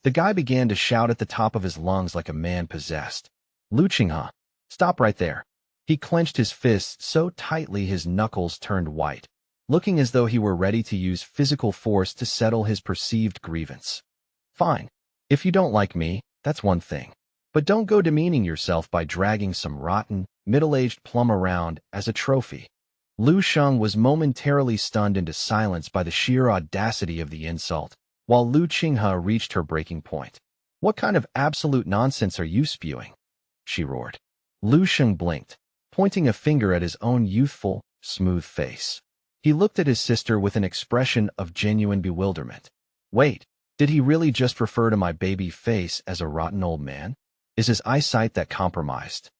The guy began to shout at the top of his lungs like a man possessed. Lu Qinghe, stop right there. He clenched his fists so tightly his knuckles turned white, looking as though he were ready to use physical force to settle his perceived grievance. Fine. If you don't like me, that's one thing. But don't go demeaning yourself by dragging some rotten, middle-aged plum around as a trophy. Lu Sheng was momentarily stunned into silence by the sheer audacity of the insult, while Lu Qinghe reached her breaking point. What kind of absolute nonsense are you spewing? She roared. Lu Sheng blinked, pointing a finger at his own youthful, smooth face. He looked at his sister with an expression of genuine bewilderment. Wait, did he really just refer to my baby face as a rotten old man? Is his eyesight that compromised?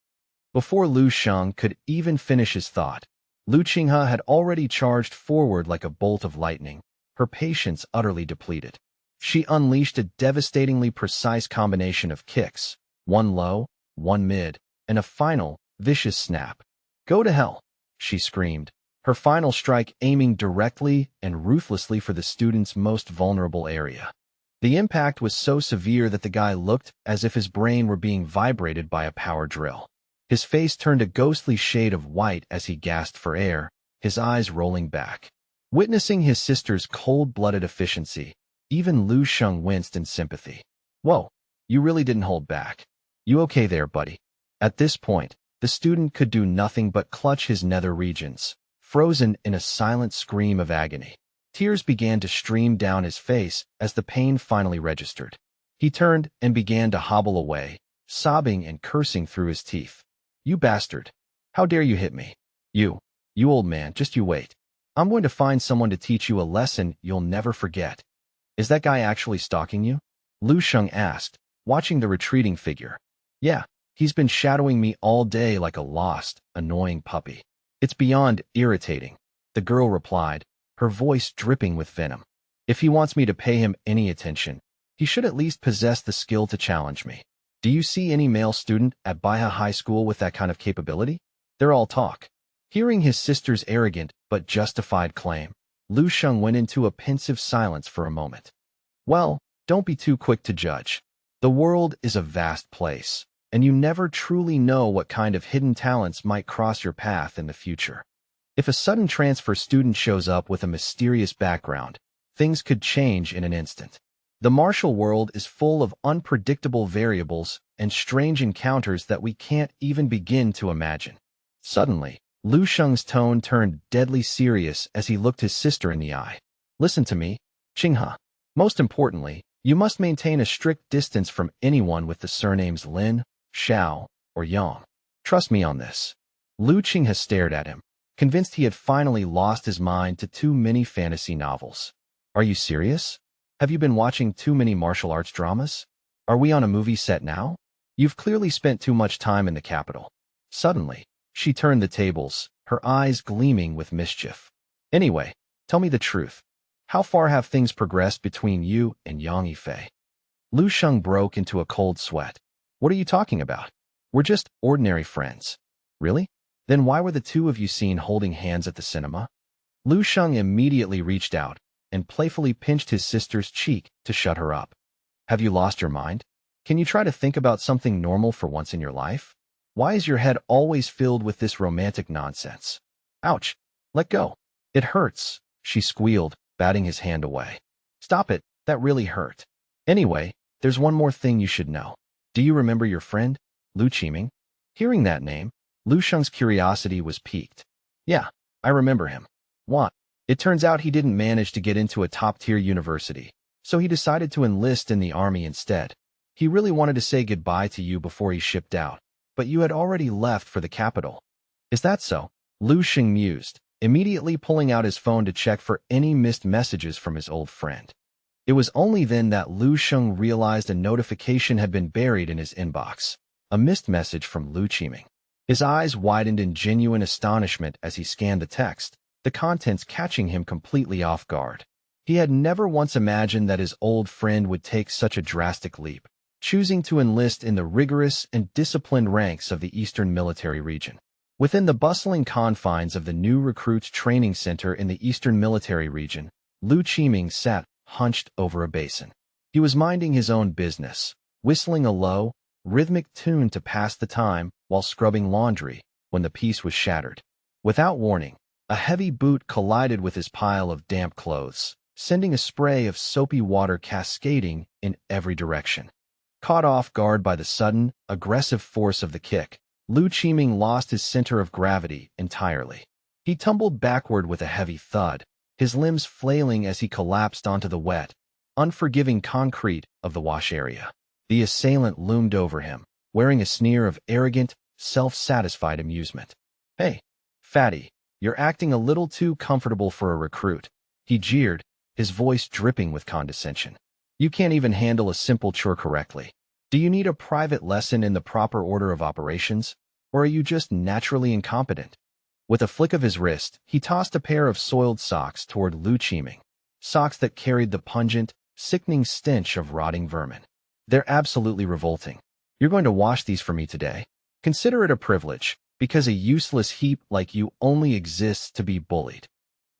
Before Lu Sheng could even finish his thought, Lu Qinghe had already charged forward like a bolt of lightning, her patience utterly depleted. She unleashed a devastatingly precise combination of kicks, one low, one mid, and a final, vicious snap. Go to hell, she screamed, her final strike aiming directly and ruthlessly for the student's most vulnerable area. The impact was so severe that the guy looked as if his brain were being vibrated by a power drill. His face turned a ghostly shade of white as he gasped for air, his eyes rolling back. Witnessing his sister's cold-blooded efficiency, even Lu Sheng winced in sympathy. Whoa, you really didn't hold back. You okay there, buddy? At this point, the student could do nothing but clutch his nether regions, frozen in a silent scream of agony. Tears began to stream down his face as the pain finally registered. He turned and began to hobble away, sobbing and cursing through his teeth. You bastard. How dare you hit me? You old man, just you wait. I'm going to find someone to teach you a lesson you'll never forget. Is that guy actually stalking you? Lu Sheng asked, watching the retreating figure. Yeah, he's been shadowing me all day like a lost, annoying puppy. It's beyond irritating, the girl replied, her voice dripping with venom. If he wants me to pay him any attention, he should at least possess the skill to challenge me. Do you see any male student at Baihe High School with that kind of capability? They're all talk. Hearing his sister's arrogant but justified claim, Lu Sheng went into a pensive silence for a moment. Well, don't be too quick to judge. The world is a vast place, and you never truly know what kind of hidden talents might cross your path in the future. If a sudden transfer student shows up with a mysterious background, things could change in an instant. The martial world is full of unpredictable variables and strange encounters that we can't even begin to imagine. Suddenly, Lu Sheng's tone turned deadly serious as he looked his sister in the eye. Listen to me, Qinghe. Most importantly, you must maintain a strict distance from anyone with the surnames Lin, Xiao, or Yang. Trust me on this. Lu Qinghe stared at him, convinced he had finally lost his mind to too many fantasy novels. Are you serious? Have you been watching too many martial arts dramas? Are we on a movie set now? You've clearly spent too much time in the capital. Suddenly, she turned the tables, her eyes gleaming with mischief. Anyway, tell me the truth. How far have things progressed between you and Yang Yifei? Lu Sheng broke into a cold sweat. What are you talking about? We're just ordinary friends. Really? Then why were the two of you seen holding hands at the cinema? Lu Sheng immediately reached out and playfully pinched his sister's cheek to shut her up. Have you lost your mind? Can you try to think about something normal for once in your life? Why is your head always filled with this romantic nonsense? Ouch! Let go. It hurts, she squealed, batting his hand away. Stop it, that really hurt. Anyway, there's one more thing you should know. Do you remember your friend, Lu Qiming? Hearing that name, Lu Sheng's curiosity was piqued. Yeah, I remember him. What? It turns out he didn't manage to get into a top-tier university, so he decided to enlist in the army instead. He really wanted to say goodbye to you before he shipped out, but you had already left for the capital. Is that so? Lu Sheng mused, immediately pulling out his phone to check for any missed messages from his old friend. It was only then that Lu Sheng realized a notification had been buried in his inbox, a missed message from Lu Qiming. His eyes widened in genuine astonishment as he scanned the text, the contents catching him completely off guard. He had never once imagined that his old friend would take such a drastic leap, choosing to enlist in the rigorous and disciplined ranks of the Eastern Military Region. Within the bustling confines of the new recruits training center in the Eastern Military Region, Lu Qiming sat hunched over a basin. He was minding his own business, whistling a low, rhythmic tune to pass the time while scrubbing laundry, when the peace was shattered. Without warning, a heavy boot collided with his pile of damp clothes, sending a spray of soapy water cascading in every direction. Caught off guard by the sudden, aggressive force of the kick, Lu Qiming lost his center of gravity entirely. He tumbled backward with a heavy thud, his limbs flailing as he collapsed onto the wet, unforgiving concrete of the wash area. The assailant loomed over him, wearing a sneer of arrogant, self-satisfied amusement. "Hey, fatty, you're acting a little too comfortable for a recruit," he jeered, his voice dripping with condescension. "You can't even handle a simple chore correctly. Do you need a private lesson in the proper order of operations, or are you just naturally incompetent?" With a flick of his wrist, he tossed a pair of soiled socks toward Lu Qiming, socks that carried the pungent, sickening stench of rotting vermin. "They're absolutely revolting. You're going to wash these for me today? Consider it a privilege, because a useless heap like you only exists to be bullied."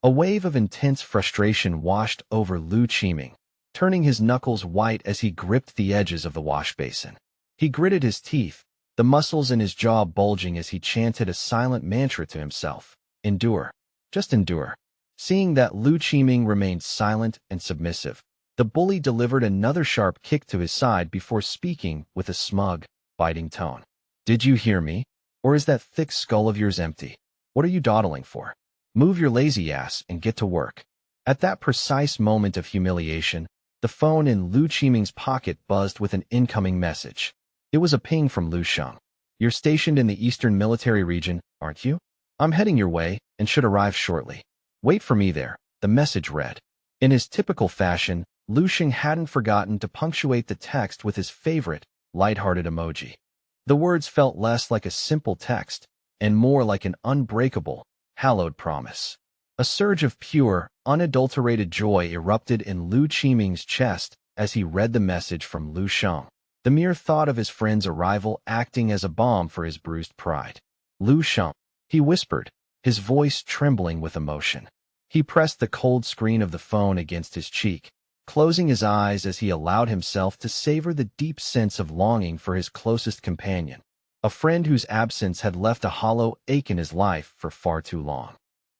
A wave of intense frustration washed over Lu Qiming, turning his knuckles white as he gripped the edges of the wash basin. He gritted his teeth, the muscles in his jaw bulging as he chanted a silent mantra to himself. Endure. Just endure. Seeing that Lu Qiming remained silent and submissive, the bully delivered another sharp kick to his side before speaking with a smug, biting tone. "Did you hear me? Or is that thick skull of yours empty? What are you dawdling for? Move your lazy ass and get to work." At that precise moment of humiliation, the phone in Lu Qiming's pocket buzzed with an incoming message. It was a ping from Lu Sheng. "You're stationed in the Eastern Military Region, aren't you? I'm heading your way and should arrive shortly. Wait for me there," the message read. In his typical fashion, Lu Sheng hadn't forgotten to punctuate the text with his favorite, light-hearted emoji. The words felt less like a simple text and more like an unbreakable, hallowed promise. A surge of pure, unadulterated joy erupted in Lu Qiming's chest as he read the message from Lu Sheng, the mere thought of his friend's arrival acting as a balm for his bruised pride. "Lu Sheng," he whispered, his voice trembling with emotion. He pressed the cold screen of the phone against his cheek, closing his eyes as he allowed himself to savor the deep sense of longing for his closest companion, a friend whose absence had left a hollow ache in his life for far too long.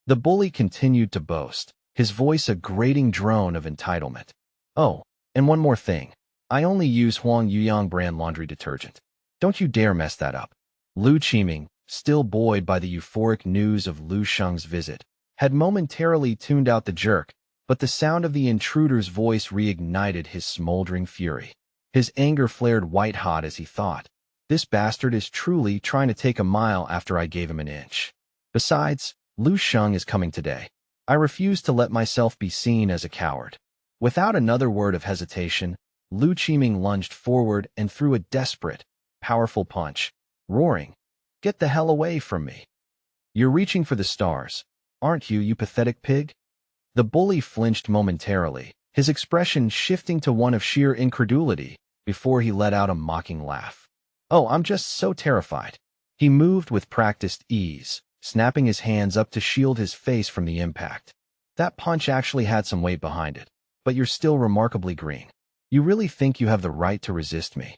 The bully continued to boast, his voice a grating drone of entitlement. "Oh, and one more thing. I only use Huang Yuyang brand laundry detergent. Don't you dare mess that up." Lu Qiming, still buoyed by the euphoric news of Lu Sheng's visit, had momentarily tuned out the jerk, but the sound of the intruder's voice reignited his smoldering fury. His anger flared white-hot as he thought, "This bastard is truly trying to take a mile after I gave him an inch. Besides, Lu Sheng is coming today. I refuse to let myself be seen as a coward." Without another word of hesitation, Lu Qiming lunged forward and threw a desperate, powerful punch, roaring, "Get the hell away from me. You're reaching for the stars, aren't you, you pathetic pig?" The bully flinched momentarily, his expression shifting to one of sheer incredulity before he let out a mocking laugh. "Oh, I'm just so terrified." He moved with practiced ease, snapping his hands up to shield his face from the impact. "That punch actually had some weight behind it, but you're still remarkably green. You really think you have the right to resist me?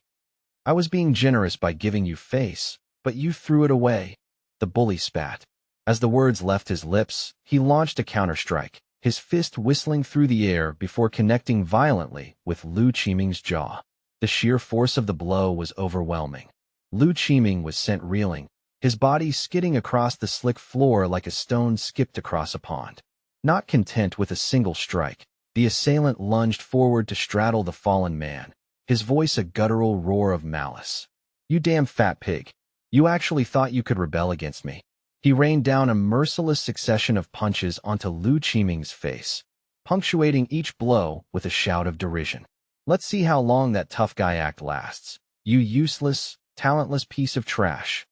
I was being generous by giving you face, but you threw it away." The bully spat. As the words left his lips, he launched a counterstrike, his fist whistling through the air before connecting violently with Lu Qiming's jaw. The sheer force of the blow was overwhelming. Lu Qiming was sent reeling, his body skidding across the slick floor like a stone skipped across a pond. Not content with a single strike, the assailant lunged forward to straddle the fallen man, his voice a guttural roar of malice. "You damn fat pig. You actually thought you could rebel against me." He rained down a merciless succession of punches onto Lu Qiming's face, punctuating each blow with a shout of derision. "Let's see how long that tough guy act lasts. You useless, talentless piece of trash.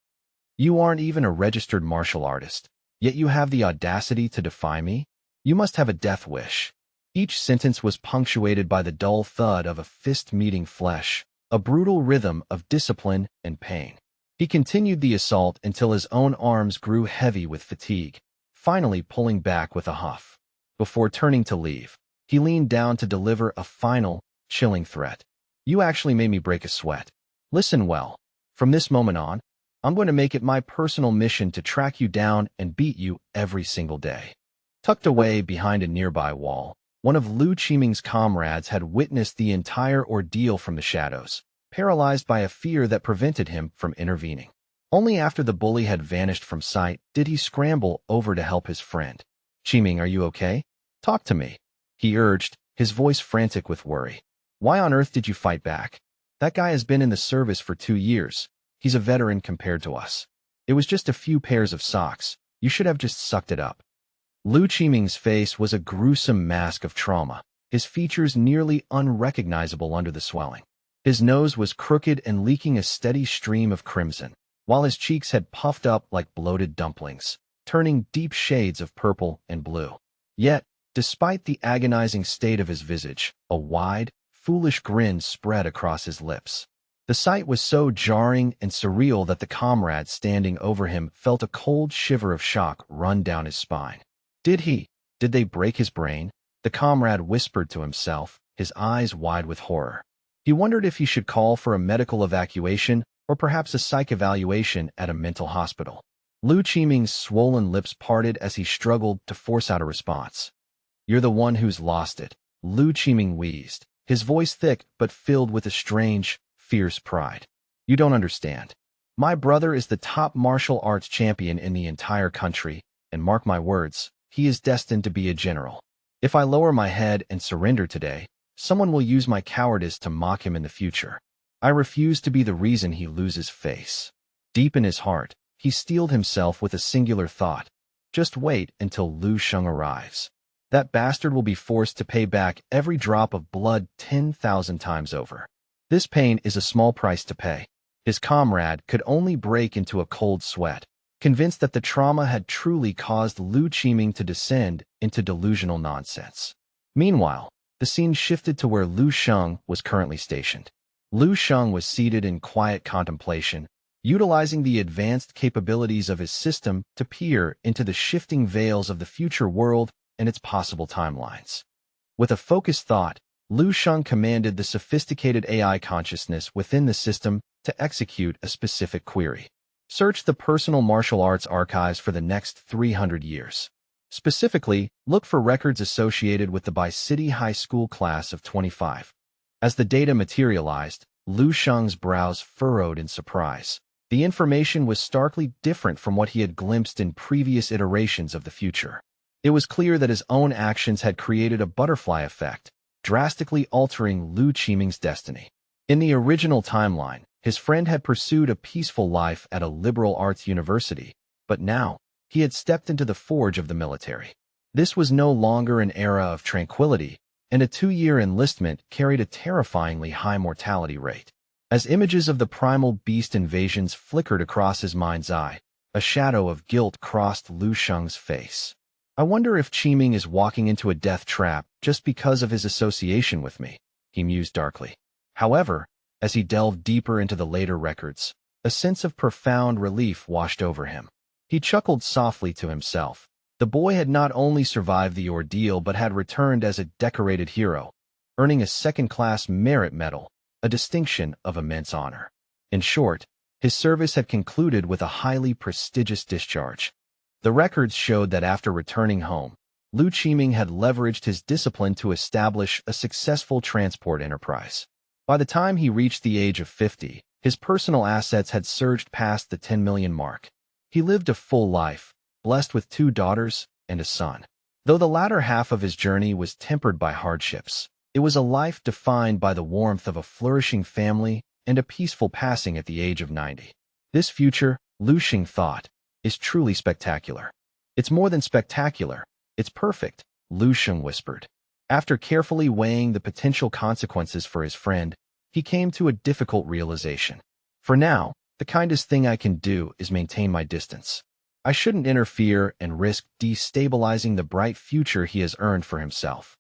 You aren't even a registered martial artist, yet you have the audacity to defy me? You must have a death wish." Each sentence was punctuated by the dull thud of a fist meeting flesh, a brutal rhythm of discipline and pain. He continued the assault until his own arms grew heavy with fatigue, finally pulling back with a huff. Before turning to leave, he leaned down to deliver a final, chilling threat. You actually made me break a sweat. Listen well. From this moment on, I'm going to make it my personal mission to track you down and beat you every single day. Tucked away behind a nearby wall, one of Lu Qiming's comrades had witnessed the entire ordeal from the shadows, paralyzed by a fear that prevented him from intervening. Only after the bully had vanished from sight did he scramble over to help his friend. "Qiming, are you okay? Talk to me," he urged, his voice frantic with worry. "Why on earth did you fight back? That guy has been in the service for 2 years. He's a veteran compared to us. It was just a few pairs of socks. You should have just sucked it up." Lu Qiming's face was a gruesome mask of trauma, his features nearly unrecognizable under the swelling. His nose was crooked and leaking a steady stream of crimson, while his cheeks had puffed up like bloated dumplings, turning deep shades of purple and blue. Yet, despite the agonizing state of his visage, a wide, foolish grin spread across his lips. The sight was so jarring and surreal that the comrade standing over him felt a cold shiver of shock run down his spine. Did they break his brain? The comrade whispered to himself, his eyes wide with horror. He wondered if he should call for a medical evacuation or perhaps a psych evaluation at a mental hospital. Lu Qiming's swollen lips parted as he struggled to force out a response. "You're the one who's lost it," Lu Qiming wheezed, his voice thick but filled with a strange, fierce pride. "You don't understand. My brother is the top martial arts champion in the entire country, and mark my words, he is destined to be a general. If I lower my head and surrender today, someone will use my cowardice to mock him in the future. I refuse to be the reason he loses face." Deep in his heart, he steeled himself with a singular thought. Just wait until Lu Sheng arrives. That bastard will be forced to pay back every drop of blood 10,000 times over. This pain is a small price to pay. His comrade could only break into a cold sweat, convinced that the trauma had truly caused Lu Qiming to descend into delusional nonsense. Meanwhile, the scene shifted to where Lu Sheng was currently stationed. Lu Sheng was seated in quiet contemplation, utilizing the advanced capabilities of his system to peer into the shifting veils of the future world and its possible timelines. With a focused thought, Lu Sheng commanded the sophisticated AI consciousness within the system to execute a specific query. Search the personal martial arts archives for the next 300 years. Specifically, look for records associated with the Bi-City High School class of 25. As the data materialized, Lu Sheng's brows furrowed in surprise. The information was starkly different from what he had glimpsed in previous iterations of the future. It was clear that his own actions had created a butterfly effect, drastically altering Lu Qiming's destiny. In the original timeline, his friend had pursued a peaceful life at a liberal arts university, but now, he had stepped into the forge of the military. This was no longer an era of tranquility, and a 2-year enlistment carried a terrifyingly high mortality rate. As images of the primal beast invasions flickered across his mind's eye, a shadow of guilt crossed Lu Sheng's face. "I wonder if Qiming is walking into a death trap just because of his association with me," he mused darkly. However, as he delved deeper into the later records, a sense of profound relief washed over him. He chuckled softly to himself. The boy had not only survived the ordeal but had returned as a decorated hero, earning a second-class merit medal, a distinction of immense honor. In short, his service had concluded with a highly prestigious discharge. The records showed that after returning home, Lu Qiming had leveraged his discipline to establish a successful transport enterprise. By the time he reached the age of 50, his personal assets had surged past the 10 million mark. He lived a full life, blessed with 2 daughters and a son. Though the latter half of his journey was tempered by hardships, it was a life defined by the warmth of a flourishing family and a peaceful passing at the age of 90. This future, Lu Sheng thought, is truly spectacular. "It's more than spectacular, it's perfect," Lu Sheng whispered. After carefully weighing the potential consequences for his friend, he came to a difficult realization. For now, the kindest thing I can do is maintain my distance. I shouldn't interfere and risk destabilizing the bright future he has earned for himself.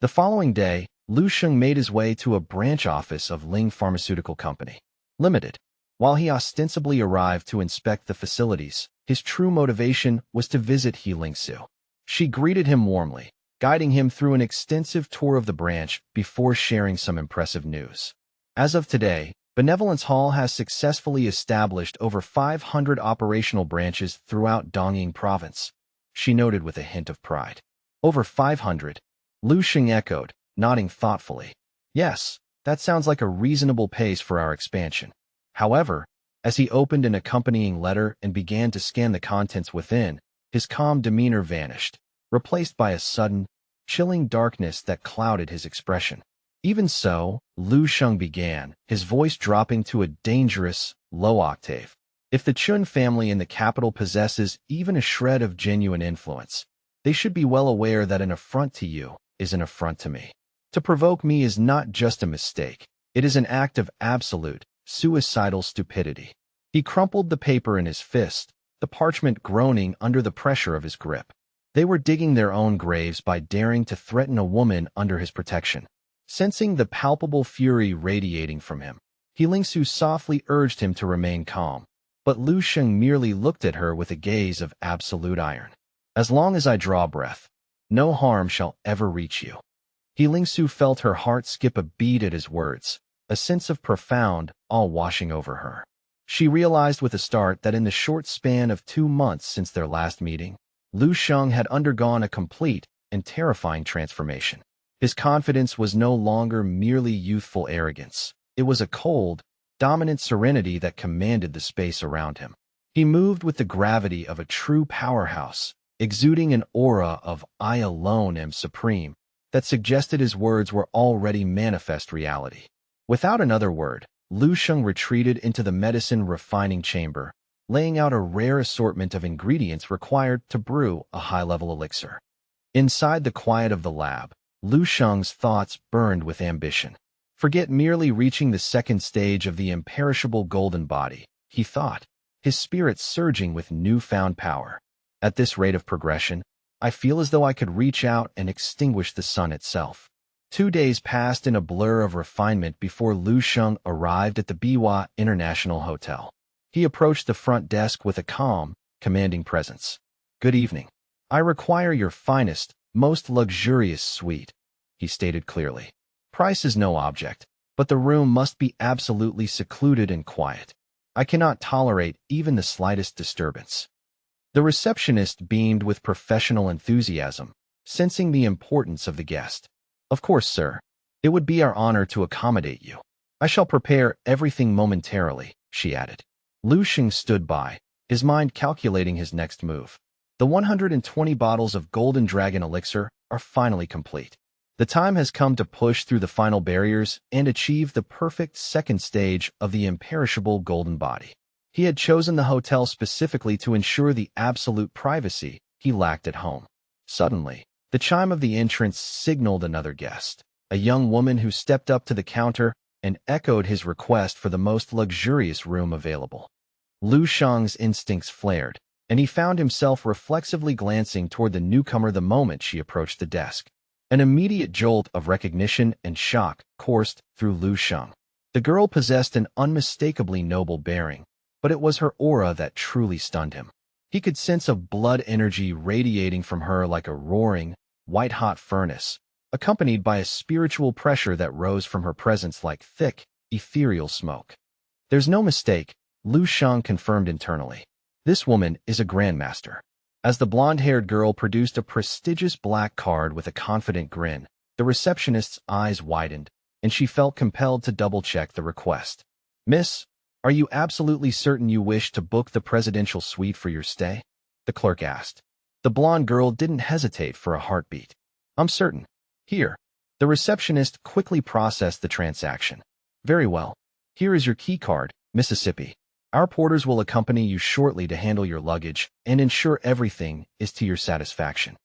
The following day, Lu Sheng made his way to a branch office of Ling Pharmaceutical Company, Limited. While he ostensibly arrived to inspect the facilities, his true motivation was to visit He Lingsu. She greeted him warmly, guiding him through an extensive tour of the branch before sharing some impressive news. As of today, Benevolence Hall has successfully established over 500 operational branches throughout Dongying Province, she noted with a hint of pride. Over 500? Lu Xing echoed, nodding thoughtfully. Yes, that sounds like a reasonable pace for our expansion. However, as he opened an accompanying letter and began to scan the contents within, his calm demeanor vanished, replaced by a sudden, chilling darkness that clouded his expression. Even so, Lu Sheng began, his voice dropping to a dangerous, low octave. If the Chun family in the capital possesses even a shred of genuine influence, they should be well aware that an affront to you is an affront to me. To provoke me is not just a mistake. It is an act of absolute, suicidal stupidity. He crumpled the paper in his fist, the parchment groaning under the pressure of his grip. They were digging their own graves by daring to threaten a woman under his protection. Sensing the palpable fury radiating from him, He Lingsu softly urged him to remain calm, but Lu Sheng merely looked at her with a gaze of absolute iron. As long as I draw breath, no harm shall ever reach you. He Lingsu felt her heart skip a beat at his words, a sense of profound awe washing over her. She realized with a start that in the short span of 2 months since their last meeting, Lu Sheng had undergone a complete and terrifying transformation. His confidence was no longer merely youthful arrogance. It was a cold, dominant serenity that commanded the space around him. He moved with the gravity of a true powerhouse, exuding an aura of "I alone am supreme" that suggested his words were already manifest reality. Without another word, Lu Sheng retreated into the medicine refining chamber, laying out a rare assortment of ingredients required to brew a high-level elixir. Inside the quiet of the lab, Lu Sheng's thoughts burned with ambition. Forget merely reaching the second stage of the imperishable golden body, he thought, his spirit surging with newfound power. At this rate of progression, I feel as though I could reach out and extinguish the sun itself. 2 days passed in a blur of refinement before Lu Sheng arrived at the Biwa International Hotel. He approached the front desk with a calm, commanding presence. "Good evening. I require your finest, most luxurious suite," he stated clearly. "Price is no object, but the room must be absolutely secluded and quiet. I cannot tolerate even the slightest disturbance." The receptionist beamed with professional enthusiasm, sensing the importance of the guest. "Of course, sir. It would be our honor to accommodate you. I shall prepare everything momentarily," she added. Lu Sheng stood by, his mind calculating his next move. The 120 bottles of Golden Dragon elixir are finally complete. The time has come to push through the final barriers and achieve the perfect second stage of the imperishable golden body. He had chosen the hotel specifically to ensure the absolute privacy he lacked at home. Suddenly, the chime of the entrance signaled another guest, a young woman who stepped up to the counter and echoed his request for the most luxurious room available. Lu Sheng's instincts flared, and he found himself reflexively glancing toward the newcomer the moment she approached the desk. An immediate jolt of recognition and shock coursed through Lu Sheng. The girl possessed an unmistakably noble bearing, but it was her aura that truly stunned him. He could sense a blood energy radiating from her like a roaring, white-hot furnace, accompanied by a spiritual pressure that rose from her presence like thick, ethereal smoke. "There's no mistake," Lu Sheng confirmed internally. "This woman is a grandmaster." As the blonde-haired girl produced a prestigious black card with a confident grin, the receptionist's eyes widened, and she felt compelled to double-check the request. "Miss, are you absolutely certain you wish to book the presidential suite for your stay?" the clerk asked. The blonde girl didn't hesitate for a heartbeat. "I'm certain. Here." The receptionist quickly processed the transaction. "Very well. Here is your key card, Mississippi. Our porters will accompany you shortly to handle your luggage and ensure everything is to your satisfaction."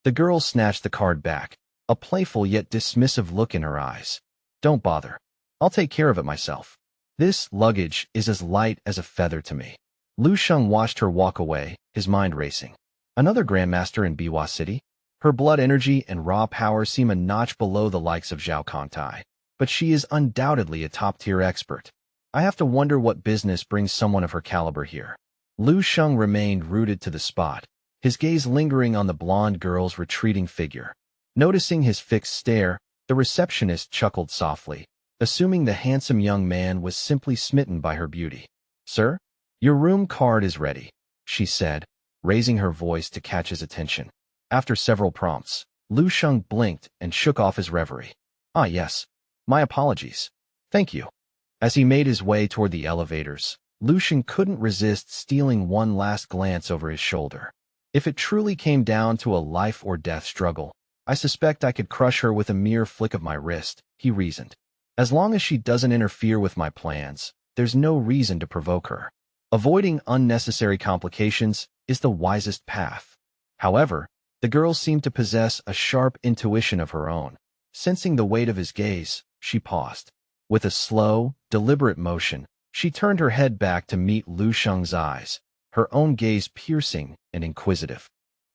The girl snatched the card back, a playful yet dismissive look in her eyes. "Don't bother. I'll take care of it myself. This luggage is as light as a feather to me." Lu Sheng watched her walk away, his mind racing. Another grandmaster in Biwa City? Her blood energy and raw power seem a notch below the likes of Zhao Kongtai, but she is undoubtedly a top-tier expert. I have to wonder what business brings someone of her caliber here. Lu Sheng remained rooted to the spot, his gaze lingering on the blonde girl's retreating figure. Noticing his fixed stare, the receptionist chuckled softly, assuming the handsome young man was simply smitten by her beauty. "Sir, your room card is ready," she said, raising her voice to catch his attention. After several prompts, Lu Sheng blinked and shook off his reverie. "Ah, yes. My apologies. Thank you." As he made his way toward the elevators, Lu Sheng couldn't resist stealing one last glance over his shoulder. If it truly came down to a life-or-death struggle, I suspect I could crush her with a mere flick of my wrist, he reasoned. As long as she doesn't interfere with my plans, there's no reason to provoke her. Avoiding unnecessary complications is the wisest path. However, the girl seemed to possess a sharp intuition of her own. Sensing the weight of his gaze, she paused. With a slow, deliberate motion, she turned her head back to meet Lu Sheng's eyes, her own gaze piercing and inquisitive.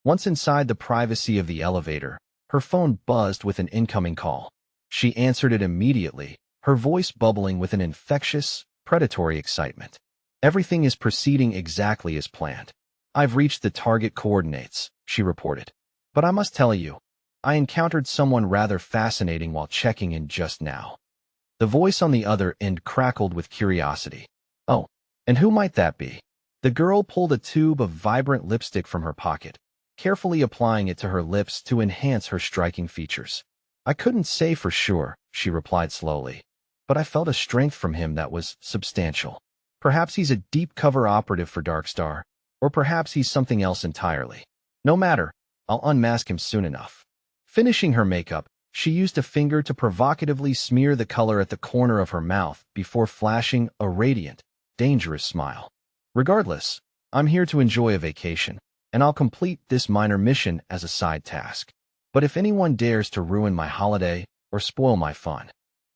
Once inside the privacy of the elevator, her phone buzzed with an incoming call. She answered it immediately, her voice bubbling with an infectious, predatory excitement. "Everything is proceeding exactly as planned. I've reached the target coordinates," she reported. "But I must tell you, I encountered someone rather fascinating while checking in just now." The voice on the other end crackled with curiosity. "Oh, and who might that be?" The girl pulled a tube of vibrant lipstick from her pocket, carefully applying it to her lips to enhance her striking features. "I couldn't say for sure," she replied slowly, "but I felt a strength from him that was substantial. Perhaps he's a deep-cover operative for Darkstar, or perhaps he's something else entirely. No matter, I'll unmask him soon enough." Finishing her makeup, she used a finger to provocatively smear the color at the corner of her mouth before flashing a radiant, dangerous smile. "Regardless, I'm here to enjoy a vacation, and I'll complete this minor mission as a side task. But if anyone dares to ruin my holiday or spoil my fun..."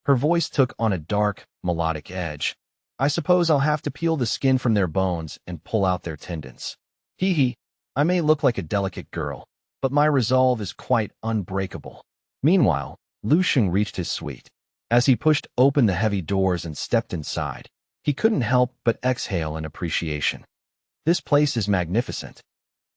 Her voice took on a dark, melodic edge. "I suppose I'll have to peel the skin from their bones and pull out their tendons. Hee hee, I may look like a delicate girl, but my resolve is quite unbreakable." Meanwhile, Lu Sheng reached his suite. As he pushed open the heavy doors and stepped inside, he couldn't help but exhale in appreciation. This place is magnificent.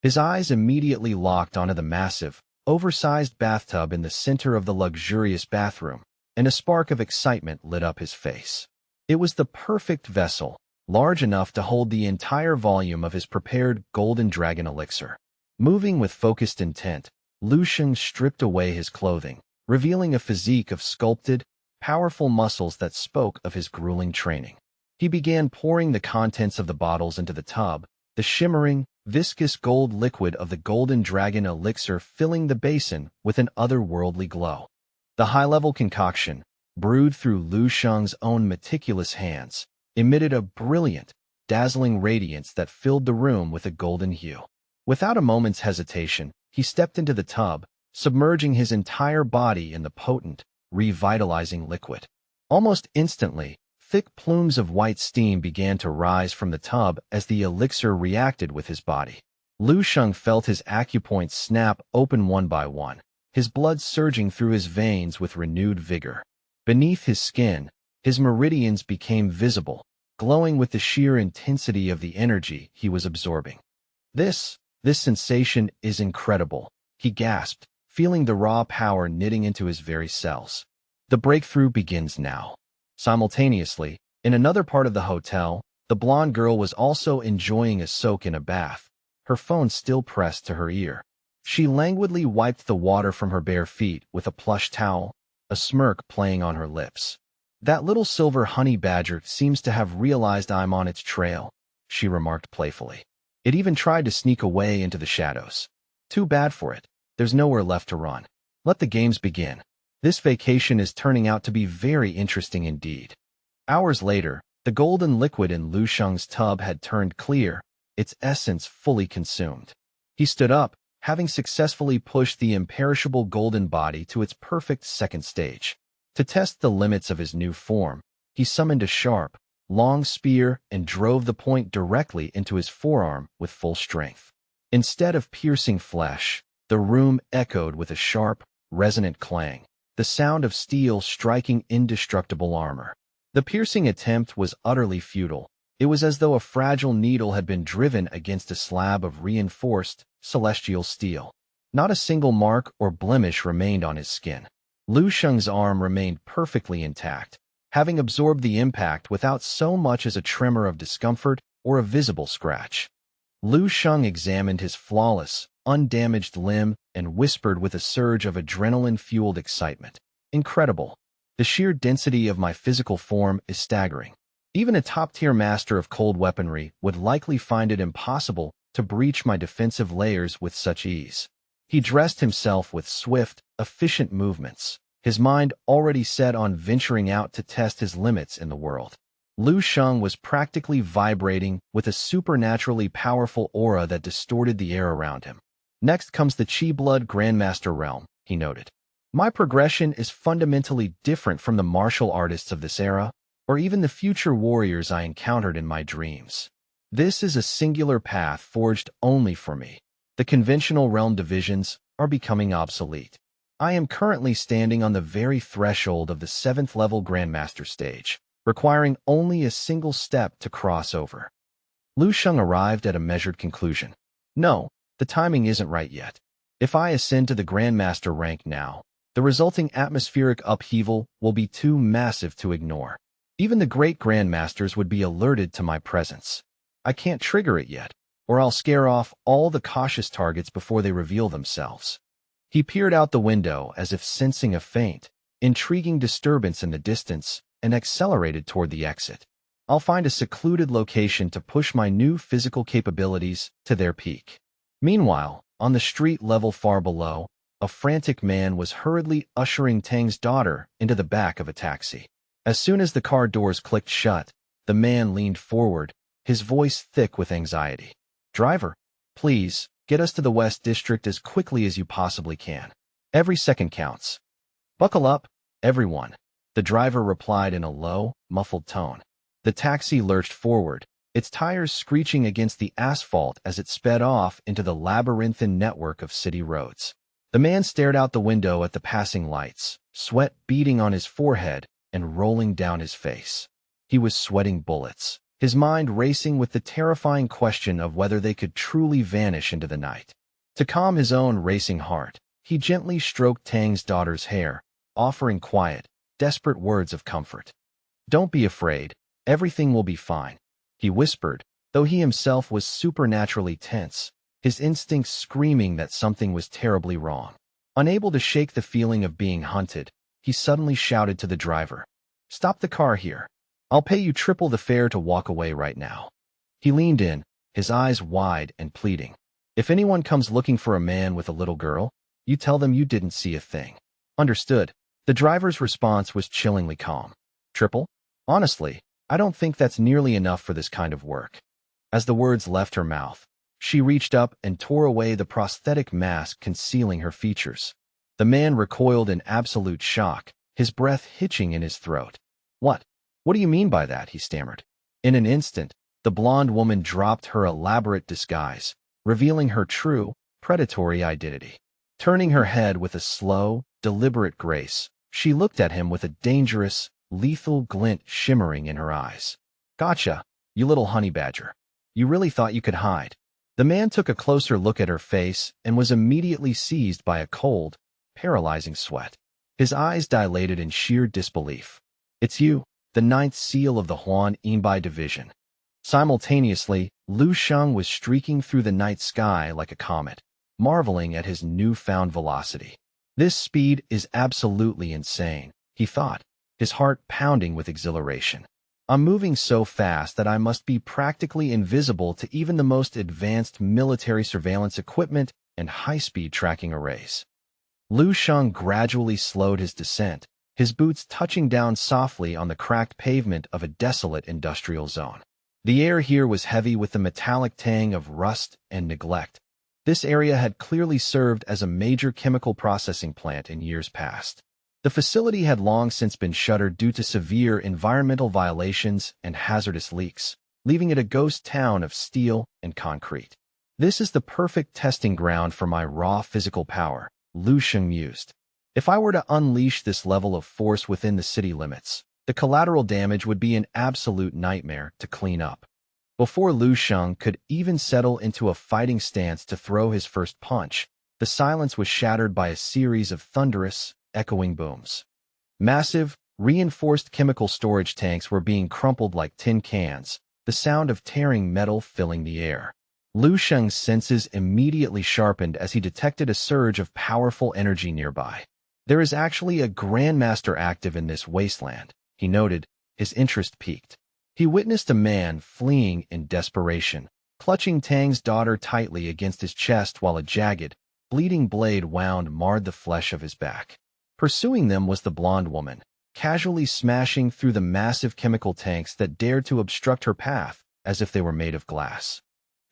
His eyes immediately locked onto the massive, oversized bathtub in the center of the luxurious bathroom, and a spark of excitement lit up his face. It was the perfect vessel, large enough to hold the entire volume of his prepared golden dragon elixir. Moving with focused intent, Lu Sheng stripped away his clothing, revealing a physique of sculpted, powerful muscles that spoke of his grueling training. He began pouring the contents of the bottles into the tub, the shimmering, viscous gold liquid of the golden dragon elixir filling the basin with an otherworldly glow. The high-level concoction, brewed through Lu Sheng's own meticulous hands, emitted a brilliant, dazzling radiance that filled the room with a golden hue. Without a moment's hesitation, he stepped into the tub, submerging his entire body in the potent, revitalizing liquid. Almost instantly, thick plumes of white steam began to rise from the tub as the elixir reacted with his body. Lu Sheng felt his acupoints snap open one by one, his blood surging through his veins with renewed vigor. Beneath his skin, his meridians became visible, glowing with the sheer intensity of the energy he was absorbing. This sensation is incredible," he gasped, feeling the raw power knitting into his very cells. "The breakthrough begins now." Simultaneously, in another part of the hotel, the blonde girl was also enjoying a soak in a bath, her phone still pressed to her ear. She languidly wiped the water from her bare feet with a plush towel, a smirk playing on her lips. "That little silver honey badger seems to have realized I'm on its trail," she remarked playfully. "It even tried to sneak away into the shadows. Too bad for it. There's nowhere left to run. Let the games begin. This vacation is turning out to be very interesting indeed." Hours later, the golden liquid in Lu Sheng's tub had turned clear, its essence fully consumed. He stood up, having successfully pushed the imperishable golden body to its perfect second stage. To test the limits of his new form, he summoned a sharp, long spear and drove the point directly into his forearm with full strength. Instead of piercing flesh, the room echoed with a sharp, resonant clang, the sound of steel striking indestructible armor. The piercing attempt was utterly futile. It was as though a fragile needle had been driven against a slab of reinforced, celestial steel. Not a single mark or blemish remained on his skin. Lu Sheng's arm remained perfectly intact, having absorbed the impact without so much as a tremor of discomfort or a visible scratch. Lu Sheng examined his flawless, undamaged limb and whispered with a surge of adrenaline-fueled excitement. Incredible. The sheer density of my physical form is staggering. Even a top-tier master of cold weaponry would likely find it impossible to breach my defensive layers with such ease. He dressed himself with swift, efficient movements, his mind already set on venturing out to test his limits in the world. Lu Sheng was practically vibrating with a supernaturally powerful aura that distorted the air around him. Next comes the Qi Blood Grandmaster realm, he noted. My progression is fundamentally different from the martial artists of this era, or even the future warriors I encountered in my dreams. This is a singular path forged only for me. The conventional realm divisions are becoming obsolete. I am currently standing on the very threshold of the 7th level Grandmaster stage, requiring only a single step to cross over. Lu Sheng arrived at a measured conclusion. No, the timing isn't right yet. If I ascend to the Grandmaster rank now, the resulting atmospheric upheaval will be too massive to ignore. Even the great Grandmasters would be alerted to my presence. I can't trigger it yet, or I'll scare off all the cautious targets before they reveal themselves. He peered out the window as if sensing a faint, intriguing disturbance in the distance and accelerated toward the exit. I'll find a secluded location to push my new physical capabilities to their peak. Meanwhile, on the street level far below, a frantic man was hurriedly ushering Tang's daughter into the back of a taxi. As soon as the car doors clicked shut, the man leaned forward, his voice thick with anxiety. "Driver, please, get us to the West District as quickly as you possibly can. Every second counts." "Buckle up, everyone," the driver replied in a low, muffled tone. The taxi lurched forward, its tires screeching against the asphalt as it sped off into the labyrinthine network of city roads. The man stared out the window at the passing lights, sweat beading on his forehead and rolling down his face. He was sweating bullets, his mind racing with the terrifying question of whether they could truly vanish into the night. To calm his own racing heart, he gently stroked Tang's daughter's hair, offering quiet, desperate words of comfort. "Don't be afraid, everything will be fine," he whispered, though he himself was supernaturally tense, his instincts screaming that something was terribly wrong. Unable to shake the feeling of being hunted, he suddenly shouted to the driver, "Stop the car here. I'll pay you triple the fare to walk away right now." He leaned in, his eyes wide and pleading. "If anyone comes looking for a man with a little girl, you tell them you didn't see a thing." "Understood." The driver's response was chillingly calm. "Triple? Honestly, I don't think that's nearly enough for this kind of work." As the words left her mouth, she reached up and tore away the prosthetic mask concealing her features. The man recoiled in absolute shock, his breath hitching in his throat. What do you mean by that?" he stammered. In an instant, the blonde woman dropped her elaborate disguise, revealing her true, predatory identity. Turning her head with a slow, deliberate grace, she looked at him with a dangerous, lethal glint shimmering in her eyes. "Gotcha, you little honey badger. You really thought you could hide." The man took a closer look at her face and was immediately seized by a cold, paralyzing sweat. His eyes dilated in sheer disbelief. "It's you, the 9th seal of the Huan Yinbai division." Simultaneously, Lu Sheng was streaking through the night sky like a comet, marveling at his newfound velocity. "This speed is absolutely insane," he thought, his heart pounding with exhilaration. "I'm moving so fast that I must be practically invisible to even the most advanced military surveillance equipment and high-speed tracking arrays." Lu Sheng gradually slowed his descent, his boots touching down softly on the cracked pavement of a desolate industrial zone. The air here was heavy with the metallic tang of rust and neglect. This area had clearly served as a major chemical processing plant in years past. The facility had long since been shuttered due to severe environmental violations and hazardous leaks, leaving it a ghost town of steel and concrete. "This is the perfect testing ground for my raw physical power," Lu Sheng mused. "If I were to unleash this level of force within the city limits, the collateral damage would be an absolute nightmare to clean up." Before Lu Sheng could even settle into a fighting stance to throw his first punch, the silence was shattered by a series of thunderous, echoing booms. Massive, reinforced chemical storage tanks were being crumpled like tin cans, the sound of tearing metal filling the air. Lu Sheng's senses immediately sharpened as he detected a surge of powerful energy nearby. There is actually a grandmaster active in this wasteland, he noted, his interest piqued. He witnessed a man fleeing in desperation, clutching Tang's daughter tightly against his chest while a jagged, bleeding blade wound marred the flesh of his back. Pursuing them was the blonde woman, casually smashing through the massive chemical tanks that dared to obstruct her path as if they were made of glass.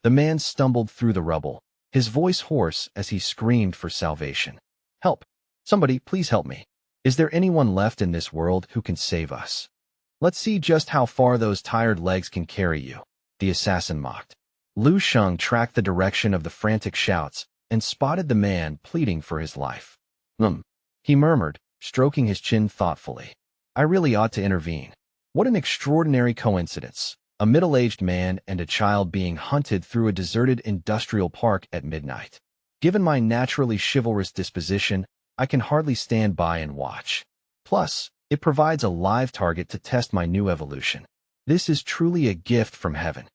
The man stumbled through the rubble, his voice hoarse as he screamed for salvation. "Help! Somebody, please help me. Is there anyone left in this world who can save us? Let's see just how far those tired legs can carry you," the assassin mocked. Lu Sheng tracked the direction of the frantic shouts and spotted the man pleading for his life. He murmured, stroking his chin thoughtfully. "I really ought to intervene. What an extraordinary coincidence. A middle-aged man and a child being hunted through a deserted industrial park at midnight. Given my naturally chivalrous disposition, I can hardly stand by and watch. Plus, it provides a live target to test my new evolution. This is truly a gift from heaven."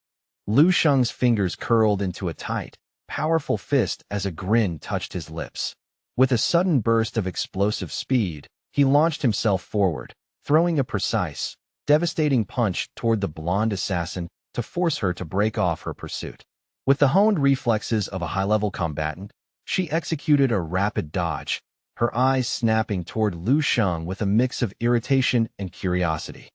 Lu Sheng's fingers curled into a tight, powerful fist as a grin touched his lips. With a sudden burst of explosive speed, he launched himself forward, throwing a precise, devastating punch toward the blonde assassin to force her to break off her pursuit. With the honed reflexes of a high-level combatant, she executed a rapid dodge, her eyes snapping toward Lu Sheng with a mix of irritation and curiosity.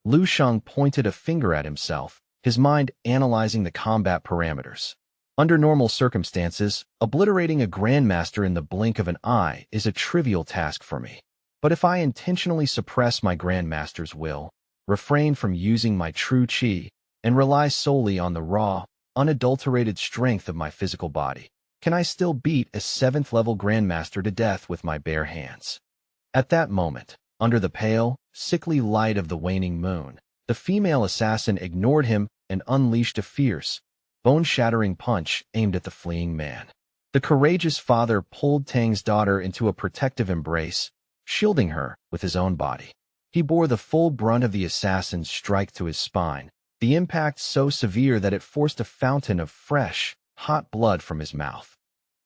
Lu Sheng pointed a finger at himself, his mind analyzing the combat parameters. Under normal circumstances, obliterating a grandmaster in the blink of an eye is a trivial task for me. But if I intentionally suppress my grandmaster's will, refrain from using my true chi, and rely solely on the raw, unadulterated strength of my physical body, can I still beat a 7th-level grandmaster to death with my bare hands? At that moment, under the pale, sickly light of the waning moon, the female assassin ignored him and unleashed a fierce, bone-shattering punch aimed at the fleeing man. The courageous father pulled Tang's daughter into a protective embrace, shielding her with his own body. He bore the full brunt of the assassin's strike to his spine, the impact so severe that it forced a fountain of fresh, hot blood from his mouth.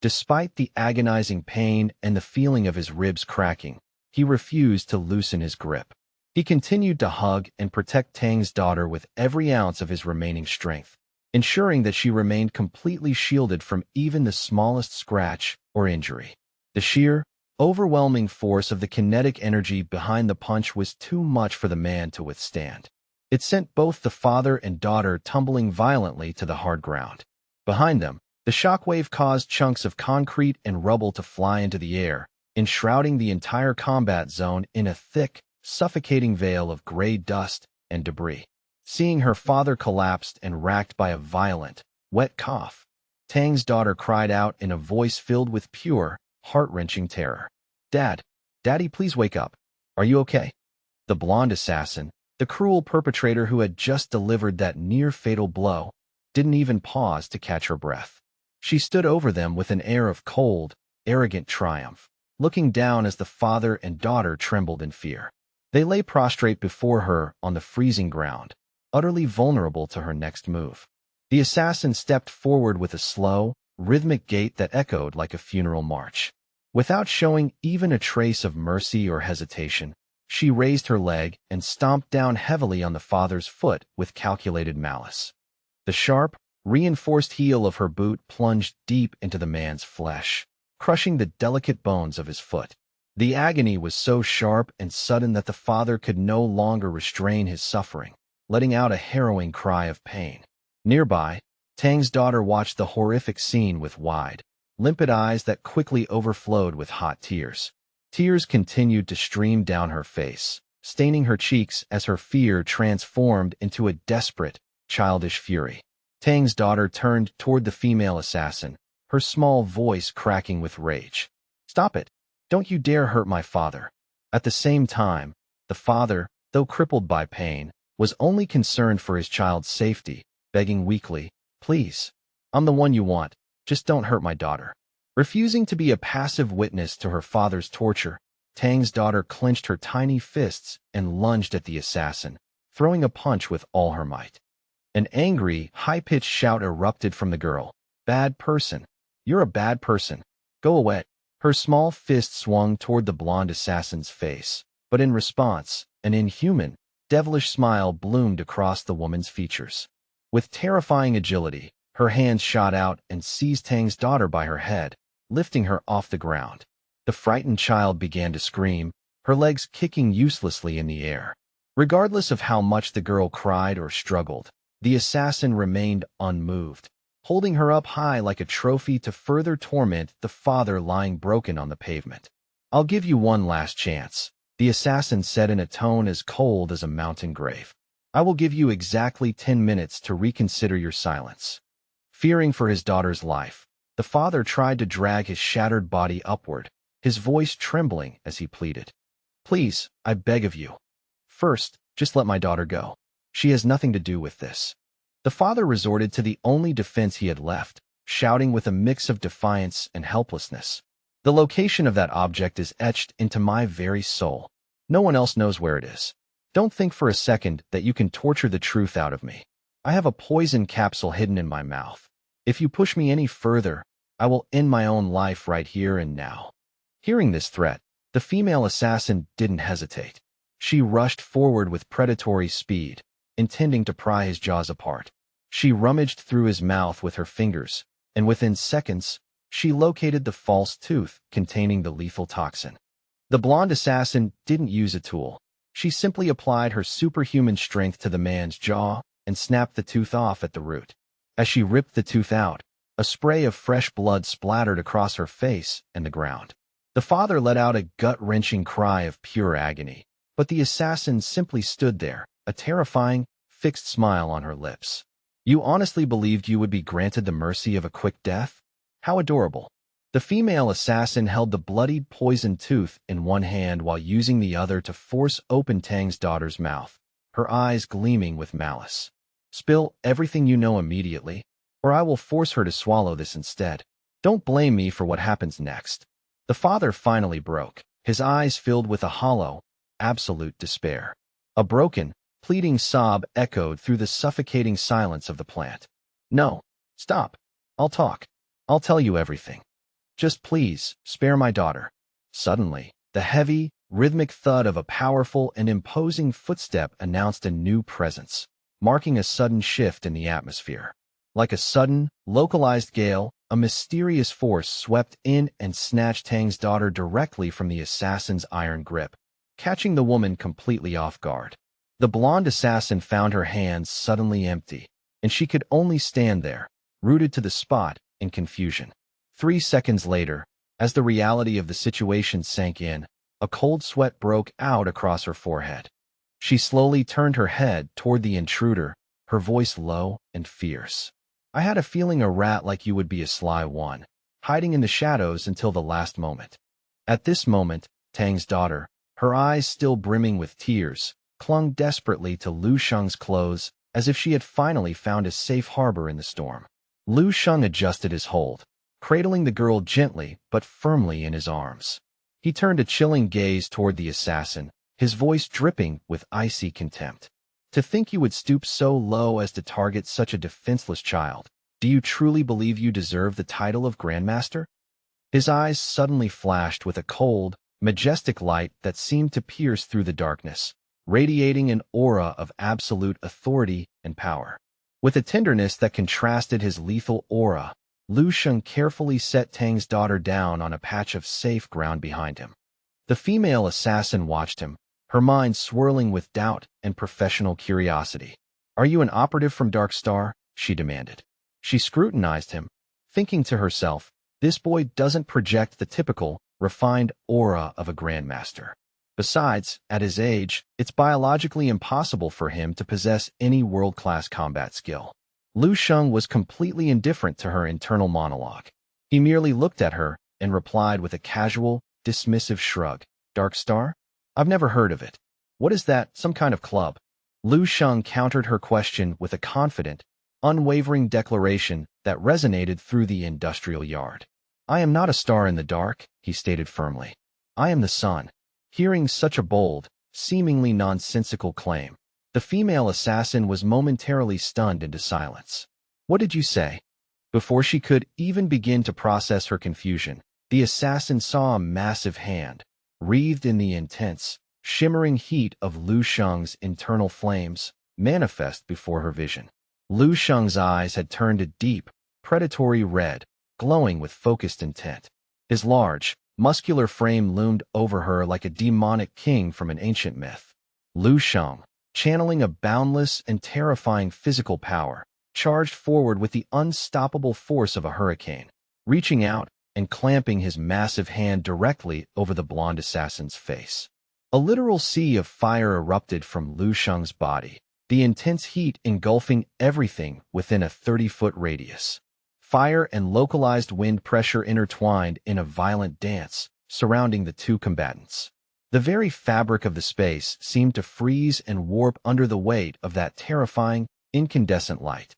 Despite the agonizing pain and the feeling of his ribs cracking, he refused to loosen his grip. He continued to hug and protect Tang's daughter with every ounce of his remaining strength, ensuring that she remained completely shielded from even the smallest scratch or injury. The sheer, overwhelming force of the kinetic energy behind the punch was too much for the man to withstand. It sent both the father and daughter tumbling violently to the hard ground. Behind them, the shockwave caused chunks of concrete and rubble to fly into the air, enshrouding the entire combat zone in a thick, suffocating veil of gray dust and debris. Seeing her father collapsed and racked by a violent, wet cough, Tang's daughter cried out in a voice filled with pure, heart-wrenching terror. Daddy, please wake up. Are you okay?" The blonde assassin, the cruel perpetrator who had just delivered that near-fatal blow, didn't even pause to catch her breath. She stood over them with an air of cold, arrogant triumph, looking down as the father and daughter trembled in fear. They lay prostrate before her on the freezing ground, utterly vulnerable to her next move. The assassin stepped forward with a slow, rhythmic gait that echoed like a funeral march. Without showing even a trace of mercy or hesitation, she raised her leg and stomped down heavily on the father's foot with calculated malice. The sharp, reinforced heel of her boot plunged deep into the man's flesh, crushing the delicate bones of his foot. The agony was so sharp and sudden that the father could no longer restrain his suffering, letting out a harrowing cry of pain. Nearby, Tang's daughter watched the horrific scene with wide, limpid eyes that quickly overflowed with hot tears. Tears continued to stream down her face, staining her cheeks as her fear transformed into a desperate, childish fury. Tang's daughter turned toward the female assassin, her small voice cracking with rage. "Stop it! Don't you dare hurt my father." At the same time, the father, though crippled by pain, was only concerned for his child's safety, begging weakly, "Please, I'm the one you want. Just don't hurt my daughter." Refusing to be a passive witness to her father's torture, Tang's daughter clenched her tiny fists and lunged at the assassin, throwing a punch with all her might. An angry, high-pitched shout erupted from the girl. "Bad person. You're a bad person. Go away." Her small fist swung toward the blonde assassin's face, but in response, an inhuman, devilish smile bloomed across the woman's features. With terrifying agility, her hands shot out and seized Tang's daughter by her head, lifting her off the ground. The frightened child began to scream, her legs kicking uselessly in the air. Regardless of how much the girl cried or struggled, the assassin remained unmoved, holding her up high like a trophy to further torment the father lying broken on the pavement. "I'll give you one last chance," the assassin said in a tone as cold as a mountain grave. "I will give you exactly 10 minutes to reconsider your silence." Fearing for his daughter's life, the father tried to drag his shattered body upward, his voice trembling as he pleaded. "Please, I beg of you. First, just let my daughter go. She has nothing to do with this." The father resorted to the only defense he had left, shouting with a mix of defiance and helplessness. "The location of that object is etched into my very soul. No one else knows where it is. Don't think for a second that you can torture the truth out of me. I have a poison capsule hidden in my mouth. If you push me any further, I will end my own life right here and now." Hearing this threat, the female assassin didn't hesitate. She rushed forward with predatory speed, intending to pry his jaws apart. She rummaged through his mouth with her fingers, and within seconds, she located the false tooth containing the lethal toxin. The blonde assassin didn't use a tool. She simply applied her superhuman strength to the man's jaw and snapped the tooth off at the root. As she ripped the tooth out, a spray of fresh blood splattered across her face and the ground. The father let out a gut-wrenching cry of pure agony, but the assassin simply stood there, a terrifying, fixed smile on her lips. "You honestly believed you would be granted the mercy of a quick death? How adorable." The female assassin held the bloodied poisoned tooth in one hand while using the other to force open Tang's daughter's mouth, her eyes gleaming with malice. "Spill everything you know immediately, or I will force her to swallow this instead. Don't blame me for what happens next." The father finally broke, his eyes filled with a hollow, absolute despair. A broken, pleading sob echoed through the suffocating silence of the plant. "No, stop. I'll talk. I'll tell you everything. Just please, spare my daughter." Suddenly, the heavy, rhythmic thud of a powerful and imposing footstep announced a new presence, marking a sudden shift in the atmosphere. Like a sudden, localized gale, a mysterious force swept in and snatched Tang's daughter directly from the assassin's iron grip, catching the woman completely off guard. The blonde assassin found her hands suddenly empty, and she could only stand there, rooted to the spot in confusion. 3 seconds later, as the reality of the situation sank in, a cold sweat broke out across her forehead. She slowly turned her head toward the intruder, her voice low and fierce. "I had a feeling a rat like you would be a sly one, hiding in the shadows until the last moment." At this moment, Tang's daughter, her eyes still brimming with tears, clung desperately to Lu Sheng's clothes as if she had finally found a safe harbor in the storm. Lu Sheng adjusted his hold, cradling the girl gently but firmly in his arms. He turned a chilling gaze toward the assassin, his voice dripping with icy contempt. "To think you would stoop so low as to target such a defenseless child. Do you truly believe you deserve the title of Grandmaster?" His eyes suddenly flashed with a cold, majestic light that seemed to pierce through the darkness, radiating an aura of absolute authority and power. With a tenderness that contrasted his lethal aura, Lu Sheng carefully set Tang's daughter down on a patch of safe ground behind him. The female assassin watched him, her mind swirling with doubt and professional curiosity. "Are you an operative from Dark Star?" she demanded. She scrutinized him, thinking to herself, this boy doesn't project the typical, refined aura of a grandmaster. Besides, at his age, it's biologically impossible for him to possess any world-class combat skill. Lu Sheng was completely indifferent to her internal monologue. He merely looked at her and replied with a casual, dismissive shrug. "Dark Star? I've never heard of it. What is that, some kind of club?" Lu Sheng countered her question with a confident, unwavering declaration that resonated through the industrial yard. I am not a star in the dark, he stated firmly. I am the sun. Hearing such a bold, seemingly nonsensical claim, the female assassin was momentarily stunned into silence. What did you say? Before she could even begin to process her confusion, the assassin saw a massive hand, wreathed in the intense, shimmering heat of Lu Sheng's internal flames, manifest before her vision. Lu Sheng's eyes had turned a deep, predatory red, glowing with focused intent. His large, muscular frame loomed over her like a demonic king from an ancient myth. Lu Sheng, channeling a boundless and terrifying physical power, charged forward with the unstoppable force of a hurricane, reaching out and clamping his massive hand directly over the blonde assassin's face. A literal sea of fire erupted from Lu Sheng's body, the intense heat engulfing everything within a 30-foot radius. Fire and localized wind pressure intertwined in a violent dance surrounding the two combatants. The very fabric of the space seemed to freeze and warp under the weight of that terrifying, incandescent light.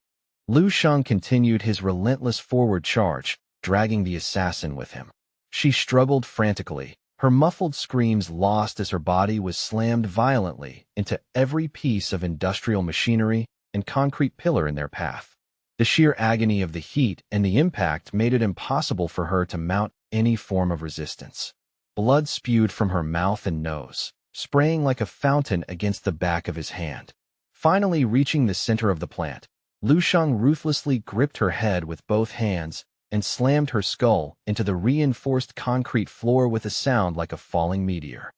Lu Sheng continued his relentless forward charge, dragging the assassin with him. She struggled frantically, her muffled screams lost as her body was slammed violently into every piece of industrial machinery and concrete pillar in their path. The sheer agony of the heat and the impact made it impossible for her to mount any form of resistance. Blood spewed from her mouth and nose, spraying like a fountain against the back of his hand. Finally reaching the center of the plant, Lu Sheng ruthlessly gripped her head with both hands and slammed her skull into the reinforced concrete floor with a sound like a falling meteor.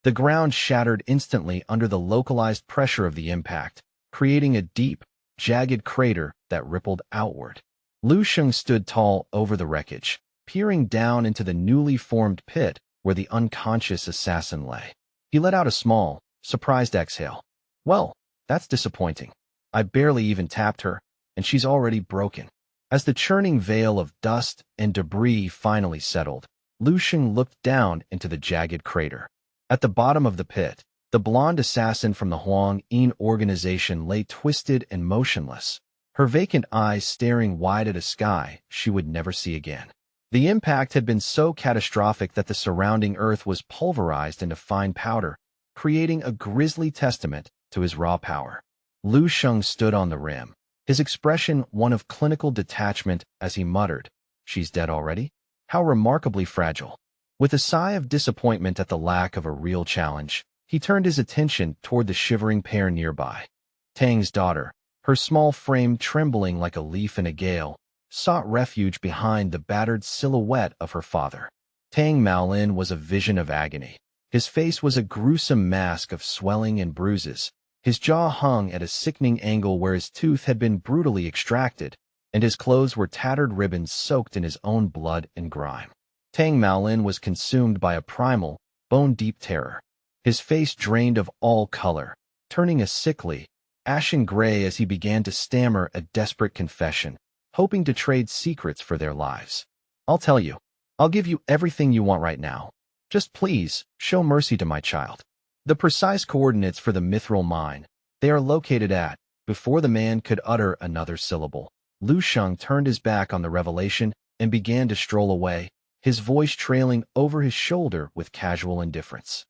The ground shattered instantly under the localized pressure of the impact, creating a deep, jagged crater that rippled outward. Lu Sheng stood tall over the wreckage, peering down into the newly formed pit where the unconscious assassin lay. He let out a small, surprised exhale. Well, that's disappointing. I barely even tapped her, and she's already broken. As the churning veil of dust and debris finally settled, Lu Sheng looked down into the jagged crater. At the bottom of the pit, the blonde assassin from the Huang Yin organization lay twisted and motionless, her vacant eyes staring wide at a sky she would never see again. The impact had been so catastrophic that the surrounding earth was pulverized into fine powder, creating a grisly testament to his raw power. Lu Sheng stood on the rim, his expression one of clinical detachment as he muttered, "She's dead already? How remarkably fragile." With a sigh of disappointment at the lack of a real challenge, he turned his attention toward the shivering pair nearby. Tang's daughter, her small frame trembling like a leaf in a gale, sought refuge behind the battered silhouette of her father. Tang Maolin was a vision of agony. His face was a gruesome mask of swelling and bruises. His jaw hung at a sickening angle where his tooth had been brutally extracted, and his clothes were tattered ribbons soaked in his own blood and grime. Tang Maolin was consumed by a primal, bone-deep terror. His face drained of all color, turning a sickly, ashen gray as he began to stammer a desperate confession, hoping to trade secrets for their lives. "I'll tell you. I'll give you everything you want right now. Just please, show mercy to my child." The precise coordinates for the mithril mine, they are located at, before the man could utter another syllable, Lu Sheng turned his back on the revelation and began to stroll away, his voice trailing over his shoulder with casual indifference.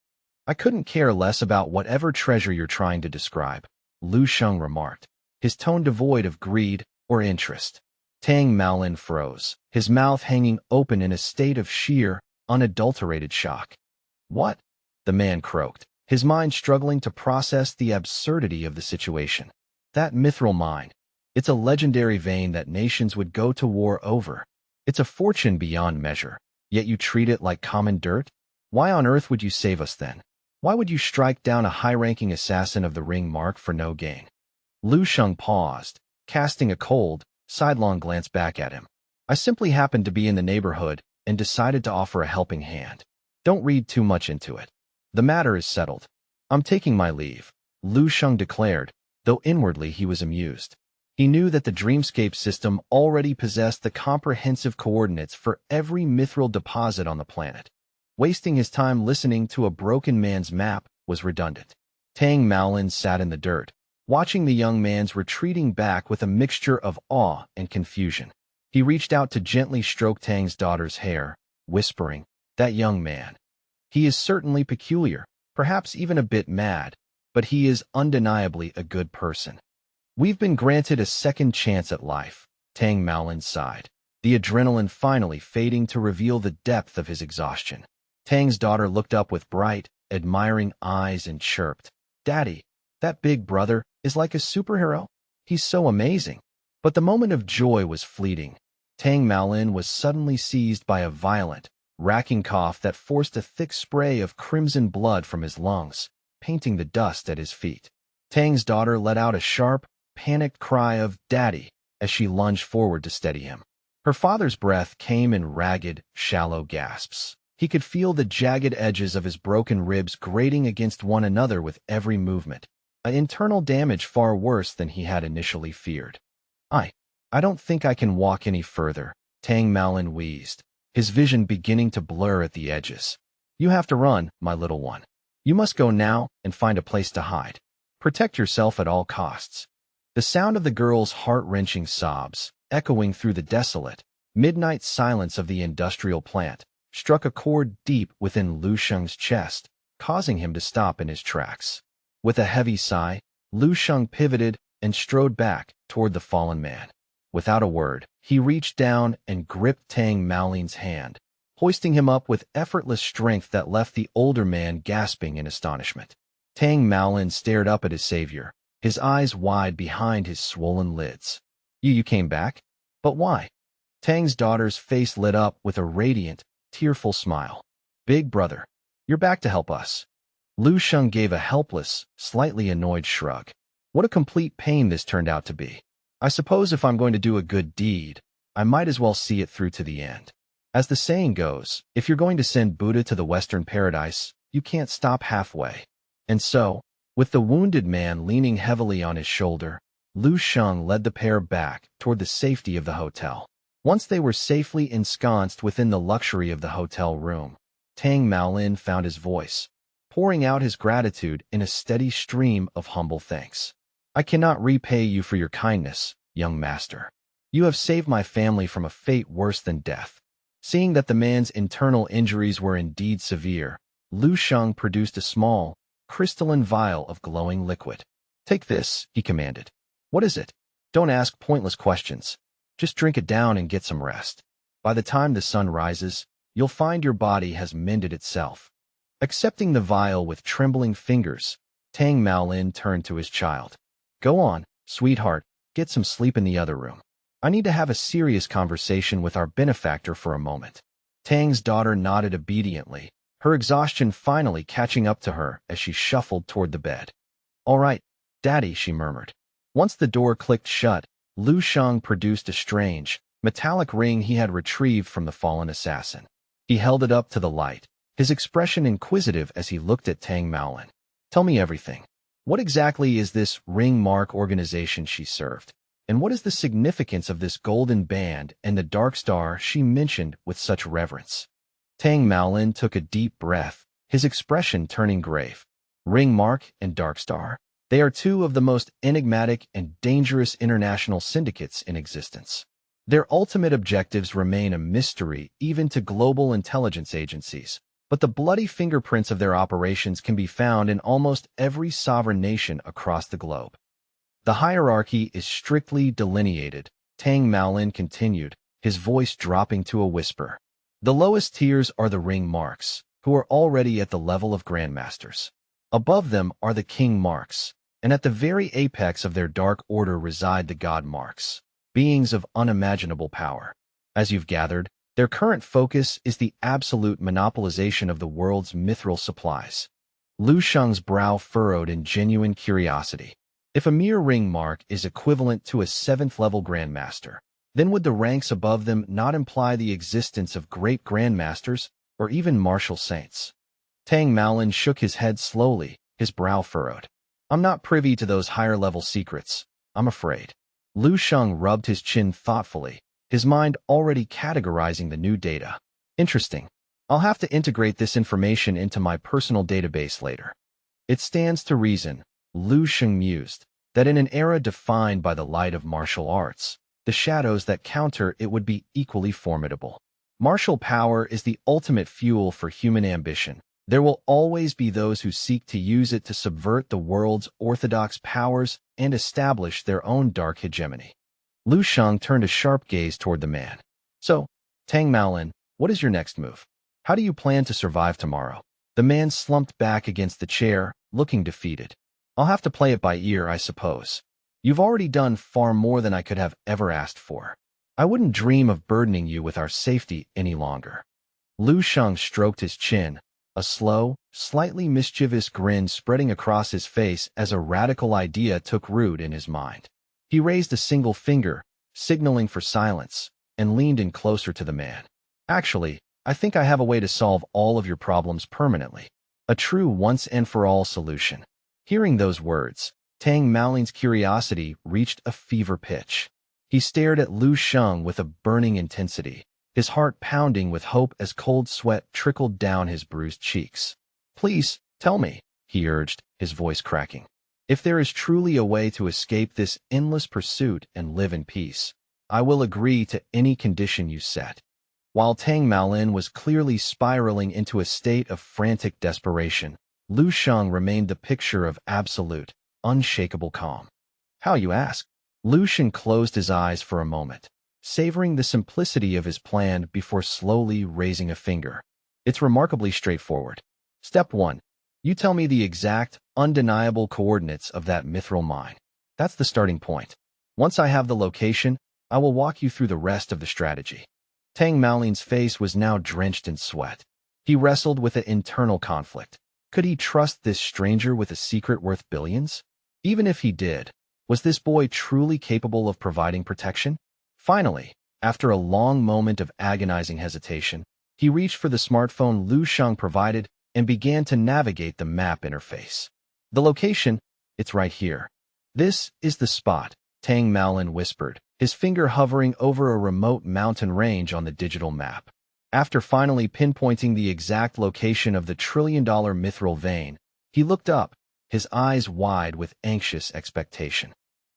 "I couldn't care less about whatever treasure you're trying to describe," Lu Sheng remarked, his tone devoid of greed or interest. Tang Maolin froze, his mouth hanging open in a state of sheer, unadulterated shock. "What?" the man croaked, his mind struggling to process the absurdity of the situation. "That mithril mine. It's a legendary vein that nations would go to war over. It's a fortune beyond measure, yet you treat it like common dirt? Why on earth would you save us then? Why would you strike down a high-ranking assassin of the ring mark for no gain?" Lu Sheng paused, casting a cold, sidelong glance back at him. "I simply happened to be in the neighborhood and decided to offer a helping hand. Don't read too much into it. The matter is settled. I'm taking my leave," Lu Sheng declared, though inwardly he was amused. He knew that the Dreamscape system already possessed the comprehensive coordinates for every mithril deposit on the planet. Wasting his time listening to a broken man's map was redundant. Tang Maolin sat in the dirt, watching the young man's retreating back with a mixture of awe and confusion. He reached out to gently stroke Tang's daughter's hair, whispering, "That young man. He is certainly peculiar, perhaps even a bit mad, but he is undeniably a good person." "We've been granted a second chance at life," Tang Maolin sighed, the adrenaline finally fading to reveal the depth of his exhaustion. Tang's daughter looked up with bright, admiring eyes and chirped, "Daddy, that big brother is like a superhero. He's so amazing." But the moment of joy was fleeting. Tang Maolin was suddenly seized by a violent, racking cough that forced a thick spray of crimson blood from his lungs, painting the dust at his feet. Tang's daughter let out a sharp, panicked cry of "Daddy" as she lunged forward to steady him. Her father's breath came in ragged, shallow gasps. He could feel the jagged edges of his broken ribs grating against one another with every movement, an internal damage far worse than he had initially feared. I don't think I can walk any further," Tang Maolin wheezed, his vision beginning to blur at the edges. "You have to run, my little one. You must go now and find a place to hide. Protect yourself at all costs." The sound of the girl's heart-wrenching sobs, echoing through the desolate, midnight silence of the industrial plant, struck a chord deep within Lu Sheng's chest, causing him to stop in his tracks. With a heavy sigh, Lu Sheng pivoted and strode back toward the fallen man. Without a word, he reached down and gripped Tang Maolin's hand, hoisting him up with effortless strength that left the older man gasping in astonishment. Tang Maolin stared up at his savior, his eyes wide behind his swollen lids. You came back? But why?" Tang's daughter's face lit up with a radiant, tearful smile. "Big brother, you're back to help us." Lu Sheng gave a helpless, slightly annoyed shrug. What a complete pain this turned out to be. I suppose if I'm going to do a good deed, I might as well see it through to the end. As the saying goes, if you're going to send Buddha to the Western paradise, you can't stop halfway. And so, with the wounded man leaning heavily on his shoulder, Lu Sheng led the pair back toward the safety of the hotel. Once they were safely ensconced within the luxury of the hotel room, Tang Maolin found his voice, pouring out his gratitude in a steady stream of humble thanks. "I cannot repay you for your kindness, young master. You have saved my family from a fate worse than death." Seeing that the man's internal injuries were indeed severe, Lu Sheng produced a small, crystalline vial of glowing liquid. "Take this," he commanded. "What is it? Don't ask pointless questions. Just drink it down and get some rest. By the time the sun rises, you'll find your body has mended itself." Accepting the vial with trembling fingers, Tang Maolin turned to his child. "Go on, sweetheart, get some sleep in the other room. I need to have a serious conversation with our benefactor for a moment." Tang's daughter nodded obediently, her exhaustion finally catching up to her as she shuffled toward the bed. "All right, Daddy," she murmured. Once the door clicked shut, Lu Sheng produced a strange, metallic ring he had retrieved from the fallen assassin. He held it up to the light, his expression inquisitive as he looked at Tang Maolin. "Tell me everything. What exactly is this ring mark organization she served? And what is the significance of this golden band and the dark star she mentioned with such reverence?" Tang Maolin took a deep breath, his expression turning grave. Ring mark and dark star. They are two of the most enigmatic and dangerous international syndicates in existence. Their ultimate objectives remain a mystery even to global intelligence agencies, but the bloody fingerprints of their operations can be found in almost every sovereign nation across the globe. "The hierarchy is strictly delineated," Tang Maolin continued, his voice dropping to a whisper. "The lowest tiers are the ring marks, who are already at the level of grandmasters. Above them are the king marks, and at the very apex of their dark order reside the god marks, beings of unimaginable power. As you've gathered, their current focus is the absolute monopolization of the world's mithril supplies." Lu Sheng's brow furrowed in genuine curiosity. If a mere ring mark is equivalent to a 7th-level grandmaster, then would the ranks above them not imply the existence of great grandmasters or even martial saints? Tang Maolin shook his head slowly, his brow furrowed. "I'm not privy to those higher-level secrets, I'm afraid." Lu Sheng rubbed his chin thoughtfully, his mind already categorizing the new data. "Interesting. I'll have to integrate this information into my personal database later." It stands to reason, Lu Sheng mused, that in an era defined by the light of martial arts, the shadows that counter it would be equally formidable. Martial power is the ultimate fuel for human ambition. There will always be those who seek to use it to subvert the world's orthodox powers and establish their own dark hegemony. Lu Sheng turned a sharp gaze toward the man. So, Tang Maolin, what is your next move? How do you plan to survive tomorrow? The man slumped back against the chair, looking defeated. I'll have to play it by ear, I suppose. You've already done far more than I could have ever asked for. I wouldn't dream of burdening you with our safety any longer. Lu Sheng stroked his chin, a slow, slightly mischievous grin spreading across his face as a radical idea took root in his mind. He raised a single finger, signaling for silence, and leaned in closer to the man. Actually, I think I have a way to solve all of your problems permanently. A true once-and-for-all solution. Hearing those words, Tang Maolin's curiosity reached a fever pitch. He stared at Lu Sheng with a burning intensity, his heart pounding with hope as cold sweat trickled down his bruised cheeks. Please, tell me, he urged, his voice cracking. If there is truly a way to escape this endless pursuit and live in peace, I will agree to any condition you set. While Tang Maolin was clearly spiraling into a state of frantic desperation, Lu Sheng remained the picture of absolute, unshakable calm. How, you ask? Lu Sheng closed his eyes for a moment, savoring the simplicity of his plan before slowly raising a finger. It's remarkably straightforward. Step 1. You tell me the exact, undeniable coordinates of that mithril mine. That's the starting point. Once I have the location, I will walk you through the rest of the strategy. Tang Maolin's face was now drenched in sweat. He wrestled with an internal conflict. Could he trust this stranger with a secret worth billions? Even if he did, was this boy truly capable of providing protection? Finally, after a long moment of agonizing hesitation, he reached for the smartphone Lu Sheng provided and began to navigate the map interface. The location, it's right here. This is the spot, Tang Maolin whispered, his finger hovering over a remote mountain range on the digital map. After finally pinpointing the exact location of the trillion-dollar mithril vein, he looked up, his eyes wide with anxious expectation.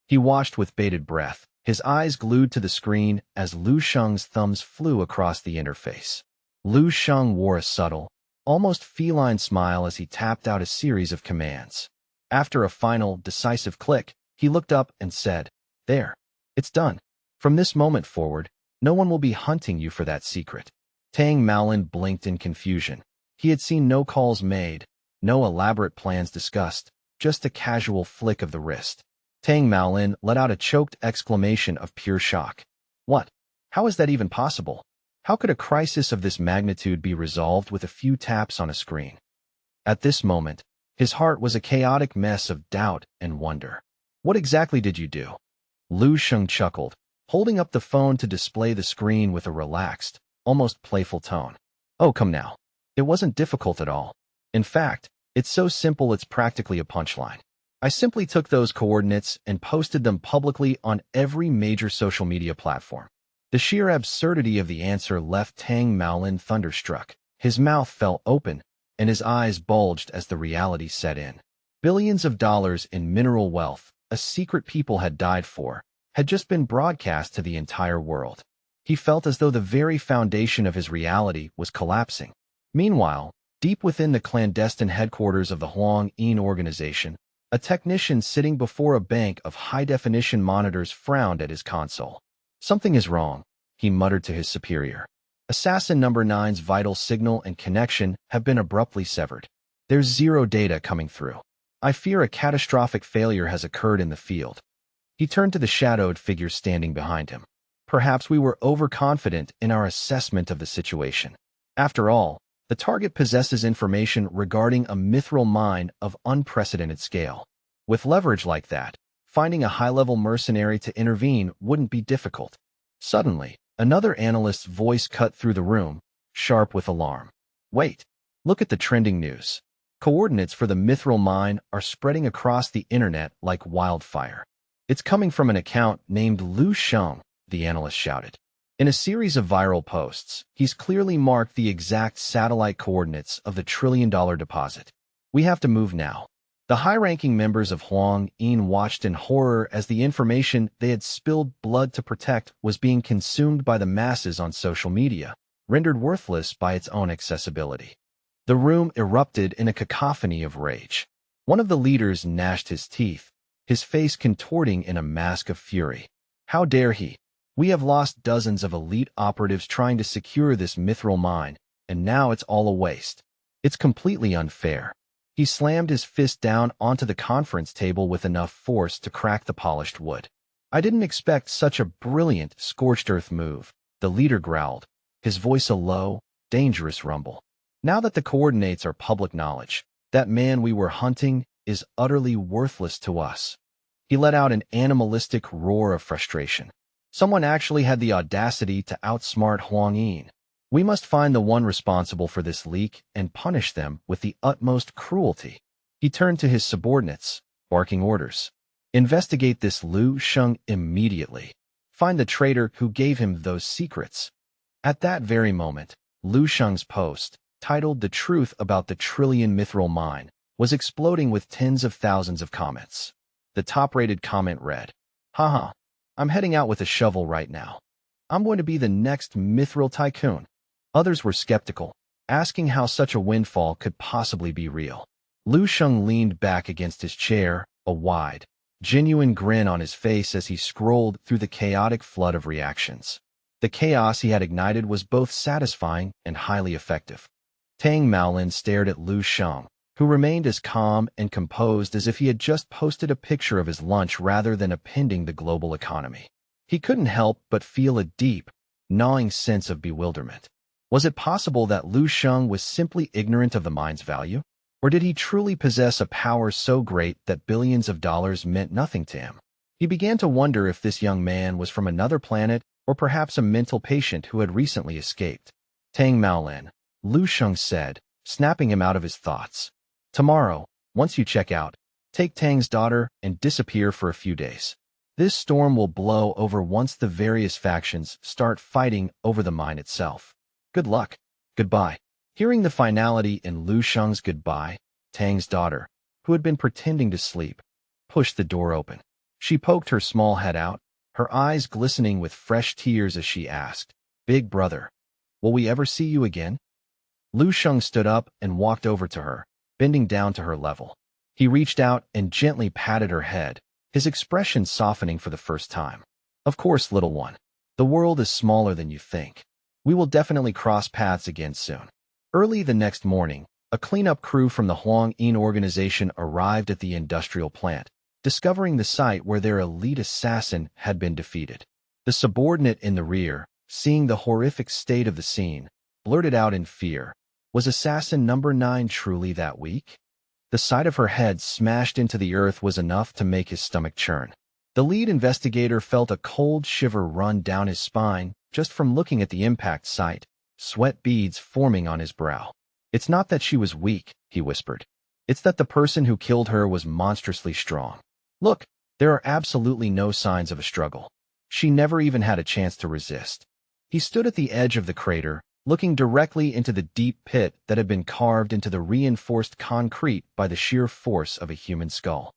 He watched with bated breath, his eyes glued to the screen as Lu Sheng's thumbs flew across the interface. Lu Sheng wore a subtle, almost feline smile as he tapped out a series of commands. After a final, decisive click, he looked up and said, "There. It's done. From this moment forward, no one will be hunting you for that secret." Tang Maolin blinked in confusion. He had seen no calls made, no elaborate plans discussed, just a casual flick of the wrist. Tang Maolin let out a choked exclamation of pure shock. What? How is that even possible? How could a crisis of this magnitude be resolved with a few taps on a screen? At this moment, his heart was a chaotic mess of doubt and wonder. What exactly did you do? Lu Sheng chuckled, holding up the phone to display the screen with a relaxed, almost playful tone. Oh, come now. It wasn't difficult at all. In fact, it's so simple it's practically a punchline. I simply took those coordinates and posted them publicly on every major social media platform. The sheer absurdity of the answer left Tang Maolin thunderstruck. His mouth fell open, and his eyes bulged as the reality set in. Billions of dollars in mineral wealth, a secret people had died for, had just been broadcast to the entire world. He felt as though the very foundation of his reality was collapsing. Meanwhile, deep within the clandestine headquarters of the Huang Yin organization, a technician sitting before a bank of high-definition monitors frowned at his console. Something is wrong, he muttered to his superior. Assassin number 9's vital signal and connection have been abruptly severed. There's zero data coming through. I fear a catastrophic failure has occurred in the field. He turned to the shadowed figure standing behind him. Perhaps we were overconfident in our assessment of the situation. After all, the target possesses information regarding a mithril mine of unprecedented scale. With leverage like that, finding a high-level mercenary to intervene wouldn't be difficult. Suddenly, another analyst's voice cut through the room, sharp with alarm. Wait, look at the trending news. Coordinates for the mithril mine are spreading across the internet like wildfire. It's coming from an account named Lu Sheng, the analyst shouted. In a series of viral posts, he's clearly marked the exact satellite coordinates of the trillion-dollar deposit. We have to move now. The high-ranking members of Huang Yin watched in horror as the information they had spilled blood to protect was being consumed by the masses on social media, rendered worthless by its own accessibility. The room erupted in a cacophony of rage. One of the leaders gnashed his teeth, his face contorting in a mask of fury. How dare he? We have lost dozens of elite operatives trying to secure this mithril mine, and now it's all a waste. It's completely unfair. He slammed his fist down onto the conference table with enough force to crack the polished wood. I didn't expect such a brilliant, scorched earth move, the leader growled, his voice a low, dangerous rumble. Now that the coordinates are public knowledge, that man we were hunting is utterly worthless to us. He let out an animalistic roar of frustration. Someone actually had the audacity to outsmart Huang Yin. We must find the one responsible for this leak and punish them with the utmost cruelty. He turned to his subordinates, barking orders. Investigate this Lu Sheng immediately. Find the traitor who gave him those secrets. At that very moment, Lu Sheng's post, titled The Truth About the Trillion Mithril Mine, was exploding with tens of thousands of comments. The top-rated comment read, "Haha, I'm heading out with a shovel right now. I'm going to be the next mithril tycoon." Others were skeptical, asking how such a windfall could possibly be real. Lu Sheng leaned back against his chair, a wide, genuine grin on his face as he scrolled through the chaotic flood of reactions. The chaos he had ignited was both satisfying and highly effective. Tang Maolin stared at Lu Sheng, who remained as calm and composed as if he had just posted a picture of his lunch rather than appending the global economy. He couldn't help but feel a deep, gnawing sense of bewilderment. Was it possible that Lu Sheng was simply ignorant of the mine's value? Or did he truly possess a power so great that billions of dollars meant nothing to him? He began to wonder if this young man was from another planet or perhaps a mental patient who had recently escaped. Tang Maolin, Lu Sheng said, snapping him out of his thoughts. Tomorrow, once you check out, take Tang's daughter and disappear for a few days. This storm will blow over once the various factions start fighting over the mine itself. Good luck. Goodbye. Hearing the finality in Lu Sheng's goodbye, Tang's daughter, who had been pretending to sleep, pushed the door open. She poked her small head out, her eyes glistening with fresh tears as she asked, "Big brother, will we ever see you again?" Lu Sheng stood up and walked over to her, bending down to her level. He reached out and gently patted her head, his expression softening for the first time. "Of course, little one. The world is smaller than you think. We will definitely cross paths again soon." Early the next morning, a cleanup crew from the Huang Yin organization arrived at the industrial plant, discovering the site where their elite assassin had been defeated. The subordinate in the rear, seeing the horrific state of the scene, blurted out in fear, "Was assassin number 9 truly that weak?" The sight of her head smashed into the earth was enough to make his stomach churn. The lead investigator felt a cold shiver run down his spine just from looking at the impact site, sweat beads forming on his brow. "It's not that she was weak," he whispered. "It's that the person who killed her was monstrously strong. Look, there are absolutely no signs of a struggle. She never even had a chance to resist." He stood at the edge of the crater, looking directly into the deep pit that had been carved into the reinforced concrete by the sheer force of a human skull.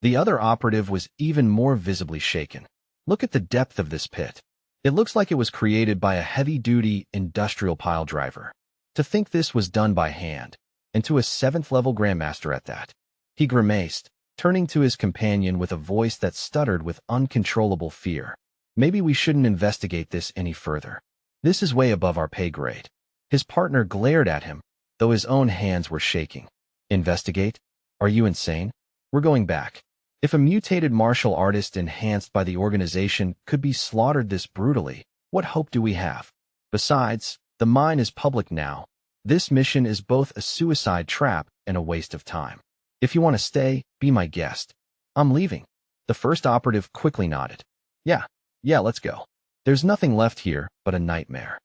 The other operative was even more visibly shaken. "Look at the depth of this pit. It looks like it was created by a heavy-duty industrial pile driver. To think this was done by hand, and to a 7th-level Grandmaster at that." He grimaced, turning to his companion with a voice that stuttered with uncontrollable fear. "Maybe we shouldn't investigate this any further. This is way above our pay grade." His partner glared at him, though his own hands were shaking. "Investigate? Are you insane? We're going back. If a mutated martial artist enhanced by the organization could be slaughtered this brutally, what hope do we have? Besides, the mine is public now. This mission is both a suicide trap and a waste of time. If you want to stay, be my guest. I'm leaving." The first operative quickly nodded. Yeah, let's go. There's nothing left here but a nightmare."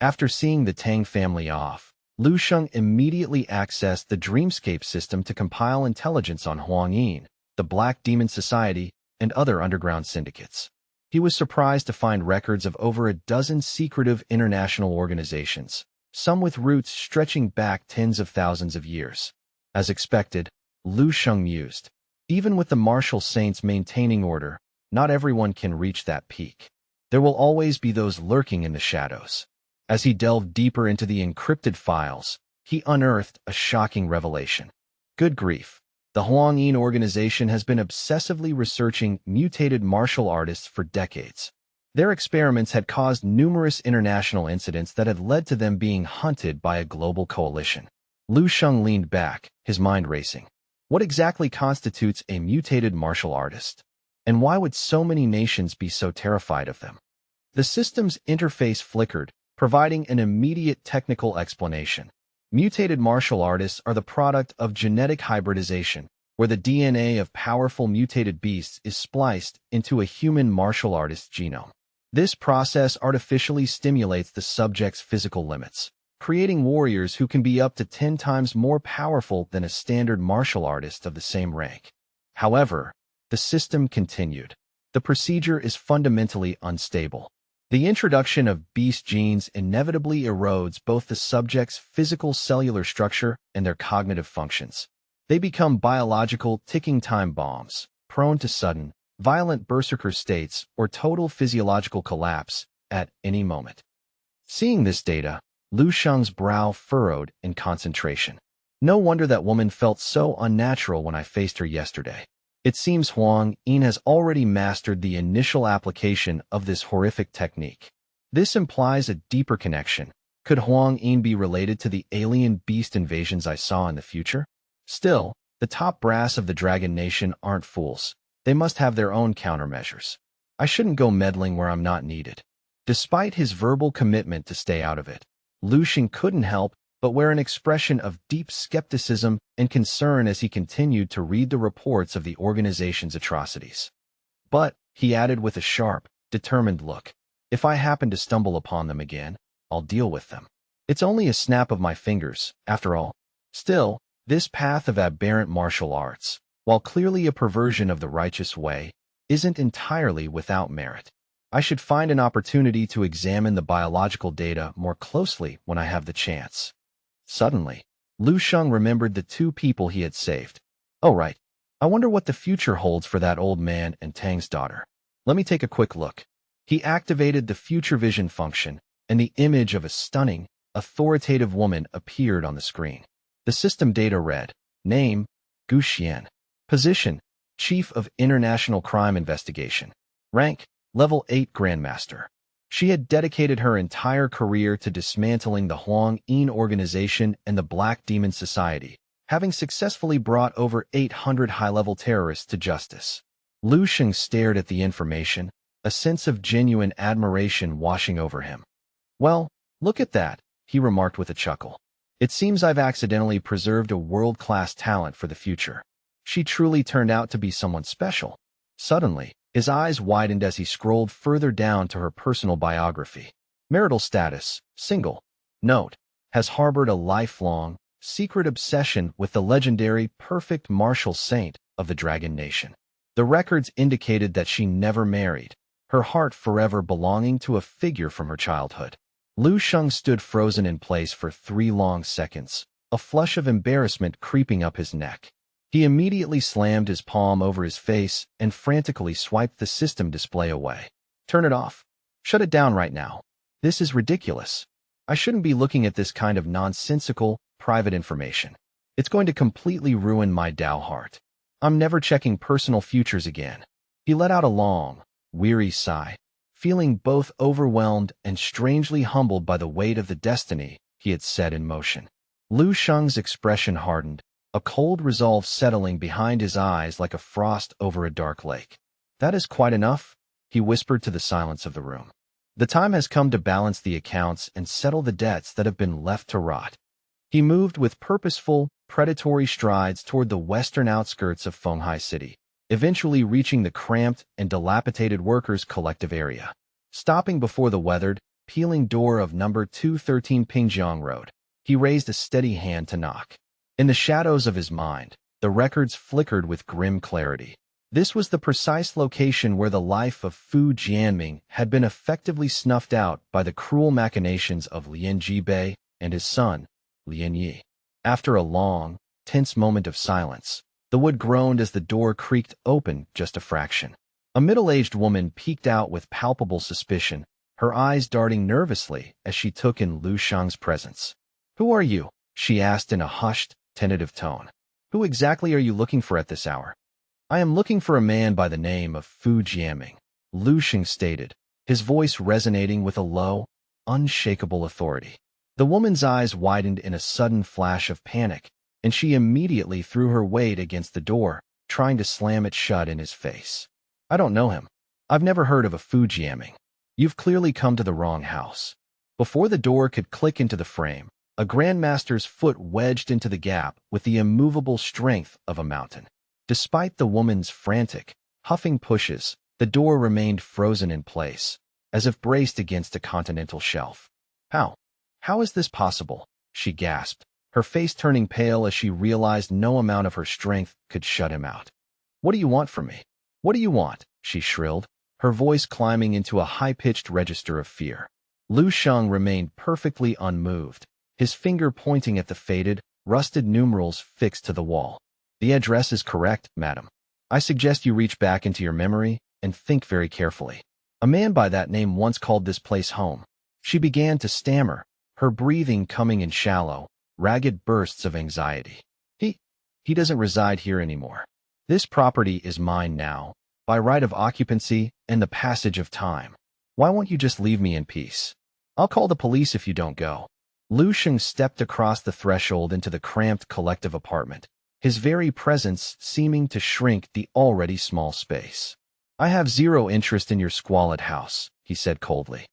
After seeing the Tang family off, Lu Sheng immediately accessed the Dreamscape system to compile intelligence on Huang Yin, the Black Demon Society, and other underground syndicates. He was surprised to find records of over a dozen secretive international organizations, some with roots stretching back tens of thousands of years. As expected, Lu Sheng mused. Even with the martial saints maintaining order, not everyone can reach that peak. There will always be those lurking in the shadows. As he delved deeper into the encrypted files, he unearthed a shocking revelation. Good grief. The Huang Yin organization has been obsessively researching mutated martial artists for decades. Their experiments had caused numerous international incidents that had led to them being hunted by a global coalition. Lu Sheng leaned back, his mind racing. What exactly constitutes a mutated martial artist? And why would so many nations be so terrified of them? The system's interface flickered, providing an immediate technical explanation. Mutated martial artists are the product of genetic hybridization, where the DNA of powerful mutated beasts is spliced into a human martial artist's genome. This process artificially stimulates the subject's physical limits, creating warriors who can be up to 10 times more powerful than a standard martial artist of the same rank. However, the system continued. The procedure is fundamentally unstable. The introduction of beast genes inevitably erodes both the subject's physical cellular structure and their cognitive functions. They become biological ticking time bombs, prone to sudden, violent berserker states or total physiological collapse at any moment. Seeing this data, Lu Sheng's brow furrowed in concentration. No wonder that woman felt so unnatural when I faced her yesterday. It seems Huang Yin has already mastered the initial application of this horrific technique. This implies a deeper connection. Could Huang Yin be related to the alien beast invasions I saw in the future? Still, the top brass of the Dragon Nation aren't fools. They must have their own countermeasures. I shouldn't go meddling where I'm not needed. Despite his verbal commitment to stay out of it, Lu Sheng couldn't help but wear an expression of deep skepticism and concern as he continued to read the reports of the organization's atrocities. But, he added with a sharp, determined look, if I happen to stumble upon them again, I'll deal with them. It's only a snap of my fingers, after all. Still, this path of aberrant martial arts, while clearly a perversion of the righteous way, isn't entirely without merit. I should find an opportunity to examine the biological data more closely when I have the chance. Suddenly, Lu Sheng remembered the 2 people he had saved. Oh right, I wonder what the future holds for that old man and Tang's daughter. Let me take a quick look. He activated the future vision function, and the image of a stunning, authoritative woman appeared on the screen. The system data read, name, Gu Xian. Position, Chief of International Crime Investigation. Rank, Level 8 Grandmaster. She had dedicated her entire career to dismantling the Huang Yin organization and the Black Demon Society, having successfully brought over 800 high-level terrorists to justice. Lu Sheng stared at the information, a sense of genuine admiration washing over him. Well, look at that, he remarked with a chuckle. It seems I've accidentally preserved a world-class talent for the future. She truly turned out to be someone special. Suddenly, his eyes widened as he scrolled further down to her personal biography. Marital status, single. Note, has harbored a lifelong, secret obsession with the legendary perfect martial saint of the Dragon Nation. The records indicated that she never married, her heart forever belonging to a figure from her childhood. Lu Sheng stood frozen in place for 3 long seconds, a flush of embarrassment creeping up his neck. He immediately slammed his palm over his face and frantically swiped the system display away. Turn it off. Shut it down right now. This is ridiculous. I shouldn't be looking at this kind of nonsensical, private information. It's going to completely ruin my Dao heart. I'm never checking personal futures again. He let out a long, weary sigh, feeling both overwhelmed and strangely humbled by the weight of the destiny he had set in motion. Lu Sheng's expression hardened, a cold resolve settling behind his eyes like a frost over a dark lake. That is quite enough, he whispered to the silence of the room. The time has come to balance the accounts and settle the debts that have been left to rot. He moved with purposeful, predatory strides toward the western outskirts of Fenghai City, eventually reaching the cramped and dilapidated workers' collective area. Stopping before the weathered, peeling door of number 213 Pingjiang Road, he raised a steady hand to knock. In the shadows of his mind, the records flickered with grim clarity. This was the precise location where the life of Fu Jianming had been effectively snuffed out by the cruel machinations of Lian Jibei and his son, Lian Yi. After a long, tense moment of silence, The wood groaned as the door creaked open just a fraction. A middle-aged woman peeked out with palpable suspicion, her eyes darting nervously as she took in Lu Shang's presence. "Who are you?" she asked in a hushed, tentative tone. "Who exactly are you looking for at this hour?" "I am looking for a man by the name of Fu Jiaming," Lu Shang stated, his voice resonating with a low, unshakable authority. The woman's eyes widened in a sudden flash of panic, and she immediately threw her weight against the door, trying to slam it shut in his face. "I don't know him. I've never heard of a Fu Jiaming. You've clearly come to the wrong house." Before the door could click into the frame, a grandmaster's foot wedged into the gap with the immovable strength of a mountain. Despite the woman's frantic, huffing pushes, the door remained frozen in place, as if braced against a continental shelf. How is this possible?" she gasped, her face turning pale as she realized no amount of her strength could shut him out. "What do you want from me? What do you want?" she shrilled, her voice climbing into a high-pitched register of fear. Lu Shang remained perfectly unmoved, his finger pointing at the faded, rusted numerals fixed to the wall. "The address is correct, madam. I suggest you reach back into your memory and think very carefully. A man by that name once called this place home." She began to stammer, her breathing coming in shallow, ragged bursts of anxiety. He doesn't reside here anymore. This property is mine now, by right of occupancy and the passage of time. Why won't you just leave me in peace? I'll call the police if you don't go." Lu Shang stepped across the threshold into the cramped collective apartment, his very presence seeming to shrink the already small space. "I have zero interest in your squalid house," he said coldly.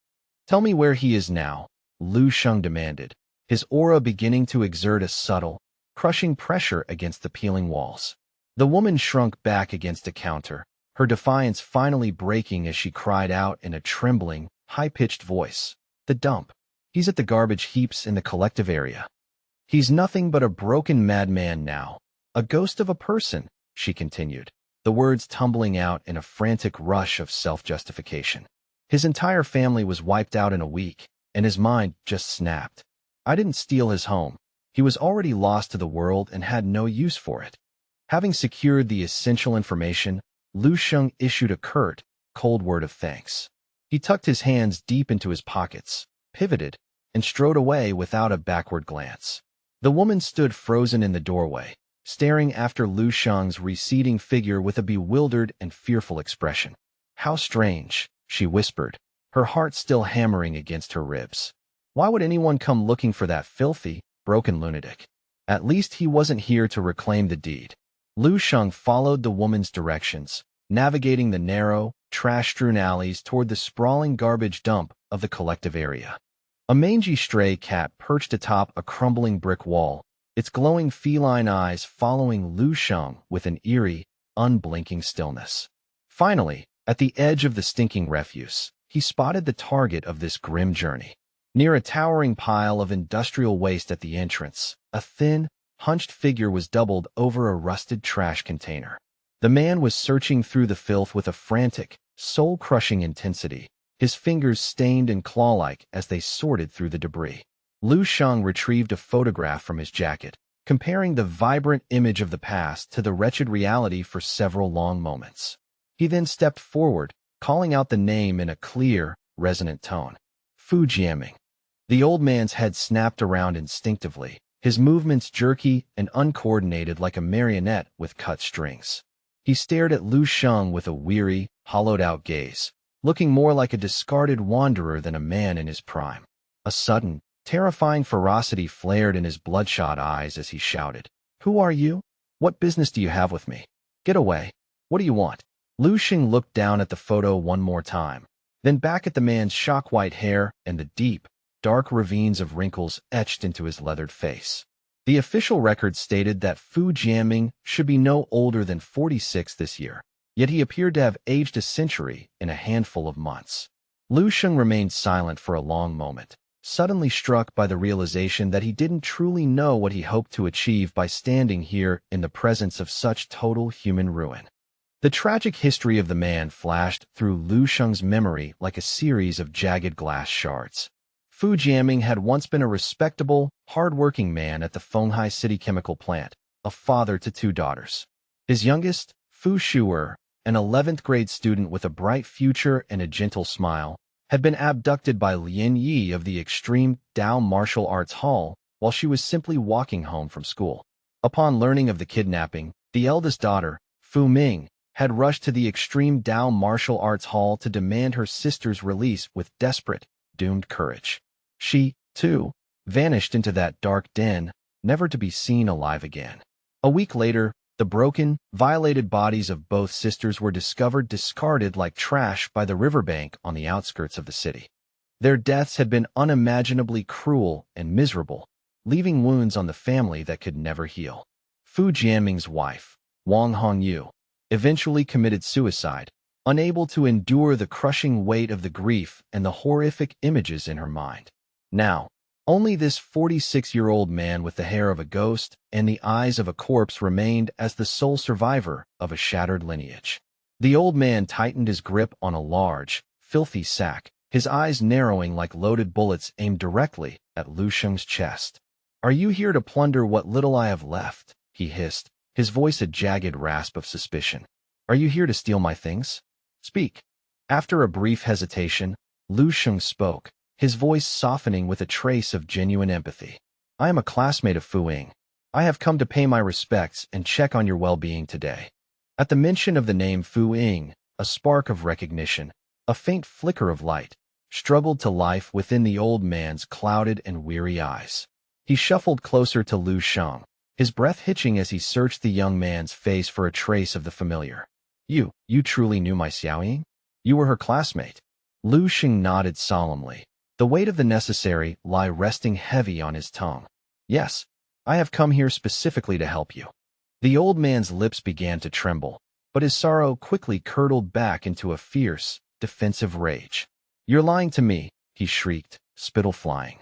"Tell me where he is now," Lu Shang demanded, his aura beginning to exert a subtle, crushing pressure against the peeling walls. The woman shrunk back against a counter, her defiance finally breaking as she cried out in a trembling, high-pitched voice. "The dump. He's at the garbage heaps in the collective area. He's nothing but a broken madman now. A ghost of a person," she continued, the words tumbling out in a frantic rush of self-justification. "His entire family was wiped out in a week, and his mind just snapped. I didn't steal his home. He was already lost to the world and had no use for it." Having secured the essential information, Lu Shang issued a curt, cold word of thanks. He tucked his hands deep into his pockets, pivoted, and strode away without a backward glance. The woman stood frozen in the doorway, staring after Lu Shang's receding figure with a bewildered and fearful expression. "How strange," she whispered, her heart still hammering against her ribs. "Why would anyone come looking for that filthy, broken lunatic? At least he wasn't here to reclaim the deed." Lu Shang followed the woman's directions, navigating the narrow, trash-strewn alleys toward the sprawling garbage dump of the collective area. A mangy stray cat perched atop a crumbling brick wall, its glowing feline eyes following Lu Shang with an eerie, unblinking stillness. Finally, at the edge of the stinking refuse, he spotted the target of this grim journey. Near a towering pile of industrial waste at the entrance, a thin, hunched figure was doubled over a rusted trash container. The man was searching through the filth with a frantic, soul-crushing intensity, his fingers stained and claw-like as they sorted through the debris. Lu Shang retrieved a photograph from his jacket, comparing the vibrant image of the past to the wretched reality for several long moments. He then stepped forward, calling out the name in a clear, resonant tone. "Fu Jiaming." The old man's head snapped around instinctively, his movements jerky and uncoordinated like a marionette with cut strings. He stared at Lu Shang with a weary, hollowed-out gaze, looking more like a discarded wanderer than a man in his prime. A sudden, terrifying ferocity flared in his bloodshot eyes as he shouted, "Who are you? What business do you have with me? Get away. What do you want?" Lu Shang looked down at the photo one more time, then back at the man's shock-white hair and the deep, dark ravines of wrinkles etched into his leathered face. The official record stated that Fu Jiaming should be no older than 46 this year, yet he appeared to have aged a century in a handful of months. Lu Shang remained silent for a long moment, suddenly struck by the realization that he didn't truly know what he hoped to achieve by standing here in the presence of such total human ruin. The tragic history of the man flashed through Lu Shang's memory like a series of jagged glass shards. Fu Jiaming had once been a respectable, hard-working man at the Fenghai City chemical plant, a father to 2 daughters. His youngest, Fu Shuer, an 11th grade student with a bright future and a gentle smile, had been abducted by Lin Yi of the Extreme Dao Martial Arts Hall while she was simply walking home from school. Upon learning of the kidnapping, the eldest daughter, Fu Ming, had rushed to the Extreme Dao Martial Arts Hall to demand her sister's release with desperate, doomed courage. She, too, vanished into that dark den, never to be seen alive again. A week later, the broken, violated bodies of both sisters were discovered discarded like trash by the riverbank on the outskirts of the city. Their deaths had been unimaginably cruel and miserable, leaving wounds on the family that could never heal. Fu Jianming's wife, Wang Hongyu, eventually committed suicide, unable to endure the crushing weight of the grief and the horrific images in her mind. Now, only this 46-year-old man with the hair of a ghost and the eyes of a corpse remained as the sole survivor of a shattered lineage. The old man tightened his grip on a large, filthy sack, his eyes narrowing like loaded bullets aimed directly at Lu Sheng's chest. "Are you here to plunder what little I have left?" he hissed, his voice a jagged rasp of suspicion. "Are you here to steal my things? Speak." After a brief hesitation, Lu Sheng spoke, his voice softening with a trace of genuine empathy. "I am a classmate of Fu Ying. I have come to pay my respects and check on your well-being today." At the mention of the name Fu Ying, a spark of recognition, a faint flicker of light, struggled to life within the old man's clouded and weary eyes. He shuffled closer to Lu Sheng, his breath hitching as he searched the young man's face for a trace of the familiar. You truly knew my Xiaoying? You were her classmate." Lu Sheng nodded solemnly, the weight of the necessary lie resting heavy on his tongue. "Yes, I have come here specifically to help you." The old man's lips began to tremble, but his sorrow quickly curdled back into a fierce, defensive rage. "You're lying to me," he shrieked, spittle flying.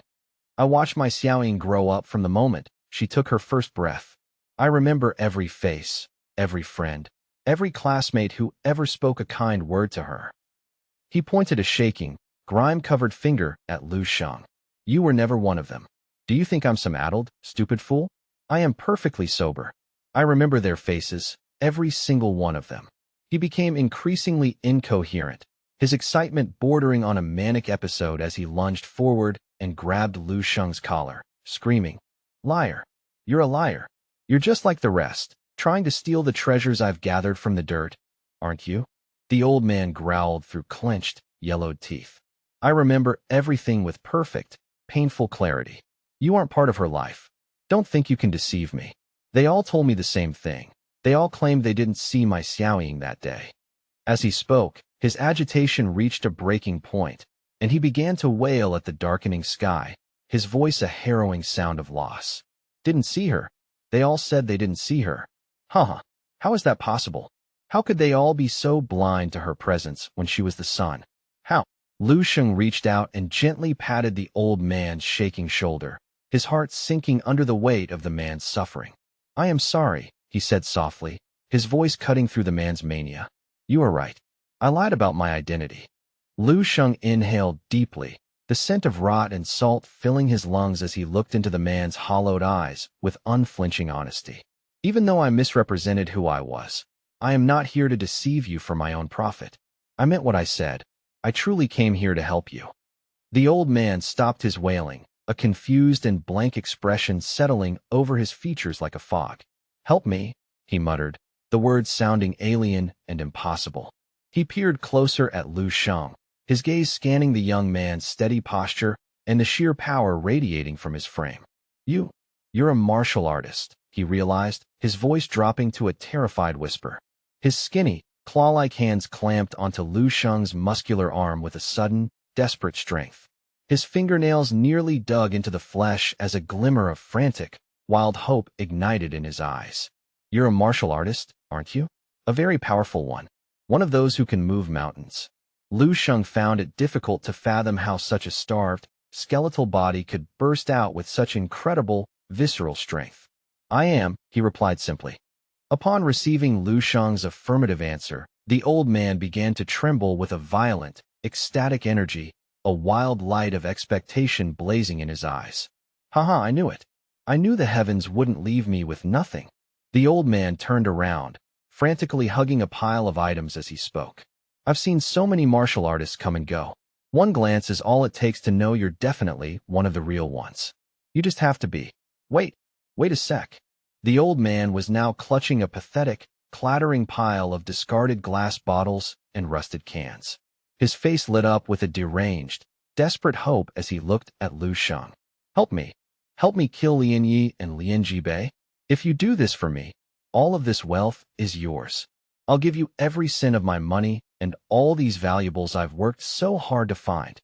"I watched my Xiaoying grow up from the moment she took her first breath. I remember every face, every friend, every classmate who ever spoke a kind word to her." He pointed a shaking, grime-covered finger at Lu Sheng. "You were never one of them. Do you think I'm some addled, stupid fool? I am perfectly sober. I remember their faces, every single one of them." He became increasingly incoherent, his excitement bordering on a manic episode as he lunged forward and grabbed Lu Sheng's collar, screaming, "Liar! You're a liar. You're just like the rest, trying to steal the treasures I've gathered from the dirt, aren't you?" The old man growled through clenched, yellowed teeth. "I remember everything with perfect, painful clarity. You aren't part of her life. Don't think you can deceive me. They all told me the same thing. They all claimed they didn't see my Xiaoying that day." As he spoke, his agitation reached a breaking point, and he began to wail at the darkening sky, his voice a harrowing sound of loss. "Didn't see her. They all said they didn't see her. Huh. How is that possible? How could they all be so blind to her presence when she was the sun? How?" Lu Sheng reached out and gently patted the old man's shaking shoulder, his heart sinking under the weight of the man's suffering. "I am sorry," he said softly, his voice cutting through the man's mania. "You are right. I lied about my identity." Lu Sheng inhaled deeply, the scent of rot and salt filling his lungs as he looked into the man's hollowed eyes with unflinching honesty. "Even though I misrepresented who I was, I am not here to deceive you for my own profit. I meant what I said. I truly came here to help you." The old man stopped his wailing, a confused and blank expression settling over his features like a fog. "Help me," he muttered, the words sounding alien and impossible. He peered closer at Lu Sheng, his gaze scanning the young man's steady posture and the sheer power radiating from his frame. You're a martial artist," he realized, his voice dropping to a terrified whisper. His skinny, claw-like hands clamped onto Lu Sheng's muscular arm with a sudden, desperate strength. His fingernails nearly dug into the flesh as a glimmer of frantic, wild hope ignited in his eyes. "You're a martial artist, aren't you? A very powerful one. One of those who can move mountains." Lu Sheng found it difficult to fathom how such a starved, skeletal body could burst out with such incredible, visceral strength. "I am," he replied simply. Upon receiving Lu Sheng's affirmative answer, the old man began to tremble with a violent, ecstatic energy, a wild light of expectation blazing in his eyes. "Haha, I knew it. I knew the heavens wouldn't leave me with nothing." The old man turned around, frantically hugging a pile of items as he spoke. I've seen so many martial artists come and go. One glance is all it takes to know you're definitely one of the real ones. You just have to be. Wait a sec. The old man was now clutching a pathetic, clattering pile of discarded glass bottles and rusted cans. His face lit up with a deranged, desperate hope as he looked at Lu Sheng. Help me. Help me kill Lian Yi and Lian Jibei. If you do this for me, all of this wealth is yours. I'll give you every cent of my money and all these valuables I've worked so hard to find.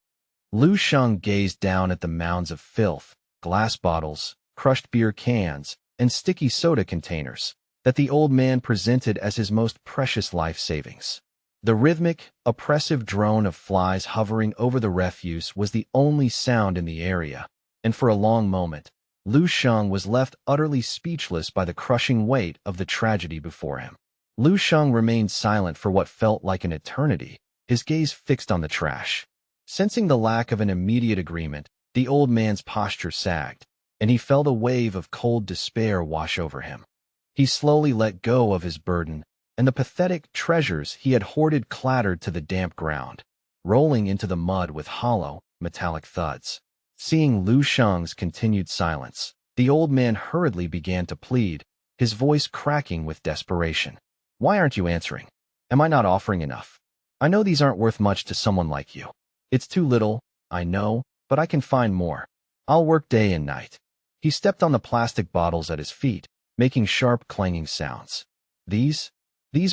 Lu Sheng gazed down at the mounds of filth, glass bottles, crushed beer cans, and sticky soda containers that the old man presented as his most precious life savings. The rhythmic, oppressive drone of flies hovering over the refuse was the only sound in the area, and for a long moment, Lu Sheng was left utterly speechless by the crushing weight of the tragedy before him. Lu Sheng remained silent for what felt like an eternity, his gaze fixed on the trash. Sensing the lack of an immediate agreement, the old man's posture sagged, and he felt a wave of cold despair wash over him. He slowly let go of his burden, and the pathetic treasures he had hoarded clattered to the damp ground, rolling into the mud with hollow, metallic thuds. Seeing Lu Sheng's continued silence, the old man hurriedly began to plead, his voice cracking with desperation. Why aren't you answering? Am I not offering enough? I know these aren't worth much to someone like you. It's too little, I know, but I can find more. I'll work day and night. He stepped on the plastic bottles at his feet, making sharp clanging sounds. These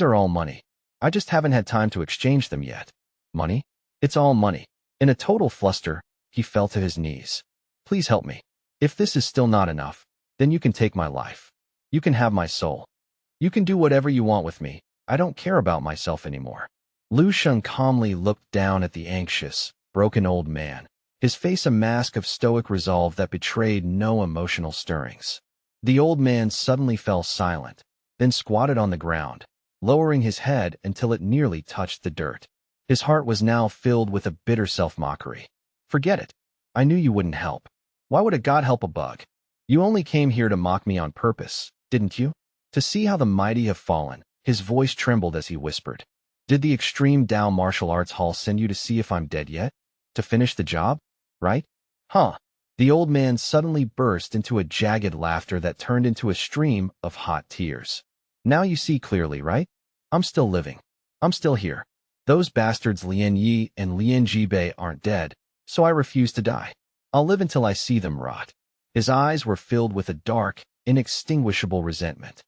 are all money. I just haven't had time to exchange them yet. Money? It's all money. In a total fluster, he fell to his knees. Please help me. If this is still not enough, then you can take my life. You can have my soul. You can do whatever you want with me. I don't care about myself anymore. Lu Sheng calmly looked down at the anxious, broken old man, his face a mask of stoic resolve that betrayed no emotional stirrings. The old man suddenly fell silent, then squatted on the ground, lowering his head until it nearly touched the dirt. His heart was now filled with a bitter self-mockery. Forget it. I knew you wouldn't help. Why would a god help a bug? You only came here to mock me on purpose, didn't you? To see how the mighty have fallen, his voice trembled as he whispered. Did the extreme Tao martial arts hall send you to see if I'm dead yet? To finish the job? Right? Huh. The old man suddenly burst into a jagged laughter that turned into a stream of hot tears. Now you see clearly, right? I'm still living. I'm still here. Those bastards Lian Yi and Lian Jibei aren't dead, so I refuse to die. I'll live until I see them rot. His eyes were filled with a dark, inextinguishable resentment.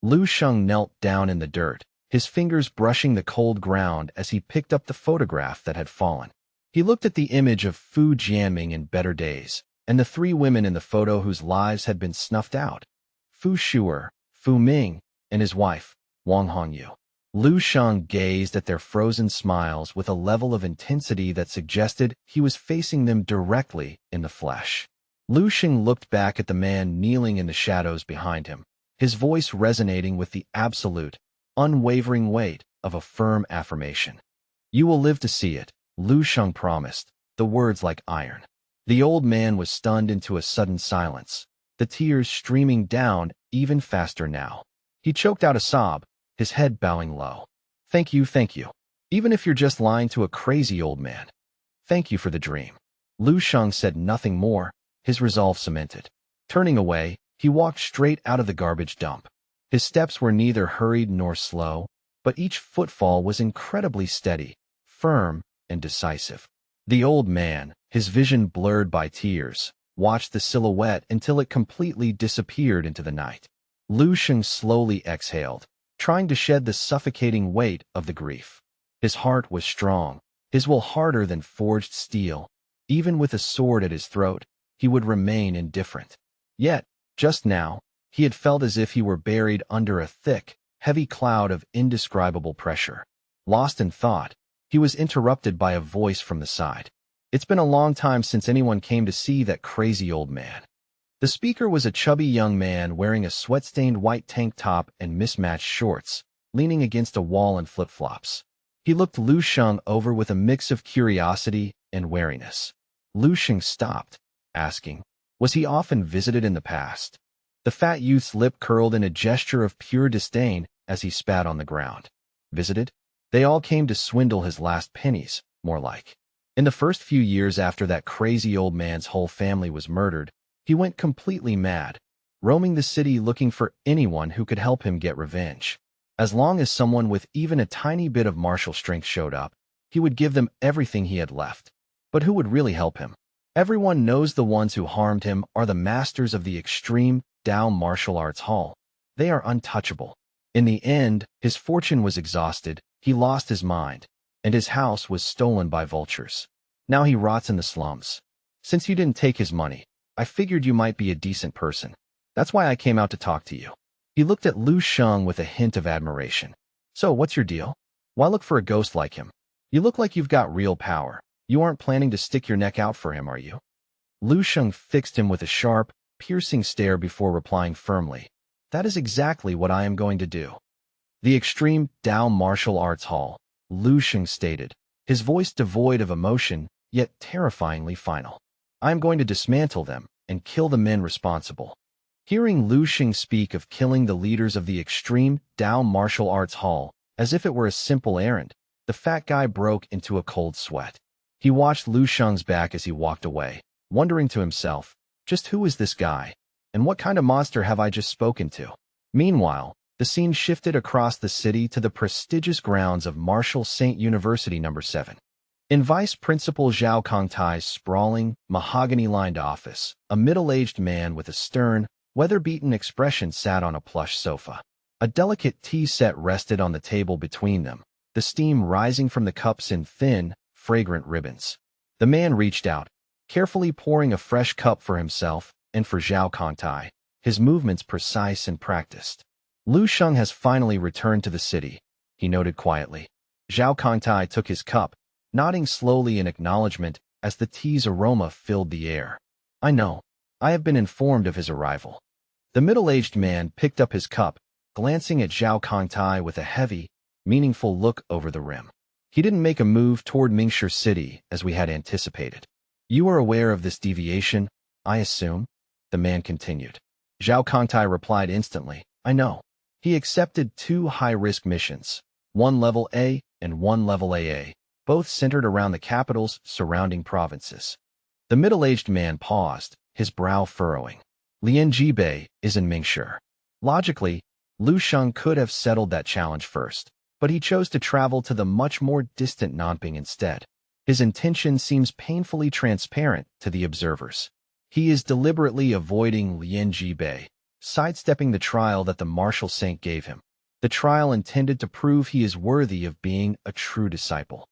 Lu Sheng knelt down in the dirt, his fingers brushing the cold ground as he picked up the photograph that had fallen. He looked at the image of Fu Jianming in better days, and the three women in the photo whose lives had been snuffed out. Fu Shuer, Fu Ming, and his wife, Wang Hongyu. Lu Sheng gazed at their frozen smiles with a level of intensity that suggested he was facing them directly in the flesh. Lu Sheng looked back at the man kneeling in the shadows behind him, his voice resonating with the absolute, unwavering weight of a firm affirmation. You will live to see it, Lu Sheng promised, the words like iron. The old man was stunned into a sudden silence, the tears streaming down even faster now. He choked out a sob, his head bowing low. Thank you. Even if you're just lying to a crazy old man. Thank you for the dream. Lu Sheng said nothing more, his resolve cemented. Turning away, he walked straight out of the garbage dump. His steps were neither hurried nor slow, but each footfall was incredibly steady, firm, and decisive. The old man, his vision blurred by tears, watched the silhouette until it completely disappeared into the night. Lu Sheng slowly exhaled, trying to shed the suffocating weight of the grief. His heart was strong, his will harder than forged steel. Even with a sword at his throat, he would remain indifferent. Yet, just now, he had felt as if he were buried under a thick, heavy cloud of indescribable pressure. Lost in thought, he was interrupted by a voice from the side. It's been a long time since anyone came to see that crazy old man. The speaker was a chubby young man wearing a sweat-stained white tank top and mismatched shorts, leaning against a wall in flip-flops. He looked Lu Sheng over with a mix of curiosity and wariness. Lu Sheng stopped, asking, was he often visited in the past? The fat youth's lip curled in a gesture of pure disdain as he spat on the ground. Visited? They all came to swindle his last pennies, more like. In the first few years after that crazy old man's whole family was murdered, he went completely mad, roaming the city looking for anyone who could help him get revenge. As long as someone with even a tiny bit of martial strength showed up, he would give them everything he had left. But who would really help him? Everyone knows the ones who harmed him are the masters of the extreme Dao martial arts hall. They are untouchable. In the end, his fortune was exhausted, he lost his mind, and his house was stolen by vultures. Now he rots in the slums. Since you didn't take his money, I figured you might be a decent person. That's why I came out to talk to you. He looked at Lu Sheng with a hint of admiration. So, what's your deal? Why look for a ghost like him? You look like you've got real power. You aren't planning to stick your neck out for him, are you? Lu Sheng fixed him with a sharp, piercing stare before replying firmly. That is exactly what I am going to do. The Extreme Dao Martial Arts Hall, Lu Sheng stated, his voice devoid of emotion, yet terrifyingly final. I am going to dismantle them and kill the men responsible. Hearing Lu Sheng speak of killing the leaders of the Extreme Dao Martial Arts Hall, as if it were a simple errand, the fat guy broke into a cold sweat. He watched Lu Sheng's back as he walked away, wondering to himself, just who is this guy? And what kind of monster have I just spoken to? Meanwhile, the scene shifted across the city to the prestigious grounds of Martial Saint University No. 7. In Vice Principal Zhao Kongtai's sprawling, mahogany-lined office, a middle-aged man with a stern, weather-beaten expression sat on a plush sofa. A delicate tea set rested on the table between them, the steam rising from the cups in thin, fragrant ribbons. The man reached out, carefully pouring a fresh cup for himself and for Zhao Kongtai, his movements precise and practiced. Lu Sheng has finally returned to the city, he noted quietly. Zhao Kongtai took his cup, nodding slowly in acknowledgement as the tea's aroma filled the air. I know. I have been informed of his arrival. The middle-aged man picked up his cup, glancing at Zhao Kongtai with a heavy, meaningful look over the rim. He didn't make a move toward Mingshi City as we had anticipated. You are aware of this deviation, I assume? The man continued. Zhao Kongtai replied instantly, I know. He accepted 2 high-risk missions, one level A and one level AA, both centered around the capital's surrounding provinces. The middle-aged man paused, his brow furrowing. Lianjibei is in Mingshi. Logically, Lu Sheng could have settled that challenge first, but he chose to travel to the much more distant Nanping instead. His intention seems painfully transparent to the observers. He is deliberately avoiding Lianjibei, sidestepping the trial that the martial saint gave him. The trial intended to prove he is worthy of being a true disciple.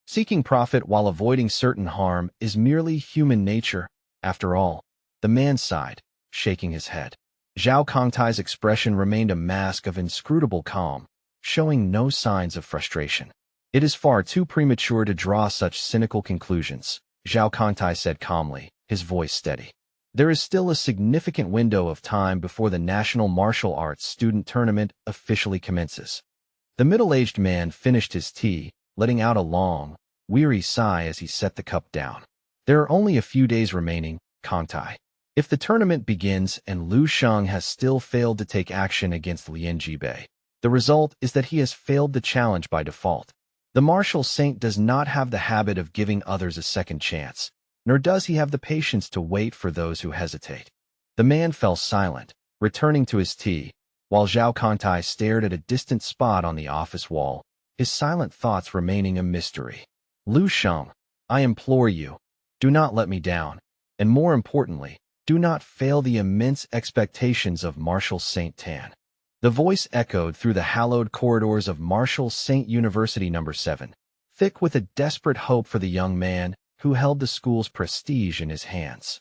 Seeking profit while avoiding certain harm is merely human nature, after all. The man sighed, shaking his head. Zhao Kongtai's expression remained a mask of inscrutable calm, showing no signs of frustration. It is far too premature to draw such cynical conclusions, Zhao Kongtai said calmly, his voice steady. There is still a significant window of time before the National Martial Arts Student Tournament officially commences. The middle-aged man finished his tea, letting out a long, weary sigh as he set the cup down. There are only a few days remaining, Kongtai. If the tournament begins and Lu Sheng has still failed to take action against Lianjibei, the result is that he has failed the challenge by default. The martial saint does not have the habit of giving others a second chance, nor does he have the patience to wait for those who hesitate. The man fell silent, returning to his tea, while Zhao Kongtai stared at a distant spot on the office wall, his silent thoughts remaining a mystery. Lu Sheng, I implore you, do not let me down, and more importantly, do not fail the immense expectations of Martial Saint Tan. The voice echoed through the hallowed corridors of Martial Saint University No. 7, thick with a desperate hope for the young man who held the school's prestige in his hands.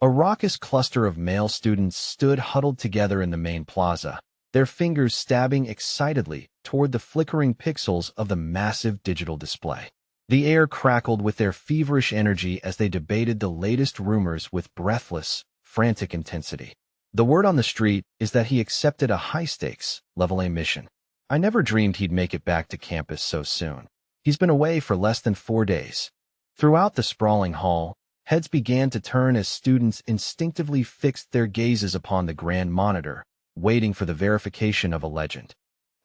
A raucous cluster of male students stood huddled together in the main plaza, their fingers stabbing excitedly toward the flickering pixels of the massive digital display. The air crackled with their feverish energy as they debated the latest rumors with breathless, frantic intensity. The word on the street is that he accepted a high-stakes, level A mission. I never dreamed he'd make it back to campus so soon. He's been away for less than 4 days. Throughout the sprawling hall, heads began to turn as students instinctively fixed their gazes upon the grand monitor, waiting for the verification of a legend.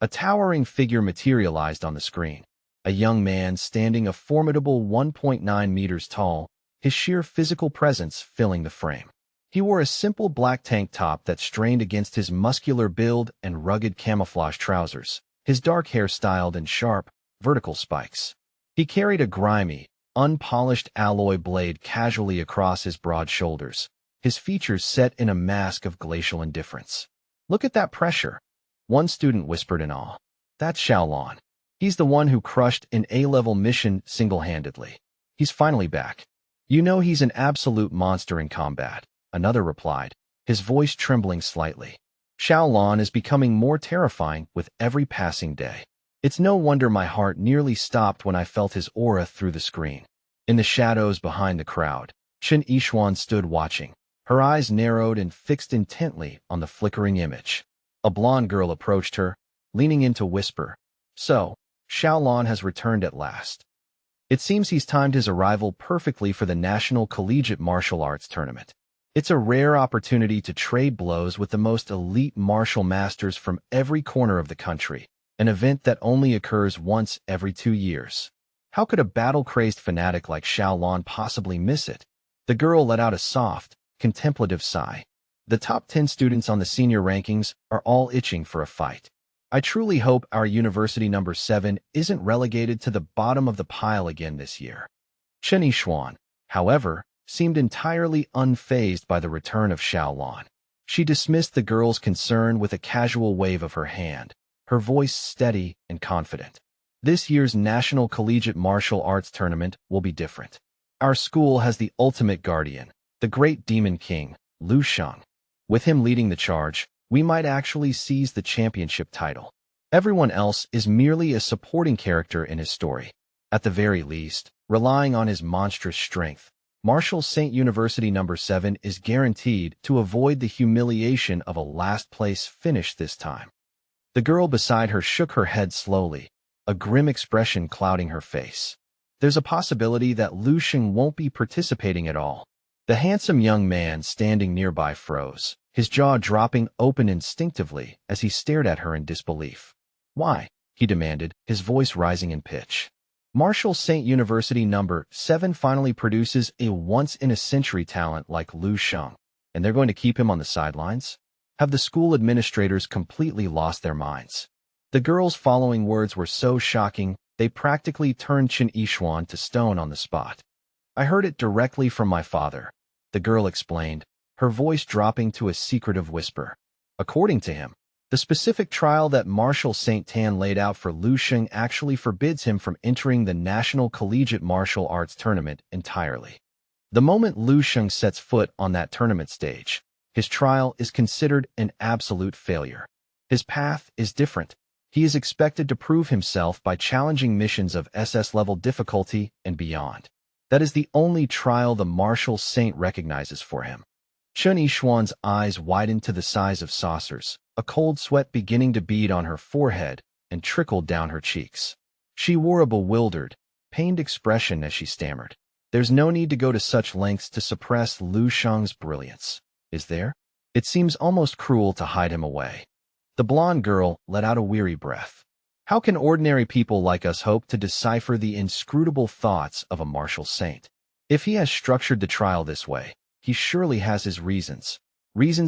A towering figure materialized on the screen. A young man standing a formidable 1.9 meters tall, his sheer physical presence filling the frame. He wore a simple black tank top that strained against his muscular build and rugged camouflage trousers, his dark hair styled in sharp, vertical spikes. He carried a grimy, unpolished alloy blade casually across his broad shoulders, his features set in a mask of glacial indifference. "Look at that pressure," one student whispered in awe. "That's Xiaolon. He's the one who crushed an A-level mission single-handedly. He's finally back. You know he's an absolute monster in combat," another replied, his voice trembling slightly. "Xiaolon is becoming more terrifying with every passing day. It's no wonder my heart nearly stopped when I felt his aura through the screen." In the shadows behind the crowd, Chen Yixuan stood watching, her eyes narrowed and fixed intently on the flickering image. A blonde girl approached her, leaning in to whisper, "So, Xiaolon has returned at last. It seems he's timed his arrival perfectly for the National Collegiate Martial Arts Tournament. It's a rare opportunity to trade blows with the most elite martial masters from every corner of the country, an event that only occurs once every 2 years. How could a battle-crazed fanatic like Xiaolon possibly miss it?" The girl let out a soft, contemplative sigh. "The top 10 students on the senior rankings are all itching for a fight. I truly hope our university number 7 isn't relegated to the bottom of the pile again this year." Chen Yixuan, however, seemed entirely unfazed by the return of Xiaolon. She dismissed the girl's concern with a casual wave of her hand, her voice steady and confident. "This year's National Collegiate Martial Arts Tournament will be different. Our school has the ultimate guardian, the great Demon King, Lu Sheng. With him leading the charge, we might actually seize the championship title. Everyone else is merely a supporting character in his story. At the very least, relying on his monstrous strength, Martial Saint University number 7 is guaranteed to avoid the humiliation of a last-place finish this time." The girl beside her shook her head slowly, a grim expression clouding her face. "There's a possibility that Lu Sheng won't be participating at all." The handsome young man standing nearby froze, his jaw dropping open instinctively as he stared at her in disbelief. "Why?" he demanded, his voice rising in pitch. "Martial Saint University number 7 finally produces a once-in-a-century talent like Lu Sheng, and they're going to keep him on the sidelines? Have the school administrators completely lost their minds?" The girl's following words were so shocking, they practically turned Chen Yixuan to stone on the spot. "I heard it directly from my father," the girl explained, her voice dropping to a secretive whisper. "According to him, the specific trial that Martial Saint Tan laid out for Lu Sheng actually forbids him from entering the National Collegiate Martial Arts Tournament entirely. The moment Lu Sheng sets foot on that tournament stage, his trial is considered an absolute failure. His path is different. He is expected to prove himself by challenging missions of SS-level difficulty and beyond. That is the only trial the Martial Saint recognizes for him." Chen Yixuan's eyes widened to the size of saucers, a cold sweat beginning to bead on her forehead and trickled down her cheeks. She wore a bewildered, pained expression as she stammered, "There's no need to go to such lengths to suppress Lu Sheng's brilliance, is there? It seems almost cruel to hide him away." The blonde girl let out a weary breath. "How can ordinary people like us hope to decipher the inscrutable thoughts of a martial saint? If he has structured the trial this way, he surely has his reasons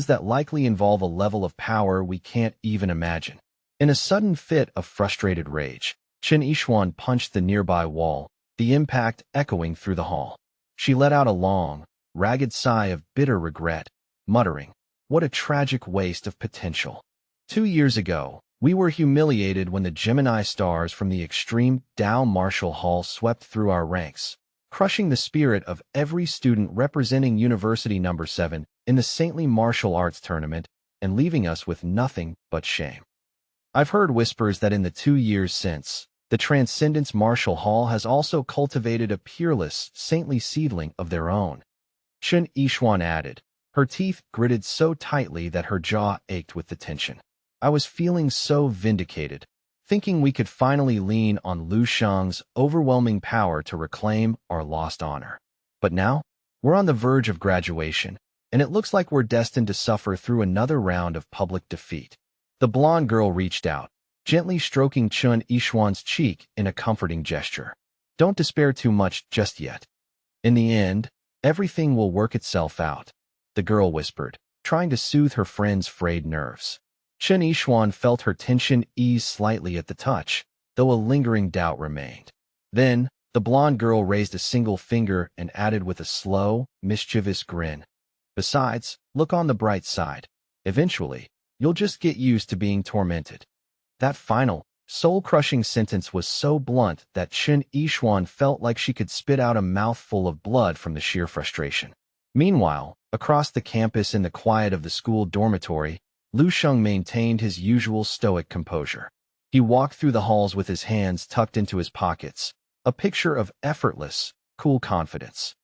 that likely involve a level of power we can't even imagine." In a sudden fit of frustrated rage, Chen Yixuan punched the nearby wall, the impact echoing through the hall. She let out a long, ragged sigh of bitter regret, muttering, "What a tragic waste of potential. 2 years ago, we were humiliated when the Gemini stars from the extreme Dao Martial Hall swept through our ranks, crushing the spirit of every student representing University number 7 in the Saintly Martial Arts Tournament and leaving us with nothing but shame. I've heard whispers that in the 2 years since, the Transcendence Martial Hall has also cultivated a peerless, saintly seedling of their own." Chen Yixuan added, her teeth gritted so tightly that her jaw ached with the tension. "I was feeling so vindicated, thinking we could finally lean on Lu Sheng's overwhelming power to reclaim our lost honor. But now, we're on the verge of graduation, and it looks like we're destined to suffer through another round of public defeat." The blonde girl reached out, gently stroking Chun Yishuan's cheek in a comforting gesture. Don't despair too much just yet. In the end, everything will work itself out, the girl whispered, trying to soothe her friend's frayed nerves. Chun Yishuan felt her tension ease slightly at the touch, though a lingering doubt remained. Then, the blonde girl raised a single finger and added with a slow, mischievous grin. Besides, look on the bright side. Eventually, you'll just get used to being tormented. That final, soul-crushing sentence was so blunt that Chun Yishuan felt like she could spit out a mouthful of blood from the sheer frustration. Meanwhile, across the campus in the quiet of the school dormitory, Lu Sheng maintained his usual stoic composure. He walked through the halls with his hands tucked into his pockets, a picture of effortless, cool confidence.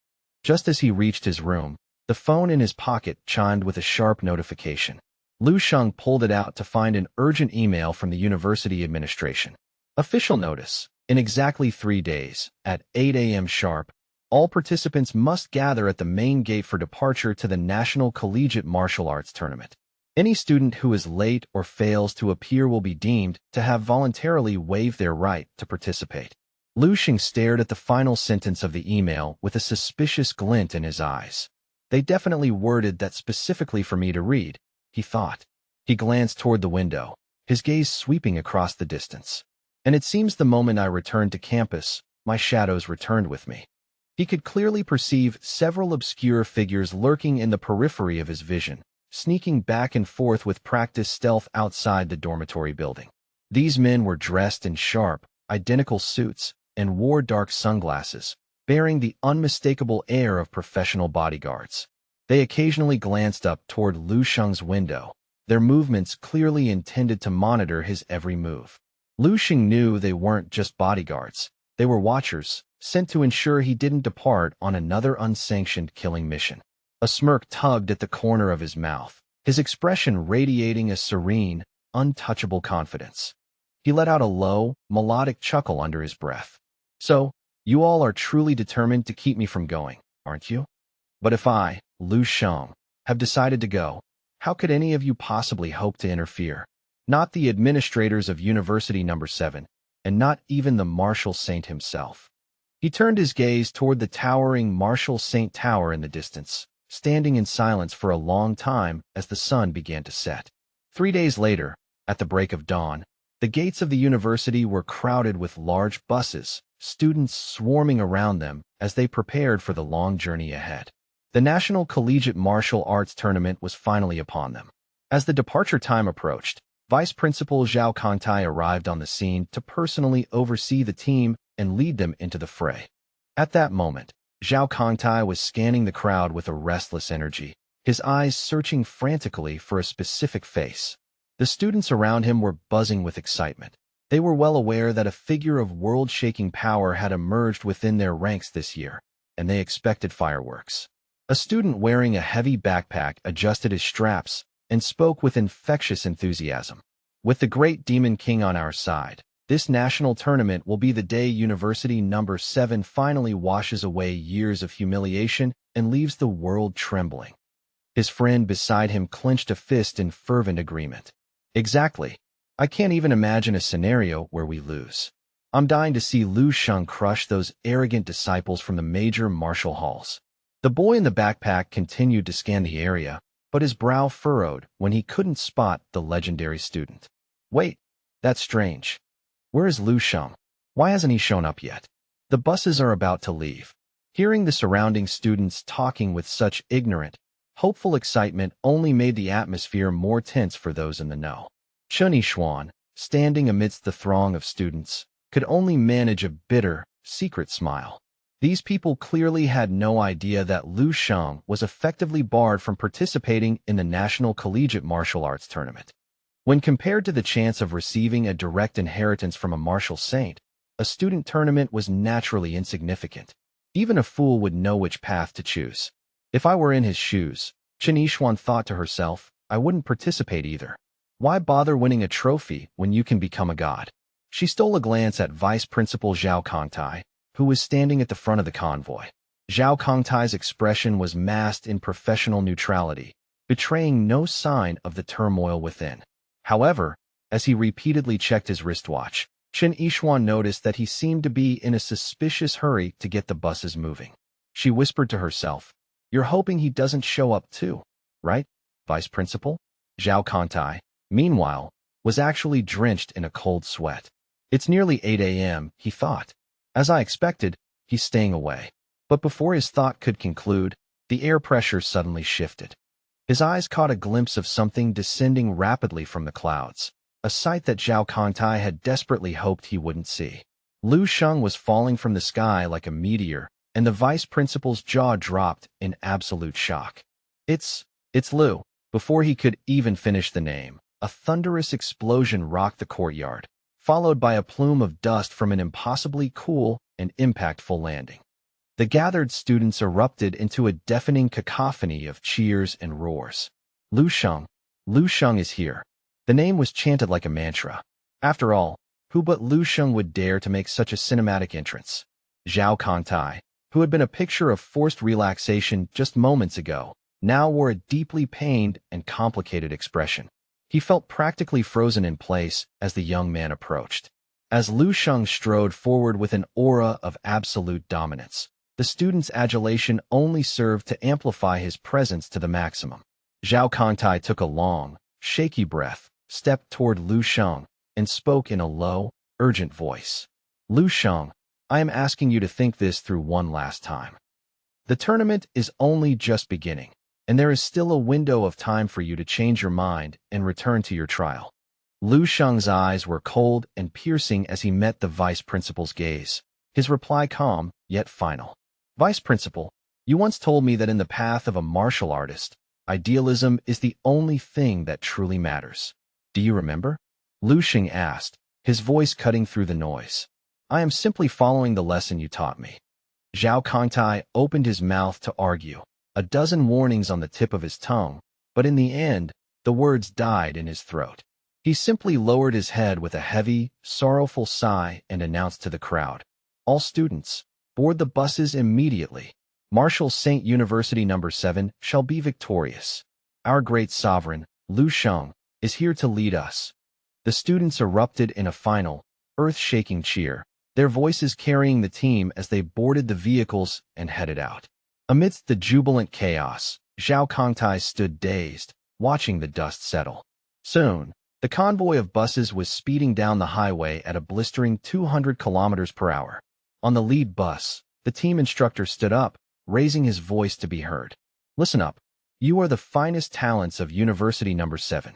Just as he reached his room, the phone in his pocket chimed with a sharp notification. Lu Sheng pulled it out to find an urgent email from the university administration. Official notice. In exactly 3 days, at 8 a.m. sharp, all participants must gather at the main gate for departure to the National Collegiate Martial Arts Tournament. Any student who is late or fails to appear will be deemed to have voluntarily waived their right to participate. Lu Sheng stared at the final sentence of the email with a suspicious glint in his eyes. They definitely worded that specifically for me to read, he thought. He glanced toward the window, his gaze sweeping across the distance. And it seems the moment I returned to campus, my shadows returned with me. He could clearly perceive several obscure figures lurking in the periphery of his vision, sneaking back and forth with practiced stealth outside the dormitory building. These men were dressed in sharp, identical suits and wore dark sunglasses, bearing the unmistakable air of professional bodyguards. They occasionally glanced up toward Lu Sheng's window, their movements clearly intended to monitor his every move. Lu Sheng knew they weren't just bodyguards. They were watchers, sent to ensure he didn't depart on another unsanctioned killing mission. A smirk tugged at the corner of his mouth, his expression radiating a serene, untouchable confidence. He let out a low, melodic chuckle under his breath. So, you all are truly determined to keep me from going, aren't you? But if I, Lu Sheng, have decided to go, how could any of you possibly hope to interfere? Not the administrators of University No. 7, and not even the Martial Saint himself. He turned his gaze toward the towering Martial Saint Tower in the distance, standing in silence for a long time as the sun began to set. 3 days later, at the break of dawn, the gates of the university were crowded with large buses, students swarming around them as they prepared for the long journey ahead. The National Collegiate Martial Arts Tournament was finally upon them. As the departure time approached, Vice Principal Zhao Kongtai arrived on the scene to personally oversee the team and lead them into the fray. At that moment, Zhao Kongtai was scanning the crowd with a restless energy, his eyes searching frantically for a specific face. The students around him were buzzing with excitement. They were well aware that a figure of world-shaking power had emerged within their ranks this year, and they expected fireworks. A student wearing a heavy backpack adjusted his straps and spoke with infectious enthusiasm. With the great Demon King on our side, this national tournament will be the day University No. 7 finally washes away years of humiliation and leaves the world trembling. His friend beside him clenched a fist in fervent agreement. Exactly. I can't even imagine a scenario where we lose. I'm dying to see Lu Sheng crush those arrogant disciples from the major martial halls. The boy in the backpack continued to scan the area, but his brow furrowed when he couldn't spot the legendary student. Wait, that's strange. Where is Lu Sheng? Why hasn't he shown up yet? The buses are about to leave. Hearing the surrounding students talking with such ignorant, hopeful excitement only made the atmosphere more tense for those in the know. Chun Yishuan, standing amidst the throng of students, could only manage a bitter, secret smile. These people clearly had no idea that Lu Sheng was effectively barred from participating in the National Collegiate Martial Arts Tournament. When compared to the chance of receiving a direct inheritance from a martial saint, a student tournament was naturally insignificant. Even a fool would know which path to choose. If I were in his shoes, Chun Yishuan thought to herself, I wouldn't participate either. Why bother winning a trophy when you can become a god? She stole a glance at Vice Principal Zhao Kongtai, who was standing at the front of the convoy. Zhao Kongtai's expression was masked in professional neutrality, betraying no sign of the turmoil within. However, As he repeatedly checked his wristwatch, Chen Yixuan noticed that he seemed to be in a suspicious hurry to get the buses moving. She whispered to herself, "You're hoping he doesn't show up too, right, Vice Principal?" Zhao Contai, meanwhile, was actually drenched in a cold sweat. It's nearly 8 a.m., he thought. As I expected, he's staying away. But before his thought could conclude, the air pressure suddenly shifted. His eyes caught a glimpse of something descending rapidly from the clouds, a sight that Zhao Contai had desperately hoped he wouldn't see. Lu Sheng was falling from the sky like a meteor, and the vice principal's jaw dropped in absolute shock. It's Lu. Before he could even finish the name, a thunderous explosion rocked the courtyard, followed by a plume of dust from an impossibly cool and impactful landing. The gathered students erupted into a deafening cacophony of cheers and roars. Lu Sheng is here. The name was chanted like a mantra. After all, who but Lu Sheng would dare to make such a cinematic entrance? Zhao Contai, who had been a picture of forced relaxation just moments ago, now wore a deeply pained and complicated expression. He felt practically frozen in place as the young man approached. As Lu Sheng strode forward with an aura of absolute dominance, the student's adulation only served to amplify his presence to the maximum. Zhao Contai took a long, shaky breath, stepped toward Lu Sheng, and spoke in a low, urgent voice. "Lu Sheng, I am asking you to think this through one last time. The tournament is only just beginning, and there is still a window of time for you to change your mind and return to your trial." Lu Sheng's eyes were cold and piercing as he met the vice principal's gaze, his reply calm, yet final. "Vice Principal, you once told me that in the path of a martial artist, idealism is the only thing that truly matters. Do you remember?" Lu Sheng asked, his voice cutting through the noise. "I am simply following the lesson you taught me." Zhao Contai opened his mouth to argue, a dozen warnings on the tip of his tongue, but in the end, the words died in his throat. He simply lowered his head with a heavy, sorrowful sigh and announced to the crowd, "All students, board the buses immediately. Marshal Saint University No. 7 shall be victorious. Our great sovereign, Lu Sheng, is here to lead us." The students erupted in a final, earth-shaking cheer, their voices carrying the team as they boarded the vehicles and headed out. Amidst the jubilant chaos, Zhao Contai stood dazed, watching the dust settle. Soon, the convoy of buses was speeding down the highway at a blistering 200 kilometers per hour. On the lead bus, the team instructor stood up, raising his voice to be heard. "Listen up. You are the finest talents of University No. 7.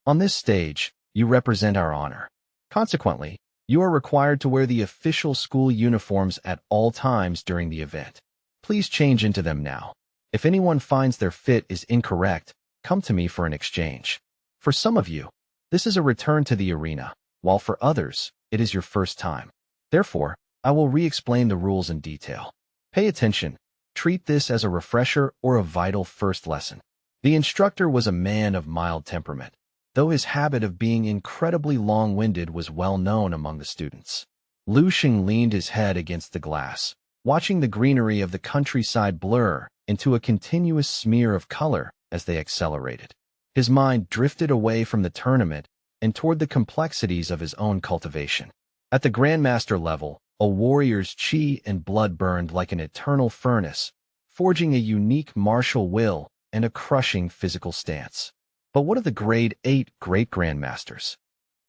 On this stage, you represent our honor. Consequently, you are required to wear the official school uniforms at all times during the event. Please change into them now. If anyone finds their fit is incorrect, come to me for an exchange. For some of you, this is a return to the arena, while for others, it is your first time. Therefore, I will re-explain the rules in detail. Pay attention. Treat this as a refresher or a vital first lesson." The instructor was a man of mild temperament, though his habit of being incredibly long-winded was well known among the students. Lu Sheng leaned his head against the glass, watching the greenery of the countryside blur into a continuous smear of color as they accelerated. His mind drifted away from the tournament and toward the complexities of his own cultivation. At the Grandmaster level, a warrior's chi and blood burned like an eternal furnace, forging a unique martial will and a crushing physical stance. But what of the Grade 8 Great Grandmasters?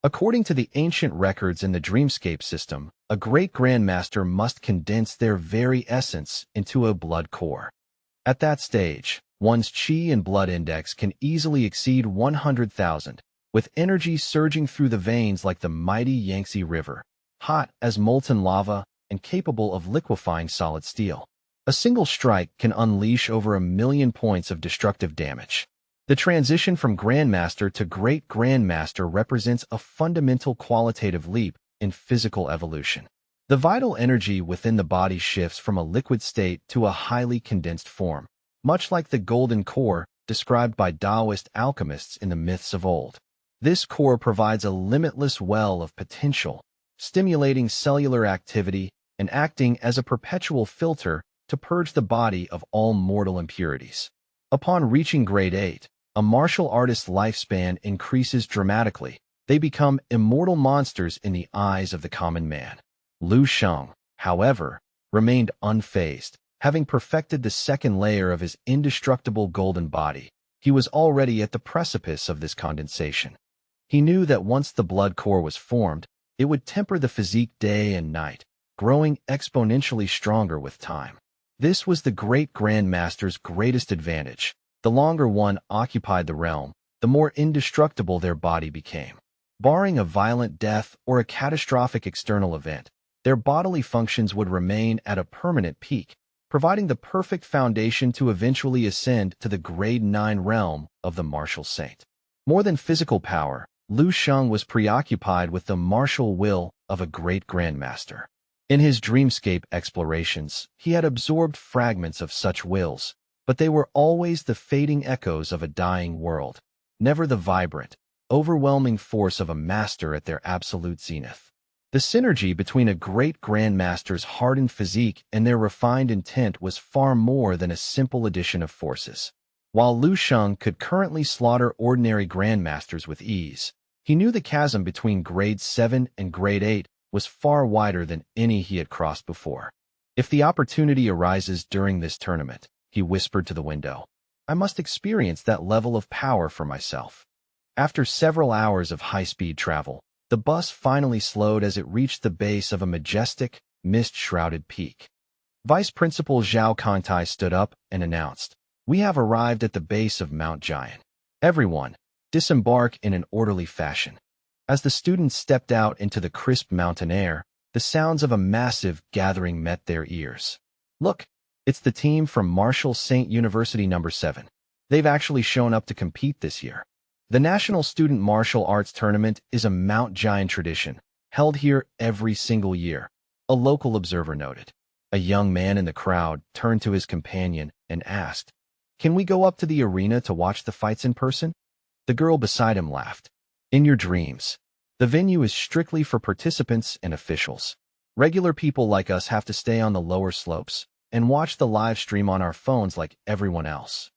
According to the ancient records in the Dreamscape system, a Great Grandmaster must condense their very essence into a blood core. At that stage, one's chi and blood index can easily exceed 100,000, with energy surging through the veins like the mighty Yangtze River, hot as molten lava and capable of liquefying solid steel. A single strike can unleash over 1,000,000 points of destructive damage. The transition from Grandmaster to Great Grandmaster represents a fundamental qualitative leap in physical evolution. The vital energy within the body shifts from a liquid state to a highly condensed form, much like the golden core described by Taoist alchemists in the myths of old. This core provides a limitless well of potential, stimulating cellular activity and acting as a perpetual filter to purge the body of all mortal impurities. Upon reaching Grade 8, a martial artist's lifespan increases dramatically, They become immortal monsters in the eyes of the common man. Lu Sheng, however, remained unfazed. Having perfected the second layer of his indestructible golden body, he was already at the precipice of this condensation. He knew that once the blood core was formed, it would temper the physique day and night, growing exponentially stronger with time. This was the great Grandmaster's greatest advantage. The longer one occupied the realm, the more indestructible their body became. Barring a violent death or a catastrophic external event, their bodily functions would remain at a permanent peak, providing the perfect foundation to eventually ascend to the grade 9 realm of the martial saint. More than physical power, Lu Sheng was preoccupied with the martial will of a great grandmaster. In his dreamscape explorations, he had absorbed fragments of such wills, but they were always the fading echoes of a dying world, never the vibrant, overwhelming force of a master at their absolute zenith. The synergy between a great grandmaster's hardened physique and their refined intent was far more than a simple addition of forces. While Lu Sheng could currently slaughter ordinary grandmasters with ease, he knew the chasm between grade 7 and grade 8 was far wider than any he had crossed before. If the opportunity arises during this tournament, he whispered to the window, I must experience that level of power for myself. After several hours of high-speed travel, the bus finally slowed as it reached the base of a majestic, mist-shrouded peak. Vice Principal Zhao Kangtai stood up and announced, We have arrived at the base of Mount Giant. Everyone, disembark in an orderly fashion. As the students stepped out into the crisp mountain air, the sounds of a massive gathering met their ears. Look, it's the team from Martial Saint University No. 7. They've actually shown up to compete this year. The National Student Martial Arts Tournament is a Mount Giant tradition, held here every single year, a local observer noted. A young man in the crowd turned to his companion and asked, Can we go up to the arena to watch the fights in person? The girl beside him laughed. In your dreams. The venue is strictly for participants and officials. Regular people like us have to stay on the lower slopes and watch the live stream on our phones like everyone else.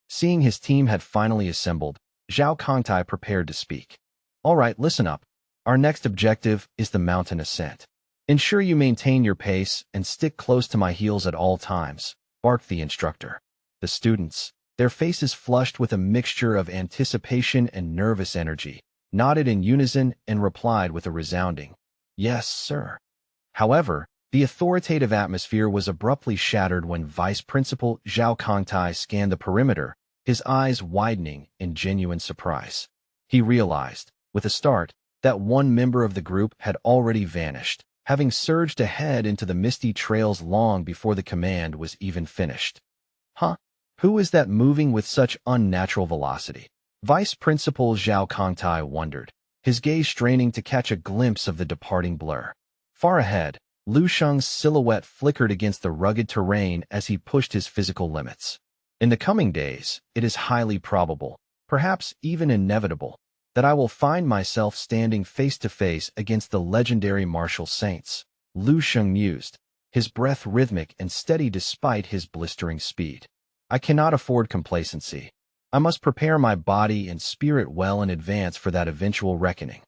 Seeing his team had finally assembled, Zhao Kangtai prepared to speak. All right, listen up. Our next objective is the mountain ascent. Ensure you maintain your pace and stick close to my heels at all times, barked the instructor. The students, their faces flushed with a mixture of anticipation and nervous energy, nodded in unison and replied with a resounding, Yes, sir. However, the authoritative atmosphere was abruptly shattered when Vice Principal Zhao Kangtai scanned the perimeter, his eyes widening in genuine surprise. He realized, with a start, that one member of the group had already vanished, having surged ahead into the misty trails long before the command was even finished. Huh? Who is that moving with such unnatural velocity? Vice Principal Zhao Kangtai wondered, his gaze straining to catch a glimpse of the departing blur. Far ahead, Lu Sheng's silhouette flickered against the rugged terrain as he pushed his physical limits. In the coming days, it is highly probable, perhaps even inevitable, that I will find myself standing face-to-face against the legendary martial saints, Lu Sheng mused, his breath rhythmic and steady despite his blistering speed. I cannot afford complacency. I must prepare my body and spirit well in advance for that eventual reckoning.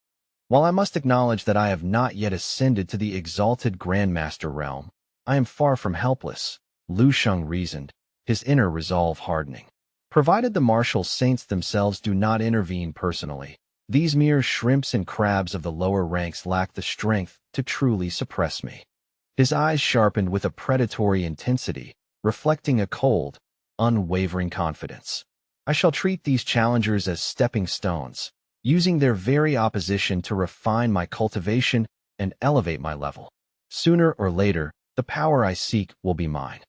While I must acknowledge that I have not yet ascended to the exalted Grandmaster realm, I am far from helpless, Lu Sheng reasoned, his inner resolve hardening. Provided the martial saints themselves do not intervene personally, these mere shrimps and crabs of the lower ranks lack the strength to truly suppress me. His eyes sharpened with a predatory intensity, reflecting a cold, unwavering confidence. I shall treat these challengers as stepping stones, using their very opposition to refine my cultivation and elevate my level. Sooner or later, the power I seek will be mine.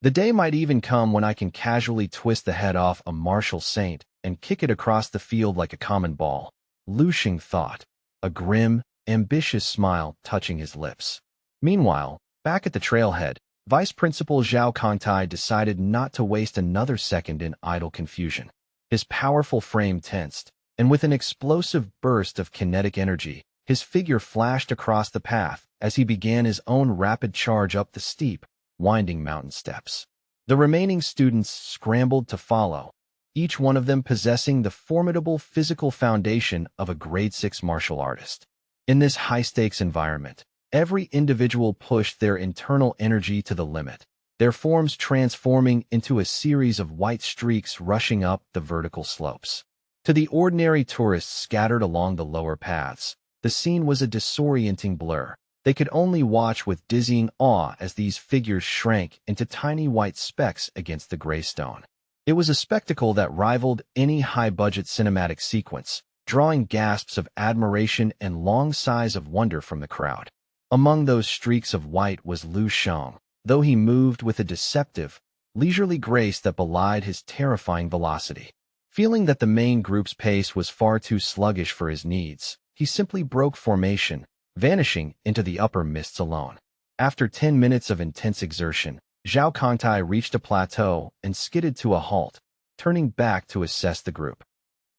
The day might even come when I can casually twist the head off a martial saint and kick it across the field like a common ball, Lu Sheng thought, a grim, ambitious smile touching his lips. Meanwhile, back at the trailhead, Vice Principal Zhao Kangtai decided not to waste another second in idle confusion. His powerful frame tensed, and with an explosive burst of kinetic energy, his figure flashed across the path as he began his own rapid charge up the steep, winding mountain steps. The remaining students scrambled to follow, each one of them possessing the formidable physical foundation of a grade 6 martial artist. In this high-stakes environment, every individual pushed their internal energy to the limit, their forms transforming into a series of white streaks rushing up the vertical slopes. To the ordinary tourists scattered along the lower paths, the scene was a disorienting blur. They could only watch with dizzying awe as these figures shrank into tiny white specks against the gray stone. It was a spectacle that rivaled any high-budget cinematic sequence, drawing gasps of admiration and long sighs of wonder from the crowd. Among those streaks of white was Lu Sheng, though he moved with a deceptive, leisurely grace that belied his terrifying velocity. Feeling that the main group's pace was far too sluggish for his needs, he simply broke formation, vanishing into the upper mists alone. After 10 minutes of intense exertion, Zhao Kongtai reached a plateau and skidded to a halt, turning back to assess the group.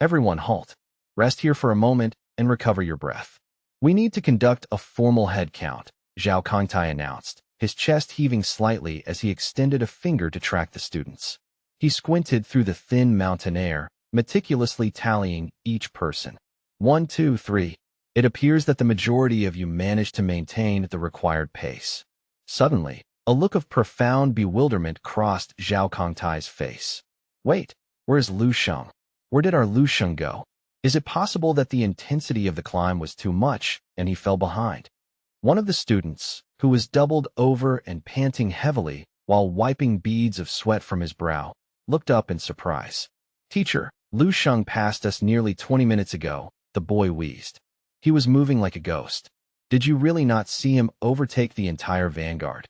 Everyone halt. Rest here for a moment and recover your breath. We need to conduct a formal head count, Zhao Kongtai announced, his chest heaving slightly as he extended a finger to track the students. He squinted through the thin mountain air, meticulously tallying each person. 1, 2, 3. It appears that the majority of you managed to maintain the required pace. Suddenly, a look of profound bewilderment crossed Zhao Kongtai's face. Wait, where's Lu Sheng? Where did our Lu Sheng go? Is it possible that the intensity of the climb was too much and he fell behind? One of the students, who was doubled over and panting heavily while wiping beads of sweat from his brow, looked up in surprise. Teacher, Lu Sheng passed us nearly 20 minutes ago, the boy wheezed. He was moving like a ghost. Did you really not see him overtake the entire vanguard?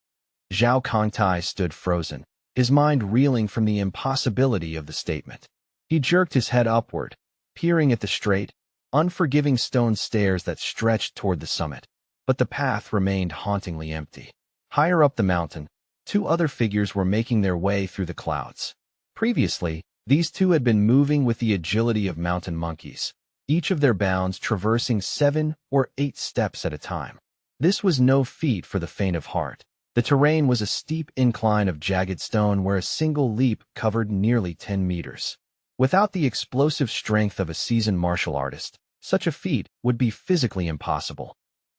Zhao Kongtai stood frozen, his mind reeling from the impossibility of the statement. He jerked his head upward, peering at the straight, unforgiving stone stairs that stretched toward the summit, but the path remained hauntingly empty. Higher up the mountain, 2 other figures were making their way through the clouds. Previously, these 2 had been moving with the agility of mountain monkeys, each of their bounds traversing 7 or 8 steps at a time. This was no feat for the faint of heart. The terrain was a steep incline of jagged stone where a single leap covered nearly 10 meters. Without the explosive strength of a seasoned martial artist, such a feat would be physically impossible.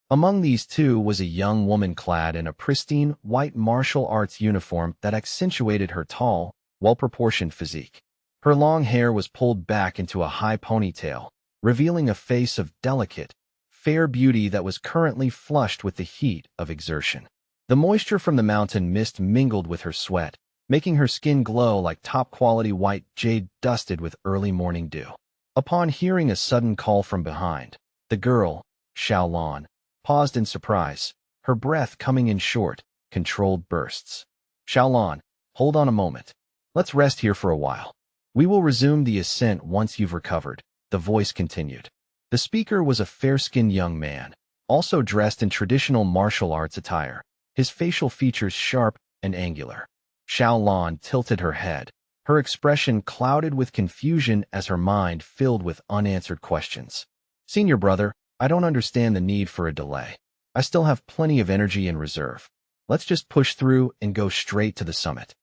Among these 2 was a young woman clad in a pristine white martial arts uniform that accentuated her tall, well-proportioned physique. Her long hair was pulled back into a high ponytail, revealing a face of delicate, fair beauty that was currently flushed with the heat of exertion. The moisture from the mountain mist mingled with her sweat, making her skin glow like top-quality white jade dusted with early morning dew. Upon hearing a sudden call from behind, the girl, Xiaolan, paused in surprise, her breath coming in short, controlled bursts. Xiaolan, hold on a moment. Let's rest here for a while. We will resume the ascent once you've recovered, the voice continued. The speaker was a fair-skinned young man, also dressed in traditional martial arts attire, his facial features sharp and angular. Xiaolan tilted her head, her expression clouded with confusion as her mind filled with unanswered questions. Senior brother, I don't understand the need for a delay. I still have plenty of energy in reserve. Let's just push through and go straight to the summit.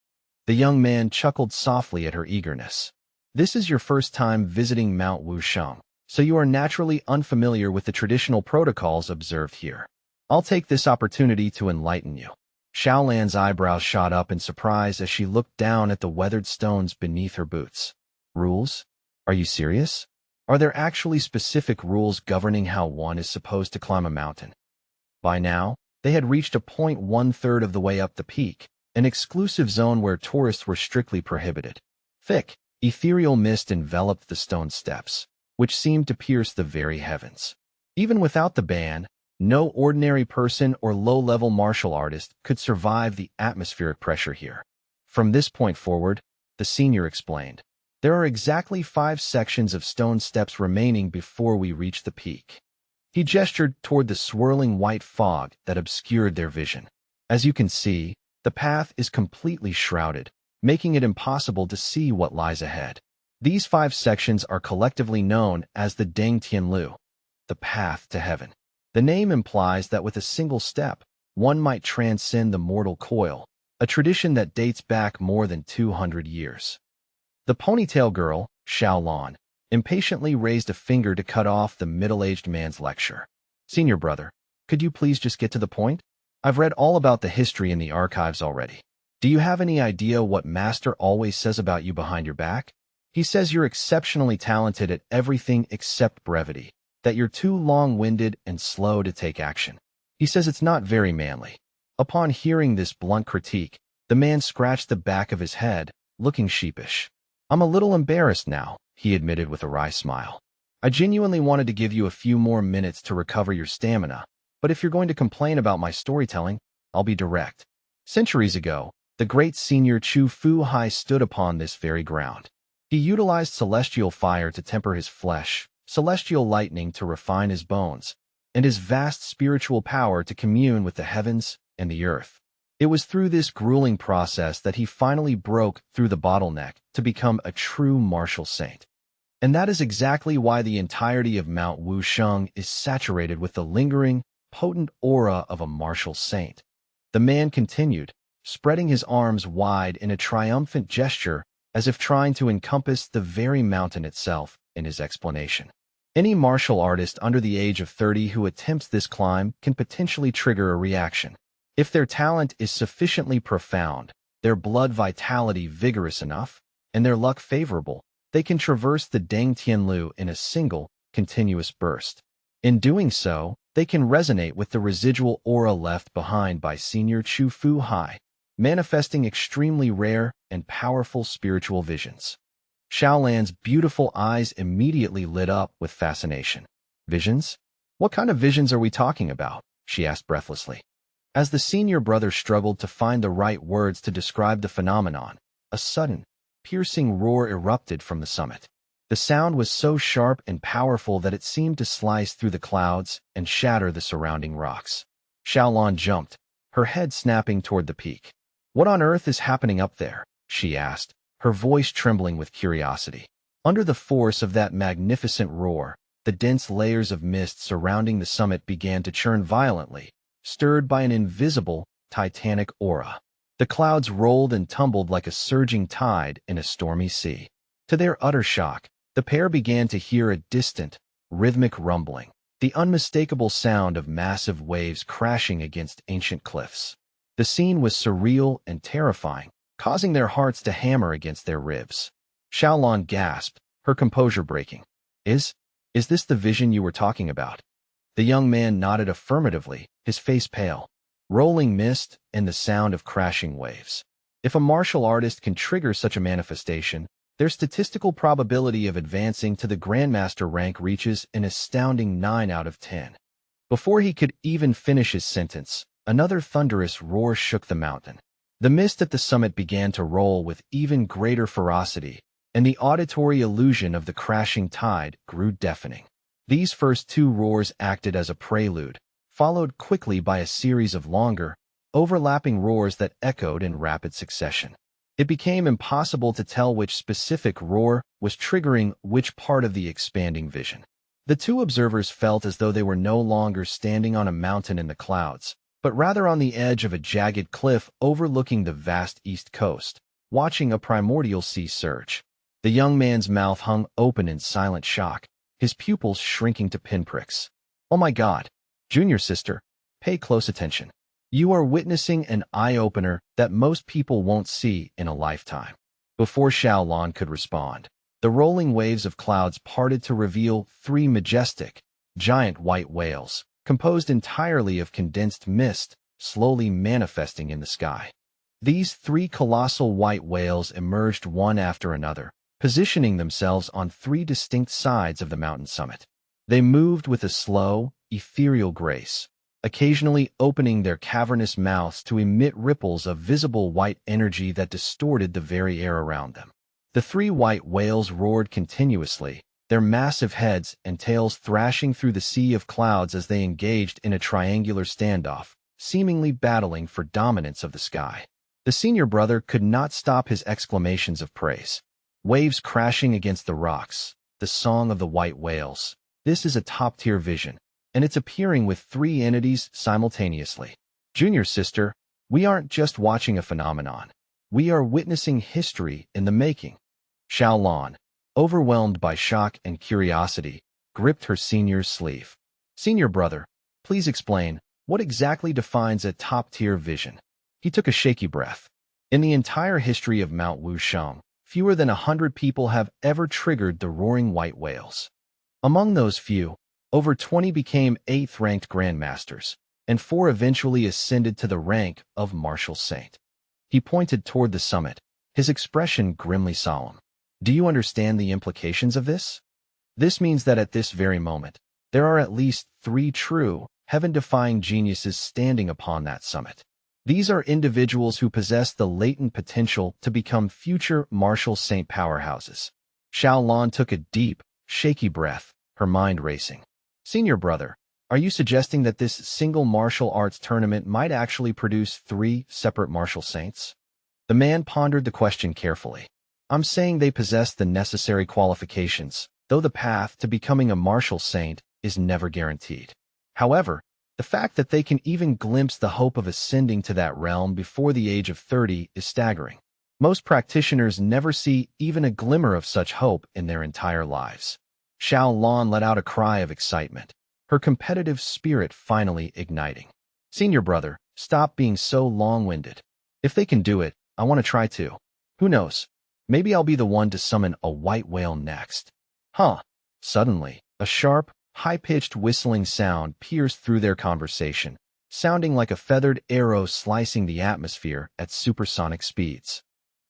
The young man chuckled softly at her eagerness. This is your first time visiting Mount Wusheng, so you are naturally unfamiliar with the traditional protocols observed here. I'll take this opportunity to enlighten you. Xiaolan's eyebrows shot up in surprise as she looked down at the weathered stones beneath her boots. Rules? Are you serious? Are there actually specific rules governing how one is supposed to climb a mountain? By now, they had reached a point 1/3 of the way up the peak, an exclusive zone where tourists were strictly prohibited. Thick, ethereal mist enveloped the stone steps, which seemed to pierce the very heavens. Even without the ban, no ordinary person or low-level martial artist could survive the atmospheric pressure here. From this point forward, the senior explained, there are exactly 5 sections of stone steps remaining before we reach the peak. He gestured toward the swirling white fog that obscured their vision. As you can see, the path is completely shrouded, making it impossible to see what lies ahead. These 5 sections are collectively known as the Deng Tianlu, the path to heaven. The name implies that with a single step, one might transcend the mortal coil, a tradition that dates back more than 200 years. The ponytail girl, Xiaolon, impatiently raised a finger to cut off the middle-aged man's lecture. Senior brother, could you please just get to the point? I've read all about the history in the archives already. Do you have any idea what Master always says about you behind your back? He says you're exceptionally talented at everything except brevity, that you're too long-winded and slow to take action. He says it's not very manly. Upon hearing this blunt critique, the man scratched the back of his head, looking sheepish. I'm a little embarrassed now, he admitted with a wry smile. I genuinely wanted to give you a few more minutes to recover your stamina, but if you're going to complain about my storytelling, I'll be direct. Centuries ago, the great senior Chu Fu Hai stood upon this very ground. He utilized celestial fire to temper his flesh, celestial lightning to refine his bones, and his vast spiritual power to commune with the heavens and the earth. It was through this grueling process that he finally broke through the bottleneck to become a true martial saint. And that is exactly why the entirety of Mount Wusheng is saturated with the lingering, potent aura of a martial saint. The man continued, spreading his arms wide in a triumphant gesture as if trying to encompass the very mountain itself in his explanation. Any martial artist under the age of 30 who attempts this climb can potentially trigger a reaction. If their talent is sufficiently profound, their blood vitality vigorous enough, and their luck favorable, they can traverse the Deng Tianlu in a single, continuous burst. In doing so, they can resonate with the residual aura left behind by Senior Chu Fu Hai, manifesting extremely rare and powerful spiritual visions. Xiaolan's beautiful eyes immediately lit up with fascination. Visions? What kind of visions are we talking about? She asked breathlessly. As the senior brother struggled to find the right words to describe the phenomenon, a sudden, piercing roar erupted from the summit. The sound was so sharp and powerful that it seemed to slice through the clouds and shatter the surrounding rocks. Xiaolan jumped, her head snapping toward the peak. What on earth is happening up there? She asked, her voice trembling with curiosity. Under the force of that magnificent roar, the dense layers of mist surrounding the summit began to churn violently, stirred by an invisible, titanic aura. The clouds rolled and tumbled like a surging tide in a stormy sea. To their utter shock, the pair began to hear a distant, rhythmic rumbling, the unmistakable sound of massive waves crashing against ancient cliffs. The scene was surreal and terrifying, causing their hearts to hammer against their ribs. Xiaolan gasped, her composure breaking. Is this the vision you were talking about? The young man nodded affirmatively, his face pale. Rolling mist and the sound of crashing waves. If a martial artist can trigger such a manifestation, their statistical probability of advancing to the Grandmaster rank reaches an astounding 9 out of 10. Before he could even finish his sentence, another thunderous roar shook the mountain. The mist at the summit began to roll with even greater ferocity, and the auditory illusion of the crashing tide grew deafening. These first two roars acted as a prelude, followed quickly by a series of longer, overlapping roars that echoed in rapid succession. It became impossible to tell which specific roar was triggering which part of the expanding vision. The two observers felt as though they were no longer standing on a mountain in the clouds, but rather on the edge of a jagged cliff overlooking the vast east coast, watching a primordial sea surge. The young man's mouth hung open in silent shock, his pupils shrinking to pinpricks. Oh my God! Junior sister, pay close attention. You are witnessing an eye-opener that most people won't see in a lifetime. Before Xiaolan could respond, the rolling waves of clouds parted to reveal 3 majestic, giant white whales, composed entirely of condensed mist, slowly manifesting in the sky. These 3 colossal white whales emerged one after another, positioning themselves on 3 distinct sides of the mountain summit. They moved with a slow, ethereal grace, occasionally opening their cavernous mouths to emit ripples of visible white energy that distorted the very air around them. The 3 white whales roared continuously, their massive heads and tails thrashing through the sea of clouds as they engaged in a triangular standoff, seemingly battling for dominance of the sky. The senior brother could not stop his exclamations of praise. Waves crashing against the rocks, the song of the white whales. This is a top-tier vision, and it's appearing with 3 entities simultaneously. Junior sister, we aren't just watching a phenomenon. We are witnessing history in the making. Xiaolan, overwhelmed by shock and curiosity, gripped her senior's sleeve. Senior brother, please explain, what exactly defines a top-tier vision? He took a shaky breath. In the entire history of Mount Wushang, fewer than 100 people have ever triggered the roaring white whales. Among those few, over 20 became 8th-ranked grandmasters, and 4 eventually ascended to the rank of martial saint. He pointed toward the summit, his expression grimly solemn. Do you understand the implications of this? This means that at this very moment, there are at least 3 true, heaven-defying geniuses standing upon that summit. These are individuals who possess the latent potential to become future martial saint powerhouses. Xiaolan took a deep, shaky breath, her mind racing. Senior brother, are you suggesting that this single martial arts tournament might actually produce 3 separate martial saints? The man pondered the question carefully. I'm saying they possess the necessary qualifications, though the path to becoming a martial saint is never guaranteed. However, the fact that they can even glimpse the hope of ascending to that realm before the age of 30 is staggering. Most practitioners never see even a glimmer of such hope in their entire lives. Xiaolan let out a cry of excitement, her competitive spirit finally igniting. Senior brother, stop being so long-winded. If they can do it, I want to try too. Who knows? Maybe I'll be the one to summon a white whale next. Huh. Suddenly, a sharp, high-pitched whistling sound pierced through their conversation, sounding like a feathered arrow slicing the atmosphere at supersonic speeds.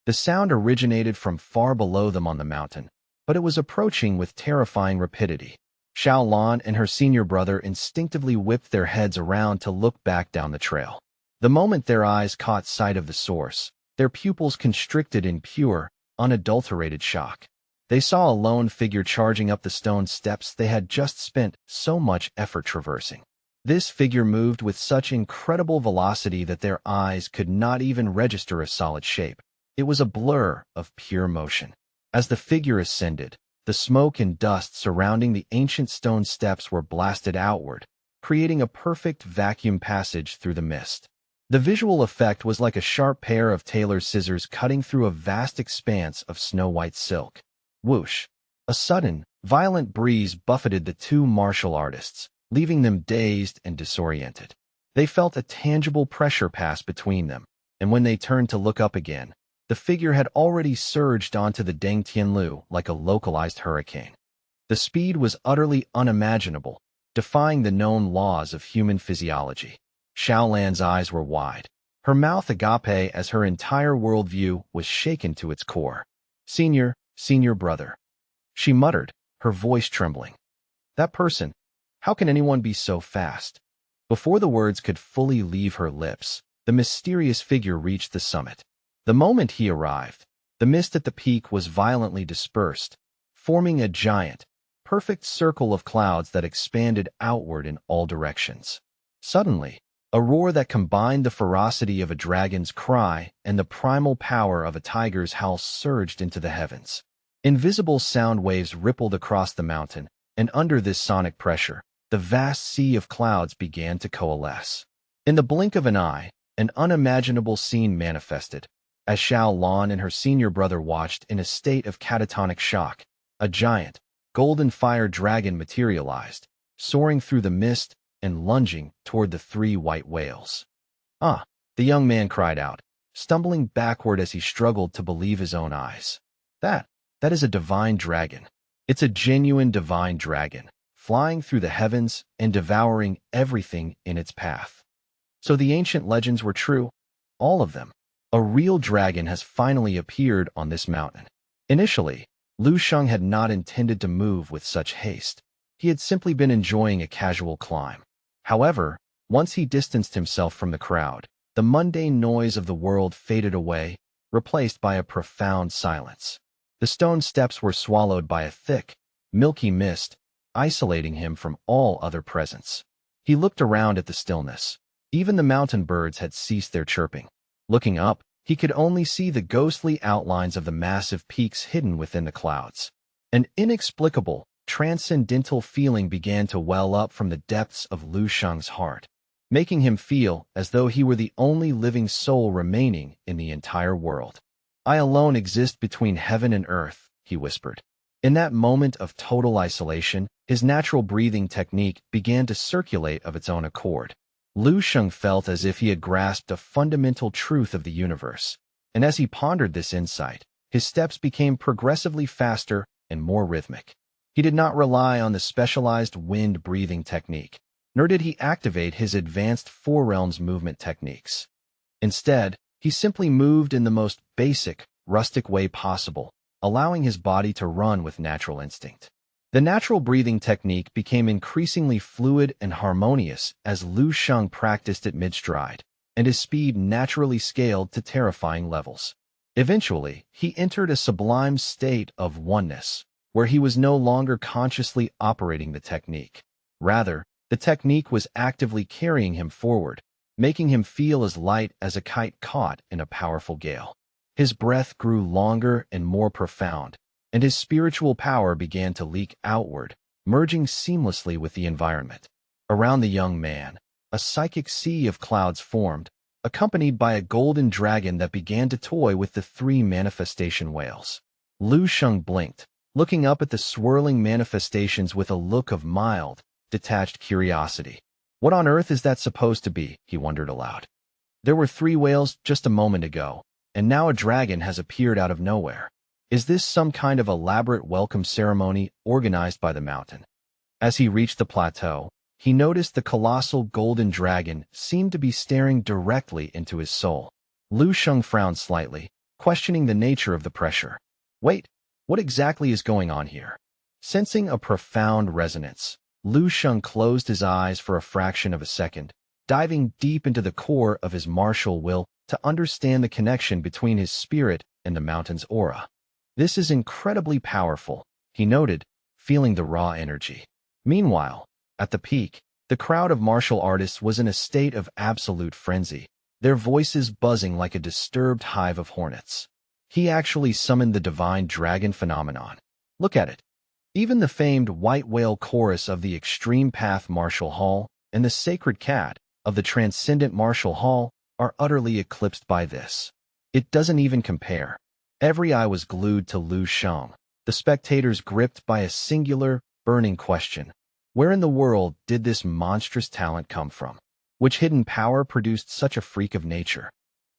The sound originated from far below them on the mountain, but it was approaching with terrifying rapidity. Xiaolan and her senior brother instinctively whipped their heads around to look back down the trail. The moment their eyes caught sight of the source, their pupils constricted in pure, unadulterated shock. They saw a lone figure charging up the stone steps they had just spent so much effort traversing. This figure moved with such incredible velocity that their eyes could not even register a solid shape. It was a blur of pure motion. As the figure ascended, the smoke and dust surrounding the ancient stone steps were blasted outward, creating a perfect vacuum passage through the mist. The visual effect was like a sharp pair of tailor's scissors cutting through a vast expanse of snow-white silk. Whoosh! A sudden, violent breeze buffeted the 2 martial artists, leaving them dazed and disoriented. They felt a tangible pressure pass between them, and when they turned to look up again, the figure had already surged onto the Deng Tianlu like a localized hurricane. The speed was utterly unimaginable, defying the known laws of human physiology. Xiaolan's eyes were wide, her mouth agape as her entire worldview was shaken to its core. Senior brother, she muttered, her voice trembling. That person, how can anyone be so fast? Before the words could fully leave her lips, the mysterious figure reached the summit. The moment he arrived, the mist at the peak was violently dispersed, forming a giant, perfect circle of clouds that expanded outward in all directions. Suddenly, a roar that combined the ferocity of a dragon's cry and the primal power of a tiger's howl surged into the heavens. Invisible sound waves rippled across the mountain, and under this sonic pressure, the vast sea of clouds began to coalesce. In the blink of an eye, an unimaginable scene manifested. As Xiaolan and her senior brother watched in a state of catatonic shock, a giant, golden fire dragon materialized, soaring through the mist and lunging toward the 3 white whales. Ah! The young man cried out, stumbling backward as he struggled to believe his own eyes. That is a divine dragon. It's a genuine divine dragon, flying through the heavens and devouring everything in its path. So the ancient legends were true, all of them. A real dragon has finally appeared on this mountain. Initially, Lu Sheng had not intended to move with such haste. He had simply been enjoying a casual climb. However, once he distanced himself from the crowd, the mundane noise of the world faded away, replaced by a profound silence. The stone steps were swallowed by a thick, milky mist, isolating him from all other presence. He looked around at the stillness. Even the mountain birds had ceased their chirping. Looking up, he could only see the ghostly outlines of the massive peaks hidden within the clouds. An inexplicable, transcendental feeling began to well up from the depths of Lu Sheng's heart, making him feel as though he were the only living soul remaining in the entire world. I alone exist between heaven and earth, he whispered. In that moment of total isolation, his natural breathing technique began to circulate of its own accord. Lu Sheng felt as if he had grasped a fundamental truth of the universe, and as he pondered this insight, his steps became progressively faster and more rhythmic. He did not rely on the specialized wind-breathing technique, nor did he activate his advanced Four Realms movement techniques. Instead, he simply moved in the most basic, rustic way possible, allowing his body to run with natural instinct. The natural breathing technique became increasingly fluid and harmonious as Lu Sheng practiced it mid-stride, and his speed naturally scaled to terrifying levels. Eventually, he entered a sublime state of oneness, where he was no longer consciously operating the technique. Rather, the technique was actively carrying him forward, making him feel as light as a kite caught in a powerful gale. His breath grew longer and more profound, and his spiritual power began to leak outward, merging seamlessly with the environment. Around the young man, a psychic sea of clouds formed, accompanied by a golden dragon that began to toy with the three manifestation whales. Lu Sheng blinked, looking up at the swirling manifestations with a look of mild, detached curiosity. What on earth is that supposed to be? He wondered aloud. There were three whales just a moment ago, and now a dragon has appeared out of nowhere. Is this some kind of elaborate welcome ceremony organized by the mountain? As he reached the plateau, he noticed the colossal golden dragon seemed to be staring directly into his soul. Lu Sheng frowned slightly, questioning the nature of the pressure. Wait, what exactly is going on here? Sensing a profound resonance, Lu Sheng closed his eyes for a fraction of a second, diving deep into the core of his martial will to understand the connection between his spirit and the mountain's aura. This is incredibly powerful, he noted, feeling the raw energy. Meanwhile, at the peak, the crowd of martial artists was in a state of absolute frenzy, their voices buzzing like a disturbed hive of hornets. He actually summoned the divine dragon phenomenon. Look at it. Even the famed white whale chorus of the Extreme Path Martial Hall and the sacred cat of the Transcendent Martial Hall are utterly eclipsed by this. It doesn't even compare. Every eye was glued to Lu Sheng, the spectators gripped by a singular, burning question. Where in the world did this monstrous talent come from? Which hidden power produced such a freak of nature?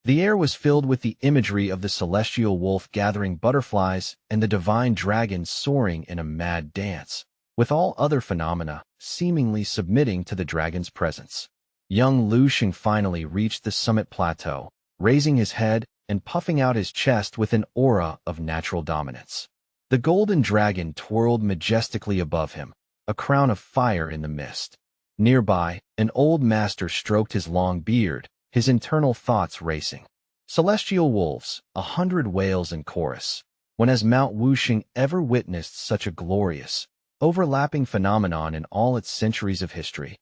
The air was filled with the imagery of the celestial wolf gathering butterflies and the divine dragon soaring in a mad dance, with all other phenomena seemingly submitting to the dragon's presence. Young Lu Sheng finally reached the summit plateau, raising his head and puffing out his chest with an aura of natural dominance. The golden dragon twirled majestically above him, a crown of fire in the mist. Nearby, an old master stroked his long beard, his internal thoughts racing. Celestial wolves, 100 whales in chorus. When has Mount Wuxing ever witnessed such a glorious, overlapping phenomenon in all its centuries of history?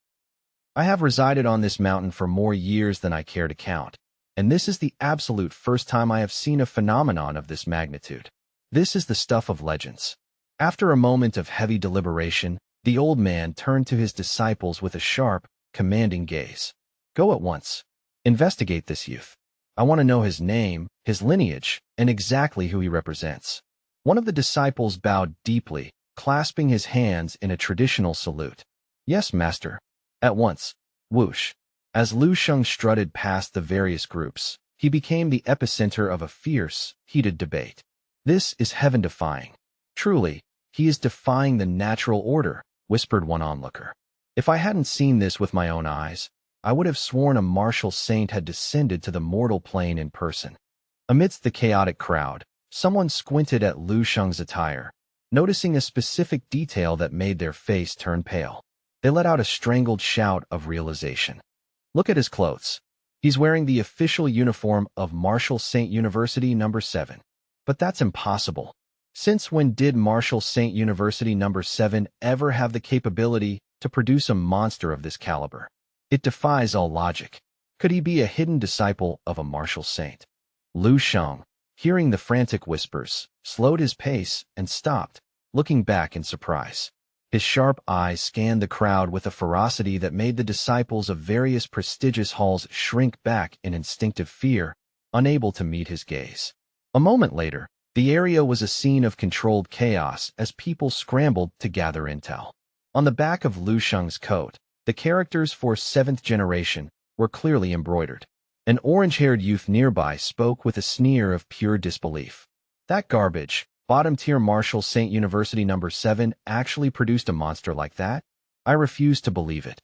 I have resided on this mountain for more years than I care to count, and this is the absolute first time I have seen a phenomenon of this magnitude. This is the stuff of legends. After a moment of heavy deliberation, the old man turned to his disciples with a sharp, commanding gaze. Go at once. Investigate this youth. I want to know his name, his lineage, and exactly who he represents. One of the disciples bowed deeply, clasping his hands in a traditional salute. Yes, master. At once. Whoosh. As Lu Sheng strutted past the various groups, he became the epicenter of a fierce, heated debate. This is heaven-defying. Truly, he is defying the natural order, whispered one onlooker. If I hadn't seen this with my own eyes, I would have sworn a martial saint had descended to the mortal plane in person. Amidst the chaotic crowd, someone squinted at Lu Sheng's attire, noticing a specific detail that made their face turn pale. They let out a strangled shout of realization. Look at his clothes. He's wearing the official uniform of Martial Saint University No. 7. But that's impossible. Since when did Martial Saint University No. 7 ever have the capability to produce a monster of this caliber? It defies all logic. Could he be a hidden disciple of a martial saint? Lu Sheng, hearing the frantic whispers, slowed his pace and stopped, looking back in surprise. His sharp eyes scanned the crowd with a ferocity that made the disciples of various prestigious halls shrink back in instinctive fear, unable to meet his gaze. A moment later, the area was a scene of controlled chaos as people scrambled to gather intel. On the back of Lu Sheng's coat, the characters for 7th generation were clearly embroidered. An orange-haired youth nearby spoke with a sneer of pure disbelief. That garbage, bottom-tier Marshall Saint University number 7 actually produced a monster like that? I refused to believe it.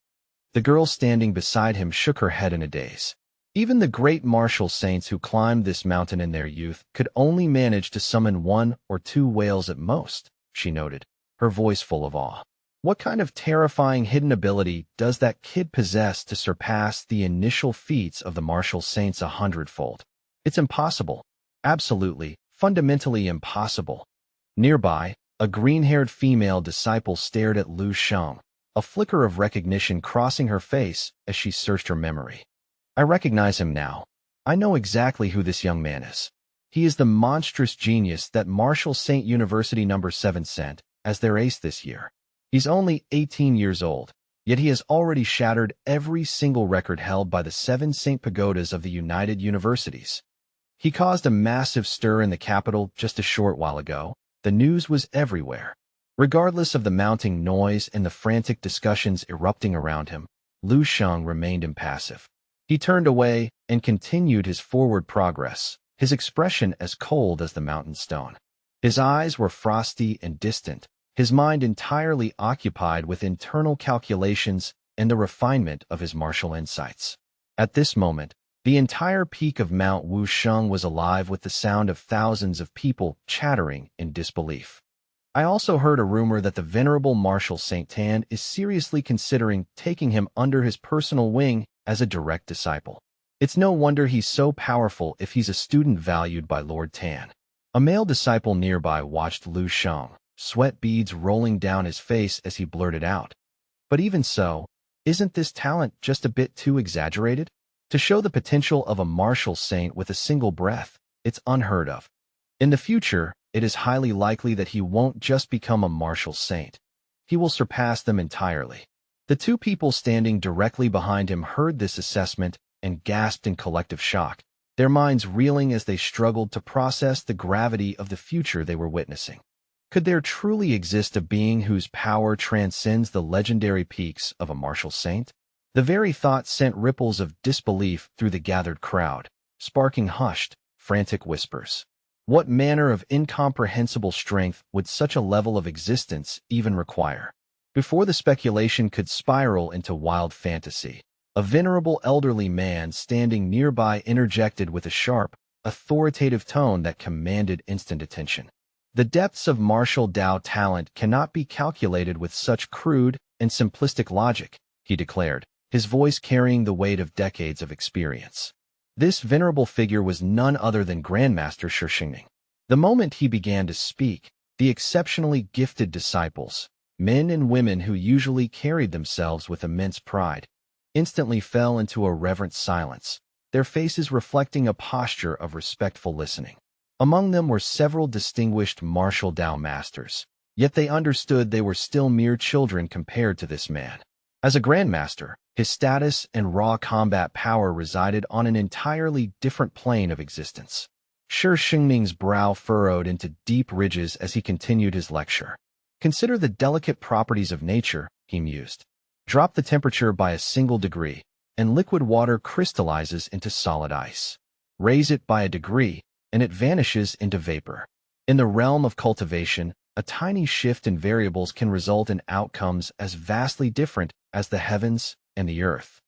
The girl standing beside him shook her head in a daze. Even the great Marshall Saints who climbed this mountain in their youth could only manage to summon 1 or 2 whales at most, she noted, her voice full of awe. What kind of terrifying hidden ability does that kid possess to surpass the initial feats of the Marshall Saints 100-fold? It's impossible. Absolutely, fundamentally impossible. Nearby, a green-haired female disciple stared at Lu Sheng, a flicker of recognition crossing her face as she searched her memory. I recognize him now. I know exactly who this young man is. He is the monstrous genius that Marshall Saint University number 7 sent as their ace this year. He's only 18 years old, yet he has already shattered every single record held by the 7 Saint Pagodas of the United Universities. He caused a massive stir in the capital just a short while ago. The news was everywhere. Regardless of the mounting noise and the frantic discussions erupting around him, Lu Sheng remained impassive. He turned away and continued his forward progress, his expression as cold as the mountain stone. His eyes were frosty and distant, his mind entirely occupied with internal calculations and the refinement of his martial insights. At this moment, the entire peak of Mount Wusheng was alive with the sound of thousands of people chattering in disbelief. I also heard a rumor that the venerable Marshal Saint Tan is seriously considering taking him under his personal wing as a direct disciple. It's no wonder he's so powerful if he's a student valued by Lord Tan. A male disciple nearby watched Lu Sheng, sweat beads rolling down his face as he blurted out. But even so, isn't this talent just a bit too exaggerated? To show the potential of a martial saint with a single breath, it's unheard of. In the future, it is highly likely that he won't just become a martial saint. He will surpass them entirely. The 2 people standing directly behind him heard this assessment and gasped in collective shock, their minds reeling as they struggled to process the gravity of the future they were witnessing. Could there truly exist a being whose power transcends the legendary peaks of a martial saint? The very thought sent ripples of disbelief through the gathered crowd, sparking hushed, frantic whispers. What manner of incomprehensible strength would such a level of existence even require? Before the speculation could spiral into wild fantasy, a venerable elderly man standing nearby interjected with a sharp, authoritative tone that commanded instant attention. The depths of martial Dao talent cannot be calculated with such crude and simplistic logic, he declared, his voice carrying the weight of decades of experience. This venerable figure was none other than Grandmaster Shishingning. The moment he began to speak, the exceptionally gifted disciples, men and women who usually carried themselves with immense pride, instantly fell into a reverent silence, their faces reflecting a posture of respectful listening. Among them were several distinguished martial Dao masters, yet they understood they were still mere children compared to this man. As a grandmaster, his status and raw combat power resided on an entirely different plane of existence. Shi Xingming's brow furrowed into deep ridges as he continued his lecture. Consider the delicate properties of nature, he mused. Drop the temperature by a single degree, and liquid water crystallizes into solid ice. Raise it by a degree, and it vanishes into vapor. In the realm of cultivation, a tiny shift in variables can result in outcomes as vastly different as the heavens and the earth.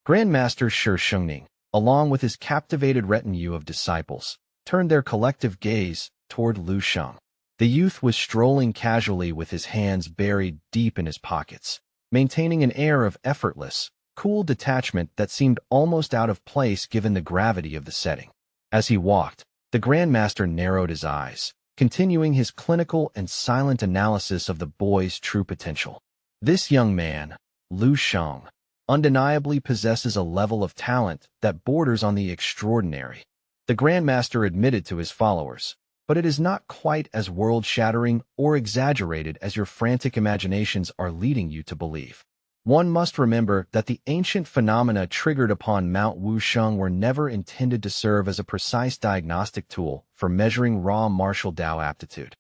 Grandmaster Shi Xingning, along with his captivated retinue of disciples, turned their collective gaze toward Lu Sheng. The youth was strolling casually with his hands buried deep in his pockets, maintaining an air of effortless, cool detachment that seemed almost out of place given the gravity of the setting. As he walked, the Grandmaster narrowed his eyes, continuing his clinical and silent analysis of the boy's true potential. This young man, Lu Sheng, undeniably possesses a level of talent that borders on the extraordinary. The Grandmaster admitted to his followers, but it is not quite as world-shattering or exaggerated as your frantic imaginations are leading you to believe. One must remember that the ancient phenomena triggered upon Mount Wusheng were never intended to serve as a precise diagnostic tool for measuring raw martial Dao aptitude.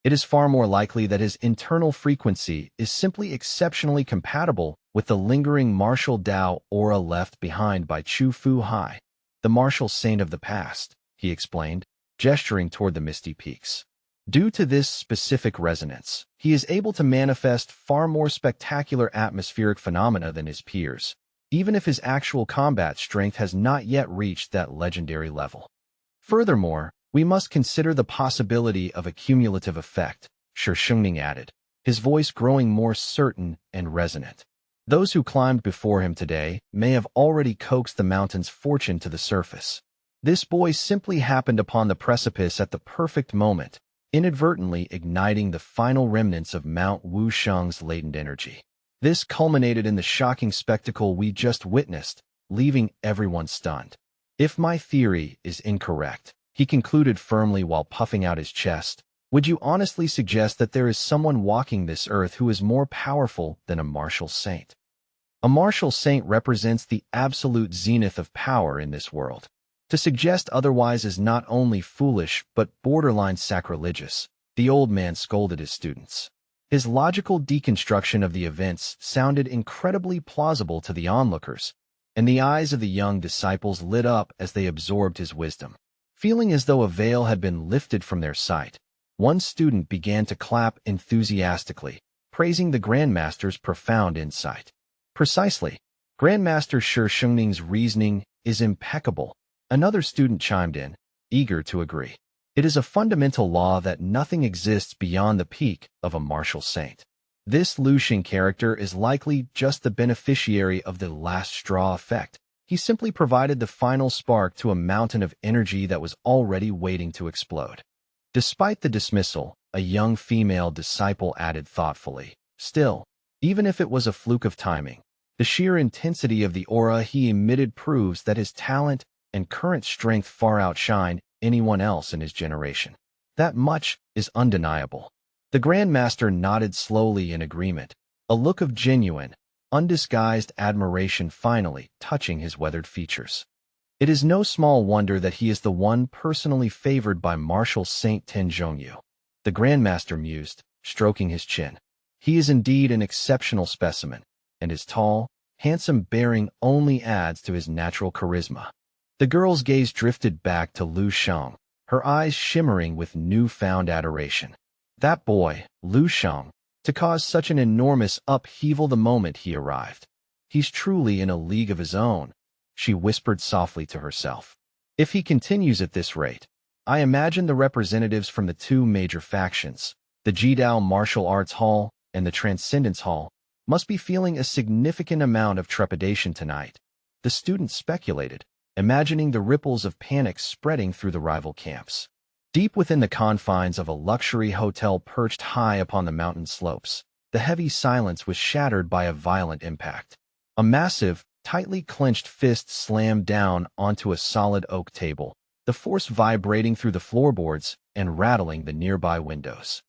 It is far more likely that his internal frequency is simply exceptionally compatible with the lingering martial Dao aura left behind by Chu Fu Hai, the martial saint of the past, he explained, gesturing toward the misty peaks. Due to this specific resonance, he is able to manifest far more spectacular atmospheric phenomena than his peers, even if his actual combat strength has not yet reached that legendary level. Furthermore, we must consider the possibility of a cumulative effect, Shi Shengning added, his voice growing more certain and resonant. Those who climbed before him today may have already coaxed the mountain's fortune to the surface. This boy simply happened upon the precipice at the perfect moment, inadvertently igniting the final remnants of Mount Wusheng's latent energy. This culminated in the shocking spectacle we just witnessed, leaving everyone stunned. If my theory is incorrect, he concluded firmly while puffing out his chest, would you honestly suggest that there is someone walking this earth who is more powerful than a martial saint? A martial saint represents the absolute zenith of power in this world. To suggest otherwise is not only foolish but borderline sacrilegious, the old man scolded his students. His logical deconstruction of the events sounded incredibly plausible to the onlookers, and the eyes of the young disciples lit up as they absorbed his wisdom. Feeling as though a veil had been lifted from their sight, one student began to clap enthusiastically, praising the Grandmaster's profound insight. Precisely. Grandmaster Shi Shengning's reasoning is impeccable. Another student chimed in, eager to agree. It is a fundamental law that nothing exists beyond the peak of a martial saint. This Lucian character is likely just the beneficiary of the last straw effect. He simply provided the final spark to a mountain of energy that was already waiting to explode. Despite the dismissal, a young female disciple added thoughtfully, still, even if it was a fluke of timing, the sheer intensity of the aura he emitted proves that his talent and current strength far outshine anyone else in his generation. That much is undeniable. The Grandmaster nodded slowly in agreement, a look of genuine, undisguised admiration finally touching his weathered features. It is no small wonder that he is the one personally favored by martial Saint Zhongyu. The Grandmaster mused, stroking his chin. He is indeed an exceptional specimen, and his tall, handsome bearing only adds to his natural charisma. The girl's gaze drifted back to Lu Sheng, her eyes shimmering with newfound adoration. That boy, Lu Sheng, to cause such an enormous upheaval the moment he arrived. He's truly in a league of his own, she whispered softly to herself. If he continues at this rate, I imagine the representatives from the two major factions, the Jidao Martial Arts Hall and the Transcendence Hall, must be feeling a significant amount of trepidation tonight. The students speculated, imagining the ripples of panic spreading through the rival camps. Deep within the confines of a luxury hotel perched high upon the mountain slopes, the heavy silence was shattered by a violent impact. A massive, tightly clenched fist slammed down onto a solid oak table, the force vibrating through the floorboards and rattling the nearby windows.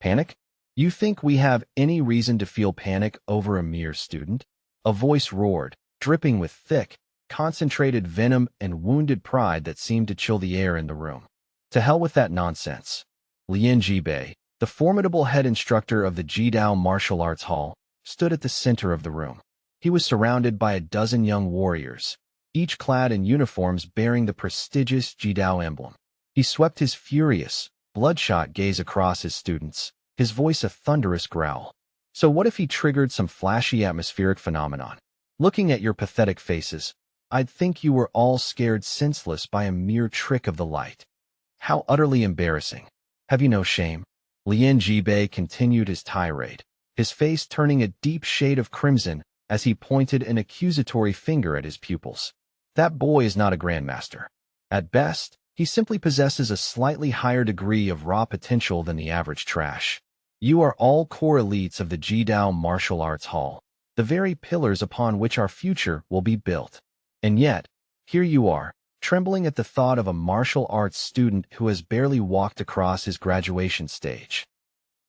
Panic? You think we have any reason to feel panic over a mere student? A voice roared, dripping with thick, concentrated venom and wounded pride that seemed to chill the air in the room. To hell with that nonsense. Lian Jibei, the formidable head instructor of the Jidao Martial Arts Hall, stood at the center of the room. He was surrounded by a dozen young warriors, each clad in uniforms bearing the prestigious Jidao emblem. He swept his furious, bloodshot gaze across his students, his voice a thunderous growl. So what if he triggered some flashy atmospheric phenomenon? Looking at your pathetic faces, I'd think you were all scared senseless by a mere trick of the light. How utterly embarrassing. Have you no shame? Lian Jibei continued his tirade, his face turning a deep shade of crimson as he pointed an accusatory finger at his pupils. That boy is not a grandmaster. At best, he simply possesses a slightly higher degree of raw potential than the average trash. You are all core elites of the Jidao Martial Arts Hall, the very pillars upon which our future will be built. And yet, here you are, trembling at the thought of a martial arts student who has barely walked across his graduation stage.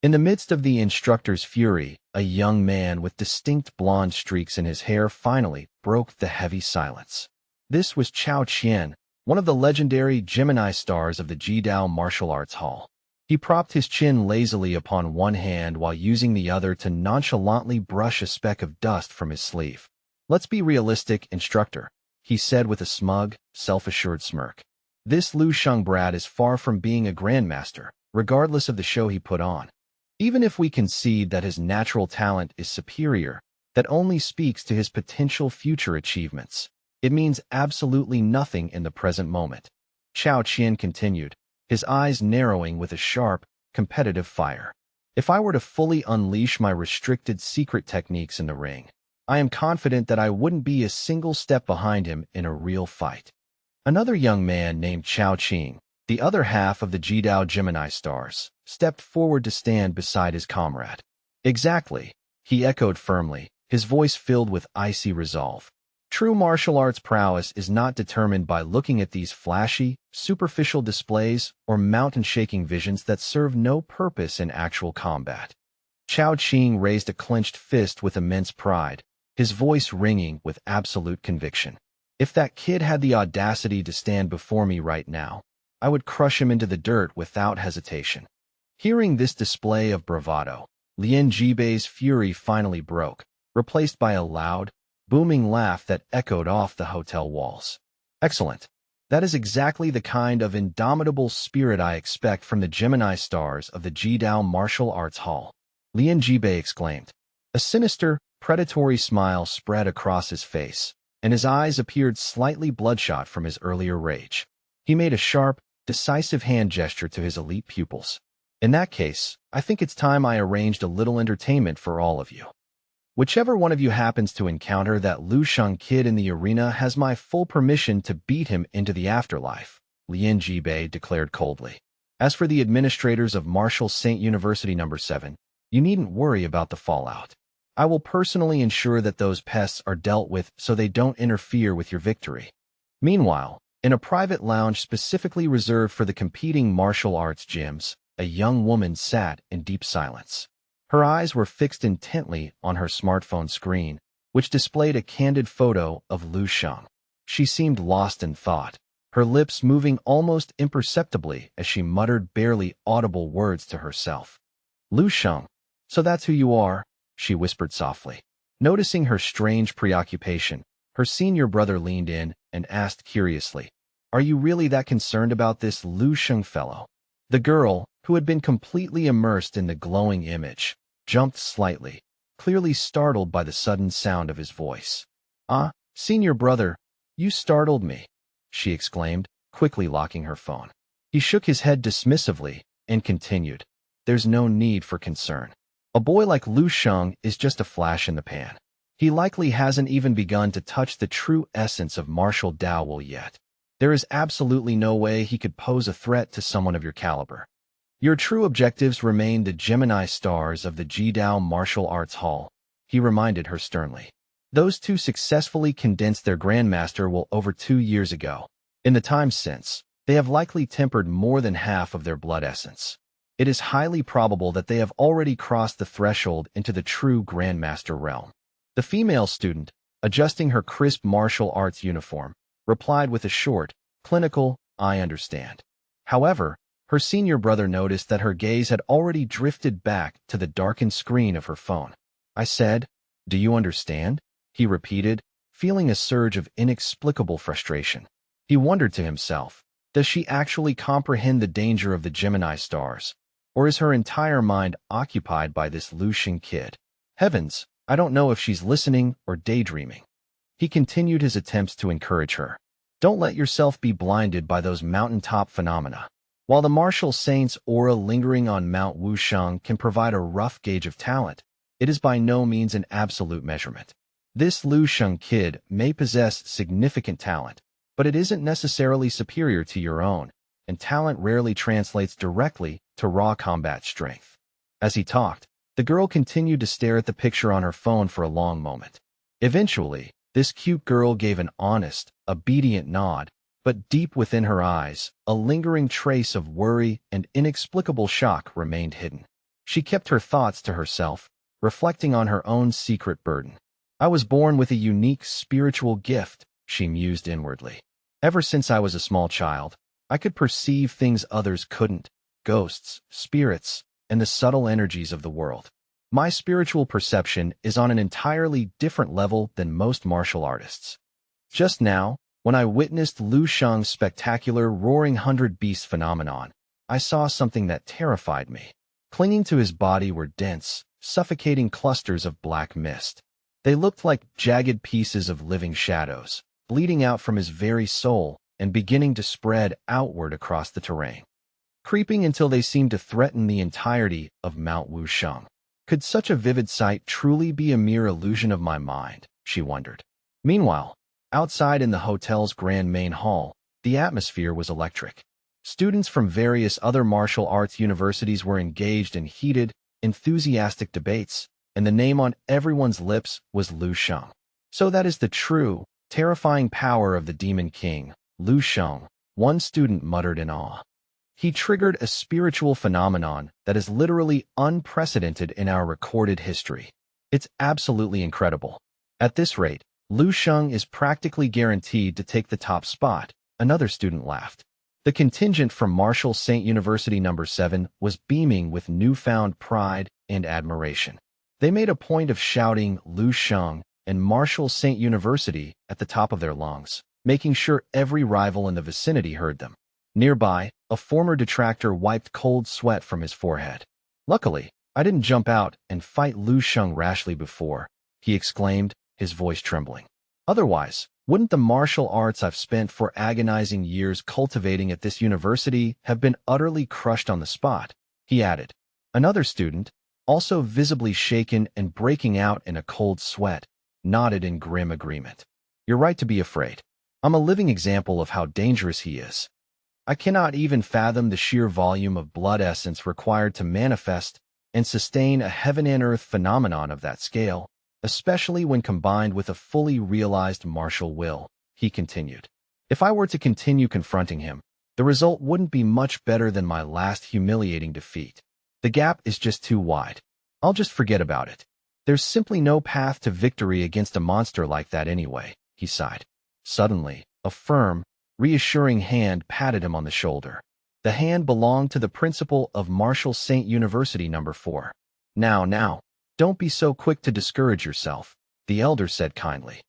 In the midst of the instructor's fury, a young man with distinct blonde streaks in his hair finally broke the heavy silence. This was Chao Qian, one of the legendary Gemini stars of the Jidao Martial Arts Hall. He propped his chin lazily upon one hand while using the other to nonchalantly brush a speck of dust from his sleeve. "Let's be realistic, instructor," he said with a smug, self-assured smirk. "This Lu Sheng brat is far from being a grandmaster, regardless of the show he put on. Even if we concede that his natural talent is superior, that only speaks to his potential future achievements. It means absolutely nothing in the present moment." Chao Qian continued, his eyes narrowing with a sharp, competitive fire. "If I were to fully unleash my restricted secret techniques in the ring, I am confident that I wouldn't be a single step behind him in a real fight." Another young man named Chao Qing, the other half of the Jidao Gemini stars, stepped forward to stand beside his comrade. "Exactly," he echoed firmly, his voice filled with icy resolve. "True martial arts prowess is not determined by looking at these flashy, superficial displays or mountain-shaking visions that serve no purpose in actual combat." Chao Qing raised a clenched fist with immense pride, his voice ringing with absolute conviction. "If that kid had the audacity to stand before me right now, I would crush him into the dirt without hesitation." Hearing this display of bravado, Lien Jibei's fury finally broke, replaced by a loud, booming laugh that echoed off the hotel walls. "Excellent. That is exactly the kind of indomitable spirit I expect from the Gemini stars of the Jidao Martial Arts Hall," Lien Jibei exclaimed. A sinister, predatory smile spread across his face, and his eyes appeared slightly bloodshot from his earlier rage. He made a sharp, decisive hand gesture to his elite pupils. "In that case, I think it's time I arranged a little entertainment for all of you. Whichever one of you happens to encounter that Lu Sheng kid in the arena has my full permission to beat him into the afterlife," Lien Jibei declared coldly. "As for the administrators of Martial Saint University No. 7, you needn't worry about the fallout. I will personally ensure that those pests are dealt with so they don't interfere with your victory." Meanwhile, in a private lounge specifically reserved for the competing martial arts gyms, a young woman sat in deep silence. Her eyes were fixed intently on her smartphone screen, which displayed a candid photo of Lu Sheng. She seemed lost in thought, her lips moving almost imperceptibly as she muttered barely audible words to herself. "Lu Sheng, so that's who you are?" she whispered softly. Noticing her strange preoccupation, her senior brother leaned in and asked curiously, "Are you really that concerned about this Lu Sheng fellow?" The girl, who had been completely immersed in the glowing image, jumped slightly, clearly startled by the sudden sound of his voice. "Ah, senior brother, you startled me," she exclaimed, quickly locking her phone. He shook his head dismissively and continued, "There's no need for concern. A boy like Lu Sheng is just a flash in the pan. He likely hasn't even begun to touch the true essence of martial Dao yet. There is absolutely no way he could pose a threat to someone of your caliber. Your true objectives remain the Gemini stars of the Jidao Martial Arts Hall," he reminded her sternly. "Those two successfully condensed their grandmaster will over 2 years ago. In the time since, they have likely tempered more than half of their blood essence. It is highly probable that they have already crossed the threshold into the true grandmaster realm." The female student, adjusting her crisp martial arts uniform, replied with a short, clinical, "I understand." However, her senior brother noticed that her gaze had already drifted back to the darkened screen of her phone. "I said, do you understand?" he repeated, feeling a surge of inexplicable frustration. He wondered to himself, does she actually comprehend the danger of the Gemini stars, or is her entire mind occupied by this Lu Sheng kid? Heavens, I don't know if she's listening or daydreaming. He continued his attempts to encourage her. "Don't let yourself be blinded by those mountaintop phenomena. While the martial saint's aura lingering on Mount Wusheng can provide a rough gauge of talent, it is by no means an absolute measurement. This Lu Sheng kid may possess significant talent, but it isn't necessarily superior to your own, and talent rarely translates directly to raw combat strength." As he talked, the girl continued to stare at the picture on her phone for a long moment. Eventually, this cute girl gave an honest, obedient nod, but deep within her eyes, a lingering trace of worry and inexplicable shock remained hidden. She kept her thoughts to herself, reflecting on her own secret burden. I was born with a unique spiritual gift, she mused inwardly. Ever since I was a small child, I could perceive things others couldn't: ghosts, spirits, and the subtle energies of the world. My spiritual perception is on an entirely different level than most martial artists. Just now, when I witnessed Lu Sheng's spectacular roaring hundred beast phenomenon, I saw something that terrified me. Clinging to his body were dense, suffocating clusters of black mist. They looked like jagged pieces of living shadows, bleeding out from his very soul and beginning to spread outward across the terrain, creeping until they seemed to threaten the entirety of Mount Wusheng. Could such a vivid sight truly be a mere illusion of my mind? She wondered. Meanwhile, outside in the hotel's grand main hall, the atmosphere was electric. Students from various other martial arts universities were engaged in heated, enthusiastic debates, and the name on everyone's lips was Lu Sheng. So that is the true, terrifying power of the Demon King, Lu Sheng, one student muttered in awe. He triggered a spiritual phenomenon that is literally unprecedented in our recorded history. It's absolutely incredible. At this rate, Lu Sheng is practically guaranteed to take the top spot, another student laughed. The contingent from Martial Saint University No. 7 was beaming with newfound pride and admiration. They made a point of shouting Lu Sheng and Martial Saint University at the top of their lungs, making sure every rival in the vicinity heard them. Nearby, a former detractor wiped cold sweat from his forehead. Luckily, I didn't jump out and fight Lu Sheng rashly before, he exclaimed, his voice trembling. Otherwise, wouldn't the martial arts I've spent 4 agonizing years cultivating at this university have been utterly crushed on the spot? He added. Another student, also visibly shaken and breaking out in a cold sweat, nodded in grim agreement. You're right to be afraid. I'm a living example of how dangerous he is. I cannot even fathom the sheer volume of blood essence required to manifest and sustain a heaven and earth phenomenon of that scale, especially when combined with a fully realized martial will, he continued. If I were to continue confronting him, the result wouldn't be much better than my last humiliating defeat. The gap is just too wide. I'll just forget about it. There's simply no path to victory against a monster like that anyway, he sighed. Suddenly, a firm, reassuring hand patted him on the shoulder. The hand belonged to the principal of Martial Saint University No. 4. Now, don't be so quick to discourage yourself, the elder said kindly.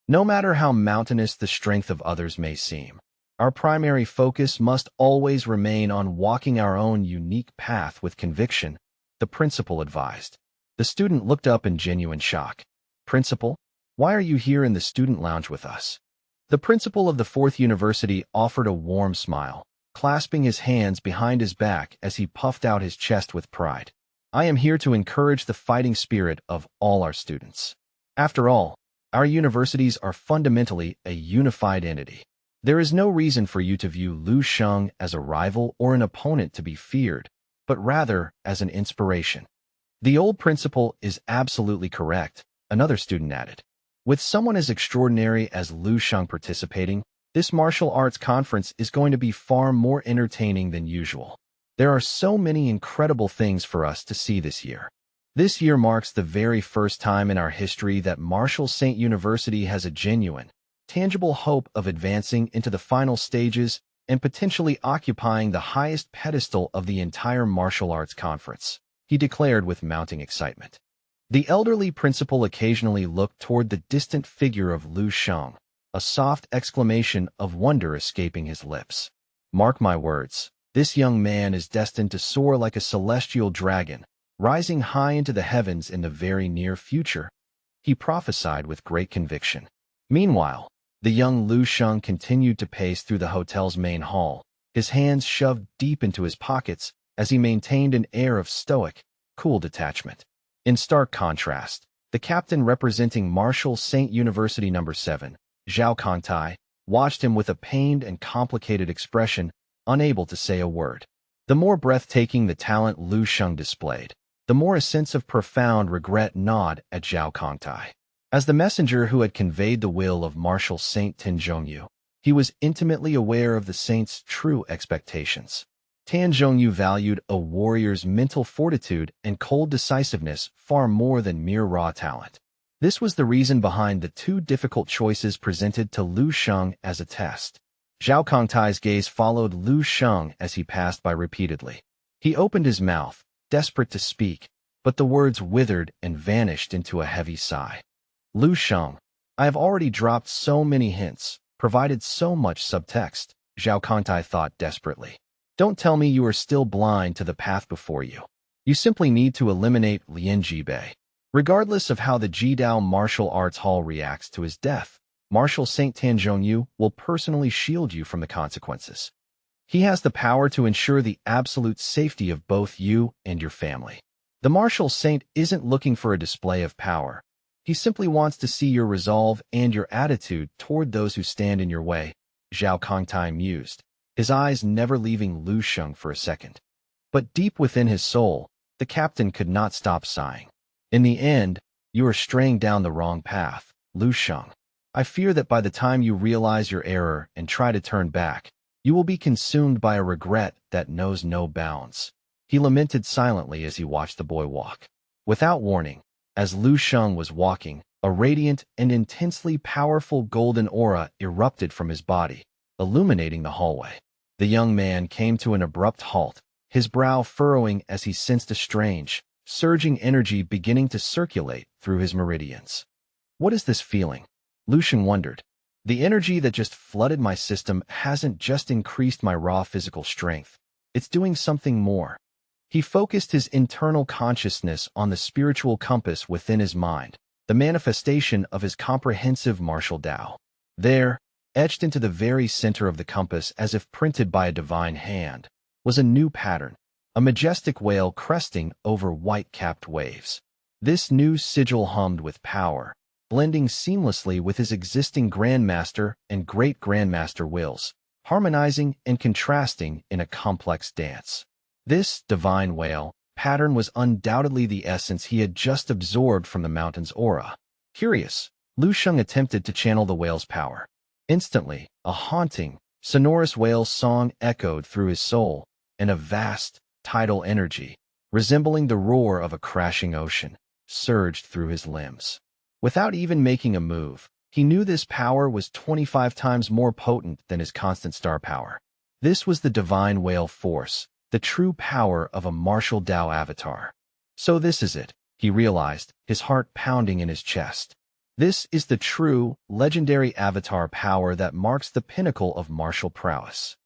No matter how mountainous the strength of others may seem, our primary focus must always remain on walking our own unique path with conviction, the principal advised. The student looked up in genuine shock. Principal, why are you here in the student lounge with us? The principal of the 4th University offered a warm smile, clasping his hands behind his back as he puffed out his chest with pride. I am here to encourage the fighting spirit of all our students. After all, our universities are fundamentally a unified entity. There is no reason for you to view Lu Sheng as a rival or an opponent to be feared, but rather as an inspiration. The old principal is absolutely correct, another student added. With someone as extraordinary as Lu Sheng participating, this martial arts conference is going to be far more entertaining than usual. There are so many incredible things for us to see this year. This year marks the very first time in our history that Martial Saint University has a genuine, tangible hope of advancing into the final stages and potentially occupying the highest pedestal of the entire martial arts conference, he declared with mounting excitement. The elderly principal occasionally looked toward the distant figure of Lu Sheng, a soft exclamation of wonder escaping his lips. Mark my words, this young man is destined to soar like a celestial dragon, rising high into the heavens in the very near future, he prophesied with great conviction. Meanwhile, the young Lu Sheng continued to pace through the hotel's main hall, his hands shoved deep into his pockets as he maintained an air of stoic, cool detachment. In stark contrast, the captain representing Martial Saint University No. 7, Zhao Kangtai, watched him with a pained and complicated expression, unable to say a word. The more breathtaking the talent Lu Sheng displayed, the more a sense of profound regret gnawed at Zhao Kangtai. As the messenger who had conveyed the will of Martial Saint Tinzhongyu, he was intimately aware of the saint's true expectations. Tan Zhongyu valued a warrior's mental fortitude and cold decisiveness far more than mere raw talent. This was the reason behind the two difficult choices presented to Lu Sheng as a test. Zhao Kongtai's gaze followed Lu Sheng as he passed by repeatedly. He opened his mouth, desperate to speak, but the words withered and vanished into a heavy sigh. Lu Sheng, I have already dropped so many hints, provided so much subtext, Zhao Kongtai thought desperately. Don't tell me you are still blind to the path before you. You simply need to eliminate Lian Jibei. Regardless of how the Jidao Martial Arts Hall reacts to his death, Marshal Saint Tan Zhongyu will personally shield you from the consequences. He has the power to ensure the absolute safety of both you and your family. The Martial Saint isn't looking for a display of power. He simply wants to see your resolve and your attitude toward those who stand in your way, Zhao Kongtai mused, his eyes never leaving Lu Sheng for a second. But deep within his soul, the captain could not stop sighing. In the end, you are straying down the wrong path, Lu Sheng. I fear that by the time you realize your error and try to turn back, you will be consumed by a regret that knows no bounds. He lamented silently as he watched the boy walk. Without warning, as Lu Sheng was walking, a radiant and intensely powerful golden aura erupted from his body, illuminating the hallway. The young man came to an abrupt halt, his brow furrowing as he sensed a strange, surging energy beginning to circulate through his meridians. What is this feeling? Lu Sheng wondered. The energy that just flooded my system hasn't just increased my raw physical strength. It's doing something more. He focused his internal consciousness on the spiritual compass within his mind, the manifestation of his comprehensive martial Tao. There, etched into the very center of the compass as if printed by a divine hand, was a new pattern, a majestic whale cresting over white-capped waves. This new sigil hummed with power, blending seamlessly with his existing Grandmaster and Great Grandmaster wills, harmonizing and contrasting in a complex dance. This divine whale pattern was undoubtedly the essence he had just absorbed from the mountain's aura. Curious, Lu Sheng attempted to channel the whale's power. Instantly, a haunting, sonorous whale song echoed through his soul, and a vast, tidal energy, resembling the roar of a crashing ocean, surged through his limbs. Without even making a move, he knew this power was 25 times more potent than his constant star power. This was the divine whale force, the true power of a martial Tao avatar. So this is it, he realized, his heart pounding in his chest. This is the true, legendary avatar power that marks the pinnacle of martial prowess.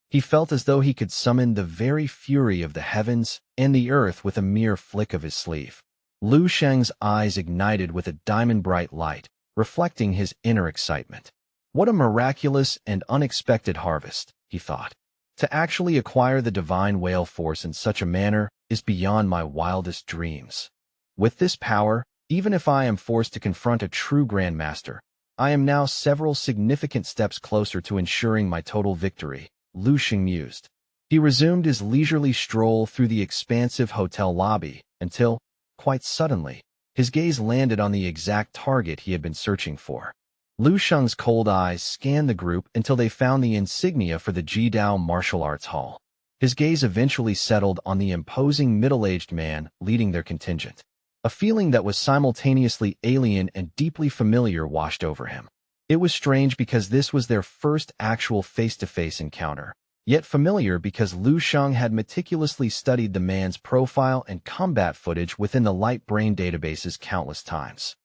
He felt as though he could summon the very fury of the heavens and the earth with a mere flick of his sleeve. Lu Sheng's eyes ignited with a diamond-bright light, reflecting his inner excitement. What a miraculous and unexpected harvest, he thought. To actually acquire the divine whale force in such a manner is beyond my wildest dreams. With this power, even if I am forced to confront a true Grandmaster, I am now several significant steps closer to ensuring my total victory, Lu Sheng mused. He resumed his leisurely stroll through the expansive hotel lobby until, quite suddenly, his gaze landed on the exact target he had been searching for. Lu Sheng's cold eyes scanned the group until they found the insignia for the Jidao Martial Arts Hall. His gaze eventually settled on the imposing middle-aged man leading their contingent. A feeling that was simultaneously alien and deeply familiar washed over him. It was strange because this was their first actual face-to-face encounter, yet familiar because Lu Sheng had meticulously studied the man's profile and combat footage within the light brain databases countless times.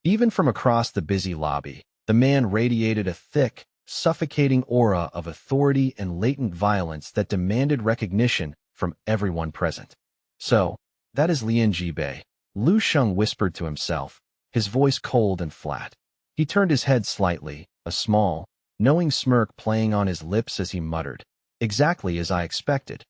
Even from across the busy lobby, the man radiated a thick, suffocating aura of authority and latent violence that demanded recognition from everyone present. So, that is Lian Jibei, Lu Sheng whispered to himself, his voice cold and flat. He turned his head slightly, a small, knowing smirk playing on his lips as he muttered, exactly as I expected.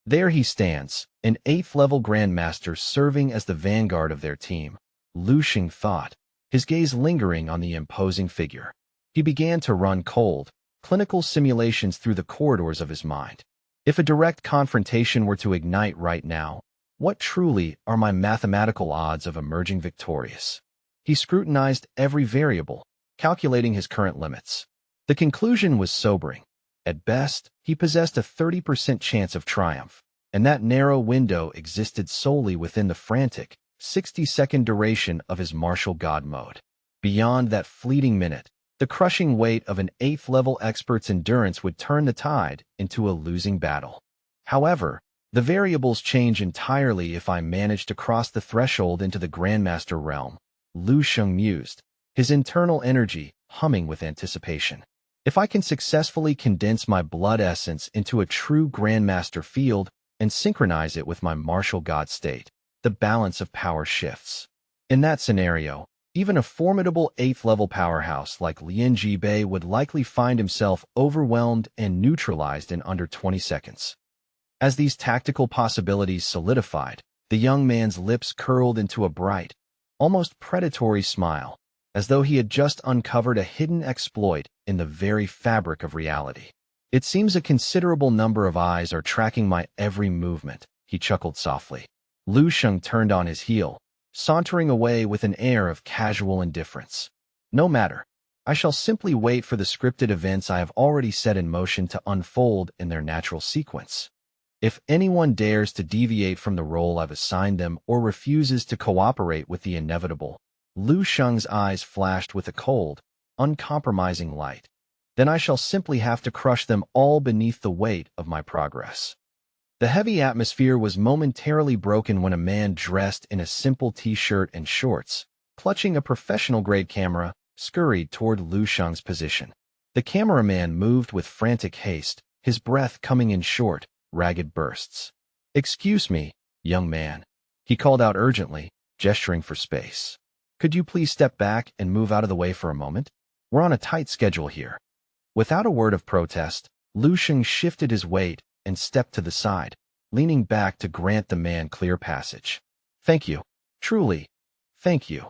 There he stands, an 8th-level Grandmaster serving as the vanguard of their team, Lu Sheng thought, his gaze lingering on the imposing figure. He began to run cold, clinical simulations through the corridors of his mind. If a direct confrontation were to ignite right now, what truly are my mathematical odds of emerging victorious? He scrutinized every variable, calculating his current limits. The conclusion was sobering. At best, he possessed a 30% chance of triumph, and that narrow window existed solely within the frantic, 60-second duration of his martial god mode. Beyond that fleeting minute, the crushing weight of an 8th-level expert's endurance would turn the tide into a losing battle. However, the variables change entirely if I manage to cross the threshold into the Grandmaster realm, Lu Sheng mused, his internal energy humming with anticipation. If I can successfully condense my blood essence into a true Grandmaster field and synchronize it with my martial god state, the balance of power shifts. In that scenario, even a formidable 8th-level powerhouse like Lien Jibei would likely find himself overwhelmed and neutralized in under 20 seconds. As these tactical possibilities solidified, the young man's lips curled into a bright, almost predatory smile, as though he had just uncovered a hidden exploit in the very fabric of reality. It seems a considerable number of eyes are tracking my every movement, he chuckled softly. Lu Sheng turned on his heel, sauntering away with an air of casual indifference. No matter. I shall simply wait for the scripted events I have already set in motion to unfold in their natural sequence. If anyone dares to deviate from the role I've assigned them or refuses to cooperate with the inevitable, Lu Sheng's eyes flashed with a cold, uncompromising light. Then I shall simply have to crush them all beneath the weight of my progress. The heavy atmosphere was momentarily broken when a man dressed in a simple t-shirt and shorts, clutching a professional-grade camera, scurried toward Lu Sheng's position. The cameraman moved with frantic haste, his breath coming in short, ragged bursts. "Excuse me, young man," he called out urgently, gesturing for space. "Could you please step back and move out of the way for a moment? We're on a tight schedule here." Without a word of protest, Lu Sheng shifted his weight and stepped to the side, leaning back to grant the man clear passage. "Thank you. Truly, thank you,"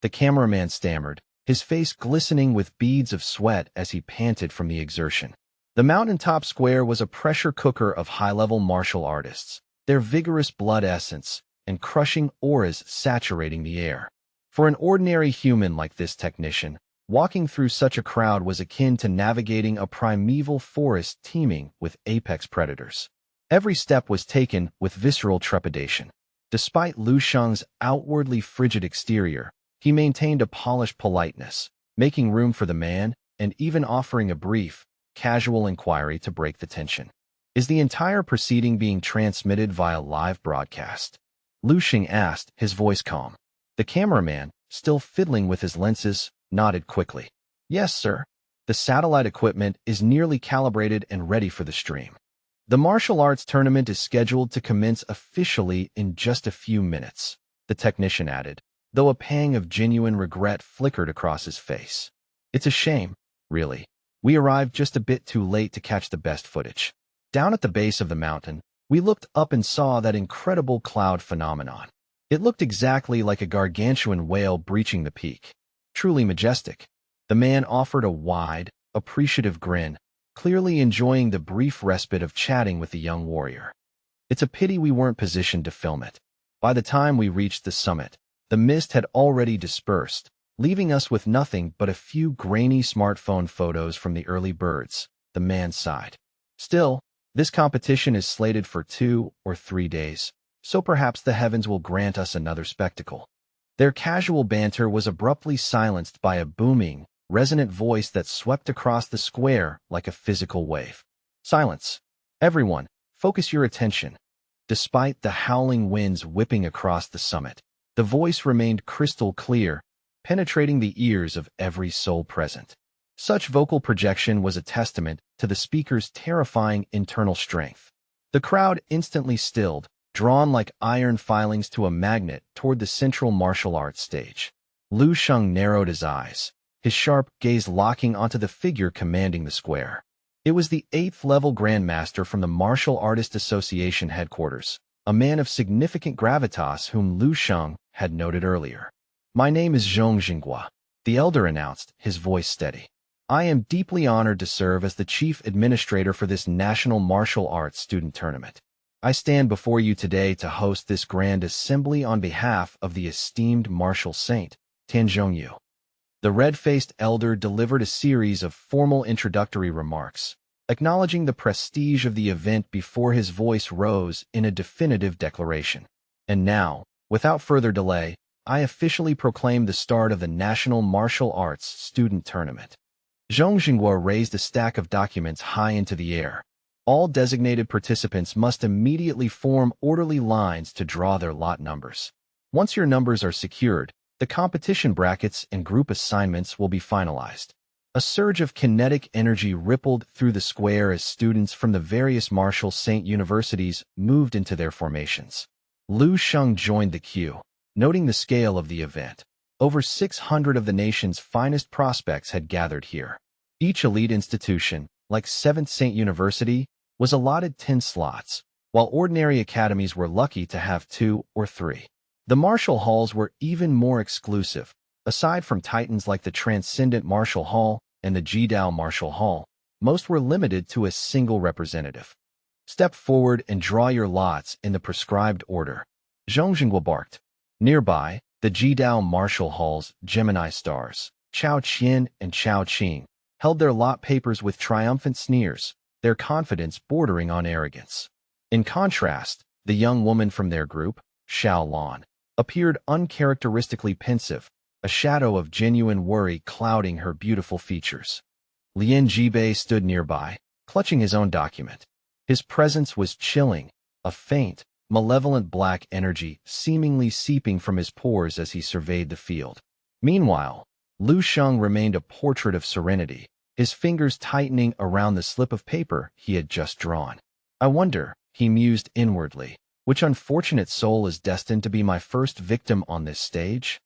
the cameraman stammered, his face glistening with beads of sweat as he panted from the exertion. The mountaintop square was a pressure cooker of high-level martial artists, their vigorous blood essence and crushing auras saturating the air. For an ordinary human like this technician, walking through such a crowd was akin to navigating a primeval forest teeming with apex predators. Every step was taken with visceral trepidation. Despite Lu Sheng's outwardly frigid exterior, he maintained a polished politeness, making room for the man and even offering a brief, casual inquiry to break the tension. "Is the entire proceeding being transmitted via live broadcast?" Lu Sheng asked, his voice calm. The cameraman, still fiddling with his lenses, nodded quickly. "Yes, sir. The satellite equipment is nearly calibrated and ready for the stream. The martial arts tournament is scheduled to commence officially in just a few minutes," the technician added, though a pang of genuine regret flickered across his face. "It's a shame, really. We arrived just a bit too late to catch the best footage." Down at the base of the mountain, we looked up and saw that incredible cloud phenomenon. It looked exactly like a gargantuan whale breaching the peak. Truly majestic. The man offered a wide, appreciative grin, clearly enjoying the brief respite of chatting with the young warrior. "It's a pity we weren't positioned to film it. By the time we reached the summit, the mist had already dispersed, leaving us with nothing but a few grainy smartphone photos from the early birds," the man sighed. "Still, this competition is slated for 2 or 3 days, so perhaps the heavens will grant us another spectacle." Their casual banter was abruptly silenced by a booming, resonant voice that swept across the square like a physical wave. "Silence. Everyone, focus your attention." Despite the howling winds whipping across the summit, the voice remained crystal clear, penetrating the ears of every soul present. Such vocal projection was a testament to the speaker's terrifying internal strength. The crowd instantly stilled, drawn like iron filings to a magnet toward the central martial arts stage. Lu Sheng narrowed his eyes, his sharp gaze locking onto the figure commanding the square. It was the 8th-level Grandmaster from the Martial Artist Association headquarters, a man of significant gravitas whom Lu Sheng had noted earlier. "My name is Zhong Jinghua," the elder announced, his voice steady. "I am deeply honored to serve as the chief administrator for this National Martial Arts Student Tournament. I stand before you today to host this grand assembly on behalf of the esteemed martial saint, Tan Zhongyu." The red-faced elder delivered a series of formal introductory remarks, acknowledging the prestige of the event before his voice rose in a definitive declaration. And now, without further delay, I officially proclaim the start of the National Martial Arts Student Tournament. Zhong Jinghua raised a stack of documents high into the air. All designated participants must immediately form orderly lines to draw their lot numbers. Once your numbers are secured, the competition brackets and group assignments will be finalized. A surge of kinetic energy rippled through the square as students from the various martial saint universities moved into their formations. Lu Sheng joined the queue, noting the scale of the event. Over 600 of the nation's finest prospects had gathered here. Each elite institution, like 7th Saint University, was allotted 10 slots, while ordinary academies were lucky to have 2 or 3. The martial halls were even more exclusive. Aside from titans like the Transcendent Martial Hall and the Jidao Martial Hall, most were limited to a single representative. Step forward and draw your lots in the prescribed order. Zhong Jinghua barked. Nearby, the Jidao Martial Hall's Gemini stars, Chao Qian and Chao Qing, held their lot papers with triumphant sneers, their confidence bordering on arrogance. In contrast, the young woman from their group, Xiao Lan, appeared uncharacteristically pensive, a shadow of genuine worry clouding her beautiful features. Lien Jibei stood nearby, clutching his own document. His presence was chilling, a faint, malevolent black energy seemingly seeping from his pores as he surveyed the field. Meanwhile, Lu Sheng remained a portrait of serenity, his fingers tightening around the slip of paper he had just drawn. I wonder, he mused inwardly, which unfortunate soul is destined to be my first victim on this stage?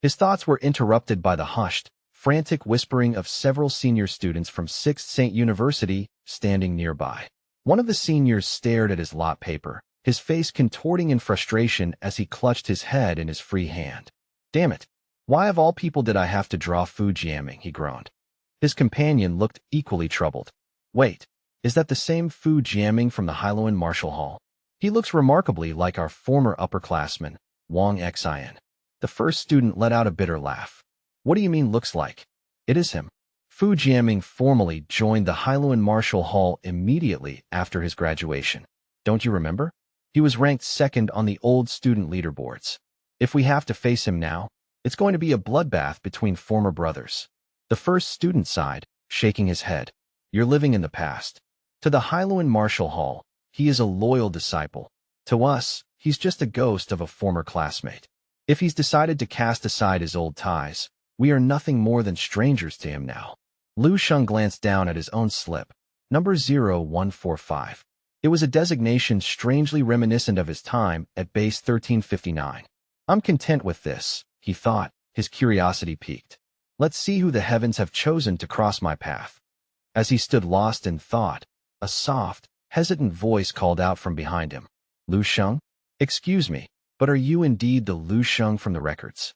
His thoughts were interrupted by the hushed, frantic whispering of several senior students from 6th Saint University standing nearby. One of the seniors stared at his lot paper, his face contorting in frustration as he clutched his head in his free hand. Damn it! Why of all people did I have to draw Fu Jiaming? He groaned. His companion looked equally troubled. Wait, is that the same Fu Jiaming from the Hailuan Martial Hall? He looks remarkably like our former upperclassman, Wang Xian. The first student let out a bitter laugh. What do you mean looks like? It is him. Fu Jiaming formally joined the Hailuan Martial Hall immediately after his graduation. Don't you remember? He was ranked second on the old student leaderboards. If we have to face him now, it's going to be a bloodbath between former brothers. The first student sighed, shaking his head. You're living in the past. To the Hailuan Martial Hall, he is a loyal disciple. To us, he's just a ghost of a former classmate. If he's decided to cast aside his old ties, we are nothing more than strangers to him now. Lu Sheng glanced down at his own slip, number 0145. It was a designation strangely reminiscent of his time at base 1359. I'm content with this, he thought, his curiosity piqued. Let's see who the heavens have chosen to cross my path. As he stood lost in thought, a soft, hesitant voice called out from behind him. Lu Sheng? Excuse me, but are you indeed the Lu Sheng from the records?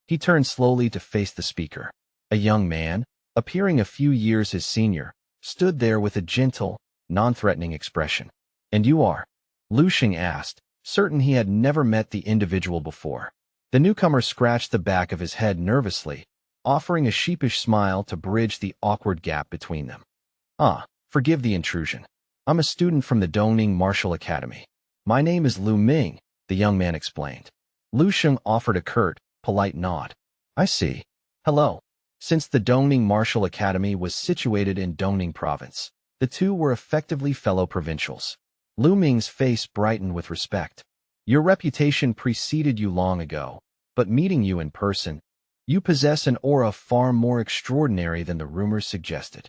He turned slowly to face the speaker. A young man, appearing a few years his senior, stood there with a gentle, non-threatening expression. And you are? Lu Sheng asked, certain he had never met the individual before. The newcomer scratched the back of his head nervously, offering a sheepish smile to bridge the awkward gap between them. Forgive the intrusion. I'm a student from the Dongning Martial Academy. My name is Lu Ming, the young man explained. Lu Sheng offered a curt, polite nod. I see. Hello. Since the Dongning Martial Academy was situated in Dongning Province, the two were effectively fellow provincials. Lu Ming's face brightened with respect. Your reputation preceded you long ago, but meeting you in person, you possess an aura far more extraordinary than the rumors suggested.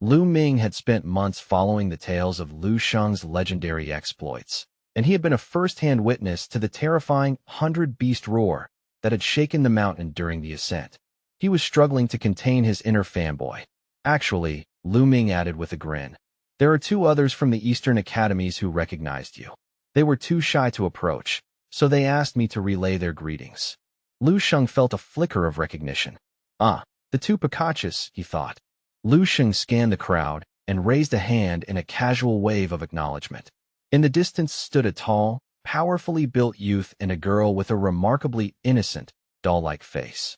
Lu Ming had spent months following the tales of Lu Sheng's legendary exploits, and he had been a first-hand witness to the terrifying 100-beast roar that had shaken the mountain during the ascent. He was struggling to contain his inner fanboy. Actually, Lu Ming added with a grin, there are 2 others from the Eastern Academies who recognized you. They were too shy to approach, so they asked me to relay their greetings. Lu Sheng felt a flicker of recognition. The 2 Picachus, he thought. Lu Sheng scanned the crowd and raised a hand in a casual wave of acknowledgement. In the distance stood a tall, powerfully built youth and a girl with a remarkably innocent, doll-like face.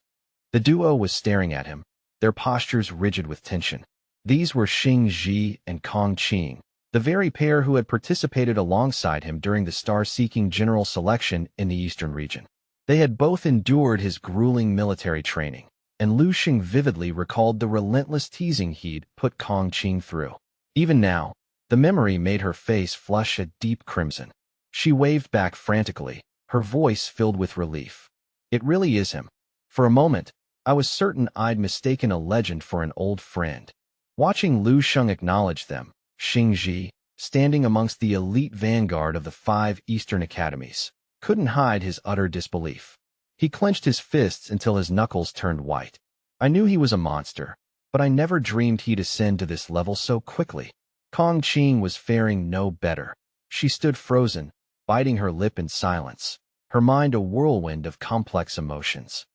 The duo was staring at him, their postures rigid with tension. These were Xing Ji and Kong Qing, the very pair who had participated alongside him during the star-seeking general selection in the eastern region. They had both endured his grueling military training, and Lu Xing vividly recalled the relentless teasing he'd put Kong Qing through. Even now, the memory made her face flush a deep crimson. She waved back frantically, her voice filled with relief. It really is him. For a moment, I was certain I'd mistaken a legend for an old friend. Watching Lu Xing acknowledge them, Xing Ji, standing amongst the elite vanguard of the 5 Eastern academies, couldn't hide his utter disbelief. He clenched his fists until his knuckles turned white. I knew he was a monster, but I never dreamed he'd ascend to this level so quickly. Kong Qing was faring no better. She stood frozen, biting her lip in silence, her mind a whirlwind of complex emotions.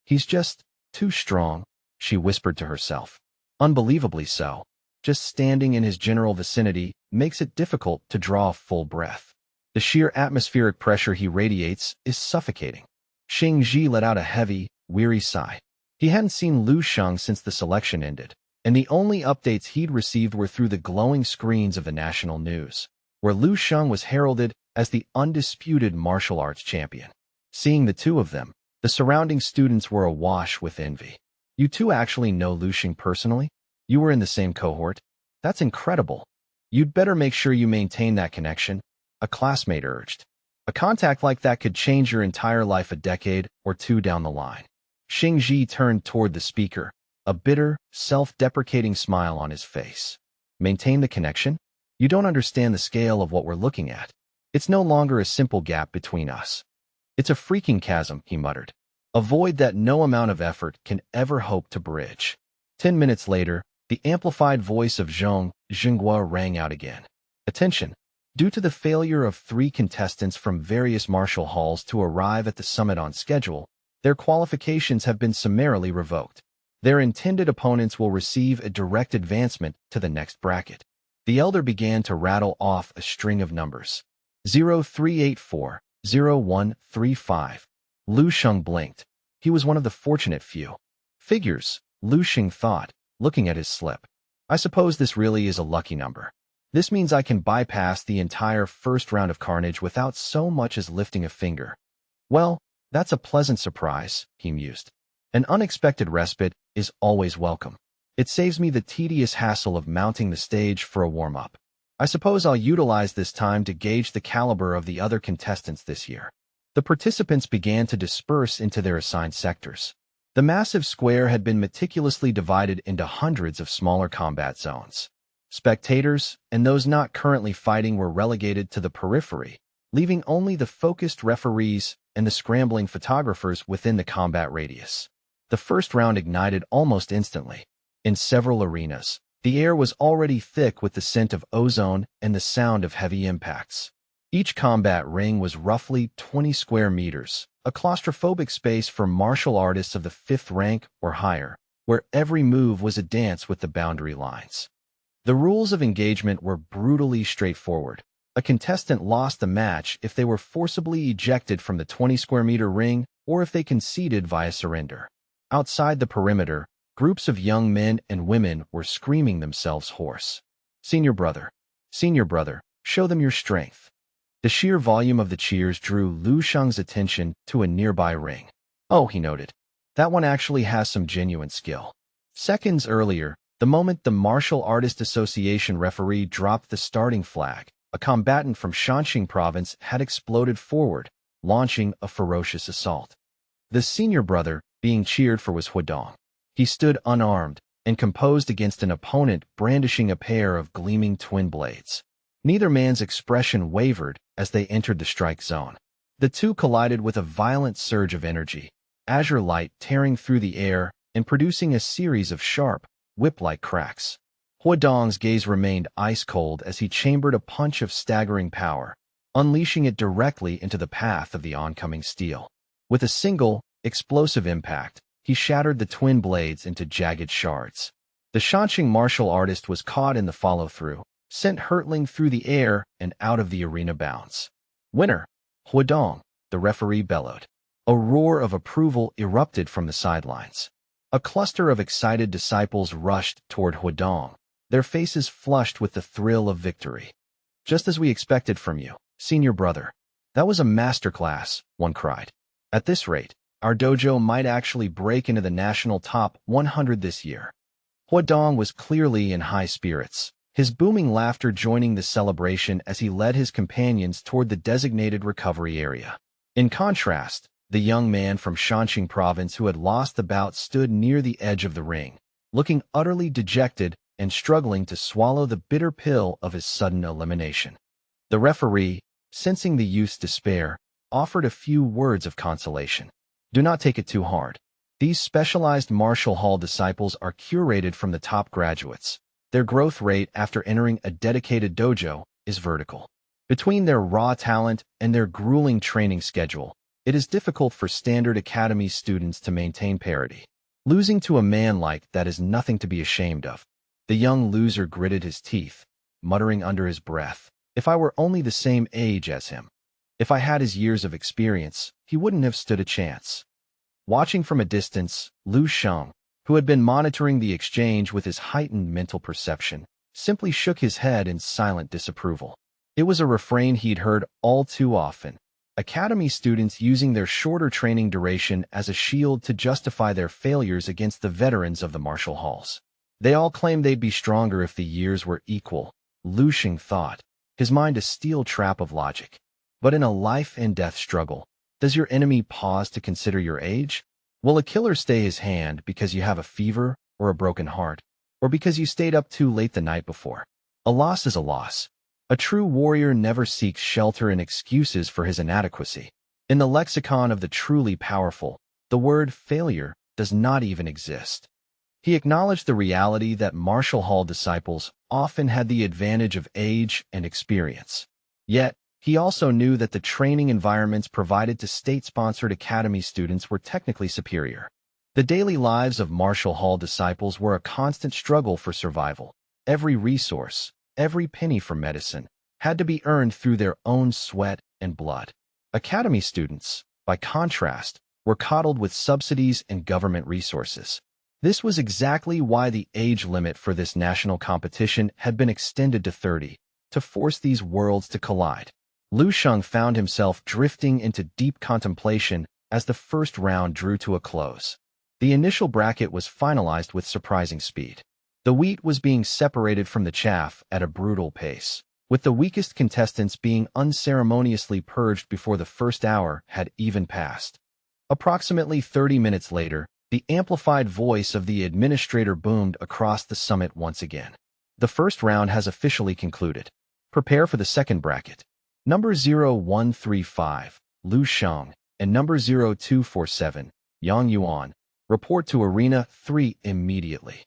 He's just too strong, she whispered to herself. Unbelievably so. Just standing in his general vicinity makes it difficult to draw a full breath. The sheer atmospheric pressure he radiates is suffocating. Xing Ji let out a heavy, weary sigh. He hadn't seen Lu Xing since the selection ended, and the only updates he'd received were through the glowing screens of the national news, where Lu Xing was heralded as the undisputed martial arts champion. Seeing the two of them, the surrounding students were awash with envy. You two actually know Lu Xing personally? You were in the same cohort? That's incredible. You'd better make sure you maintain that connection, a classmate urged. A contact like that could change your entire life a decade or two down the line. Xing Ji turned toward the speaker, a bitter, self-deprecating smile on his face. Maintain the connection? You don't understand the scale of what we're looking at. It's no longer a simple gap between us. It's a freaking chasm, he muttered. A void that no amount of effort can ever hope to bridge. 10 minutes later, the amplified voice of Zhong Jinghua rang out again. Attention! Due to the failure of 3 contestants from various martial halls to arrive at the summit on schedule, their qualifications have been summarily revoked. Their intended opponents will receive a direct advancement to the next bracket. The elder began to rattle off a string of numbers. 0384, 0135. Lu Xing blinked. He was one of the fortunate few. Figures, Lu Xing thought, looking at his slip. I suppose this really is a lucky number. This means I can bypass the entire first round of carnage without so much as lifting a finger. Well, that's a pleasant surprise, he mused. An unexpected respite is always welcome. It saves me the tedious hassle of mounting the stage for a warm-up. I suppose I'll utilize this time to gauge the caliber of the other contestants this year. The participants began to disperse into their assigned sectors. The massive square had been meticulously divided into hundreds of smaller combat zones. Spectators and those not currently fighting were relegated to the periphery, leaving only the focused referees and the scrambling photographers within the combat radius. The first round ignited almost instantly. In several arenas, the air was already thick with the scent of ozone and the sound of heavy impacts. Each combat ring was roughly 20 square meters, a claustrophobic space for martial artists of the 5th rank or higher, where every move was a dance with the boundary lines. The rules of engagement were brutally straightforward. A contestant lost the match if they were forcibly ejected from the 20-square-meter ring or if they conceded via surrender. Outside the perimeter, groups of young men and women were screaming themselves hoarse. Senior brother, show them your strength." The sheer volume of the cheers drew Lu Xing's attention to a nearby ring. "Oh," he noted, "that one actually has some genuine skill." Seconds earlier, the moment the Martial Artist Association referee dropped the starting flag, a combatant from Shanxing province had exploded forward, launching a ferocious assault. The senior brother being cheered for was Huadong. He stood unarmed and composed against an opponent brandishing a pair of gleaming twin blades. Neither man's expression wavered as they entered the strike zone. The two collided with a violent surge of energy, azure light tearing through the air and producing a series of sharp, whip-like cracks. Huadong's gaze remained ice-cold as he chambered a punch of staggering power, unleashing it directly into the path of the oncoming steel. With a single, explosive impact, he shattered the twin blades into jagged shards. The Shanxing martial artist was caught in the follow-through, sent hurtling through the air and out of the arena bounds. "Winner, Huadong," the referee bellowed. A roar of approval erupted from the sidelines. A cluster of excited disciples rushed toward Huadong, their faces flushed with the thrill of victory. Just as we expected from you, senior brother. That was a masterclass, one cried. At this rate, our dojo might actually break into the national top 100 this year. Huadong was clearly in high spirits, his booming laughter joining the celebration as he led his companions toward the designated recovery area. In contrast, the young man from Shanxing province who had lost the bout stood near the edge of the ring, looking utterly dejected and struggling to swallow the bitter pill of his sudden elimination. The referee, sensing the youth's despair, offered a few words of consolation. Do not take it too hard. These specialized martial hall disciples are curated from the top graduates. Their growth rate after entering a dedicated dojo is vertical. Between their raw talent and their grueling training schedule, it is difficult for standard academy students to maintain parity. Losing to a man like that is nothing to be ashamed of. The young loser gritted his teeth, muttering under his breath, if I were only the same age as him. If I had his years of experience, he wouldn't have stood a chance. Watching from a distance, Lu Sheng, who had been monitoring the exchange with his heightened mental perception, simply shook his head in silent disapproval. It was a refrain he'd heard all too often. Academy students using their shorter training duration as a shield to justify their failures against the veterans of the martial halls. They all claimed they'd be stronger if the years were equal, Lu Sheng thought, his mind a steel trap of logic. But in a life-and-death struggle, does your enemy pause to consider your age? Will a killer stay his hand because you have a fever or a broken heart, or because you stayed up too late the night before? A loss is a loss. A true warrior never seeks shelter and excuses for his inadequacy. In the lexicon of the truly powerful, the word failure does not even exist. He acknowledged the reality that martial hall disciples often had the advantage of age and experience. Yet, he also knew that the training environments provided to state-sponsored academy students were technically superior. The daily lives of martial hall disciples were a constant struggle for survival. Every resource, every penny for medicine, had to be earned through their own sweat and blood. Academy students, by contrast, were coddled with subsidies and government resources. This was exactly why the age limit for this national competition had been extended to 30, to force these worlds to collide. Lu Sheng found himself drifting into deep contemplation as the first round drew to a close. The initial bracket was finalized with surprising speed. The wheat was being separated from the chaff at a brutal pace, with the weakest contestants being unceremoniously purged before the first hour had even passed. Approximately 30 minutes later, the amplified voice of the administrator boomed across the summit once again. The first round has officially concluded. Prepare for the second bracket. Number 0135, Lu Sheng, and number 0247, Yang Yuan, report to Arena 3 immediately.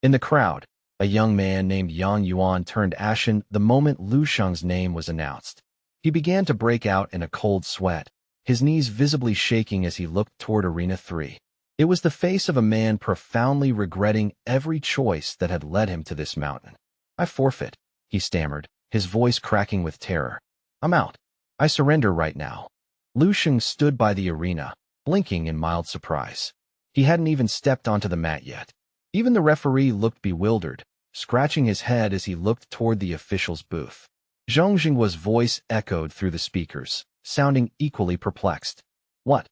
In the crowd, a young man named Yang Yuan turned ashen the moment Lu Sheng's name was announced. He began to break out in a cold sweat, his knees visibly shaking as he looked toward Arena 3. It was the face of a man profoundly regretting every choice that had led him to this mountain. I forfeit, he stammered, his voice cracking with terror. I'm out. I surrender right now. Lu Sheng stood by the arena, blinking in mild surprise. He hadn't even stepped onto the mat yet. Even the referee looked bewildered, scratching his head as he looked toward the official's booth. Zhong Jinghua's voice echoed through the speakers, sounding equally perplexed. What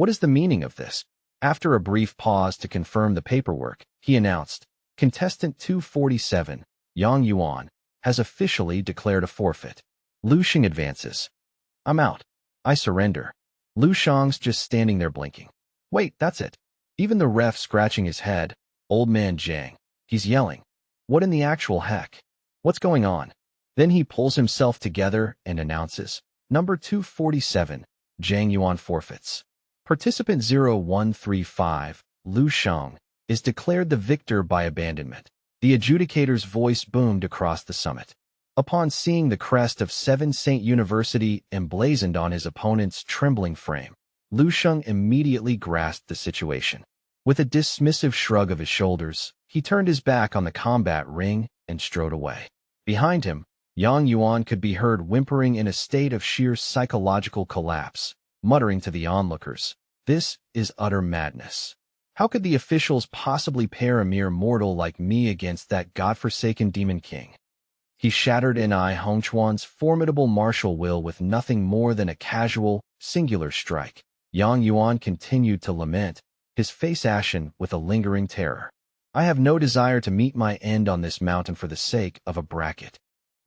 is the meaning of this? After a brief pause to confirm the paperwork, he announced, Contestant 247, Yang Yuan, has officially declared a forfeit. Lu Sheng advances. I'm out. I surrender. Lu Sheng's just standing there blinking. Wait, that's it. Even the ref scratching his head. Old man Zhang. He's yelling. What in the actual heck? What's going on? Then he pulls himself together and announces, Number 247, Zhang Yuan forfeits. Participant 0135, Lu Sheng, is declared the victor by abandonment. The adjudicator's voice boomed across the summit. Upon seeing the crest of Seven Saint University emblazoned on his opponent's trembling frame, Lu Sheng immediately grasped the situation. With a dismissive shrug of his shoulders, he turned his back on the combat ring and strode away. Behind him, Yang Yuan could be heard whimpering in a state of sheer psychological collapse, muttering to the onlookers, "This is utter madness. How could the officials possibly pair a mere mortal like me against that godforsaken demon king? He shattered Ni Hongchuan's formidable martial will with nothing more than a casual, singular strike. Yang Yuan continued to lament, his face ashen with a lingering terror. I have no desire to meet my end on this mountain for the sake of a bracket.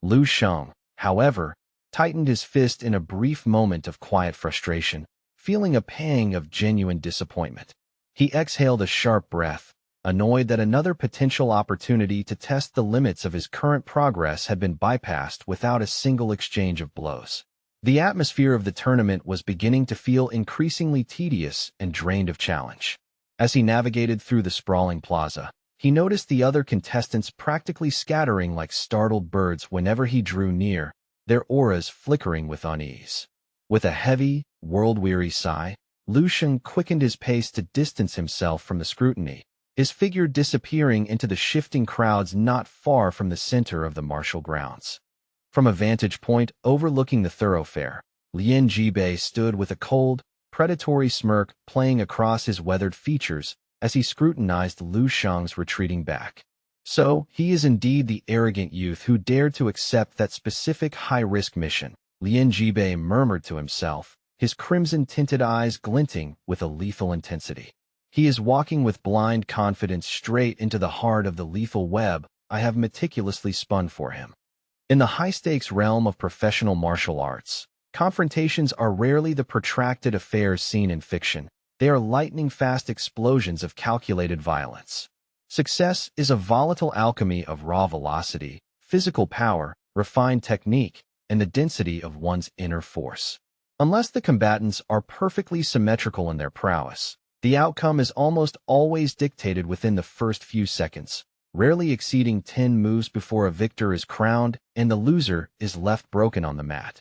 Lu Sheng, however, tightened his fist in a brief moment of quiet frustration, feeling a pang of genuine disappointment. He exhaled a sharp breath, annoyed that another potential opportunity to test the limits of his current progress had been bypassed without a single exchange of blows. The atmosphere of the tournament was beginning to feel increasingly tedious and drained of challenge. As he navigated through the sprawling plaza, he noticed the other contestants practically scattering like startled birds whenever he drew near, their auras flickering with unease. With a heavy, world-weary sigh, Lu Sheng quickened his pace to distance himself from the scrutiny, his figure disappearing into the shifting crowds not far from the center of the martial grounds. From a vantage point overlooking the thoroughfare, Lien Jibei stood with a cold, predatory smirk playing across his weathered features as he scrutinized Lu Sheng's retreating back. So, he is indeed the arrogant youth who dared to accept that specific high-risk mission, Lien Jibei murmured to himself, his crimson-tinted eyes glinting with a lethal intensity. He is walking with blind confidence straight into the heart of the lethal web I have meticulously spun for him. In the high-stakes realm of professional martial arts, confrontations are rarely the protracted affairs seen in fiction. They are lightning-fast explosions of calculated violence. Success is a volatile alchemy of raw velocity, physical power, refined technique, and the density of one's inner force. Unless the combatants are perfectly symmetrical in their prowess, the outcome is almost always dictated within the first few seconds, rarely exceeding 10 moves before a victor is crowned and the loser is left broken on the mat.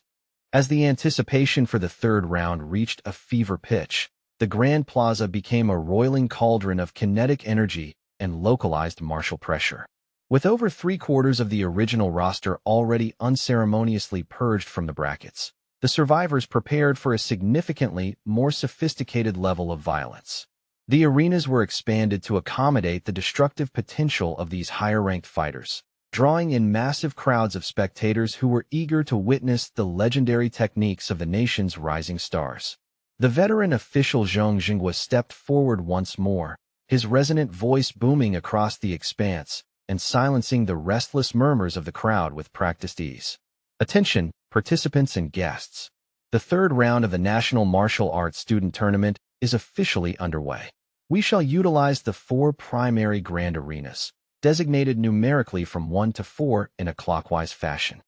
As the anticipation for the third round reached a fever pitch, the Grand Plaza became a roiling cauldron of kinetic energy and localized martial pressure. With over three-quarters of the original roster already unceremoniously purged from the brackets, the survivors prepared for a significantly more sophisticated level of violence. The arenas were expanded to accommodate the destructive potential of these higher-ranked fighters, drawing in massive crowds of spectators who were eager to witness the legendary techniques of the nation's rising stars. The veteran official Zhong Jinghua stepped forward once more, his resonant voice booming across the expanse and silencing the restless murmurs of the crowd with practiced ease. Attention, participants and guests. The third round of the National Martial Arts Student Tournament is officially underway. We shall utilize the 4 primary grand arenas, designated numerically from 1 to 4 in a clockwise fashion.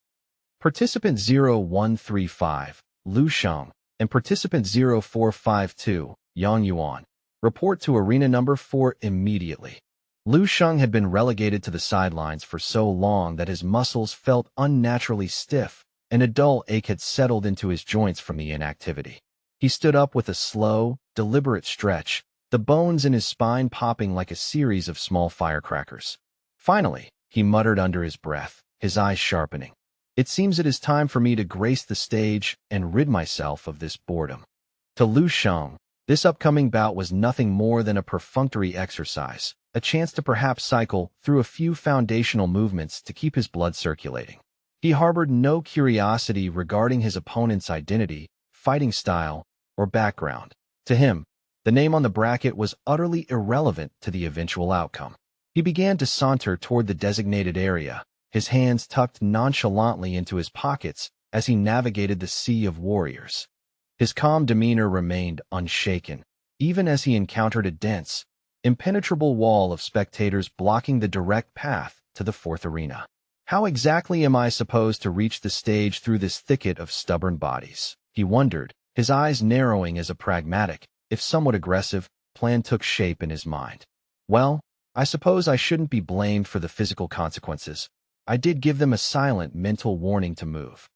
Participant 0135, Lu Sheng, and Participant 0452, Yang Yuan, report to Arena number 4 immediately. Lu Sheng had been relegated to the sidelines for so long that his muscles felt unnaturally stiff, and a dull ache had settled into his joints from the inactivity. He stood up with a slow, deliberate stretch, the bones in his spine popping like a series of small firecrackers. Finally, he muttered under his breath, his eyes sharpening. It seems it is time for me to grace the stage and rid myself of this boredom. To Lu Sheng, this upcoming bout was nothing more than a perfunctory exercise, a chance to perhaps cycle through a few foundational movements to keep his blood circulating. He harbored no curiosity regarding his opponent's identity, fighting style, or background. To him, the name on the bracket was utterly irrelevant to the eventual outcome. He began to saunter toward the designated area, his hands tucked nonchalantly into his pockets as he navigated the sea of warriors. His calm demeanor remained unshaken, even as he encountered a dense, impenetrable wall of spectators blocking the direct path to the 4th arena. How exactly am I supposed to reach the stage through this thicket of stubborn bodies? He wondered, his eyes narrowing as a pragmatic, if somewhat aggressive, plan took shape in his mind. Well, I suppose I shouldn't be blamed for the physical consequences. I did give them a silent mental warning to move.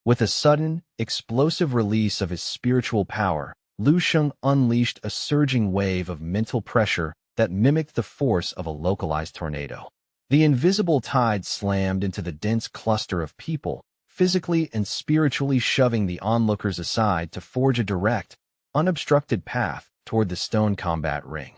With a sudden, explosive release of his spiritual power, Lu Sheng unleashed a surging wave of mental pressure that mimicked the force of a localized tornado. The invisible tide slammed into the dense cluster of people, physically and spiritually shoving the onlookers aside to forge a direct, unobstructed path toward the stone combat ring.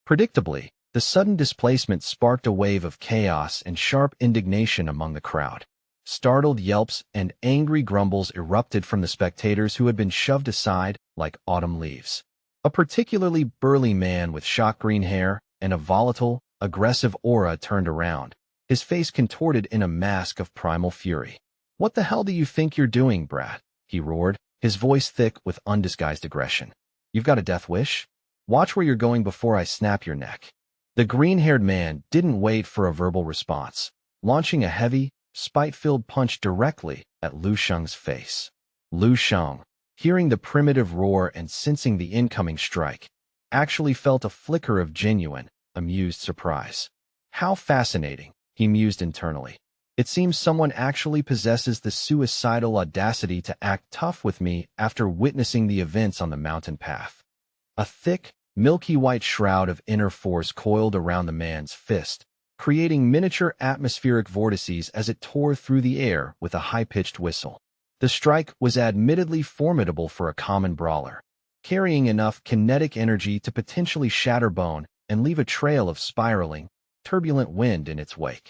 Predictably, the sudden displacement sparked a wave of chaos and sharp indignation among the crowd. Startled yelps and angry grumbles erupted from the spectators who had been shoved aside like autumn leaves. A particularly burly man with shot green hair and a volatile, aggressive aura turned around, his face contorted in a mask of primal fury. "What the hell do you think you're doing, brat?" he roared, his voice thick with undisguised aggression. "You've got a death wish? Watch where you're going before I snap your neck." The green-haired man didn't wait for a verbal response, launching a heavy, spite-filled punch directly at Lu Sheng's face. Lu Sheng, hearing the primitive roar and sensing the incoming strike, actually felt a flicker of genuine, amused surprise. "How fascinating," he mused internally. "It seems someone actually possesses the suicidal audacity to act tough with me after witnessing the events on the mountain path." A thick, milky white shroud of inner force coiled around the man's fist, creating miniature atmospheric vortices as it tore through the air with a high-pitched whistle. The strike was admittedly formidable for a common brawler, carrying enough kinetic energy to potentially shatter bone and leave a trail of spiraling, turbulent wind in its wake.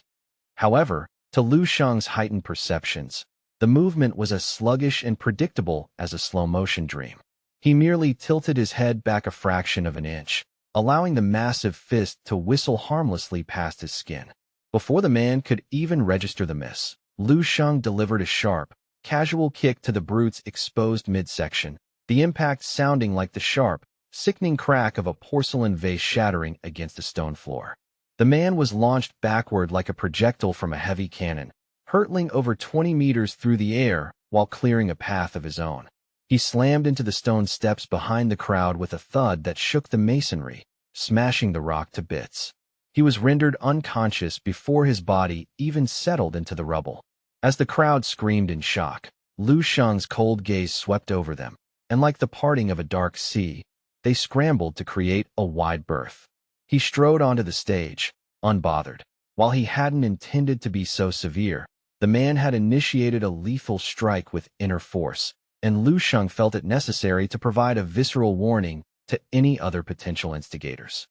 However, to Lu Sheng's heightened perceptions, the movement was as sluggish and predictable as a slow-motion dream. He merely tilted his head back a fraction of an inch, allowing the massive fist to whistle harmlessly past his skin. Before the man could even register the miss, Lu Sheng delivered a sharp, casual kick to the brute's exposed midsection, the impact sounding like the sharp, sickening crack of a porcelain vase shattering against a stone floor. The man was launched backward like a projectile from a heavy cannon, hurtling over 20 meters through the air while clearing a path of his own. He slammed into the stone steps behind the crowd with a thud that shook the masonry, smashing the rock to bits. He was rendered unconscious before his body even settled into the rubble. As the crowd screamed in shock, Lu Sheng's cold gaze swept over them, and like the parting of a dark sea, they scrambled to create a wide berth. He strode onto the stage, unbothered. While he hadn't intended to be so severe, the man had initiated a lethal strike with inner force, and Lu Sheng felt it necessary to provide a visceral warning to any other potential instigators.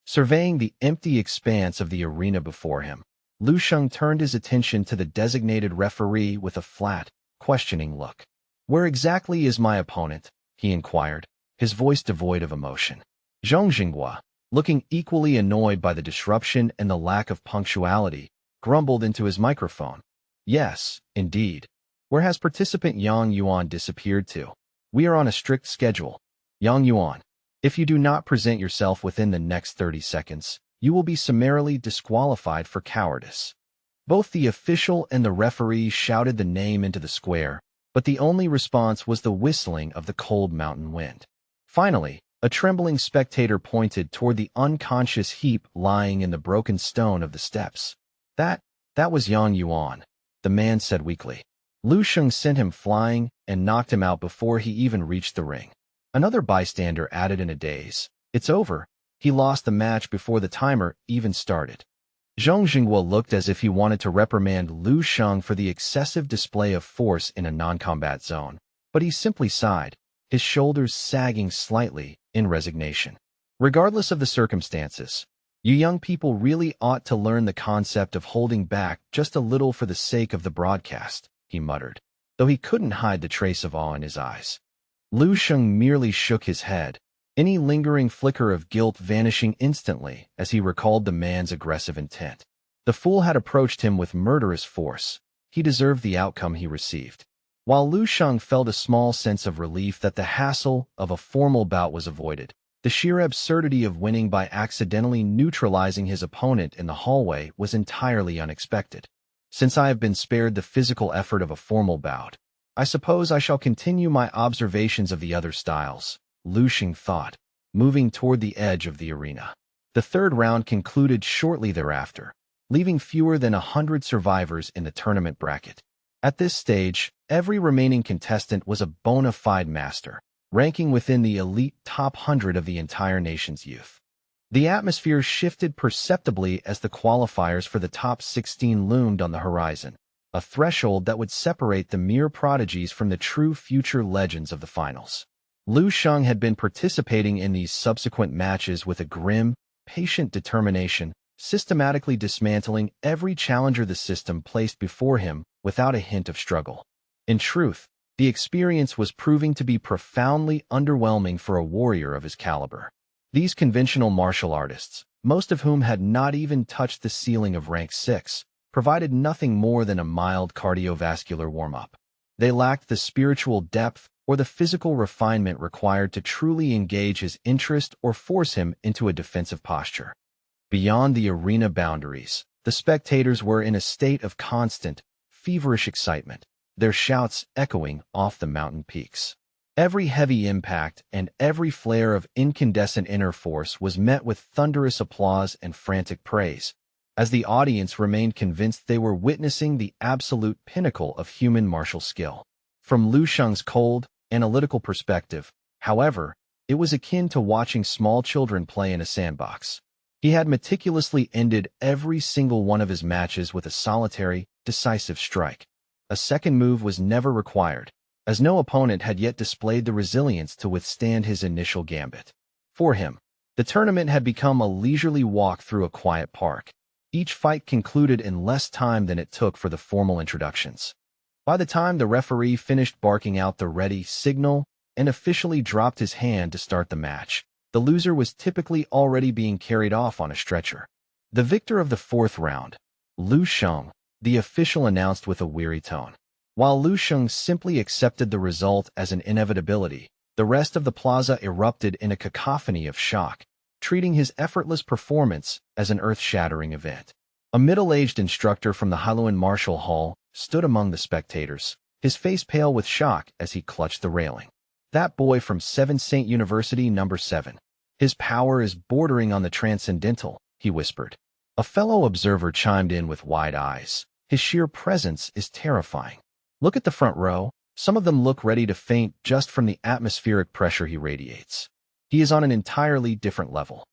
Surveying the empty expanse of the arena before him, Lu Sheng turned his attention to the designated referee with a flat, questioning look. "Where exactly is my opponent?" he inquired, his voice devoid of emotion. Zhong Jinghua, looking equally annoyed by the disruption and the lack of punctuality, grumbled into his microphone. "Yes, indeed. Where has participant Yang Yuan disappeared to? We are on a strict schedule. Yang Yuan, if you do not present yourself within the next 30 seconds, you will be summarily disqualified for cowardice." Both the official and the referee shouted the name into the square, but the only response was the whistling of the cold mountain wind. Finally, a trembling spectator pointed toward the unconscious heap lying in the broken stone of the steps. That was Yang Yuan," the man said weakly. Lu Sheng sent him flying and knocked him out before he even reached the ring. Another bystander added in a daze, "It's over. He lost the match before the timer even started." Zhong Jinghua looked as if he wanted to reprimand Lu Sheng for the excessive display of force in a non-combat zone, but he simply sighed, his shoulders sagging slightly in resignation. "Regardless of the circumstances, you young people really ought to learn the concept of holding back just a little for the sake of the broadcast," he muttered, though he couldn't hide the trace of awe in his eyes. Lu Sheng merely shook his head, any lingering flicker of guilt vanishing instantly as he recalled the man's aggressive intent. The fool had approached him with murderous force. He deserved the outcome he received. While Lu Sheng felt a small sense of relief that the hassle of a formal bout was avoided, the sheer absurdity of winning by accidentally neutralizing his opponent in the hallway was entirely unexpected. "Since I have been spared the physical effort of a formal bout, I suppose I shall continue my observations of the other styles," Lu Sheng thought, moving toward the edge of the arena. The third round concluded shortly thereafter, leaving fewer than 100 survivors in the tournament bracket. At this stage, every remaining contestant was a bona fide master, ranking within the elite top 100 of the entire nation's youth. The atmosphere shifted perceptibly as the qualifiers for the top 16 loomed on the horizon, a threshold that would separate the mere prodigies from the true future legends of the finals. Lu Sheng had been participating in these subsequent matches with a grim, patient determination, systematically dismantling every challenger the system placed before him without a hint of struggle. In truth, the experience was proving to be profoundly underwhelming for a warrior of his caliber. These conventional martial artists, most of whom had not even touched the ceiling of rank 6, provided nothing more than a mild cardiovascular warm-up. They lacked the spiritual depth or the physical refinement required to truly engage his interest or force him into a defensive posture. Beyond the arena boundaries, the spectators were in a state of constant, feverish excitement, their shouts echoing off the mountain peaks. Every heavy impact and every flare of incandescent inner force was met with thunderous applause and frantic praise, as the audience remained convinced they were witnessing the absolute pinnacle of human martial skill. From Lu Sheng's cold, analytical perspective, however, it was akin to watching small children play in a sandbox. He had meticulously ended every single one of his matches with a solitary, decisive strike. A second move was never required, as no opponent had yet displayed the resilience to withstand his initial gambit. For him, the tournament had become a leisurely walk through a quiet park. Each fight concluded in less time than it took for the formal introductions. By the time the referee finished barking out the ready signal and officially dropped his hand to start the match, the loser was typically already being carried off on a stretcher. The victor of the fourth round, Lu Sheng, the official announced with a weary tone. While Lu Sheng simply accepted the result as an inevitability, the rest of the plaza erupted in a cacophony of shock, treating his effortless performance as an earth-shattering event. A middle-aged instructor from the Halloween Martial Hall stood among the spectators, his face pale with shock as he clutched the railing. That boy from 7 Saint University No. 7. His power is bordering on the transcendental, he whispered. A fellow observer chimed in with wide eyes. His sheer presence is terrifying. Look at the front row. Some of them look ready to faint just from the atmospheric pressure he radiates. He is on an entirely different level.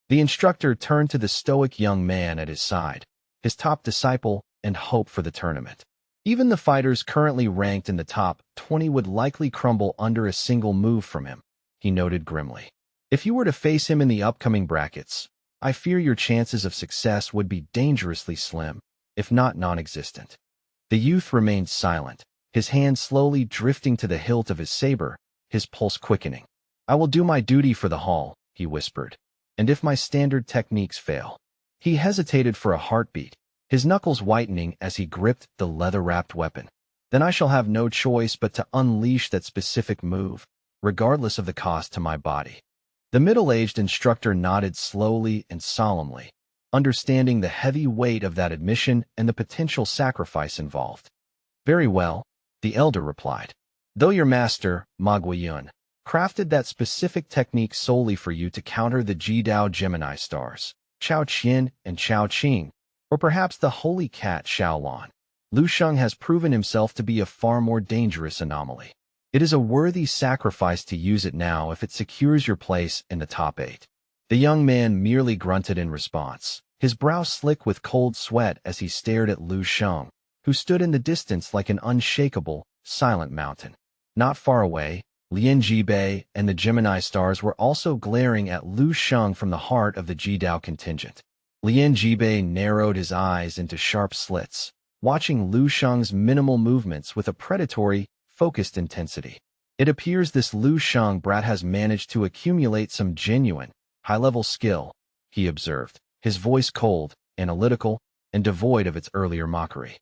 The instructor turned to the stoic young man at his side, his top disciple and hope for the tournament. Even the fighters currently ranked in the top 20 would likely crumble under a single move from him, he noted grimly. If you were to face him in the upcoming brackets, I fear your chances of success would be dangerously slim, if not non-existent. The youth remained silent, his hand slowly drifting to the hilt of his saber, his pulse quickening. I will do my duty for the hall, he whispered. And if my standard techniques fail? He hesitated for a heartbeat, his knuckles whitening as he gripped the leather-wrapped weapon. Then I shall have no choice but to unleash that specific move, regardless of the cost to my body. The middle-aged instructor nodded slowly and solemnly, understanding the heavy weight of that admission and the potential sacrifice involved. Very well, the elder replied. Though your master, Manhwa, crafted that specific technique solely for you to counter the Jidao Gemini stars, Chao Qian and Chao Qing, or perhaps the holy cat Xiaolon, Lu Sheng has proven himself to be a far more dangerous anomaly. It is a worthy sacrifice to use it now if it secures your place in the top 8. The young man merely grunted in response, his brow slick with cold sweat as he stared at Lu Sheng, who stood in the distance like an unshakable, silent mountain. Not far away, Lian Jibei and the Gemini stars were also glaring at Lu Sheng from the heart of the Jidao contingent. Lian Jibei narrowed his eyes into sharp slits, watching Lu Sheng's minimal movements with a predatory, focused intensity. It appears this Lu Sheng brat has managed to accumulate some genuine, high-level skill, he observed, his voice cold, analytical, and devoid of its earlier mockery.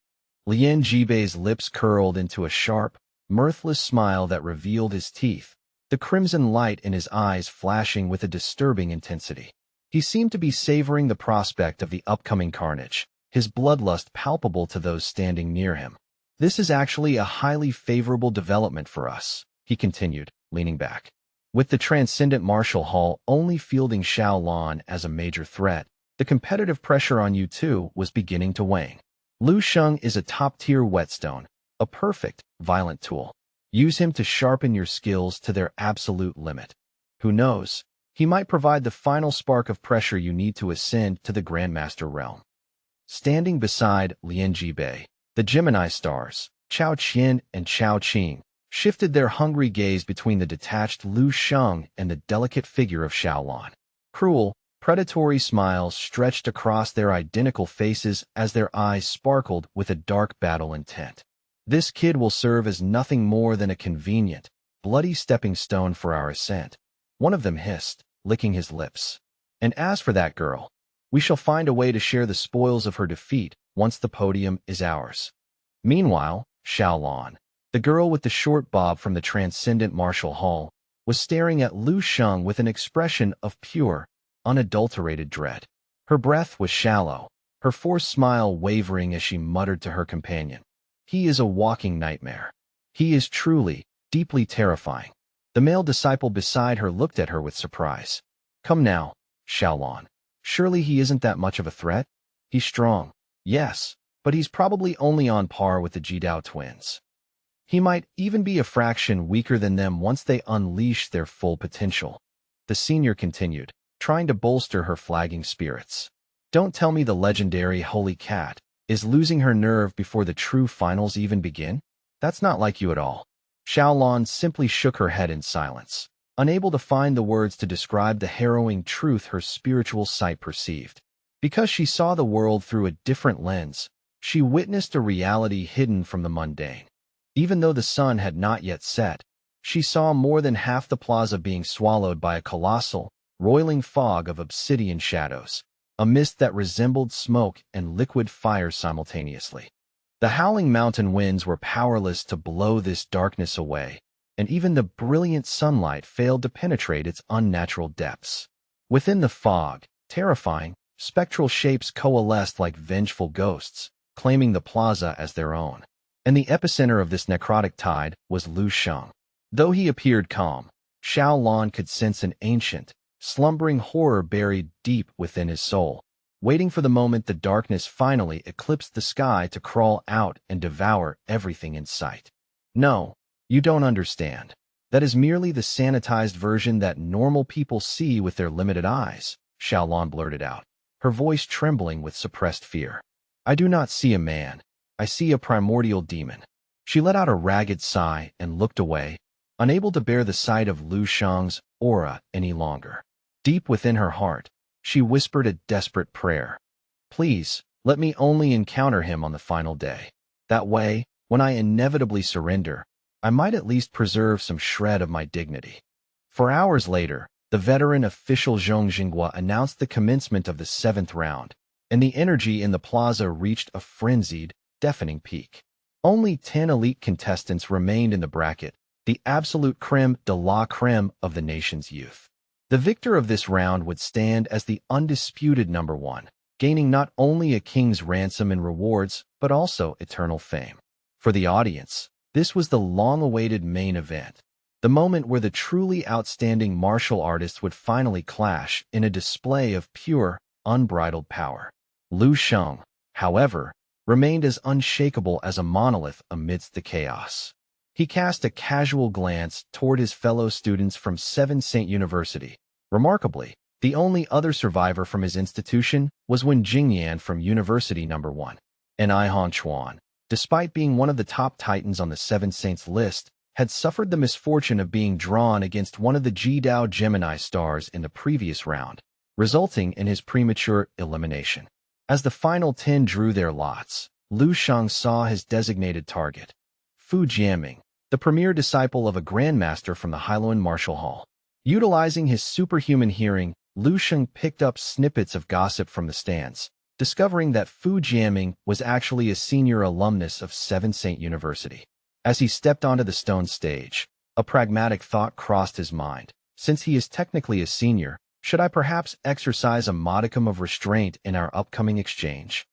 Lian Jibei's lips curled into a sharp, mirthless smile that revealed his teeth, the crimson light in his eyes flashing with a disturbing intensity. He seemed to be savoring the prospect of the upcoming carnage, his bloodlust palpable to those standing near him. This is actually a highly favorable development for us, he continued, leaning back. With the Transcendent Martial Hall only fielding Xiaolon as a major threat, the competitive pressure on you two was beginning to wane. Lu Sheng is a top-tier whetstone, a perfect, violent tool. Use him to sharpen your skills to their absolute limit. Who knows, he might provide the final spark of pressure you need to ascend to the Grandmaster realm. Standing beside Lian Jibei, the Gemini stars, Chao Qian and Chao Qing, shifted their hungry gaze between the detached Lu Sheng and the delicate figure of Xiaolon. Cruel, Predatory smiles stretched across their identical faces as their eyes sparkled with a dark battle intent. This kid will serve as nothing more than a convenient, bloody stepping stone for our ascent, one of them hissed, licking his lips. And as for that girl, we shall find a way to share the spoils of her defeat once the podium is ours. Meanwhile, Xiaolon, the girl with the short bob from the transcendent martial hall, was staring at Lu Sheng with an expression of pure, unadulterated dread. Her breath was shallow, her forced smile wavering as she muttered to her companion. He is a walking nightmare. He is truly, deeply terrifying. The male disciple beside her looked at her with surprise. Come now, Xiaolon. Surely he isn't that much of a threat? He's strong, yes, but he's probably only on par with the Jidao twins. He might even be a fraction weaker than them once they unleash their full potential. The senior continued, trying to bolster her flagging spirits. Don't tell me the legendary Holy Cat is losing her nerve before the true finals even begin? That's not like you at all. Xiaolon simply shook her head in silence, unable to find the words to describe the harrowing truth her spiritual sight perceived. Because she saw the world through a different lens, she witnessed a reality hidden from the mundane. Even though the sun had not yet set, she saw more than half the plaza being swallowed by a colossal, roiling fog of obsidian shadows, a mist that resembled smoke and liquid fire simultaneously. The howling mountain winds were powerless to blow this darkness away, and even the brilliant sunlight failed to penetrate its unnatural depths. Within the fog, terrifying, spectral shapes coalesced like vengeful ghosts, claiming the plaza as their own. And the epicenter of this necrotic tide was Lu Sheng. Though he appeared calm, Xiaolon could sense an ancient, slumbering horror buried deep within his soul, waiting for the moment the darkness finally eclipsed the sky to crawl out and devour everything in sight. No, you don't understand. That is merely the sanitized version that normal people see with their limited eyes, Xiaolon blurted out, her voice trembling with suppressed fear. I do not see a man. I see a primordial demon. She let out a ragged sigh and looked away, unable to bear the sight of Lu Sheng's aura any longer. Deep within her heart, she whispered a desperate prayer. Please, let me only encounter him on the final day. That way, when I inevitably surrender, I might at least preserve some shred of my dignity. 4 hours later, the veteran official Zhong Jinghua announced the commencement of the 7th round, and the energy in the plaza reached a frenzied, deafening peak. Only 10 elite contestants remained in the bracket, the absolute creme de la creme of the nation's youth. The victor of this round would stand as the undisputed number 1, gaining not only a king's ransom and rewards, but also eternal fame. For the audience, this was the long-awaited main event, the moment where the truly outstanding martial artists would finally clash in a display of pure, unbridled power. Lu Sheng, however, remained as unshakable as a monolith amidst the chaos. He cast a casual glance toward his fellow students from Seven Saint University. Remarkably, the only other survivor from his institution was Wen Jingyan from University No. 1. And I Han Chuan, despite being one of the top titans on the Seven Saints list, had suffered the misfortune of being drawn against one of the Jidao Gemini stars in the previous round, resulting in his premature elimination. As the final 10 drew their lots, Lu Sheng saw his designated target, Fu Jiaming, the premier disciple of a grandmaster from the Hailuan Martial Hall. Utilizing his superhuman hearing, Lu Sheng picked up snippets of gossip from the stands, discovering that Fu Jiaming was actually a senior alumnus of Seven Saint University. As he stepped onto the stone stage, a pragmatic thought crossed his mind. Since he is technically a senior, should I perhaps exercise a modicum of restraint in our upcoming exchange?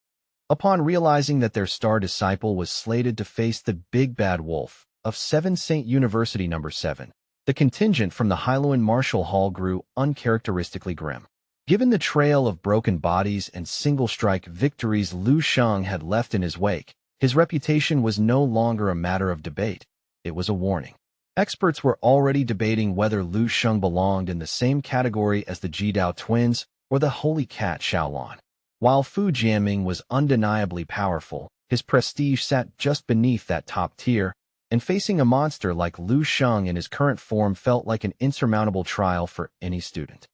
Upon realizing that their star disciple was slated to face the big bad wolf of Seven Saint University No. 7, the contingent from the Hailuan Martial Hall grew uncharacteristically grim. Given the trail of broken bodies and single-strike victories Lu Sheng had left in his wake, his reputation was no longer a matter of debate. It was a warning. Experts were already debating whether Lu Sheng belonged in the same category as the Jidao twins or the Holy Cat Xiaolon. While Fu Jiaming was undeniably powerful, his prestige sat just beneath that top tier, and facing a monster like Lu Sheng in his current form felt like an insurmountable trial for any student.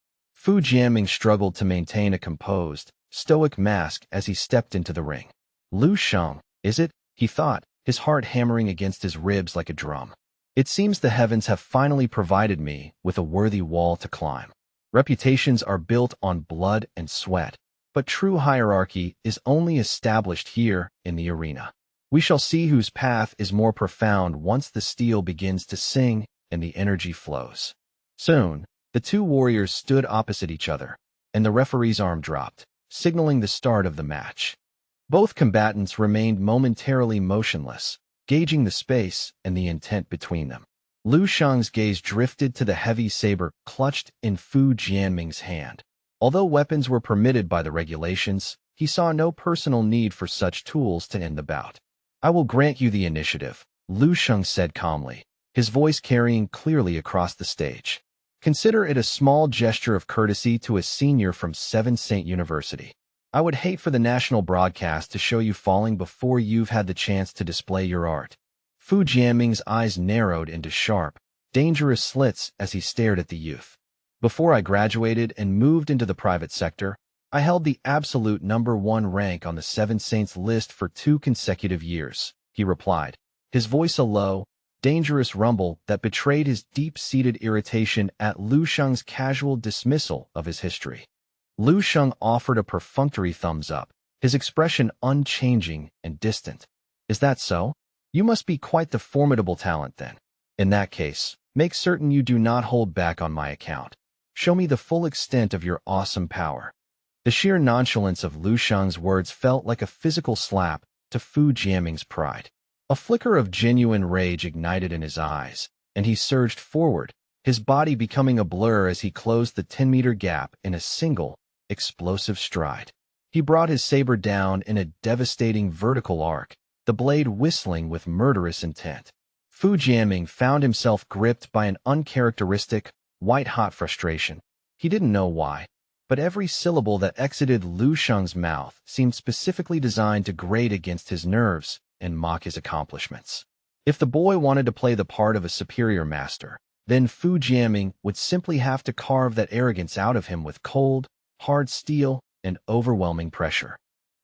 Fu Jianming struggled to maintain a composed, stoic mask as he stepped into the ring. Lu Sheng, is it? He thought, his heart hammering against his ribs like a drum. It seems the heavens have finally provided me with a worthy wall to climb. Reputations are built on blood and sweat, but true hierarchy is only established here in the arena. We shall see whose path is more profound once the steel begins to sing and the energy flows. Soon, the two warriors stood opposite each other, and the referee's arm dropped, signaling the start of the match. Both combatants remained momentarily motionless, gauging the space and the intent between them. Lu Sheng's gaze drifted to the heavy saber clutched in Fu Jianming's hand. Although weapons were permitted by the regulations, he saw no personal need for such tools to end the bout. I will grant you the initiative, Lu Sheng said calmly, his voice carrying clearly across the stage. Consider it a small gesture of courtesy to a senior from Seven Saint University. I would hate for the national broadcast to show you falling before you've had the chance to display your art. Fu Jianming's eyes narrowed into sharp, dangerous slits as he stared at the youth. Before I graduated and moved into the private sector, I held the absolute #1 rank on the Seven Saints list for 2 consecutive years, he replied, his voice a low, dangerous rumble that betrayed his deep-seated irritation at Lu Sheng's casual dismissal of his history. Lu Sheng offered a perfunctory thumbs up, his expression unchanging and distant. Is that so? You must be quite the formidable talent then. In that case, make certain you do not hold back on my account. Show me the full extent of your awesome power. The sheer nonchalance of Lu Sheng's words felt like a physical slap to Fu Jianming's pride. A flicker of genuine rage ignited in his eyes, and he surged forward, his body becoming a blur as he closed the 10-meter gap in a single, explosive stride. He brought his saber down in a devastating vertical arc, the blade whistling with murderous intent. Fu Jianming found himself gripped by an uncharacteristic, white-hot frustration. He didn't know why, but every syllable that exited Lu Sheng's mouth seemed specifically designed to grate against his nerves and mock his accomplishments. If the boy wanted to play the part of a superior master, then Fu Jianming would simply have to carve that arrogance out of him with cold, hard steel, and overwhelming pressure.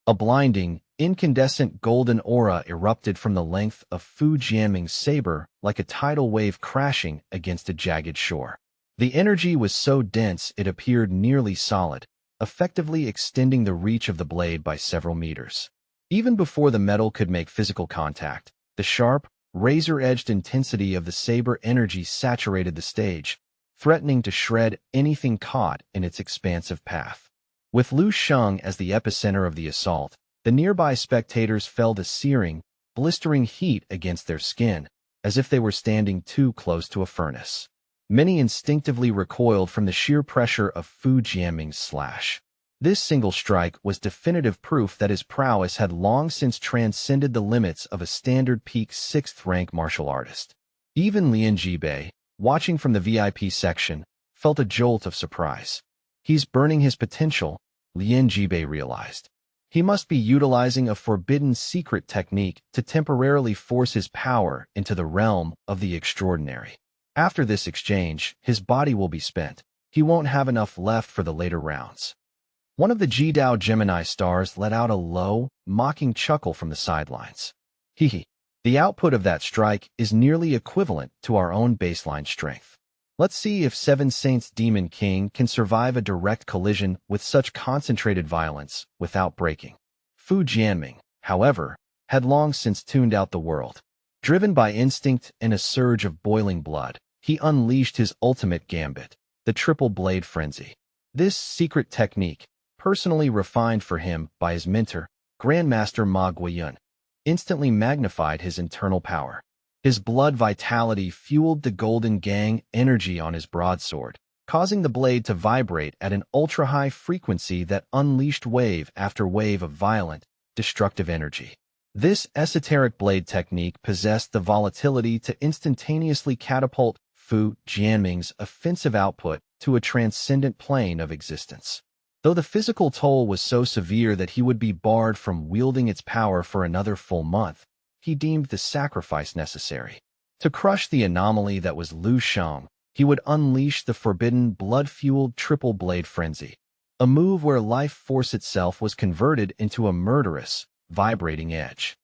A blinding, incandescent golden aura erupted from the length of Fu Jianming's saber like a tidal wave crashing against a jagged shore. The energy was so dense it appeared nearly solid, effectively extending the reach of the blade by several meters. Even before the metal could make physical contact, the sharp, razor-edged intensity of the saber energy saturated the stage, threatening to shred anything caught in its expansive path. With Lu Sheng as the epicenter of the assault, the nearby spectators felt a searing, blistering heat against their skin, as if they were standing too close to a furnace. Many instinctively recoiled from the sheer pressure of Fu Jianming's slash. This single strike was definitive proof that his prowess had long since transcended the limits of a standard peak 6th-rank martial artist. Even Lian Jibei, watching from the VIP section, felt a jolt of surprise. He's burning his potential, Lian Jibei realized. He must be utilizing a forbidden secret technique to temporarily force his power into the realm of the extraordinary. After this exchange, his body will be spent. He won't have enough left for the later rounds. One of the Jidao Gemini stars let out a low, mocking chuckle from the sidelines. Hee. The output of that strike is nearly equivalent to our own baseline strength. Let's see if Seven Saints Demon King can survive a direct collision with such concentrated violence without breaking. Fu Jianming, however, had long since tuned out the world. Driven by instinct and a surge of boiling blood, he unleashed his ultimate gambit, the triple blade frenzy. This secret technique, personally refined for him by his mentor, Grandmaster Ma Guiyun, instantly magnified his internal power. His blood vitality fueled the Golden Gang energy on his broadsword, causing the blade to vibrate at an ultra-high frequency that unleashed wave after wave of violent, destructive energy. This esoteric blade technique possessed the volatility to instantaneously catapult Fu Jianming's offensive output to a transcendent plane of existence. Though the physical toll was so severe that he would be barred from wielding its power for another full month, he deemed the sacrifice necessary. To crush the anomaly that was Lu Sheng, he would unleash the forbidden blood-fueled triple blade frenzy, a move where life force itself was converted into a murderous, vibrating edge.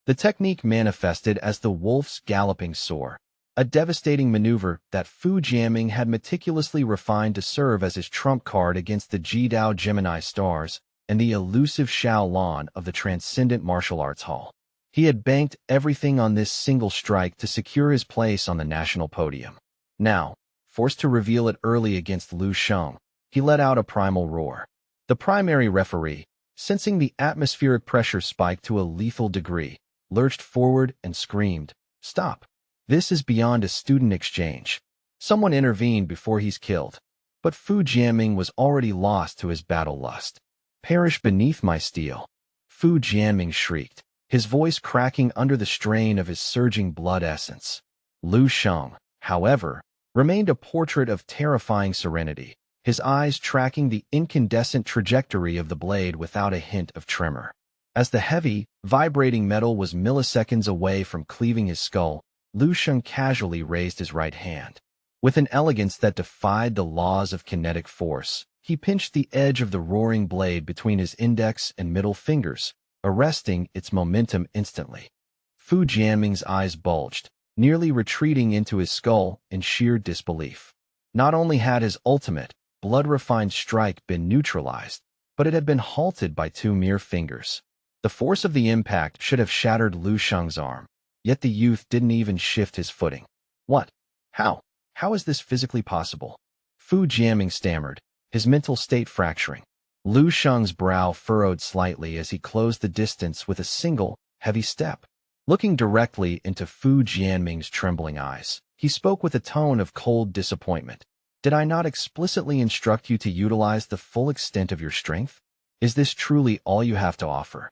The technique manifested as the wolf's galloping soar, a devastating maneuver that Fu Jianming had meticulously refined to serve as his trump card against the Jidao Gemini stars and the elusive Shaolin of the transcendent martial arts hall. He had banked everything on this single strike to secure his place on the national podium. Now, forced to reveal it early against Lu Sheng, he let out a primal roar. The primary referee, sensing the atmospheric pressure spike to a lethal degree, lurched forward and screamed, "Stop! This is beyond a student exchange. Someone intervened before he's killed." But Fu Jianming was already lost to his battle lust. "Perish beneath my steel!" Fu Jianming shrieked, his voice cracking under the strain of his surging blood essence. Lu Sheng, however, remained a portrait of terrifying serenity, his eyes tracking the incandescent trajectory of the blade without a hint of tremor. As the heavy, vibrating metal was milliseconds away from cleaving his skull, Lu Sheng casually raised his right hand. With an elegance that defied the laws of kinetic force, he pinched the edge of the roaring blade between his index and middle fingers, arresting its momentum instantly. Fu Jianming's eyes bulged, nearly retreating into his skull in sheer disbelief. Not only had his ultimate, blood-refined strike been neutralized, but it had been halted by two mere fingers. The force of the impact should have shattered Lu Sheng's arm, yet the youth didn't even shift his footing. "What? How? How is this physically possible?" Fu Jianming stammered, his mental state fracturing. Lu Sheng's brow furrowed slightly as he closed the distance with a single, heavy step. Looking directly into Fu Jianming's trembling eyes, he spoke with a tone of cold disappointment. "Did I not explicitly instruct you to utilize the full extent of your strength? Is this truly all you have to offer?"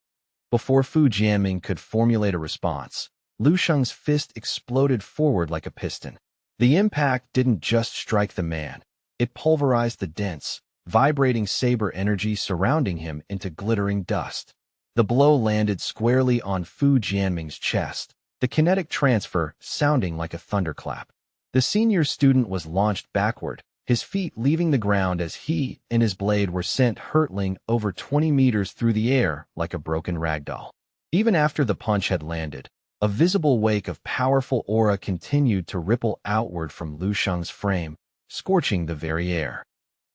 Before Fu Jianming could formulate a response, Lu Sheng's fist exploded forward like a piston. The impact didn't just strike the man. It pulverized the dense, vibrating saber energy surrounding him into glittering dust. The blow landed squarely on Fu Jianming's chest, the kinetic transfer sounding like a thunderclap. The senior student was launched backward, his feet leaving the ground as he and his blade were sent hurtling over 20 meters through the air like a broken ragdoll. Even after the punch had landed, a visible wake of powerful aura continued to ripple outward from Lu Sheng's frame, scorching the very air.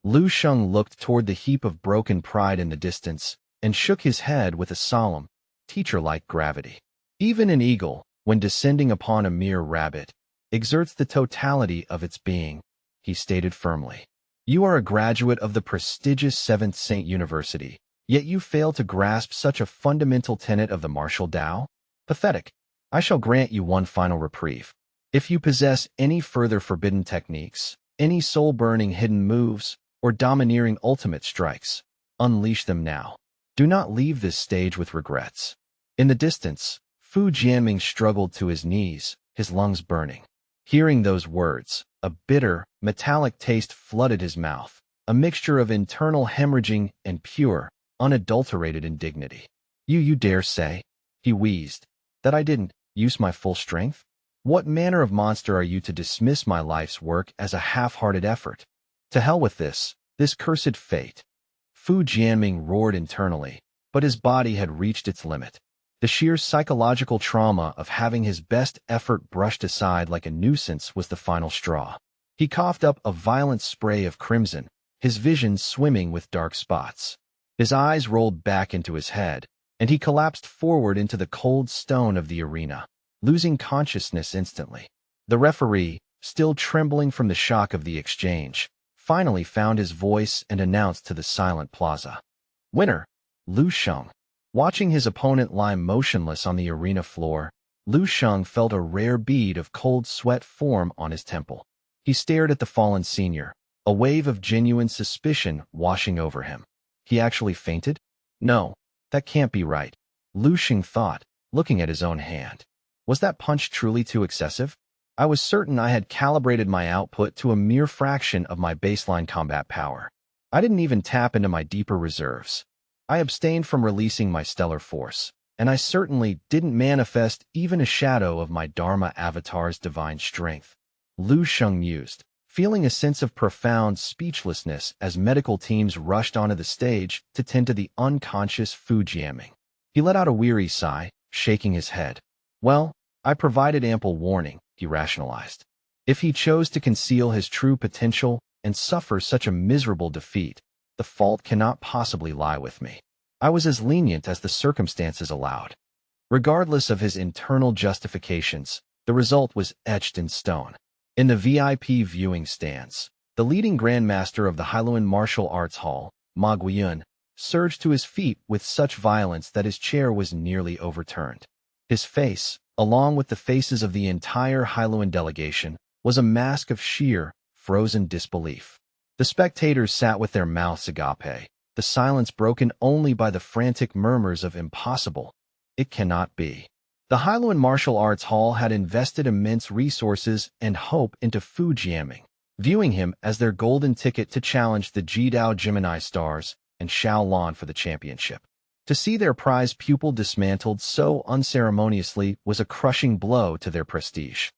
Lu Sheng looked toward the heap of broken pride in the distance and shook his head with a solemn, teacher-like gravity. Even an eagle, when descending upon a mere rabbit, exerts the totality of its being, he stated firmly. "You are a graduate of the prestigious Seventh Saint University, yet you fail to grasp such a fundamental tenet of the martial Tao? Pathetic. I shall grant you one final reprieve. If you possess any further forbidden techniques, any soul-burning hidden moves, or domineering ultimate strikes, unleash them now. Do not leave this stage with regrets." In the distance, Fu Jianming struggled to his knees, his lungs burning. Hearing those words, a bitter, metallic taste flooded his mouth, a mixture of internal hemorrhaging and pure, unadulterated indignity. You dare say," he wheezed, "that I didn't use my full strength? What manner of monster are you to dismiss my life's work as a half-hearted effort? To hell with this cursed fate." Fu Jianming roared internally, but his body had reached its limit. The sheer psychological trauma of having his best effort brushed aside like a nuisance was the final straw. He coughed up a violent spray of crimson, his vision swimming with dark spots. His eyes rolled back into his head, and he collapsed forward into the cold stone of the arena, losing consciousness instantly. The referee, still trembling from the shock of the exchange, finally found his voice and announced to the silent plaza, "Winner, Lu Sheng." Watching his opponent lie motionless on the arena floor, Lu Sheng felt a rare bead of cold sweat form on his temple. He stared at the fallen senior, a wave of genuine suspicion washing over him. He actually fainted? No, that can't be right, Lu Sheng thought, looking at his own hand. Was that punch truly too excessive? I was certain I had calibrated my output to a mere fraction of my baseline combat power. I didn't even tap into my deeper reserves. I abstained from releasing my stellar force, and I certainly didn't manifest even a shadow of my Dharma avatar's divine strength. Lu Sheng mused, feeling a sense of profound speechlessness as medical teams rushed onto the stage to tend to the unconscious Fujiaming. He let out a weary sigh, shaking his head. Well, I provided ample warning, he rationalized. If he chose to conceal his true potential and suffer such a miserable defeat, the fault cannot possibly lie with me. I was as lenient as the circumstances allowed. Regardless of his internal justifications, the result was etched in stone. In the VIP viewing stands, the leading grandmaster of the Hailuan Martial Arts Hall, Ma Guiyun, surged to his feet with such violence that his chair was nearly overturned. His face, along with the faces of the entire Hailuan delegation, was a mask of sheer, frozen disbelief. The spectators sat with their mouths agape, the silence broken only by the frantic murmurs of impossible. It cannot be. The Hailuan Martial Arts Hall had invested immense resources and hope into Fujiaming, viewing him as their golden ticket to challenge the Jidao Gemini Stars and Shaolin for the championship. To see their prize pupil dismantled so unceremoniously was a crushing blow to their prestige.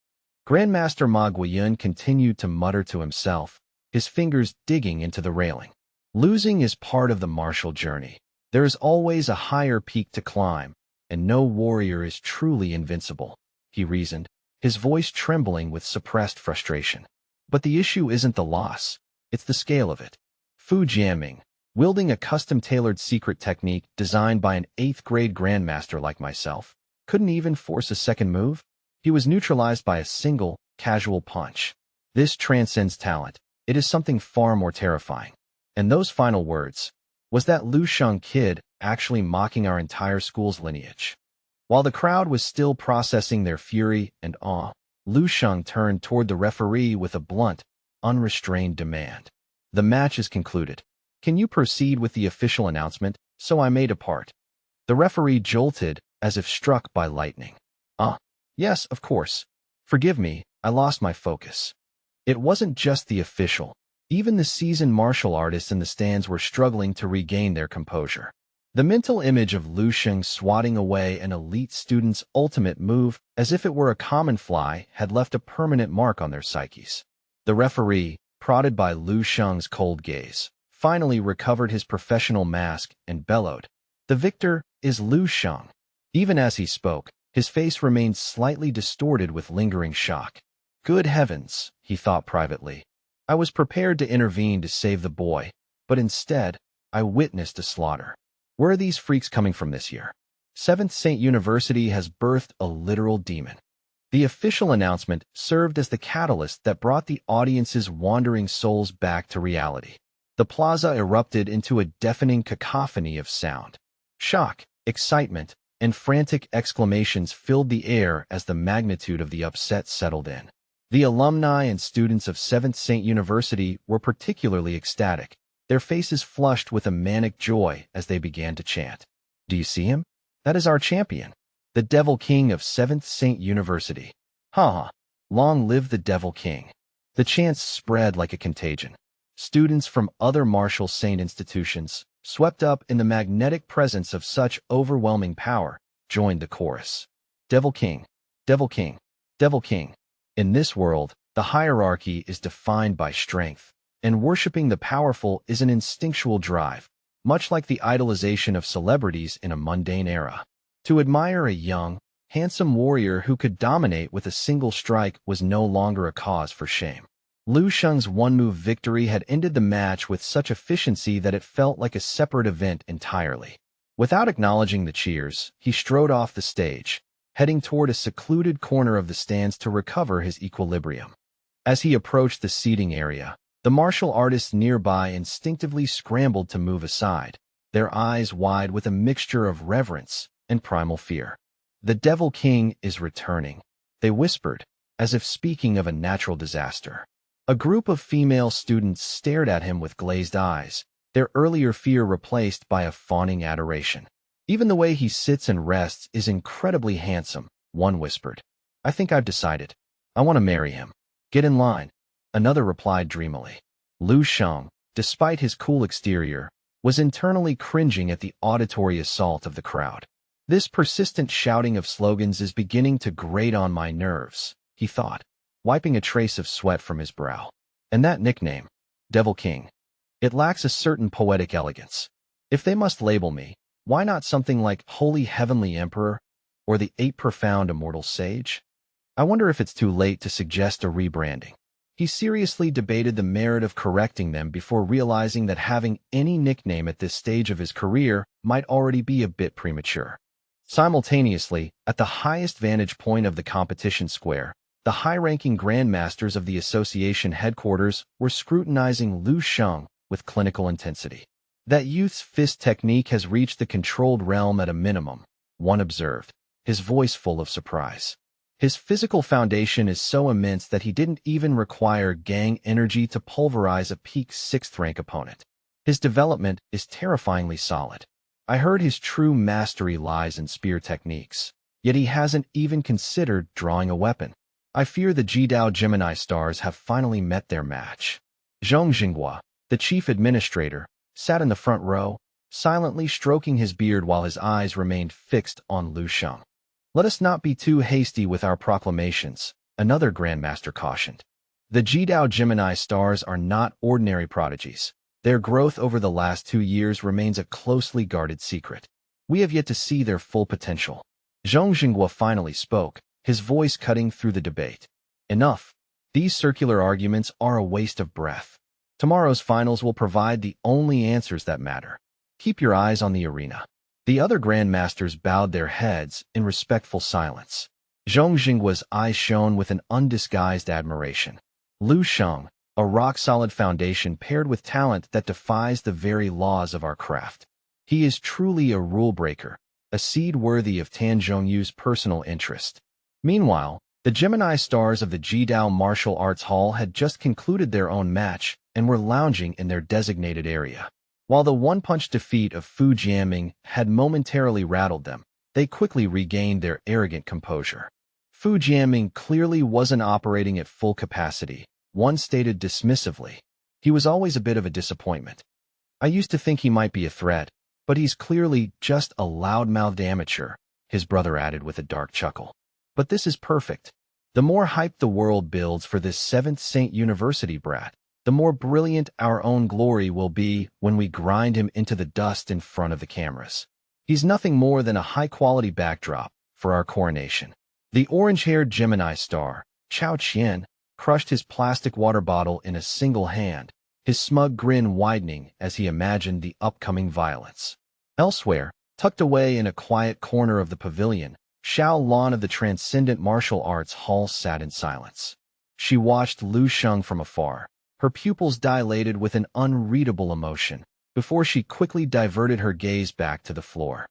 Grandmaster Ma Guiyun continued to mutter to himself, his fingers digging into the railing. Losing is part of the martial journey. There is always a higher peak to climb, and no warrior is truly invincible, he reasoned, his voice trembling with suppressed frustration. But the issue isn't the loss, it's the scale of it. Fujiaming, wielding a custom-tailored secret technique designed by an 8th-grade grandmaster like myself, couldn't even force a second move. He was neutralized by a single, casual punch. This transcends talent. It is something far more terrifying. And those final words, was that Lu Sheng kid actually mocking our entire school's lineage? While the crowd was still processing their fury and awe, Lu Sheng turned toward the referee with a blunt, unrestrained demand. The match is concluded. Can you proceed with the official announcement? So I may depart. The referee jolted, as if struck by lightning. Yes, of course. Forgive me, I lost my focus. It wasn't just the official. Even the seasoned martial artists in the stands were struggling to regain their composure. The mental image of Lu Sheng swatting away an elite student's ultimate move as if it were a common fly had left a permanent mark on their psyches. The referee, prodded by Lu Sheng's cold gaze, finally recovered his professional mask and bellowed, "The victor is Lu Sheng." Even as he spoke, his face remained slightly distorted with lingering shock. Good heavens, he thought privately. I was prepared to intervene to save the boy, but instead, I witnessed a slaughter. Where are these freaks coming from this year? 7th Saint University has birthed a literal demon. The official announcement served as the catalyst that brought the audience's wandering souls back to reality. The plaza erupted into a deafening cacophony of sound. Shock, excitement, and frantic exclamations filled the air as the magnitude of the upset settled in. The alumni and students of 7th Saint University were particularly ecstatic, their faces flushed with a manic joy as they began to chant. Do you see him? That is our champion, the Devil King of 7th Saint University. Ha! Long live the Devil King. The chants spread like a contagion. Students from other martial saint institutions, swept up in the magnetic presence of such overwhelming power, joined the chorus. Devil King, Devil King, Devil King. In this world, the hierarchy is defined by strength, and worshipping the powerful is an instinctual drive, much like the idolization of celebrities in a mundane era. To admire a young, handsome warrior who could dominate with a single strike was no longer a cause for shame. Lu Sheng's one-move victory had ended the match with such efficiency that it felt like a separate event entirely. Without acknowledging the cheers, he strode off the stage, heading toward a secluded corner of the stands to recover his equilibrium. As he approached the seating area, the martial artists nearby instinctively scrambled to move aside, their eyes wide with a mixture of reverence and primal fear. The Devil King is returning, they whispered, as if speaking of a natural disaster. A group of female students stared at him with glazed eyes, their earlier fear replaced by a fawning adoration. Even the way he sits and rests is incredibly handsome, one whispered. I think I've decided. I want to marry him. Get in line, another replied dreamily. Lu Sheng, despite his cool exterior, was internally cringing at the auditory assault of the crowd. This persistent shouting of slogans is beginning to grate on my nerves, he thought, wiping a trace of sweat from his brow. And that nickname, Devil King, it lacks a certain poetic elegance. If they must label me, why not something like Holy Heavenly Emperor or the Eight Profound Immortal Sage? I wonder if it's too late to suggest a rebranding. He seriously debated the merit of correcting them before realizing that having any nickname at this stage of his career might already be a bit premature. Simultaneously, at the highest vantage point of the competition square, the high-ranking grandmasters of the association headquarters were scrutinizing Lu Sheng with clinical intensity. That youth's fist technique has reached the controlled realm at a minimum, one observed, his voice full of surprise. His physical foundation is so immense that he didn't even require gang energy to pulverize a peak 6th-rank opponent. His development is terrifyingly solid. I heard his true mastery lies in spear techniques, yet he hasn't even considered drawing a weapon. I fear the Jidao Gemini stars have finally met their match. Zhong Jinghua, the chief administrator, sat in the front row, silently stroking his beard while his eyes remained fixed on Lu Sheng. Let us not be too hasty with our proclamations, another grandmaster cautioned. The Jidao Gemini stars are not ordinary prodigies. Their growth over the last 2 years remains a closely guarded secret. We have yet to see their full potential. Zhong Jinghua finally spoke, his voice cutting through the debate. Enough. These circular arguments are a waste of breath. Tomorrow's finals will provide the only answers that matter. Keep your eyes on the arena. The other grandmasters bowed their heads in respectful silence. Zhong Jinghua's eyes shone with an undisguised admiration. Lu Sheng, a rock-solid foundation paired with talent that defies the very laws of our craft. He is truly a rule-breaker, a seed worthy of Tan Zhongyu's personal interest. Meanwhile, the Gemini stars of the Jidao Martial Arts Hall had just concluded their own match and were lounging in their designated area. While the one-punch defeat of Fu Jiaming had momentarily rattled them, they quickly regained their arrogant composure. Fu Jiaming clearly wasn't operating at full capacity, one stated dismissively. He was always a bit of a disappointment. I used to think he might be a threat, but he's clearly just a loud-mouthed amateur, his brother added with a dark chuckle. But this is perfect. The more hype the world builds for this 7th Saint University brat, the more brilliant our own glory will be when we grind him into the dust in front of the cameras. He's nothing more than a high-quality backdrop for our coronation. The orange-haired Gemini star, Chao Qian, crushed his plastic water bottle in a single hand, his smug grin widening as he imagined the upcoming violence. Elsewhere, tucked away in a quiet corner of the pavilion, Xiao Lan of the Transcendent Martial Arts Hall sat in silence. She watched Lu Sheng from afar, her pupils dilated with an unreadable emotion, before she quickly diverted her gaze back to the floor.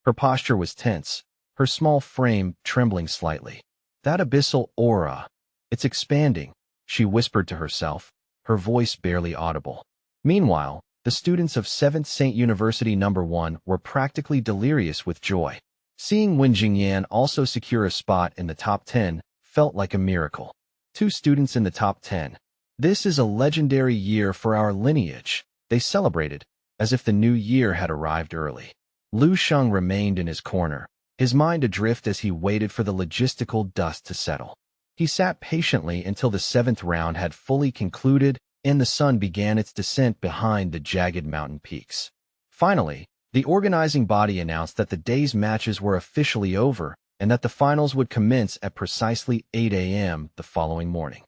Her posture was tense, her small frame trembling slightly. That abyssal aura, it's expanding, she whispered to herself, her voice barely audible. Meanwhile, the students of 7th Saint University No. 1 were practically delirious with joy. Seeing Wen Jingyan also secure a spot in the top 10 felt like a miracle. 2 students in the top 10. This is a legendary year for our lineage, they celebrated, as if the new year had arrived early. Lu Sheng remained in his corner, his mind adrift as he waited for the logistical dust to settle. He sat patiently until the 7th round had fully concluded and the sun began its descent behind the jagged mountain peaks. Finally, the organizing body announced that the day's matches were officially over and that the finals would commence at precisely 8 a.m. the following morning.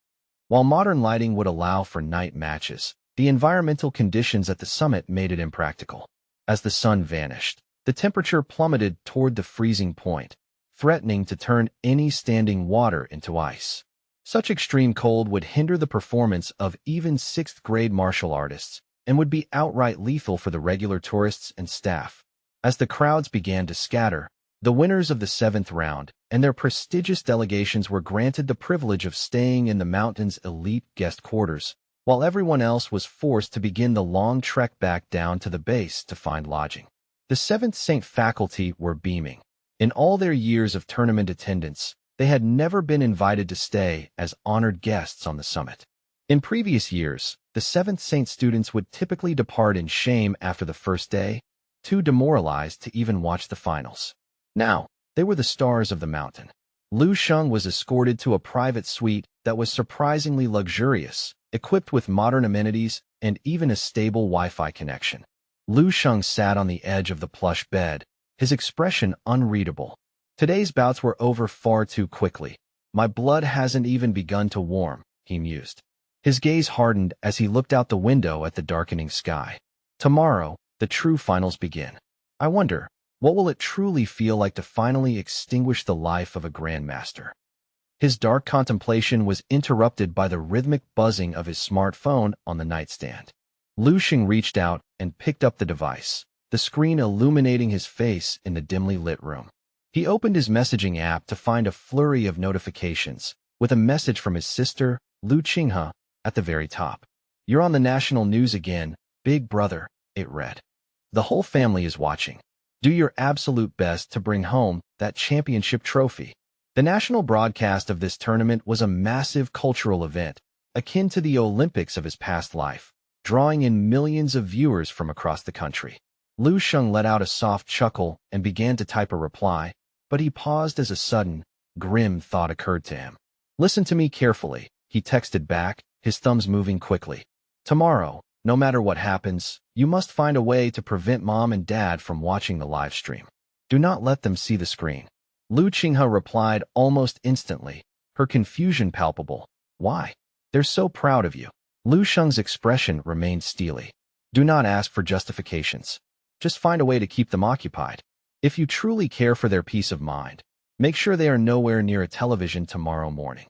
While modern lighting would allow for night matches, the environmental conditions at the summit made it impractical. As the sun vanished, the temperature plummeted toward the freezing point, threatening to turn any standing water into ice. Such extreme cold would hinder the performance of even 6th-grade martial artists and would be outright lethal for the regular tourists and staff. As the crowds began to scatter, the winners of the 7th round and their prestigious delegations were granted the privilege of staying in the mountain's elite guest quarters, while everyone else was forced to begin the long trek back down to the base to find lodging. The 7th Saint faculty were beaming. In all their years of tournament attendance, they had never been invited to stay as honored guests on the summit. In previous years, the 7th Saint students would typically depart in shame after the first day, too demoralized to even watch the finals. Now, they were the stars of the mountain. Lu Sheng was escorted to a private suite that was surprisingly luxurious, equipped with modern amenities and even a stable Wi-Fi connection. Lu Sheng sat on the edge of the plush bed, his expression unreadable. Today's bouts were over far too quickly. My blood hasn't even begun to warm, he mused. His gaze hardened as he looked out the window at the darkening sky. Tomorrow, the true finals begin. I wonder, what will it truly feel like to finally extinguish the life of a grandmaster? His dark contemplation was interrupted by the rhythmic buzzing of his smartphone on the nightstand. Lu Sheng reached out and picked up the device, the screen illuminating his face in the dimly lit room. He opened his messaging app to find a flurry of notifications, with a message from his sister, Lu Qinghe, at the very top. "You're on the national news again, big brother," it read. "The whole family is watching. Do your absolute best to bring home that championship trophy." The national broadcast of this tournament was a massive cultural event, akin to the Olympics of his past life, drawing in millions of viewers from across the country. Lu Sheng let out a soft chuckle and began to type a reply, but he paused as a sudden, grim thought occurred to him. "Listen to me carefully," he texted back, his thumbs moving quickly. "Tomorrow, no matter what happens, you must find a way to prevent Mom and Dad from watching the live stream. Do not let them see the screen." Lu Qinghe replied almost instantly, her confusion palpable. "Why? They're so proud of you." Lu Sheng's expression remained steely. "Do not ask for justifications. Just find a way to keep them occupied. If you truly care for their peace of mind, make sure they are nowhere near a television tomorrow morning."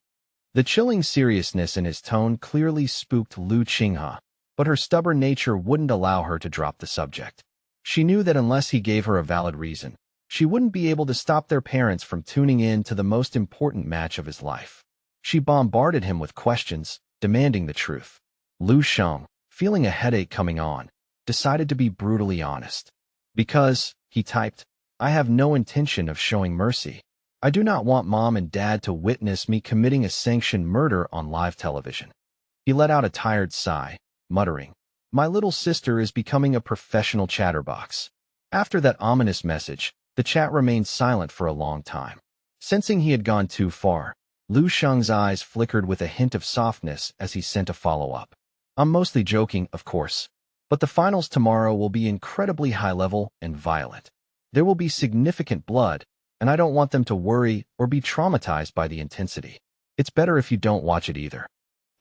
The chilling seriousness in his tone clearly spooked Lu Qinghe, but her stubborn nature wouldn't allow her to drop the subject. She knew that unless he gave her a valid reason, she wouldn't be able to stop their parents from tuning in to the most important match of his life. She bombarded him with questions, demanding the truth. Lu Sheng, feeling a headache coming on, decided to be brutally honest. "Because," he typed, "I have no intention of showing mercy. I do not want Mom and Dad to witness me committing a sanctioned murder on live television." He let out a tired sigh, muttering, "My little sister is becoming a professional chatterbox." After that ominous message, the chat remained silent for a long time. Sensing he had gone too far, Lu Sheng's eyes flickered with a hint of softness as he sent a follow-up. "I'm mostly joking, of course, but the finals tomorrow will be incredibly high-level and violent. There will be significant blood, and I don't want them to worry or be traumatized by the intensity. It's better if you don't watch it either.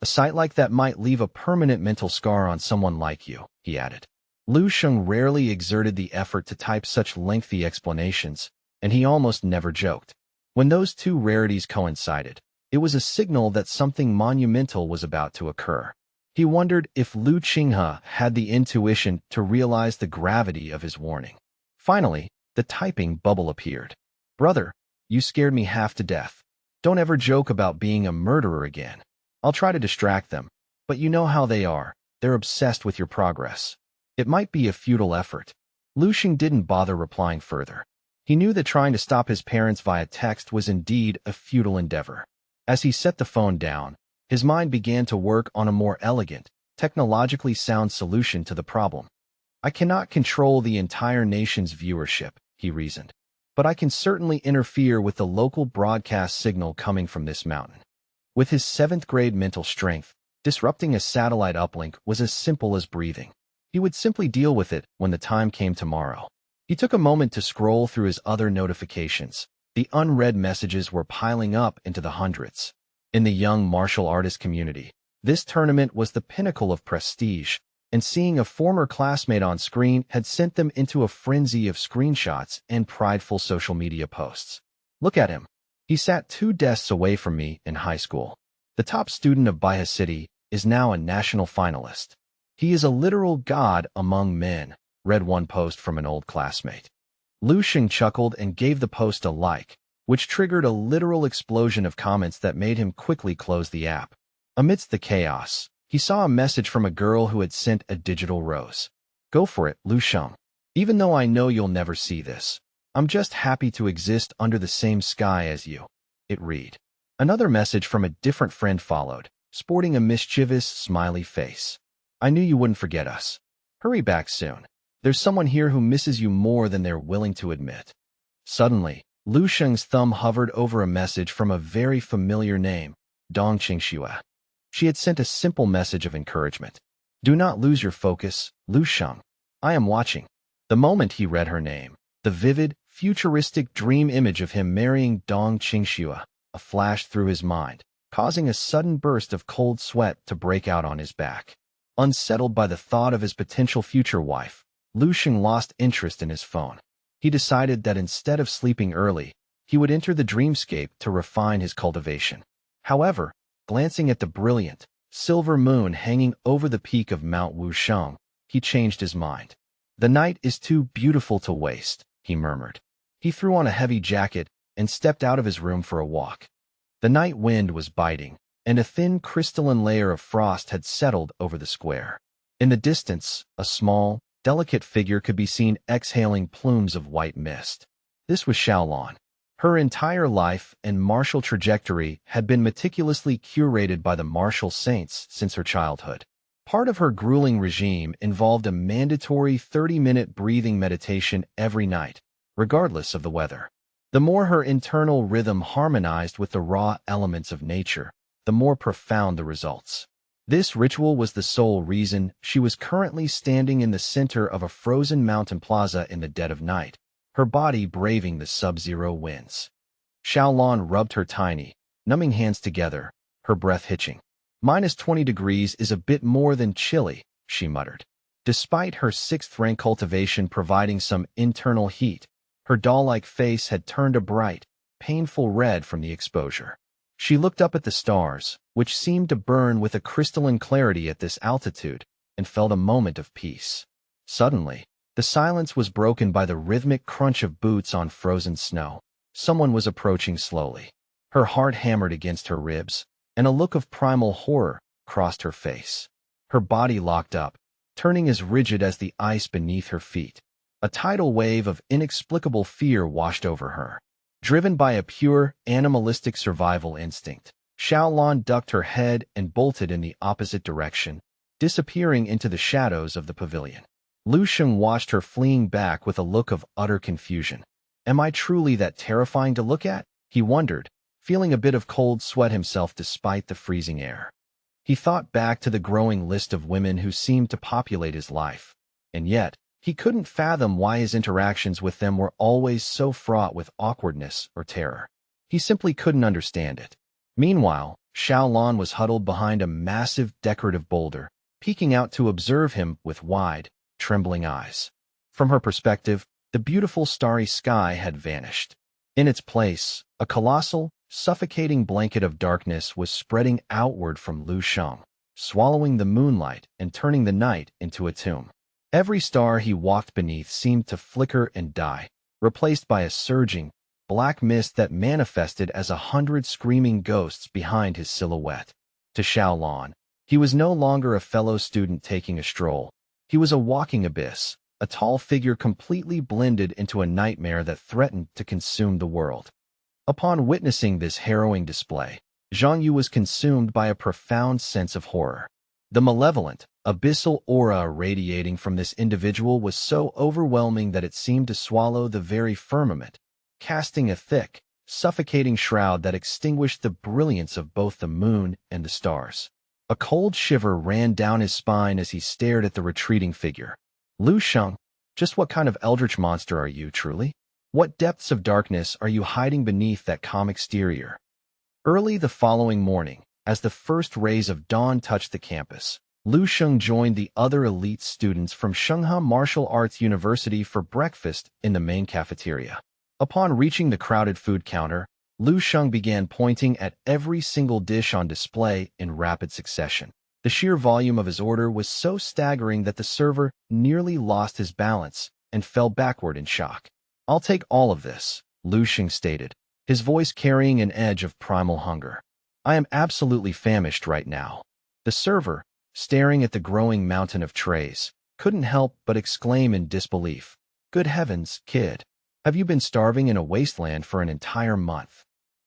A sight like that might leave a permanent mental scar on someone like you," he added. Lu Sheng rarely exerted the effort to type such lengthy explanations, and he almost never joked. When those two rarities coincided, it was a signal that something monumental was about to occur. He wondered if Lu Qinghe had the intuition to realize the gravity of his warning. Finally, the typing bubble appeared. "Brother, you scared me half to death. Don't ever joke about being a murderer again. I'll try to distract them, but you know how they are. They're obsessed with your progress. It might be a futile effort." Lu Sheng didn't bother replying further. He knew that trying to stop his parents via text was indeed a futile endeavor. As he set the phone down, his mind began to work on a more elegant, technologically sound solution to the problem. "I cannot control the entire nation's viewership," he reasoned, "but I can certainly interfere with the local broadcast signal coming from this mountain." With his 7th grade mental strength, disrupting a satellite uplink was as simple as breathing. He would simply deal with it when the time came tomorrow. He took a moment to scroll through his other notifications. The unread messages were piling up into the hundreds. In the young martial artist community, this tournament was the pinnacle of prestige, and seeing a former classmate on screen had sent them into a frenzy of screenshots and prideful social media posts. "Look at him. He sat 2 desks away from me in high school. The top student of Baiha City is now a national finalist. He is a literal god among men," read one post from an old classmate. Lu Sheng chuckled and gave the post a like, which triggered a literal explosion of comments that made him quickly close the app. Amidst the chaos, he saw a message from a girl who had sent a digital rose. "Go for it, Lu Sheng. Even though I know you'll never see this, I'm just happy to exist under the same sky as you," it read. Another message from a different friend followed, sporting a mischievous, smiley face. "I knew you wouldn't forget us. Hurry back soon. There's someone here who misses you more than they're willing to admit." Suddenly, Lu Sheng's thumb hovered over a message from a very familiar name, Dong Qingxue. She had sent a simple message of encouragement. Do not lose your focus, Lu Sheng. I am watching. The moment he read her name, the vivid, futuristic dream image of him marrying Dong Qingxue flashed through his mind, causing a sudden burst of cold sweat to break out on his back. Unsettled by the thought of his potential future wife, Lu Sheng lost interest in his phone. He decided that instead of sleeping early, he would enter the dreamscape to refine his cultivation. However, glancing at the brilliant, silver moon hanging over the peak of Mount Wusheng, he changed his mind. The night is too beautiful to waste, he murmured. He threw on a heavy jacket and stepped out of his room for a walk. The night wind was biting, and a thin crystalline layer of frost had settled over the square. In the distance, a small, delicate figure could be seen exhaling plumes of white mist. This was Xiaolon. Her entire life and martial trajectory had been meticulously curated by the martial saints since her childhood. Part of her grueling regime involved a mandatory 30-minute breathing meditation every night, regardless of the weather. The more her internal rhythm harmonized with the raw elements of nature, the more profound the results. This ritual was the sole reason she was currently standing in the center of a frozen mountain plaza in the dead of night, her body braving the sub-zero winds. Xiaolon rubbed her tiny, numbing hands together, her breath hitching. -20 degrees is a bit more than chilly, she muttered. Despite her 6th-rank cultivation providing some internal heat, her doll-like face had turned a bright, painful red from the exposure. She looked up at the stars, which seemed to burn with a crystalline clarity at this altitude, and felt a moment of peace. Suddenly, the silence was broken by the rhythmic crunch of boots on frozen snow. Someone was approaching slowly. Her heart hammered against her ribs, and a look of primal horror crossed her face. Her body locked up, turning as rigid as the ice beneath her feet. A tidal wave of inexplicable fear washed over her. Driven by a pure, animalistic survival instinct, Xiaolon ducked her head and bolted in the opposite direction, disappearing into the shadows of the pavilion. Lu Sheng watched her fleeing back with a look of utter confusion. Am I truly that terrifying to look at? He wondered, feeling a bit of cold sweat himself despite the freezing air. He thought back to the growing list of women who seemed to populate his life, and yet, he couldn't fathom why his interactions with them were always so fraught with awkwardness or terror. He simply couldn't understand it. Meanwhile, Xiaolon was huddled behind a massive decorative boulder, peeking out to observe him with wide, trembling eyes. From her perspective, the beautiful starry sky had vanished. In its place, a colossal, suffocating blanket of darkness was spreading outward from Lu Sheng, swallowing the moonlight and turning the night into a tomb. Every star he walked beneath seemed to flicker and die, replaced by a surging, black mist that manifested as 100 screaming ghosts behind his silhouette. To Xiaolon, he was no longer a fellow student taking a stroll. He was a walking abyss, a tall figure completely blended into a nightmare that threatened to consume the world. Upon witnessing this harrowing display, Zhang Yu was consumed by a profound sense of horror. The malevolent, abyssal aura radiating from this individual was so overwhelming that it seemed to swallow the very firmament, casting a thick, suffocating shroud that extinguished the brilliance of both the moon and the stars. A cold shiver ran down his spine as he stared at the retreating figure. Lu Sheng, just what kind of eldritch monster are you, truly? What depths of darkness are you hiding beneath that calm exterior? Early the following morning, as the first rays of dawn touched the campus, Lu Sheng joined the other elite students from Shanghai Martial Arts University for breakfast in the main cafeteria. Upon reaching the crowded food counter, Lu Sheng began pointing at every single dish on display in rapid succession. The sheer volume of his order was so staggering that the server nearly lost his balance and fell backward in shock. I'll take all of this, Lu Sheng stated, his voice carrying an edge of primal hunger. I am absolutely famished right now. The server, staring at the growing mountain of trays, couldn't help but exclaim in disbelief. Good heavens, kid. Have you been starving in a wasteland for an entire month?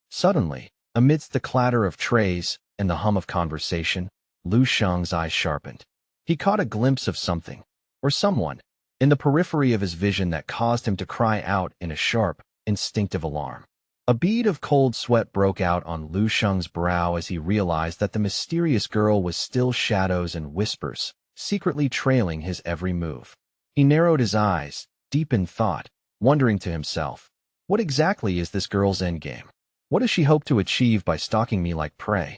Suddenly, amidst the clatter of trays and the hum of conversation, Lu Sheng's eyes sharpened. He caught a glimpse of something, or someone, in the periphery of his vision that caused him to cry out in a sharp, instinctive alarm. A bead of cold sweat broke out on Lu Sheng's brow as he realized that the mysterious girl was still shadows and whispers, secretly trailing his every move. He narrowed his eyes, deep in thought, wondering to himself, what exactly is this girl's endgame? What does she hope to achieve by stalking me like prey?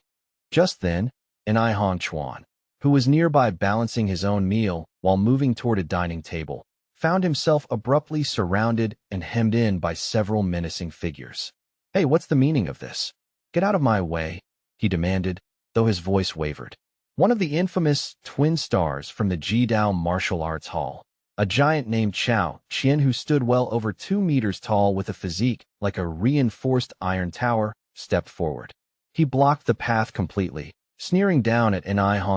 Just then, Chuan, who was nearby balancing his own meal while moving toward a dining table, found himself abruptly surrounded and hemmed in by several menacing figures. Hey, what's the meaning of this? Get out of my way, he demanded, though his voice wavered. One of the infamous twin stars from the Jidao Martial Arts Hall, a giant named Chao Qian who stood well over 2 meters tall with a physique like a reinforced iron tower, stepped forward. He blocked the path completely, sneering down at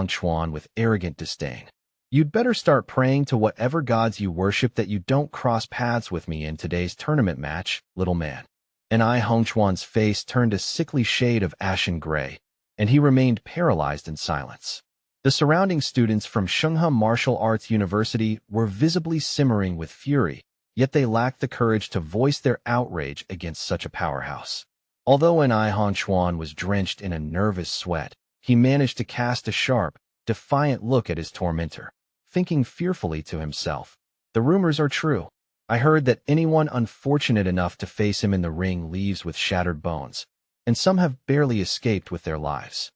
Chuan with arrogant disdain. You'd better start praying to whatever gods you worship that you don't cross paths with me in today's tournament match, little man. Chuan's face turned a sickly shade of ashen gray, and he remained paralyzed in silence. The surrounding students from Shenghe Martial Arts University were visibly simmering with fury, yet they lacked the courage to voice their outrage against such a powerhouse. Although Chuan was drenched in a nervous sweat, he managed to cast a sharp, defiant look at his tormentor, thinking fearfully to himself, the rumors are true. I heard that anyone unfortunate enough to face him in the ring leaves with shattered bones, and some have barely escaped with their lives.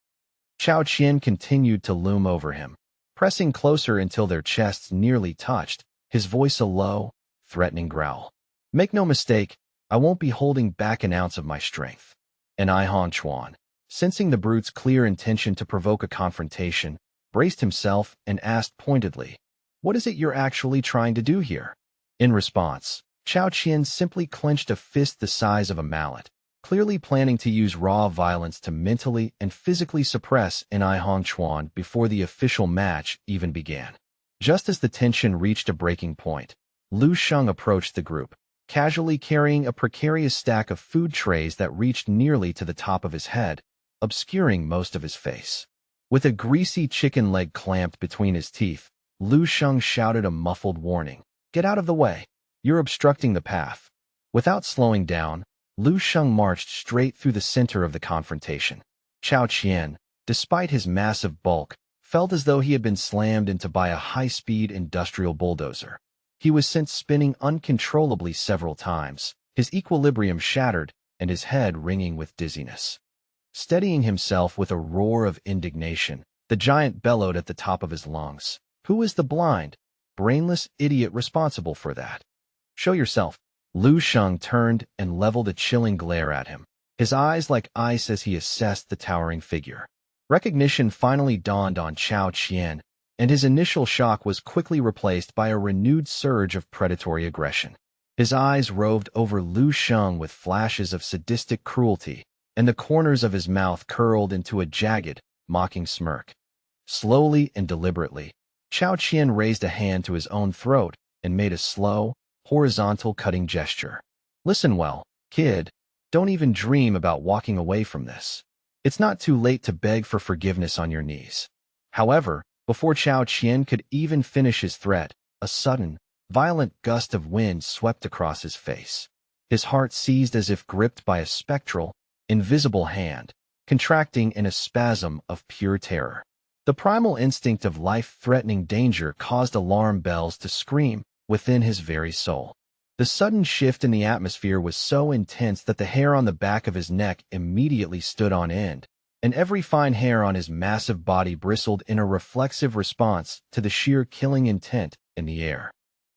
Chao Qian continued to loom over him, pressing closer until their chests nearly touched, his voice a low, threatening growl. Make no mistake, I won't be holding back an ounce of my strength. Chuan, sensing the brute's clear intention to provoke a confrontation, braced himself and asked pointedly, what is it you're actually trying to do here? In response, Chao Qian simply clenched a fist the size of a mallet, clearly planning to use raw violence to mentally and physically suppress Chuan before the official match even began. Just as the tension reached a breaking point, Lu Sheng approached the group, casually carrying a precarious stack of food trays that reached nearly to the top of his head, obscuring most of his face. With a greasy chicken leg clamped between his teeth, Lu Sheng shouted a muffled warning. Get out of the way. You're obstructing the path. Without slowing down, Lu Sheng marched straight through the center of the confrontation. Chao Qian, despite his massive bulk, felt as though he had been slammed into by a high-speed industrial bulldozer. He was sent spinning uncontrollably several times, his equilibrium shattered and his head ringing with dizziness. Steadying himself with a roar of indignation, the giant bellowed at the top of his lungs. Who is the blind, brainless idiot responsible for that? Show yourself. Lu Sheng turned and leveled a chilling glare at him, his eyes like ice as he assessed the towering figure. Recognition finally dawned on Chao Qian, and his initial shock was quickly replaced by a renewed surge of predatory aggression. His eyes roved over Lu Sheng with flashes of sadistic cruelty, and the corners of his mouth curled into a jagged, mocking smirk. Slowly and deliberately, Chao Qian raised a hand to his own throat and made a slow, horizontal cutting gesture. Listen well, kid. Don't even dream about walking away from this. It's not too late to beg for forgiveness on your knees. However, before Chao Qian could even finish his threat, a sudden, violent gust of wind swept across his face. His heart seized as if gripped by a spectral, invisible hand, contracting in a spasm of pure terror. The primal instinct of life-threatening danger caused alarm bells to scream within his very soul. The sudden shift in the atmosphere was so intense that the hair on the back of his neck immediately stood on end, and every fine hair on his massive body bristled in a reflexive response to the sheer killing intent in the air.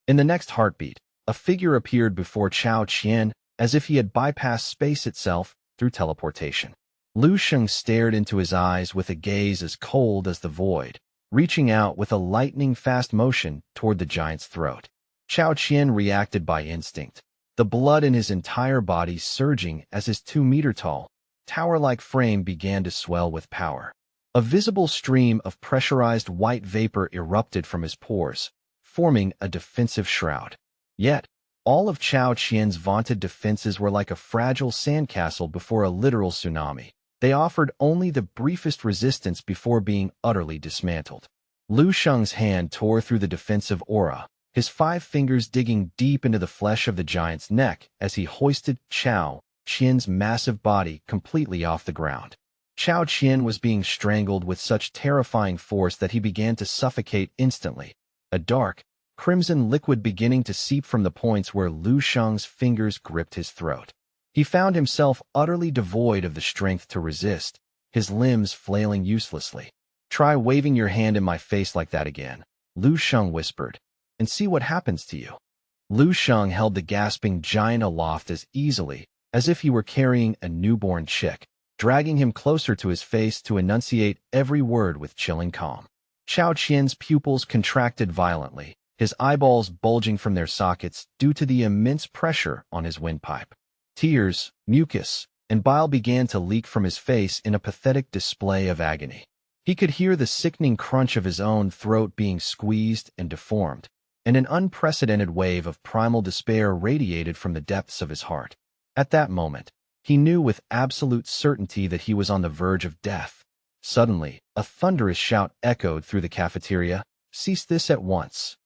In the next heartbeat, a figure appeared before Chao Qian as if he had bypassed space itself through teleportation. Lu Sheng stared into his eyes with a gaze as cold as the void, reaching out with a lightning-fast motion toward the giant's throat. Chao Qian reacted by instinct, the blood in his entire body surging as his 2-meter-tall, tower-like frame began to swell with power. A visible stream of pressurized white vapor erupted from his pores, forming a defensive shroud. Yet, all of Chao Qian's vaunted defenses were like a fragile sandcastle before a literal tsunami. They offered only the briefest resistance before being utterly dismantled. Lu Sheng's hand tore through the defensive aura, his 5 fingers digging deep into the flesh of the giant's neck as he hoisted Chao Qian's massive body completely off the ground. Chao Qian was being strangled with such terrifying force that he began to suffocate instantly, a dark, crimson liquid beginning to seep from the points where Lu Sheng's fingers gripped his throat. He found himself utterly devoid of the strength to resist, his limbs flailing uselessly. "Try waving your hand in my face like that again," Lu Sheng whispered, "and see what happens to you." Lu Sheng held the gasping giant aloft as easily as if he were carrying a newborn chick, dragging him closer to his face to enunciate every word with chilling calm. Chao Qian's pupils contracted violently, his eyeballs bulging from their sockets due to the immense pressure on his windpipe. Tears, mucus, and bile began to leak from his face in a pathetic display of agony. He could hear the sickening crunch of his own throat being squeezed and deformed, and an unprecedented wave of primal despair radiated from the depths of his heart. At that moment, he knew with absolute certainty that he was on the verge of death. Suddenly, a thunderous shout echoed through the cafeteria, "Cease this at once."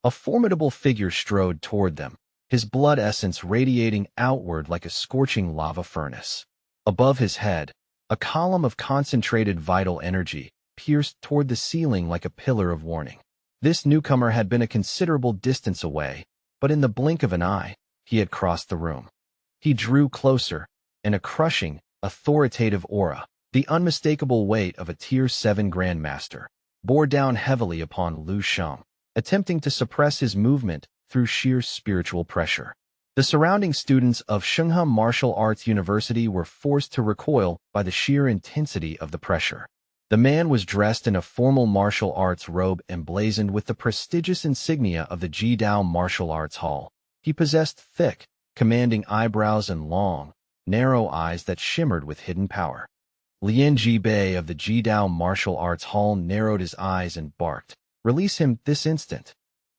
A formidable figure strode toward them, his blood essence radiating outward like a scorching lava furnace. Above his head, a column of concentrated vital energy pierced toward the ceiling like a pillar of warning. This newcomer had been a considerable distance away, but in the blink of an eye, he had crossed the room. He drew closer, and a crushing, authoritative aura, the unmistakable weight of a Tier 7 Grandmaster, bore down heavily upon Lu Sheng, attempting to suppress his movement through sheer spiritual pressure. The surrounding students of Shenhe Martial Arts University were forced to recoil by the sheer intensity of the pressure. The man was dressed in a formal martial arts robe emblazoned with the prestigious insignia of the Jidao Martial Arts Hall. He possessed thick, commanding eyebrows and long, narrow eyes that shimmered with hidden power. Lian Jibei of the Jidao Martial Arts Hall narrowed his eyes and barked, "Release him this instant."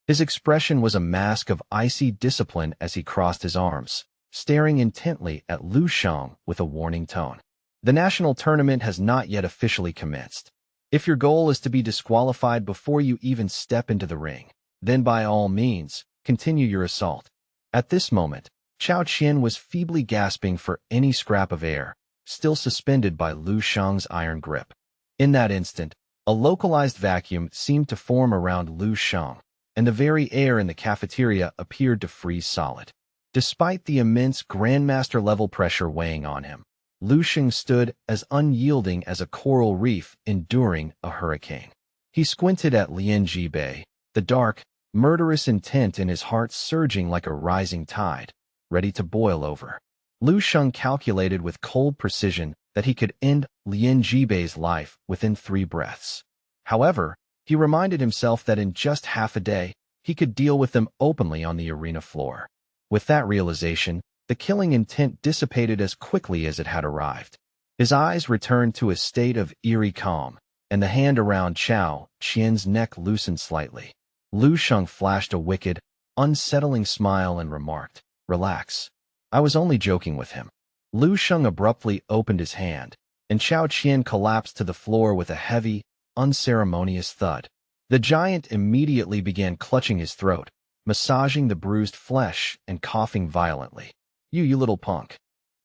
His expression was a mask of icy discipline as he crossed his arms, staring intently at Lu Sheng with a warning tone. "The national tournament has not yet officially commenced. If your goal is to be disqualified before you even step into the ring, then by all means, continue your assault." At this moment, Chao Qian was feebly gasping for any scrap of air, still suspended by Lu Sheng's iron grip. In that instant, a localized vacuum seemed to form around Lu Sheng, and the very air in the cafeteria appeared to freeze solid. Despite the immense Grandmaster-level pressure weighing on him, Lu Sheng stood as unyielding as a coral reef enduring a hurricane. He squinted at Lian Jibei, the dark, murderous intent in his heart surging like a rising tide, ready to boil over. Lu Sheng calculated with cold precision that he could end Lian Jibei's life within 3 breaths. However, he reminded himself that in just half a day, he could deal with them openly on the arena floor. With that realization, the killing intent dissipated as quickly as it had arrived. His eyes returned to a state of eerie calm, and the hand around Chao Qian's neck loosened slightly. Lu Sheng flashed a wicked, unsettling smile and remarked, "Relax. I was only joking with him." Lu Sheng abruptly opened his hand, and Chao Qian collapsed to the floor with a heavy, unceremonious thud. The giant immediately began clutching his throat, massaging the bruised flesh and coughing violently. You little punk."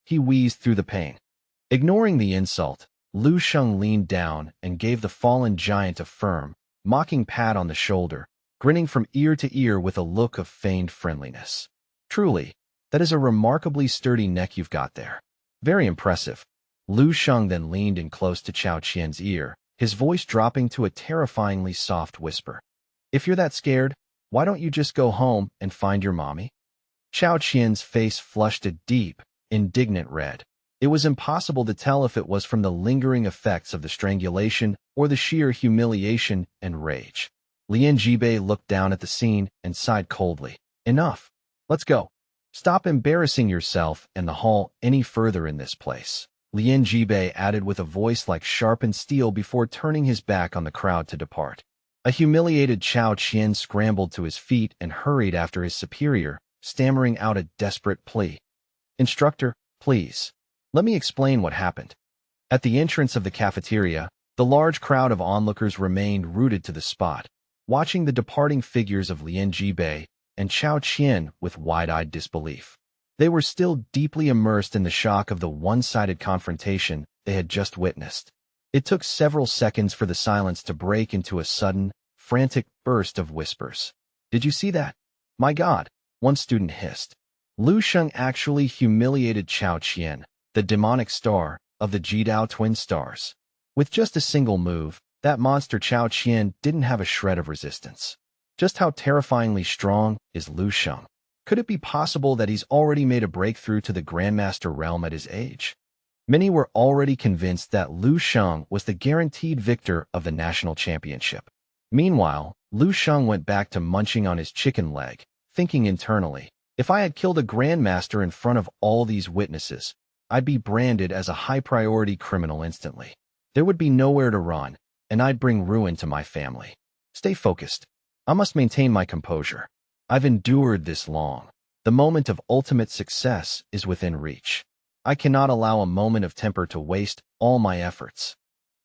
He wheezed through the pain. Ignoring the insult, Lu Sheng leaned down and gave the fallen giant a firm, mocking pat on the shoulder, grinning from ear to ear with a look of feigned friendliness. "Truly, that is a remarkably sturdy neck you've got there. Very impressive." Lu Sheng then leaned in close to Chao Qian's ear, his voice dropping to a terrifyingly soft whisper. "If you're that scared, why don't you just go home and find your mommy?" Chao Qian's face flushed a deep, indignant red. It was impossible to tell if it was from the lingering effects of the strangulation or the sheer humiliation and rage. Lian Jibei looked down at the scene and sighed coldly. "Enough. Let's go. Stop embarrassing yourself and the hall any further in this place," Lian Jibei added with a voice like sharpened steel before turning his back on the crowd to depart. A humiliated Chao Qian scrambled to his feet and hurried after his superior, stammering out a desperate plea. "Instructor, please. Let me explain what happened." At the entrance of the cafeteria, the large crowd of onlookers remained rooted to the spot, watching the departing figures of Lian Jibei and Chao Qian with wide-eyed disbelief. They were still deeply immersed in the shock of the one-sided confrontation they had just witnessed. It took several seconds for the silence to break into a sudden, frantic burst of whispers. "Did you see that? My God," one student hissed. Lu Sheng actually humiliated Chao Qian, the demonic star of the Jidao twin stars. With just a single move, that monster Chao Qian didn't have a shred of resistance. Just how terrifyingly strong is Lu Sheng? Could it be possible that he's already made a breakthrough to the Grandmaster realm at his age? Many were already convinced that Lu Sheng was the guaranteed victor of the national championship. Meanwhile, Lu Sheng went back to munching on his chicken leg, thinking internally, if I had killed a Grandmaster in front of all these witnesses, I'd be branded as a high-priority criminal instantly. There would be nowhere to run, and I'd bring ruin to my family. Stay focused. I must maintain my composure. I've endured this long. The moment of ultimate success is within reach. I cannot allow a moment of temper to waste all my efforts.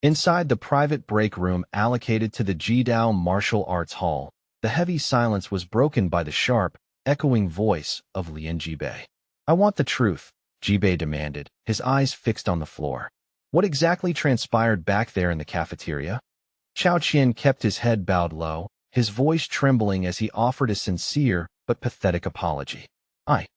Inside the private break room allocated to the Jidao Martial Arts Hall, the heavy silence was broken by the sharp, echoing voice of Lian Jibei. "I want the truth," Jibei demanded, his eyes fixed on the floor. What exactly transpired back there in the cafeteria? Chao Qian kept his head bowed low, his voice trembling as he offered a sincere but pathetic apology. I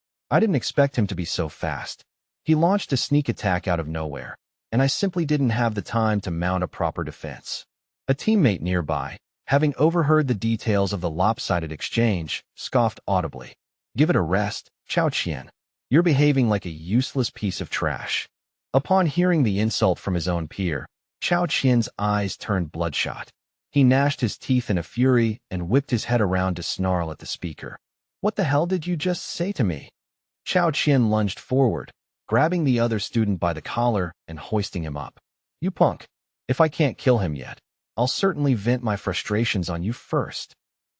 didn't expect him to be so fast. He launched a sneak attack out of nowhere, and I simply didn't have the time to mount a proper defense. A teammate nearby, having overheard the details of the lopsided exchange, scoffed audibly. "Give it a rest, Chao Qian. You're behaving like a useless piece of trash." Upon hearing the insult from his own peer, Chao Qian's eyes turned bloodshot. He gnashed his teeth in a fury and whipped his head around to snarl at the speaker. "What the hell did you just say to me?" Chao Qian lunged forward, grabbing the other student by the collar and hoisting him up. "You punk. If I can't kill him yet, I'll certainly vent my frustrations on you first."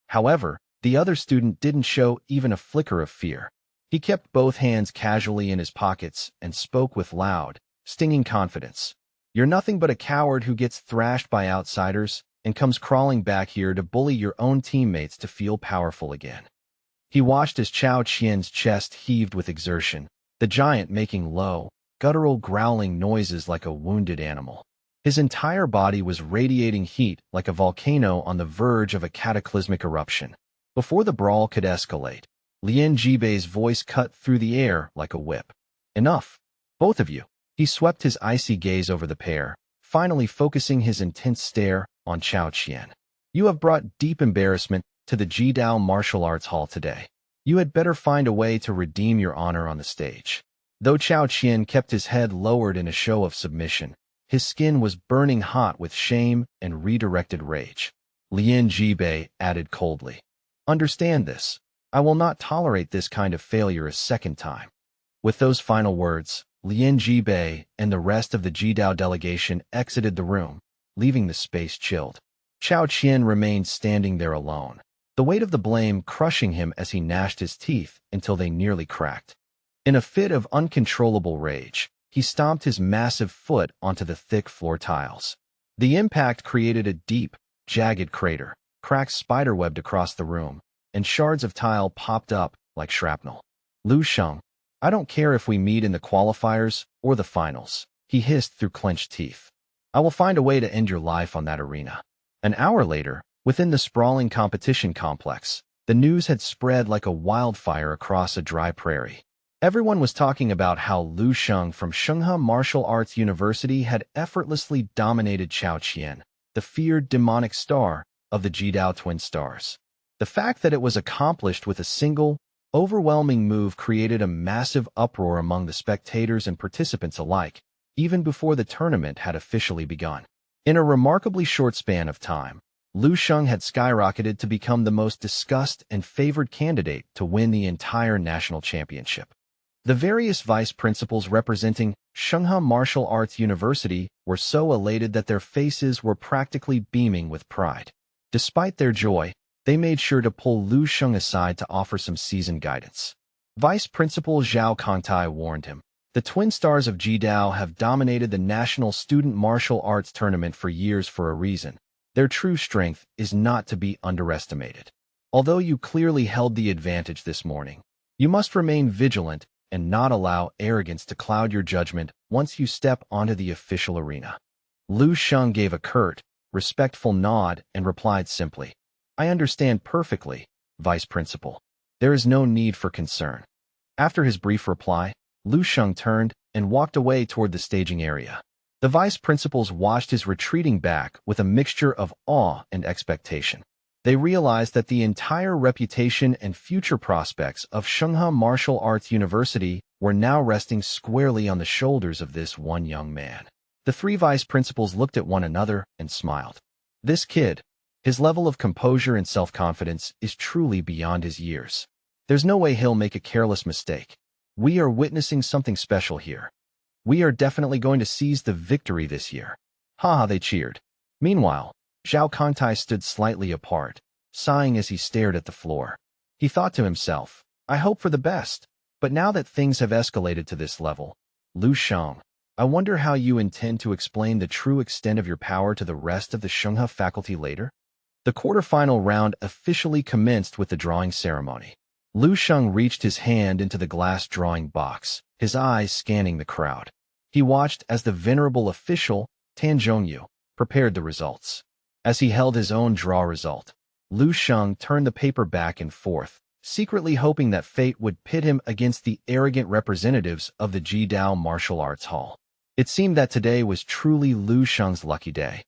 However, the other student didn't show even a flicker of fear. He kept both hands casually in his pockets and spoke with loud, stinging confidence. "You're nothing but a coward who gets thrashed by outsiders and comes crawling back here to bully your own teammates to feel powerful again." He watched as Chao Qian's chest heaved with exertion, the giant making low, guttural growling noises like a wounded animal. His entire body was radiating heat like a volcano on the verge of a cataclysmic eruption. Before the brawl could escalate, Lian Jibei's voice cut through the air like a whip. "Enough, both of you." He swept his icy gaze over the pair, finally focusing his intense stare on Chao Qian. "You have brought deep embarrassment to the Jidao Martial Arts Hall today. You had better find a way to redeem your honor on the stage." Though Chao Qian kept his head lowered in a show of submission, his skin was burning hot with shame and redirected rage. Lian Jibei added coldly, "Understand this. I will not tolerate this kind of failure a second time." With those final words, Lian Jibei and the rest of the Jidao delegation exited the room, leaving the space chilled. Chao Qian remained standing there alone, the weight of the blame crushing him as he gnashed his teeth until they nearly cracked. In a fit of uncontrollable rage, he stomped his massive foot onto the thick floor tiles. The impact created a deep, jagged crater, cracks spiderwebbed across the room, and shards of tile popped up like shrapnel. "Lu Sheng, I don't care if we meet in the qualifiers or the finals," he hissed through clenched teeth. "I will find a way to end your life on that arena." An hour later, within the sprawling competition complex, the news had spread like a wildfire across a dry prairie. Everyone was talking about how Lu Sheng from Shanghai Martial Arts University had effortlessly dominated Chao Qian, the feared demonic star of the Jidao twin stars. The fact that it was accomplished with a single, overwhelming move created a massive uproar among the spectators and participants alike, even before the tournament had officially begun. In a remarkably short span of time, Lu Sheng had skyrocketed to become the most discussed and favored candidate to win the entire national championship. The various vice principals representing Shanghai Martial Arts University were so elated that their faces were practically beaming with pride. Despite their joy, they made sure to pull Lu Sheng aside to offer some seasoned guidance. Vice Principal Zhao Kangtai warned him, "The twin stars of Jidao have dominated the national student martial arts tournament for years for a reason. Their true strength is not to be underestimated. Although you clearly held the advantage this morning, you must remain vigilant and not allow arrogance to cloud your judgment once you step onto the official arena. Lu Sheng gave a curt, respectful nod and replied simply, I understand perfectly, Vice Principal. There is no need for concern. After his brief reply, Lu Sheng turned and walked away toward the staging area. The Vice Principals watched his retreating back with a mixture of awe and expectation. They realized that the entire reputation and future prospects of Shanghai Martial Arts University were now resting squarely on the shoulders of this one young man. The three vice principals looked at one another and smiled. This kid, his level of composure and self-confidence is truly beyond his years. There's no way he'll make a careless mistake. We are witnessing something special here. We are definitely going to seize the victory this year. Haha, they cheered. Meanwhile, Zhao Kangtai stood slightly apart, sighing as he stared at the floor. He thought to himself, I hope for the best, but now that things have escalated to this level, Lu Sheng, I wonder how you intend to explain the true extent of your power to the rest of the Shanghai faculty later? The quarterfinal round officially commenced with the drawing ceremony. Lu Sheng reached his hand into the glass drawing box, his eyes scanning the crowd. He watched as the venerable official, Tan Zhongyu, prepared the results. As he held his own draw result, Lu Sheng turned the paper back and forth, secretly hoping that fate would pit him against the arrogant representatives of the Jidao Martial Arts Hall. It seemed that today was truly Lu Sheng's lucky day.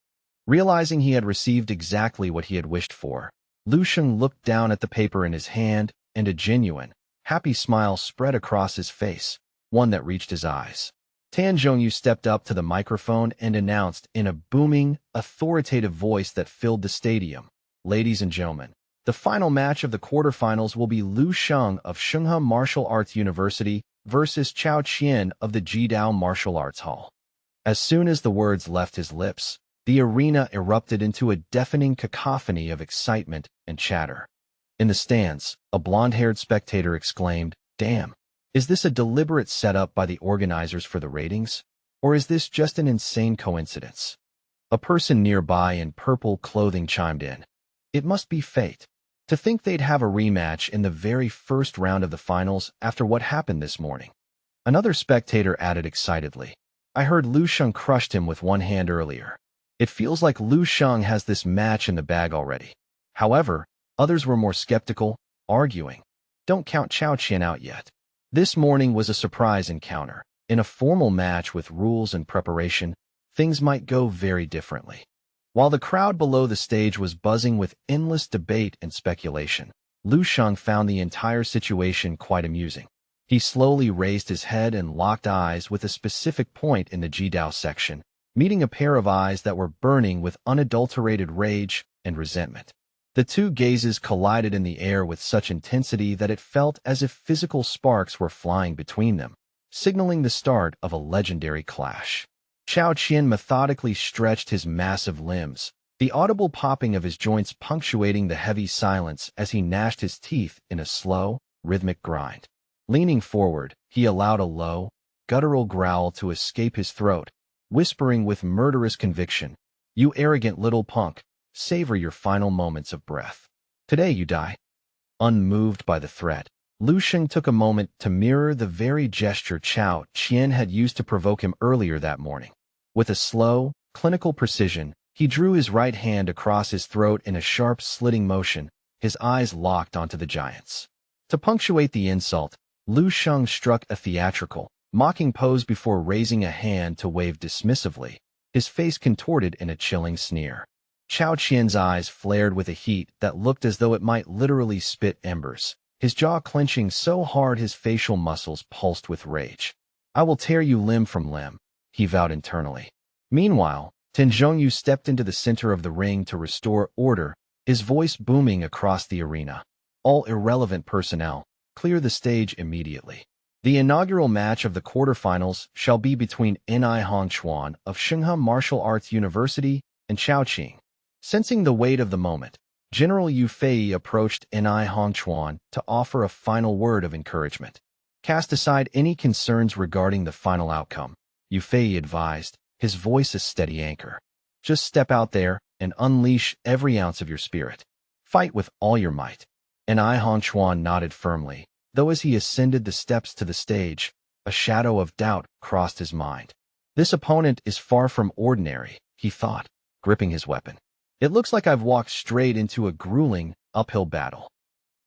Realizing he had received exactly what he had wished for, Lu Sheng looked down at the paper in his hand, and a genuine, happy smile spread across his face, one that reached his eyes. Tan Zhongyu stepped up to the microphone and announced in a booming, authoritative voice that filled the stadium, Ladies and gentlemen, the final match of the quarterfinals will be Lu Sheng of Shanghai Martial Arts University versus Chao Qian of the Jidao Martial Arts Hall. As soon as the words left his lips, the arena erupted into a deafening cacophony of excitement and chatter. In the stands, a blonde-haired spectator exclaimed, Damn! Is this a deliberate setup by the organizers for the ratings? Or is this just an insane coincidence? A person nearby in purple clothing chimed in. It must be fate. To think they'd have a rematch in the very first round of the finals after what happened this morning. Another spectator added excitedly. I heard Lu Sheng crushed him with one hand earlier. It feels like Lu Sheng has this match in the bag already. However, others were more skeptical, arguing. Don't count Chao Qian out yet. This morning was a surprise encounter. In a formal match with rules and preparation, things might go very differently. While the crowd below the stage was buzzing with endless debate and speculation, Lu Sheng found the entire situation quite amusing. He slowly raised his head and locked eyes with a specific point in the Jidao section, meeting a pair of eyes that were burning with unadulterated rage and resentment. The two gazes collided in the air with such intensity that it felt as if physical sparks were flying between them, signaling the start of a legendary clash. Chao Qian methodically stretched his massive limbs, the audible popping of his joints punctuating the heavy silence as he gnashed his teeth in a slow, rhythmic grind. Leaning forward, he allowed a low, guttural growl to escape his throat, whispering with murderous conviction, You arrogant little punk, savor your final moments of breath. Today you die. Unmoved by the threat, Lu Sheng took a moment to mirror the very gesture Chao Qian had used to provoke him earlier that morning. With a slow, clinical precision, he drew his right hand across his throat in a sharp slitting motion, his eyes locked onto the giant's. To punctuate the insult, Lu Sheng struck a theatrical, mocking pose before raising a hand to wave dismissively, his face contorted in a chilling sneer. Chao Qian's eyes flared with a heat that looked as though it might literally spit embers, his jaw clenching so hard his facial muscles pulsed with rage. I will tear you limb from limb, he vowed internally. Meanwhile, Tan Zhongyu stepped into the center of the ring to restore order, his voice booming across the arena. All irrelevant personnel, clear the stage immediately. The inaugural match of the quarterfinals shall be between Ni Hongchuan of Shanghai Martial Arts University and Chao Qing. Sensing the weight of the moment, General Yu Fei approached Ni Hongchuan to offer a final word of encouragement. Cast aside any concerns regarding the final outcome, Yu Fei advised, his voice a steady anchor. Just step out there and unleash every ounce of your spirit. Fight with all your might. And Hong Chuan nodded firmly, though as he ascended the steps to the stage, a shadow of doubt crossed his mind. This opponent is far from ordinary, he thought, gripping his weapon. It looks like I've walked straight into a grueling, uphill battle.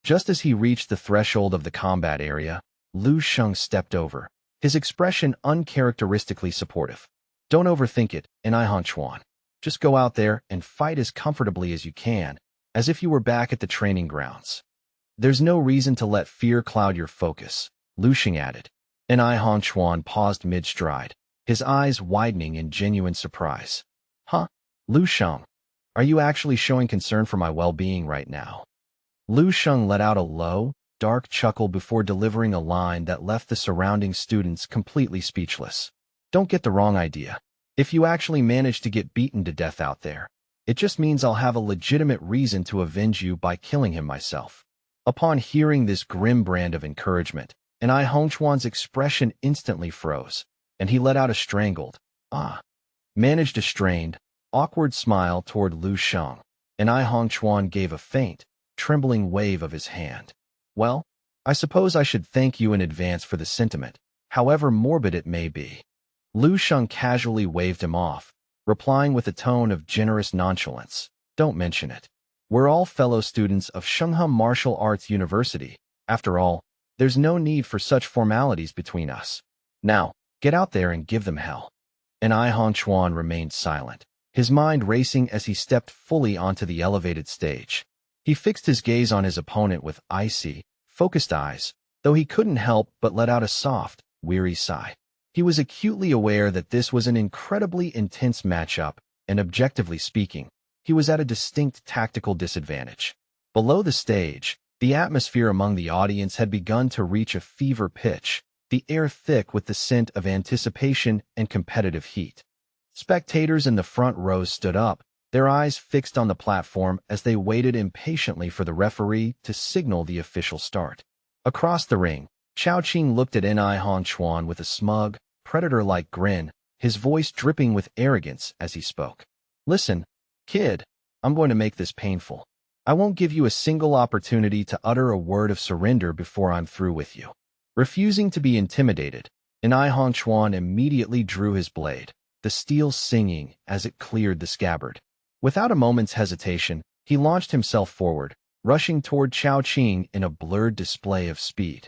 Just as he reached the threshold of the combat area, Lu Sheng stepped over, his expression uncharacteristically supportive. Don't overthink it, Hong Chuan. Just go out there and fight as comfortably as you can, as if you were back at the training grounds. There's no reason to let fear cloud your focus, Lu Sheng added. Hong Chuan paused mid-stride, his eyes widening in genuine surprise. Huh? Lu Sheng, are you actually showing concern for my well-being right now? Lu Sheng let out a low, dark chuckle before delivering a line that left the surrounding students completely speechless. Don't get the wrong idea. If you actually manage to get beaten to death out there, it just means I'll have a legitimate reason to avenge you by killing him myself. Upon hearing this grim brand of encouragement, Hong Chuan's expression instantly froze, and he let out a strangled, managed a strained, awkward smile toward Lu Sheng, Hong Chuan gave a faint, trembling wave of his hand. Well, I suppose I should thank you in advance for the sentiment, however morbid it may be. Lu Sheng casually waved him off, replying with a tone of generous nonchalance. Don't mention it. We're all fellow students of Shanghai Martial Arts University. After all, there's no need for such formalities between us. Now, get out there and give them hell. Hong Chuan remained silent, his mind racing as he stepped fully onto the elevated stage. He fixed his gaze on his opponent with icy, focused eyes, though he couldn't help but let out a soft, weary sigh. He was acutely aware that this was an incredibly intense matchup, and objectively speaking, he was at a distinct tactical disadvantage. Below the stage, the atmosphere among the audience had begun to reach a fever pitch, the air thick with the scent of anticipation and competitive heat. Spectators in the front rows stood up, their eyes fixed on the platform as they waited impatiently for the referee to signal the official start. Across the ring, Chao Qing looked at Hong Chuan with a smug, predator-like grin, his voice dripping with arrogance as he spoke. Listen, kid, I'm going to make this painful. I won't give you a single opportunity to utter a word of surrender before I'm through with you. Refusing to be intimidated, Hong Chuan immediately drew his blade, the steel singing as it cleared the scabbard. Without a moment's hesitation, he launched himself forward, rushing toward Chao Qing in a blurred display of speed.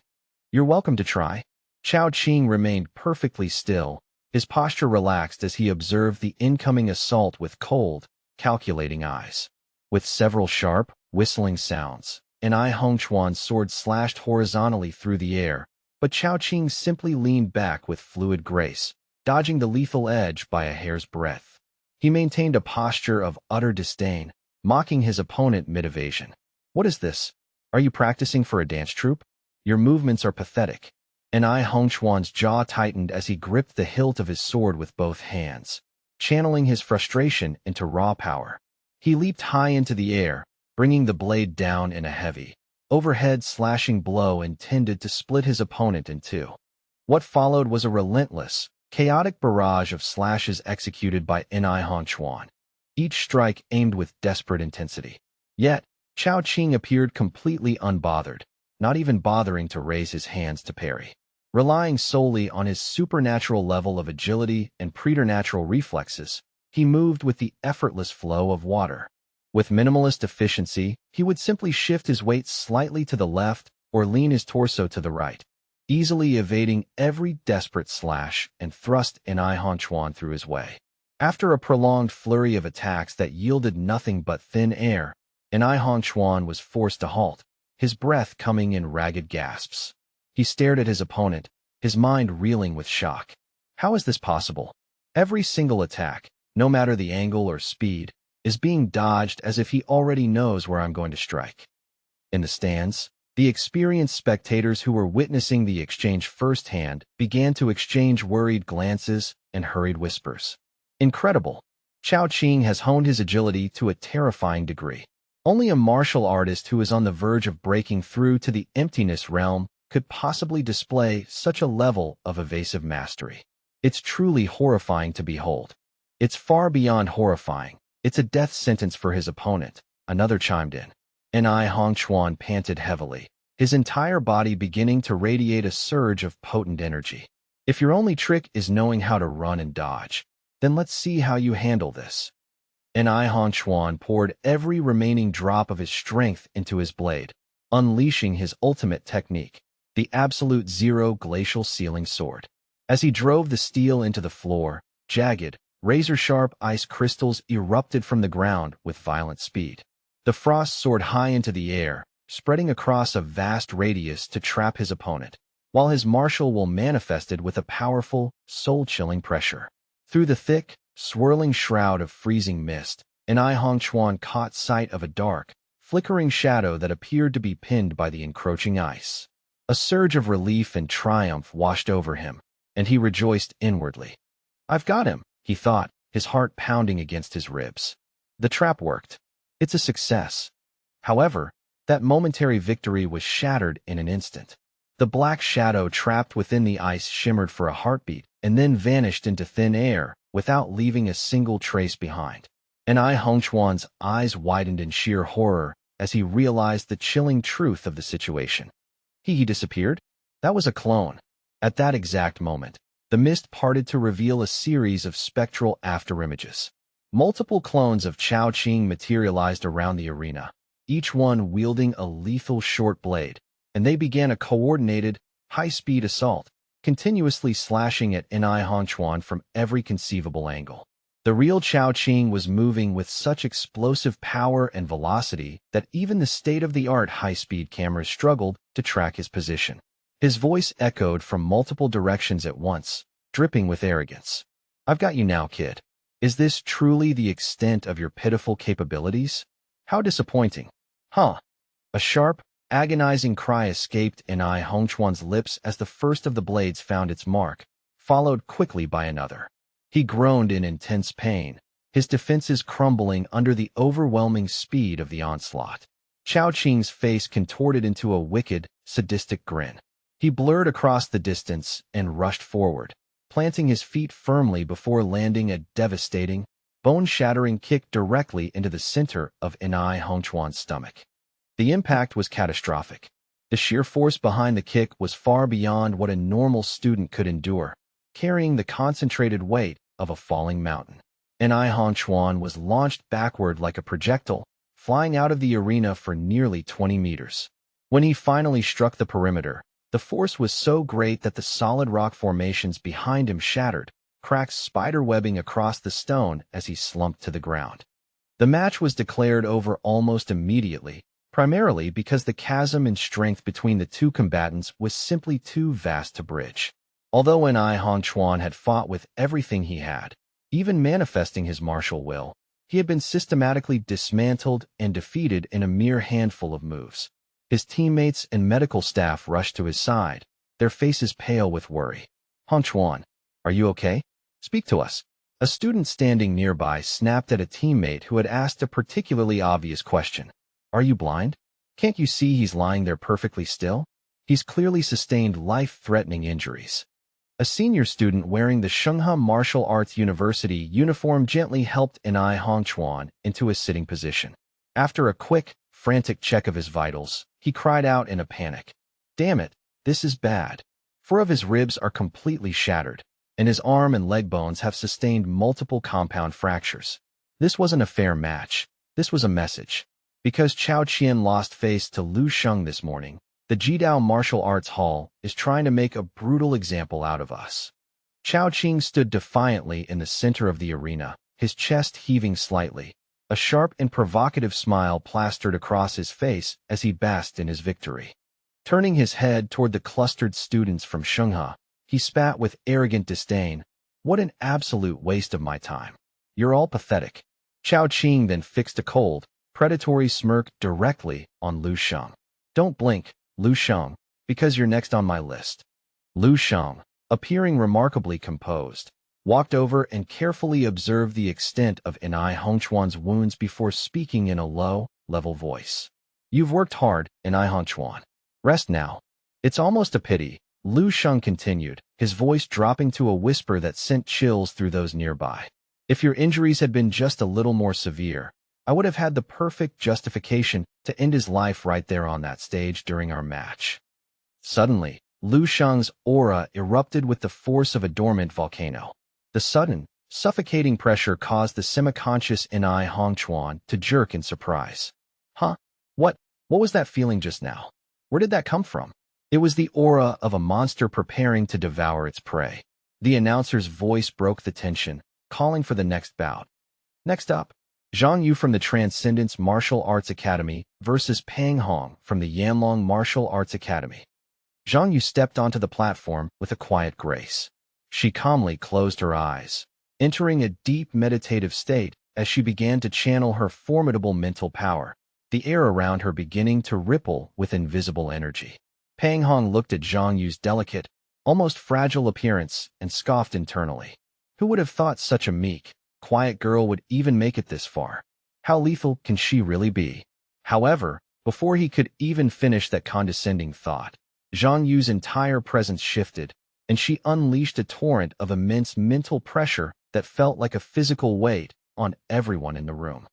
You're welcome to try. Chao Qing remained perfectly still, his posture relaxed as he observed the incoming assault with cold, calculating eyes. With several sharp, whistling sounds, Hong Chuan's sword slashed horizontally through the air, but Chao Qing simply leaned back with fluid grace, dodging the lethal edge by a hair's breadth. He maintained a posture of utter disdain, mocking his opponent mid-evasion. What is this? Are you practicing for a dance troupe? Your movements are pathetic. Hong Chuan's jaw tightened as he gripped the hilt of his sword with both hands, channeling his frustration into raw power. He leaped high into the air, bringing the blade down in a heavy, overhead slashing blow intended to split his opponent in two. What followed was a relentless, chaotic barrage of slashes executed by Hong Chuan, each strike aimed with desperate intensity. Yet, Chao Qing appeared completely unbothered, not even bothering to raise his hands to parry. Relying solely on his supernatural level of agility and preternatural reflexes, he moved with the effortless flow of water. With minimalist efficiency, he would simply shift his weight slightly to the left or lean his torso to the right, easily evading every desperate slash and thrust Hong Chuan through his way. After a prolonged flurry of attacks that yielded nothing but thin air, Hong Chuan was forced to halt, his breath coming in ragged gasps. He stared at his opponent, his mind reeling with shock. How is this possible? Every single attack, no matter the angle or speed, is being dodged as if he already knows where I'm going to strike. In the stands, the experienced spectators who were witnessing the exchange firsthand began to exchange worried glances and hurried whispers. Incredible! Chao Qing has honed his agility to a terrifying degree. Only a martial artist who is on the verge of breaking through to the emptiness realm could possibly display such a level of evasive mastery. It's truly horrifying to behold. It's far beyond horrifying. It's a death sentence for his opponent, another chimed in. Hongchuan panted heavily, his entire body beginning to radiate a surge of potent energy. If your only trick is knowing how to run and dodge, then let's see how you handle this. Hongchuan poured every remaining drop of his strength into his blade, unleashing his ultimate technique, the absolute zero glacial sealing sword. As he drove the steel into the floor, jagged, razor-sharp ice crystals erupted from the ground with violent speed. The frost soared high into the air, spreading across a vast radius to trap his opponent, while his martial will manifested with a powerful, soul-chilling pressure. Through the thick, swirling shroud of freezing mist, Hongchuan caught sight of a dark, flickering shadow that appeared to be pinned by the encroaching ice. A surge of relief and triumph washed over him, and he rejoiced inwardly. I've got him, he thought, his heart pounding against his ribs. The trap worked. It's a success. However, that momentary victory was shattered in an instant. The black shadow trapped within the ice shimmered for a heartbeat and then vanished into thin air without leaving a single trace behind. Hongchuan's eyes widened in sheer horror as he realized the chilling truth of the situation. He disappeared? That was a clone. At that exact moment, the mist parted to reveal a series of spectral afterimages. Multiple clones of Chao Qing materialized around the arena, each one wielding a lethal short blade, and they began a coordinated, high-speed assault, continuously slashing at Hongchuan from every conceivable angle. The real Chao Qing was moving with such explosive power and velocity that even the state-of-the-art high-speed cameras struggled to track his position. His voice echoed from multiple directions at once, dripping with arrogance. I've got you now, kid. Is this truly the extent of your pitiful capabilities? How disappointing. Huh? A sharp, agonizing cry escaped Hongchuan's lips as the first of the blades found its mark, followed quickly by another. He groaned in intense pain, his defenses crumbling under the overwhelming speed of the onslaught. Chao Qing's face contorted into a wicked, sadistic grin. He blurred across the distance and rushed forward, planting his feet firmly before landing a devastating, bone-shattering kick directly into the center of Hongchuan's stomach. The impact was catastrophic. The sheer force behind the kick was far beyond what a normal student could endure, carrying the concentrated weight of a falling mountain. Hongchuan was launched backward like a projectile, flying out of the arena for nearly 20 meters. When he finally struck the perimeter, the force was so great that the solid rock formations behind him shattered, cracks spiderwebbing across the stone as he slumped to the ground. The match was declared over almost immediately, primarily because the chasm in strength between the two combatants was simply too vast to bridge. Although Hongchuan had fought with everything he had, even manifesting his martial will, he had been systematically dismantled and defeated in a mere handful of moves. His teammates and medical staff rushed to his side, their faces pale with worry. Hongchuan, are you okay? Speak to us. A student standing nearby snapped at a teammate who had asked a particularly obvious question. Are you blind? Can't you see he's lying there perfectly still? He's clearly sustained life-threatening injuries. A senior student wearing the Shenghe Martial Arts University uniform gently helped Hongchuan into a sitting position. After a quick, frantic check of his vitals, he cried out in a panic. Damn it, this is bad. 4 of his ribs are completely shattered, and his arm and leg bones have sustained multiple compound fractures. This wasn't a fair match. This was a message. Because Chao Qian lost face to Lu Sheng this morning, the Jidao Martial Arts Hall is trying to make a brutal example out of us. Chao Qing stood defiantly in the center of the arena, his chest heaving slightly. A sharp and provocative smile plastered across his face as he basked in his victory. Turning his head toward the clustered students from Shenghe, he spat with arrogant disdain. What an absolute waste of my time. You're all pathetic. Chao Qing then fixed a cold, predatory smirk directly on Lu Sheng. Don't blink, Lu Sheng, because you're next on my list. Lu Sheng, appearing remarkably composed, walked over and carefully observed the extent of Hongchuan's wounds before speaking in a low, level voice. You've worked hard, Hongchuan. Rest now. It's almost a pity, Lu Sheng continued, his voice dropping to a whisper that sent chills through those nearby. If your injuries had been just a little more severe, I would have had the perfect justification to end his life right there on that stage during our match. Suddenly, Lu Sheng's aura erupted with the force of a dormant volcano. The sudden, suffocating pressure caused the semi-conscious Ni Hongchuan to jerk in surprise. Huh? What was that feeling just now? Where did that come from? It was the aura of a monster preparing to devour its prey. The announcer's voice broke the tension, calling for the next bout. Next up, Zhang Yu from the Transcendence Martial Arts Academy versus Pang Hong from the Yanlong Martial Arts Academy. Zhang Yu stepped onto the platform with a quiet grace. She calmly closed her eyes, entering a deep meditative state as she began to channel her formidable mental power, the air around her beginning to ripple with invisible energy. Pang Hong looked at Zhang Yu's delicate, almost fragile appearance and scoffed internally. Who would have thought such a meek, quiet girl would even make it this far? How lethal can she really be? However, before he could even finish that condescending thought, Zhang Yu's entire presence shifted, and she unleashed a torrent of immense mental pressure that felt like a physical weight on everyone in the room.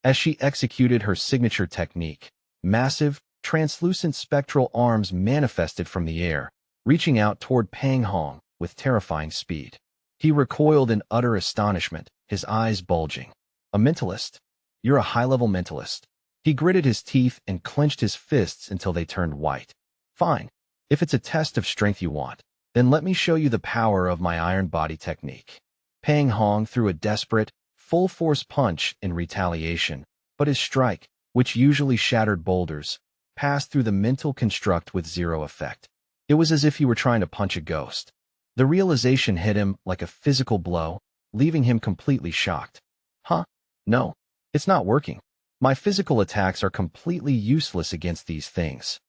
As she executed her signature technique, massive, translucent spectral arms manifested from the air, reaching out toward Pang Hong with terrifying speed. He recoiled in utter astonishment, his eyes bulging. A mentalist? You're a high-level mentalist. He gritted his teeth and clenched his fists until they turned white. Fine. If it's a test of strength you want, then let me show you the power of my iron body technique. Pang Hong threw a desperate, full-force punch in retaliation, but his strike, which usually shattered boulders, passed through the mental construct with zero effect. It was as if he were trying to punch a ghost. The realization hit him like a physical blow, leaving him completely shocked. Huh? No, it's not working. My physical attacks are completely useless against these things.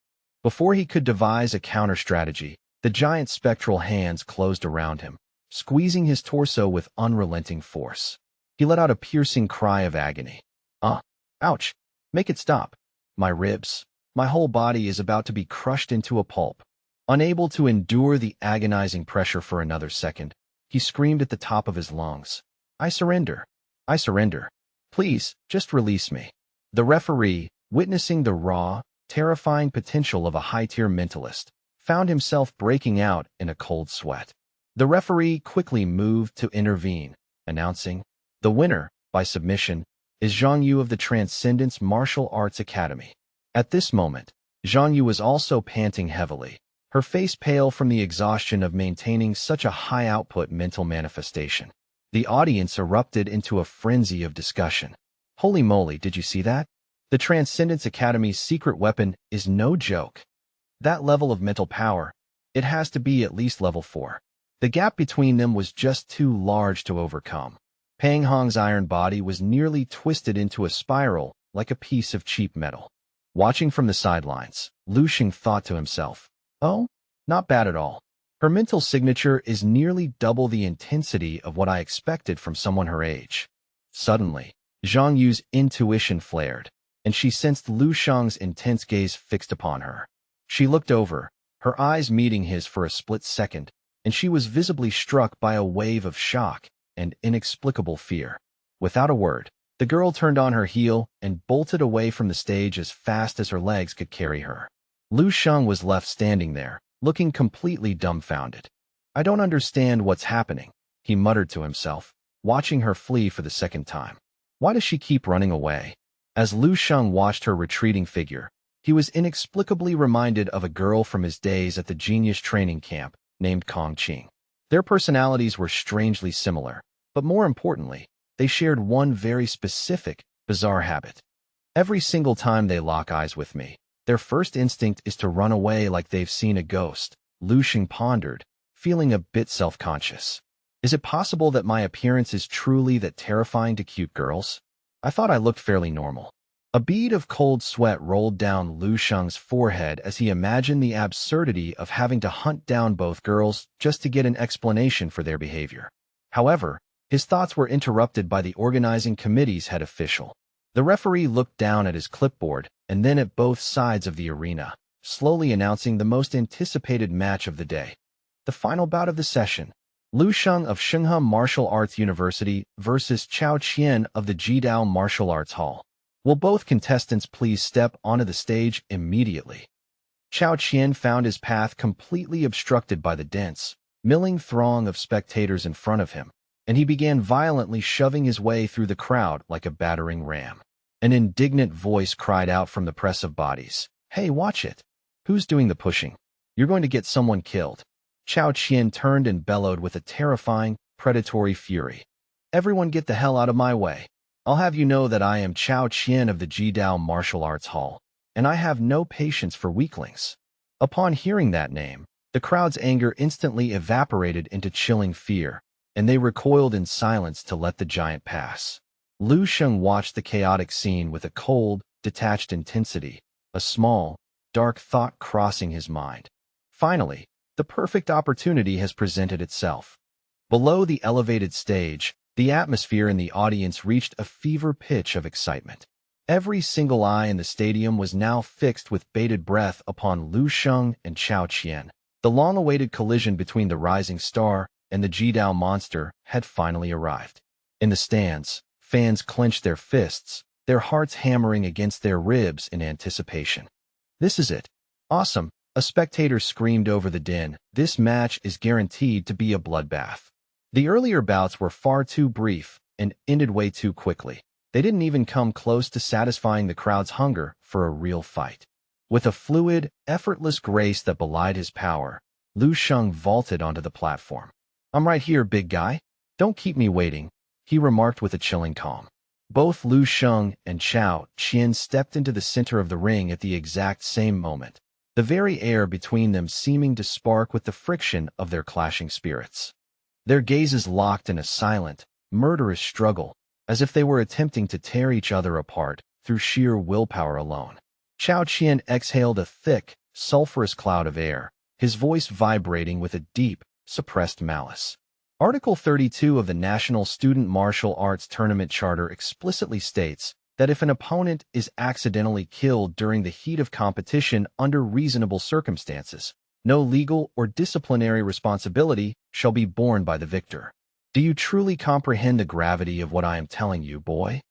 Before he could devise a counter-strategy, the giant spectral hands closed around him, squeezing his torso with unrelenting force. He let out a piercing cry of agony. Ouch! Make it stop. My ribs, my whole body is about to be crushed into a pulp. Unable to endure the agonizing pressure for another second, he screamed at the top of his lungs. I surrender. I surrender. Please, just release me. The referee, witnessing the raw, terrifying potential of a high-tier mentalist, found himself breaking out in a cold sweat. The referee quickly moved to intervene, announcing, the winner, by submission, is Zhang Yu of the Transcendence Martial Arts Academy. At this moment, Zhang Yu was also panting heavily, her face pale from the exhaustion of maintaining such a high-output mental manifestation. The audience erupted into a frenzy of discussion. Holy moly, did you see that? The Transcendence Academy's secret weapon is no joke. That level of mental power, it has to be at least level 4. The gap between them was just too large to overcome. Pang Hong's iron body was nearly twisted into a spiral like a piece of cheap metal. Watching from the sidelines, Lu Sheng thought to himself, oh, not bad at all. Her mental signature is nearly double the intensity of what I expected from someone her age. Suddenly, Zhang Yu's intuition flared, and she sensed Lu Sheng's intense gaze fixed upon her. She looked over, her eyes meeting his for a split second, and she was visibly struck by a wave of shock and inexplicable fear. Without a word, the girl turned on her heel and bolted away from the stage as fast as her legs could carry her. Lu Sheng was left standing there, looking completely dumbfounded. I don't understand what's happening, he muttered to himself, watching her flee for the second time. Why does she keep running away? As Lu Sheng watched her retreating figure, he was inexplicably reminded of a girl from his days at the genius training camp named Kong Qing. Their personalities were strangely similar, but more importantly, they shared one very specific, bizarre habit. Every single time they lock eyes with me, their first instinct is to run away like they've seen a ghost, Lu Sheng pondered, feeling a bit self-conscious. Is it possible that my appearance is truly that terrifying to cute girls? I thought I looked fairly normal. A bead of cold sweat rolled down Lu Sheng's forehead as he imagined the absurdity of having to hunt down both girls just to get an explanation for their behavior. However, his thoughts were interrupted by the organizing committee's head official. The referee looked down at his clipboard and then at both sides of the arena, slowly announcing the most anticipated match of the day. The final bout of the session. Lu Sheng of Shanghai Martial Arts University versus Chao Qian of the Jidao Martial Arts Hall. Will both contestants please step onto the stage immediately? Chao Qian found his path completely obstructed by the dense, milling throng of spectators in front of him, and he began violently shoving his way through the crowd like a battering ram. An indignant voice cried out from the press of bodies. "Hey, watch it! Who's doing the pushing? You're going to get someone killed." Chao Qian turned and bellowed with a terrifying, predatory fury. "Everyone get the hell out of my way. I'll have you know that I am Chao Qian of the Jidao Martial Arts Hall, and I have no patience for weaklings." Upon hearing that name, the crowd's anger instantly evaporated into chilling fear, and they recoiled in silence to let the giant pass. Lu Sheng watched the chaotic scene with a cold, detached intensity, a small, dark thought crossing his mind. Finally, the perfect opportunity has presented itself. Below the elevated stage, the atmosphere in the audience reached a fever pitch of excitement. Every single eye in the stadium was now fixed with bated breath upon Lu Sheng and Chao Qian. The long-awaited collision between the rising star and the Jidao monster had finally arrived. In the stands, fans clenched their fists, their hearts hammering against their ribs in anticipation. "This is it. Awesome," a spectator screamed over the din. "This match is guaranteed to be a bloodbath." The earlier bouts were far too brief and ended way too quickly. They didn't even come close to satisfying the crowd's hunger for a real fight. With a fluid, effortless grace that belied his power, Lu Sheng vaulted onto the platform. "I'm right here, big guy. Don't keep me waiting," he remarked with a chilling calm. Both Lu Sheng and Chao Qian stepped into the center of the ring at the exact same moment, the very air between them seeming to spark with the friction of their clashing spirits. Their gazes locked in a silent, murderous struggle, as if they were attempting to tear each other apart through sheer willpower alone. Chao Qian exhaled a thick, sulfurous cloud of air, his voice vibrating with a deep, suppressed malice. Article 32 of the National Student Martial Arts Tournament Charter explicitly states that if an opponent is accidentally killed during the heat of competition under reasonable circumstances, no legal or disciplinary responsibility shall be borne by the victor. Do you truly comprehend the gravity of what I am telling you, boy?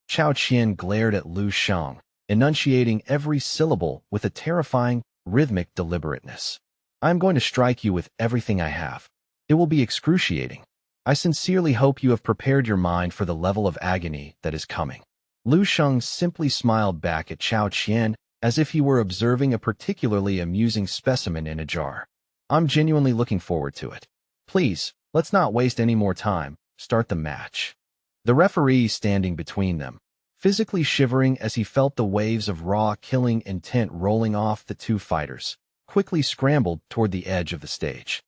Chao Qian glared at Lu Sheng, enunciating every syllable with a terrifying, rhythmic deliberateness. "I am going to strike you with everything I have. It will be excruciating. I sincerely hope you have prepared your mind for the level of agony that is coming." Lu Sheng simply smiled back at Chao Qian as if he were observing a particularly amusing specimen in a jar. "I'm genuinely looking forward to it. Please, let's not waste any more time. Start the match." The referee standing between them, physically shivering as he felt the waves of raw killing intent rolling off the two fighters, quickly scrambled toward the edge of the stage.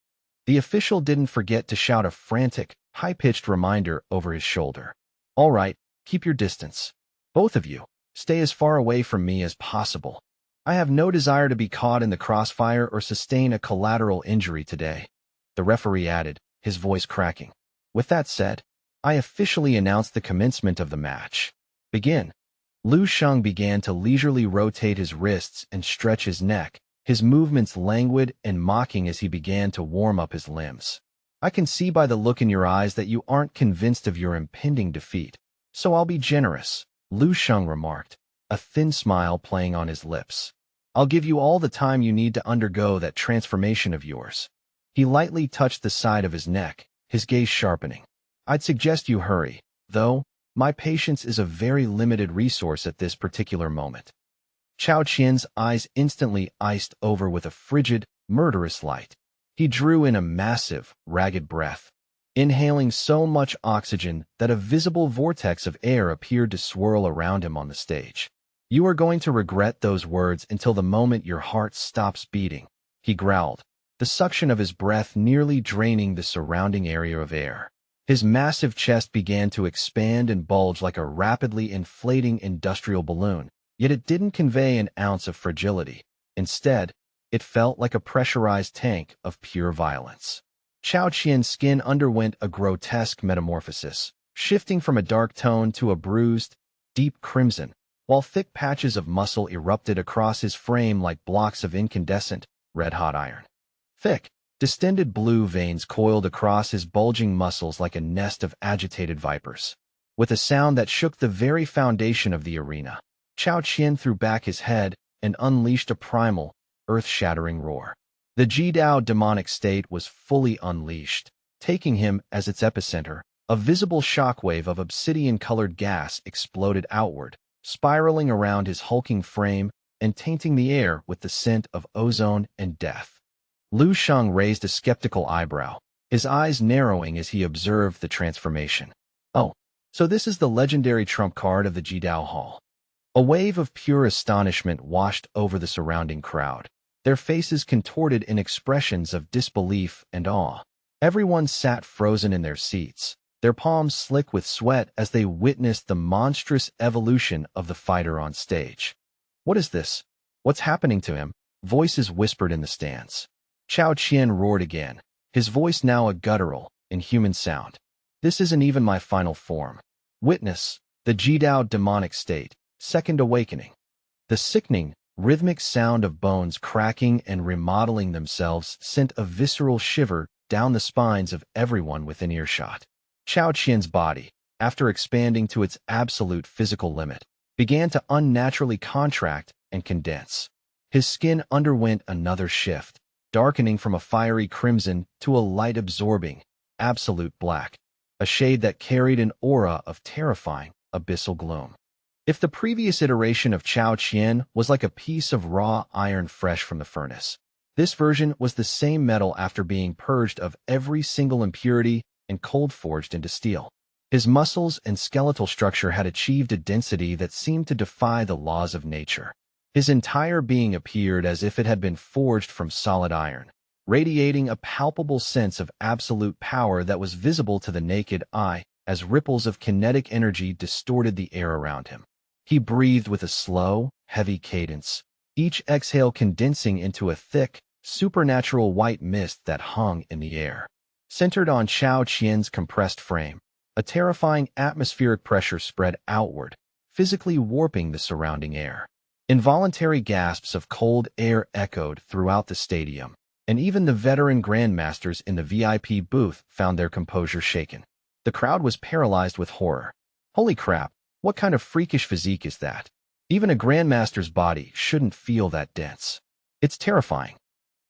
The official didn't forget to shout a frantic, high-pitched reminder over his shoulder. "All right, keep your distance. Both of you, stay as far away from me as possible. I have no desire to be caught in the crossfire or sustain a collateral injury today," the referee added, his voice cracking. "With that said, I officially announce the commencement of the match. Begin." Lu Sheng began to leisurely rotate his wrists and stretch his neck, his movements languid and mocking as he began to warm up his limbs. "I can see by the look in your eyes that you aren't convinced of your impending defeat, so I'll be generous," Lu Sheng remarked, a thin smile playing on his lips. "I'll give you all the time you need to undergo that transformation of yours." He lightly touched the side of his neck, his gaze sharpening. "I'd suggest you hurry, though. My patience is a very limited resource at this particular moment." Chao Qian's eyes instantly iced over with a frigid, murderous light. He drew in a massive, ragged breath, inhaling so much oxygen that a visible vortex of air appeared to swirl around him on the stage. "You are going to regret those words until the moment your heart stops beating," he growled, the suction of his breath nearly draining the surrounding area of air. His massive chest began to expand and bulge like a rapidly inflating industrial balloon, yet it didn't convey an ounce of fragility. Instead, it felt like a pressurized tank of pure violence. Chao Qian's skin underwent a grotesque metamorphosis, shifting from a dark tone to a bruised, deep crimson, while thick patches of muscle erupted across his frame like blocks of incandescent, red-hot iron. "Thick," Distended blue veins coiled across his bulging muscles like a nest of agitated vipers. With a sound that shook the very foundation of the arena, Chao Qian threw back his head and unleashed a primal, earth-shattering roar. The Jidao demonic state was fully unleashed, taking him as its epicenter. A visible shockwave of obsidian-colored gas exploded outward, spiraling around his hulking frame and tainting the air with the scent of ozone and death. Lu Sheng raised a skeptical eyebrow, his eyes narrowing as he observed the transformation. Oh, so this is the legendary trump card of the Jidao Hall. A wave of pure astonishment washed over the surrounding crowd, their faces contorted in expressions of disbelief and awe. Everyone sat frozen in their seats, their palms slick with sweat as they witnessed the monstrous evolution of the fighter on stage. What is this? What's happening to him? Voices whispered in the stands. Chao Qian roared again, his voice now a guttural, inhuman sound. This isn't even my final form. Witness, the Jidao demonic state, second awakening. The sickening, rhythmic sound of bones cracking and remodeling themselves sent a visceral shiver down the spines of everyone within earshot. Chao Qian's body, after expanding to its absolute physical limit, began to unnaturally contract and condense. His skin underwent another shift, darkening from a fiery crimson to a light-absorbing, absolute black, a shade that carried an aura of terrifying, abyssal gloom. If the previous iteration of Chao Qian was like a piece of raw iron fresh from the furnace, this version was the same metal after being purged of every single impurity and cold-forged into steel. His muscles and skeletal structure had achieved a density that seemed to defy the laws of nature. His entire being appeared as if it had been forged from solid iron, radiating a palpable sense of absolute power that was visible to the naked eye as ripples of kinetic energy distorted the air around him. He breathed with a slow, heavy cadence, each exhale condensing into a thick, supernatural white mist that hung in the air. Centered on Chao Qian's compressed frame, a terrifying atmospheric pressure spread outward, physically warping the surrounding air. Involuntary gasps of cold air echoed throughout the stadium, and even the veteran grandmasters in the VIP booth found their composure shaken. The crowd was paralyzed with horror. Holy crap, what kind of freakish physique is that? Even a grandmaster's body shouldn't feel that dense. It's terrifying.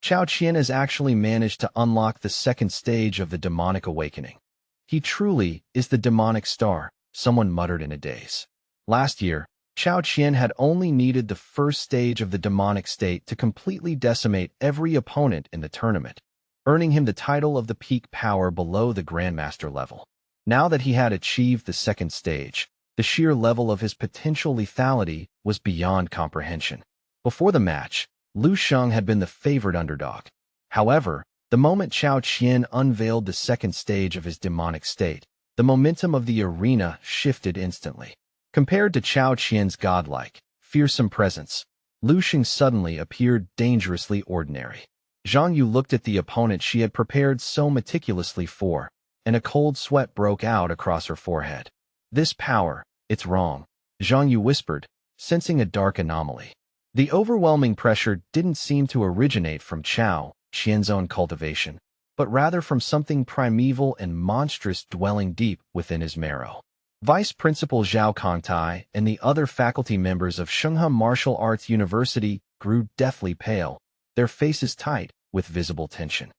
Chao Qian has actually managed to unlock the second stage of the demonic awakening. He truly is the demonic star, someone muttered in a daze. Last year, Chao Qian had only needed the first stage of the demonic state to completely decimate every opponent in the tournament, earning him the title of the peak power below the grandmaster level. Now that he had achieved the second stage, the sheer level of his potential lethality was beyond comprehension. Before the match, Lu Sheng had been the favored underdog. However, the moment Chao Qian unveiled the second stage of his demonic state, the momentum of the arena shifted instantly. Compared to Chao Qian's godlike, fearsome presence, Lu Sheng suddenly appeared dangerously ordinary. Zhang Yu looked at the opponent she had prepared so meticulously for, and a cold sweat broke out across her forehead. This power, it's wrong, Zhang Yu whispered, sensing a dark anomaly. The overwhelming pressure didn't seem to originate from Chao Qian's own cultivation, but rather from something primeval and monstrous dwelling deep within his marrow. Vice Principal Zhao Kongtai and the other faculty members of Shenghe Martial Arts University grew deathly pale, their faces tight with visible tension.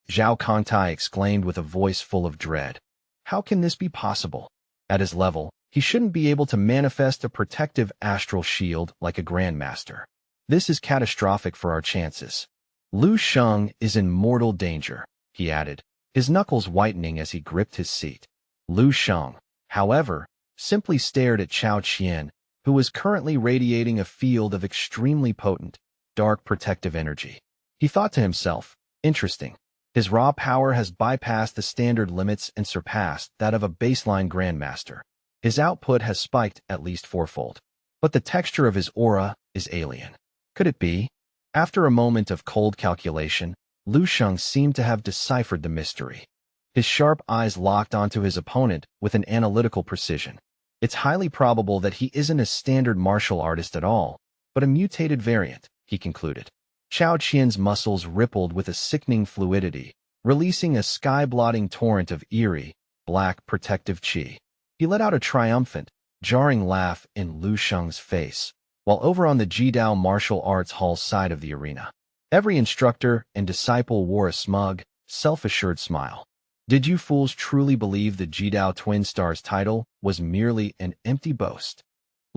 Zhao Kongtai exclaimed with a voice full of dread, "How can this be possible? At his level, he shouldn't be able to manifest a protective astral shield like a grandmaster. This is catastrophic for our chances." Lu Sheng is in mortal danger, he added, his knuckles whitening as he gripped his seat. Lu Sheng, however, simply stared at Chao Qian, who was currently radiating a field of extremely potent, dark protective energy. He thought to himself, interesting. His raw power has bypassed the standard limits and surpassed that of a baseline grandmaster. His output has spiked at least fourfold. But the texture of his aura is alien. Could it be? After a moment of cold calculation, Lu Sheng seemed to have deciphered the mystery. His sharp eyes locked onto his opponent with an analytical precision. It's highly probable that he isn't a standard martial artist at all, but a mutated variant, he concluded. Chao Qian's muscles rippled with a sickening fluidity, releasing a sky-blotting torrent of eerie, black protective qi. He let out a triumphant, jarring laugh in Lu Sheng's face, while over on the Jidao Martial Arts Hall side of the arena, every instructor and disciple wore a smug, self-assured smile. Did you fools truly believe the Jidao Twin Stars title was merely an empty boast?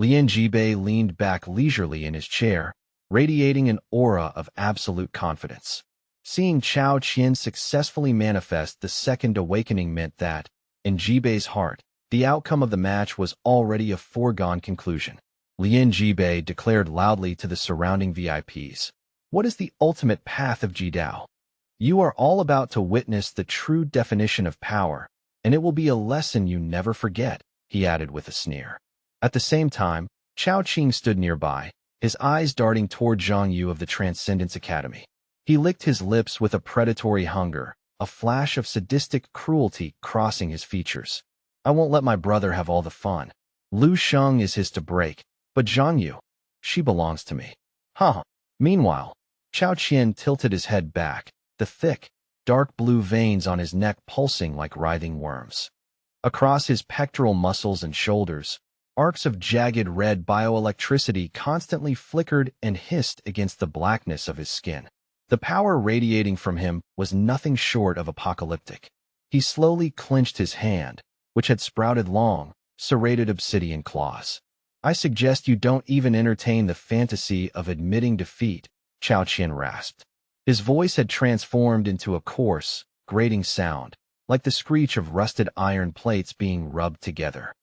Lian Jibei leaned back leisurely in his chair, radiating an aura of absolute confidence. Seeing Chao Qian successfully manifest the second awakening meant that, in Jibei's heart, the outcome of the match was already a foregone conclusion. Lian Jibei declared loudly to the surrounding VIPs, "What is the ultimate path of Jidao? You are all about to witness the true definition of power, and it will be a lesson you never forget," he added with a sneer. At the same time, Chao Qing stood nearby, his eyes darting toward Zhang Yu of the Transcendence Academy. He licked his lips with a predatory hunger, a flash of sadistic cruelty crossing his features. "I won't let my brother have all the fun. Lu Sheng is his to break, but Zhang Yu, she belongs to me." Huh. Meanwhile, Chao Qian tilted his head back, the thick, dark blue veins on his neck pulsing like writhing worms. Across his pectoral muscles and shoulders, arcs of jagged red bioelectricity constantly flickered and hissed against the blackness of his skin. The power radiating from him was nothing short of apocalyptic. He slowly clenched his hand, which had sprouted long, serrated obsidian claws. "I suggest you don't even entertain the fantasy of admitting defeat," Chao Qian rasped. His voice had transformed into a coarse, grating sound, like the screech of rusted iron plates being rubbed together.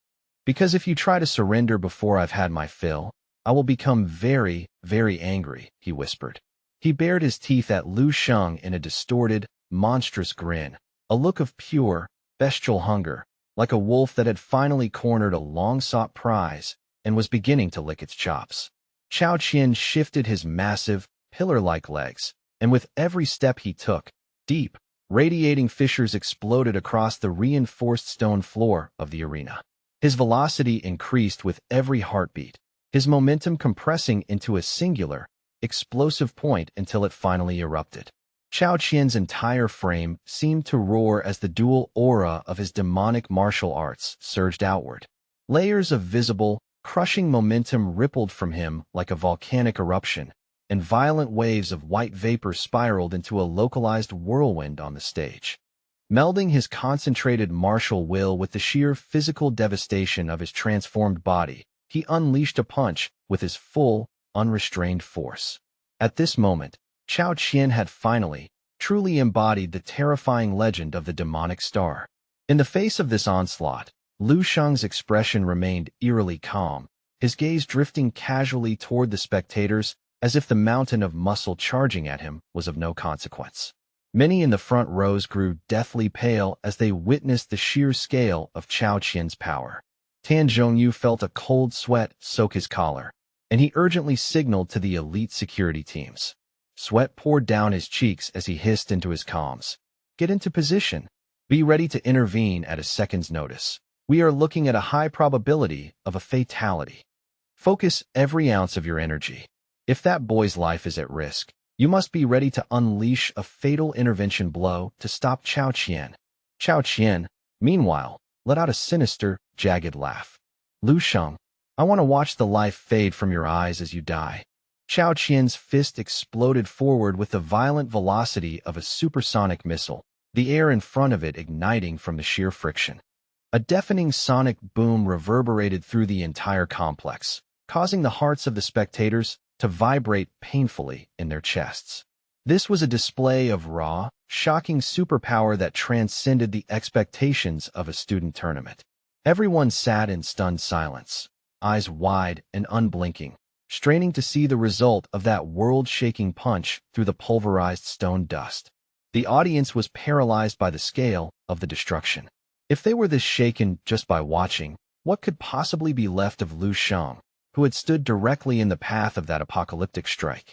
"Because if you try to surrender before I've had my fill, I will become very, very angry," he whispered. He bared his teeth at Lu Sheng in a distorted, monstrous grin, a look of pure, bestial hunger, like a wolf that had finally cornered a long-sought prize and was beginning to lick its chops. Chao Qian shifted his massive, pillar-like legs, and with every step he took, deep, radiating fissures exploded across the reinforced stone floor of the arena. His velocity increased with every heartbeat, his momentum compressing into a singular, explosive point until it finally erupted. Chao Qian's entire frame seemed to roar as the dual aura of his demonic martial arts surged outward. Layers of visible, crushing momentum rippled from him like a volcanic eruption, and violent waves of white vapor spiraled into a localized whirlwind on the stage. Melding his concentrated martial will with the sheer physical devastation of his transformed body, he unleashed a punch with his full, unrestrained force. At this moment, Chao Qian had finally, truly embodied the terrifying legend of the demonic star. In the face of this onslaught, Lu Sheng's expression remained eerily calm, his gaze drifting casually toward the spectators as if the mountain of muscle charging at him was of no consequence. Many in the front rows grew deathly pale as they witnessed the sheer scale of Chao Qian's power. Tan Zhongyu felt a cold sweat soak his collar, and he urgently signaled to the elite security teams. Sweat poured down his cheeks as he hissed into his comms. "Get into position. Be ready to intervene at a second's notice. We are looking at a high probability of a fatality. Focus every ounce of your energy. If that boy's life is at risk, you must be ready to unleash a fatal intervention blow to stop Chao Qian." Chao Qian, meanwhile, let out a sinister, jagged laugh. "Lu Sheng, I want to watch the life fade from your eyes as you die." Chao Qian's fist exploded forward with the violent velocity of a supersonic missile, the air in front of it igniting from the sheer friction. A deafening sonic boom reverberated through the entire complex, causing the hearts of the spectators to vibrate painfully in their chests. This was a display of raw, shocking superpower that transcended the expectations of a student tournament. Everyone sat in stunned silence, eyes wide and unblinking, straining to see the result of that world-shaking punch through the pulverized stone dust. The audience was paralyzed by the scale of the destruction. If they were this shaken just by watching, what could possibly be left of Lu Sheng, who had stood directly in the path of that apocalyptic strike?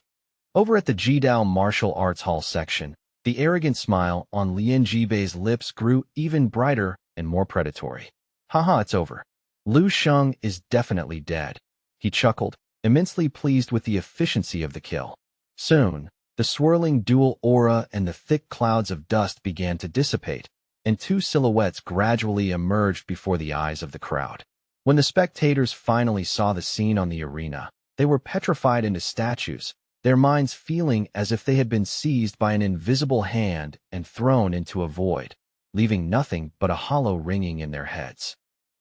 Over at the Jidao Martial Arts Hall section, the arrogant smile on Lian Jibei's lips grew even brighter and more predatory. "Haha, it's over. Lu Sheng is definitely dead," he chuckled, immensely pleased with the efficiency of the kill. Soon, The swirling dual aura and the thick clouds of dust began to dissipate, and two silhouettes gradually emerged before the eyes of the crowd. When the spectators finally saw the scene on the arena, they were petrified into statues, their minds feeling as if they had been seized by an invisible hand and thrown into a void, leaving nothing but a hollow ringing in their heads.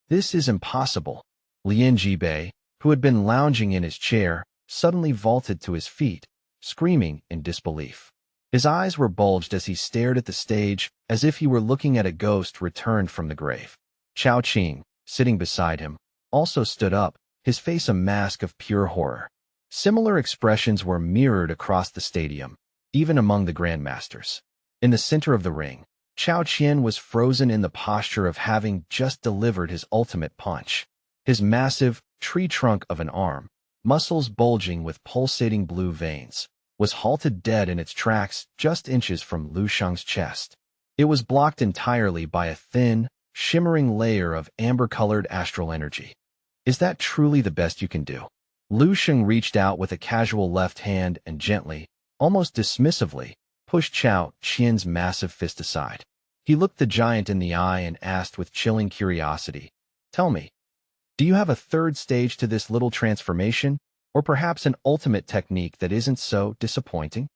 This is impossible. Lian Jibei, who had been lounging in his chair, suddenly vaulted to his feet, screaming in disbelief. His eyes were bulged as he stared at the stage, as if he were looking at a ghost returned from the grave. Chao Qing, sitting beside him, also stood up, his face a mask of pure horror. Similar expressions were mirrored across the stadium, even among the grandmasters. In the center of the ring, Chao Qian was frozen in the posture of having just delivered his ultimate punch. His massive, tree trunk of an arm, muscles bulging with pulsating blue veins, was halted dead in its tracks just inches from Lu Sheng's chest. It was blocked entirely by a thin, shimmering layer of amber-colored astral energy. Is that truly the best you can do? Lu Sheng reached out with a casual left hand and gently, almost dismissively, pushed Chao Qian's massive fist aside. He looked the giant in the eye and asked with chilling curiosity, "Tell me, do you have a third stage to this little transformation, or perhaps an ultimate technique that isn't so disappointing?"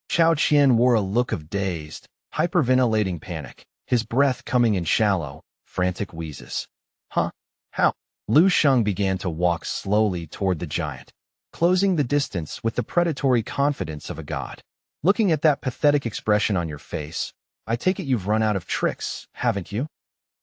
Chao Qian wore a look of dazed, hyperventilating panic, his breath coming in shallow, frantic wheezes. "Huh? How?" Lu Sheng began to walk slowly toward the giant, closing the distance with the predatory confidence of a god. "Looking at that pathetic expression on your face, I take it you've run out of tricks, haven't you?"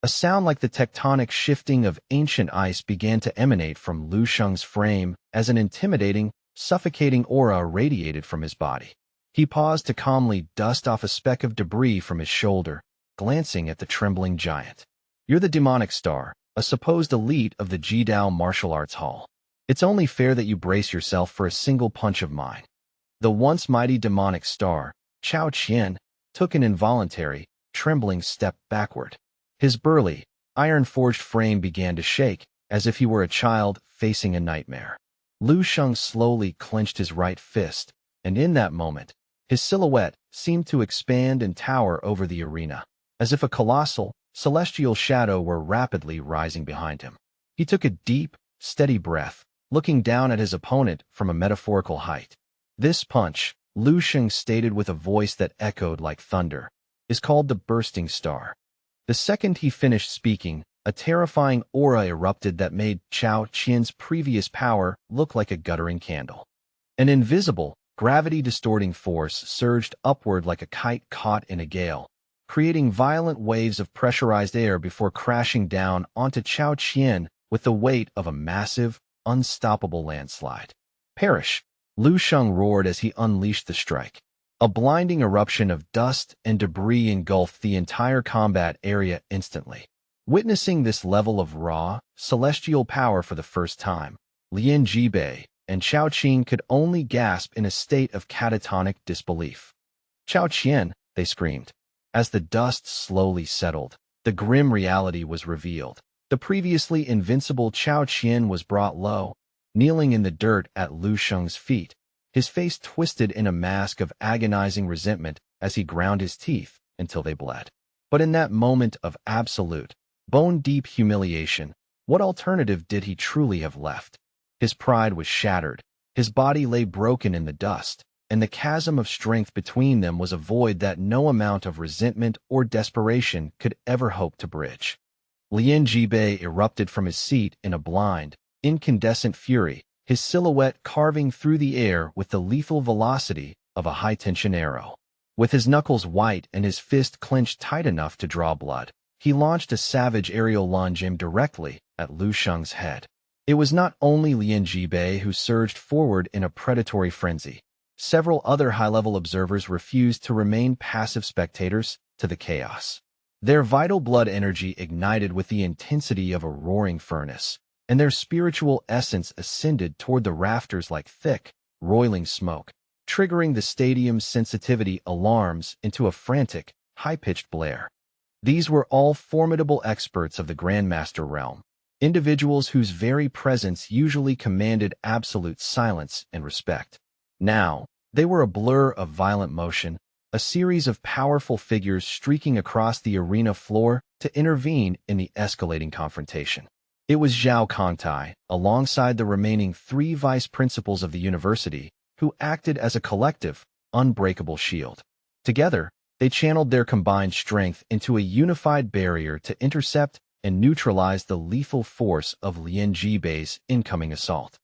A sound like the tectonic shifting of ancient ice began to emanate from Lu Sheng's frame as an intimidating, suffocating aura radiated from his body. He paused to calmly dust off a speck of debris from his shoulder, glancing at the trembling giant. "You're the demonic star, a supposed elite of the Jidao Martial Arts Hall. It's only fair that you brace yourself for a single punch of mine." The once mighty demonic star, Chao Qian, took an involuntary, trembling step backward. His burly, iron-forged frame began to shake, as if he were a child facing a nightmare. Lu Sheng slowly clenched his right fist, and in that moment, his silhouette seemed to expand and tower over the arena, as if a colossal, celestial shadow were rapidly rising behind him. He took a deep, steady breath, looking down at his opponent from a metaphorical height. "This punch," Lu Sheng stated with a voice that echoed like thunder, "is called the Bursting Star." The second he finished speaking, a terrifying aura erupted that made Chao Qian's previous power look like a guttering candle. An invisible, gravity-distorting force surged upward like a kite caught in a gale, creating violent waves of pressurized air before crashing down onto Chao Qian with the weight of a massive, unstoppable landslide. "Perish!" Lu Sheng roared as he unleashed the strike. A blinding eruption of dust and debris engulfed the entire combat area instantly. Witnessing this level of raw, celestial power for the first time, Lian Jibei and Chao Qing could only gasp in a state of catatonic disbelief. "Chao Qian!" they screamed. As the dust slowly settled, the grim reality was revealed. The previously invincible Chao Qian was brought low, kneeling in the dirt at Lu Sheng's feet, his face twisted in a mask of agonizing resentment as he ground his teeth until they bled. But in that moment of absolute, bone-deep humiliation, what alternative did he truly have left? His pride was shattered, his body lay broken in the dust, and the chasm of strength between them was a void that no amount of resentment or desperation could ever hope to bridge. Lian Jibei erupted from his seat in a blind, incandescent fury, his silhouette carving through the air with the lethal velocity of a high-tension arrow. With his knuckles white and his fist clenched tight enough to draw blood, he launched a savage aerial lunge aimed directly at Lu Sheng's head. It was not only Lian Jibei who surged forward in a predatory frenzy. Several other high-level observers refused to remain passive spectators to the chaos. Their vital blood energy ignited with the intensity of a roaring furnace, and their spiritual essence ascended toward the rafters like thick, roiling smoke, triggering the stadium's sensitivity alarms into a frantic, high-pitched blare. These were all formidable experts of the Grandmaster realm, individuals whose very presence usually commanded absolute silence and respect. Now, They were a blur of violent motion, a series of powerful figures streaking across the arena floor to intervene in the escalating confrontation. It was Zhao Kongtai, alongside the remaining 3 vice principals of the university, who acted as a collective, unbreakable shield. Together, they channeled their combined strength into a unified barrier to intercept and neutralize the lethal force of Lin Jibei's incoming assault.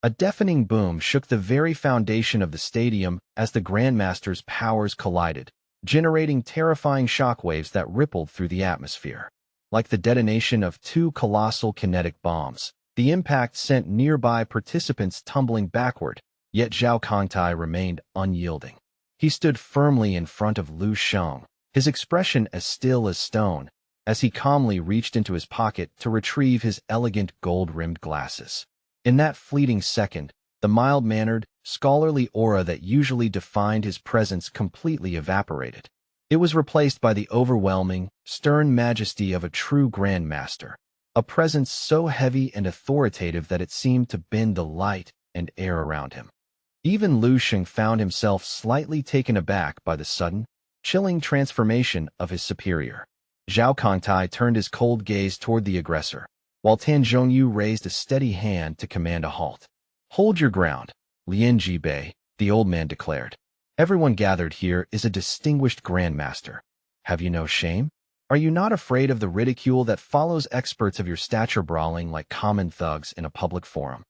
A deafening boom shook the very foundation of the stadium as the Grandmaster's powers collided, generating terrifying shockwaves that rippled through the atmosphere. Like the detonation of 2 colossal kinetic bombs, the impact sent nearby participants tumbling backward, yet Zhao Kongtai remained unyielding. He stood firmly in front of Lu Sheng, his expression as still as stone, as he calmly reached into his pocket to retrieve his elegant gold-rimmed glasses. In that fleeting second, the mild-mannered, scholarly aura that usually defined his presence completely evaporated. It was replaced by the overwhelming, stern majesty of a true grandmaster, a presence so heavy and authoritative that it seemed to bend the light and air around him. Even Lu Sheng found himself slightly taken aback by the sudden, chilling transformation of his superior. Zhao Kongtai turned his cold gaze toward the aggressor, while Tan Zhongyu raised a steady hand to command a halt. "Hold your ground, Lin Jibei," the old man declared. "Everyone gathered here is a distinguished grandmaster. Have you no shame? Are you not afraid of the ridicule that follows experts of your stature brawling like common thugs in a public forum?"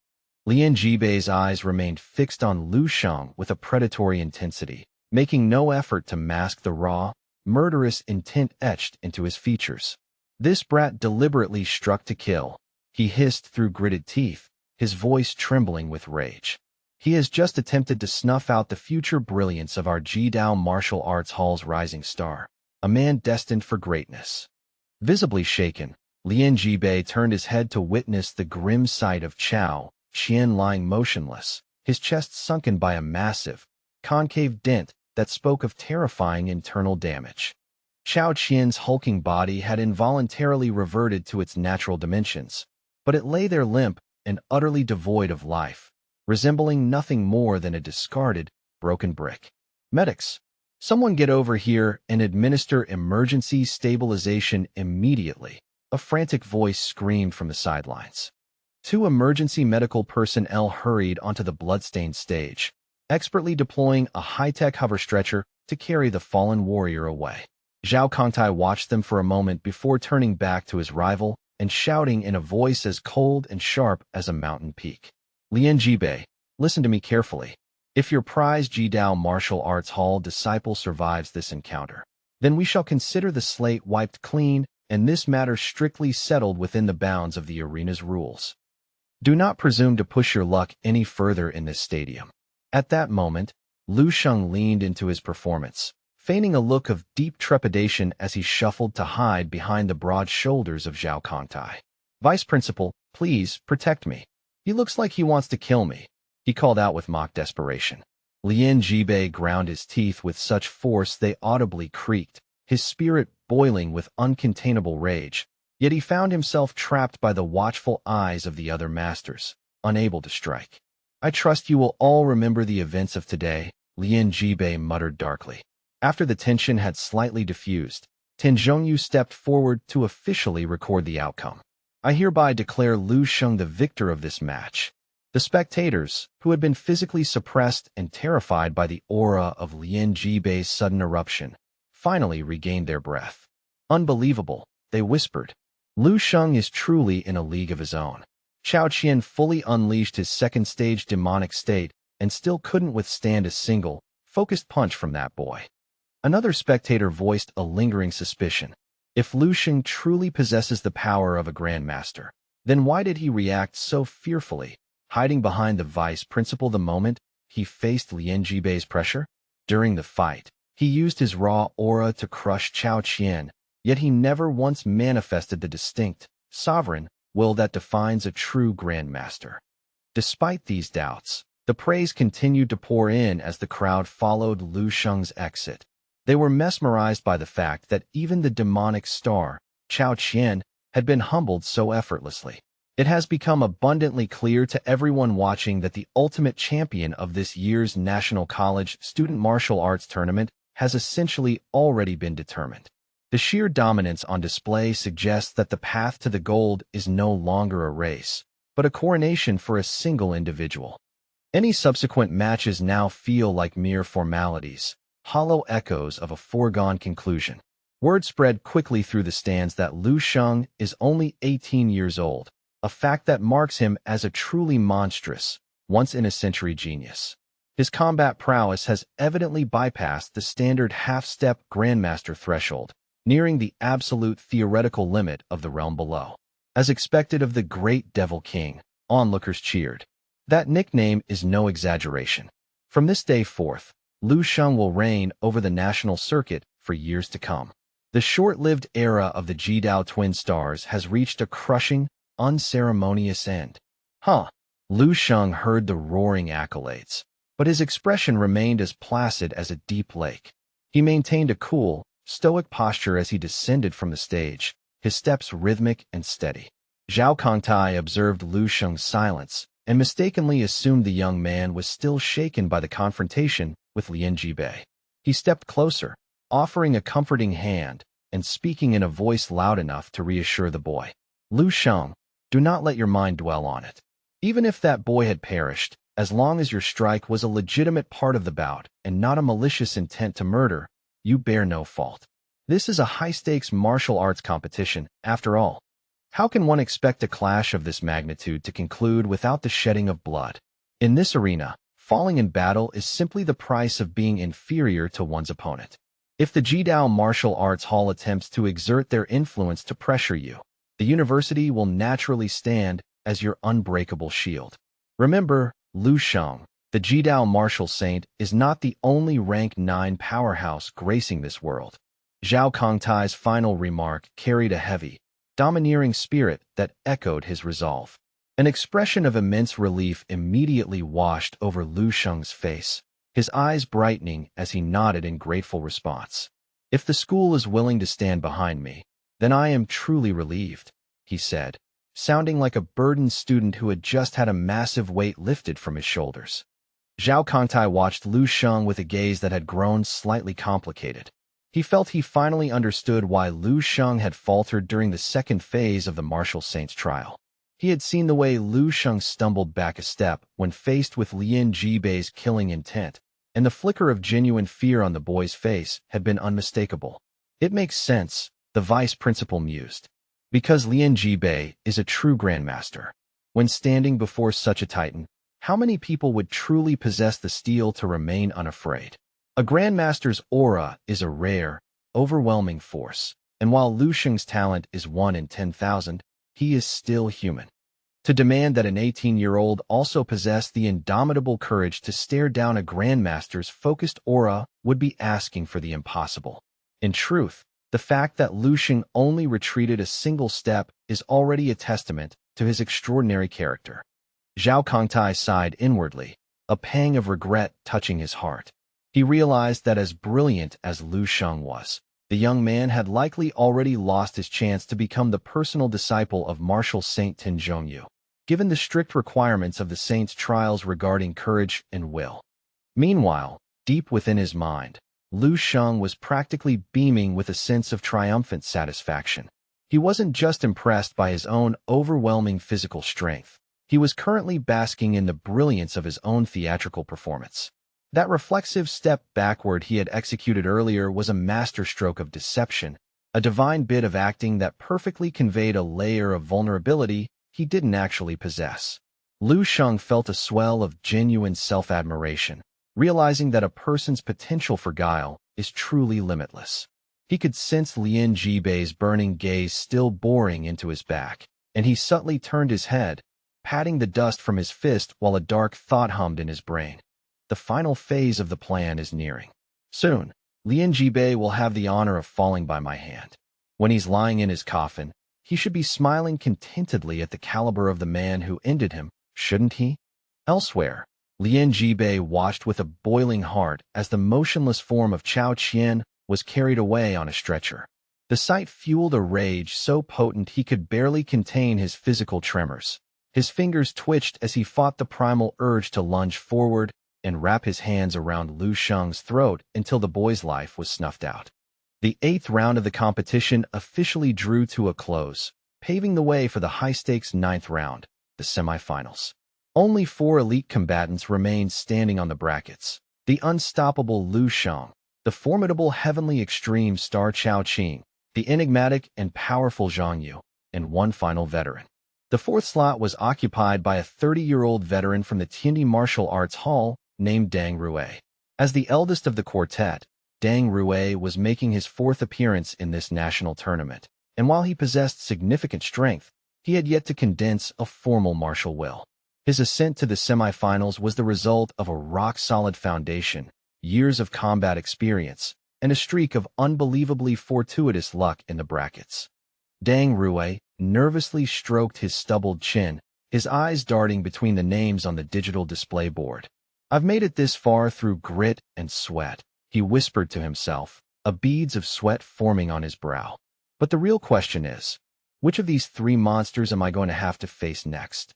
Lin Jibei's eyes remained fixed on Lu Sheng with a predatory intensity, making no effort to mask the raw, murderous intent etched into his features. "This brat deliberately struck to kill," he hissed through gritted teeth, his voice trembling with rage. "He has just attempted to snuff out the future brilliance of our Jidao Martial Arts Hall's rising star, a man destined for greatness." Visibly shaken, Lin Jibei turned his head to witness the grim sight of Chao Qian lying motionless, his chest sunken by a massive, concave dent that spoke of terrifying internal damage. Chao Qian's hulking body had involuntarily reverted to its natural dimensions, but it lay there limp and utterly devoid of life, resembling nothing more than a discarded, broken brick. "Medics, someone get over here and administer emergency stabilization immediately," a frantic voice screamed from the sidelines. 2 emergency medical personnel hurried onto the bloodstained stage, expertly deploying a high-tech hover stretcher to carry the fallen warrior away. Zhao Kongtai watched them for a moment before turning back to his rival and shouting in a voice as cold and sharp as a mountain peak. "Lin Jibei, listen to me carefully. If your prized Jidao Martial Arts Hall disciple survives this encounter, then we shall consider the slate wiped clean and this matter strictly settled within the bounds of the arena's rules. Do not presume to push your luck any further in this stadium." At that moment, Lu Sheng leaned into his performance, feigning a look of deep trepidation as he shuffled to hide behind the broad shoulders of Zhao Kongtai. "Vice Principal, please protect me. He looks like he wants to kill me," he called out with mock desperation. Lin Jibei ground his teeth with such force they audibly creaked, his spirit boiling with uncontainable rage. Yet he found himself trapped by the watchful eyes of the other masters, unable to strike. "I trust you will all remember the events of today," Lin Jibei muttered darkly. After the tension had slightly diffused, Tan Zhongyu stepped forward to officially record the outcome. "I hereby declare Lu Sheng the victor of this match." The spectators, who had been physically suppressed and terrified by the aura of Lin Jibei's sudden eruption, finally regained their breath. "Unbelievable," they whispered. "Lu Sheng is truly in a league of his own." Chao Qian fully unleashed his second-stage demonic state and still couldn't withstand a single, focused punch from that boy. Another spectator voiced a lingering suspicion. If Lu Sheng truly possesses the power of a grandmaster, then why did he react so fearfully, hiding behind the vice principal the moment he faced Lin Jibei's pressure? During the fight, he used his raw aura to crush Chao Qian, yet he never once manifested the distinct, sovereign will that defines a true grandmaster. Despite these doubts, the praise continued to pour in as the crowd followed Lu Sheng's exit. They were mesmerized by the fact that even the demonic star, Chao Qian, had been humbled so effortlessly. It has become abundantly clear to everyone watching that the ultimate champion of this year's National College Student Martial Arts Tournament has essentially already been determined. The sheer dominance on display suggests that the path to the gold is no longer a race, but a coronation for a single individual. Any subsequent matches now feel like mere formalities, hollow echoes of a foregone conclusion. Word spread quickly through the stands that Lu Sheng is only 18 years old, a fact that marks him as a truly monstrous, once-in-a-century genius. His combat prowess has evidently bypassed the standard half-step grandmaster threshold, nearing the absolute theoretical limit of the realm below. As expected of the great Devil King, onlookers cheered. That nickname is no exaggeration. From this day forth, Lu Sheng will reign over the national circuit for years to come. The short-lived era of the Jidao twin stars has reached a crushing, unceremonious end. Lu Sheng heard the roaring accolades, but his expression remained as placid as a deep lake. He maintained a cool, stoic posture as he descended from the stage, his steps rhythmic and steady. Zhao Kongtai observed Lu Sheng's silence and mistakenly assumed the young man was still shaken by the confrontation with Lin Jibei. He stepped closer, offering a comforting hand and speaking in a voice loud enough to reassure the boy. Lu Sheng, do not let your mind dwell on it. Even if that boy had perished, as long as your strike was a legitimate part of the bout and not a malicious intent to murder, you bear no fault. This is a high-stakes martial arts competition, after all. How can one expect a clash of this magnitude to conclude without the shedding of blood? In this arena, falling in battle is simply the price of being inferior to one's opponent. If the Jidao Martial Arts Hall attempts to exert their influence to pressure you, the university will naturally stand as your unbreakable shield. Remember, Lu Sheng, the Jidao martial saint, is not the only rank 9 powerhouse gracing this world. Zhao Kongtai's final remark carried a heavy, domineering spirit that echoed his resolve. An expression of immense relief immediately washed over Lu Sheng's face, his eyes brightening as he nodded in grateful response. If the school is willing to stand behind me, then I am truly relieved, he said, sounding like a burdened student who had just had a massive weight lifted from his shoulders. Zhao Kongtai watched Lu Sheng with a gaze that had grown slightly complicated. He felt he finally understood why Lu Sheng had faltered during the second phase of the martial saint's trial. He had seen the way Lu Sheng stumbled back a step when faced with Lin Jibei's killing intent, and the flicker of genuine fear on the boy's face had been unmistakable. It makes sense, the vice principal mused. Because Lin Jibei is a true grandmaster. When standing before such a titan, how many people would truly possess the steel to remain unafraid? A grandmaster's aura is a rare, overwhelming force, and while Lu Sheng's talent is 1 in 10,000, he is still human. To demand that an 18-year-old also possess the indomitable courage to stare down a grandmaster's focused aura would be asking for the impossible. In truth, the fact that Lu Sheng only retreated a single step is already a testament to his extraordinary character. Zhao Kongtai sighed inwardly, a pang of regret touching his heart. He realized that as brilliant as Lu Sheng was, the young man had likely already lost his chance to become the personal disciple of martial saint Tin Zhongyu, given the strict requirements of the saint's trials regarding courage and will. Meanwhile, deep within his mind, Lu Sheng was practically beaming with a sense of triumphant satisfaction. He wasn't just impressed by his own overwhelming physical strength. He was currently basking in the brilliance of his own theatrical performance. That reflexive step backward he had executed earlier was a masterstroke of deception, a divine bit of acting that perfectly conveyed a layer of vulnerability he didn't actually possess. Lu Sheng felt a swell of genuine self-admiration, realizing that a person's potential for guile is truly limitless. He could sense Lin Jibei's burning gaze still boring into his back, and he subtly turned his head, patting the dust from his fist while a dark thought hummed in his brain. The final phase of the plan is nearing. Soon, Lin Jibei will have the honor of falling by my hand. When he's lying in his coffin, he should be smiling contentedly at the caliber of the man who ended him, shouldn't he? Elsewhere, Lin Jibei watched with a boiling heart as the motionless form of Chao Qian was carried away on a stretcher. The The sight fueled a rage so potent he could barely contain his physical tremors. His fingers twitched as he fought the primal urge to lunge forward and wrap his hands around Lu Sheng's throat until the boy's life was snuffed out. The 8th round of the competition officially drew to a close, paving the way for the high-stakes 9th round, the semifinals. Only 4 elite combatants remained standing on the brackets: the unstoppable Lu Sheng, the formidable heavenly extreme star Chao Qing, the enigmatic and powerful Zhang Yu, and one final veteran. The 4th slot was occupied by a 30-year-old veteran from the Tiandi Martial Arts Hall named Dang Rue. As the eldest of the quartet, Dang Rue was making his 4th appearance in this national tournament, and while he possessed significant strength, he had yet to condense a formal martial will. His ascent to the semifinals was the result of a rock-solid foundation, years of combat experience, and a streak of unbelievably fortuitous luck in the brackets. Dang Rue nervously stroked his stubbled chin, his eyes darting between the names on the digital display board. "I've made it this far through grit and sweat," he whispered to himself, beads of sweat forming on his brow. "But the real question is, which of these 3 monsters am I going to have to face next?"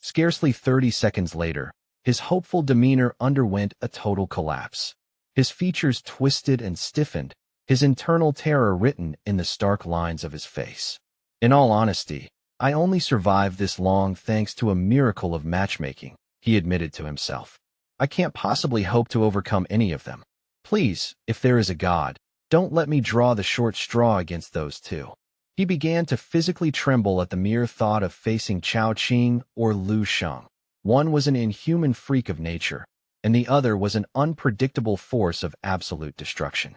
Scarcely 30 seconds later, his hopeful demeanor underwent a total collapse. His features twisted and stiffened, his internal terror written in the stark lines of his face. "In all honesty, I only survived this long thanks to a miracle of matchmaking," he admitted to himself. "I can't possibly hope to overcome any of them. Please, if there is a God, don't let me draw the short straw against those 2. He began to physically tremble at the mere thought of facing Chao Qing or Lu Sheng. One was an inhuman freak of nature, and the other was an unpredictable force of absolute destruction.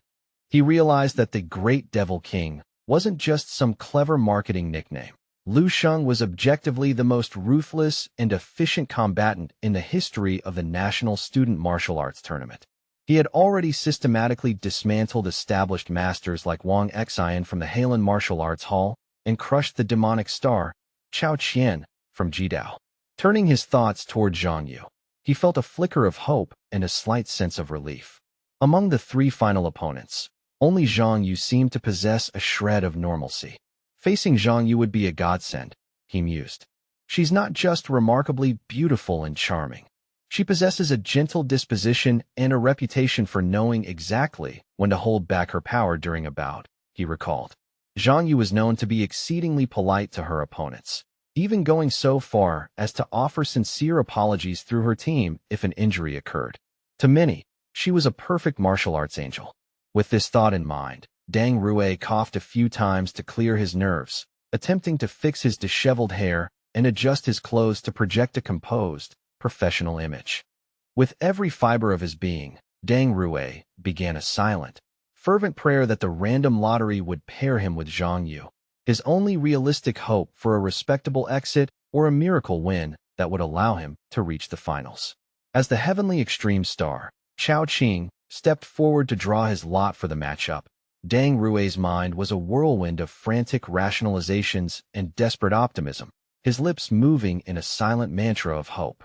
He realized that the Great Devil King wasn't just some clever marketing nickname. Lu Sheng was objectively the most ruthless and efficient combatant in the history of the National Student Martial Arts Tournament. He had already systematically dismantled established masters like Wang Xian from the Halen Martial Arts Hall and crushed the demonic star, Chao Qian, from Jidao. Turning his thoughts toward Zhang Yu, he felt a flicker of hope and a slight sense of relief. Among the 3 final opponents, only Zhang Yu seemed to possess a shred of normalcy. Facing Zhang Yu would be a godsend, he mused. She's not just remarkably beautiful and charming. She possesses a gentle disposition and a reputation for knowing exactly when to hold back her power during a bout, he recalled. Zhang Yu was known to be exceedingly polite to her opponents, even going so far as to offer sincere apologies through her team if an injury occurred. To many, she was a perfect martial arts angel. With this thought in mind, Dang Rue coughed a few times to clear his nerves, attempting to fix his disheveled hair and adjust his clothes to project a composed, professional image. With every fiber of his being, Dang Rue began a silent, fervent prayer that the random lottery would pair him with Zhang Yu, his only realistic hope for a respectable exit or a miracle win that would allow him to reach the finals. As the heavenly extreme star, Chao Qing stepped forward to draw his lot for the matchup. Dang Rue's mind was a whirlwind of frantic rationalizations and desperate optimism, his lips moving in a silent mantra of hope.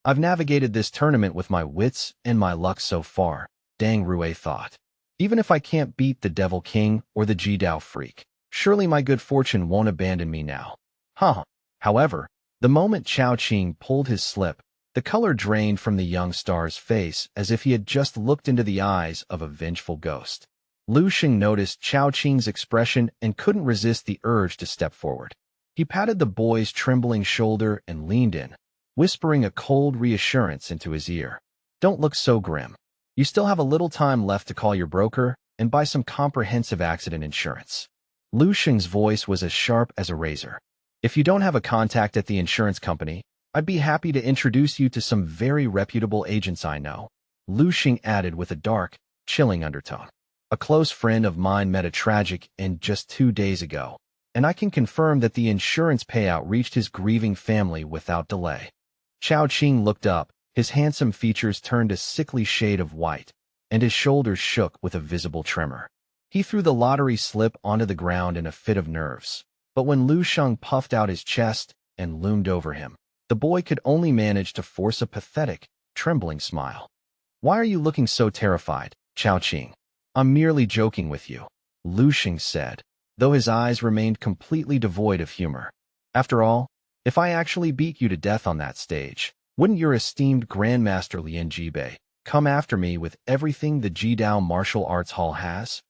"I've navigated this tournament with my wits and my luck so far," Dang Rue thought. "Even if I can't beat the Devil King or the Jidao Freak, surely my good fortune won't abandon me now." However, the moment Chao Qing pulled his slip, the color drained from the young star's face as if he had just looked into the eyes of a vengeful ghost. Lu Sheng noticed Chao Qing's expression and couldn't resist the urge to step forward. He patted the boy's trembling shoulder and leaned in, whispering a cold reassurance into his ear. "Don't look so grim. You still have a little time left to call your broker and buy some comprehensive accident insurance." Lu Sheng's voice was as sharp as a razor. "If you don't have a contact at the insurance company, I'd be happy to introduce you to some very reputable agents I know," Lu Sheng added with a dark, chilling undertone. "A close friend of mine met a tragic end just 2 days ago, and I can confirm that the insurance payout reached his grieving family without delay." Chao Qing looked up, his handsome features turned a sickly shade of white, and his shoulders shook with a visible tremor. He threw the lottery slip onto the ground in a fit of nerves, but when Lu Sheng puffed out his chest and loomed over him, the boy could only manage to force a pathetic, trembling smile. "Why are you looking so terrified, Chao Qing?" "I'm merely joking with you," Lu Sheng said. though his eyes remained completely devoid of humor. After all, if I actually beat you to death on that stage, wouldn't your esteemed Grandmaster Lien Jibei come after me with everything the Jidao Martial Arts Hall has?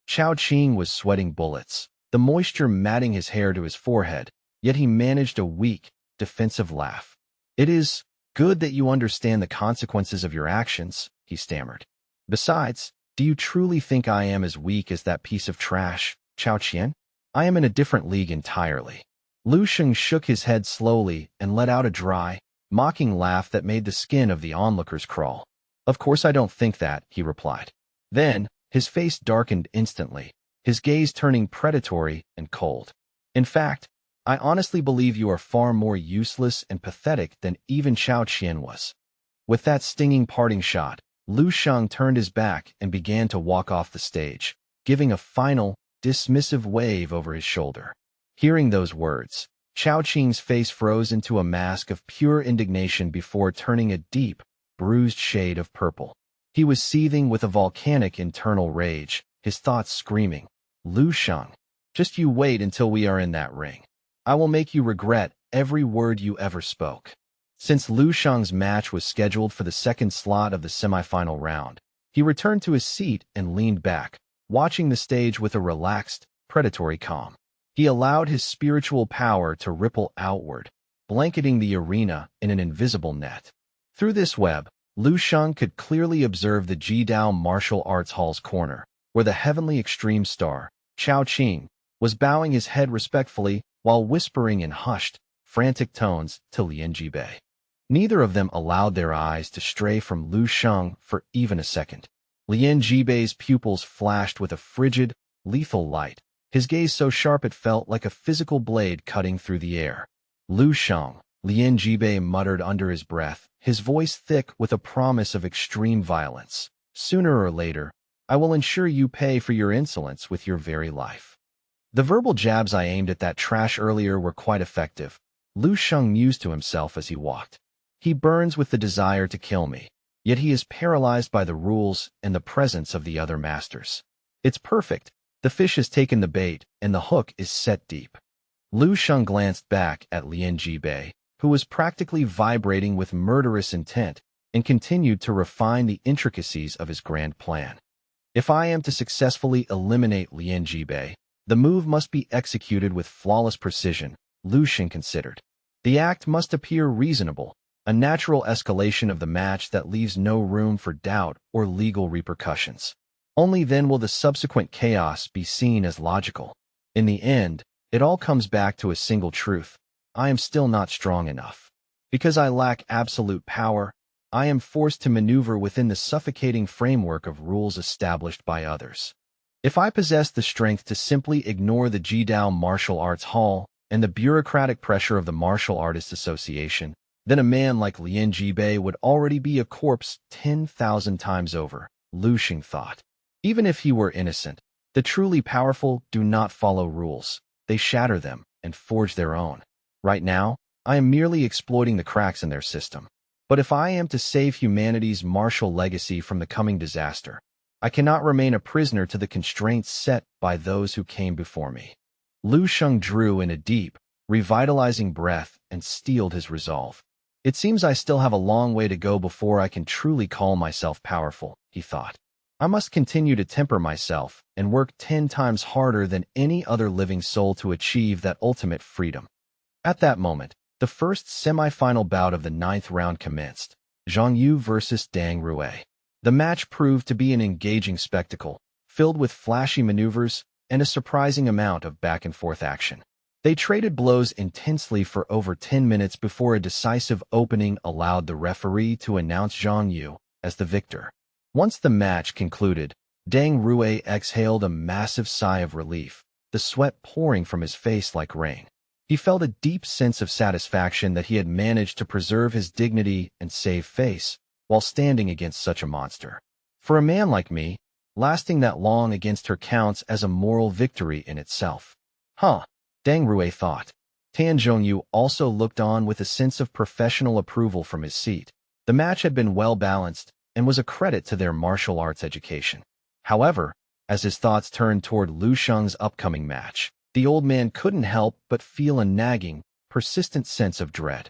Chao Qing was sweating bullets, the moisture matting his hair to his forehead, yet he managed a weak, defensive laugh. It is good that you understand the consequences of your actions, he stammered. Besides, do you truly think I am as weak as that piece of trash, Chao Qian? I am in a different league entirely. Lu Sheng shook his head slowly and let out a dry, mocking laugh that made the skin of the onlookers crawl. Of course I don't think that, he replied. Then, his face darkened instantly, his gaze turning predatory and cold. In fact, I honestly believe you are far more useless and pathetic than even Chao Qian was. With that stinging parting shot, Lu Sheng turned his back and began to walk off the stage, giving a final, dismissive wave over his shoulder. Hearing those words, Chao Qing's face froze into a mask of pure indignation before turning a deep, bruised shade of purple. He was seething with a volcanic internal rage, his thoughts screaming, Lu Sheng, just you wait until we are in that ring. I will make you regret every word you ever spoke. Since Lu Sheng's match was scheduled for the second slot of the semifinal round, he returned to his seat and leaned back, watching the stage with a relaxed, predatory calm. He allowed his spiritual power to ripple outward, blanketing the arena in an invisible net. Through this web, Lu Sheng could clearly observe the Jidao Martial Arts Hall's corner, where the heavenly extreme star, Chao Qing, was bowing his head respectfully while whispering in hushed, frantic tones to Lien Jibei. Neither of them allowed their eyes to stray from Lu Sheng for even a second. Lien Jibei's pupils flashed with a frigid, lethal light, his gaze so sharp it felt like a physical blade cutting through the air. Lu Sheng, Lien Jibei muttered under his breath, his voice thick with a promise of extreme violence. Sooner or later, I will ensure you pay for your insolence with your very life. The verbal jabs I aimed at that trash earlier were quite effective, Lu Sheng mused to himself as he walked. He burns with the desire to kill me, yet he is paralyzed by the rules and the presence of the other masters. It's perfect. The fish has taken the bait, and the hook is set deep. Lu Sheng glanced back at Lien Jibei, who was practically vibrating with murderous intent, and continued to refine the intricacies of his grand plan. If I am to successfully eliminate Lien Jibei, the move must be executed with flawless precision, Lu Sheng considered. The act must appear reasonable, a natural escalation of the match that leaves no room for doubt or legal repercussions. Only then will the subsequent chaos be seen as logical. In the end, it all comes back to a single truth. I am still not strong enough. Because I lack absolute power, I am forced to maneuver within the suffocating framework of rules established by others. If I possess the strength to simply ignore the Jidao Martial Arts Hall and the bureaucratic pressure of the Martial Artists Association, then a man like Lien Jibei would already be a corpse 10,000 times over, Lu Sheng thought. Even if he were innocent, the truly powerful do not follow rules. They shatter them and forge their own. Right now, I am merely exploiting the cracks in their system. But if I am to save humanity's martial legacy from the coming disaster, I cannot remain a prisoner to the constraints set by those who came before me. Lu Sheng drew in a deep, revitalizing breath and steeled his resolve. It seems I still have a long way to go before I can truly call myself powerful, he thought. I must continue to temper myself and work 10 times harder than any other living soul to achieve that ultimate freedom. At that moment, the first semi-final bout of the 9th round commenced, Zhang Yu versus Dang Rue. The match proved to be an engaging spectacle, filled with flashy maneuvers and a surprising amount of back-and-forth action. They traded blows intensely for over 10 minutes before a decisive opening allowed the referee to announce Zhang Yu as the victor. Once the match concluded, Dang Rue exhaled a massive sigh of relief, the sweat pouring from his face like rain. He felt a deep sense of satisfaction that he had managed to preserve his dignity and save face while standing against such a monster. For a man like me, lasting that long against her counts as a moral victory in itself. Dang Rue thought. Tan Zhongyu also looked on with a sense of professional approval from his seat. The match had been well balanced and was a credit to their martial arts education. However, As his thoughts turned toward Lu Sheng's upcoming match, the old man couldn't help but feel a nagging, persistent sense of dread.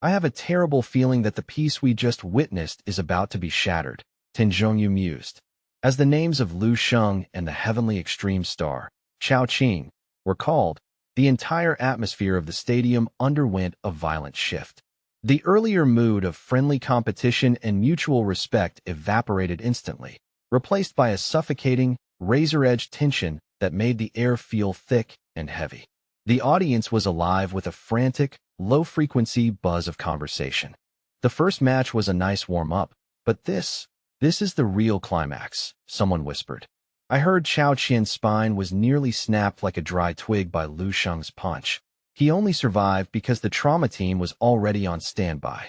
I have a terrible feeling that the peace we just witnessed is about to be shattered, Tin Zhongyu mused. As the names of Lu Sheng and the heavenly extreme star, Chao Qing, were called, the entire atmosphere of the stadium underwent a violent shift. The earlier mood of friendly competition and mutual respect evaporated instantly, replaced by a suffocating, razor-edge tension that made the air feel thick and heavy. The audience was alive with a frantic, low-frequency buzz of conversation. The first match was a nice warm-up, but this is the real climax, someone whispered. I heard Chao Qian's spine was nearly snapped like a dry twig by Lu Sheng's punch. He only survived because the trauma team was already on standby.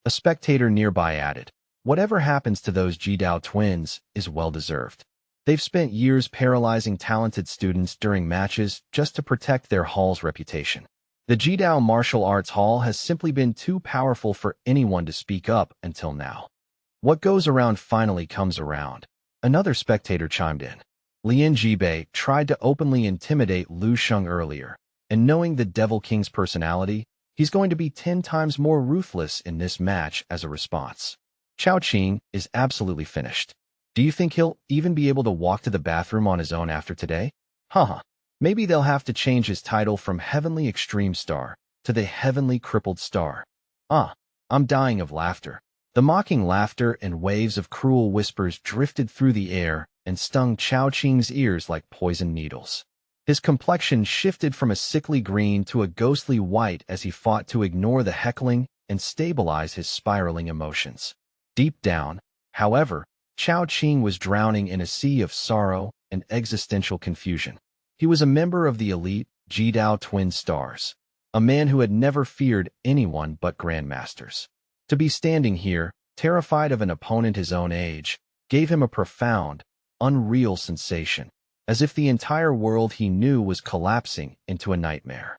A spectator nearby added, whatever happens to those Jidao twins is well-deserved. They've spent years paralyzing talented students during matches just to protect their hall's reputation. The Jidao Martial Arts Hall has simply been too powerful for anyone to speak up until now. What goes around finally comes around, another spectator chimed in. Lin Jibei tried to openly intimidate Lu Sheng earlier, and knowing the Devil King's personality, he's going to be 10 times more ruthless in this match as a response. Chao Qing is absolutely finished. Do you think he'll even be able to walk to the bathroom on his own after today? Haha. Maybe they'll have to change his title from Heavenly Extreme Star to the Heavenly Crippled Star. I'm dying of laughter. The mocking laughter and waves of cruel whispers drifted through the air and stung Chao Qing's ears like poison needles. His complexion shifted from a sickly green to a ghostly white as he fought to ignore the heckling and stabilize his spiraling emotions. Deep down, however, Chao Qing was drowning in a sea of sorrow and existential confusion. He was a member of the elite Jidao Twin Stars, a man who had never feared anyone but grandmasters. To be standing here, terrified of an opponent his own age, gave him a profound, unreal sensation, as if the entire world he knew was collapsing into a nightmare.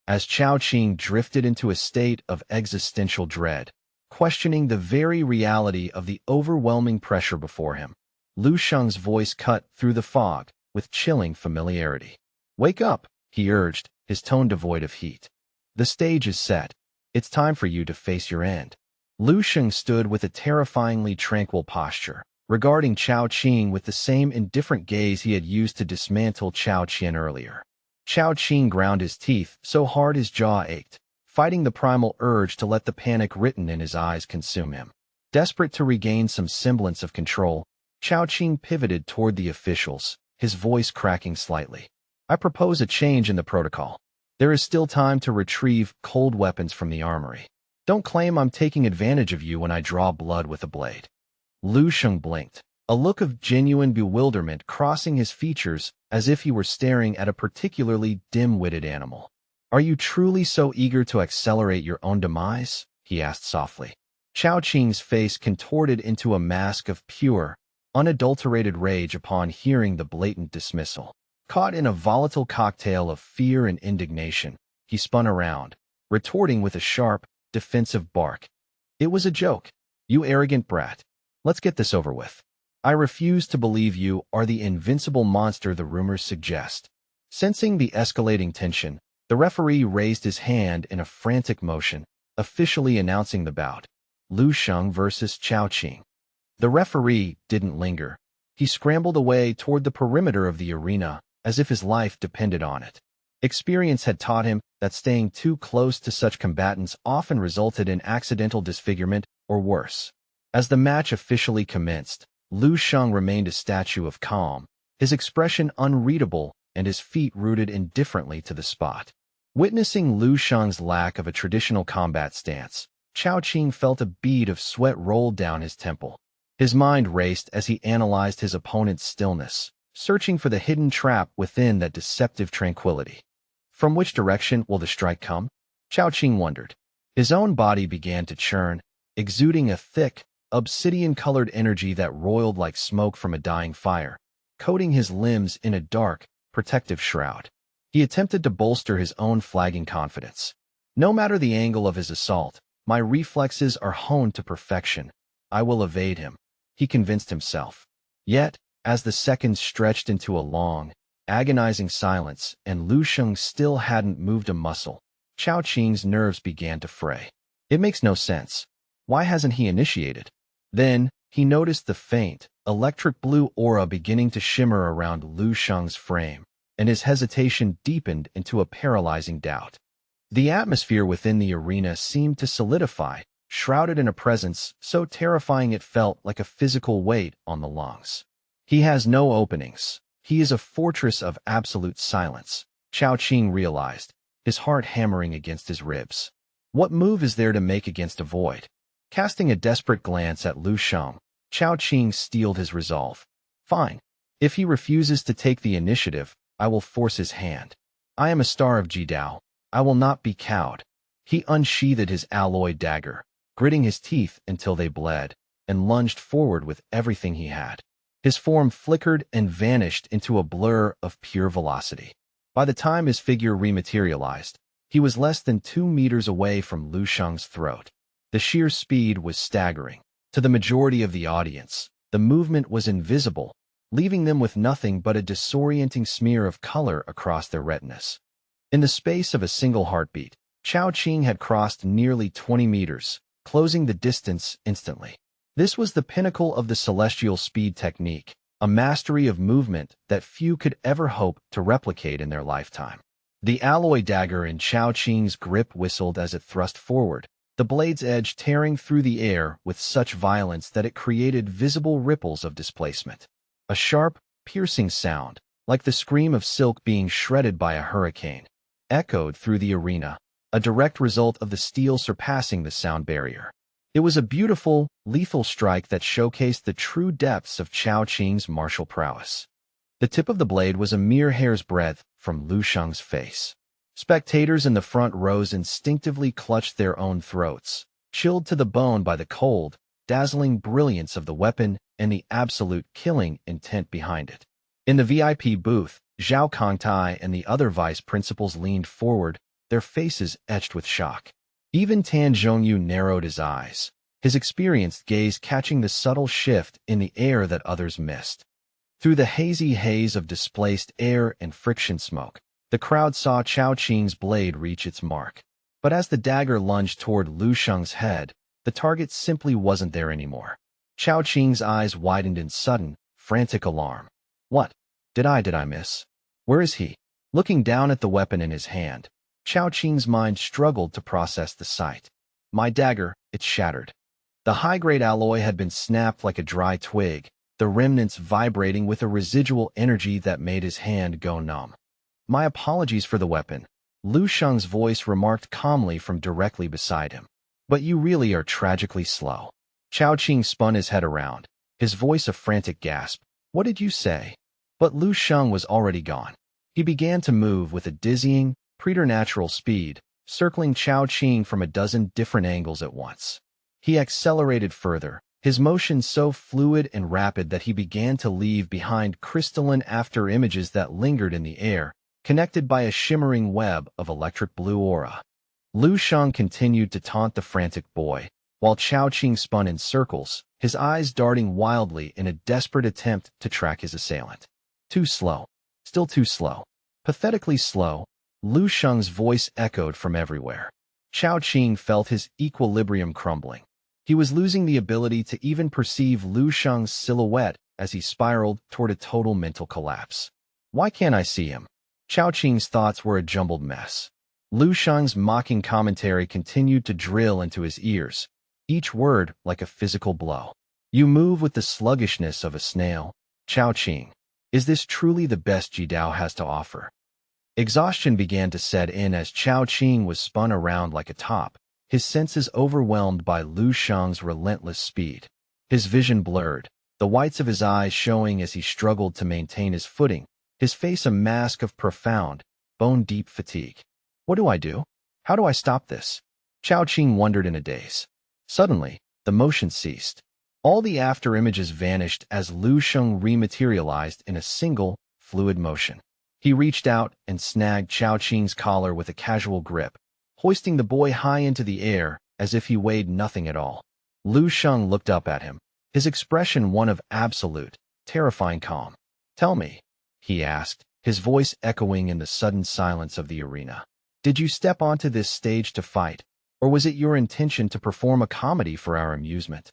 As Chao Qing drifted into a state of existential dread, questioning the very reality of the overwhelming pressure before him, Lu Sheng's voice cut through the fog with chilling familiarity. Wake up, he urged, his tone devoid of heat. The stage is set. It's time for you to face your end. Lu Sheng stood with a terrifyingly tranquil posture, regarding Chao Qing with the same indifferent gaze he had used to dismantle Chao Qian earlier. Chao Qing ground his teeth so hard his jaw ached, fighting the primal urge to let the panic written in his eyes consume him. Desperate to regain some semblance of control, Chao Qing pivoted toward the officials, his voice cracking slightly. I propose a change in the protocol. There is still time to retrieve cold weapons from the armory. Don't claim I'm taking advantage of you when I draw blood with a blade. Lu Sheng blinked, a look of genuine bewilderment crossing his features as if he were staring at a particularly dim-witted animal. Are you truly so eager to accelerate your own demise? He asked softly. Chao Qing's face contorted into a mask of pure, unadulterated rage upon hearing the blatant dismissal. Caught in a volatile cocktail of fear and indignation, he spun around, retorting with a sharp, defensive bark. It was a joke. You arrogant brat. Let's get this over with. I refuse to believe you are the invincible monster the rumors suggest. Sensing the escalating tension, the referee raised his hand in a frantic motion, officially announcing the bout. Lu Sheng versus Chao Qing. The referee didn't linger. He scrambled away toward the perimeter of the arena, as if his life depended on it. Experience had taught him that staying too close to such combatants often resulted in accidental disfigurement or worse. As the match officially commenced, Lu Sheng remained a statue of calm, his expression unreadable and his feet rooted indifferently to the spot. Witnessing Lu Sheng's lack of a traditional combat stance, Chao Qing felt a bead of sweat roll down his temple. His mind raced as he analyzed his opponent's stillness, searching for the hidden trap within that deceptive tranquility. From which direction will the strike come? Chao Qing wondered. His own body began to churn, exuding a thick, obsidian-colored energy that roiled like smoke from a dying fire, coating his limbs in a dark, protective shroud. He attempted to bolster his own flagging confidence. No matter the angle of his assault, my reflexes are honed to perfection. I will evade him, he convinced himself. Yet, As the seconds stretched into a long, agonizing silence and Lu Sheng still hadn't moved a muscle, Chao Qing's nerves began to fray. It makes no sense. Why hasn't he initiated? Then, he noticed the faint, electric blue aura beginning to shimmer around Lu Sheng's frame, and his hesitation deepened into a paralyzing doubt. The atmosphere within the arena seemed to solidify, shrouded in a presence so terrifying it felt like a physical weight on the lungs. He has no openings. He is a fortress of absolute silence, Chao Qing realized, his heart hammering against his ribs. What move is there to make against a void? Casting a desperate glance at Lu Sheng, Chao Qing steeled his resolve. Fine. If he refuses to take the initiative, I will force his hand. I am a star of Jidao. I will not be cowed. He unsheathed his alloy dagger, gritting his teeth until they bled, and lunged forward with everything he had. His form flickered and vanished into a blur of pure velocity. By the time his figure rematerialized, he was less than 2 meters away from Lu Sheng's throat. The sheer speed was staggering. To the majority of the audience, the movement was invisible, leaving them with nothing but a disorienting smear of color across their retinas. In the space of a single heartbeat, Chao Qing had crossed nearly 20 meters, closing the distance instantly. This was the pinnacle of the celestial speed technique, a mastery of movement that few could ever hope to replicate in their lifetime. The alloy dagger in Chao Qing's grip whistled as it thrust forward, the blade's edge tearing through the air with such violence that it created visible ripples of displacement. A sharp, piercing sound, like the scream of silk being shredded by a hurricane, echoed through the arena, a direct result of the steel surpassing the sound barrier. It was a beautiful, lethal strike that showcased the true depths of Chao Qing's martial prowess. The tip of the blade was a mere hair's breadth from Lu Sheng's face. Spectators in the front rows instinctively clutched their own throats, chilled to the bone by the cold, dazzling brilliance of the weapon and the absolute killing intent behind it. In the VIP booth, Zhao Kongtai and the other vice principals leaned forward, their faces etched with shock. Even Tan Zhongyu narrowed his eyes, his experienced gaze catching the subtle shift in the air that others missed. Through the hazy haze of displaced air and friction smoke, the crowd saw Chao Qing's blade reach its mark. But as the dagger lunged toward Lu Sheng's head, the target simply wasn't there anymore. Chao Qing's eyes widened in sudden, frantic alarm. What? Did I miss? Where is he? Looking down at the weapon in his hand, Chao Qing's mind struggled to process the sight. My dagger, it shattered. The high-grade alloy had been snapped like a dry twig, the remnants vibrating with a residual energy that made his hand go numb. My apologies for the weapon, Lu Sheng's voice remarked calmly from directly beside him. But you really are tragically slow. Chao Qing spun his head around, his voice a frantic gasp. What did you say? But Lu Sheng was already gone. He began to move with a dizzying, preternatural speed, circling Chao Qing from a dozen different angles at once. He accelerated further, his motion so fluid and rapid that he began to leave behind crystalline after-images that lingered in the air, connected by a shimmering web of electric blue aura. Lu Sheng continued to taunt the frantic boy, while Chao Qing spun in circles, his eyes darting wildly in a desperate attempt to track his assailant. Too slow. Still too slow. Pathetically slow, Lu Sheng's voice echoed from everywhere. Chao Qing felt his equilibrium crumbling. He was losing the ability to even perceive Lu Sheng's silhouette as he spiraled toward a total mental collapse. Why can't I see him? Chao Qing's thoughts were a jumbled mess. Lu Sheng's mocking commentary continued to drill into his ears, each word like a physical blow. You move with the sluggishness of a snail, Chao Qing. Is this truly the best Jidao has to offer? Exhaustion began to set in as Chao Qing was spun around like a top, his senses overwhelmed by Lu Sheng's relentless speed. His vision blurred, the whites of his eyes showing as he struggled to maintain his footing, his face a mask of profound, bone-deep fatigue. What do I do? How do I stop this? Chao Qing wondered in a daze. Suddenly, the motion ceased. All the after-images vanished as Lu Sheng rematerialized in a single, fluid motion. He reached out and snagged Chao Qing's collar with a casual grip, hoisting the boy high into the air as if he weighed nothing at all. Lu Sheng looked up at him, his expression one of absolute, terrifying calm. "Tell me," he asked, his voice echoing in the sudden silence of the arena. "Did you step onto this stage to fight, or was it your intention to perform a comedy for our amusement?"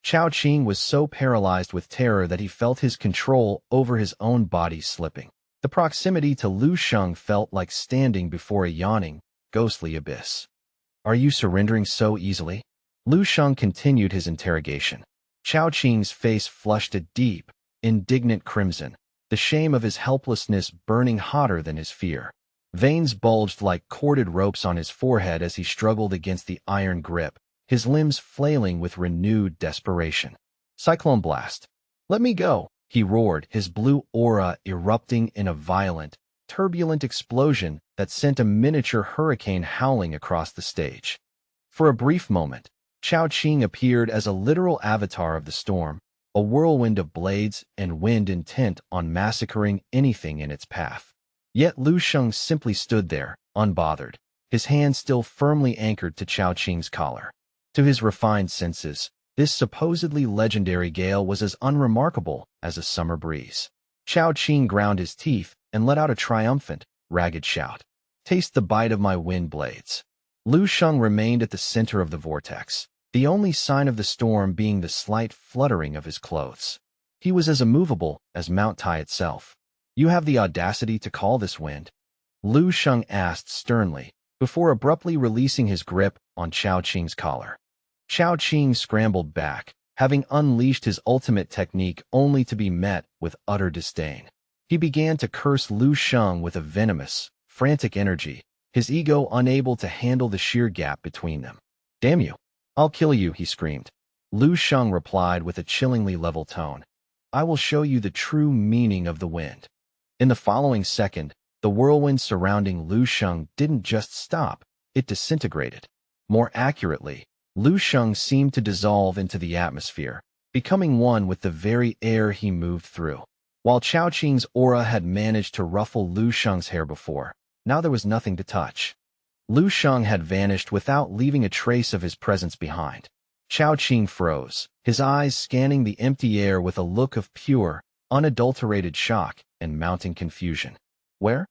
Chao Qing was so paralyzed with terror that he felt his control over his own body slipping. The proximity to Lu Sheng felt like standing before a yawning, ghostly abyss. "Are you surrendering so easily?" Lu Sheng continued his interrogation. Chao Qing's face flushed a deep, indignant crimson, the shame of his helplessness burning hotter than his fear. Veins bulged like corded ropes on his forehead as he struggled against the iron grip, his limbs flailing with renewed desperation. "Cyclone blast! Let me go!" he roared, his blue aura erupting in a violent, turbulent explosion that sent a miniature hurricane howling across the stage. For a brief moment, Chao Qing appeared as a literal avatar of the storm, a whirlwind of blades and wind intent on massacring anything in its path. Yet Lu Sheng simply stood there, unbothered, his hand still firmly anchored to Chao Qing's collar. To his refined senses, this supposedly legendary gale was as unremarkable as a summer breeze. Chao Qing ground his teeth and let out a triumphant, ragged shout. "Taste the bite of my wind blades." Lu Sheng remained at the center of the vortex, the only sign of the storm being the slight fluttering of his clothes. He was as immovable as Mount Tai itself. "You have the audacity to call this wind?" Lu Sheng asked sternly, before abruptly releasing his grip on Chao Qing's collar. Chao Qing scrambled back, having unleashed his ultimate technique only to be met with utter disdain. He began to curse Lu Sheng with a venomous, frantic energy, his ego unable to handle the sheer gap between them. "Damn you! I'll kill you," he screamed. Lu Sheng replied with a chillingly level tone. "I will show you the true meaning of the wind." In the following second, the whirlwind surrounding Lu Sheng didn't just stop, it disintegrated. More accurately, Lu Sheng seemed to dissolve into the atmosphere, becoming one with the very air he moved through. While Chao Qing's aura had managed to ruffle Lu Sheng's hair before, now there was nothing to touch. Lu Sheng had vanished without leaving a trace of his presence behind. Chao Qing froze, his eyes scanning the empty air with a look of pure, unadulterated shock and mounting confusion. Where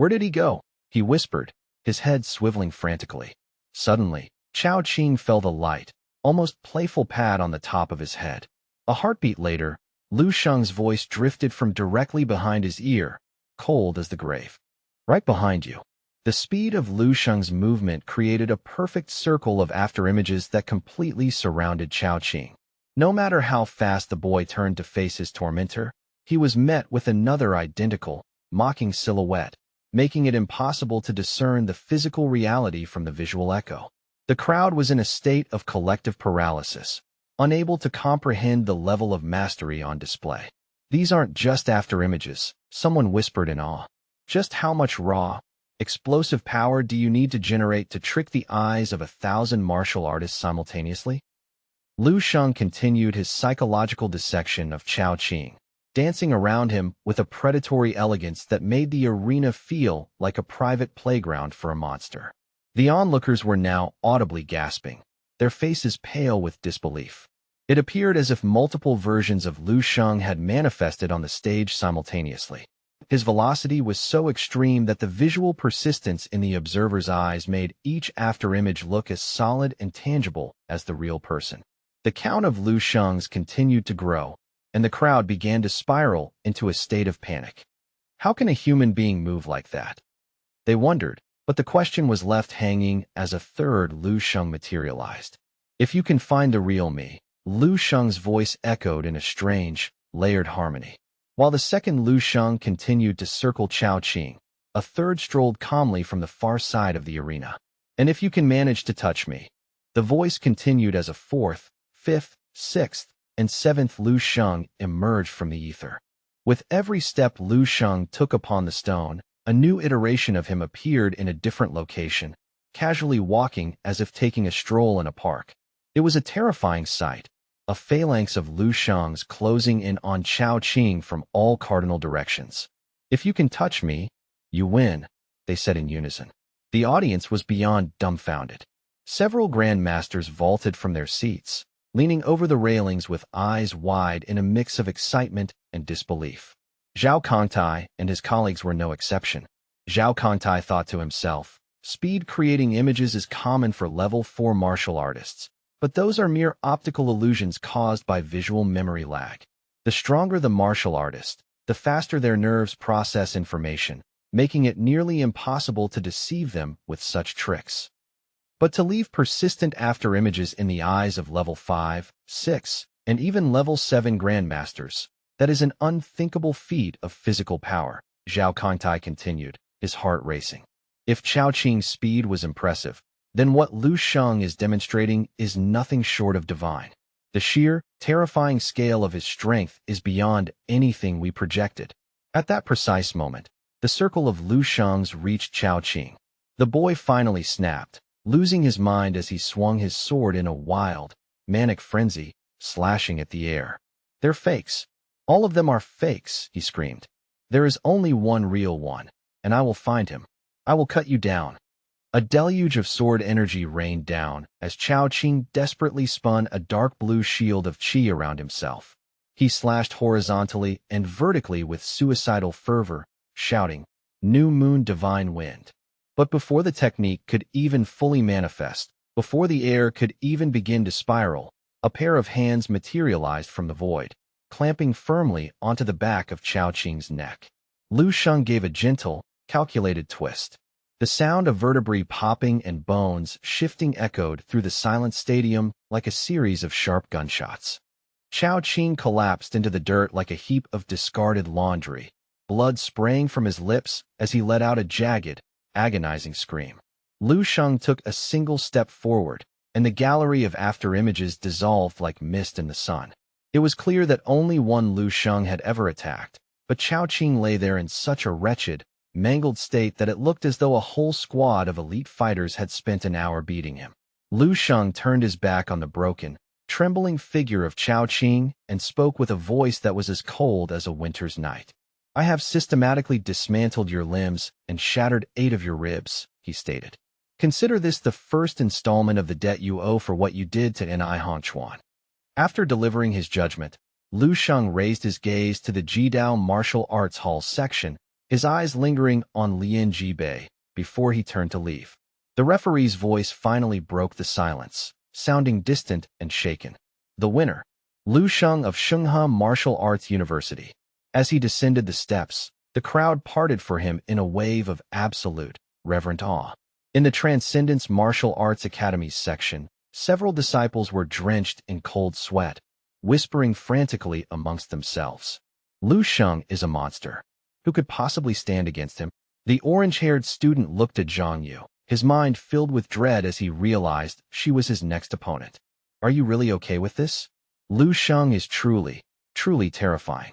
did he go?" he whispered, his head swiveling frantically. Suddenly, Chao Qing felt a light, almost playful pat on the top of his head. A heartbeat later, Lu Sheng's voice drifted from directly behind his ear, cold as the grave. "Right behind you." The speed of Lu Sheng's movement created a perfect circle of afterimages that completely surrounded Chao Qing. No matter how fast the boy turned to face his tormentor, he was met with another identical, mocking silhouette, making it impossible to discern the physical reality from the visual echo. The crowd was in a state of collective paralysis, unable to comprehend the level of mastery on display. "These aren't just afterimages," someone whispered in awe. "Just how much raw, explosive power do you need to generate to trick the eyes of 1,000 martial artists simultaneously?" Lu Sheng continued his psychological dissection of Chao Qing, dancing around him with a predatory elegance that made the arena feel like a private playground for a monster. The onlookers were now audibly gasping, their faces pale with disbelief. It appeared as if multiple versions of Lu Sheng had manifested on the stage simultaneously. His velocity was so extreme that the visual persistence in the observer's eyes made each afterimage look as solid and tangible as the real person. The count of Lu Sheng's continued to grow, and the crowd began to spiral into a state of panic. How can a human being move like that? They wondered, but the question was left hanging as a third Lu Sheng materialized. "If you can find the real me," Lu Sheng's voice echoed in a strange, layered harmony. While the second Lu Sheng continued to circle Chao Qing, a third strolled calmly from the far side of the arena. "And if you can manage to touch me," the voice continued as a fourth, fifth, sixth, and seventh Lu Sheng emerged from the ether. With every step Lu Sheng took upon the stone, a new iteration of him appeared in a different location, casually walking as if taking a stroll in a park. It was a terrifying sight, a phalanx of Lu Shengs closing in on Chao Qing from all cardinal directions. "If you can touch me, you win," they said in unison. The audience was beyond dumbfounded. Several grandmasters vaulted from their seats, leaning over the railings with eyes wide in a mix of excitement and disbelief. Zhao Kongtai and his colleagues were no exception. Zhao Kongtai thought to himself, speed creating images is common for level 4 martial artists, but those are mere optical illusions caused by visual memory lag. The stronger the martial artist, the faster their nerves process information, making it nearly impossible to deceive them with such tricks. But to leave persistent afterimages in the eyes of level 5, 6, and even level 7 grandmasters, that is an unthinkable feat of physical power, Zhao Kongtai continued, his heart racing. If Chao Qing's speed was impressive, then what Lu Sheng is demonstrating is nothing short of divine. The sheer, terrifying scale of his strength is beyond anything we projected. At that precise moment, the circle of Lu Sheng's reached Chao Qing. The boy finally snapped, losing his mind as he swung his sword in a wild, manic frenzy, slashing at the air. They're fakes. All of them are fakes, he screamed. There is only one real one, and I will find him. I will cut you down. A deluge of sword energy rained down as Chao Qing desperately spun a dark blue shield of qi around himself. He slashed horizontally and vertically with suicidal fervor, shouting, "New moon divine wind." But before the technique could even fully manifest, before the air could even begin to spiral, a pair of hands materialized from the void, clamping firmly onto the back of Chao Qing's neck. Lu Sheng gave a gentle, calculated twist. The sound of vertebrae popping and bones shifting echoed through the silent stadium like a series of sharp gunshots. Chao Qing collapsed into the dirt like a heap of discarded laundry, blood spraying from his lips as he let out a jagged, agonizing scream. Lu Sheng took a single step forward, and the gallery of afterimages dissolved like mist in the sun. It was clear that only one Lu Sheng had ever attacked, but Chao Qing lay there in such a wretched, mangled state that it looked as though a whole squad of elite fighters had spent an hour beating him. Lu Sheng turned his back on the broken, trembling figure of Chao Qing and spoke with a voice that was as cold as a winter's night. "I have systematically dismantled your limbs and shattered 8 of your ribs," he stated. "Consider this the first installment of the debt you owe for what you did to Ni Hongchuan." After delivering his judgment, Lu Sheng raised his gaze to the Jidao Martial Arts Hall section, his eyes lingering on Lian Jibei before he turned to leave. The referee's voice finally broke the silence, sounding distant and shaken. The winner, Lu Sheng of Shenghe Martial Arts University. As he descended the steps, the crowd parted for him in a wave of absolute, reverent awe. In the Transcendence Martial Arts Academy section, several disciples were drenched in cold sweat, whispering frantically amongst themselves. Lu Sheng is a monster. Who could possibly stand against him? The orange-haired student looked at Zhang Yu, his mind filled with dread as he realized she was his next opponent. Are you really okay with this? Lu Sheng is truly, truly terrifying.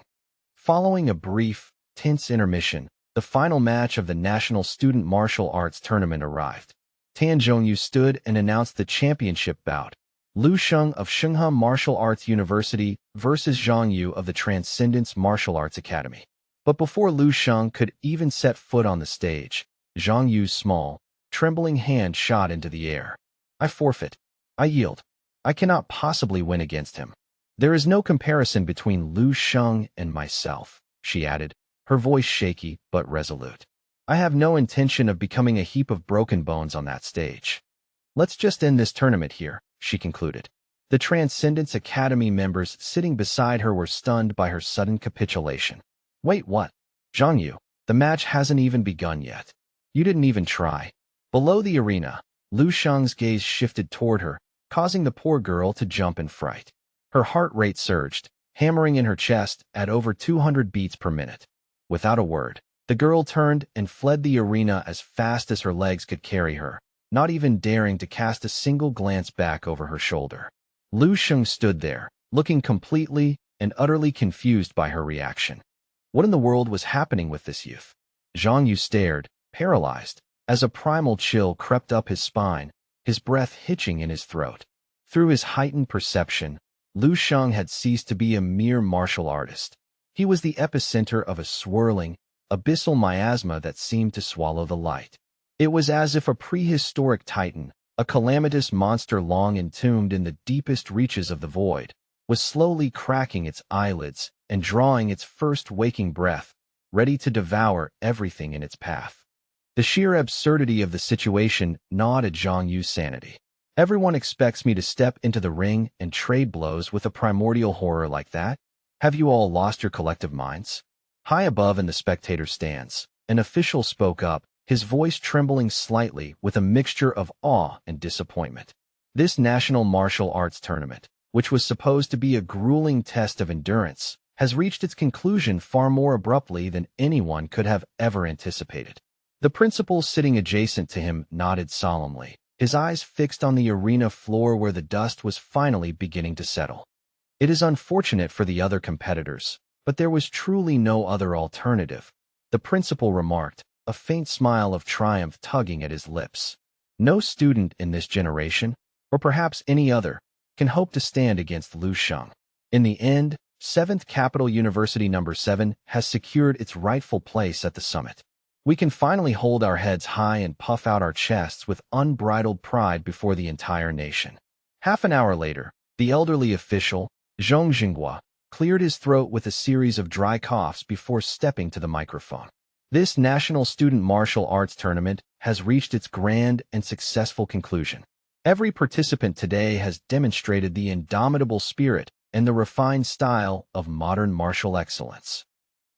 Following a brief, tense intermission, the final match of the National Student Martial Arts Tournament arrived. Tan Zhongyu stood and announced the championship bout. Lu Sheng of Shenghe Martial Arts University versus Zhang Yu of the Transcendence Martial Arts Academy. But before Lu Sheng could even set foot on the stage, Zhang Yu's small, trembling hand shot into the air. "I forfeit. I yield. I cannot possibly win against him. There is no comparison between Lu Sheng and myself," she added, her voice shaky but resolute. "I have no intention of becoming a heap of broken bones on that stage. Let's just end this tournament here," she concluded. The Transcendence Academy members sitting beside her were stunned by her sudden capitulation. "Wait, what? Zhang Yu, the match hasn't even begun yet. You didn't even try." Below the arena, Lu Sheng's gaze shifted toward her, causing the poor girl to jump in fright. Her heart rate surged, hammering in her chest at over 200 beats per minute. Without a word, the girl turned and fled the arena as fast as her legs could carry her, not even daring to cast a single glance back over her shoulder. Lu Sheng stood there, looking completely and utterly confused by her reaction. What in the world was happening with this youth? Zhang Yu stared, paralyzed, as a primal chill crept up his spine, his breath hitching in his throat. Through his heightened perception, Lu Sheng had ceased to be a mere martial artist. He was the epicenter of a swirling, abyssal miasma that seemed to swallow the light. It was as if a prehistoric titan, a calamitous monster long entombed in the deepest reaches of the void, was slowly cracking its eyelids and drawing its first waking breath, ready to devour everything in its path. The sheer absurdity of the situation gnawed at Zhang Yu's sanity. Everyone expects me to step into the ring and trade blows with a primordial horror like that? Have you all lost your collective minds? High above in the spectator stands, an official spoke up, his voice trembling slightly with a mixture of awe and disappointment. This national martial arts tournament, which was supposed to be a grueling test of endurance, has reached its conclusion far more abruptly than anyone could have ever anticipated. The principal sitting adjacent to him nodded solemnly, his eyes fixed on the arena floor where the dust was finally beginning to settle. It is unfortunate for the other competitors, but there was truly no other alternative, the principal remarked, a faint smile of triumph tugging at his lips. No student in this generation, or perhaps any other, can hope to stand against Lu Sheng. In the end, 7th Capital University No. 7 has secured its rightful place at the summit. We can finally hold our heads high and puff out our chests with unbridled pride before the entire nation. Half an hour later, the elderly official, Zhong Jinghua, cleared his throat with a series of dry coughs before stepping to the microphone. This National Student Martial Arts Tournament has reached its grand and successful conclusion. Every participant today has demonstrated the indomitable spirit and the refined style of modern martial excellence.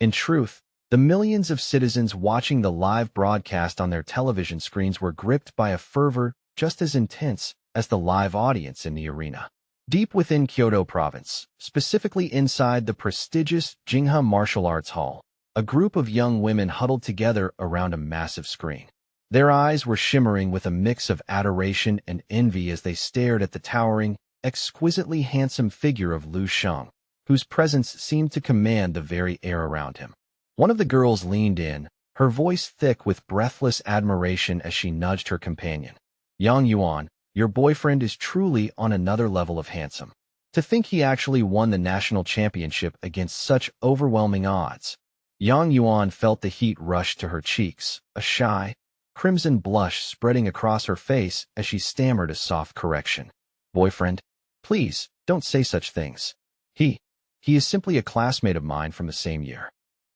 In truth, the millions of citizens watching the live broadcast on their television screens were gripped by a fervor just as intense as the live audience in the arena. Deep within Kyoto Province, specifically inside the prestigious Jingha Martial Arts Hall, a group of young women huddled together around a massive screen. Their eyes were shimmering with a mix of adoration and envy as they stared at the towering, exquisitely handsome figure of Lu Sheng, whose presence seemed to command the very air around him. One of the girls leaned in, her voice thick with breathless admiration as she nudged her companion. Yang Yuan, your boyfriend is truly on another level of handsome. To think he actually won the national championship against such overwhelming odds. Yang Yuan felt the heat rush to her cheeks, a shy, crimson blush spreading across her face as she stammered a soft correction. Boyfriend? Please, don't say such things. He is simply a classmate of mine from the same year.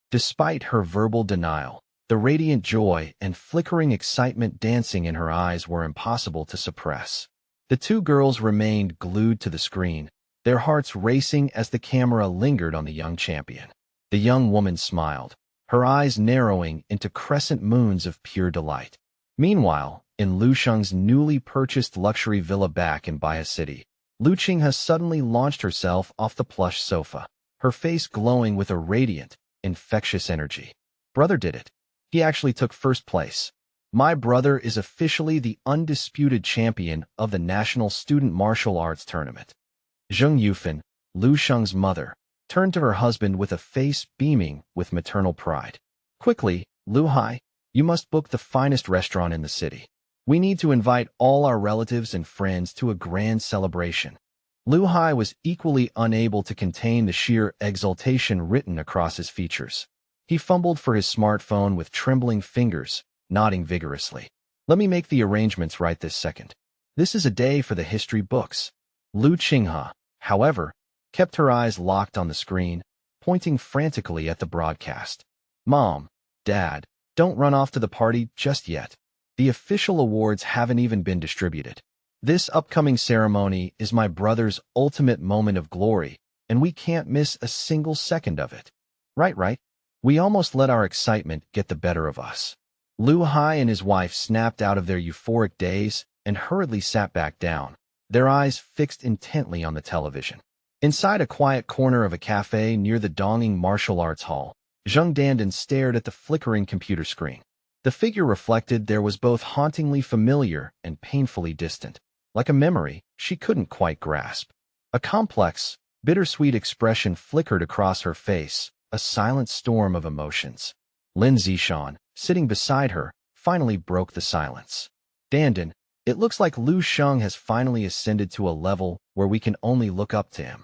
Despite her verbal denial, the radiant joy and flickering excitement dancing in her eyes were impossible to suppress. The two girls remained glued to the screen, their hearts racing as the camera lingered on the young champion. The young woman smiled, her eyes narrowing into crescent moons of pure delight. Meanwhile, in Lu Sheng's newly purchased luxury villa back in Baya City, Lu Qinghe suddenly launched herself off the plush sofa, her face glowing with a radiant, infectious energy. Brother did it. He actually took first place. My brother is officially the undisputed champion of the National Student Martial Arts Tournament. Zheng Yufan, Lu Sheng's mother, turned to her husband with a face beaming with maternal pride. Quickly, Lu Hai, you must book the finest restaurant in the city. We need to invite all our relatives and friends to a grand celebration. Lu Hai was equally unable to contain the sheer exultation written across his features. He fumbled for his smartphone with trembling fingers, nodding vigorously. Let me make the arrangements right this second. This is a day for the history books. Lu Qinghe, however, kept her eyes locked on the screen, pointing frantically at the broadcast. Mom, Dad, don't run off to the party just yet. The official awards haven't even been distributed. This upcoming ceremony is my brother's ultimate moment of glory, and we can't miss a single second of it. Right. We almost let our excitement get the better of us. Lu Hai and his wife snapped out of their euphoric daze and hurriedly sat back down, their eyes fixed intently on the television. Inside a quiet corner of a cafe near the Donging Martial Arts Hall, Zheng Dandan stared at the flickering computer screen. The figure reflected there was both hauntingly familiar and painfully distant. Like a memory she couldn't quite grasp. A complex, bittersweet expression flickered across her face, a silent storm of emotions. Lin Zishan, sitting beside her, finally broke the silence. Dandan, it looks like Lu Sheng has finally ascended to a level where we can only look up to him.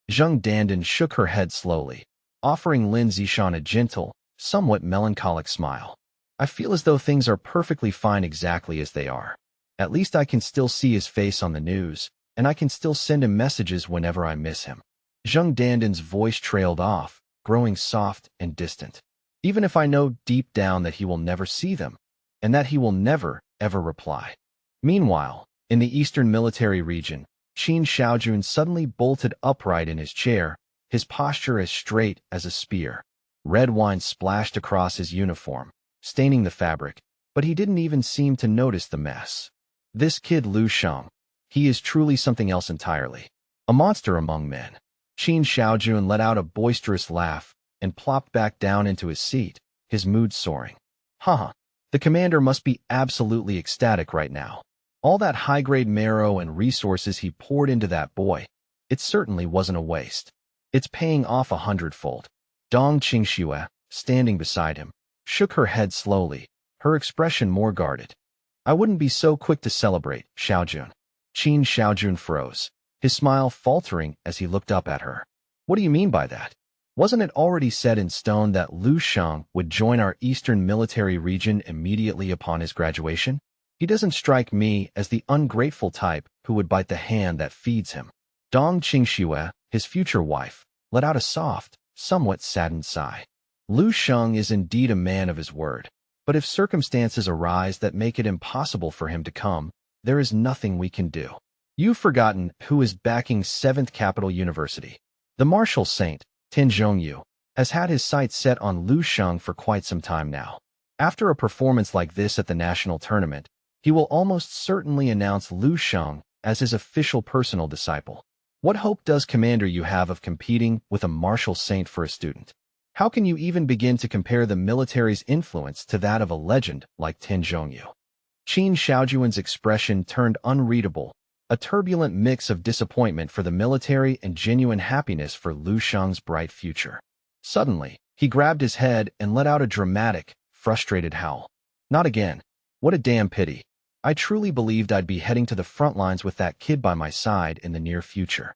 Zheng Dandan shook her head slowly, offering Lin Zishan a gentle, somewhat melancholic smile. I feel as though things are perfectly fine exactly as they are. At least I can still see his face on the news, and I can still send him messages whenever I miss him. Zheng Dandan's voice trailed off, growing soft and distant. Even if I know deep down that he will never see them, and that he will never, ever reply. Meanwhile, in the eastern military region, Qin Xiaojun suddenly bolted upright in his chair, his posture as straight as a spear. Red wine splashed across his uniform, staining the fabric, but he didn't even seem to notice the mess. This kid Lu Shang, he is truly something else entirely. A monster among men. Qin Xiaojun let out a boisterous laugh and plopped back down into his seat, his mood soaring. Haha, the commander must be absolutely ecstatic right now. All that high-grade marrow and resources he poured into that boy, it certainly wasn't a waste. It's paying off 100-fold. Dong Qingxue, standing beside him, shook her head slowly, her expression more guarded. I wouldn't be so quick to celebrate, Xiaojun. Qin Xiaojun froze, his smile faltering as he looked up at her. What do you mean by that? Wasn't it already set in stone that Lu Shang would join our eastern military region immediately upon his graduation? He doesn't strike me as the ungrateful type who would bite the hand that feeds him. Dong Qingxue, his future wife, let out a soft, somewhat saddened sigh. Lu Shang is indeed a man of his word, but if circumstances arise that make it impossible for him to come, there is nothing we can do. You've forgotten who is backing 7th Capital University. The martial saint, Tin Zhongyu, has had his sights set on Lu Shang for quite some time now. After a performance like this at the national tournament, he will almost certainly announce Lu Shang as his official personal disciple. What hope does Commander you have of competing with a martial saint for a student? How can you even begin to compare the military's influence to that of a legend like Tin Zhongyu? Qin Xiaojun's expression turned unreadable, a turbulent mix of disappointment for the military and genuine happiness for Lu Shang's bright future. Suddenly, he grabbed his head and let out a dramatic, frustrated howl. Not again. What a damn pity. I truly believed I'd be heading to the front lines with that kid by my side in the near future.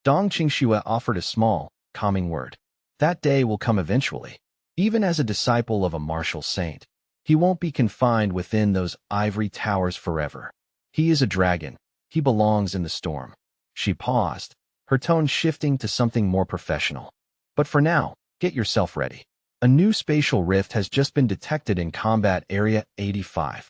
Dong Qingxue offered a small, calming word. That day will come eventually. Even as a disciple of a martial saint, he won't be confined within those ivory towers forever. He is a dragon. He belongs in the storm. She paused, her tone shifting to something more professional. But for now, get yourself ready. A new spatial rift has just been detected in Combat Area 85.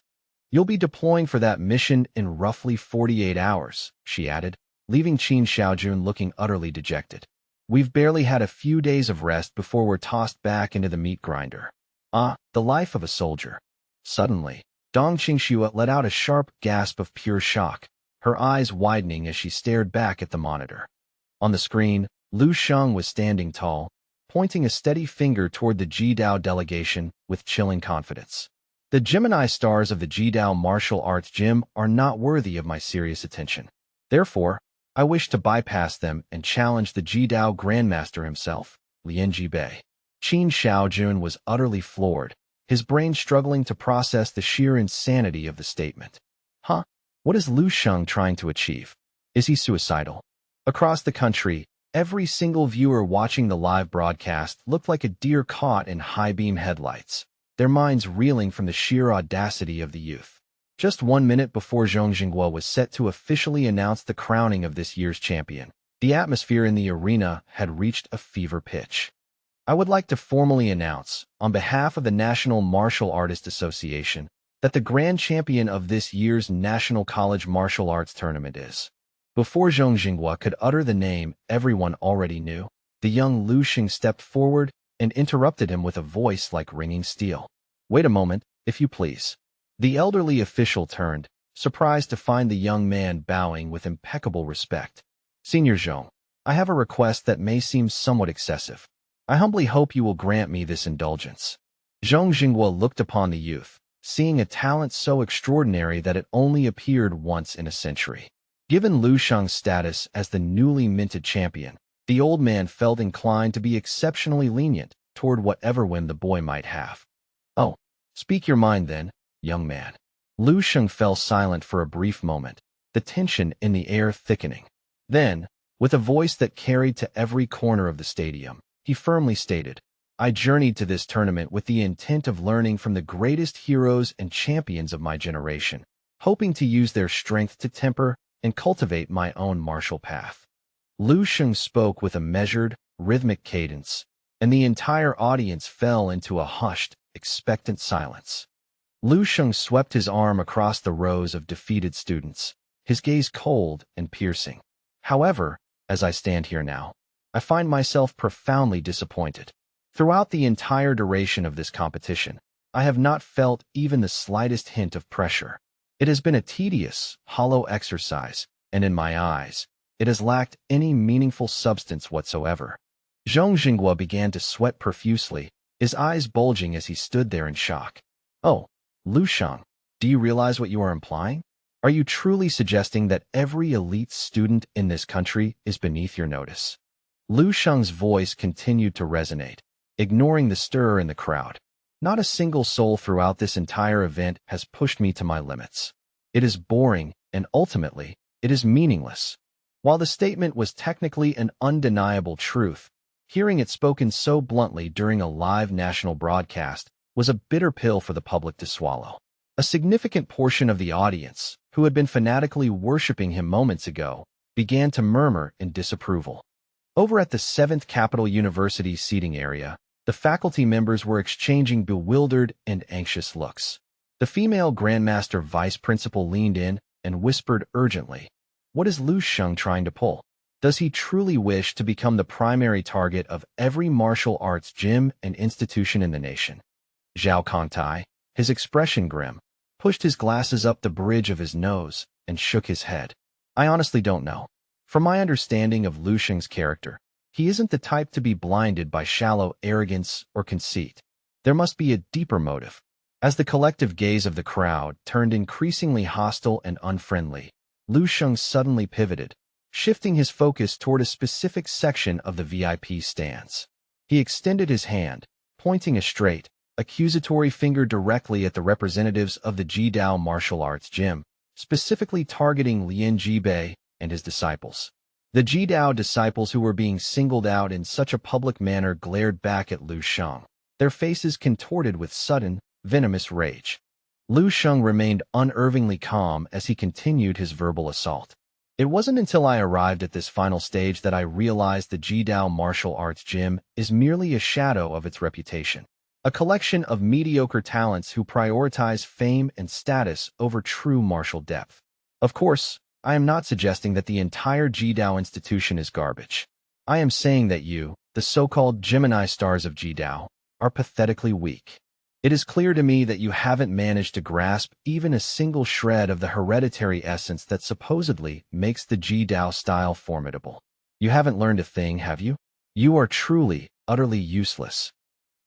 You'll be deploying for that mission in roughly 48 hours, she added, leaving Qin Xiaojun looking utterly dejected. We've barely had a few days of rest before we're tossed back into the meat grinder. Ah, the life of a soldier. Suddenly, Dong Qingxue let out a sharp gasp of pure shock, her eyes widening as she stared back at the monitor. On the screen, Lu Shang was standing tall, pointing a steady finger toward the Jidao delegation with chilling confidence. The Gemini stars of the Jidao martial arts gym are not worthy of my serious attention. Therefore, I wish to bypass them and challenge the Jidao Grandmaster himself, Lian Jibei. Qin Xiaojun was utterly floored, his brain struggling to process the sheer insanity of the statement. Huh? What is Lu Shang trying to achieve? Is he suicidal? Across the country, every single viewer watching the live broadcast looked like a deer caught in high-beam headlights, their minds reeling from the sheer audacity of the youth. Just 1 minute before Zhong Jinghua was set to officially announce the crowning of this year's champion, the atmosphere in the arena had reached a fever pitch. I would like to formally announce, on behalf of the National Martial Artists Association, that the grand champion of this year's National College Martial Arts Tournament is. Before Zhong Jinghua could utter the name everyone already knew, the young Lu Shang stepped forward and interrupted him with a voice like ringing steel. Wait a moment, if you please. The elderly official turned, surprised to find the young man bowing with impeccable respect. Senior Zhong, I have a request that may seem somewhat excessive. I humbly hope you will grant me this indulgence. Zhong Jinghua looked upon the youth, seeing a talent so extraordinary that it only appeared once in a century. Given Lu Shang's status as the newly minted champion, the old man felt inclined to be exceptionally lenient toward whatever whim the boy might have. Oh, speak your mind then, young man. Lu Shang fell silent for a brief moment, the tension in the air thickening. Then, with a voice that carried to every corner of the stadium, he firmly stated, I journeyed to this tournament with the intent of learning from the greatest heroes and champions of my generation, hoping to use their strength to temper and cultivate my own martial path. Lu Sheng spoke with a measured, rhythmic cadence, and the entire audience fell into a hushed, expectant silence. Lu Sheng swept his arm across the rows of defeated students, his gaze cold and piercing. However, as I stand here now, I find myself profoundly disappointed. Throughout the entire duration of this competition, I have not felt even the slightest hint of pressure. It has been a tedious, hollow exercise, and in my eyes, it has lacked any meaningful substance whatsoever. Zhong Jinghua began to sweat profusely, his eyes bulging as he stood there in shock. Oh, Lu Sheng, do you realize what you are implying? Are you truly suggesting that every elite student in this country is beneath your notice? Lu Sheng's voice continued to resonate, ignoring the stir in the crowd. Not a single soul throughout this entire event has pushed me to my limits. It is boring, and ultimately, it is meaningless. While the statement was technically an undeniable truth, hearing it spoken so bluntly during a live national broadcast was a bitter pill for the public to swallow. A significant portion of the audience, who had been fanatically worshipping him moments ago, began to murmur in disapproval. Over at the 7th Capital University seating area, the faculty members were exchanging bewildered and anxious looks. The female Grandmaster Vice Principal leaned in and whispered urgently, "What is Lu Sheng trying to pull? Does he truly wish to become the primary target of every martial arts gym and institution in the nation?" Zhao Kongtai, his expression grim, pushed his glasses up the bridge of his nose and shook his head. "I honestly don't know. From my understanding of Lu Sheng's character, he isn't the type to be blinded by shallow arrogance or conceit. There must be a deeper motive." As the collective gaze of the crowd turned increasingly hostile and unfriendly, Lu Sheng suddenly pivoted, shifting his focus toward a specific section of the VIP stands. He extended his hand, pointing a straight, accusatory finger directly at the representatives of the Jidao martial arts gym, specifically targeting Lian Jibei and his disciples. The Jidao disciples who were being singled out in such a public manner glared back at Lu Sheng, their faces contorted with sudden, venomous rage. Lu Sheng remained unervingly calm as he continued his verbal assault. It wasn't until I arrived at this final stage that I realized the Jidao martial arts gym is merely a shadow of its reputation. A collection of mediocre talents who prioritize fame and status over true martial depth. Of course, I am not suggesting that the entire Jidao institution is garbage. I am saying that you, the so-called Gemini stars of Jidao, are pathetically weak. It is clear to me that you haven't managed to grasp even a single shred of the hereditary essence that supposedly makes the Jidao style formidable. You haven't learned a thing, have you? You are truly, utterly useless.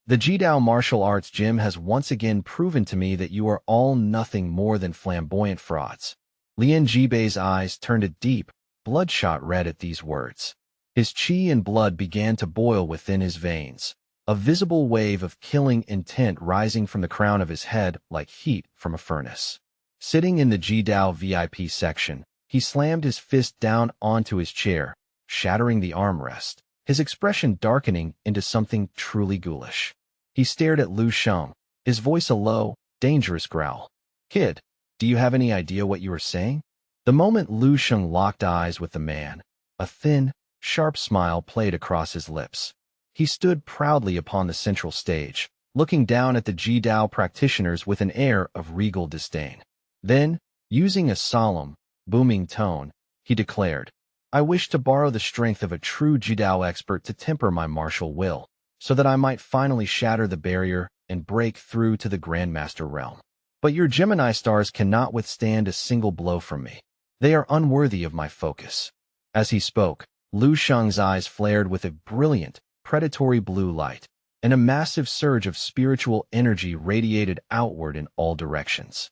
The Jidao martial arts gym has once again proven to me that you are all nothing more than flamboyant frauds. Lian Jibei's eyes turned a deep, bloodshot red at these words. His qi and blood began to boil within his veins, a visible wave of killing intent rising from the crown of his head like heat from a furnace. Sitting in the Jidao VIP section, he slammed his fist down onto his chair, shattering the armrest, his expression darkening into something truly ghoulish. He stared at Lu Sheng, his voice a low, dangerous growl. "Kid, do you have any idea what you are saying?" The moment Lu Sheng locked eyes with the man, a thin, sharp smile played across his lips. He stood proudly upon the central stage, looking down at the Jidao practitioners with an air of regal disdain. Then, using a solemn, booming tone, he declared, "I wish to borrow the strength of a true Jidao expert to temper my martial will, so that I might finally shatter the barrier and break through to the Grandmaster realm. But your Gemini stars cannot withstand a single blow from me. They are unworthy of my focus." As he spoke, Lu Sheng's eyes flared with a brilliant, predatory blue light, and a massive surge of spiritual energy radiated outward in all directions.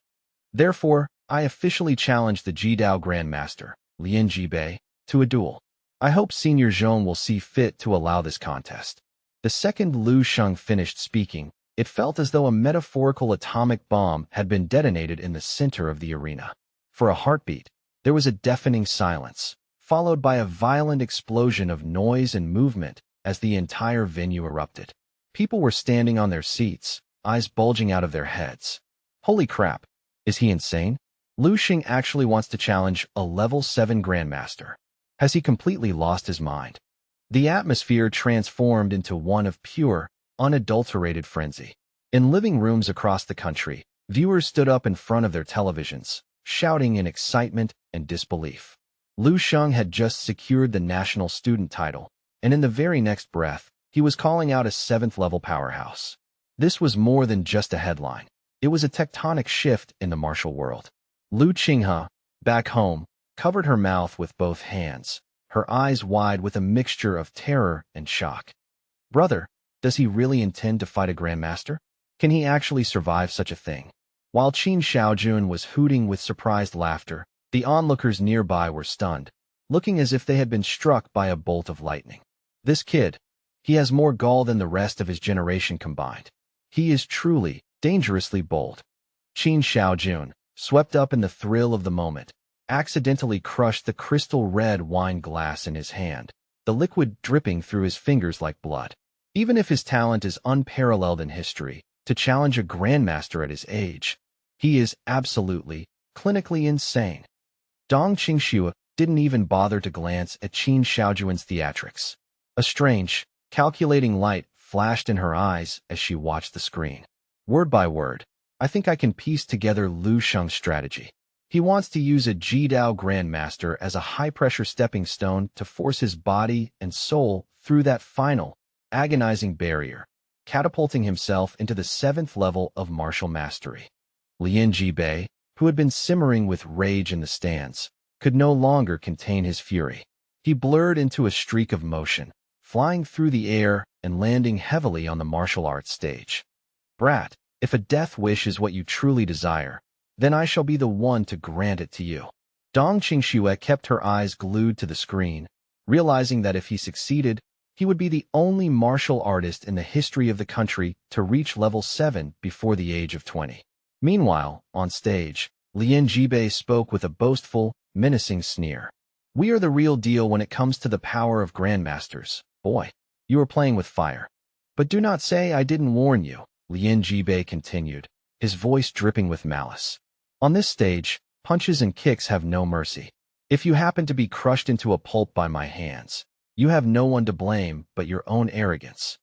"Therefore, I officially challenge the Jidao Grandmaster, Lian Jibei, to a duel. I hope Senior Zhong will see fit to allow this contest." The second Lu Sheng finished speaking, it felt as though a metaphorical atomic bomb had been detonated in the center of the arena. For a heartbeat, there was a deafening silence, followed by a violent explosion of noise and movement as the entire venue erupted. People were standing on their seats, eyes bulging out of their heads. Holy crap, is he insane? Lu Sheng actually wants to challenge a level 7 Grandmaster. Has he completely lost his mind? The atmosphere transformed into one of pure, unadulterated frenzy. In living rooms across the country, viewers stood up in front of their televisions, shouting in excitement and disbelief. Lu Sheng had just secured the national student title, and in the very next breath, he was calling out a 7th-level powerhouse. This was more than just a headline. It was a tectonic shift in the martial world. Lu Qinghe, back home, covered her mouth with both hands, her eyes wide with a mixture of terror and shock. Brother, does he really intend to fight a grandmaster? Can he actually survive such a thing? While Qin Xiaojun was hooting with surprised laughter, the onlookers nearby were stunned, looking as if they had been struck by a bolt of lightning. This kid, he has more gall than the rest of his generation combined. He is truly, dangerously bold. Qin Xiaojun, swept up in the thrill of the moment, accidentally crushed the crystal-red wine glass in his hand, the liquid dripping through his fingers like blood. Even if his talent is unparalleled in history, to challenge a grandmaster at his age, he is absolutely, clinically insane. Dong Qingxue didn't even bother to glance at Qin Xiaojun's theatrics. A strange, calculating light flashed in her eyes as she watched the screen. Word by word, I think I can piece together Lu Sheng's strategy. He wants to use a Jidao Grandmaster as a high-pressure stepping stone to force his body and soul through that final, agonizing barrier, catapulting himself into the 7th level of martial mastery. Lian Jibei, who had been simmering with rage in the stands, could no longer contain his fury. He blurred into a streak of motion, flying through the air and landing heavily on the martial arts stage. Brat, if a death wish is what you truly desire, then I shall be the one to grant it to you. Dong Qingxue kept her eyes glued to the screen, realizing that if he succeeded, he would be the only martial artist in the history of the country to reach level 7 before the age of 20. Meanwhile, on stage, Lian Jibei spoke with a boastful, menacing sneer. We are the real deal when it comes to the power of grandmasters. Boy, you are playing with fire. But do not say I didn't warn you, Lian Jibei continued, his voice dripping with malice. On this stage, punches and kicks have no mercy. If you happen to be crushed into a pulp by my hands, you have no one to blame but your own arrogance.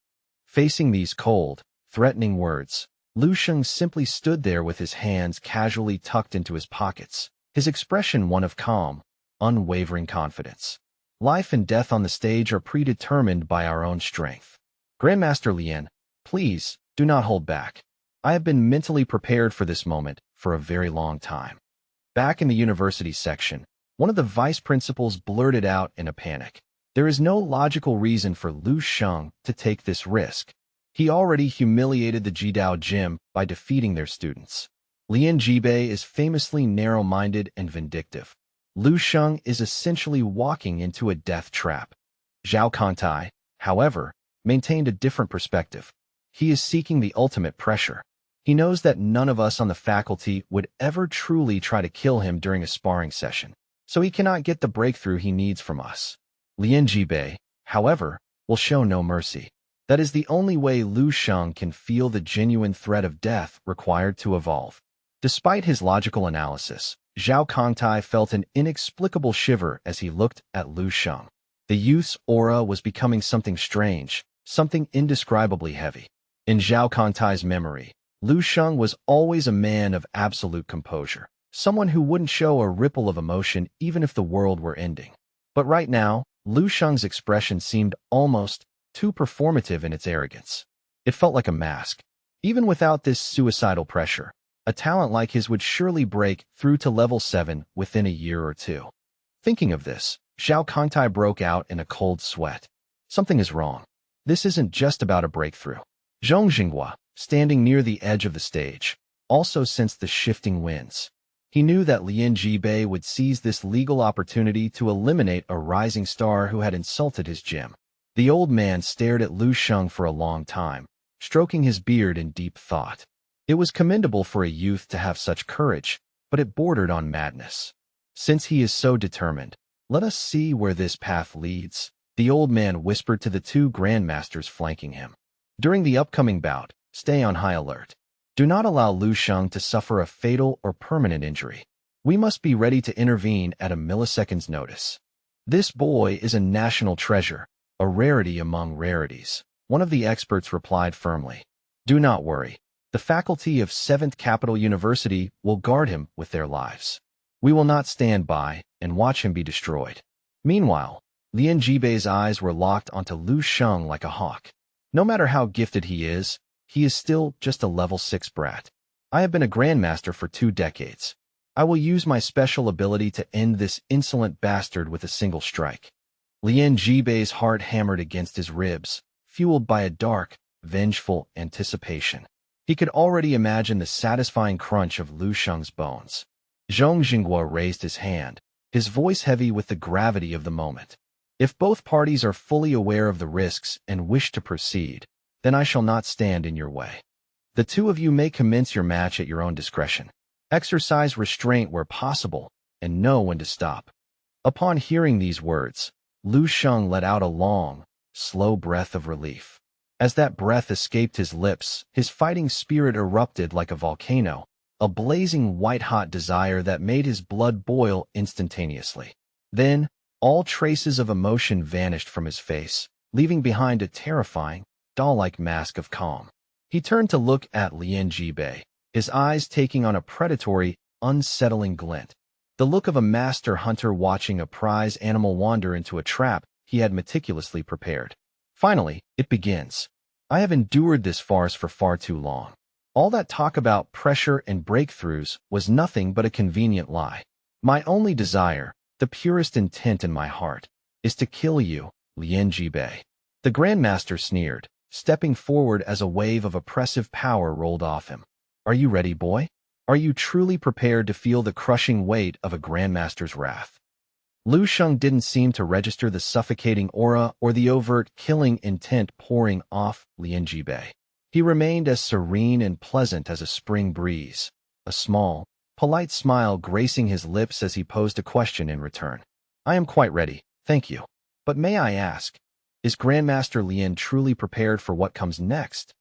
Facing these cold, threatening words, Lu Sheng simply stood there with his hands casually tucked into his pockets, his expression one of calm, unwavering confidence. Life and death on the stage are predetermined by our own strength. Grandmaster Lian, please, do not hold back. I have been mentally prepared for this moment for a very long time. Back in the university section, one of the vice principals blurted out in a panic. There is no logical reason for Lu Sheng to take this risk. He already humiliated the Jidao Gym by defeating their students. Lian Jibei is famously narrow-minded and vindictive. Lu Sheng is essentially walking into a death trap. Zhao Kantai, however, maintained a different perspective. He is seeking the ultimate pressure. He knows that none of us on the faculty would ever truly try to kill him during a sparring session, so he cannot get the breakthrough he needs from us. Lian Jibei, however, will show no mercy. That is the only way Lu Sheng can feel the genuine threat of death required to evolve. Despite his logical analysis, Zhao Kangtai felt an inexplicable shiver as he looked at Lu Sheng. The youth's aura was becoming something strange, something indescribably heavy. In Zhao Kangtai's memory, Lu Sheng was always a man of absolute composure, someone who wouldn't show a ripple of emotion even if the world were ending. But right now, Lu Sheng's expression seemed almost too performative in its arrogance. It felt like a mask. Even without this suicidal pressure, a talent like his would surely break through to level 7 within a year or two. Thinking of this, Zhao Kangtai broke out in a cold sweat. Something is wrong. This isn't just about a breakthrough. Zhong Jinghua, standing near the edge of the stage, also sensed the shifting winds. He knew that Lian Jibei would seize this legal opportunity to eliminate a rising star who had insulted his gym. The old man stared at Lu Sheng for a long time, stroking his beard in deep thought. It was commendable for a youth to have such courage, but it bordered on madness. Since he is so determined, let us see where this path leads, the old man whispered to the two grandmasters flanking him. During the upcoming bout, stay on high alert. Do not allow Lu Sheng to suffer a fatal or permanent injury. We must be ready to intervene at a millisecond's notice. This boy is a national treasure, a rarity among rarities. One of the experts replied firmly. Do not worry. The faculty of 7th Capital University will guard him with their lives. We will not stand by and watch him be destroyed. Meanwhile, Lian Jibei's eyes were locked onto Lu Sheng like a hawk. No matter how gifted he is still just a level 6 brat. I have been a grandmaster for 2 decades. I will use my special ability to end this insolent bastard with a single strike. Lian Jibei's heart hammered against his ribs, fueled by a dark, vengeful anticipation. He could already imagine the satisfying crunch of Lu Sheng's bones. Zhong Jinghua raised his hand, his voice heavy with the gravity of the moment. If both parties are fully aware of the risks and wish to proceed, then I shall not stand in your way. The two of you may commence your match at your own discretion. Exercise restraint where possible, and know when to stop. Upon hearing these words, Lu Sheng let out a long, slow breath of relief. As that breath escaped his lips, his fighting spirit erupted like a volcano, a blazing white-hot desire that made his blood boil instantaneously. Then, all traces of emotion vanished from his face, leaving behind a terrifying, doll-like mask of calm. He turned to look at Lian Jibei, his eyes taking on a predatory, unsettling glint. The look of a master hunter watching a prize animal wander into a trap he had meticulously prepared. Finally, it begins. I have endured this farce for far too long. All that talk about pressure and breakthroughs was nothing but a convenient lie. My only desire, the purest intent in my heart, is to kill you, Lian Jibei. The Grandmaster sneered, stepping forward as a wave of oppressive power rolled off him. Are you ready, boy? Are you truly prepared to feel the crushing weight of a Grandmaster's wrath? Lu Sheng didn't seem to register the suffocating aura or the overt killing intent pouring off Lian Jibei. He remained as serene and pleasant as a spring breeze, a small, polite smile gracing his lips as he posed a question in return. I am quite ready, thank you. But may I ask, is Grandmaster Lian truly prepared for what comes next?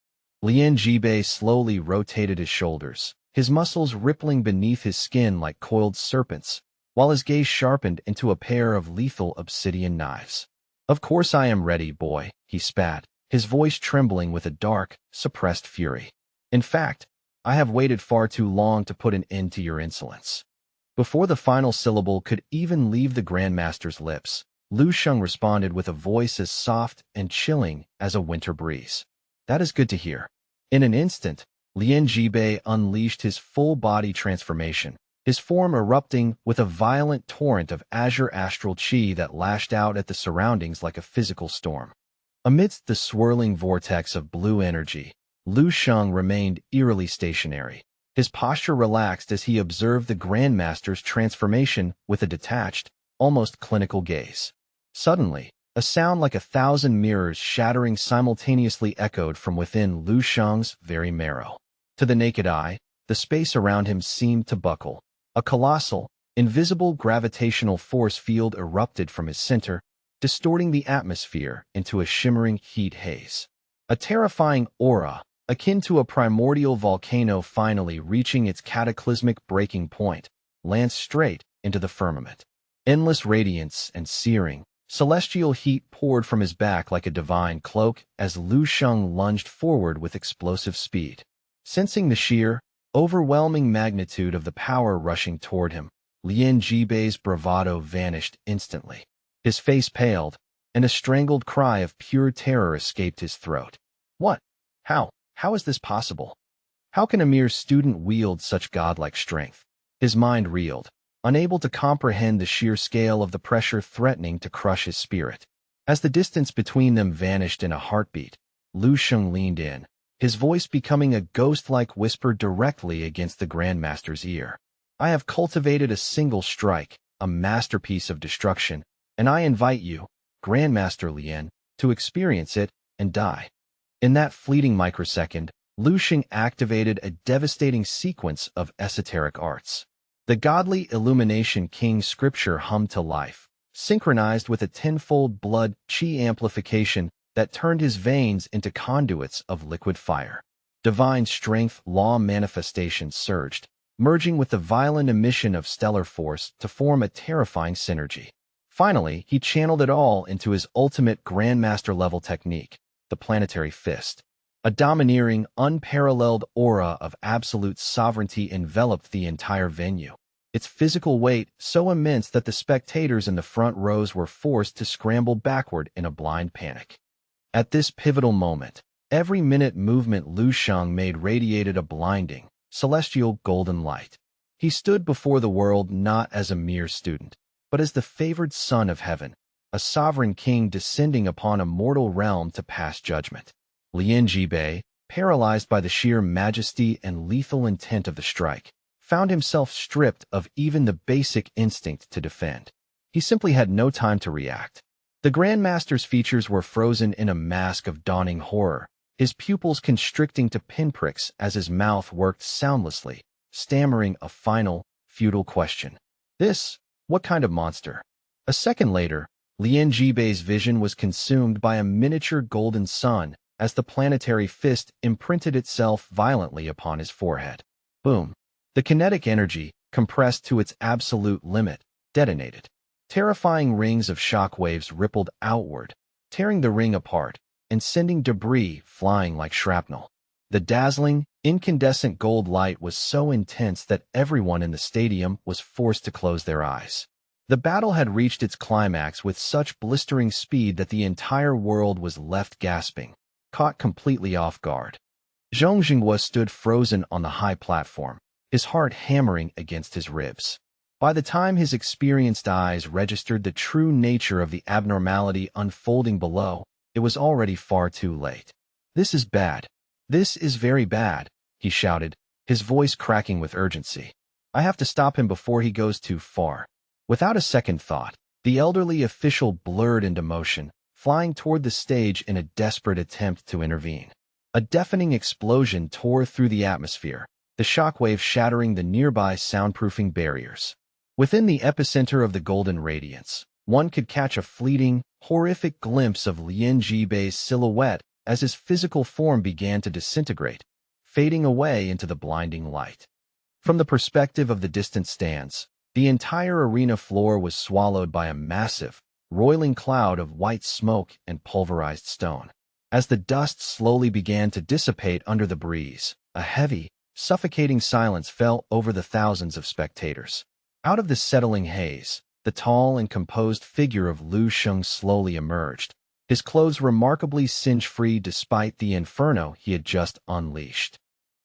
Lian Jibei slowly rotated his shoulders, his muscles rippling beneath his skin like coiled serpents, while his gaze sharpened into a pair of lethal obsidian knives. Of course I am ready, boy, he spat, his voice trembling with a dark, suppressed fury. In fact, I have waited far too long to put an end to your insolence. Before the final syllable could even leave the Grandmaster's lips, Lu Sheng responded with a voice as soft and chilling as a winter breeze. That is good to hear. In an instant, Lian Jibei unleashed his full-body transformation, his form erupting with a violent torrent of azure astral chi that lashed out at the surroundings like a physical storm. Amidst the swirling vortex of blue energy, Lu Sheng remained eerily stationary, his posture relaxed as he observed the Grandmaster's transformation with a detached, almost clinical gaze. Suddenly, a sound like 1,000 mirrors shattering simultaneously echoed from within Lu Sheng's very marrow. To the naked eye, the space around him seemed to buckle. A colossal, invisible gravitational force field erupted from his center, distorting the atmosphere into a shimmering heat haze. A terrifying aura, akin to a primordial volcano finally reaching its cataclysmic breaking point, lanced straight into the firmament. Endless radiance and searing, celestial heat poured from his back like a divine cloak as Lu Sheng lunged forward with explosive speed. Sensing the sheer, overwhelming magnitude of the power rushing toward him, Lian Jibei's bravado vanished instantly. His face paled, and a strangled cry of pure terror escaped his throat. What? How? How is this possible? How can a mere student wield such godlike strength? His mind reeled, unable to comprehend the sheer scale of the pressure threatening to crush his spirit. As the distance between them vanished in a heartbeat, Lu Sheng leaned in, his voice becoming a ghost-like whisper directly against the Grandmaster's ear. I have cultivated a single strike, a masterpiece of destruction, and I invite you, Grandmaster Lian, to experience it and die. In that fleeting microsecond, Lu Sheng activated a devastating sequence of esoteric arts. The godly illumination king scripture hummed to life, synchronized with a tenfold blood chi amplification that turned his veins into conduits of liquid fire. Divine strength law manifestation surged, merging with the violent emission of stellar force to form a terrifying synergy. Finally, he channeled it all into his ultimate Grandmaster-level technique, the planetary fist. A domineering, unparalleled aura of absolute sovereignty enveloped the entire venue. Its physical weight so immense that the spectators in the front rows were forced to scramble backward in a blind panic. At this pivotal moment, every minute movement Lu Sheng made radiated a blinding, celestial golden light. He stood before the world not as a mere student, but as the favored son of heaven, a sovereign king descending upon a mortal realm to pass judgment. Lian Jibei, paralyzed by the sheer majesty and lethal intent of the strike, found himself stripped of even the basic instinct to defend. He simply had no time to react. The Grandmaster's features were frozen in a mask of dawning horror, his pupils constricting to pinpricks as his mouth worked soundlessly, stammering a final, futile question. What kind of monster? A second later, Lian Jibei's vision was consumed by a miniature golden sun as the planetary fist imprinted itself violently upon his forehead. Boom! The kinetic energy, compressed to its absolute limit, detonated. Terrifying rings of shock waves rippled outward, tearing the ring apart and sending debris flying like shrapnel. The dazzling, incandescent gold light was so intense that everyone in the stadium was forced to close their eyes. The battle had reached its climax with such blistering speed that the entire world was left gasping, caught completely off guard. Zhong Jinghua stood frozen on the high platform, his heart hammering against his ribs. By the time his experienced eyes registered the true nature of the abnormality unfolding below, it was already far too late. "This is bad. This is very bad," he shouted, his voice cracking with urgency. "I have to stop him before he goes too far." Without a second thought, the elderly official blurred into motion, flying toward the stage in a desperate attempt to intervene. A deafening explosion tore through the atmosphere, the shockwave shattering the nearby soundproofing barriers. Within the epicenter of the golden radiance, one could catch a fleeting, horrific glimpse of Lian Jibei's silhouette as his physical form began to disintegrate, fading away into the blinding light. From the perspective of the distant stands, the entire arena floor was swallowed by a massive, roiling cloud of white smoke and pulverized stone. As the dust slowly began to dissipate under the breeze, a heavy, suffocating silence fell over the thousands of spectators. Out of the settling haze, the tall and composed figure of Lu Sheng slowly emerged, his clothes remarkably singe-free despite the inferno he had just unleashed.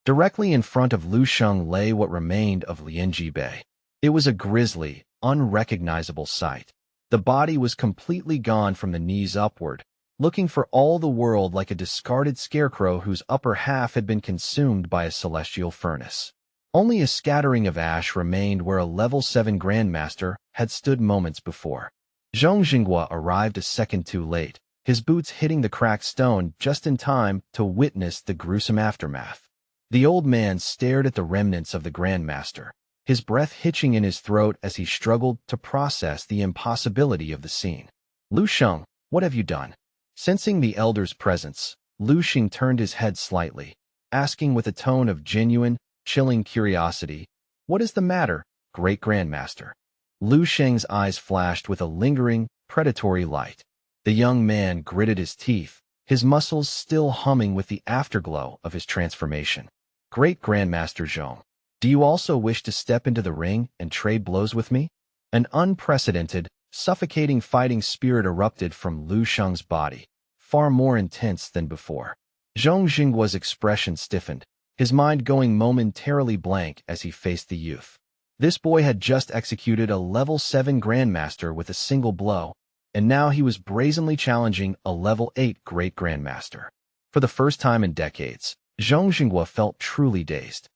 Directly in front of Lu Sheng lay what remained of Lian Jibei. It was a grisly, unrecognizable sight. The body was completely gone from the knees upward, looking for all the world like a discarded scarecrow whose upper half had been consumed by a celestial furnace. Only a scattering of ash remained where a level 7 Grandmaster had stood moments before. Zhong Jinghua arrived a second too late, his boots hitting the cracked stone just in time to witness the gruesome aftermath. The old man stared at the remnants of the Grandmaster, his breath hitching in his throat as he struggled to process the impossibility of the scene. "Lu Sheng, what have you done?" Sensing the elder's presence, Lu Sheng turned his head slightly, asking with a tone of genuine, chilling curiosity, "What is the matter, Great Grandmaster?" Lu Sheng's eyes flashed with a lingering, predatory light. The young man gritted his teeth, his muscles still humming with the afterglow of his transformation. "Great Grandmaster Zhong, do you also wish to step into the ring and trade blows with me?" An unprecedented, suffocating fighting spirit erupted from Lu Sheng's body, far more intense than before. Zhong Jinghua's expression stiffened, his mind going momentarily blank as he faced the youth. This boy had just executed a level 7 Grandmaster with a single blow, and now he was brazenly challenging a level 8 Great Grandmaster. For the first time in decades, Zhong Jinghua felt truly dazed.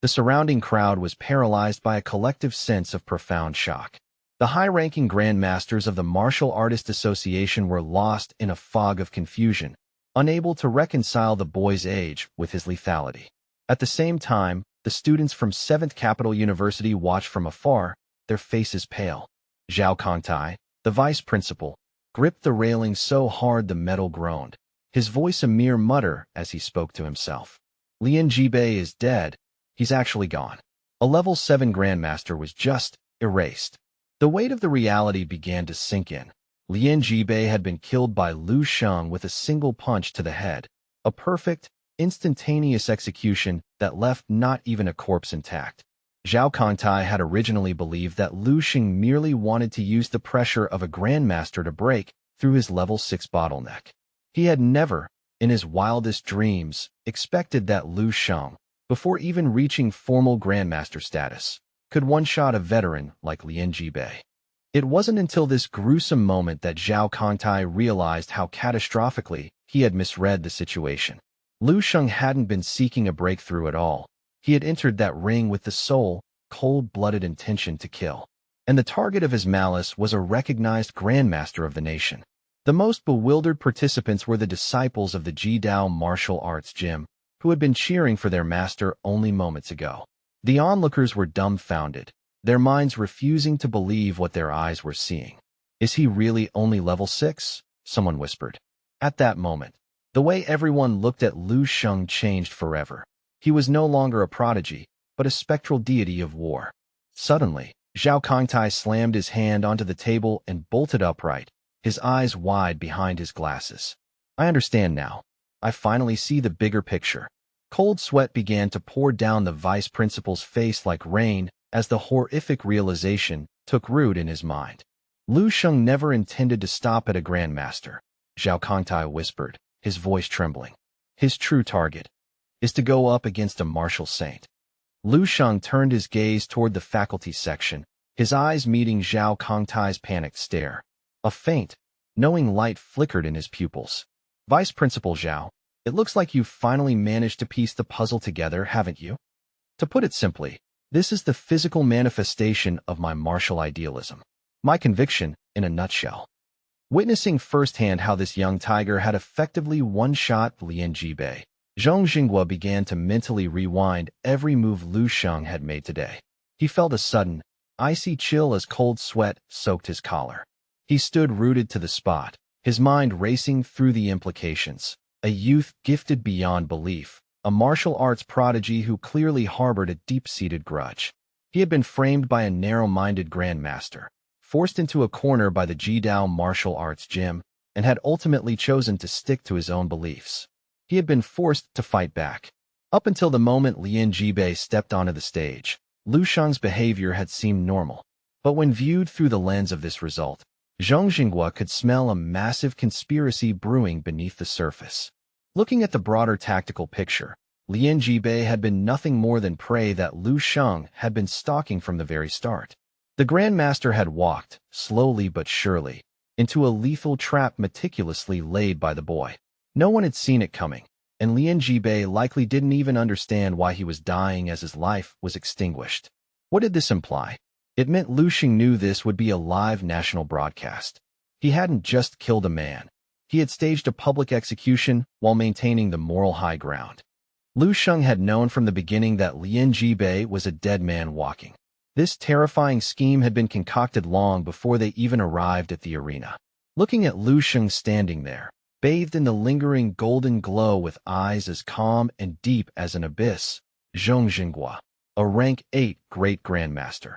The surrounding crowd was paralyzed by a collective sense of profound shock. The high-ranking Grandmasters of the Martial Artist Association were lost in a fog of confusion, unable to reconcile the boy's age with his lethality. At the same time, the students from 7th Capital University watched from afar, their faces pale. Zhao Kongtai, the vice principal, gripped the railing so hard the metal groaned, his voice a mere mutter as he spoke to himself. "Lian Jibei is dead. He's actually gone." A level 7 Grandmaster was just erased. The weight of the reality began to sink in. Lian Jibei had been killed by Lu Sheng with a single punch to the head, a perfect, instantaneous execution that left not even a corpse intact. Zhao Kongtai had originally believed that Lu Sheng merely wanted to use the pressure of a grandmaster to break through his level 6 bottleneck. He had never, in his wildest dreams, expected that Lu Sheng, before even reaching formal grandmaster status, could one-shot a veteran like Lian Jibei. It wasn't until this gruesome moment that Zhao Kongtai realized how catastrophically he had misread the situation. Lu Sheng hadn't been seeking a breakthrough at all. He had entered that ring with the sole, cold-blooded intention to kill. And the target of his malice was a recognized grandmaster of the nation. The most bewildered participants were the disciples of the Jidao martial arts gym, who had been cheering for their master only moments ago. The onlookers were dumbfounded, their minds refusing to believe what their eyes were seeing. Is he really only level 6? Someone whispered. At that moment, the way everyone looked at Lu Sheng changed forever. He was no longer a prodigy, but a spectral deity of war. Suddenly, Zhao Kongtai slammed his hand onto the table and bolted upright, his eyes wide behind his glasses. I understand now. I finally see the bigger picture. Cold sweat began to pour down the vice principal's face like rain as the horrific realization took root in his mind. Lu Sheng never intended to stop at a grandmaster, Zhao Kongtai whispered, his voice trembling. His true target is to go up against a martial saint. Lu Sheng turned his gaze toward the faculty section, his eyes meeting Zhao Kongtai's panicked stare. A faint, knowing light flickered in his pupils. Vice Principal Zhao, it looks like you've finally managed to piece the puzzle together, haven't you? To put it simply, this is the physical manifestation of my martial idealism. My conviction, in a nutshell. Witnessing firsthand how this young tiger had effectively one-shot Lian Jibei, Zhong Xinghua began to mentally rewind every move Lu Sheng had made today. He felt a sudden, icy chill as cold sweat soaked his collar. He stood rooted to the spot, his mind racing through the implications. A youth gifted beyond belief, a martial arts prodigy who clearly harbored a deep-seated grudge. He had been framed by a narrow-minded grandmaster, forced into a corner by the Jidao martial arts gym, and had ultimately chosen to stick to his own beliefs. He had been forced to fight back. Up until the moment Lian Jibei stepped onto the stage, Lu Sheng's behavior had seemed normal. But when viewed through the lens of this result, Zhong Xinghua could smell a massive conspiracy brewing beneath the surface. Looking at the broader tactical picture, Lian Jibei had been nothing more than prey that Lu Sheng had been stalking from the very start. The Grandmaster had walked, slowly but surely, into a lethal trap meticulously laid by the boy. No one had seen it coming, and Lian Jibei likely didn't even understand why he was dying as his life was extinguished. What did this imply? It meant Lu Sheng knew this would be a live national broadcast. He hadn't just killed a man. He had staged a public execution while maintaining the moral high ground. Lu Sheng had known from the beginning that Lian Jibei was a dead man walking. This terrifying scheme had been concocted long before they even arrived at the arena. Looking at Lu Sheng standing there, bathed in the lingering golden glow with eyes as calm and deep as an abyss, Zhong Xinghua, a rank 8 great grandmaster,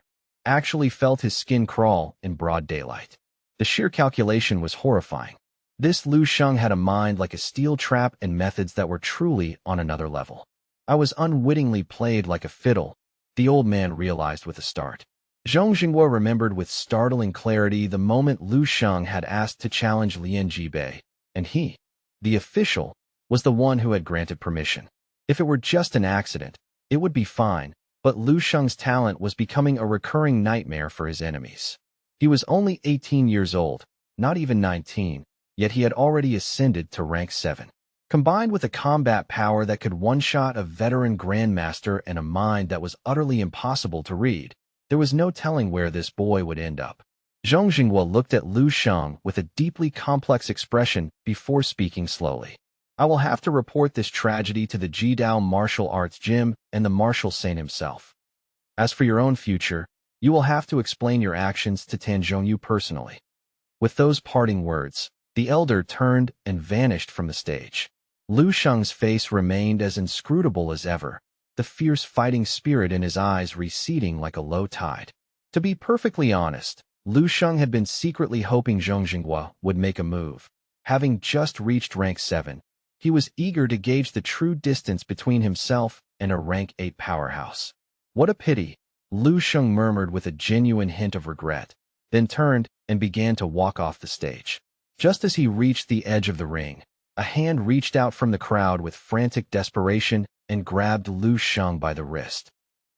actually felt his skin crawl in broad daylight. The sheer calculation was horrifying. This Lu Sheng had a mind like a steel trap and methods that were truly on another level. I was unwittingly played like a fiddle, the old man realized with a start. Zhong Xinghua remembered with startling clarity the moment Lu Sheng had asked to challenge Lian Jibei, and he, the official, was the one who had granted permission. If it were just an accident, it would be fine, but Lu Sheng's talent was becoming a recurring nightmare for his enemies. He was only 18 years old, not even 19, yet he had already ascended to rank 7. Combined with a combat power that could one-shot a veteran grandmaster and a mind that was utterly impossible to read, there was no telling where this boy would end up. Zhong Xinghua looked at Lu Sheng with a deeply complex expression before speaking slowly. I will have to report this tragedy to the Jidao martial arts gym and the martial saint himself. As for your own future, you will have to explain your actions to Tanzhongyu personally. With those parting words, the elder turned and vanished from the stage. Lu Sheng's face remained as inscrutable as ever, the fierce fighting spirit in his eyes receding like a low tide. To be perfectly honest, Lu Sheng had been secretly hoping Zhong Jinghua would make a move. Having just reached rank 7, he was eager to gauge the true distance between himself and a rank 8 powerhouse. What a pity, Lu Sheng murmured with a genuine hint of regret, then turned and began to walk off the stage. Just as he reached the edge of the ring, a hand reached out from the crowd with frantic desperation and grabbed Lu Sheng by the wrist.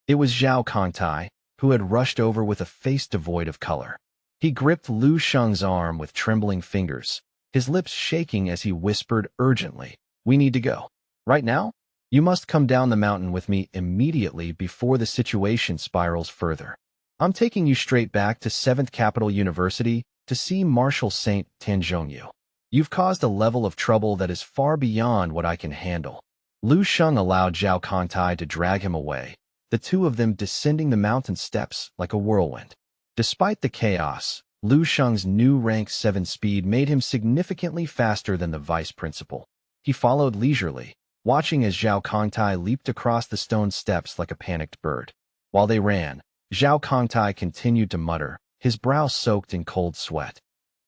It was Zhao Kongtai, who had rushed over with a face devoid of color. He gripped Lu Sheng's arm with trembling fingers, his lips shaking as he whispered urgently, "We need to go. Right now? You must come down the mountain with me immediately before the situation spirals further. I'm taking you straight back to 7th Capital University to see Marshal Saint Tanzhongyu. You've caused a level of trouble that is far beyond what I can handle." Lu Sheng allowed Zhao Kongtai to drag him away, the two of them descending the mountain steps like a whirlwind. Despite the chaos, Lu Sheng's new rank 7 speed made him significantly faster than the vice principal. He followed leisurely, watching as Zhao Kongtai leaped across the stone steps like a panicked bird. While they ran, Zhao Kongtai continued to mutter, his brow soaked in cold sweat.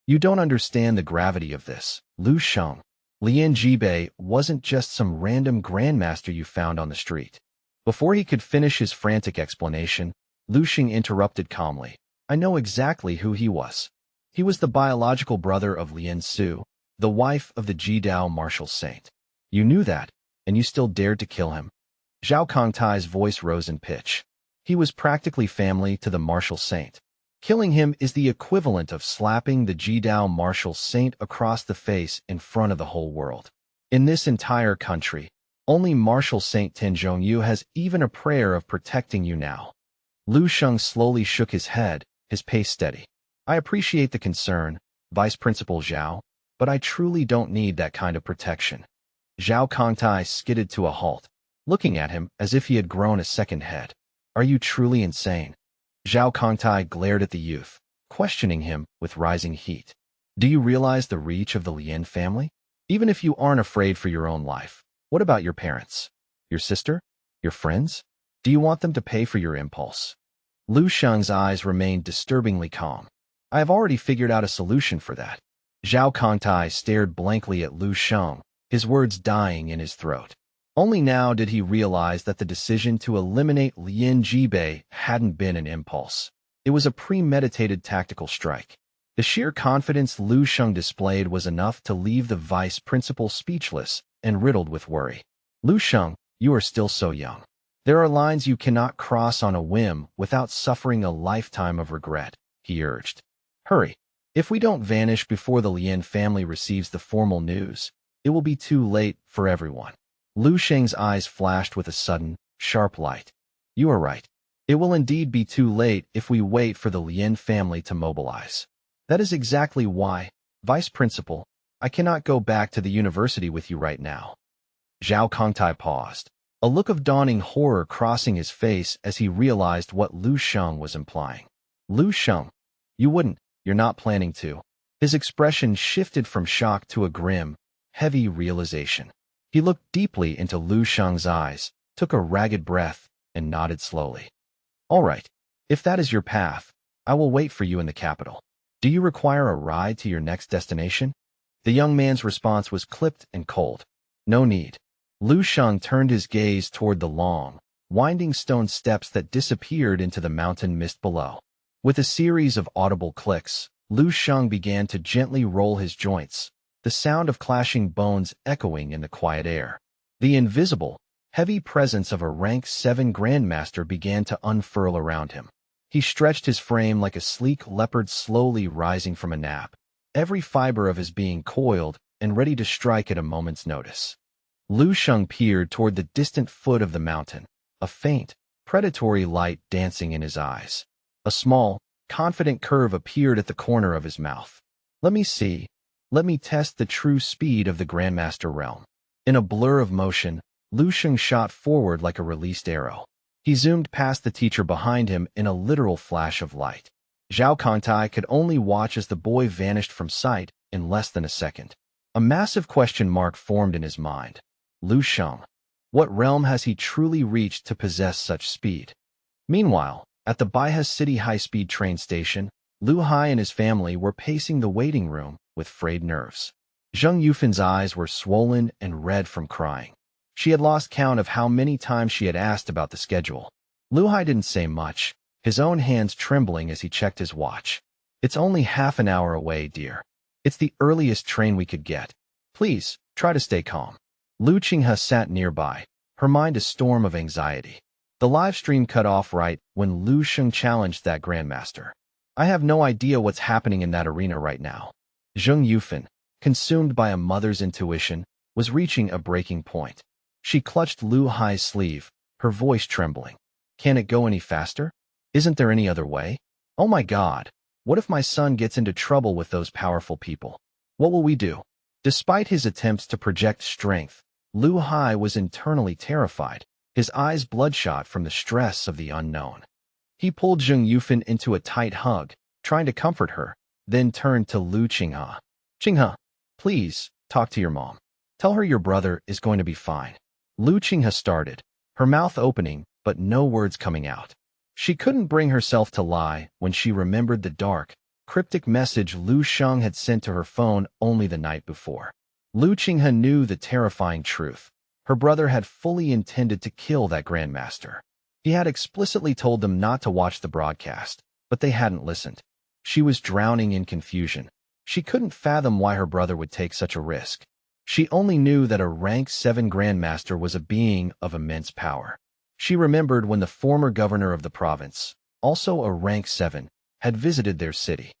"You don't understand the gravity of this, Lu Sheng. Lian Jibei wasn't just some random grandmaster you found on the street." Before he could finish his frantic explanation, Lu Sheng interrupted calmly. "I know exactly who he was. He was the biological brother of Lian Su, the wife of the Jidao Marshal Saint. You knew that, and you still dared to kill him." Zhao Kongtai's voice rose in pitch. He was practically family to the Marshal Saint. Killing him is the equivalent of slapping the Jidao Marshal Saint across the face in front of the whole world. In this entire country, only Marshal Saint Tanzhongyu has even a prayer of protecting you now. Lu Sheng slowly shook his head, his pace steady. "I appreciate the concern, Vice Principal Zhao, but I truly don't need that kind of protection." Zhao Kongtai skidded to a halt, looking at him as if he had grown a second head. "Are you truly insane?" Zhao Kongtai glared at the youth, questioning him with rising heat. "Do you realize the reach of the Lian family? Even if you aren't afraid for your own life, what about your parents? Your sister? Your friends? Do you want them to pay for your impulse?" Lu Sheng's eyes remained disturbingly calm. "I have already figured out a solution for that." Zhao Kongtai stared blankly at Lu Sheng, his words dying in his throat. Only now did he realize that the decision to eliminate Lian Jibei hadn't been an impulse. It was a premeditated tactical strike. The sheer confidence Lu Sheng displayed was enough to leave the vice principal speechless and riddled with worry. "Lu Sheng, you are still so young. There are lines you cannot cross on a whim without suffering a lifetime of regret," he urged. "Hurry. If we don't vanish before the Lian family receives the formal news, it will be too late for everyone." Lu Sheng's eyes flashed with a sudden, sharp light. "You are right. It will indeed be too late if we wait for the Lian family to mobilize. That is exactly why, Vice Principal, I cannot go back to the university with you right now." Zhao Kongtai paused, a look of dawning horror crossing his face as he realized what Lu Sheng was implying. "Lu Sheng, you wouldn't, you're not planning to." His expression shifted from shock to a grim, heavy realization. He looked deeply into Lu Sheng's eyes, took a ragged breath, and nodded slowly. "All right, if that is your path, I will wait for you in the capital. Do you require a ride to your next destination?" The young man's response was clipped and cold. "No need." Lu Sheng turned his gaze toward the long, winding stone steps that disappeared into the mountain mist below. With a series of audible clicks, Lu Sheng began to gently roll his joints, the sound of clashing bones echoing in the quiet air. The invisible, heavy presence of a rank 7 grandmaster began to unfurl around him. He stretched his frame like a sleek leopard slowly rising from a nap, every fiber of his being coiled and ready to strike at a moment's notice. Lu Sheng peered toward the distant foot of the mountain, a faint, predatory light dancing in his eyes. A small, confident curve appeared at the corner of his mouth. "Let me see. Let me test the true speed of the Grandmaster realm." In a blur of motion, Lu Sheng shot forward like a released arrow. He zoomed past the teacher behind him in a literal flash of light. Zhao Kongtai could only watch as the boy vanished from sight in less than a second. A massive question mark formed in his mind. Lu Sheng. What realm has he truly reached to possess such speed? Meanwhile, at the Baihe City high-speed train station, Lu Hai and his family were pacing the waiting room with frayed nerves. Zheng Yufin's eyes were swollen and red from crying. She had lost count of how many times she had asked about the schedule. Lu Hai didn't say much, his own hands trembling as he checked his watch. It's only half an hour away, dear. It's the earliest train we could get. Please, try to stay calm. Lu Qinghe sat nearby, her mind a storm of anxiety. The live stream cut off right when Lu Sheng challenged that grandmaster. I have no idea what's happening in that arena right now. Zheng Yufin, consumed by a mother's intuition, was reaching a breaking point. She clutched Lu Hai's sleeve, her voice trembling. Can it go any faster? Isn't there any other way? Oh my God, what if my son gets into trouble with those powerful people? What will we do? Despite his attempts to project strength, Lu Hai was internally terrified, his eyes bloodshot from the stress of the unknown. He pulled Zheng Yufin into a tight hug, trying to comfort her, then turned to Lu Qinghe. Qinghe, please, talk to your mom. Tell her your brother is going to be fine. Lu Qinghe started, her mouth opening, but no words coming out. She couldn't bring herself to lie when she remembered the dark, cryptic message Lu Sheng had sent to her phone only the night before. Lu Qinghe knew the terrifying truth. Her brother had fully intended to kill that grandmaster. He had explicitly told them not to watch the broadcast, but they hadn't listened. She was drowning in confusion. She couldn't fathom why her brother would take such a risk. She only knew that a rank 7 grandmaster was a being of immense power. She remembered when the former governor of the province, also a rank 7, had visited their city.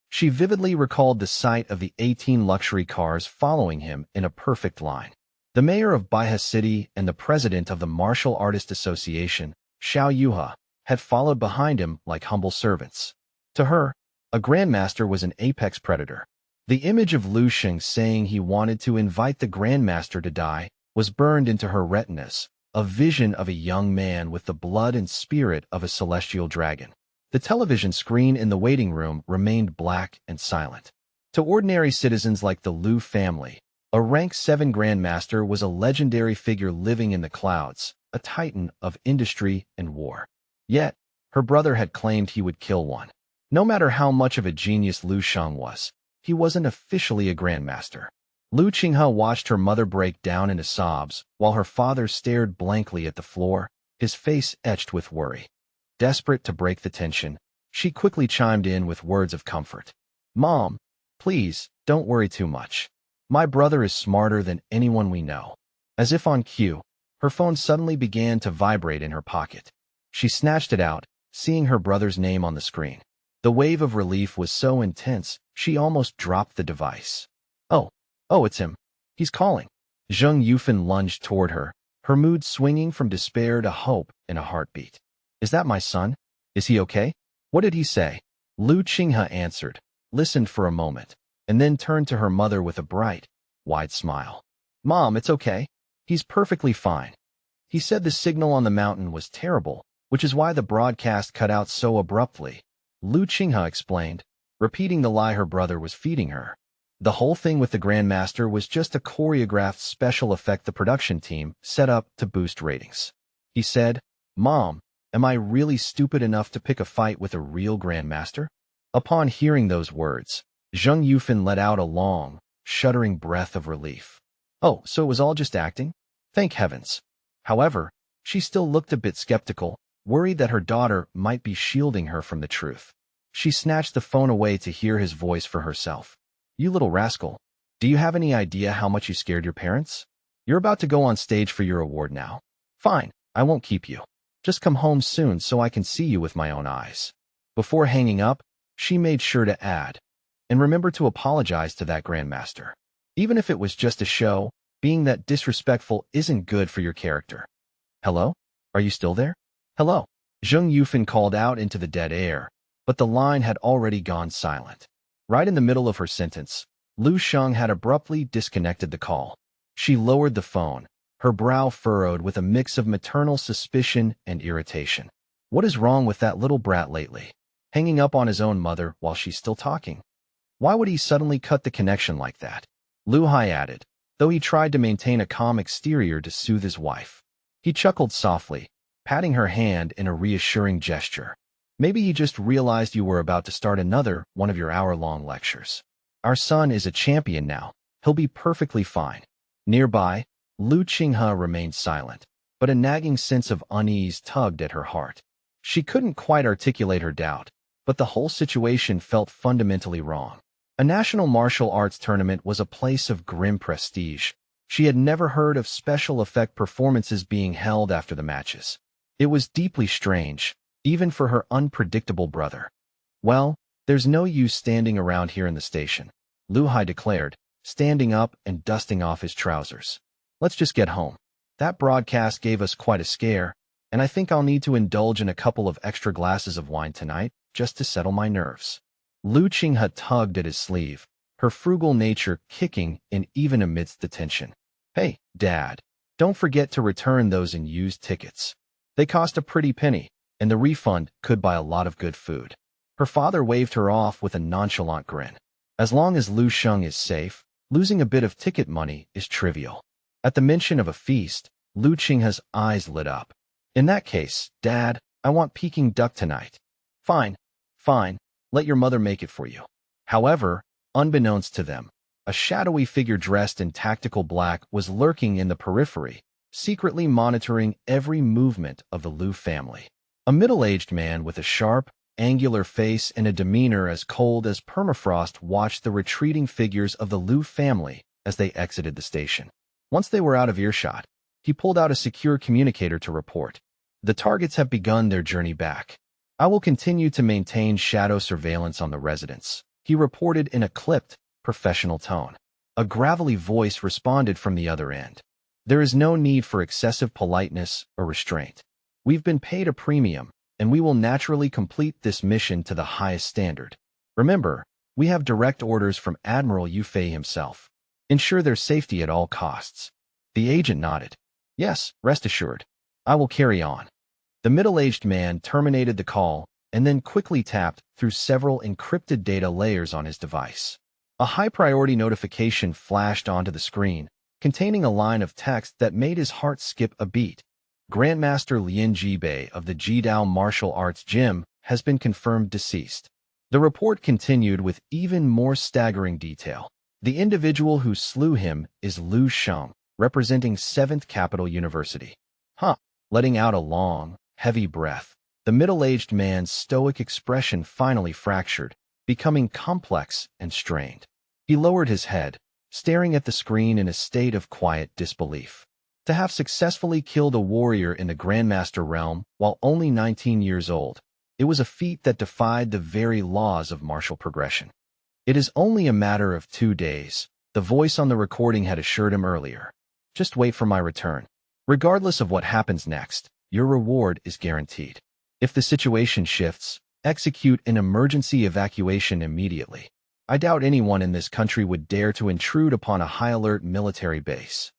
She vividly recalled the sight of the 18 luxury cars following him in a perfect line. The mayor of Baihe City and the president of the Martial Artist Association, Xiao Yuhe, had followed behind him like humble servants. To her, a grandmaster was an apex predator. The image of Lu Sheng saying he wanted to invite the grandmaster to die was burned into her retinas, a vision of a young man with the blood and spirit of a celestial dragon. The television screen in the waiting room remained black and silent. To ordinary citizens like the Lu family, a rank 7 grandmaster was a legendary figure living in the clouds, a titan of industry and war. Yet, her brother had claimed he would kill one. No matter how much of a genius Lu Sheng was, he wasn't officially a grandmaster. Lu Qinghe watched her mother break down into sobs, while her father stared blankly at the floor, his face etched with worry. Desperate to break the tension, she quickly chimed in with words of comfort. Mom, please, don't worry too much. My brother is smarter than anyone we know. As if on cue, her phone suddenly began to vibrate in her pocket. She snatched it out, seeing her brother's name on the screen. The wave of relief was so intense, she almost dropped the device. Oh, it's him. He's calling. Zheng Yufin lunged toward her, her mood swinging from despair to hope in a heartbeat. Is that my son? Is he okay? What did he say? Lu Qinghe answered, listened for a moment, and then turned to her mother with a bright, wide smile. Mom, it's okay. He's perfectly fine. He said the signal on the mountain was terrible, which is why the broadcast cut out so abruptly. Lu Qinghe explained, repeating the lie her brother was feeding her. The whole thing with the grandmaster was just a choreographed special effect the production team set up to boost ratings. He said, Mom, am I really stupid enough to pick a fight with a real grandmaster? Upon hearing those words, Zheng Yufin let out a long, shuddering breath of relief. Oh, so it was all just acting? Thank heavens. However, she still looked a bit skeptical, worried that her daughter might be shielding her from the truth. She snatched the phone away to hear his voice for herself. You little rascal. Do you have any idea how much you scared your parents? You're about to go on stage for your award now. Fine, I won't keep you. Just come home soon so I can see you with my own eyes. Before hanging up, she made sure to add, and remember to apologize to that grandmaster. Even if it was just a show, being that disrespectful isn't good for your character. Hello? Are you still there? Hello? Zheng Yufin called out into the dead air, but the line had already gone silent. Right in the middle of her sentence, Lu Sheng had abruptly disconnected the call. She lowered the phone, her brow furrowed with a mix of maternal suspicion and irritation. What is wrong with that little brat lately? Hanging up on his own mother while she's still talking? Why would he suddenly cut the connection like that? Lu Hai added, though he tried to maintain a calm exterior to soothe his wife. He chuckled softly, patting her hand in a reassuring gesture. Maybe he just realized you were about to start another one of your hour-long lectures. Our son is a champion now. He'll be perfectly fine. Nearby, Lu Qinghe remained silent, but a nagging sense of unease tugged at her heart. She couldn't quite articulate her doubt, but the whole situation felt fundamentally wrong. A national martial arts tournament was a place of grim prestige. She had never heard of special effect performances being held after the matches. It was deeply strange, even for her unpredictable brother. Well, there's no use standing around here in the station, Lu Hai declared, standing up and dusting off his trousers. Let's just get home. That broadcast gave us quite a scare, and I think I'll need to indulge in a couple of extra glasses of wine tonight just to settle my nerves. Lu Qinghe tugged at his sleeve, her frugal nature kicking in even amidst the tension. Hey, Dad, don't forget to return those unused tickets. They cost a pretty penny, and the refund could buy a lot of good food. Her father waved her off with a nonchalant grin. As long as Lu Sheng is safe, losing a bit of ticket money is trivial. At the mention of a feast, Lu Qinghe's eyes lit up. In that case, Dad, I want Peking duck tonight. Fine, fine, let your mother make it for you. However, unbeknownst to them, a shadowy figure dressed in tactical black was lurking in the periphery, secretly monitoring every movement of the Lu family. A middle-aged man with a sharp, angular face and a demeanor as cold as permafrost watched the retreating figures of the Lu family as they exited the station. Once they were out of earshot, he pulled out a secure communicator to report. The targets have begun their journey back. I will continue to maintain shadow surveillance on the residents, he reported in a clipped, professional tone. A gravelly voice responded from the other end. There is no need for excessive politeness or restraint. We've been paid a premium, and we will naturally complete this mission to the highest standard. Remember, we have direct orders from Admiral Yufei himself. Ensure their safety at all costs. The agent nodded. Yes, rest assured. I will carry on. The middle-aged man terminated the call and then quickly tapped through several encrypted data layers on his device. A high-priority notification flashed onto the screen, containing a line of text that made his heart skip a beat. Grandmaster Lian Jibei of the Jidao Martial Arts Gym has been confirmed deceased. The report continued with even more staggering detail. The individual who slew him is Lu Sheng, representing 7th Capital University. Letting out a long, heavy breath, the middle-aged man's stoic expression finally fractured, becoming complex and strained. He lowered his head, staring at the screen in a state of quiet disbelief. To have successfully killed a warrior in the Grandmaster realm while only 19 years old, it was a feat that defied the very laws of martial progression. It is only a matter of 2 days, the voice on the recording had assured him earlier. Just wait for my return. Regardless of what happens next, your reward is guaranteed. If the situation shifts, execute an emergency evacuation immediately. I doubt anyone in this country would dare to intrude upon a high-alert military base.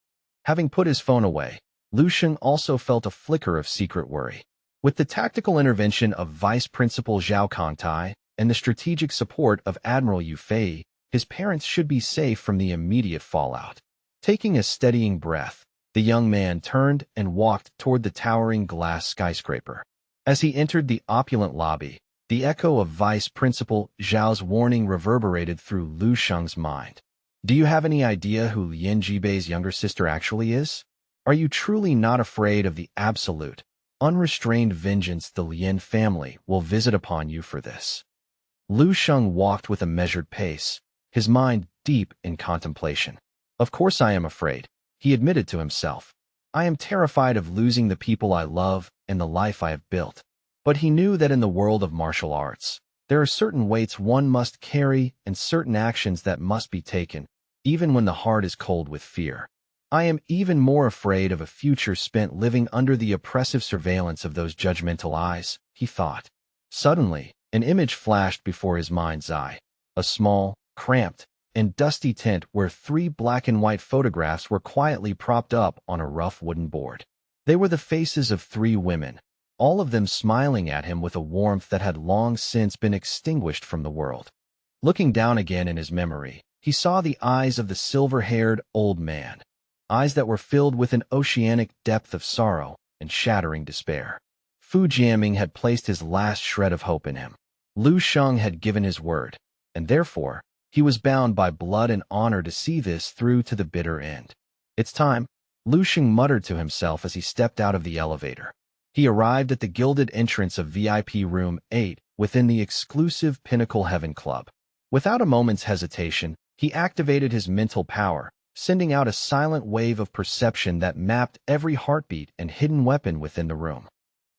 Having put his phone away, Lu Sheng also felt a flicker of secret worry. With the tactical intervention of Vice Principal Zhao Kangtai and the strategic support of Admiral Yufei, his parents should be safe from the immediate fallout. Taking a steadying breath, the young man turned and walked toward the towering glass skyscraper. As he entered the opulent lobby, the echo of Vice Principal Zhao's warning reverberated through Lu Sheng's mind. Do you have any idea who Lian Jibei's younger sister actually is? Are you truly not afraid of the absolute, unrestrained vengeance the Lian family will visit upon you for this? Lu Sheng walked with a measured pace, his mind deep in contemplation. Of course I am afraid, he admitted to himself. I am terrified of losing the people I love and the life I have built. But he knew that in the world of martial arts, there are certain weights one must carry and certain actions that must be taken, even when the heart is cold with fear. I am even more afraid of a future spent living under the oppressive surveillance of those judgmental eyes, he thought. Suddenly, an image flashed before his mind's eye. A small, cramped, and dusty tent where 3 black and white photographs were quietly propped up on a rough wooden board. They were the faces of 3 women, all of them smiling at him with a warmth that had long since been extinguished from the world. Looking down again in his memory, he saw the eyes of the silver-haired old man, eyes that were filled with an oceanic depth of sorrow and shattering despair. Fu Jiaming had placed his last shred of hope in him. Lu Sheng had given his word, and therefore, he was bound by blood and honor to see this through to the bitter end. It's time, Lu Sheng muttered to himself as he stepped out of the elevator. He arrived at the gilded entrance of VIP Room 8 within the exclusive Pinnacle Heaven Club. Without a moment's hesitation, he activated his mental power, sending out a silent wave of perception that mapped every heartbeat and hidden weapon within the room.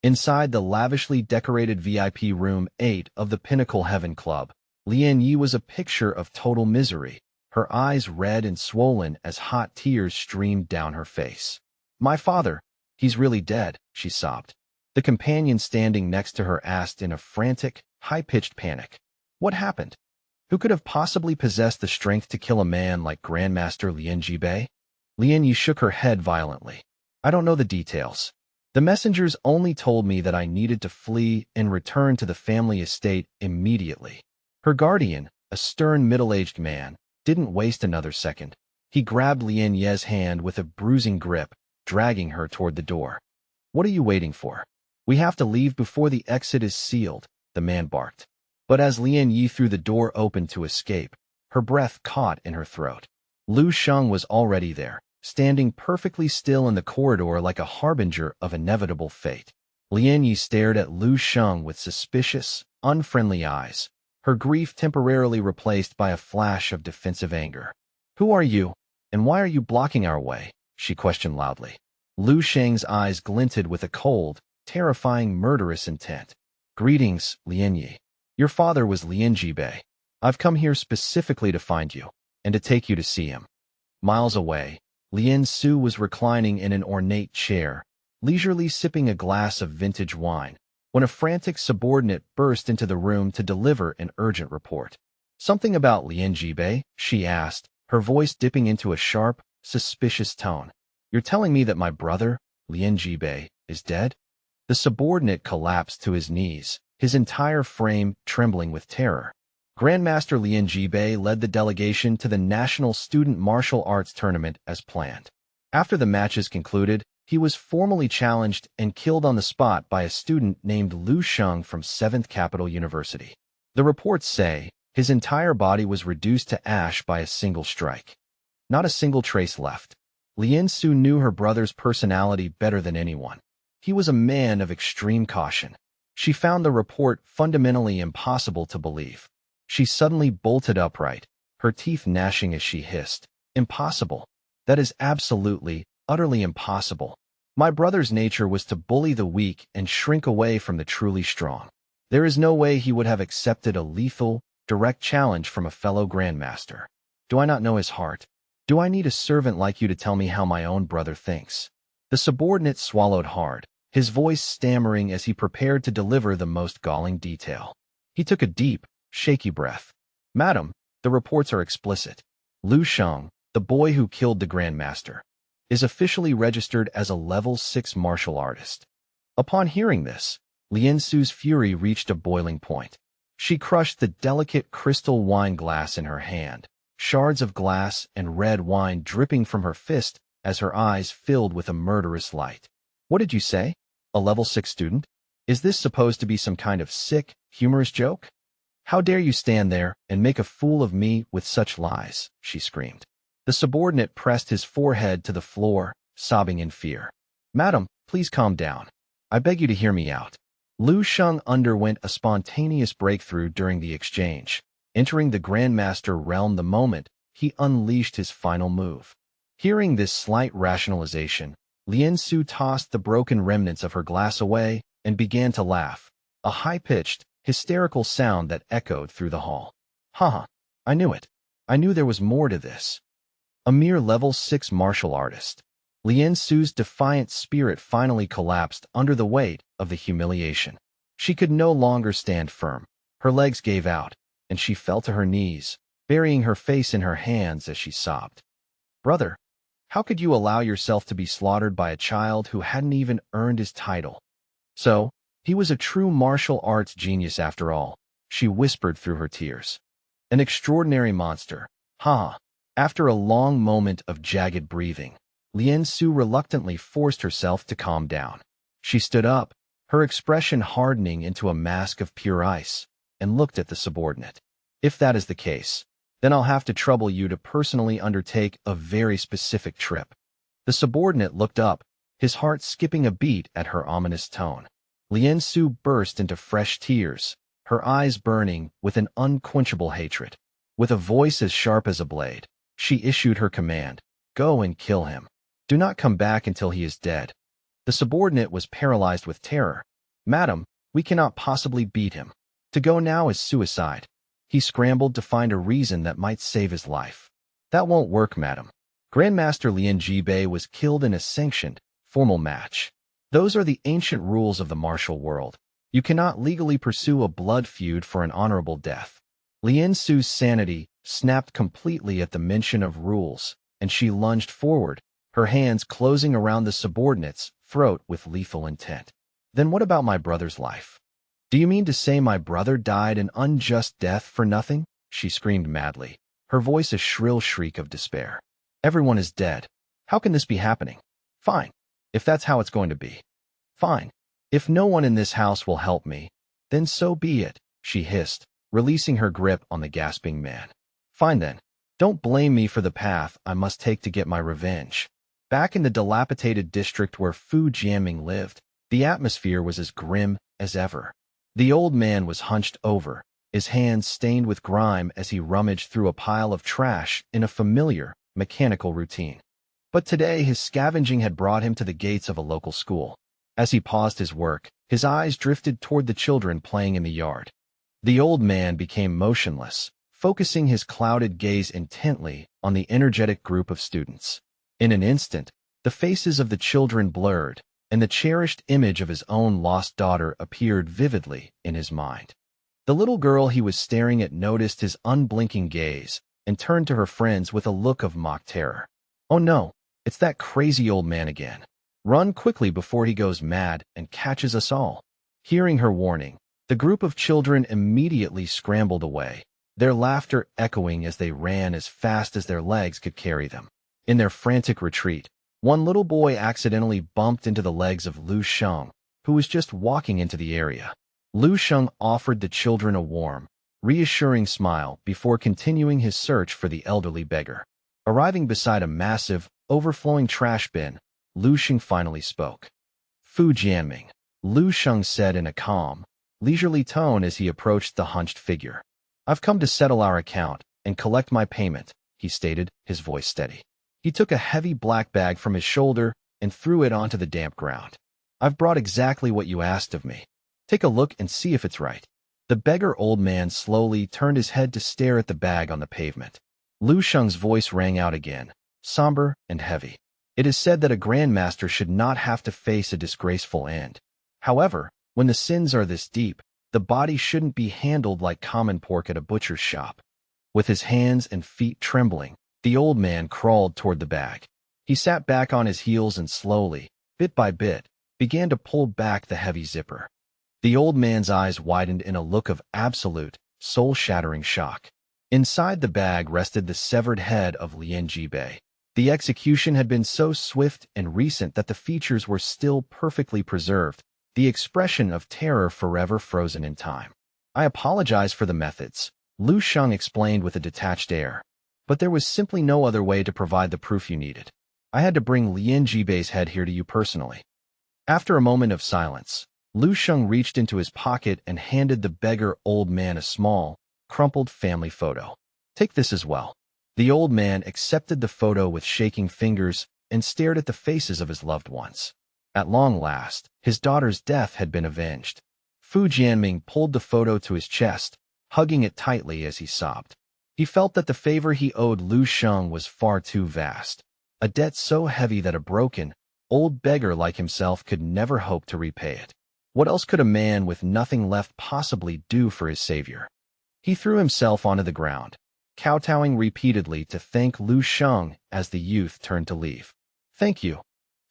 Inside the lavishly decorated VIP Room 8 of the Pinnacle Heaven Club, Lian Yi was a picture of total misery, her eyes red and swollen as hot tears streamed down her face. "My father, he's really dead," she sobbed. The companion standing next to her asked in a frantic, high-pitched panic. What happened? Who could have possibly possessed the strength to kill a man like Grandmaster Lian Jibei? Lian Yi shook her head violently. "I don't know the details. The messengers only told me that I needed to flee and return to the family estate immediately." Her guardian, a stern middle-aged man, didn't waste another second. He grabbed Lian Ye's hand with a bruising grip, dragging her toward the door. "What are you waiting for? We have to leave before the exit is sealed," the man barked. But as Lian Yi threw the door open to escape, her breath caught in her throat. Lu Sheng was already there, standing perfectly still in the corridor like a harbinger of inevitable fate. Lian Yi stared at Lu Sheng with suspicious, unfriendly eyes, her grief temporarily replaced by a flash of defensive anger. "Who are you, and why are you blocking our way?" she questioned loudly. Lu Sheng's eyes glinted with a cold, terrifying, murderous intent. "Greetings, Lian Yi. Your father was Lian Jibei. I've come here specifically to find you, and to take you to see him." Miles away, Lian Su was reclining in an ornate chair, leisurely sipping a glass of vintage wine, when a frantic subordinate burst into the room to deliver an urgent report. "Something about Lian Jibei?" she asked, her voice dipping into a sharp, suspicious tone. "You're telling me that my brother, Lian Jibei, is dead?" The subordinate collapsed to his knees, his entire frame trembling with terror. Grandmaster Lian Jibei led the delegation to the National Student Martial Arts Tournament as planned. After the matches concluded, he was formally challenged and killed on the spot by a student named Lu Sheng from 7th Capital University. The reports say his entire body was reduced to ash by a single strike. Not a single trace left. Lian Su knew her brother's personality better than anyone. He was a man of extreme caution. She found the report fundamentally impossible to believe. She suddenly bolted upright, her teeth gnashing as she hissed. "Impossible. That is absolutely, utterly impossible. My brother's nature was to bully the weak and shrink away from the truly strong. There is no way he would have accepted a lethal, direct challenge from a fellow grandmaster. Do I not know his heart? Do I need a servant like you to tell me how my own brother thinks?" The subordinate swallowed hard, his voice stammering as he prepared to deliver the most galling detail. He took a deep, shaky breath. "Madam, the reports are explicit. Lu Sheng, the boy who killed the Grandmaster, is officially registered as a level 6 martial artist." Upon hearing this, Lian Su's fury reached a boiling point. She crushed the delicate crystal wine glass in her hand, shards of glass and red wine dripping from her fist as her eyes filled with a murderous light. "What did you say? A level 6 student? Is this supposed to be some kind of sick, humorous joke? How dare you stand there and make a fool of me with such lies?" she screamed. The subordinate pressed his forehead to the floor, sobbing in fear. "Madam, please calm down. I beg you to hear me out." Lu Sheng underwent a spontaneous breakthrough during the exchange, entering the Grandmaster realm the moment he unleashed his final move. Hearing this slight rationalization, Lian Su tossed the broken remnants of her glass away and began to laugh, a high-pitched, hysterical sound that echoed through the hall. "Haha, I knew it. I knew there was more to this." A mere level 6 martial artist. Lian Su's defiant spirit finally collapsed under the weight of the humiliation. She could no longer stand firm. Her legs gave out, and she fell to her knees, burying her face in her hands as she sobbed. "Brother, how could you allow yourself to be slaughtered by a child who hadn't even earned his title?" "So, he was a true martial arts genius after all," she whispered through her tears. "An extraordinary monster. Ha!" After a long moment of jagged breathing, Lian Su reluctantly forced herself to calm down. She stood up, her expression hardening into a mask of pure ice, and looked at the subordinate. If that is the case, then I'll have to trouble you to personally undertake a very specific trip. The subordinate looked up, his heart skipping a beat at her ominous tone. Lien Su burst into fresh tears, her eyes burning with an unquenchable hatred. With a voice as sharp as a blade, she issued her command, "Go and kill him. Do not come back until he is dead." The subordinate was paralyzed with terror. "Madam, we cannot possibly beat him. To go now is suicide." He scrambled to find a reason that might save his life. "That won't work, madam. Grandmaster Lien Jibei was killed in a sanctioned, formal match. Those are the ancient rules of the martial world. You cannot legally pursue a blood feud for an honorable death." Lien Su's sanity snapped completely at the mention of rules, and she lunged forward, her hands closing around the subordinate's throat with lethal intent. "Then what about my brother's life? Do you mean to say my brother died an unjust death for nothing?" she screamed madly, her voice a shrill shriek of despair. "Everyone is dead. How can this be happening? Fine, if that's how it's going to be. Fine. If no one in this house will help me, then so be it," she hissed, releasing her grip on the gasping man. "Fine then. Don't blame me for the path I must take to get my revenge." Back in the dilapidated district where Fu Jianming lived, the atmosphere was as grim as ever. The old man was hunched over, his hands stained with grime as he rummaged through a pile of trash in a familiar, mechanical routine. But today his scavenging had brought him to the gates of a local school. As he paused his work, his eyes drifted toward the children playing in the yard. The old man became motionless, focusing his clouded gaze intently on the energetic group of students. In an instant, the faces of the children blurred, and the cherished image of his own lost daughter appeared vividly in his mind. The little girl he was staring at noticed his unblinking gaze and turned to her friends with a look of mock terror. "Oh no, it's that crazy old man again. Run quickly before he goes mad and catches us all." Hearing her warning, the group of children immediately scrambled away, their laughter echoing as they ran as fast as their legs could carry them. In their frantic retreat, one little boy accidentally bumped into the legs of Lu Sheng, who was just walking into the area. Lu Sheng offered the children a warm, reassuring smile before continuing his search for the elderly beggar. Arriving beside a massive, overflowing trash bin, Lu Sheng finally spoke. "Fu Jianming," Lu Sheng said in a calm, leisurely tone as he approached the hunched figure. "I've come to settle our account and collect my payment," he stated, his voice steady. He took a heavy black bag from his shoulder and threw it onto the damp ground. "I've brought exactly what you asked of me. Take a look and see if it's right." The beggar old man slowly turned his head to stare at the bag on the pavement. Lu Sheng's voice rang out again, somber and heavy. "It is said that a grandmaster should not have to face a disgraceful end. However, when the sins are this deep, the body shouldn't be handled like common pork at a butcher's shop." With his hands and feet trembling, the old man crawled toward the bag. He sat back on his heels and slowly, bit by bit, began to pull back the heavy zipper. The old man's eyes widened in a look of absolute, soul-shattering shock. Inside the bag rested the severed head of Lien Jibei. The execution had been so swift and recent that the features were still perfectly preserved, the expression of terror forever frozen in time. "I apologize for the methods," Lu Sheng explained with a detached air. "But there was simply no other way to provide the proof you needed. I had to bring Lien Jibei's head here to you personally." After a moment of silence, Lu Sheng reached into his pocket and handed the beggar old man a small, crumpled family photo. "Take this as well." The old man accepted the photo with shaking fingers and stared at the faces of his loved ones. At long last, his daughter's death had been avenged. Fu Jianming pulled the photo to his chest, hugging it tightly as he sobbed. He felt that the favor he owed Lu Sheng was far too vast, a debt so heavy that a broken, old beggar like himself could never hope to repay it. What else could a man with nothing left possibly do for his savior? He threw himself onto the ground, kowtowing repeatedly to thank Lu Sheng as the youth turned to leave. "Thank you.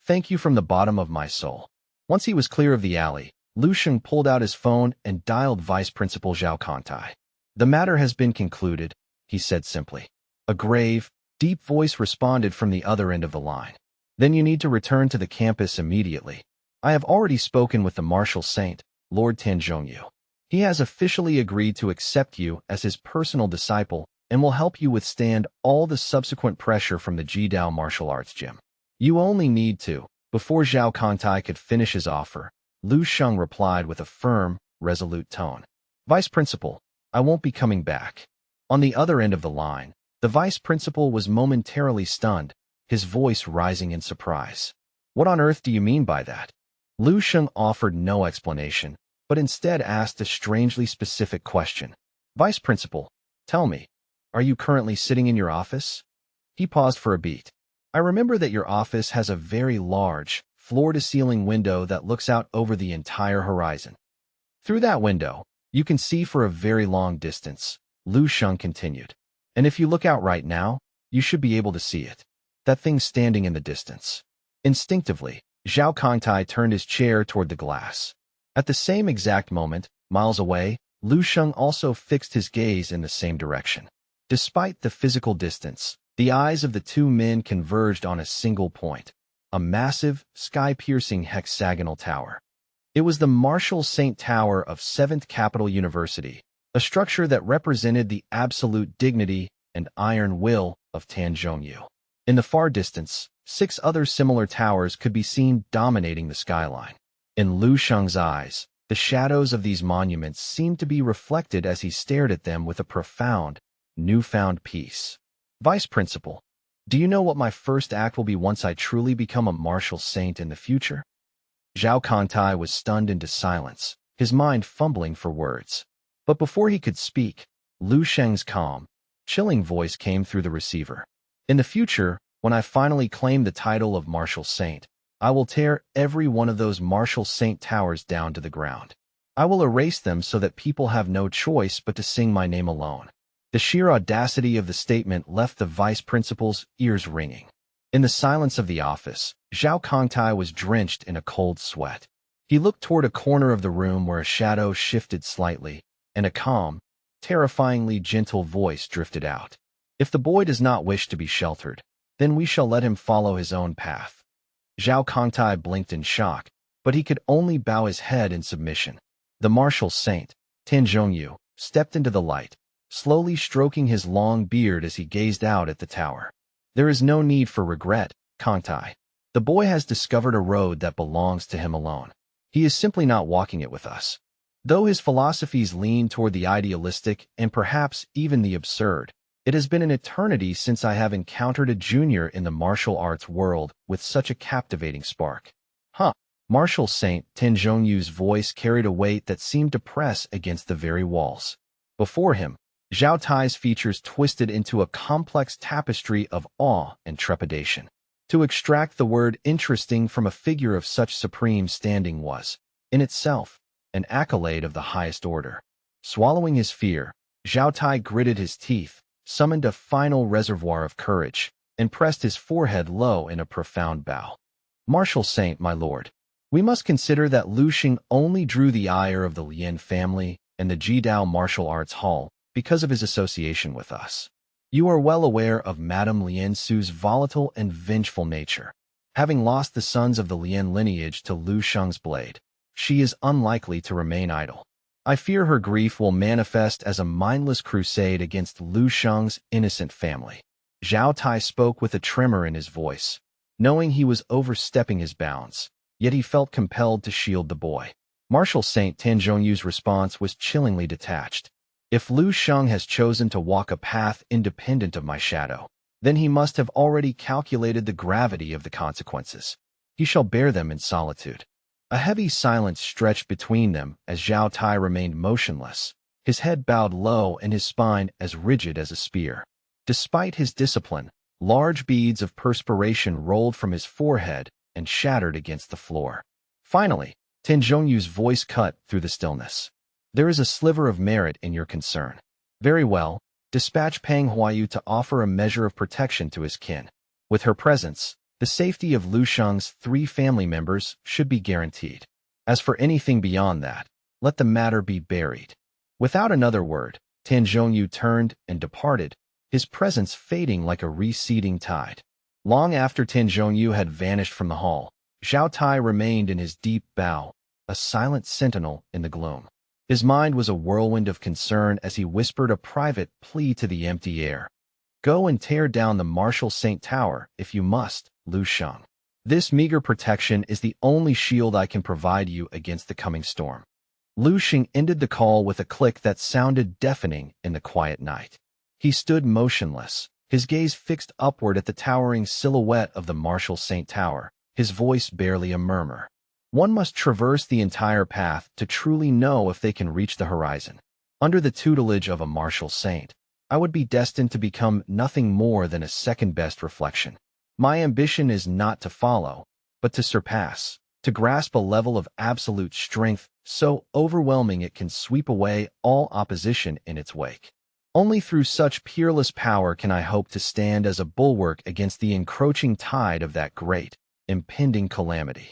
Thank you from the bottom of my soul." Once he was clear of the alley, Lu Sheng pulled out his phone and dialed Vice Principal Zhao Kantai. "The matter has been concluded," he said simply. A grave, deep voice responded from the other end of the line. "Then you need to return to the campus immediately. I have already spoken with the martial saint, Lord Tanzhongyu. He has officially agreed to accept you as his personal disciple and will help you withstand all the subsequent pressure from the Jidao martial arts gym. You only need to. Before Zhao Kangtai could finish his offer, Lu Sheng replied with a firm, resolute tone. Vice Principal, I won't be coming back. On the other end of the line, the Vice Principal was momentarily stunned, his voice rising in surprise. What on earth do you mean by that? Lu Sheng offered no explanation, but instead asked a strangely specific question. Vice Principal, tell me, are you currently sitting in your office? He paused for a beat. I remember that your office has a very large, floor-to-ceiling window that looks out over the entire horizon. Through that window, you can see for a very long distance, Lu Sheng continued. And if you look out right now, you should be able to see it. That thing standing in the distance. Instinctively, Zhao Kangtai turned his chair toward the glass. At the same exact moment, miles away, Lu Sheng also fixed his gaze in the same direction. Despite the physical distance, the eyes of the two men converged on a single point, a massive, sky-piercing hexagonal tower. It was the Martial Saint Tower of 7th Capital University, a structure that represented the absolute dignity and iron will of Tanzhongyu. In the far distance, 6 other similar towers could be seen dominating the skyline. In Lu Sheng's eyes, the shadows of these monuments seemed to be reflected as he stared at them with a profound, newfound peace. Vice Principal, do you know what my first act will be once I truly become a martial saint in the future? Zhao Kangtai was stunned into silence, his mind fumbling for words. But before he could speak, Lu Sheng's calm, chilling voice came through the receiver. In the future, when I finally claim the title of martial saint, I will tear every one of those martial saint towers down to the ground. I will erase them so that people have no choice but to sing my name alone. The sheer audacity of the statement left the vice principal's ears ringing. In the silence of the office, Zhao Kangtai was drenched in a cold sweat. He looked toward a corner of the room where a shadow shifted slightly, and a calm, terrifyingly gentle voice drifted out. If the boy does not wish to be sheltered, then we shall let him follow his own path. Zhao Kangtai blinked in shock, but he could only bow his head in submission. The martial saint, Tanzhongyu, stepped into the light, slowly stroking his long beard as he gazed out at the tower. There is no need for regret, Kangtai. The boy has discovered a road that belongs to him alone. He is simply not walking it with us. Though his philosophies lean toward the idealistic and perhaps even the absurd, it has been an eternity since I have encountered a junior in the martial arts world with such a captivating spark. Martial Saint Tanzhongyu's voice carried a weight that seemed to press against the very walls. Before him, Zhao Tai's features twisted into a complex tapestry of awe and trepidation. To extract the word interesting from a figure of such supreme standing was, in itself, an accolade of the highest order. Swallowing his fear, Zhao Tai gritted his teeth, summoned a final reservoir of courage, and pressed his forehead low in a profound bow. Martial Saint, my lord, we must consider that Lu Sheng only drew the ire of the Lien family and the Jidao Martial Arts Hall because of his association with us. You are well aware of Madame Lien Su's volatile and vengeful nature. Having lost the sons of the Lien lineage to Lu Sheng's blade, she is unlikely to remain idle. I fear her grief will manifest as a mindless crusade against Lu Sheng's innocent family. Zhao Tai spoke with a tremor in his voice, knowing he was overstepping his bounds, yet he felt compelled to shield the boy. Martial Saint Tanzhongyu's response was chillingly detached. If Lu Sheng has chosen to walk a path independent of my shadow, then he must have already calculated the gravity of the consequences. He shall bear them in solitude. A heavy silence stretched between them as Zhao Tai remained motionless, his head bowed low and his spine as rigid as a spear. Despite his discipline, large beads of perspiration rolled from his forehead and shattered against the floor. Finally, Tanzhongyu's voice cut through the stillness. There is a sliver of merit in your concern. Very well, dispatch Pang Huayu to offer a measure of protection to his kin. With her presence, the safety of Lu Sheng's 3 family members should be guaranteed. As for anything beyond that, let the matter be buried. Without another word, Tanzhongyu turned and departed, his presence fading like a receding tide. Long after Tanzhongyu had vanished from the hall, Zhao Tai remained in his deep bow, a silent sentinel in the gloom. His mind was a whirlwind of concern as he whispered a private plea to the empty air. Go and tear down the Martial Saint Tower, if you must, Lu Sheng. This meager protection is the only shield I can provide you against the coming storm. Lu Sheng ended the call with a click that sounded deafening in the quiet night. He stood motionless, his gaze fixed upward at the towering silhouette of the Martial Saint Tower, his voice barely a murmur. One must traverse the entire path to truly know if they can reach the horizon. Under the tutelage of a martial saint, I would be destined to become nothing more than a second-best reflection. My ambition is not to follow, but to surpass, to grasp a level of absolute strength so overwhelming it can sweep away all opposition in its wake. Only through such peerless power can I hope to stand as a bulwark against the encroaching tide of that great, impending calamity.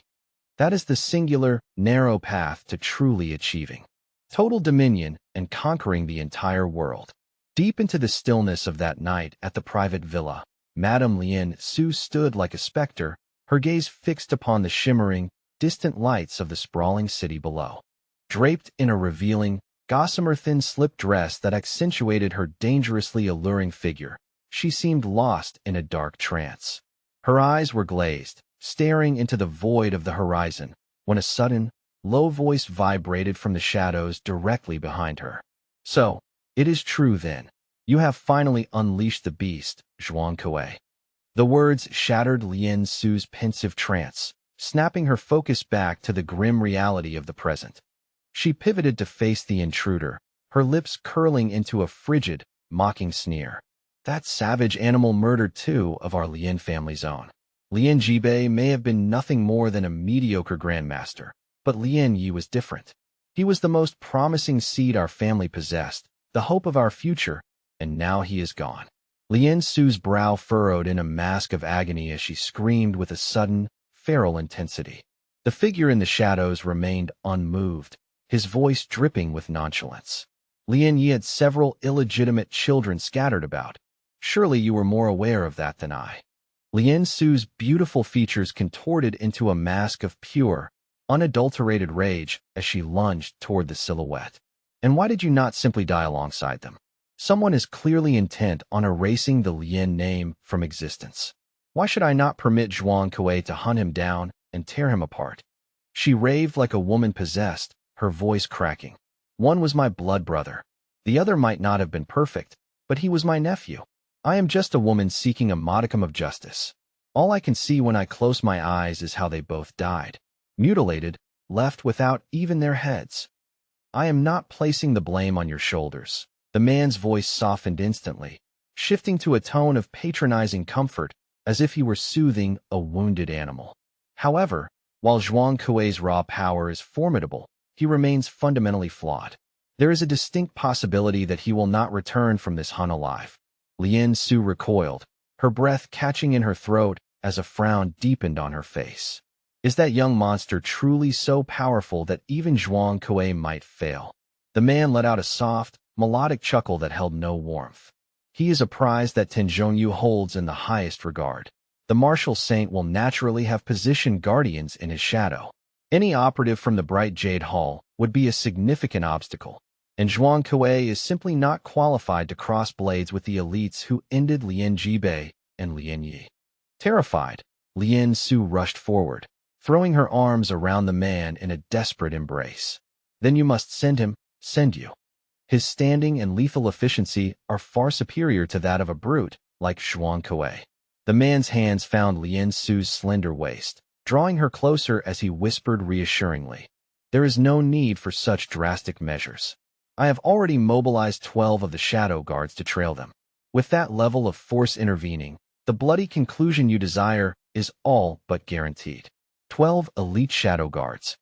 That is the singular, narrow path to truly achieving total dominion and conquering the entire world. Deep into the stillness of that night at the private villa, Madame Lien Su stood like a specter, her gaze fixed upon the shimmering, distant lights of the sprawling city below. Draped in a revealing, gossamer thin slip dress that accentuated her dangerously alluring figure, she seemed lost in a dark trance. Her eyes were glazed, staring into the void of the horizon, when a sudden, low voice vibrated from the shadows directly behind her. So, it is true then. You have finally unleashed the beast, Zhuang Kuei. The words shattered Lien Su's pensive trance, snapping her focus back to the grim reality of the present. She pivoted to face the intruder, her lips curling into a frigid, mocking sneer. That savage animal murdered two of our Lien family's own. Lien Jibei may have been nothing more than a mediocre grandmaster, but Lien Yi was different. He was the most promising seed our family possessed, the hope of our future, and now he is gone. Lien Su's brow furrowed in a mask of agony as she screamed with a sudden, feral intensity. The figure in the shadows remained unmoved, his voice dripping with nonchalance. Lien Yi had several illegitimate children scattered about. Surely you were more aware of that than I. Lien Su's beautiful features contorted into a mask of pure, unadulterated rage as she lunged toward the silhouette. And why did you not simply die alongside them? Someone is clearly intent on erasing the Lien name from existence. Why should I not permit Zhuang Kuei to hunt him down and tear him apart? She raved like a woman possessed, her voice cracking. One was my blood brother. The other might not have been perfect, but he was my nephew. I am just a woman seeking a modicum of justice. All I can see when I close my eyes is how they both died. Mutilated, left without even their heads. I am not placing the blame on your shoulders. The man's voice softened instantly, shifting to a tone of patronizing comfort, as if he were soothing a wounded animal. However, while Zhuang Kuei's raw power is formidable, he remains fundamentally flawed. There is a distinct possibility that he will not return from this hunt alive. Lien Su recoiled, her breath catching in her throat as a frown deepened on her face. Is that young monster truly so powerful that even Zhuang Kuei might fail? The man let out a soft, melodic chuckle that held no warmth. He is a prize that Tenjongyu holds in the highest regard. The martial saint will naturally have positioned guardians in his shadow. Any operative from the Bright Jade Hall would be a significant obstacle, and Zhuang Kuei is simply not qualified to cross blades with the elites who ended Lien Jibei and Lien Yi. Terrified, Lien Su rushed forward, throwing her arms around the man in a desperate embrace. Then you must send you. His standing and lethal efficiency are far superior to that of a brute like Zhuang Kuei. The man's hands found Lien Su's slender waist, drawing her closer as he whispered reassuringly. There is no need for such drastic measures. I have already mobilized 12 of the shadow guards to trail them. With that level of force intervening, the bloody conclusion you desire is all but guaranteed. 12 elite shadow guards.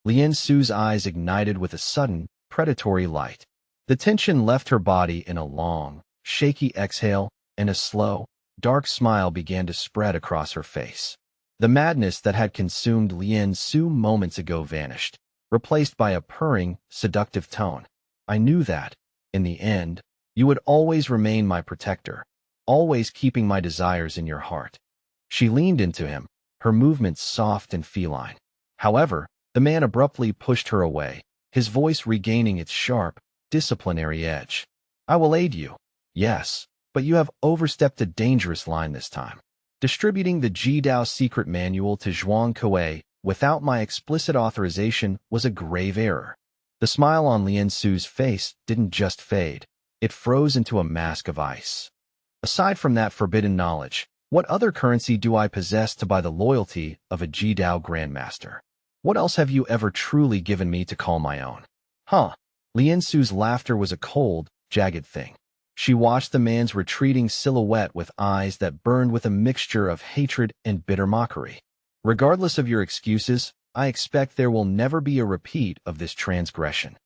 Lien Su's eyes ignited with a sudden, predatory light. The tension left her body in a long, shaky exhale, and a slow, dark smile began to spread across her face. The madness that had consumed Lien Su moments ago vanished, replaced by a purring, seductive tone. I knew that, in the end, you would always remain my protector, always keeping my desires in your heart. She leaned into him, her movements soft and feline. However, the man abruptly pushed her away, his voice regaining its sharp, disciplinary edge. I will aid you. Yes, but you have overstepped a dangerous line this time. Distributing the Jidao secret manual to Zhuang Kuei without my explicit authorization was a grave error. The smile on Lien Su's face didn't just fade. It froze into a mask of ice. Aside from that forbidden knowledge, what other currency do I possess to buy the loyalty of a Jidao Grandmaster? What else have you ever truly given me to call my own? Huh? Lien Su's laughter was a cold, jagged thing. She watched the man's retreating silhouette with eyes that burned with a mixture of hatred and bitter mockery. Regardless of your excuses, I expect there will never be a repeat of this transgression.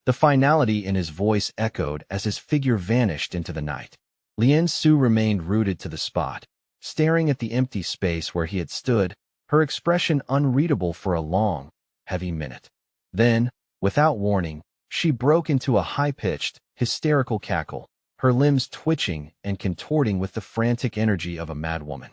The finality in his voice echoed as his figure vanished into the night. Lien Su remained rooted to the spot, staring at the empty space where he had stood, her expression unreadable for a long, heavy minute. Then, without warning, she broke into a high-pitched, hysterical cackle, her limbs twitching and contorting with the frantic energy of a madwoman.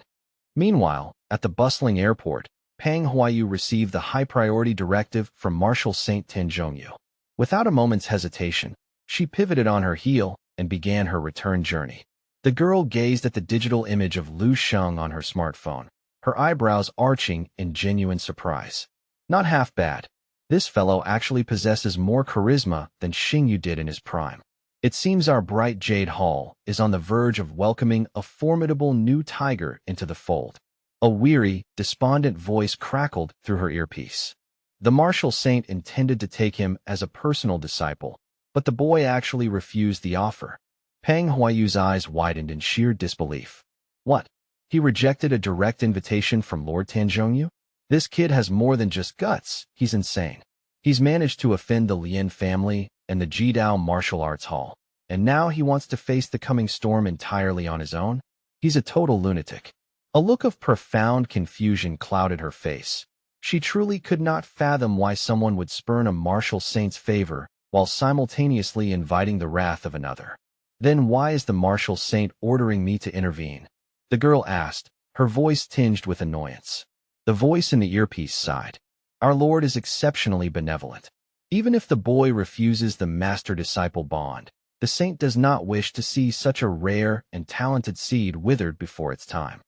Meanwhile, at the bustling airport, Pang Huayu received the high-priority directive from Marshal Saint Tenjongyu. Without a moment's hesitation, she pivoted on her heel and began her return journey. The girl gazed at the digital image of Lu Sheng on her smartphone, her eyebrows arching in genuine surprise. Not half bad. This fellow actually possesses more charisma than Xingyu did in his prime. It seems our bright Jade Hall is on the verge of welcoming a formidable new tiger into the fold. A weary, despondent voice crackled through her earpiece. The martial saint intended to take him as a personal disciple, but the boy actually refused the offer. Pang Huayu's eyes widened in sheer disbelief. What? He rejected a direct invitation from Lord Tanzhongyu? This kid has more than just guts, he's insane. He's managed to offend the Lien family and the Jidao Martial Arts Hall, and now he wants to face the coming storm entirely on his own? He's a total lunatic. A look of profound confusion clouded her face. She truly could not fathom why someone would spurn a martial saint's favor while simultaneously inviting the wrath of another. Then why is the martial saint ordering me to intervene? The girl asked, her voice tinged with annoyance. The voice in the earpiece sighed. Our Lord is exceptionally benevolent. Even if the boy refuses the master-disciple bond, the saint does not wish to see such a rare and talented seed withered before its time.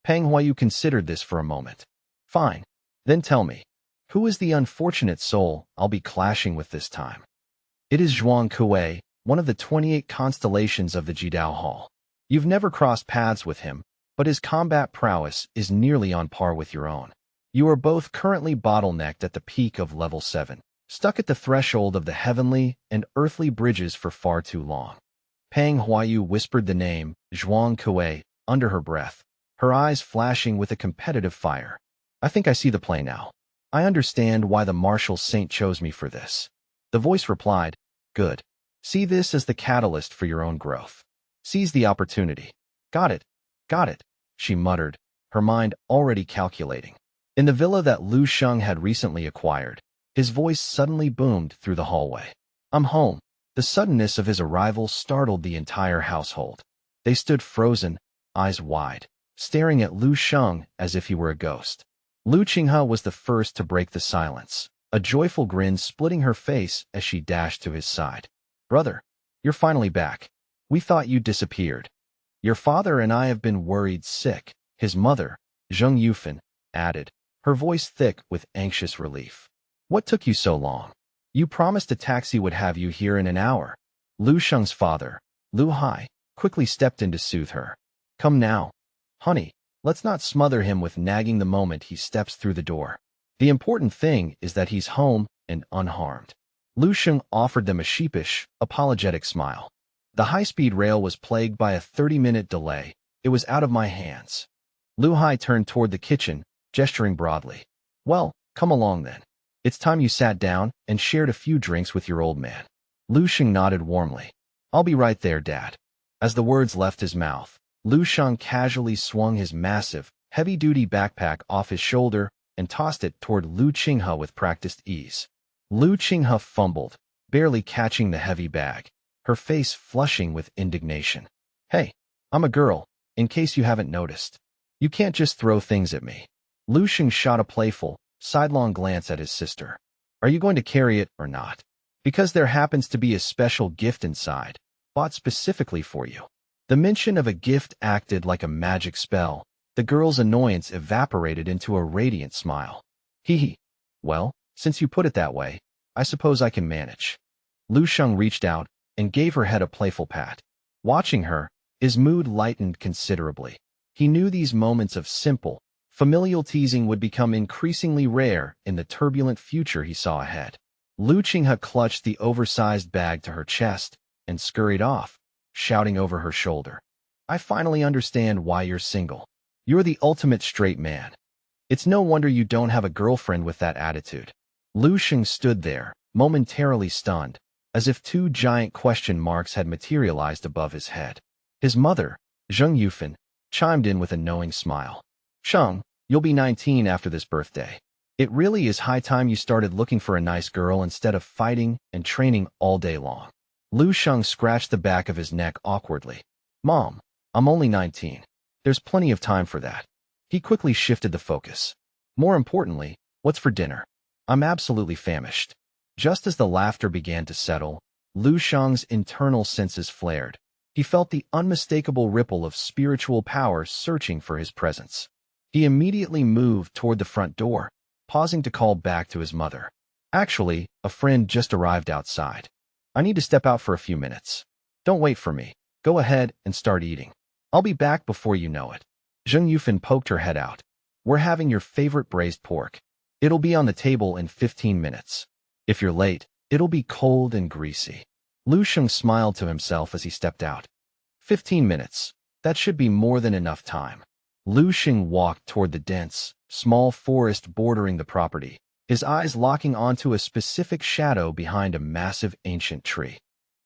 Pang Huayu considered this for a moment. Fine. Then tell me, who is the unfortunate soul I'll be clashing with this time? It is Zhuang Kuei, one of the 28 constellations of the Jidao Hall. You've never crossed paths with him, but his combat prowess is nearly on par with your own. You are both currently bottlenecked at the peak of level 7, stuck at the threshold of the heavenly and earthly bridges for far too long. Pang Huayu whispered the name, Zhuang Kuei, under her breath, her eyes flashing with a competitive fire. I think I see the play now. I understand why the martial saint chose me for this. The voice replied, Good. See this as the catalyst for your own growth. Seize the opportunity. Got it, she muttered, her mind already calculating. In the villa that Lu Sheng had recently acquired, his voice suddenly boomed through the hallway. I'm home. The suddenness of his arrival startled the entire household. They stood frozen, eyes wide, staring at Lu Sheng as if he were a ghost. Lu Qinghe was the first to break the silence, a joyful grin splitting her face as she dashed to his side. Brother, you're finally back. We thought you disappeared. Your father and I have been worried sick, his mother, Zheng Yufan, added, her voice thick with anxious relief. What took you so long? You promised a taxi would have you here in an hour. Lu Sheng's father, Lu Hai, quickly stepped in to soothe her. Come now. Honey, let's not smother him with nagging the moment he steps through the door. The important thing is that he's home and unharmed. Lu Sheng offered them a sheepish, apologetic smile. The high-speed rail was plagued by a 30-minute delay. It was out of my hands. Lu Hai turned toward the kitchen, gesturing broadly. Well, come along then. It's time you sat down and shared a few drinks with your old man. Lu Sheng nodded warmly. I'll be right there, Dad. As the words left his mouth, Lu Sheng casually swung his massive, heavy-duty backpack off his shoulder and tossed it toward Lu Qinghe with practiced ease. Lu Qinghe fumbled, barely catching the heavy bag, her face flushing with indignation. Hey, I'm a girl, in case you haven't noticed. You can't just throw things at me. Lu Xing shot a playful, sidelong glance at his sister. Are you going to carry it or not? Because there happens to be a special gift inside, bought specifically for you. The mention of a gift acted like a magic spell. The girl's annoyance evaporated into a radiant smile. Hee hee. Well, since you put it that way, I suppose I can manage. Lu Xing reached out and gave her head a playful pat. Watching her, his mood lightened considerably. He knew these moments of simple, familial teasing would become increasingly rare in the turbulent future he saw ahead. Lu Xing clutched the oversized bag to her chest and scurried off, shouting over her shoulder. I finally understand why you're single. You're the ultimate straight man. It's no wonder you don't have a girlfriend with that attitude. Lu Xing stood there, momentarily stunned, as if two giant question marks had materialized above his head. His mother, Zheng Yufan, chimed in with a knowing smile. Sheng, you'll be 19 after this birthday. It really is high time you started looking for a nice girl instead of fighting and training all day long. Lu Xing scratched the back of his neck awkwardly. Mom, I'm only 19. There's plenty of time for that. He quickly shifted the focus. More importantly, what's for dinner? I'm absolutely famished. Just as the laughter began to settle, Lu Xing's internal senses flared. He felt the unmistakable ripple of spiritual power surging for his presence. He immediately moved toward the front door, pausing to call back to his mother. Actually, a friend just arrived outside. I need to step out for a few minutes. Don't wait for me. Go ahead and start eating. I'll be back before you know it. Zheng Yufan poked her head out. We're having your favorite braised pork. It'll be on the table in 15 minutes. If you're late, it'll be cold and greasy. Lu Xing smiled to himself as he stepped out. 15 minutes. That should be more than enough time. Lu Xing walked toward the dense, small forest bordering the property, his eyes locking onto a specific shadow behind a massive ancient tree.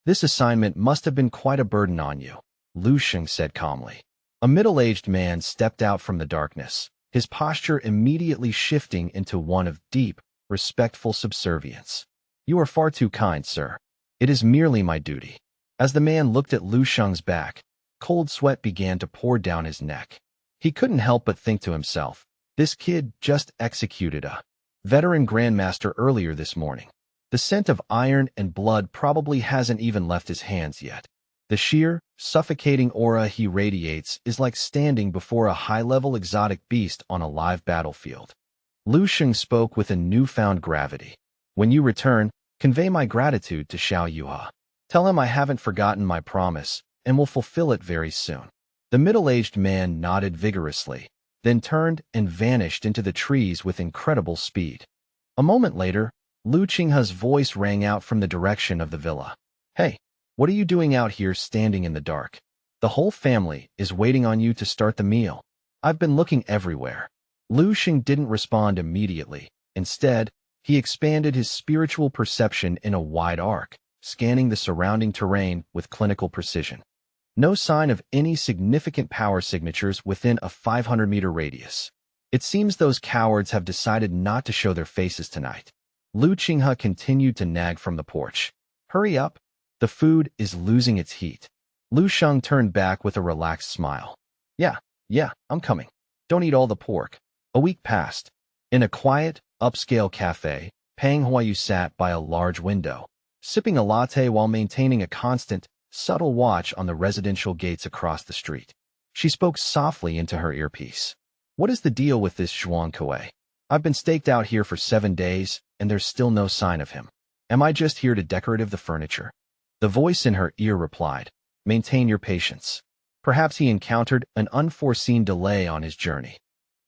This assignment must have been quite a burden on you, Lu Xing said calmly. A middle-aged man stepped out from the darkness, his posture immediately shifting into one of deep, respectful subservience. You are far too kind, sir. It is merely my duty. As the man looked at Lu Xing's back, cold sweat began to pour down his neck. He couldn't help but think to himself, this kid just executed a veteran grandmaster earlier this morning. The scent of iron and blood probably hasn't even left his hands yet. The sheer, suffocating aura he radiates is like standing before a high-level exotic beast on a live battlefield. Lu Xing spoke with a newfound gravity. When you return, convey my gratitude to Xiao Yuha. Tell him I haven't forgotten my promise and will fulfill it very soon. The middle-aged man nodded vigorously, then turned and vanished into the trees with incredible speed. A moment later, Lu Xing's voice rang out from the direction of the villa. Hey, what are you doing out here standing in the dark? The whole family is waiting on you to start the meal. I've been looking everywhere. Lu Xing didn't respond immediately. Instead, he expanded his spiritual perception in a wide arc, scanning the surrounding terrain with clinical precision. No sign of any significant power signatures within a 500-meter radius. It seems those cowards have decided not to show their faces tonight. Lu Xing continued to nag from the porch. Hurry up. The food is losing its heat. Lu Xing turned back with a relaxed smile. Yeah, I'm coming. Don't eat all the pork. A week passed. In a quiet, upscale cafe, Pang Huayu sat by a large window, sipping a latte while maintaining a constant, subtle watch on the residential gates across the street. She spoke softly into her earpiece. What is the deal with this Zhuang Kuei? I've been staked out here for 7 days, and there's still no sign of him. Am I just here to decorate the furniture? The voice in her ear replied, maintain your patience. Perhaps he encountered an unforeseen delay on his journey.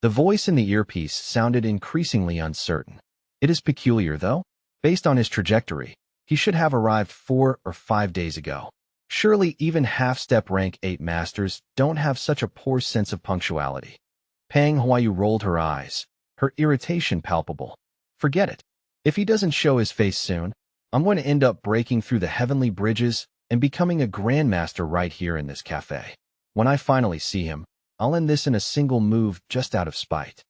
The voice in the earpiece sounded increasingly uncertain. It is peculiar, though. Based on his trajectory, he should have arrived 4 or 5 days ago. Surely even half-step rank 8 masters don't have such a poor sense of punctuality. Pang Huayu rolled her eyes, her irritation palpable. Forget it. If he doesn't show his face soon, I'm going to end up breaking through the heavenly bridges and becoming a grandmaster right here in this cafe. When I finally see him, I'll end this in a single move just out of spite.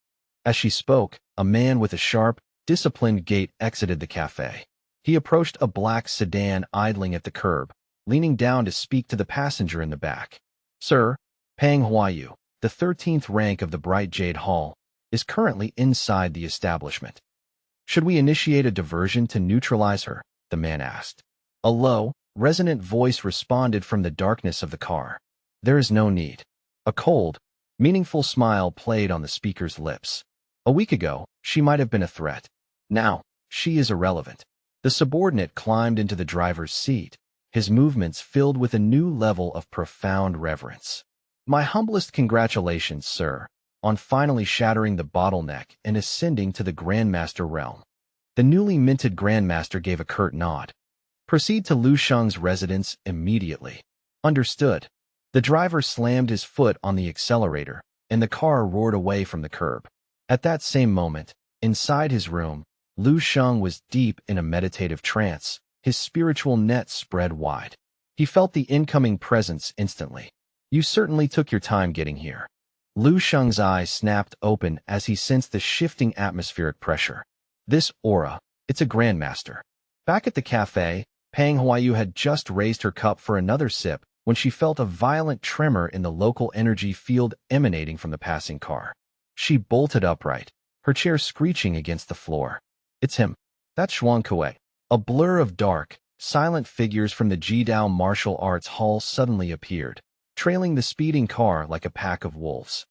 As she spoke, a man with a sharp, disciplined gait exited the cafe. He approached a black sedan idling at the curb, leaning down to speak to the passenger in the back. Sir, Pang Huayu, the 13th rank of the Bright Jade Hall, is currently inside the establishment. Should we initiate a diversion to neutralize her? The man asked. A low, resonant voice responded from the darkness of the car. There is no need. A cold, meaningful smile played on the speaker's lips. A week ago, she might have been a threat. Now, she is irrelevant. The subordinate climbed into the driver's seat, his movements filled with a new level of profound reverence. My humblest congratulations, sir, on finally shattering the bottleneck and ascending to the Grandmaster realm. The newly minted Grandmaster gave a curt nod. Proceed to Lu Sheng's residence immediately. Understood. The driver slammed his foot on the accelerator, and the car roared away from the curb. At that same moment, inside his room, Lu Sheng was deep in a meditative trance, his spiritual net spread wide. He felt the incoming presence instantly. You certainly took your time getting here. Lu Sheng's eyes snapped open as he sensed the shifting atmospheric pressure. This aura, it's a Grandmaster. Back at the cafe, Pang Huayu had just raised her cup for another sip when she felt a violent tremor in the local energy field emanating from the passing car. She bolted upright, her chair screeching against the floor. It's him. That's Zhuang Kuei. A blur of dark, silent figures from the Jidao martial arts hall suddenly appeared, trailing the speeding car like a pack of wolves.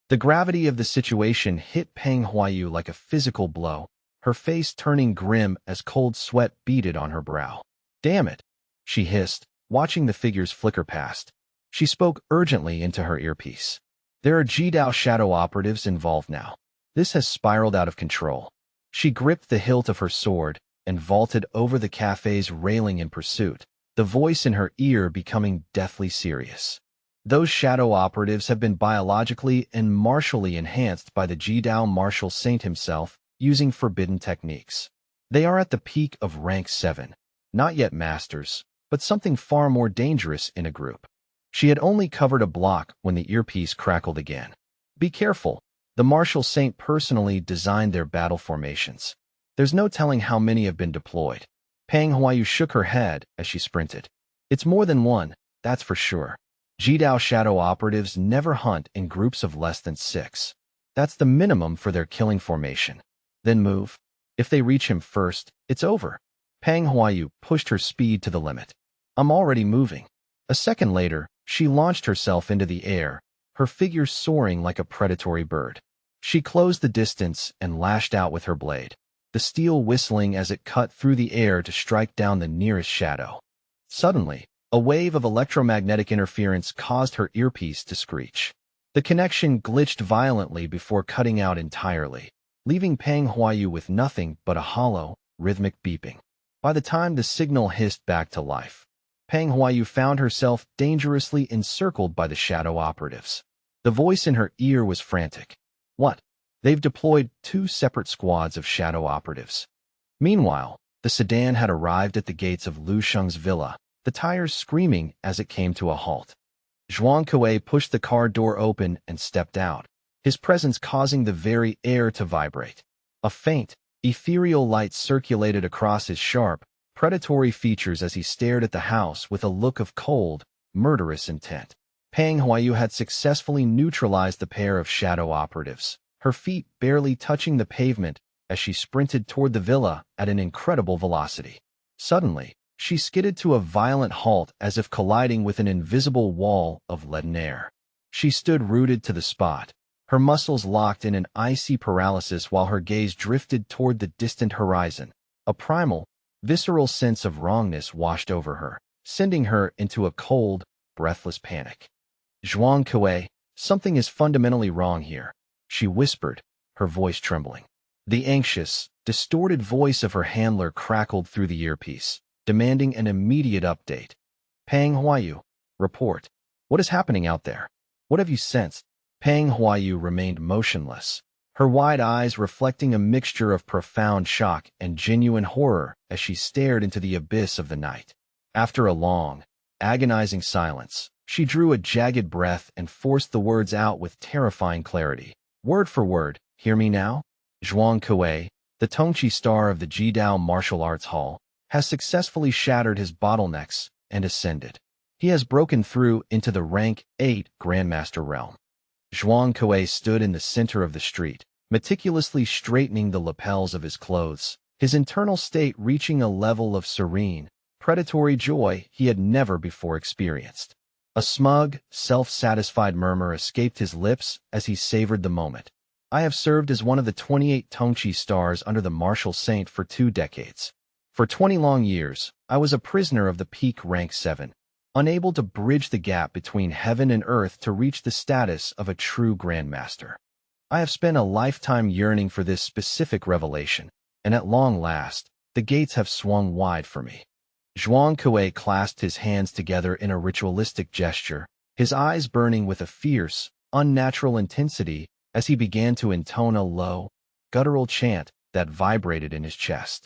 The gravity of the situation hit Pang Huayu like a physical blow, her face turning grim as cold sweat beaded on her brow. Damn it, she hissed, watching the figures flicker past. She spoke urgently into her earpiece. There are Jidao shadow operatives involved now. This has spiraled out of control. She gripped the hilt of her sword and vaulted over the cafe's railing in pursuit, the voice in her ear becoming deathly serious. Those shadow operatives have been biologically and martially enhanced by the Jidao martial saint himself using forbidden techniques. They are at the peak of rank 7, not yet masters, but something far more dangerous in a group. She had only covered a block when the earpiece crackled again. Be careful. The martial saint personally designed their battle formations. There's no telling how many have been deployed. Pang Huayu shook her head as she sprinted. It's more than one, that's for sure. Jidao shadow operatives never hunt in groups of less than 6. That's the minimum for their killing formation. Then move. If they reach him first, it's over. Pang Huayu pushed her speed to the limit. I'm already moving. A second later, she launched herself into the air, her figure soaring like a predatory bird. She closed the distance and lashed out with her blade, the steel whistling as it cut through the air to strike down the nearest shadow. Suddenly, a wave of electromagnetic interference caused her earpiece to screech. The connection glitched violently before cutting out entirely, leaving Pang Huayu with nothing but a hollow, rhythmic beeping. By the time the signal hissed back to life, Pang Huayu found herself dangerously encircled by the shadow operatives. The voice in her ear was frantic. What? They've deployed 2 separate squads of shadow operatives. Meanwhile, the sedan had arrived at the gates of Lu Sheng's villa, the tires screaming as it came to a halt. Zhuang Kuei pushed the car door open and stepped out, his presence causing the very air to vibrate. A faint, ethereal light circulated across his sharp, predatory features as he stared at the house with a look of cold, murderous intent. Pang Huayu had successfully neutralized the pair of shadow operatives, her feet barely touching the pavement as she sprinted toward the villa at an incredible velocity. Suddenly, she skidded to a violent halt as if colliding with an invisible wall of leaden air. She stood rooted to the spot, her muscles locked in an icy paralysis while her gaze drifted toward the distant horizon. A primal, visceral sense of wrongness washed over her, sending her into a cold, breathless panic. Zhuang Kuei, something is fundamentally wrong here, she whispered, her voice trembling. The anxious, distorted voice of her handler crackled through the earpiece, demanding an immediate update. Pang Huayu, report. What is happening out there? What have you sensed? Pang Huayu remained motionless, her wide eyes reflecting a mixture of profound shock and genuine horror as she stared into the abyss of the night. After a long, agonizing silence, she drew a jagged breath and forced the words out with terrifying clarity. Word for word, hear me now? Zhuang Kuei, the Tongqi star of the Jidao Martial Arts Hall, has successfully shattered his bottlenecks and ascended. He has broken through into the rank 8 Grandmaster realm. Zhuang Kuei stood in the center of the street, meticulously straightening the lapels of his clothes, his internal state reaching a level of serene, predatory joy he had never before experienced. A smug, self-satisfied murmur escaped his lips as he savored the moment. I have served as one of the 28 Tongchi stars under the martial saint for 2 decades. For 20 long years, I was a prisoner of the peak rank 7, unable to bridge the gap between heaven and earth to reach the status of a true grandmaster. I have spent a lifetime yearning for this specific revelation, and at long last, the gates have swung wide for me. Zhuang Kuei clasped his hands together in a ritualistic gesture, his eyes burning with a fierce, unnatural intensity as he began to intone a low, guttural chant that vibrated in his chest.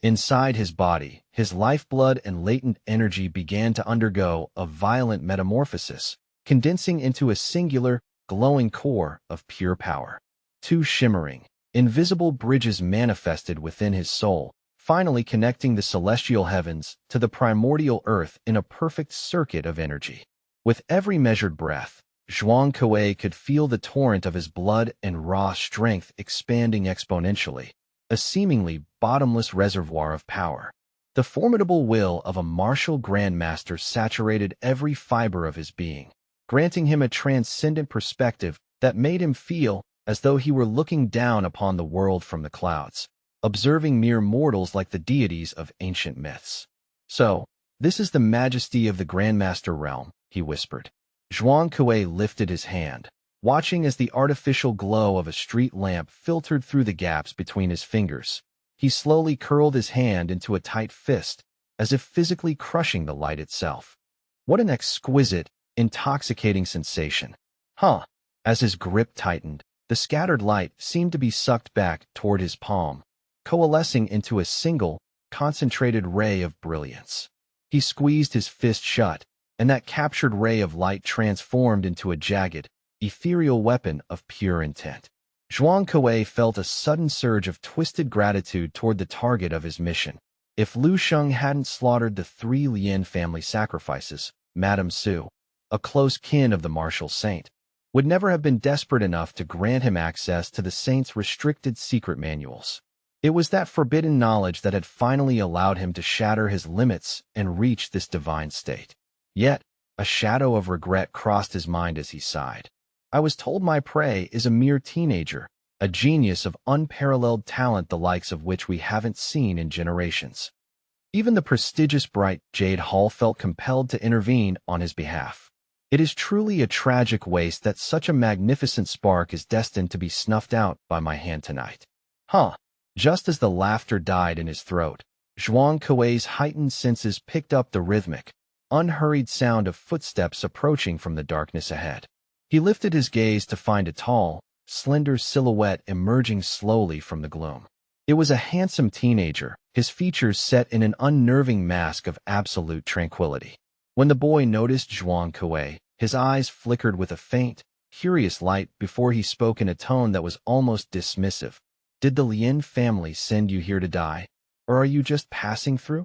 Inside his body, his lifeblood and latent energy began to undergo a violent metamorphosis, condensing into a singular, glowing core of pure power. 2 shimmering, invisible bridges manifested within his soul, finally connecting the celestial heavens to the primordial earth in a perfect circuit of energy. With every measured breath, Zhuang Kuei could feel the torrent of his blood and raw strength expanding exponentially, a seemingly bottomless reservoir of power. The formidable will of a martial grandmaster saturated every fiber of his being, granting him a transcendent perspective that made him feel as though he were looking down upon the world from the clouds, observing mere mortals like the deities of ancient myths. "So, this is the majesty of the Grandmaster realm," he whispered. Zhuang Kuei lifted his hand, watching as the artificial glow of a street lamp filtered through the gaps between his fingers. He slowly curled his hand into a tight fist, as if physically crushing the light itself. What an exquisite, intoxicating sensation. Huh? As his grip tightened, the scattered light seemed to be sucked back toward his palm, coalescing into a single, concentrated ray of brilliance. He squeezed his fist shut, and that captured ray of light transformed into a jagged, ethereal weapon of pure intent. Zhuang Kuei felt a sudden surge of twisted gratitude toward the target of his mission. If Lu Sheng hadn't slaughtered the 3 Lien family sacrifices, Madame Su, a close kin of the martial saint, would never have been desperate enough to grant him access to the saint's restricted secret manuals. It was that forbidden knowledge that had finally allowed him to shatter his limits and reach this divine state. Yet, a shadow of regret crossed his mind as he sighed. I was told my prey is a mere teenager, a genius of unparalleled talent the likes of which we haven't seen in generations. Even the prestigious Bright Jade Hall felt compelled to intervene on his behalf. It is truly a tragic waste that such a magnificent spark is destined to be snuffed out by my hand tonight. Huh? Just as the laughter died in his throat, Zhuang Kuei's heightened senses picked up the rhythmic, unhurried sound of footsteps approaching from the darkness ahead. He lifted his gaze to find a tall, slender silhouette emerging slowly from the gloom. It was a handsome teenager, his features set in an unnerving mask of absolute tranquility. When the boy noticed Zhuang Kuei, his eyes flickered with a faint, curious light before he spoke in a tone that was almost dismissive. "Did the Lien family send you here to die, or are you just passing through?"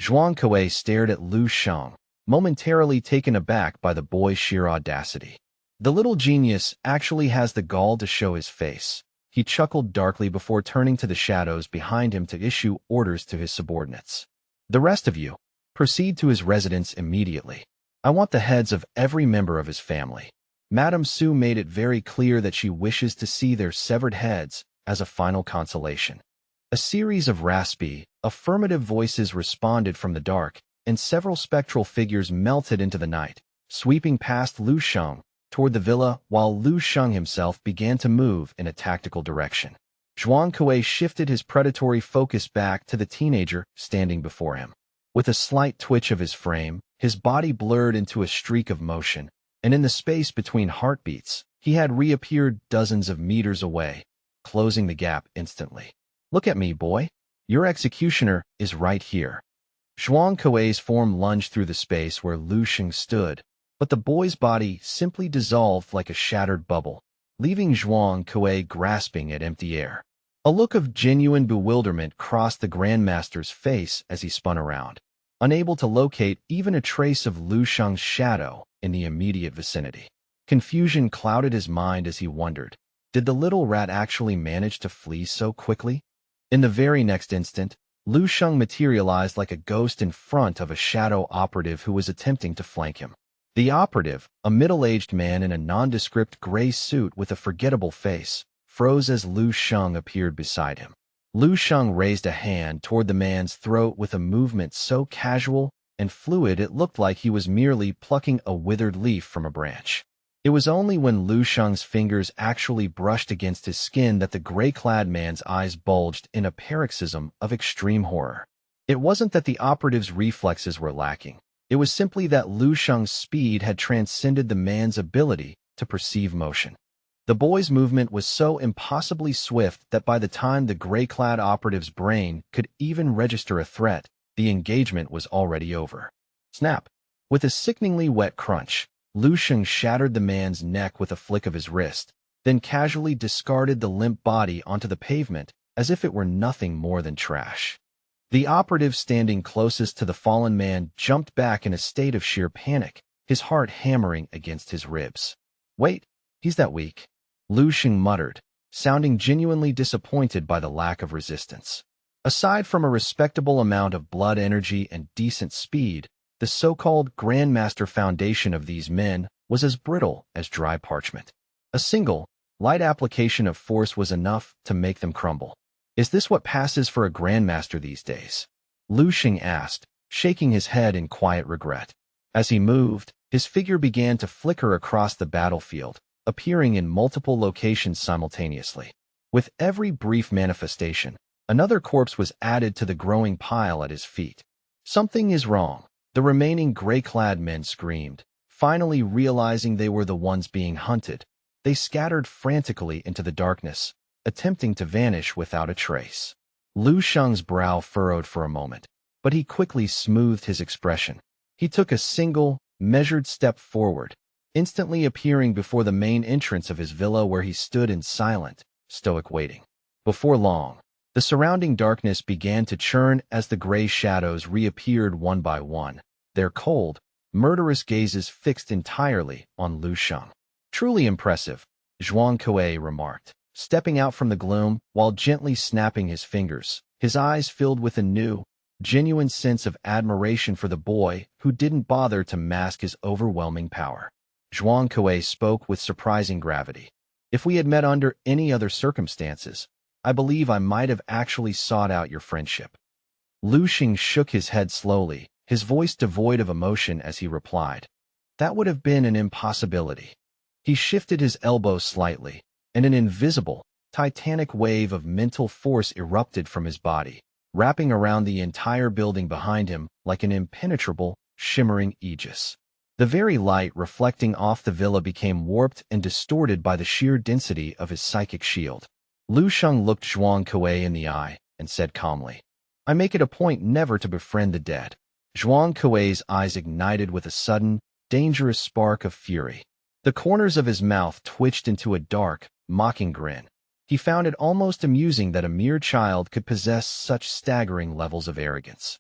Zhuang Kuei stared at Lu Sheng, momentarily taken aback by the boy's sheer audacity. The little genius actually has the gall to show his face. He chuckled darkly before turning to the shadows behind him to issue orders to his subordinates. "The rest of you, proceed to his residence immediately. I want the heads of every member of his family." Madame Su made it very clear that she wishes to see their severed heads as a final consolation. A series of raspy, affirmative voices responded from the dark, and several spectral figures melted into the night, sweeping past Lu Sheng toward the villa while Lu Sheng himself began to move in a tactical direction. Zhuang Kuei shifted his predatory focus back to the teenager standing before him. With a slight twitch of his frame, his body blurred into a streak of motion, and in the space between heartbeats, he had reappeared dozens of meters away, closing the gap instantly. "Look at me, boy. Your executioner is right here." Zhuang Kuei's form lunged through the space where Lu Sheng stood, but the boy's body simply dissolved like a shattered bubble, leaving Zhuang Kuei grasping at empty air. A look of genuine bewilderment crossed the Grandmaster's face as he spun around, unable to locate even a trace of Lu Sheng's shadow in the immediate vicinity. Confusion clouded his mind as he wondered, Did the little rat actually manage to flee so quickly? In the very next instant, Lu Sheng materialized like a ghost in front of a shadow operative who was attempting to flank him. The operative, a middle-aged man in a nondescript gray suit with a forgettable face, froze as Lu Sheng appeared beside him. Lu Sheng raised a hand toward the man's throat with a movement so casual and fluid it looked like he was merely plucking a withered leaf from a branch. It was only when Lu Sheng's fingers actually brushed against his skin that the gray-clad man's eyes bulged in a paroxysm of extreme horror. It wasn't that the operative's reflexes were lacking. It was simply that Lu Sheng's speed had transcended the man's ability to perceive motion. The boy's movement was so impossibly swift that by the time the gray-clad operative's brain could even register a threat, the engagement was already over. Snap! With a sickeningly wet crunch, Lu Sheng shattered the man's neck with a flick of his wrist, then casually discarded the limp body onto the pavement as if it were nothing more than trash. The operative standing closest to the fallen man jumped back in a state of sheer panic, his heart hammering against his ribs. "Wait, he's that weak," Lu Sheng muttered, sounding genuinely disappointed by the lack of resistance. Aside from a respectable amount of blood energy and decent speed, the so-called Grandmaster foundation of these men was as brittle as dry parchment. A single, light application of force was enough to make them crumble. "Is this what passes for a Grandmaster these days?" Lu Sheng asked, shaking his head in quiet regret. As he moved, his figure began to flicker across the battlefield, appearing in multiple locations simultaneously. With every brief manifestation, another corpse was added to the growing pile at his feet. "Something is wrong," the remaining gray-clad men screamed. Finally realizing they were the ones being hunted, they scattered frantically into the darkness, attempting to vanish without a trace. Lu Sheng's brow furrowed for a moment, but he quickly smoothed his expression. He took a single, measured step forward, instantly appearing before the main entrance of his villa where he stood in silent, stoic waiting. Before long, the surrounding darkness began to churn as the gray shadows reappeared one by one, their cold, murderous gazes fixed entirely on Lu Sheng. "Truly impressive," Zhuang Kuei remarked, stepping out from the gloom while gently snapping his fingers, his eyes filled with a new, genuine sense of admiration for the boy who didn't bother to mask his overwhelming power. Zhuang Kuei spoke with surprising gravity. "If we had met under any other circumstances, I believe I might have actually sought out your friendship." Lu Sheng shook his head slowly, his voice devoid of emotion as he replied, "That would have been an impossibility." He shifted his elbow slightly, and an invisible, titanic wave of mental force erupted from his body, wrapping around the entire building behind him like an impenetrable, shimmering aegis. The very light reflecting off the villa became warped and distorted by the sheer density of his psychic shield. Lu Sheng looked Zhuang Kuei in the eye and said calmly, "I make it a point never to befriend the dead." Zhuang Kuei's eyes ignited with a sudden, dangerous spark of fury. The corners of his mouth twitched into a dark, mocking grin. He found it almost amusing that a mere child could possess such staggering levels of arrogance.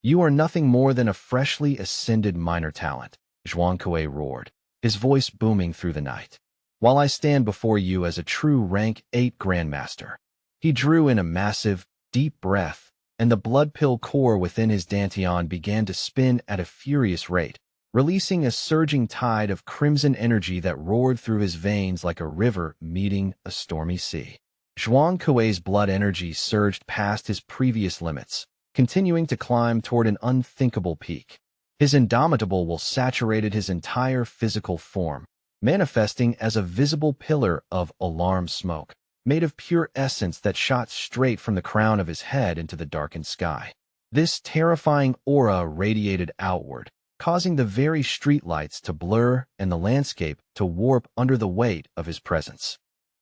"You are nothing more than a freshly ascended minor talent," Zhuang Kuei roared, his voice booming through the night, "while I stand before you as a true rank 8 Grandmaster." He drew in a massive, deep breath, and the blood-pill core within his dantian began to spin at a furious rate, releasing a surging tide of crimson energy that roared through his veins like a river meeting a stormy sea. Zhuang Kuei's blood energy surged past his previous limits, continuing to climb toward an unthinkable peak. His indomitable will saturated his entire physical form, manifesting as a visible pillar of alarm smoke, made of pure essence that shot straight from the crown of his head into the darkened sky. This terrifying aura radiated outward, causing the very streetlights to blur and the landscape to warp under the weight of his presence.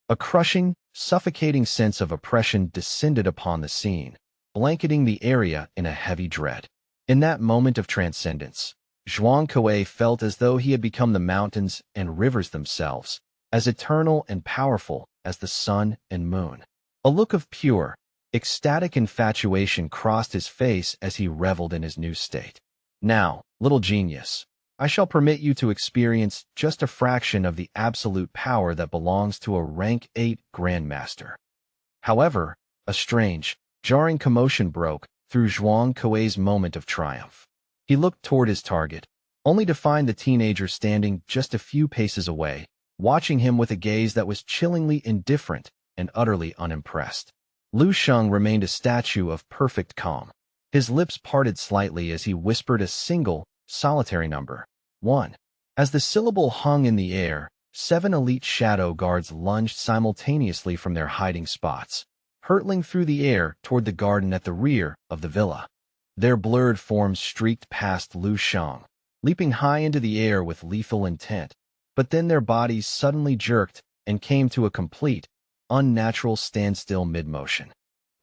A crushing, suffocating sense of oppression descended upon the scene, blanketing the area in a heavy dread. In that moment of transcendence, Zhuang Kuei felt as though he had become the mountains and rivers themselves, as eternal and powerful as the sun and moon. A look of pure, ecstatic infatuation crossed his face as he reveled in his new state. "Now, little genius, I shall permit you to experience just a fraction of the absolute power that belongs to a rank 8 Grandmaster. However, a strange, jarring commotion broke through Zhuang Kuei's moment of triumph. He looked toward his target, only to find the teenager standing just a few paces away, watching him with a gaze that was chillingly indifferent and utterly unimpressed. Lu Sheng remained a statue of perfect calm. His lips parted slightly as he whispered a single, solitary number. 1. As the syllable hung in the air, 7 elite shadow guards lunged simultaneously from their hiding spots, hurtling through the air toward the garden at the rear of the villa. Their blurred forms streaked past Lu Sheng, leaping high into the air with lethal intent, but then their bodies suddenly jerked and came to a complete, unnatural standstill mid-motion.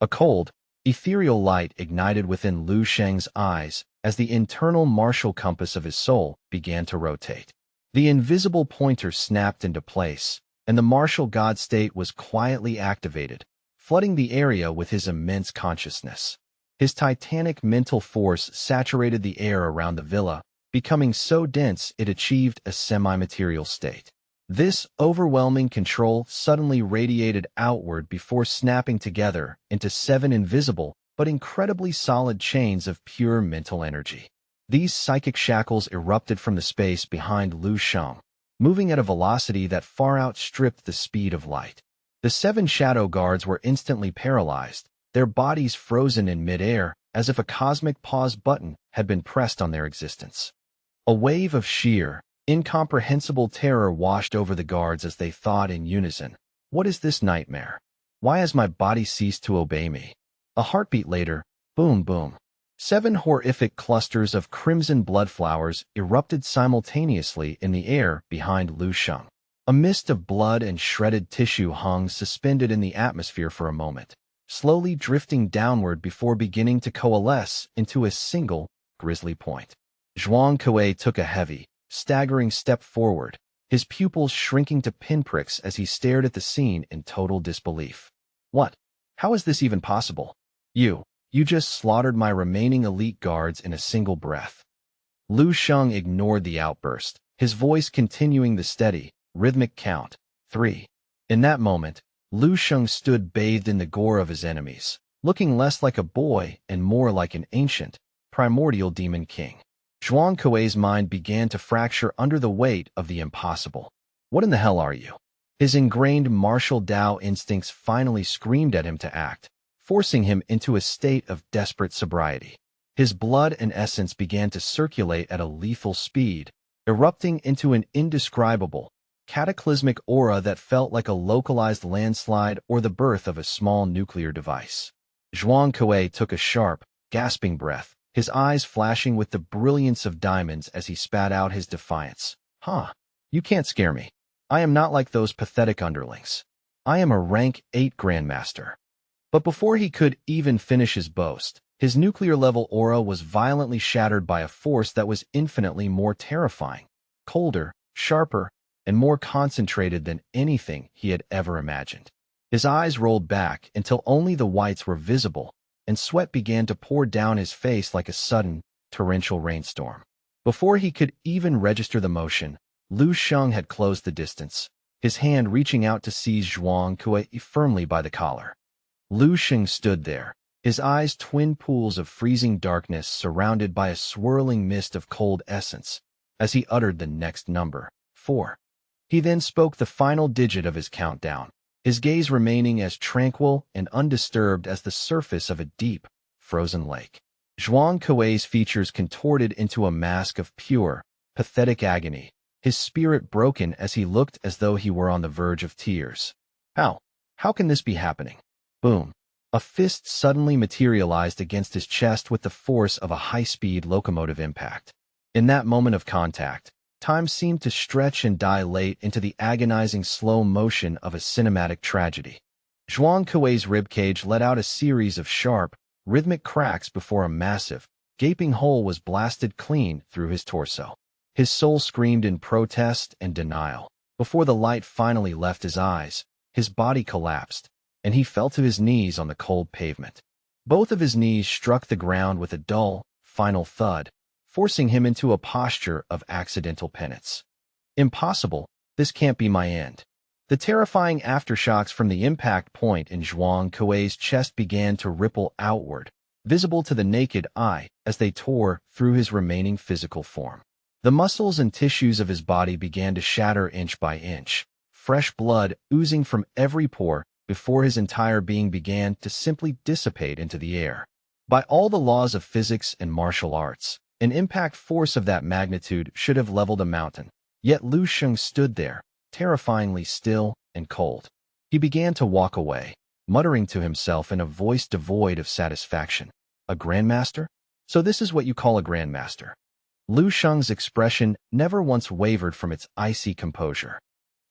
A cold, ethereal light ignited within Lu Sheng's eyes as the internal martial compass of his soul began to rotate. The invisible pointer snapped into place, and the martial god state was quietly activated, flooding the area with his immense consciousness. His titanic mental force saturated the air around the villa, becoming so dense it achieved a semi-material state. This overwhelming control suddenly radiated outward before snapping together into 7 invisible but incredibly solid chains of pure mental energy. These psychic shackles erupted from the space behind Lu Sheng, moving at a velocity that far outstripped the speed of light. The 7 shadow guards were instantly paralyzed, their bodies frozen in midair as if a cosmic pause button had been pressed on their existence. A wave of sheer, incomprehensible terror washed over the guards as they thought in unison, "What is this nightmare? Why has my body ceased to obey me?" A heartbeat later, boom boom. 7 horrific clusters of crimson blood flowers erupted simultaneously in the air behind Lu Sheng. A mist of blood and shredded tissue hung suspended in the atmosphere for a moment, slowly drifting downward before beginning to coalesce into a single, grisly point. Zhuang Kuei took a heavy, staggering step forward, his pupils shrinking to pinpricks as he stared at the scene in total disbelief. "What? How is this even possible? You just slaughtered my remaining elite guards in a single breath." Lu Sheng ignored the outburst, his voice continuing the steady, rhythmic count. 3. In that moment, Lu Sheng stood bathed in the gore of his enemies, looking less like a boy and more like an ancient, primordial demon king. Zhuang Kuei's mind began to fracture under the weight of the impossible. "What in the hell are you?" His ingrained martial Dao instincts finally screamed at him to act, forcing him into a state of desperate sobriety. His blood and essence began to circulate at a lethal speed, erupting into an indescribable, cataclysmic aura that felt like a localized landslide or the birth of a small nuclear device. Zhuang Kuei took a sharp, gasping breath, his eyes flashing with the brilliance of diamonds as he spat out his defiance. "Huh, you can't scare me. I am not like those pathetic underlings. I am a rank 8 Grandmaster." But before he could even finish his boast, his nuclear-level aura was violently shattered by a force that was infinitely more terrifying, colder, sharper, and more concentrated than anything he had ever imagined. His eyes rolled back until only the whites were visible, and sweat began to pour down his face like a sudden, torrential rainstorm. Before he could even register the motion, Lu Sheng had closed the distance, his hand reaching out to seize Zhuang Kuei firmly by the collar. Lu Sheng stood there, his eyes twin pools of freezing darkness surrounded by a swirling mist of cold essence, as he uttered the next number, 4. He then spoke the final digit of his countdown, his gaze remaining as tranquil and undisturbed as the surface of a deep, frozen lake. Zhuang Kuei's features contorted into a mask of pure, pathetic agony, his spirit broken as he looked as though he were on the verge of tears. How can this be happening?" Boom. A fist suddenly materialized against his chest with the force of a high-speed locomotive impact. In that moment of contact, time seemed to stretch and dilate into the agonizing slow motion of a cinematic tragedy. Zhuang Kuei's ribcage let out a series of sharp, rhythmic cracks before a massive, gaping hole was blasted clean through his torso. His soul screamed in protest and denial. Before the light finally left his eyes, his body collapsed, and he fell to his knees on the cold pavement. Both of his knees struck the ground with a dull, final thud, forcing him into a posture of accidental penance. Impossible, this can't be my end. The terrifying aftershocks from the impact point in Zhuang Kuei's chest began to ripple outward, visible to the naked eye as they tore through his remaining physical form. The muscles and tissues of his body began to shatter inch by inch, fresh blood oozing from every pore before his entire being began to simply dissipate into the air. By all the laws of physics and martial arts, an impact force of that magnitude should have leveled a mountain. Yet Lu Sheng stood there, terrifyingly still and cold. He began to walk away, muttering to himself in a voice devoid of satisfaction. A grandmaster? So this is what you call a grandmaster. Lu Sheng's expression never once wavered from its icy composure.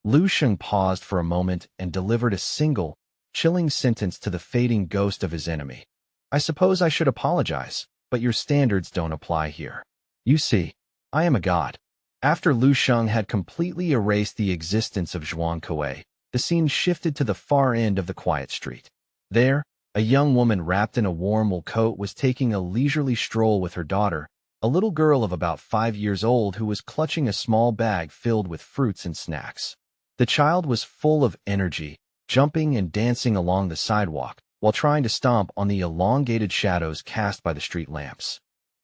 Lu Sheng paused for a moment and delivered a single, chilling sentence to the fading ghost of his enemy. I suppose I should apologize, but your standards don't apply here. You see, I am a god. After Lu Sheng had completely erased the existence of Zhuang Kuei, the scene shifted to the far end of the quiet street. There, a young woman wrapped in a warm wool coat was taking a leisurely stroll with her daughter, a little girl of about 5 years old who was clutching a small bag filled with fruits and snacks. The child was full of energy, jumping and dancing along the sidewalk, while trying to stomp on the elongated shadows cast by the street lamps.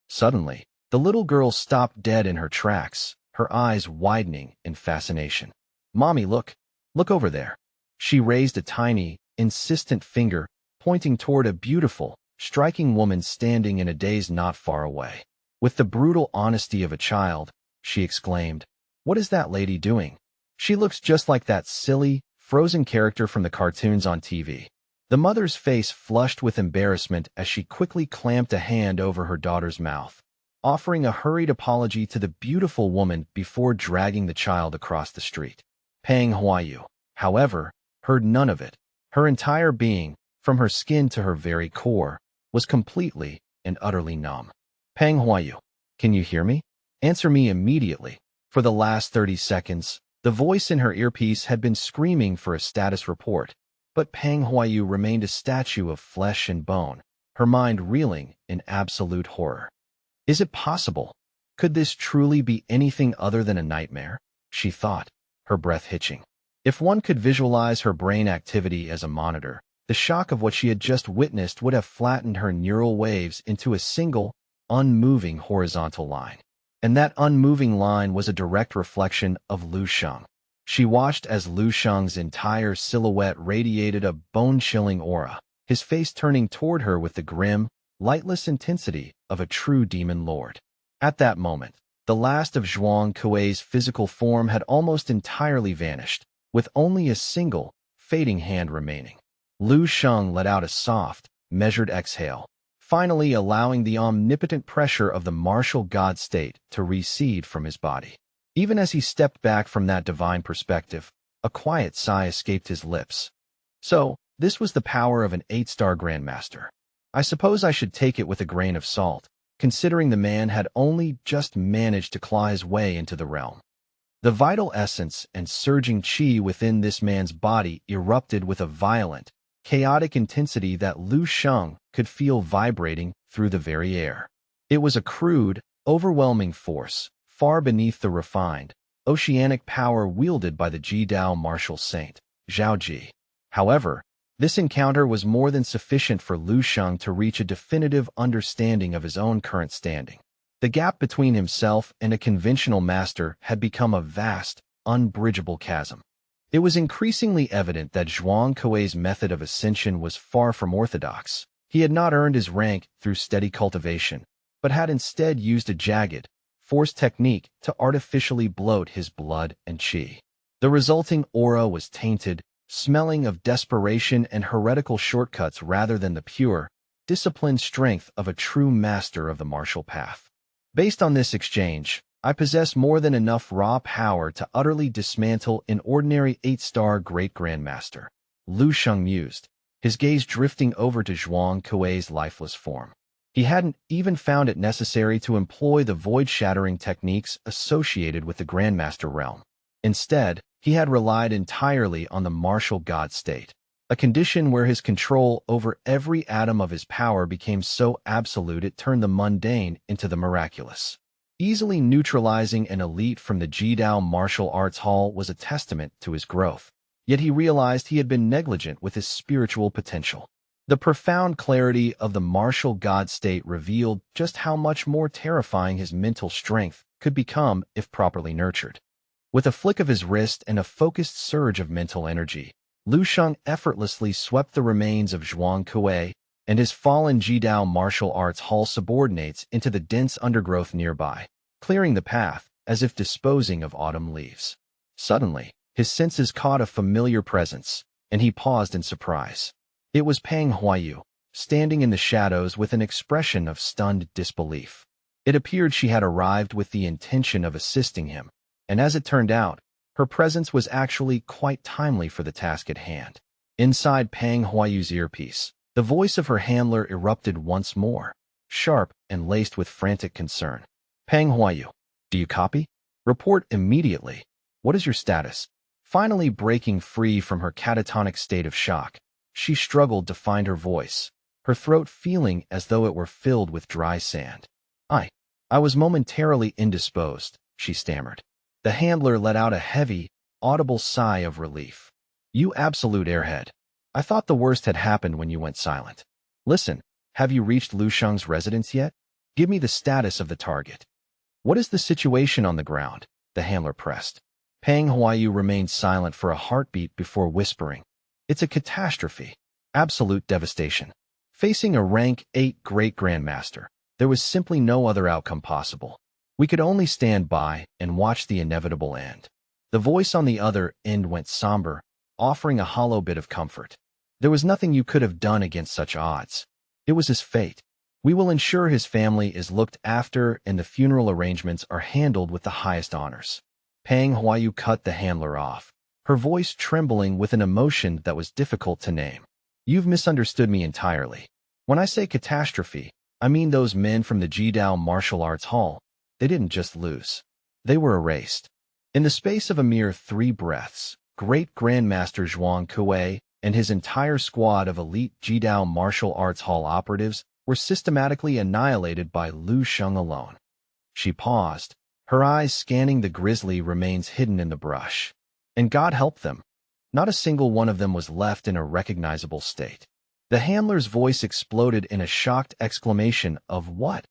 Suddenly, the little girl stopped dead in her tracks, her eyes widening in fascination. Mommy, look over there. She raised a tiny, insistent finger, pointing toward a beautiful, striking woman standing in a daze not far away. With the brutal honesty of a child, she exclaimed, "What is that lady doing? She looks just like that silly, frozen character from the cartoons on TV." The mother's face flushed with embarrassment as she quickly clamped a hand over her daughter's mouth, offering a hurried apology to the beautiful woman before dragging the child across the street. Pang Huayu, however, heard none of it. Her entire being, from her skin to her very core, was completely and utterly numb. Pang Huayu, can you hear me? Answer me immediately. For the last 30 seconds, the voice in her earpiece had been screaming for a status report, but Pang Huayu remained a statue of flesh and bone, her mind reeling in absolute horror. Is it possible? Could this truly be anything other than a nightmare? She thought, her breath hitching. If one could visualize her brain activity as a monitor, the shock of what she had just witnessed would have flattened her neural waves into a single, unmoving horizontal line. And that unmoving line was a direct reflection of Lu Sheng. She watched as Lu Sheng's entire silhouette radiated a bone-chilling aura, his face turning toward her with the grim, lightless intensity of a true demon lord. At that moment, the last of Zhuang Kuei's physical form had almost entirely vanished, with only a single, fading hand remaining. Lu Sheng let out a soft, measured exhale, finally allowing the omnipotent pressure of the martial god state to recede from his body. Even as he stepped back from that divine perspective, a quiet sigh escaped his lips. So, this was the power of an 8-star grandmaster. I suppose I should take it with a grain of salt, considering the man had only just managed to claw his way into the realm. The vital essence and surging chi within this man's body erupted with a violent, chaotic intensity that Lu Sheng could feel vibrating through the very air. It was a crude, overwhelming force, far beneath the refined, oceanic power wielded by the Ji-Dao martial saint, Zhao Ji. However, this encounter was more than sufficient for Lu Sheng to reach a definitive understanding of his own current standing. The gap between himself and a conventional master had become a vast, unbridgeable chasm. It was increasingly evident that Zhuang Kuei's method of ascension was far from orthodox. He had not earned his rank through steady cultivation, but had instead used a jagged, forced technique to artificially bloat his blood and chi. The resulting aura was tainted, smelling of desperation and heretical shortcuts rather than the pure, disciplined strength of a true master of the martial path. Based on this exchange, I possess more than enough raw power to utterly dismantle an ordinary 8-star great grandmaster, Lu Sheng mused, his gaze drifting over to Zhuang Kuei's lifeless form. He hadn't even found it necessary to employ the void-shattering techniques associated with the grandmaster realm. Instead, he had relied entirely on the martial god state, a condition where his control over every atom of his power became so absolute it turned the mundane into the miraculous. Easily neutralizing an elite from the Jidao Martial Arts Hall was a testament to his growth. Yet he realized he had been negligent with his spiritual potential. The profound clarity of the martial god state revealed just how much more terrifying his mental strength could become if properly nurtured. With a flick of his wrist and a focused surge of mental energy, Lu Sheng effortlessly swept the remains of Zhuang Kuei and his fallen Jidao Martial Arts Hall subordinates into the dense undergrowth nearby, clearing the path as if disposing of autumn leaves. Suddenly, his senses caught a familiar presence, and he paused in surprise. It was Pang Huayu, standing in the shadows with an expression of stunned disbelief. It appeared she had arrived with the intention of assisting him, and as it turned out, her presence was actually quite timely for the task at hand. Inside Pang Huayu's earpiece, the voice of her handler erupted once more, sharp and laced with frantic concern. Pang Huayu, do you copy? Report immediately. What is your status? Finally breaking free from her catatonic state of shock, she struggled to find her voice, her throat feeling as though it were filled with dry sand. I was momentarily indisposed, she stammered. The handler let out a heavy, audible sigh of relief. You absolute airhead. I thought the worst had happened when you went silent. Listen, have you reached Lu Sheng's residence yet? Give me the status of the target. What is the situation on the ground? The handler pressed. Pang Huayu remained silent for a heartbeat before whispering. It's a catastrophe. Absolute devastation. Facing a rank 8 Great Grandmaster, there was simply no other outcome possible. We could only stand by and watch the inevitable end. The voice on the other end went somber, offering a hollow bit of comfort. There was nothing you could have done against such odds. It was his fate. We will ensure his family is looked after and the funeral arrangements are handled with the highest honors. Pang Huayu cut the handler off, her voice trembling with an emotion that was difficult to name. You've misunderstood me entirely. When I say catastrophe, I mean those men from the Jidao Martial Arts Hall. They didn't just lose. They were erased. In the space of a mere 3 breaths, Great Grandmaster Zhuang Kuei and his entire squad of elite Jidao Martial Arts Hall operatives were systematically annihilated by Lu Sheng alone. She paused, her eyes scanning the grisly remains hidden in the brush. And God help them. Not a single one of them was left in a recognizable state. The handler's voice exploded in a shocked exclamation of "What?"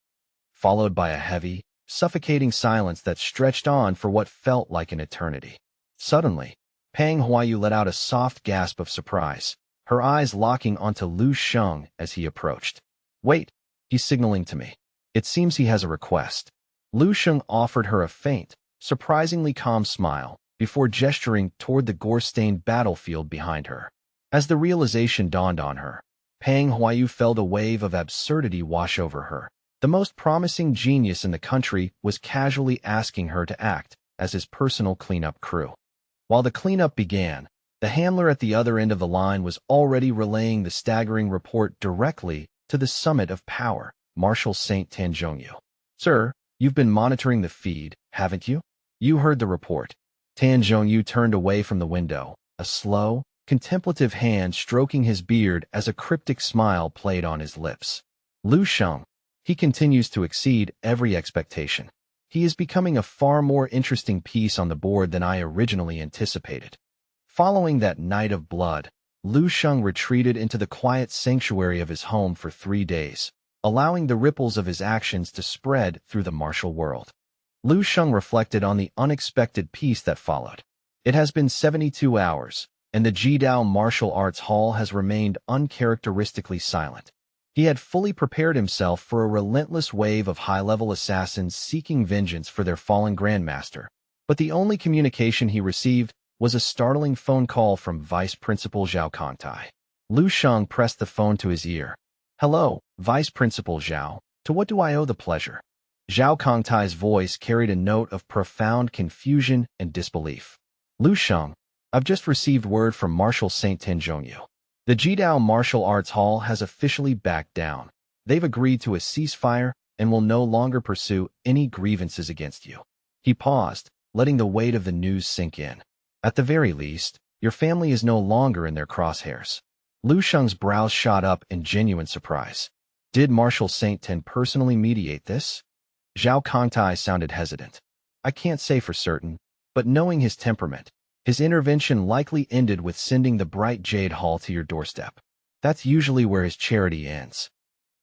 followed by a heavy, suffocating silence that stretched on for what felt like an eternity. Suddenly, Pang Huayu let out a soft gasp of surprise, her eyes locking onto Lu Sheng as he approached. Wait, he's signaling to me. It seems he has a request. Lu Sheng offered her a faint, surprisingly calm smile before gesturing toward the gore-stained battlefield behind her. As the realization dawned on her, Pang Huayu felt a wave of absurdity wash over her. The most promising genius in the country was casually asking her to act as his personal cleanup crew. While the cleanup began, the handler at the other end of the line was already relaying the staggering report directly to the summit of power, Marshal Saint Tanzhongyu. Sir, you've been monitoring the feed, haven't you? You heard the report. Tanzhongyu turned away from the window, a slow, contemplative hand stroking his beard as a cryptic smile played on his lips. Lu Sheng, he continues to exceed every expectation. He is becoming a far more interesting piece on the board than I originally anticipated. Following that night of blood, Lu Sheng retreated into the quiet sanctuary of his home for 3 days, allowing the ripples of his actions to spread through the martial world. Lu Sheng reflected on the unexpected peace that followed. It has been 72 hours, and the Jidao Martial Arts Hall has remained uncharacteristically silent. He had fully prepared himself for a relentless wave of high-level assassins seeking vengeance for their fallen grandmaster, but the only communication he received was a startling phone call from Vice Principal Zhao Kangtai. Lu Sheng pressed the phone to his ear. Hello, Vice Principal Zhao. To what do I owe the pleasure? Zhao Kangtai's voice carried a note of profound confusion and disbelief. Lu Sheng, I've just received word from Marshal Saint Tanzhongyu. The Jidao Martial Arts Hall has officially backed down. They've agreed to a ceasefire and will no longer pursue any grievances against you. He paused, letting the weight of the news sink in. At the very least, your family is no longer in their crosshairs. Lu Sheng's brows shot up in genuine surprise. Did Marshal Saint Tan personally mediate this? Zhao Kangtai sounded hesitant. I can't say for certain, but knowing his temperament, his intervention likely ended with sending the bright jade hall to your doorstep. That's usually where his charity ends.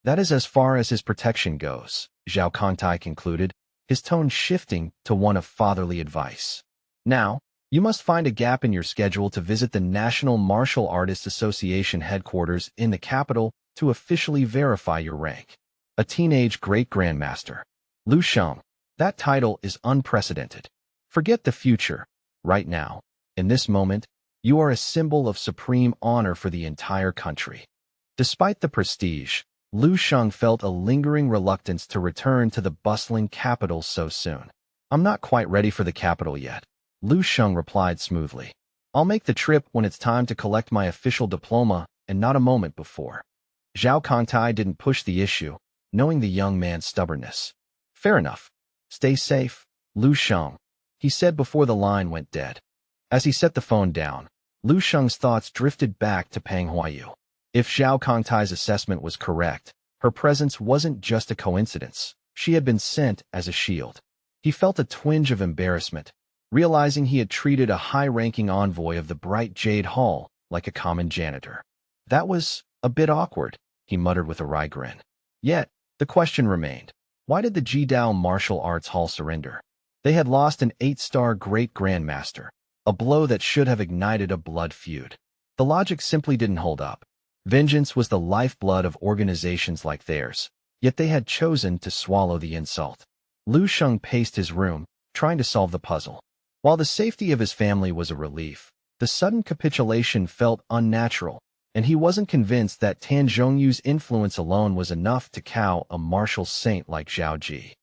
That is as far as his protection goes, Zhao Kangtai concluded, his tone shifting to one of fatherly advice. Now, you must find a gap in your schedule to visit the National Martial Artists Association headquarters in the capital to officially verify your rank. A teenage great-grandmaster. Lu Sheng. That title is unprecedented. Forget the future. Right now, in this moment, you are a symbol of supreme honor for the entire country. Despite the prestige, Lu Sheng felt a lingering reluctance to return to the bustling capital so soon. I'm not quite ready for the capital yet, Lu Sheng replied smoothly. I'll make the trip when it's time to collect my official diploma and not a moment before. Zhao Kangtai didn't push the issue, knowing the young man's stubbornness. Fair enough. Stay safe, Lu Sheng, he said before the line went dead. As he set the phone down, Lu Sheng's thoughts drifted back to Pang Huayu. If Zhao Kangtai's assessment was correct, her presence wasn't just a coincidence. She had been sent as a shield. He felt a twinge of embarrassment, realizing he had treated a high-ranking envoy of the Bright Jade Hall like a common janitor. That was a bit awkward, he muttered with a wry grin. Yet, the question remained. Why did the Jidao Martial Arts Hall surrender? They had lost an 8-star Great Grandmaster, a blow that should have ignited a blood feud. The logic simply didn't hold up. Vengeance was the lifeblood of organizations like theirs, yet they had chosen to swallow the insult. Lu Sheng paced his room, trying to solve the puzzle. While the safety of his family was a relief, the sudden capitulation felt unnatural, and he wasn't convinced that Tan Zhongyu's influence alone was enough to cow a martial saint like Zhao Ji.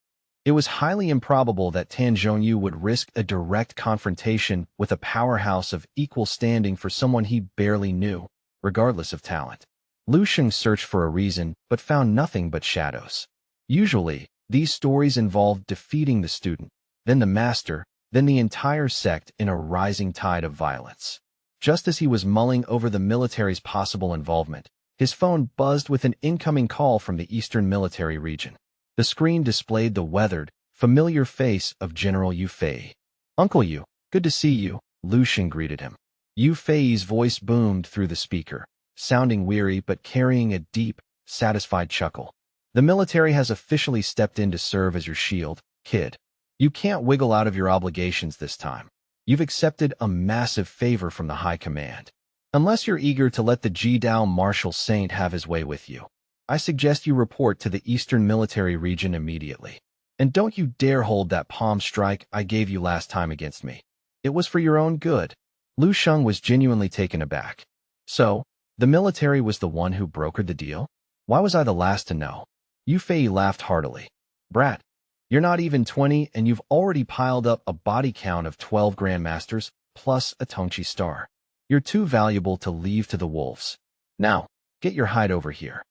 It was highly improbable that Tan Zhongyu would risk a direct confrontation with a powerhouse of equal standing for someone he barely knew, regardless of talent. Lu Sheng searched for a reason, but found nothing but shadows. Usually, these stories involved defeating the student, then the master, then the entire sect in a rising tide of violence. Just as he was mulling over the military's possible involvement, his phone buzzed with an incoming call from the Eastern Military Region. The screen displayed the weathered, familiar face of General Yu Fei. Uncle Yu, good to see you, Lu Sheng greeted him. Yu Fei's voice boomed through the speaker, sounding weary but carrying a deep, satisfied chuckle. The military has officially stepped in to serve as your shield, kid. You can't wiggle out of your obligations this time. You've accepted a massive favor from the High Command. Unless you're eager to let the Jidao Martial Saint have his way with you, I suggest you report to the Eastern Military Region immediately. And don't you dare hold that palm strike I gave you last time against me. It was for your own good. Lu Sheng was genuinely taken aback. So, the military was the one who brokered the deal? Why was I the last to know? Yu Fei laughed heartily. Brat, you're not even 20 and you've already piled up a body count of 12 Grandmasters plus a Tongchi star. You're too valuable to leave to the wolves. Now, get your hide over here.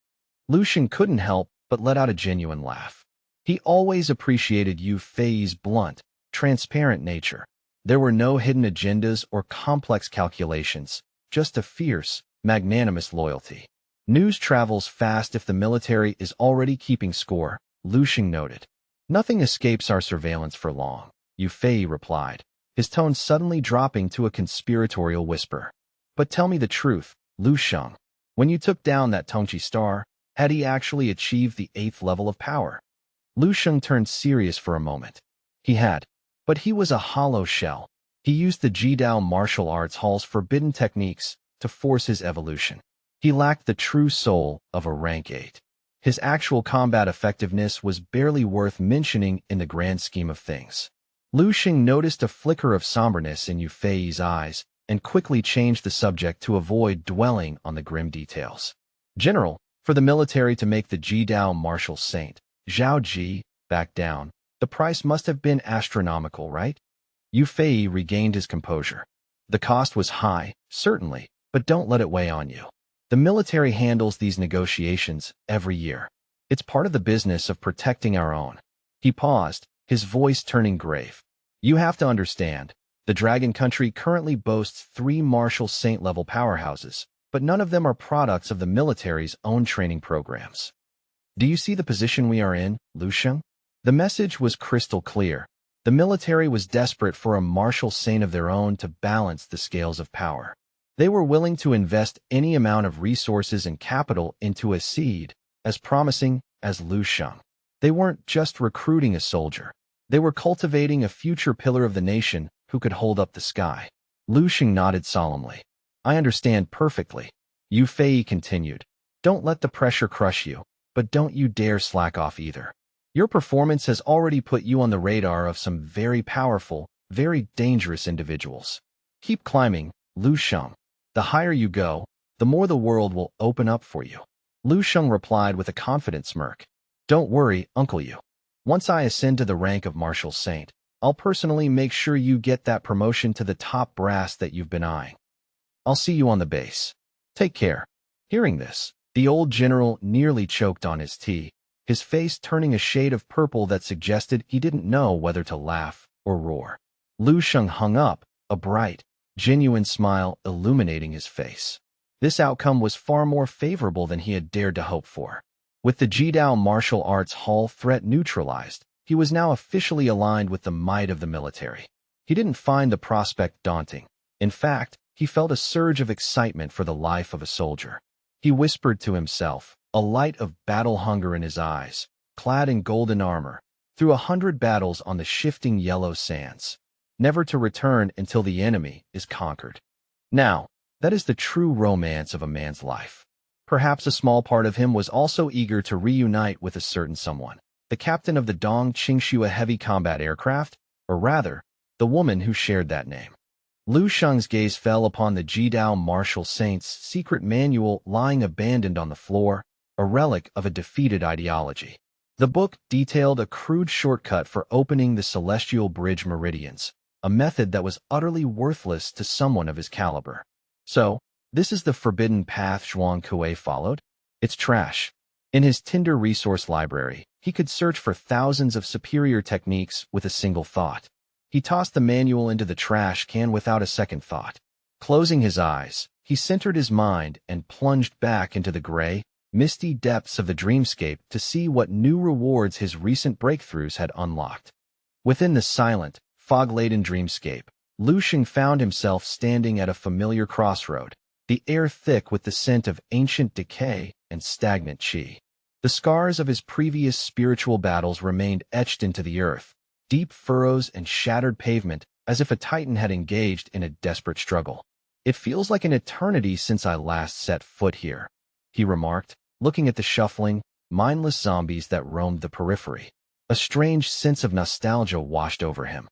Lu Sheng couldn't help but let out a genuine laugh. He always appreciated Yu Fei's blunt, transparent nature. There were no hidden agendas or complex calculations, just a fierce, magnanimous loyalty. News travels fast if the military is already keeping score, Lu Sheng noted. Nothing escapes our surveillance for long, Yu Fei replied, his tone suddenly dropping to a conspiratorial whisper. But tell me the truth, Lu Sheng. When you took down that Tongchi star, had he actually achieved the 8th level of power? Lu Sheng turned serious for a moment. He had. But he was a hollow shell. He used the Jidao Martial Arts Hall's forbidden techniques to force his evolution. He lacked the true soul of a rank 8. His actual combat effectiveness was barely worth mentioning in the grand scheme of things. Lu Sheng noticed a flicker of somberness in Yu Fei's eyes and quickly changed the subject to avoid dwelling on the grim details. General, for the military to make the Jidao Martial Saint, Zhao Ji, back down, the price must have been astronomical, right? Yu Fei regained his composure. The cost was high, certainly, but don't let it weigh on you. The military handles these negotiations every year. It's part of the business of protecting our own. He paused, his voice turning grave. You have to understand, the Dragon Country currently boasts 3 Martial Saint-level powerhouses, but none of them are products of the military's own training programs. Do you see the position we are in, Lu Sheng? The message was crystal clear. The military was desperate for a martial saint of their own to balance the scales of power. They were willing to invest any amount of resources and capital into a seed as promising as Lu Sheng. They weren't just recruiting a soldier. They were cultivating a future pillar of the nation who could hold up the sky. Lu Sheng nodded solemnly. I understand perfectly. Yu Fei continued. Don't let the pressure crush you, but don't you dare slack off either. Your performance has already put you on the radar of some very powerful, very dangerous individuals. Keep climbing, Lu Sheng. The higher you go, the more the world will open up for you. Lu Sheng replied with a confident smirk. Don't worry, Uncle Yu. Once I ascend to the rank of Martial Saint, I'll personally make sure you get that promotion to the top brass that you've been eyeing. I'll see you on the base. Take care. Hearing this, the old general nearly choked on his tea, his face turning a shade of purple that suggested he didn't know whether to laugh or roar. Lu Sheng hung up, a bright, genuine smile illuminating his face. This outcome was far more favorable than he had dared to hope for. With the Jidao Martial Arts Hall threat neutralized, he was now officially aligned with the might of the military. He didn't find the prospect daunting. In fact, he felt a surge of excitement for the life of a soldier. He whispered to himself, a light of battle hunger in his eyes, clad in golden armor, through 100 battles on the shifting yellow sands, never to return until the enemy is conquered. Now, that is the true romance of a man's life. Perhaps a small part of him was also eager to reunite with a certain someone, the captain of the Dong Qingxue heavy combat aircraft, or rather, the woman who shared that name. Lu Sheng's gaze fell upon the Jidao Martial Saint's secret manual lying abandoned on the floor, a relic of a defeated ideology. The book detailed a crude shortcut for opening the celestial bridge meridians, a method that was utterly worthless to someone of his caliber. So, this is the forbidden path Zhuang Kuei followed? It's trash. In his Tinder resource library, he could search for thousands of superior techniques with a single thought. He tossed the manual into the trash can without a second thought. Closing his eyes, he centered his mind and plunged back into the gray, misty depths of the dreamscape to see what new rewards his recent breakthroughs had unlocked. Within the silent, fog-laden dreamscape, Lu Sheng found himself standing at a familiar crossroad, the air thick with the scent of ancient decay and stagnant qi. The scars of his previous spiritual battles remained etched into the earth, deep furrows and shattered pavement, as if a titan had engaged in a desperate struggle. It feels like an eternity since I last set foot here, he remarked, looking at the shuffling, mindless zombies that roamed the periphery. A strange sense of nostalgia washed over him.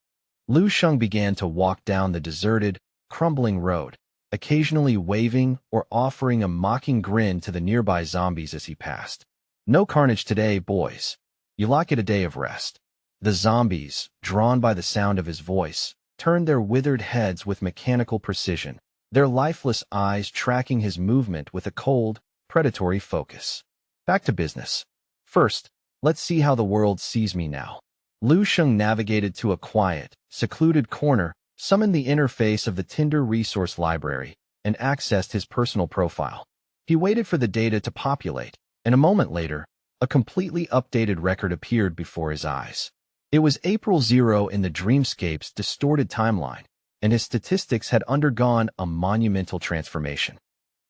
Lu Sheng began to walk down the deserted, crumbling road, occasionally waving or offering a mocking grin to the nearby zombies as he passed. No carnage today, boys. You like it a day of rest. The zombies, drawn by the sound of his voice, turned their withered heads with mechanical precision, their lifeless eyes tracking his movement with a cold, predatory focus. Back to business. First, let's see how the world sees me now. Lu Sheng navigated to a quiet, secluded corner, summoned the interface of the Tinder resource library, and accessed his personal profile. He waited for the data to populate, and a moment later, a completely updated record appeared before his eyes. It was April 0 in the dreamscape's distorted timeline, and his statistics had undergone a monumental transformation.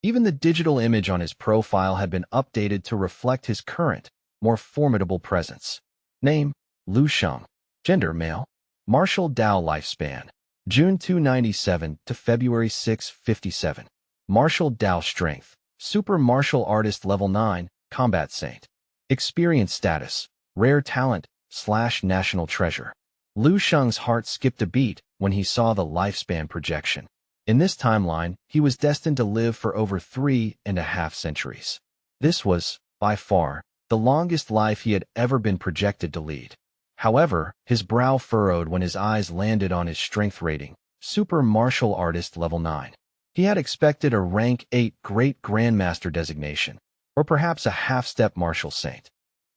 Even the digital image on his profile had been updated to reflect his current, more formidable presence. Name, Lu Sheng. Gender, male. Martial Dao lifespan, June 297 to February 657. Martial Dao strength, Super Martial Artist Level 9, Combat Saint. Experience status, Rare Talent, / National Treasure. Lu Sheng's heart skipped a beat when he saw the lifespan projection. In this timeline, he was destined to live for over 3.5 centuries. This was, by far, the longest life he had ever been projected to lead. However, his brow furrowed when his eyes landed on his strength rating, Super Martial Artist Level 9. He had expected a Rank 8 Great Grandmaster designation, or perhaps a half-step Martial Saint.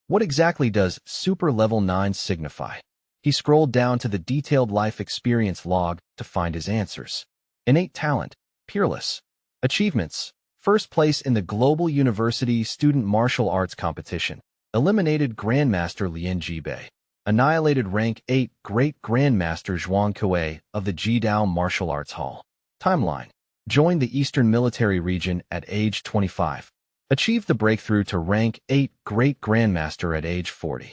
What exactly does Super Level 9 signify? He scrolled down to the detailed life experience log to find his answers. Innate talent, peerless. Achievements, first place in the Global University Student Martial Arts Competition. Eliminated Grandmaster Lien Jibei. annihilated rank 8 Great Grandmaster Zhuang Kuei of the Jidao Martial Arts Hall. Timeline. Joined the Eastern Military Region at age 25. Achieved the breakthrough to rank 8 Great Grandmaster at age 40.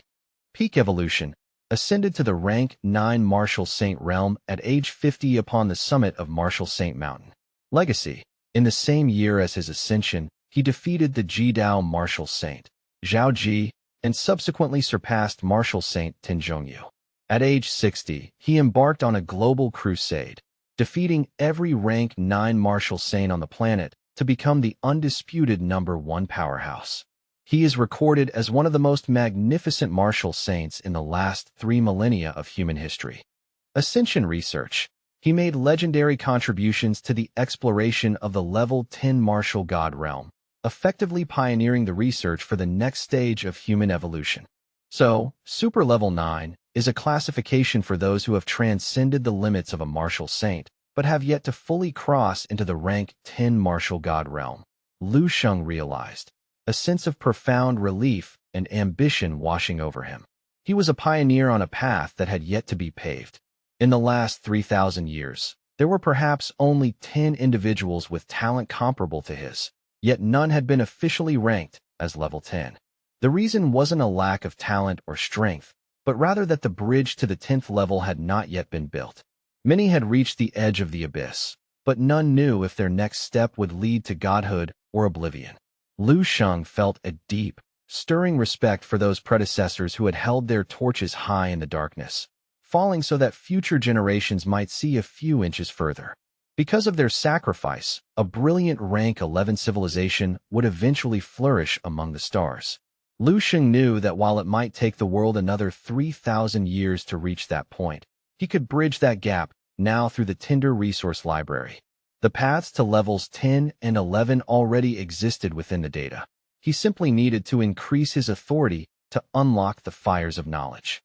Peak evolution. Ascended to the rank 9 Martial Saint realm at age 50 upon the summit of Martial Saint Mountain. Legacy. In the same year as his ascension, he defeated the Jidao Martial Saint, Zhao Ji, and subsequently surpassed Martial Saint Tinzhongyu. At age 60, he embarked on a global crusade, defeating every rank 9 Martial Saint on the planet to become the undisputed #1 powerhouse. He is recorded as one of the most magnificent martial saints in the last 3 millennia of human history. Ascension research. He made legendary contributions to the exploration of the level 10 martial god realm, effectively pioneering the research for the next stage of human evolution. So, Super Level 9 is a classification for those who have transcended the limits of a martial saint, but have yet to fully cross into the rank 10 martial god realm. Lu Sheng realized, a sense of profound relief and ambition washing over him. He was a pioneer on a path that had yet to be paved. In the last 3,000 years, there were perhaps only 10 individuals with talent comparable to his, yet none had been officially ranked as level 10. The reason wasn't a lack of talent or strength, but rather that the bridge to the 10th level had not yet been built. Many had reached the edge of the abyss, but none knew if their next step would lead to godhood or oblivion. Lu Sheng felt a deep, stirring respect for those predecessors who had held their torches high in the darkness, falling so that future generations might see a few inches further. Because of their sacrifice, a brilliant rank 11 civilization would eventually flourish among the stars. Lu Sheng knew that while it might take the world another 3,000 years to reach that point, he could bridge that gap now through the Tinder Resource Library. The paths to levels 10 and 11 already existed within the data. He simply needed to increase his authority to unlock the fires of knowledge.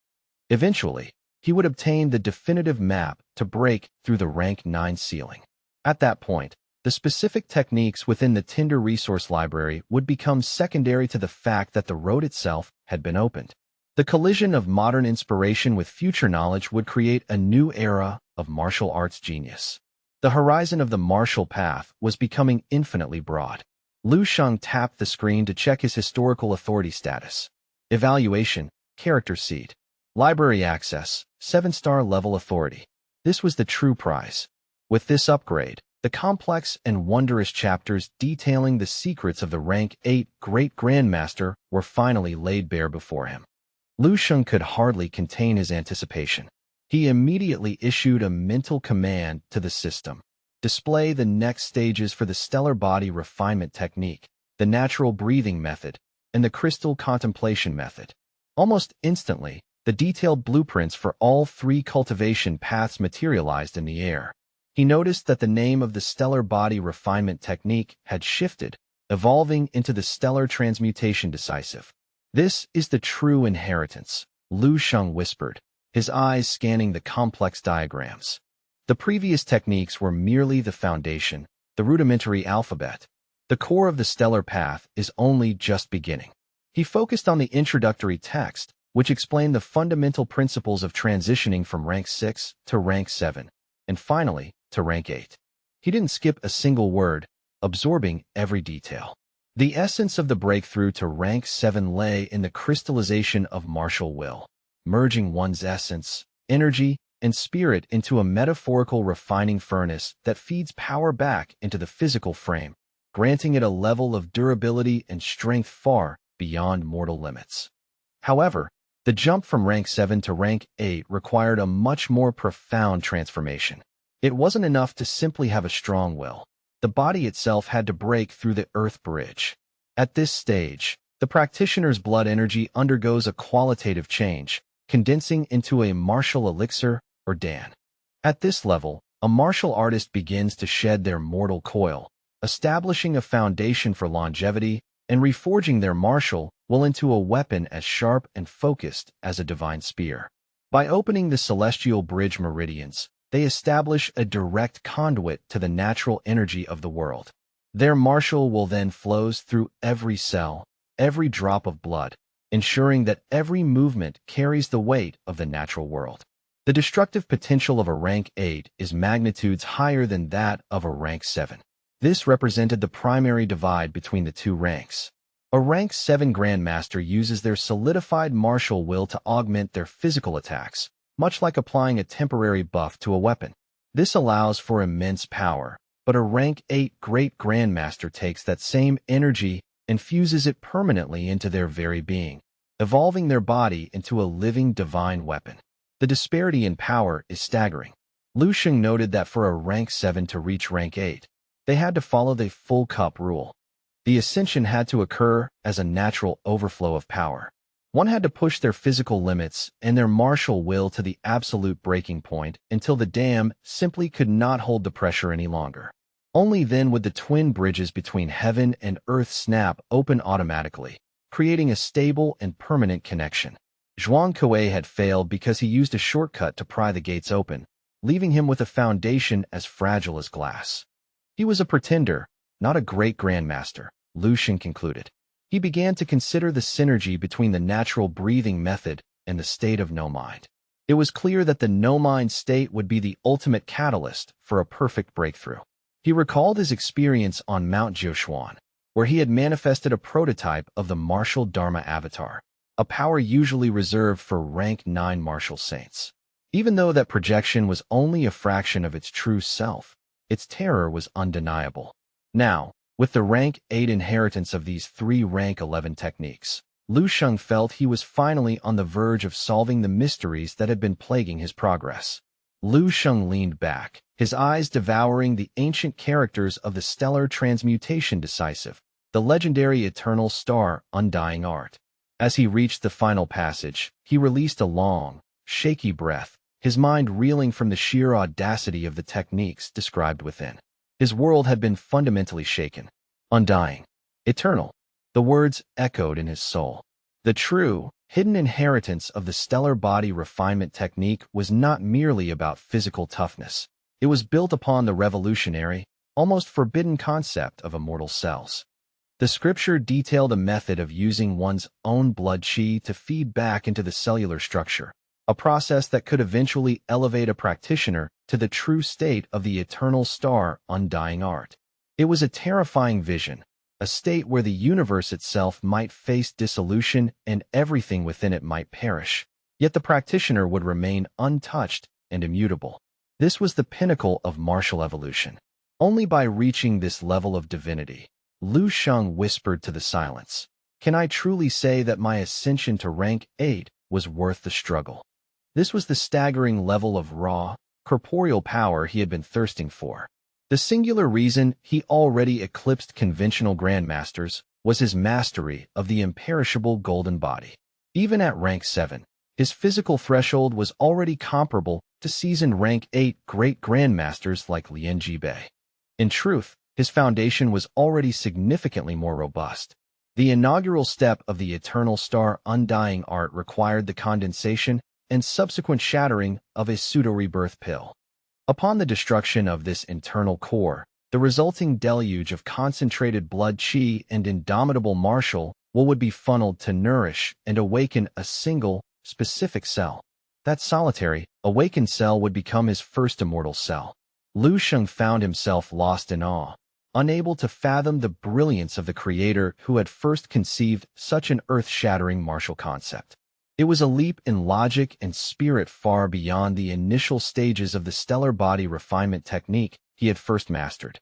Eventually, he would obtain the definitive map to break through the rank 9 ceiling. At that point, the specific techniques within the Tinder Resource Library would become secondary to the fact that the road itself had been opened. The collision of modern inspiration with future knowledge would create a new era of martial arts genius. The horizon of the martial path was becoming infinitely broad. Lu Sheng tapped the screen to check his historical authority status. Evaluation, character seed. Library access, 7-star level authority. This was the true prize. With this upgrade, the complex and wondrous chapters detailing the secrets of the rank 8 Great Grandmaster were finally laid bare before him. Lu Sheng could hardly contain his anticipation. He immediately issued a mental command to the system. Display the next stages for the stellar body refinement technique, the natural breathing method, and the crystal contemplation method. Almost instantly, the detailed blueprints for all 3 cultivation paths materialized in the air. He noticed that the name of the stellar body refinement technique had shifted, evolving into the stellar transmutation decisive. This is the true inheritance, Lu Sheng whispered, his eyes scanning the complex diagrams. The previous techniques were merely the foundation, the rudimentary alphabet. The core of the stellar path is only just beginning. He focused on the introductory text, which explained the fundamental principles of transitioning from rank 6 to rank 7, and finally, to rank 8. He didn't skip a single word, absorbing every detail. The essence of the breakthrough to rank 7 lay in the crystallization of martial will, merging one's essence, energy, and spirit into a metaphorical refining furnace that feeds power back into the physical frame, granting it a level of durability and strength far beyond mortal limits. However, the jump from rank 7 to rank 8 required a much more profound transformation. It wasn't enough to simply have a strong will. The body itself had to break through the earth bridge. At this stage, the practitioner's blood energy undergoes a qualitative change, condensing into a martial elixir or dan. At this level, a martial artist begins to shed their mortal coil, establishing a foundation for longevity and reforging their martial will into a weapon as sharp and focused as a divine spear. By opening the celestial bridge meridians, they establish a direct conduit to the natural energy of the world. Their martial will then flows through every cell, every drop of blood, ensuring that every movement carries the weight of the natural world. The destructive potential of a rank 8 is magnitudes higher than that of a rank 7. This represented the primary divide between the two ranks. A rank 7 Grandmaster uses their solidified martial will to augment their physical attacks, much like applying a temporary buff to a weapon. This allows for immense power, but a rank 8 Great Grandmaster takes that same energy and fuses it permanently into their very being, evolving their body into a living divine weapon. The disparity in power is staggering. Lu Sheng noted that for a rank 7 to reach rank 8, they had to follow the full cup rule. The ascension had to occur as a natural overflow of power. One had to push their physical limits and their martial will to the absolute breaking point until the dam simply could not hold the pressure any longer. Only then would the twin bridges between heaven and earth snap open automatically, creating a stable and permanent connection. Zhuang Kuei had failed because he used a shortcut to pry the gates open, leaving him with a foundation as fragile as glass. He was a pretender, not a great grandmaster, Lu Sheng concluded. He began to consider the synergy between the natural breathing method and the state of no mind. It was clear that the no mind state would be the ultimate catalyst for a perfect breakthrough. He recalled his experience on Mount Jiushuan, where he had manifested a prototype of the martial Dharma avatar, a power usually reserved for rank 9 martial saints. Even though that projection was only a fraction of its true self, its terror was undeniable. Now, with the rank 8 inheritance of these 3 rank 11 techniques, Lu Sheng felt he was finally on the verge of solving the mysteries that had been plaguing his progress. Lu Sheng leaned back, his eyes devouring the ancient characters of the stellar transmutation decisive, the legendary eternal star undying art. As he reached the final passage, he released a long, shaky breath, his mind reeling from the sheer audacity of the techniques described within. His world had been fundamentally shaken. Undying. Eternal. The words echoed in his soul. The true, hidden inheritance of the stellar body refinement technique was not merely about physical toughness. It was built upon the revolutionary, almost forbidden concept of immortal cells. The scripture detailed a method of using one's own blood qi to feed back into the cellular structure, a process that could eventually elevate a practitioner to the true state of the eternal star undying art. It was a terrifying vision, a state where the universe itself might face dissolution and everything within it might perish, yet the practitioner would remain untouched and immutable. This was the pinnacle of martial evolution. Only by reaching this level of divinity, Lu Sheng whispered to the silence, "Can I truly say that my ascension to rank 8 was worth the struggle?" This was the staggering level of raw, corporeal power he had been thirsting for. The singular reason he already eclipsed conventional grandmasters was his mastery of the imperishable golden body. Even at rank 7, his physical threshold was already comparable to seasoned rank 8 great grandmasters like Lian Jibei. In truth, his foundation was already significantly more robust. The inaugural step of the eternal star undying art required the condensation and subsequent shattering of a pseudo-rebirth pill. Upon the destruction of this internal core, the resulting deluge of concentrated blood qi and indomitable martial will would be funneled to nourish and awaken a single, specific cell. That solitary, awakened cell would become his first immortal cell. Lu Sheng found himself lost in awe, unable to fathom the brilliance of the creator who had first conceived such an earth-shattering martial concept. It was a leap in logic and spirit far beyond the initial stages of the stellar body refinement technique he had first mastered.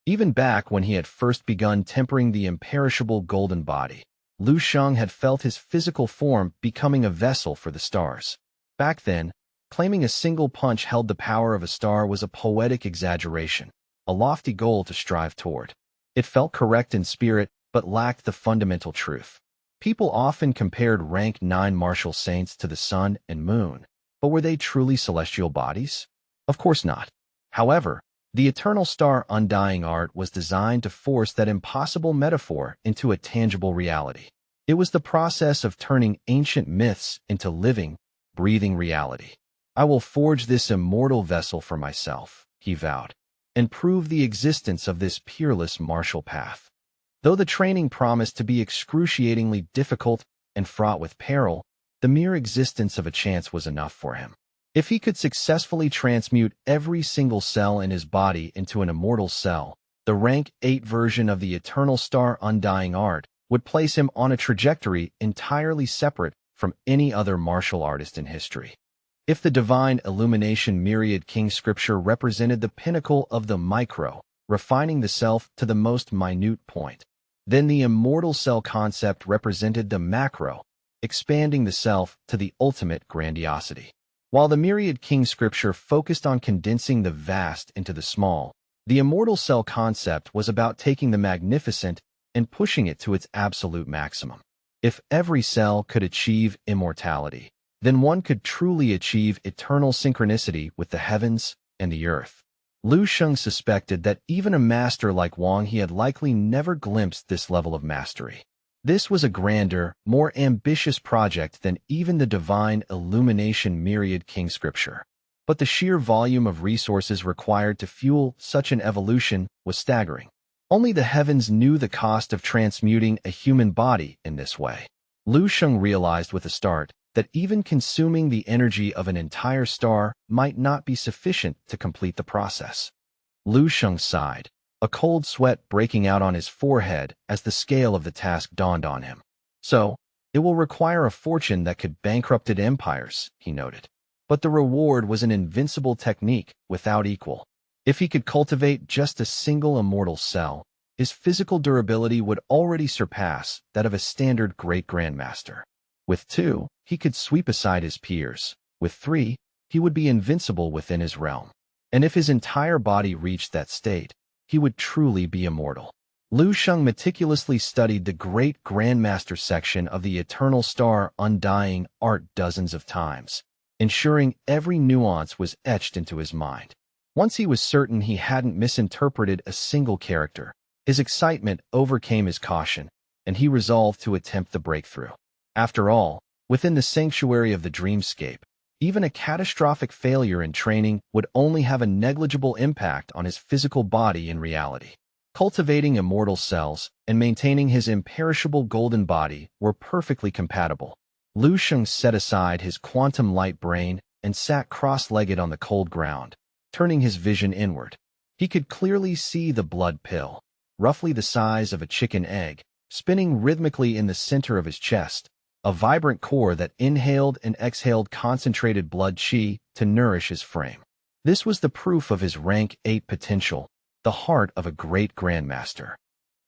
Even back when he had first begun tempering the imperishable golden body, Lu Sheng had felt his physical form becoming a vessel for the stars. Back then, claiming a single punch held the power of a star was a poetic exaggeration, a lofty goal to strive toward. It felt correct in spirit, but lacked the fundamental truth. People often compared rank 9 martial saints to the sun and moon, but were they truly celestial bodies? Of course not. However, the eternal star undying art was designed to force that impossible metaphor into a tangible reality. It was the process of turning ancient myths into living, breathing reality. "I will forge this immortal vessel for myself," he vowed, "and prove the existence of this peerless martial path." Though the training promised to be excruciatingly difficult, and fraught with peril, the mere existence of a chance was enough for him. If he could successfully transmute every single cell in his body into an immortal cell, the rank 8 version of the Eternal Star Undying Art would place him on a trajectory entirely separate from any other martial artist in history. If the divine illumination myriad king scripture represented the pinnacle of the micro, refining the self to the most minute point, then the immortal cell concept represented the macro, expanding the self to the ultimate grandiosity. While the myriad king scripture focused on condensing the vast into the small, the immortal cell concept was about taking the magnificent and pushing it to its absolute maximum. If every cell could achieve immortality, then one could truly achieve eternal synchronicity with the heavens and the earth. Lu Sheng suspected that even a master like Wang He had likely never glimpsed this level of mastery. This was a grander, more ambitious project than even the divine illumination myriad king scripture. But the sheer volume of resources required to fuel such an evolution was staggering. Only the heavens knew the cost of transmuting a human body in this way. Lu Sheng realized with a start that even consuming the energy of an entire star might not be sufficient to complete the process. Lu Sheng sighed, a cold sweat breaking out on his forehead as the scale of the task dawned on him. So, it will require a fortune that could bankrupt empires, he noted. But the reward was an invincible technique without equal. If he could cultivate just a single immortal cell, his physical durability would already surpass that of a standard great grandmaster. With 2, he could sweep aside his peers. With 3, he would be invincible within his realm. And if his entire body reached that state, he would truly be immortal. Lu Sheng meticulously studied the Great Grandmaster section of the Eternal Star Undying Art dozens of times, ensuring every nuance was etched into his mind. Once he was certain he hadn't misinterpreted a single character, his excitement overcame his caution, and he resolved to attempt the breakthrough. After all, within the sanctuary of the dreamscape, even a catastrophic failure in training would only have a negligible impact on his physical body in reality. Cultivating immortal cells and maintaining his imperishable golden body were perfectly compatible. Lu Sheng set aside his quantum light brain and sat cross-legged on the cold ground, turning his vision inward. He could clearly see the blood pill, roughly the size of a chicken egg, spinning rhythmically in the center of his chest, a vibrant core that inhaled and exhaled concentrated blood qi to nourish his frame. This was the proof of his rank 8 potential, the heart of a great grandmaster.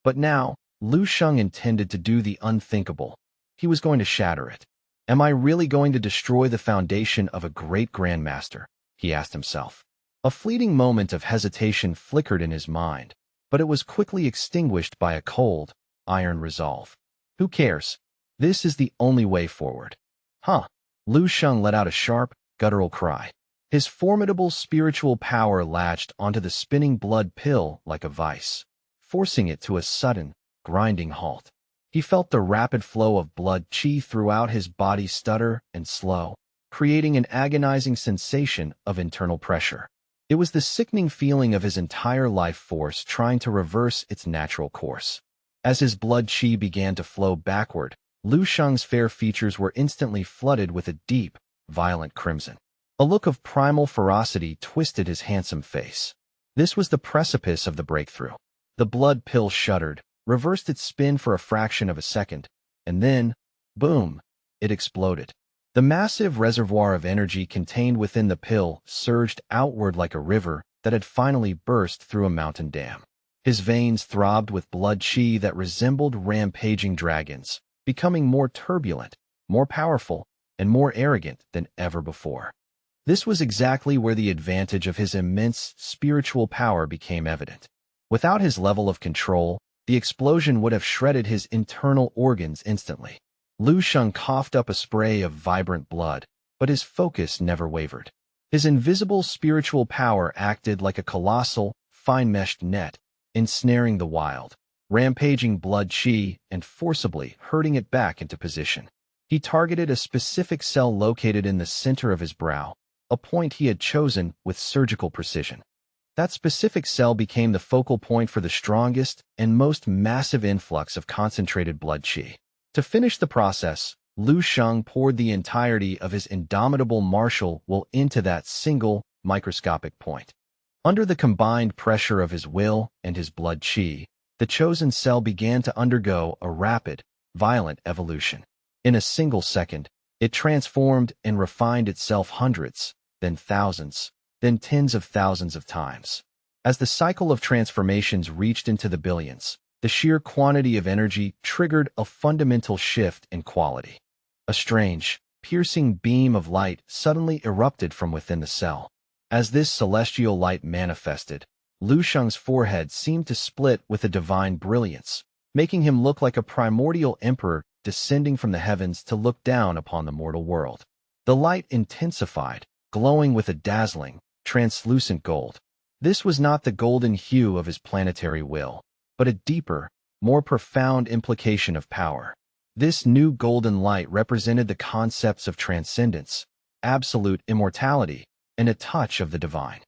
But now, Lu Sheng intended to do the unthinkable. He was going to shatter it. Am I really going to destroy the foundation of a great grandmaster? He asked himself. A fleeting moment of hesitation flickered in his mind, but it was quickly extinguished by a cold, iron resolve. Who cares? This is the only way forward. Huh? Lu Sheng let out a sharp, guttural cry. His formidable spiritual power latched onto the spinning blood pill like a vice, forcing it to a sudden, grinding halt. He felt the rapid flow of blood qi throughout his body stutter and slow, creating an agonizing sensation of internal pressure. It was the sickening feeling of his entire life force trying to reverse its natural course. As his blood qi began to flow backward, Lu Sheng's fair features were instantly flooded with a deep, violent crimson. A look of primal ferocity twisted his handsome face. This was the precipice of the breakthrough. The blood pill shuddered, reversed its spin for a fraction of a second, and then, boom, it exploded. The massive reservoir of energy contained within the pill surged outward like a river that had finally burst through a mountain dam. His veins throbbed with blood qi that resembled rampaging dragons, becoming more turbulent, more powerful, and more arrogant than ever before. This was exactly where the advantage of his immense spiritual power became evident. Without his level of control, the explosion would have shredded his internal organs instantly. Lu Sheng coughed up a spray of vibrant blood, but his focus never wavered. His invisible spiritual power acted like a colossal, fine-meshed net, ensnaring the wild, rampaging blood qi and forcibly herding it back into position. He targeted a specific cell located in the center of his brow, a point he had chosen with surgical precision. That specific cell became the focal point for the strongest and most massive influx of concentrated blood qi. To finish the process, Lu Sheng poured the entirety of his indomitable martial will into that single, microscopic point. Under the combined pressure of his will and his blood qi, the chosen cell began to undergo a rapid, violent evolution. In a single second, it transformed and refined itself hundreds, then thousands, then tens of thousands of times. As the cycle of transformations reached into the billions, the sheer quantity of energy triggered a fundamental shift in quality. A strange, piercing beam of light suddenly erupted from within the cell. As this celestial light manifested, Lu Sheng's forehead seemed to split with a divine brilliance, making him look like a primordial emperor descending from the heavens to look down upon the mortal world. The light intensified, glowing with a dazzling, translucent gold. This was not the golden hue of his planetary will, but a deeper, more profound implication of power. This new golden light represented the concepts of transcendence, absolute immortality, and a touch of the divine.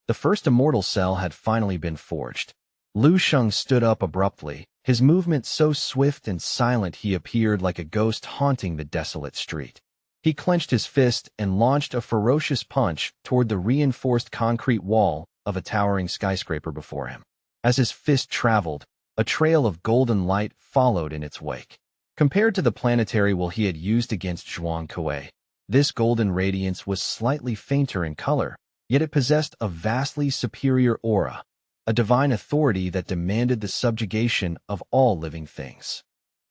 The first immortal cell had finally been forged. Lu Sheng stood up abruptly, his movement so swift and silent he appeared like a ghost haunting the desolate street. He clenched his fist and launched a ferocious punch toward the reinforced concrete wall of a towering skyscraper before him. As his fist traveled, a trail of golden light followed in its wake. Compared to the planetary will he had used against Zhuang Kuei, this golden radiance was slightly fainter in color, yet it possessed a vastly superior aura, a divine authority that demanded the subjugation of all living things.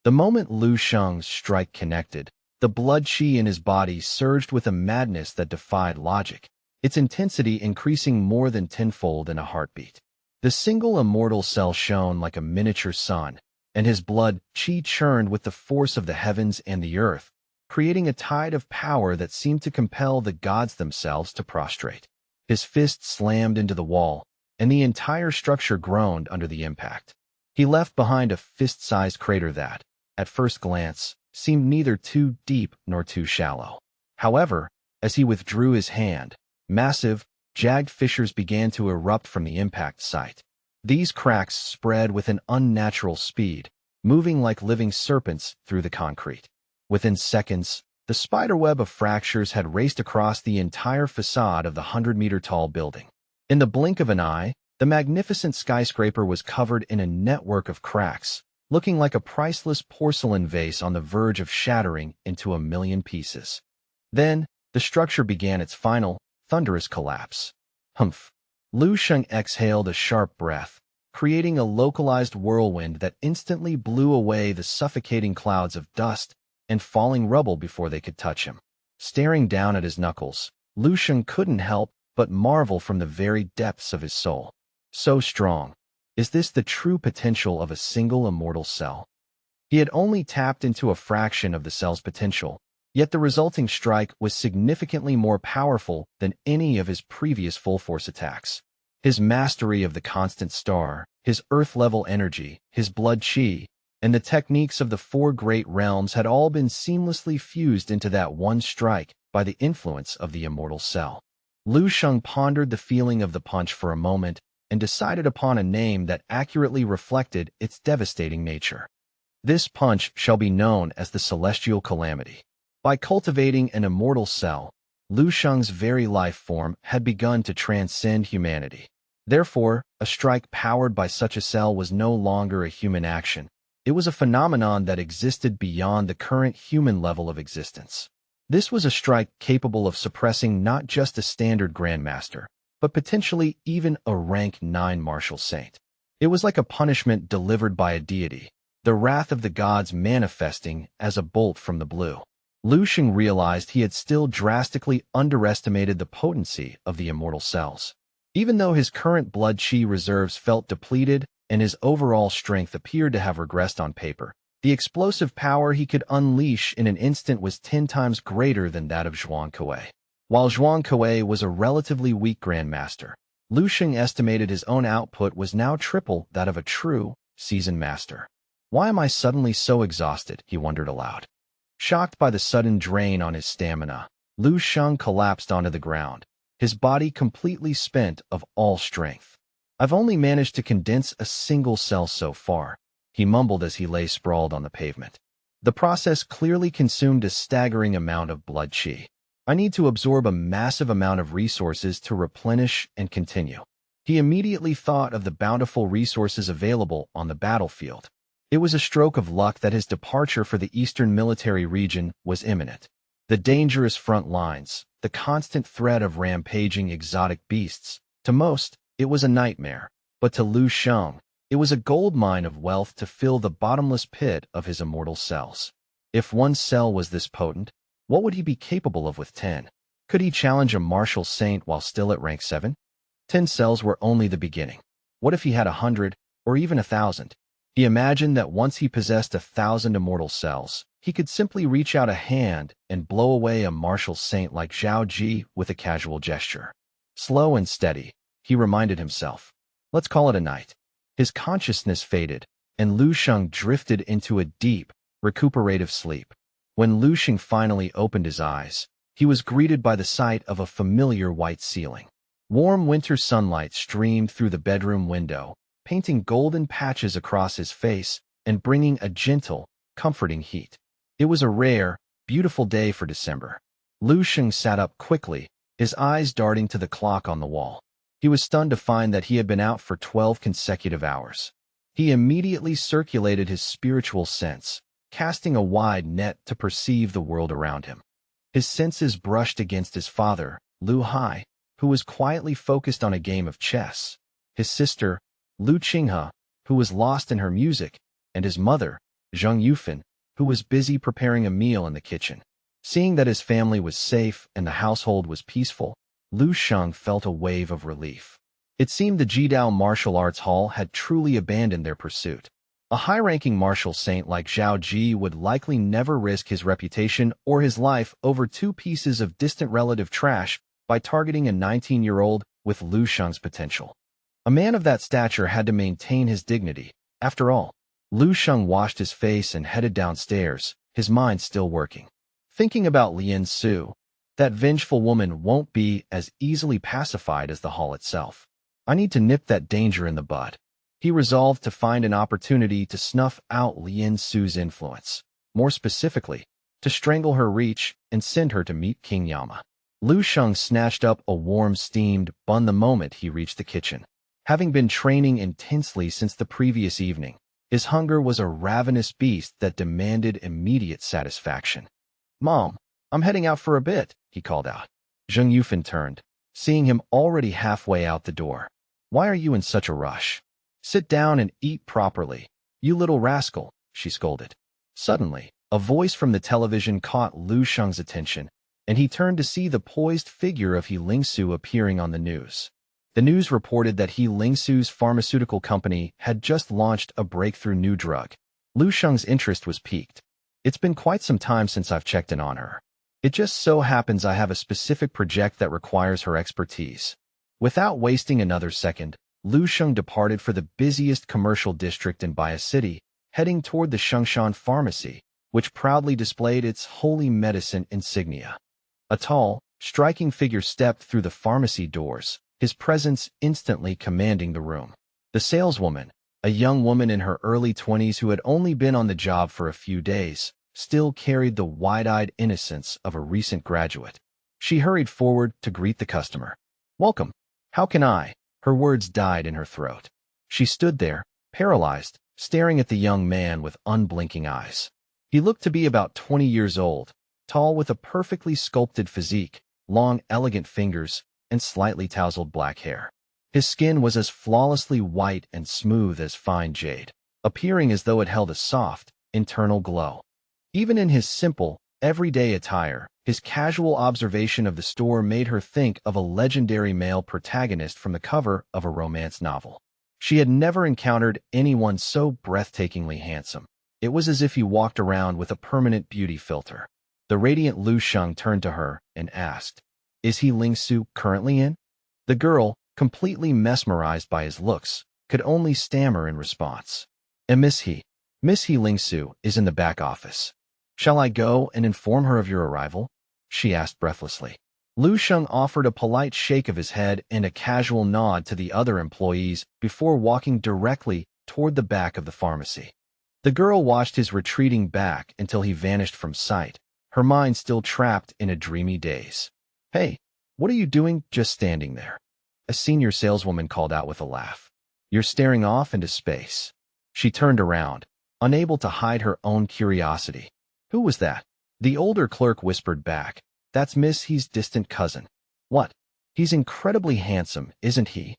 The moment Lu Sheng's strike connected, the blood qi in his body surged with a madness that defied logic, its intensity increasing more than tenfold in a heartbeat. The single immortal cell shone like a miniature sun, and his blood qi churned with the force of the heavens and the earth, creating a tide of power that seemed to compel the gods themselves to prostrate. His fist slammed into the wall, and the entire structure groaned under the impact. He left behind a fist-sized crater that, at first glance, seemed neither too deep nor too shallow. However, as he withdrew his hand, massive, jagged fissures began to erupt from the impact site. These cracks spread with an unnatural speed, moving like living serpents through the concrete. Within seconds, the spiderweb of fractures had raced across the entire facade of the 100-meter-tall building. In the blink of an eye, the magnificent skyscraper was covered in a network of cracks, looking like a priceless porcelain vase on the verge of shattering into a million pieces. Then, the structure began its final, thunderous collapse. Humph! Lu Sheng exhaled a sharp breath, creating a localized whirlwind that instantly blew away the suffocating clouds of dust and falling rubble before they could touch him. Staring down at his knuckles, Lu Sheng couldn't help but marvel from the very depths of his soul. So strong. Is this the true potential of a single immortal cell? He had only tapped into a fraction of the cell's potential, yet the resulting strike was significantly more powerful than any of his previous full-force attacks. His mastery of the constant star, his earth-level energy, his blood qi, and the techniques of the four great realms had all been seamlessly fused into that one strike by the influence of the immortal cell. Lu Sheng pondered the feeling of the punch for a moment and decided upon a name that accurately reflected its devastating nature. This punch shall be known as the Celestial Calamity. By cultivating an immortal cell, Lu Sheng's very life form had begun to transcend humanity. Therefore, a strike powered by such a cell was no longer a human action. It was a phenomenon that existed beyond the current human level of existence. This was a strike capable of suppressing not just a standard grandmaster, but potentially even a rank 9 martial saint. It was like a punishment delivered by a deity, the wrath of the gods manifesting as a bolt from the blue. Lu Sheng realized he had still drastically underestimated the potency of the immortal cells. Even though his current blood qi reserves felt depleted and his overall strength appeared to have regressed on paper, the explosive power he could unleash in an instant was 10 times greater than that of Zhuang Kuei. While Zhuang Kuei was a relatively weak grandmaster, Lu Sheng estimated his own output was now triple that of a true, seasoned master. Why am I suddenly so exhausted? He wondered aloud. Shocked by the sudden drain on his stamina, Lu Sheng collapsed onto the ground, his body completely spent of all strength. I've only managed to condense a single cell so far, he mumbled as he lay sprawled on the pavement. The process clearly consumed a staggering amount of blood qi. I need to absorb a massive amount of resources to replenish and continue. He immediately thought of the bountiful resources available on the battlefield. It was a stroke of luck that his departure for the Eastern Military Region was imminent. The dangerous front lines, the constant threat of rampaging exotic beasts. To most, it was a nightmare, but to Lu Sheng, it was a gold mine of wealth to fill the bottomless pit of his immortal cells. If one cell was this potent, what would he be capable of with 10? Could he challenge a martial saint while still at rank 7? 10 cells were only the beginning. What if he had 100, or even 1,000? He imagined that once he possessed 1,000 immortal cells, he could simply reach out a hand and blow away a martial saint like Zhao Ji with a casual gesture. Slow and steady, he reminded himself. Let's call it a night. His consciousness faded, and Lu Sheng drifted into a deep, recuperative sleep. When Lu Sheng finally opened his eyes, he was greeted by the sight of a familiar white ceiling. Warm winter sunlight streamed through the bedroom window, painting golden patches across his face and bringing a gentle, comforting heat. It was a rare, beautiful day for December. Lu Sheng sat up quickly, his eyes darting to the clock on the wall. He was stunned to find that he had been out for 12 consecutive hours. He immediately circulated his spiritual sense, casting a wide net to perceive the world around him. His senses brushed against his father, Lu Hai, who was quietly focused on a game of chess, his sister, Lu Qinghe, who was lost in her music, and his mother, Zheng Yufan, who was busy preparing a meal in the kitchen. Seeing that his family was safe and the household was peaceful, Lu Sheng felt a wave of relief. It seemed the Jidao Martial Arts Hall had truly abandoned their pursuit. A high-ranking martial saint like Zhao Ji would likely never risk his reputation or his life over 2 pieces of distant relative trash by targeting a 19-year-old with Lu Sheng's potential. A man of that stature had to maintain his dignity. After all, Lu Sheng washed his face and headed downstairs, his mind still working. Thinking about Lien Su, that vengeful woman won't be as easily pacified as the hall itself. I need to nip that danger in the bud. He resolved to find an opportunity to snuff out Lien Su's influence. More specifically, to strangle her reach and send her to meet King Yama. Lu Sheng snatched up a warm steamed bun the moment he reached the kitchen. Having been training intensely since the previous evening, his hunger was a ravenous beast that demanded immediate satisfaction. "Mom, I'm heading out for a bit," he called out. Zheng Yufan turned, seeing him already halfway out the door. "Why are you in such a rush? Sit down and eat properly, you little rascal," she scolded. Suddenly, a voice from the television caught Lu Sheng's attention, and he turned to see the poised figure of He Lingsu appearing on the news. The news reported that He Lingsu's pharmaceutical company had just launched a breakthrough new drug. Lu Sheng's interest was piqued. "It's been quite some time since I've checked in on her. It just so happens I have a specific project that requires her expertise." Without wasting another second, Lu Sheng departed for the busiest commercial district in Baya City, heading toward the Shengshan Pharmacy, which proudly displayed its holy medicine insignia. A tall, striking figure stepped through the pharmacy doors, his presence instantly commanding the room. The saleswoman, a young woman in her early 20s who had only been on the job for a few days, still carried the wide-eyed innocence of a recent graduate. She hurried forward to greet the customer. "Welcome. How can I?" Her words died in her throat. She stood there, paralyzed, staring at the young man with unblinking eyes. He looked to be about 20 years old, tall with a perfectly sculpted physique, long, elegant fingers, and slightly tousled black hair. His skin was as flawlessly white and smooth as fine jade, appearing as though it held a soft, internal glow. Even in his simple, everyday attire, his casual observation of the store made her think of a legendary male protagonist from the cover of a romance novel. She had never encountered anyone so breathtakingly handsome. It was as if he walked around with a permanent beauty filter. The radiant Lu Sheng turned to her and asked, "Is He Lingsu currently in?" The girl, completely mesmerized by his looks, could only stammer in response. Miss He Lingsu is in the back office. Shall I go and inform her of your arrival?" she asked breathlessly. Lu Sheng offered a polite shake of his head and a casual nod to the other employees before walking directly toward the back of the pharmacy. The girl watched his retreating back until he vanished from sight, her mind still trapped in a dreamy daze. "Hey, what are you doing just standing there?" A senior saleswoman called out with a laugh. "You're staring off into space." She turned around, unable to hide her own curiosity. "Who was that?" The older clerk whispered back. "That's Miss He's distant cousin." "What? He's incredibly handsome, isn't he?"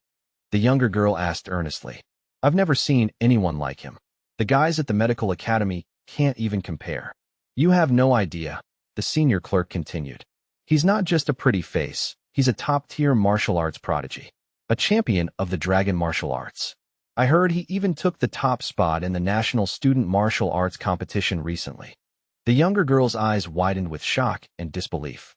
The younger girl asked earnestly. "I've never seen anyone like him. The guys at the medical academy can't even compare." "You have no idea," the senior clerk continued. "He's not just a pretty face, he's a top-tier martial arts prodigy. A champion of the dragon martial arts. I heard he even took the top spot in the National Student Martial Arts competition recently." The younger girl's eyes widened with shock and disbelief.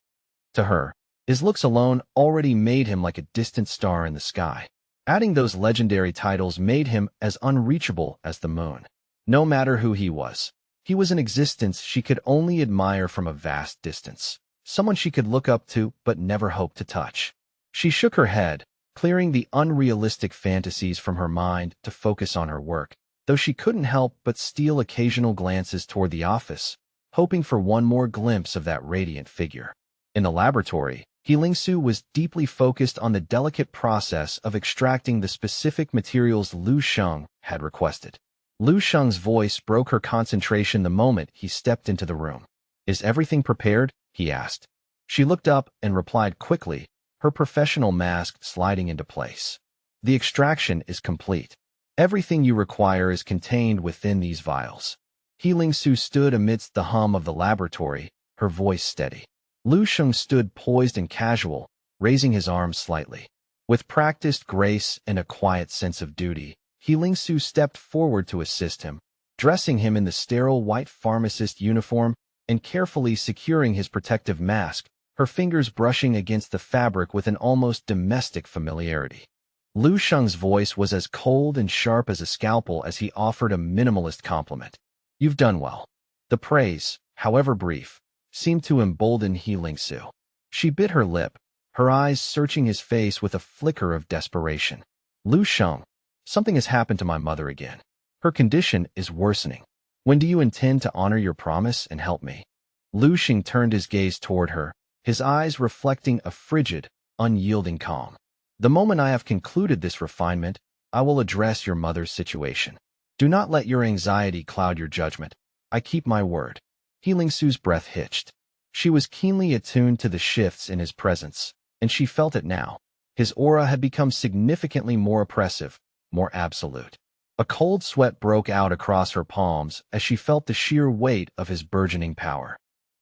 To her, his looks alone already made him like a distant star in the sky. Adding those legendary titles made him as unreachable as the moon. No matter who he was an existence she could only admire from a vast distance. Someone she could look up to but never hope to touch. She shook her head, clearing the unrealistic fantasies from her mind to focus on her work, though she couldn't help but steal occasional glances toward the office, hoping for one more glimpse of that radiant figure. In the laboratory, Lingsu was deeply focused on the delicate process of extracting the specific materials Lu Sheng had requested. Lu Sheng's voice broke her concentration the moment he stepped into the room. "Is everything prepared?" he asked. She looked up and replied quickly, her professional mask sliding into place. "The extraction is complete. Everything you require is contained within these vials." Lingsu stood amidst the hum of the laboratory, her voice steady. Lu Sheng stood poised and casual, raising his arms slightly. With practiced grace and a quiet sense of duty, Lingsu stepped forward to assist him, dressing him in the sterile white pharmacist uniform and carefully securing his protective mask, her fingers brushing against the fabric with an almost domestic familiarity. Lu Sheng's voice was as cold and sharp as a scalpel as he offered a minimalist compliment. "You've done well." The praise, however brief, seemed to embolden Lingsu. She bit her lip, her eyes searching his face with a flicker of desperation. "Lu Sheng, something has happened to my mother again. Her condition is worsening. When do you intend to honor your promise and help me?" Lu Sheng turned his gaze toward her, his eyes reflecting a frigid, unyielding calm. "The moment I have concluded this refinement, I will address your mother's situation. Do not let your anxiety cloud your judgment. I keep my word." Lingsu's breath hitched. She was keenly attuned to the shifts in his presence, and she felt it now. His aura had become significantly more oppressive, more absolute. A cold sweat broke out across her palms as she felt the sheer weight of his burgeoning power.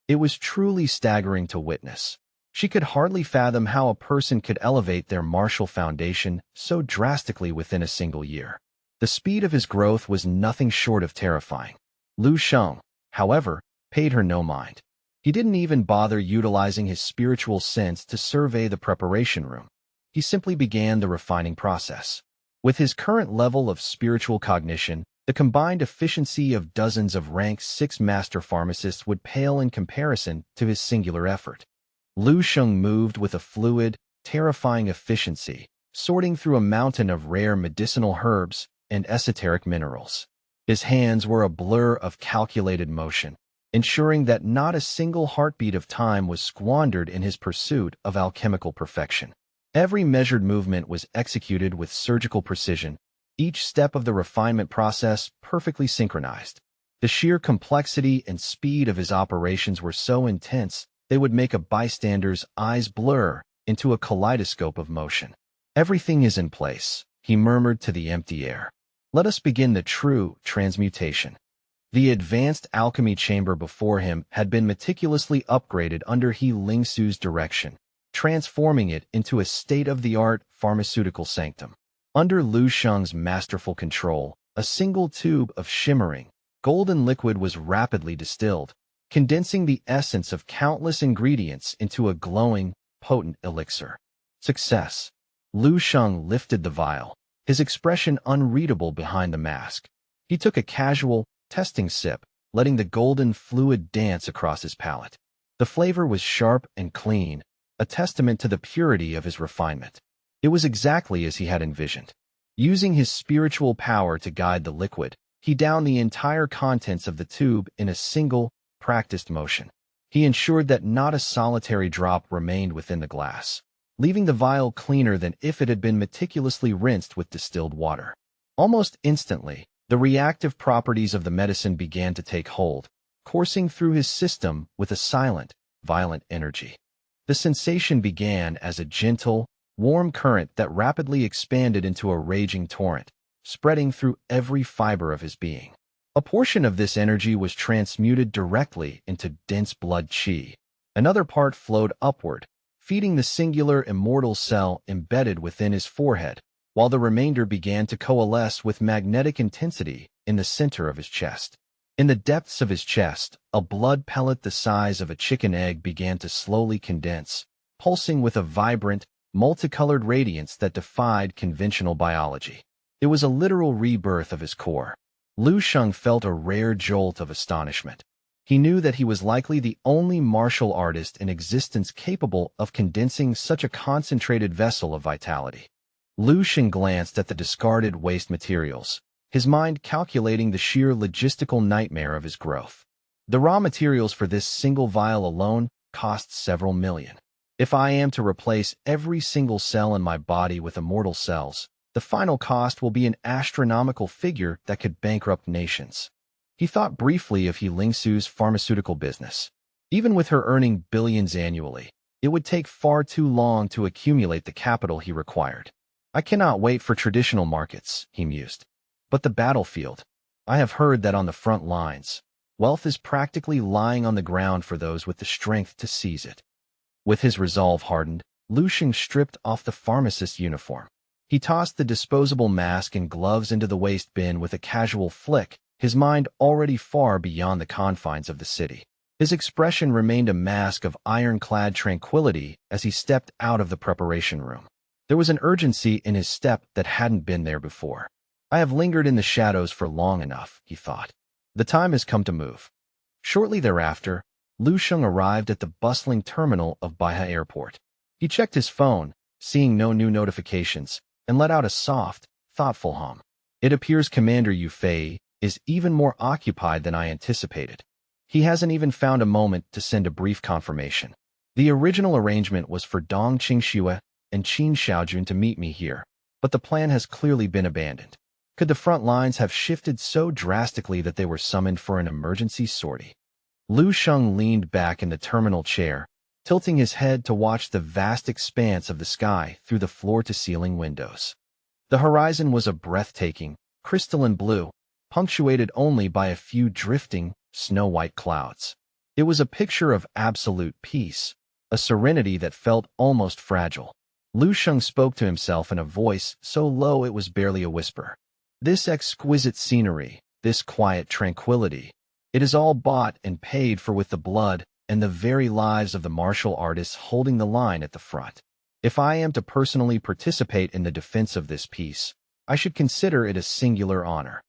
It was truly staggering to witness. She could hardly fathom how a person could elevate their martial foundation so drastically within a single year. The speed of his growth was nothing short of terrifying. Lu Sheng, however, paid her no mind. He didn't even bother utilizing his spiritual sense to survey the preparation room. He simply began the refining process. With his current level of spiritual cognition, the combined efficiency of dozens of rank 6 master pharmacists would pale in comparison to his singular effort. Lu Sheng moved with a fluid, terrifying efficiency, sorting through a mountain of rare medicinal herbs and esoteric minerals. His hands were a blur of calculated motion, ensuring that not a single heartbeat of time was squandered in his pursuit of alchemical perfection. Every measured movement was executed with surgical precision, each step of the refinement process perfectly synchronized. The sheer complexity and speed of his operations were so intense they would make a bystander's eyes blur into a kaleidoscope of motion. "Everything is in place," he murmured to the empty air. "Let us begin the true transmutation." The advanced alchemy chamber before him had been meticulously upgraded under Lingsu's direction, transforming it into a state-of-the-art pharmaceutical sanctum. Under Lu Sheng's masterful control, a single tube of shimmering, golden liquid was rapidly distilled, condensing the essence of countless ingredients into a glowing, potent elixir. Success. Lu Sheng lifted the vial, his expression unreadable behind the mask. He took a casual, testing sip, letting the golden fluid dance across his palate. The flavor was sharp and clean, a testament to the purity of his refinement. It was exactly as he had envisioned. Using his spiritual power to guide the liquid, He downed the entire contents of the tube in a single, practiced motion. He ensured that not a solitary drop remained within the glass, leaving the vial cleaner than if it had been meticulously rinsed with distilled water. Almost instantly, the reactive properties of the medicine began to take hold, coursing through his system with a silent, violent energy. The sensation began as a gentle, warm current that rapidly expanded into a raging torrent, spreading through every fiber of his being. A portion of this energy was transmuted directly into dense blood chi. Another part flowed upward, feeding the singular immortal cell embedded within his forehead, while the remainder began to coalesce with magnetic intensity in the center of his chest. In the depths of his chest, a blood pellet the size of a chicken egg began to slowly condense, pulsing with a vibrant, multicolored radiance that defied conventional biology. It was a literal rebirth of his core. Lu Sheng felt a rare jolt of astonishment. He knew that he was likely the only martial artist in existence capable of condensing such a concentrated vessel of vitality. Lu Sheng glanced at the discarded waste materials, his mind calculating the sheer logistical nightmare of his growth. The raw materials for this single vial alone cost several million. If I am to replace every single cell in my body with immortal cells, the final cost will be an astronomical figure that could bankrupt nations. He thought briefly of Lingsu's pharmaceutical business. Even with her earning billions annually, it would take far too long to accumulate the capital he required. I cannot wait for traditional markets, he mused. But the battlefield. I have heard that on the front lines, wealth is practically lying on the ground for those with the strength to seize it. With his resolve hardened, Lu Sheng stripped off the pharmacist's uniform. He tossed the disposable mask and gloves into the waste bin with a casual flick, his mind already far beyond the confines of the city. His expression remained a mask of ironclad tranquility as he stepped out of the preparation room. There was an urgency in his step that hadn't been there before. I have lingered in the shadows for long enough, he thought. The time has come to move. Shortly thereafter, Lu Sheng arrived at the bustling terminal of Baihe Airport. He checked his phone, seeing no new notifications, and let out a soft, thoughtful hum. It appears Commander Yu Fei is even more occupied than I anticipated. He hasn't even found a moment to send a brief confirmation. The original arrangement was for Dong Qingxue and Qin Xiaojun to meet me here, but the plan has clearly been abandoned. Could the front lines have shifted so drastically that they were summoned for an emergency sortie? Lu Sheng leaned back in the terminal chair, tilting his head to watch the vast expanse of the sky through the floor-to-ceiling windows. The horizon was a breathtaking, crystalline blue, punctuated only by a few drifting, snow-white clouds. It was a picture of absolute peace, a serenity that felt almost fragile. Lu Sheng spoke to himself in a voice so low it was barely a whisper. This exquisite scenery, this quiet tranquility, it is all bought and paid for with the blood and the very lives of the martial artists holding the line at the front. If I am to personally participate in the defense of this peace, I should consider it a singular honor.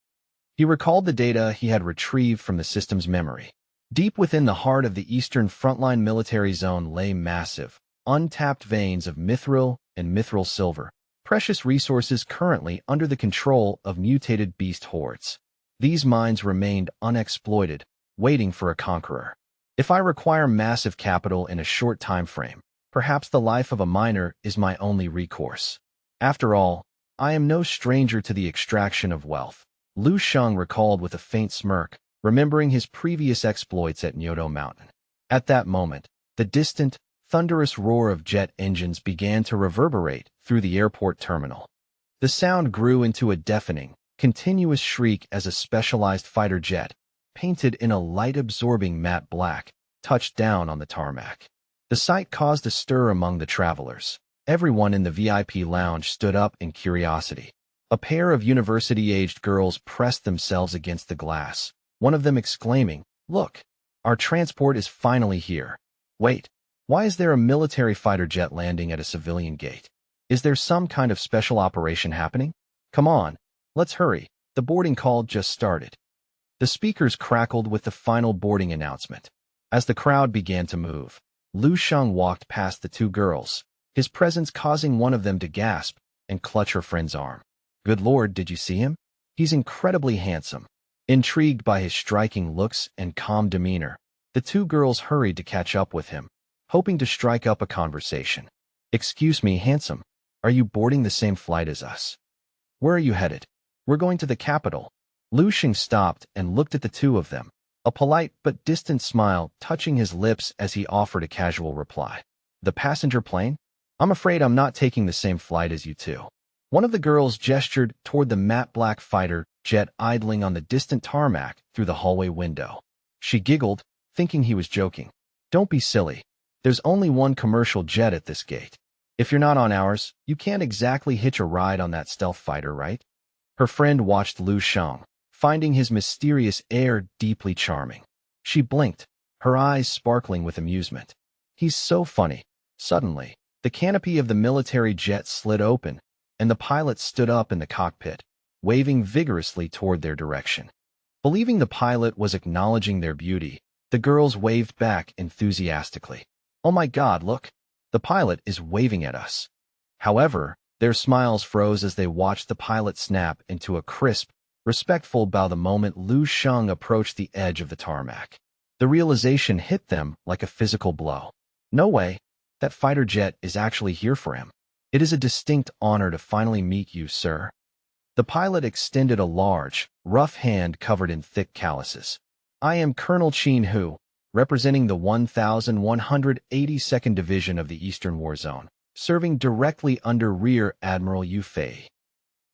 He recalled the data he had retrieved from the system's memory. Deep within the heart of the Eastern Frontline Military Zone lay massive, untapped veins of mithril and mithril silver, precious resources currently under the control of mutated beast hordes. These mines remained unexploited, waiting for a conqueror. If I require massive capital in a short time frame, perhaps the life of a miner is my only recourse. After all, I am no stranger to the extraction of wealth. Lu Sheng recalled with a faint smirk, remembering his previous exploits at Nyoto Mountain. At that moment, the distant, thunderous roar of jet engines began to reverberate through the airport terminal. The sound grew into a deafening, continuous shriek as a specialized fighter jet, painted in a light-absorbing matte black, touched down on the tarmac. The sight caused a stir among the travelers. Everyone in the VIP lounge stood up in curiosity. A pair of university-aged girls pressed themselves against the glass, one of them exclaiming, "Look, our transport is finally here. Wait, why is there a military fighter jet landing at a civilian gate? Is there some kind of special operation happening? Come on, let's hurry, the boarding call just started." The speakers crackled with the final boarding announcement. As the crowd began to move, Lu Sheng walked past the two girls, his presence causing one of them to gasp and clutch her friend's arm. "Good Lord, did you see him? He's incredibly handsome. Intrigued by his striking looks and calm demeanor, the two girls hurried to catch up with him, hoping to strike up a conversation. "Excuse me, handsome. Are you boarding the same flight as us? Where are you headed?" "We're going to the capital." Lu Xing stopped and looked at the two of them, a polite but distant smile touching his lips as he offered a casual reply. "The passenger plane? I'm afraid I'm not taking the same flight as you two." One of the girls gestured toward the matte black fighter jet idling on the distant tarmac through the hallway window. She giggled, thinking he was joking. "Don't be silly. There's only one commercial jet at this gate. If you're not on ours, you can't exactly hitch a ride on that stealth fighter, right?" Her friend watched Lu Sheng, finding his mysterious air deeply charming. She blinked, her eyes sparkling with amusement. "He's so funny." Suddenly, the canopy of the military jet slid open, and the pilot stood up in the cockpit, waving vigorously toward their direction. Believing the pilot was acknowledging their beauty, the girls waved back enthusiastically. "Oh my God, look! The pilot is waving at us." However, their smiles froze as they watched the pilot snap into a crisp, respectful bow the moment Lu Sheng approached the edge of the tarmac. The realization hit them like a physical blow. "No way! That fighter jet is actually here for him. It is a distinct honor to finally meet you, sir." The pilot extended a large, rough hand covered in thick calluses. "I am Colonel Qin Hu, representing the 1182nd Division of the Eastern War Zone, serving directly under Rear Admiral Yu Fei."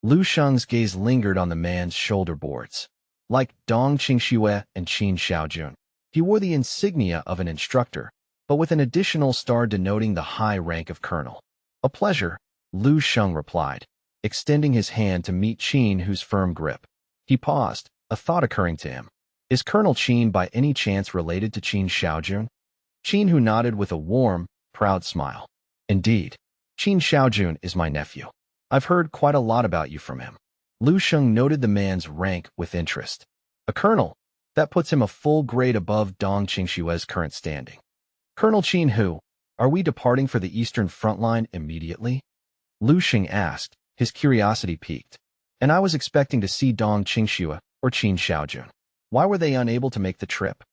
Lu Sheng's gaze lingered on the man's shoulder boards. Like Dong Qingxue and Qin Xiaojun, he wore the insignia of an instructor, but with an additional star denoting the high rank of colonel. "A pleasure," Lu Sheng replied, extending his hand to meet Qin Hu's firm grip. He paused, a thought occurring to him. Is Colonel Qin by any chance related to Qin Xiaojun? Qin Hu nodded with a warm, proud smile. "Indeed. Qin Xiaojun is my nephew. I've heard quite a lot about you from him." Lu Sheng noted the man's rank with interest. "A colonel? That puts him a full grade above Dong Qingxue's current standing." "Colonel Qin Hu, are we departing for the Eastern Front Line immediately?" Lu Sheng asked, his curiosity piqued. "And I was expecting to see Dong Qingxue or Qin Xiaojun. Why were they unable to make the trip?"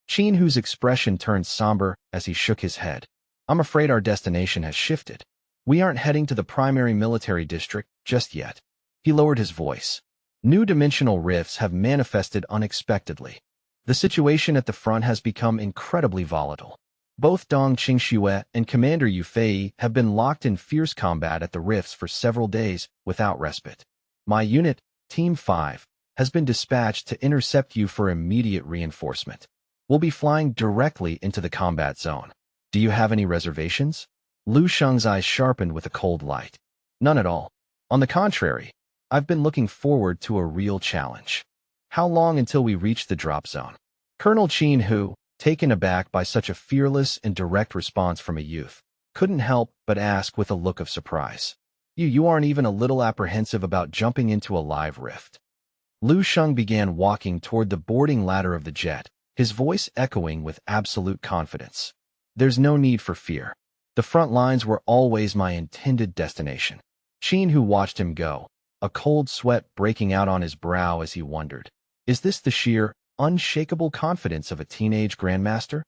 Qin Hu's expression turned somber as he shook his head. "I'm afraid our destination has shifted. We aren't heading to the primary military district just yet." He lowered his voice. "New dimensional rifts have manifested unexpectedly. The situation at the front has become incredibly volatile. Both Dong Qingxue and Commander Yu Fei have been locked in fierce combat at the rifts for several days without respite. My unit, Team 5, has been dispatched to intercept you for immediate reinforcement. We'll be flying directly into the combat zone. Do you have any reservations?" Lu Sheng's eyes sharpened with a cold light. "None at all. On the contrary, I've been looking forward to a real challenge." "How long until we reach the drop zone?" Colonel Qin Hu, taken aback by such a fearless and direct response from a youth, couldn't help but ask with a look of surprise. You aren't even a little apprehensive about jumping into a live rift." Lu Sheng began walking toward the boarding ladder of the jet, his voice echoing with absolute confidence. "There's no need for fear. The front lines were always my intended destination." Qin Hu watched him go, a cold sweat breaking out on his brow as he wondered, is this the sheer, unshakable confidence of a teenage grandmaster?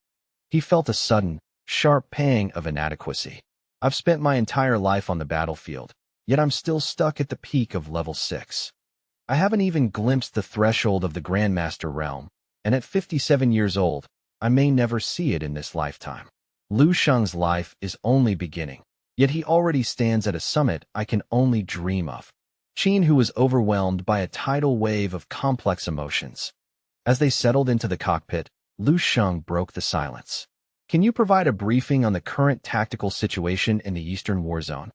He felt a sudden, sharp pang of inadequacy. "I've spent my entire life on the battlefield, yet I'm still stuck at the peak of level 6. I haven't even glimpsed the threshold of the Grandmaster realm, and at 57 years old, I may never see it in this lifetime. Lu Sheng's life is only beginning, yet he already stands at a summit I can only dream of." Qin Hu was overwhelmed by a tidal wave of complex emotions. As they settled into the cockpit, Lu Sheng broke the silence. "Can you provide a briefing on the current tactical situation in the Eastern War Zone?"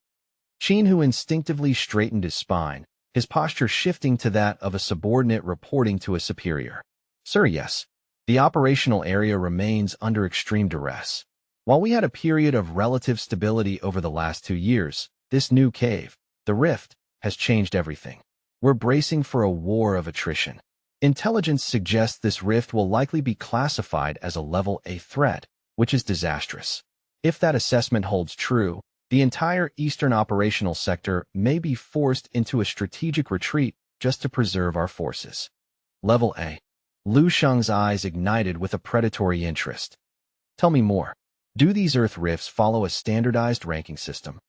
Qin Hu instinctively straightened his spine, his posture shifting to that of a subordinate reporting to a superior. "Sir, yes. The operational area remains under extreme duress. While we had a period of relative stability over the last 2 years, this new cave, the Rift, has changed everything. We're bracing for a war of attrition. Intelligence suggests this rift will likely be classified as a level A threat, which is disastrous. If that assessment holds true, the entire eastern operational sector may be forced into a strategic retreat just to preserve our forces." Level A. Lu Sheng's eyes ignited with a predatory interest. Tell me more. Do these Earth rifts follow a standardized ranking system?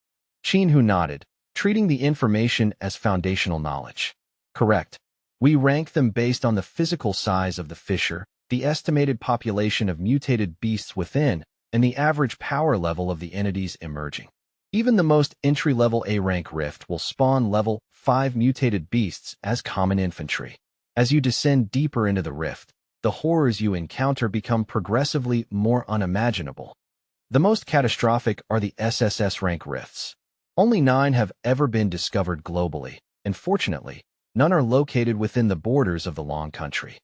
Qin Hu nodded, treating the information as foundational knowledge. Correct. We rank them based on the physical size of the fissure, the estimated population of mutated beasts within, and the average power level of the entities emerging. Even the most entry-level A-rank rift will spawn level 5 mutated beasts as common infantry. As you descend deeper into the rift, the horrors you encounter become progressively more unimaginable. The most catastrophic are the SSS rank rifts. Only 9 have ever been discovered globally, and fortunately, none are located within the borders of the Long Country.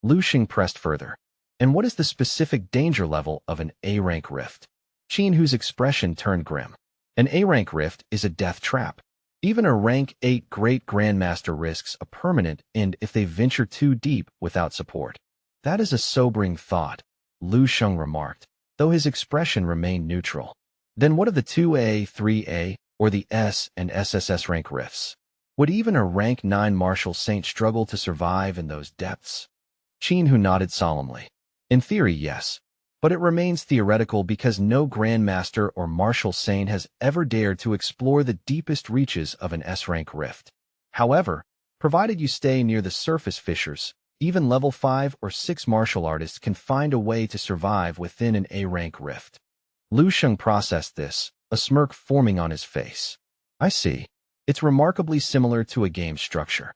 Lu Sheng pressed further. And what is the specific danger level of an A-rank rift? Qin Hu's expression turned grim. An A-rank rift is a death trap. Even a rank 8 Great Grandmaster risks a permanent end if they venture too deep without support. That is a sobering thought, Lu Sheng remarked, though his expression remained neutral. Then what of the 2A, 3A, or the S and SSS rank rifts? Would even a rank 9 martial saint struggle to survive in those depths? Qin Hu nodded solemnly. In theory, yes. But it remains theoretical because no Grandmaster or martial saint has ever dared to explore the deepest reaches of an S-rank rift. However, provided you stay near the surface fissures, even level 5 or 6 martial artists can find a way to survive within an A-rank rift. Lu Sheng processed this, a smirk forming on his face. I see. It's remarkably similar to a game structure.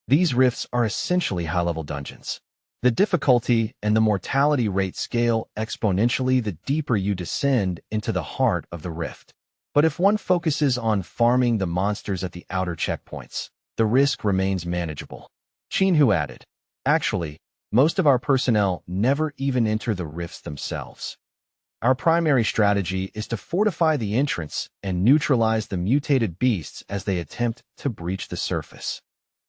These rifts are essentially high-level dungeons. The difficulty and the mortality rate scale exponentially the deeper you descend into the heart of the rift. But if one focuses on farming the monsters at the outer checkpoints, the risk remains manageable. Qin Hu added, actually, most of our personnel never even enter the rifts themselves. Our primary strategy is to fortify the entrance and neutralize the mutated beasts as they attempt to breach the surface.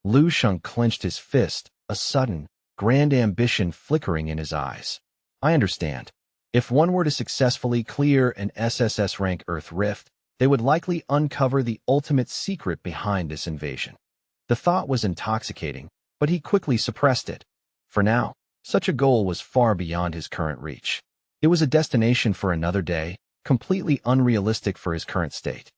Lu Sheng clenched his fist, a sudden, grand ambition flickering in his eyes. I understand. If one were to successfully clear an SSS rank Earth rift, they would likely uncover the ultimate secret behind this invasion. The thought was intoxicating, but he quickly suppressed it. For now, such a goal was far beyond his current reach. It was a destination for another day, completely unrealistic for his current state.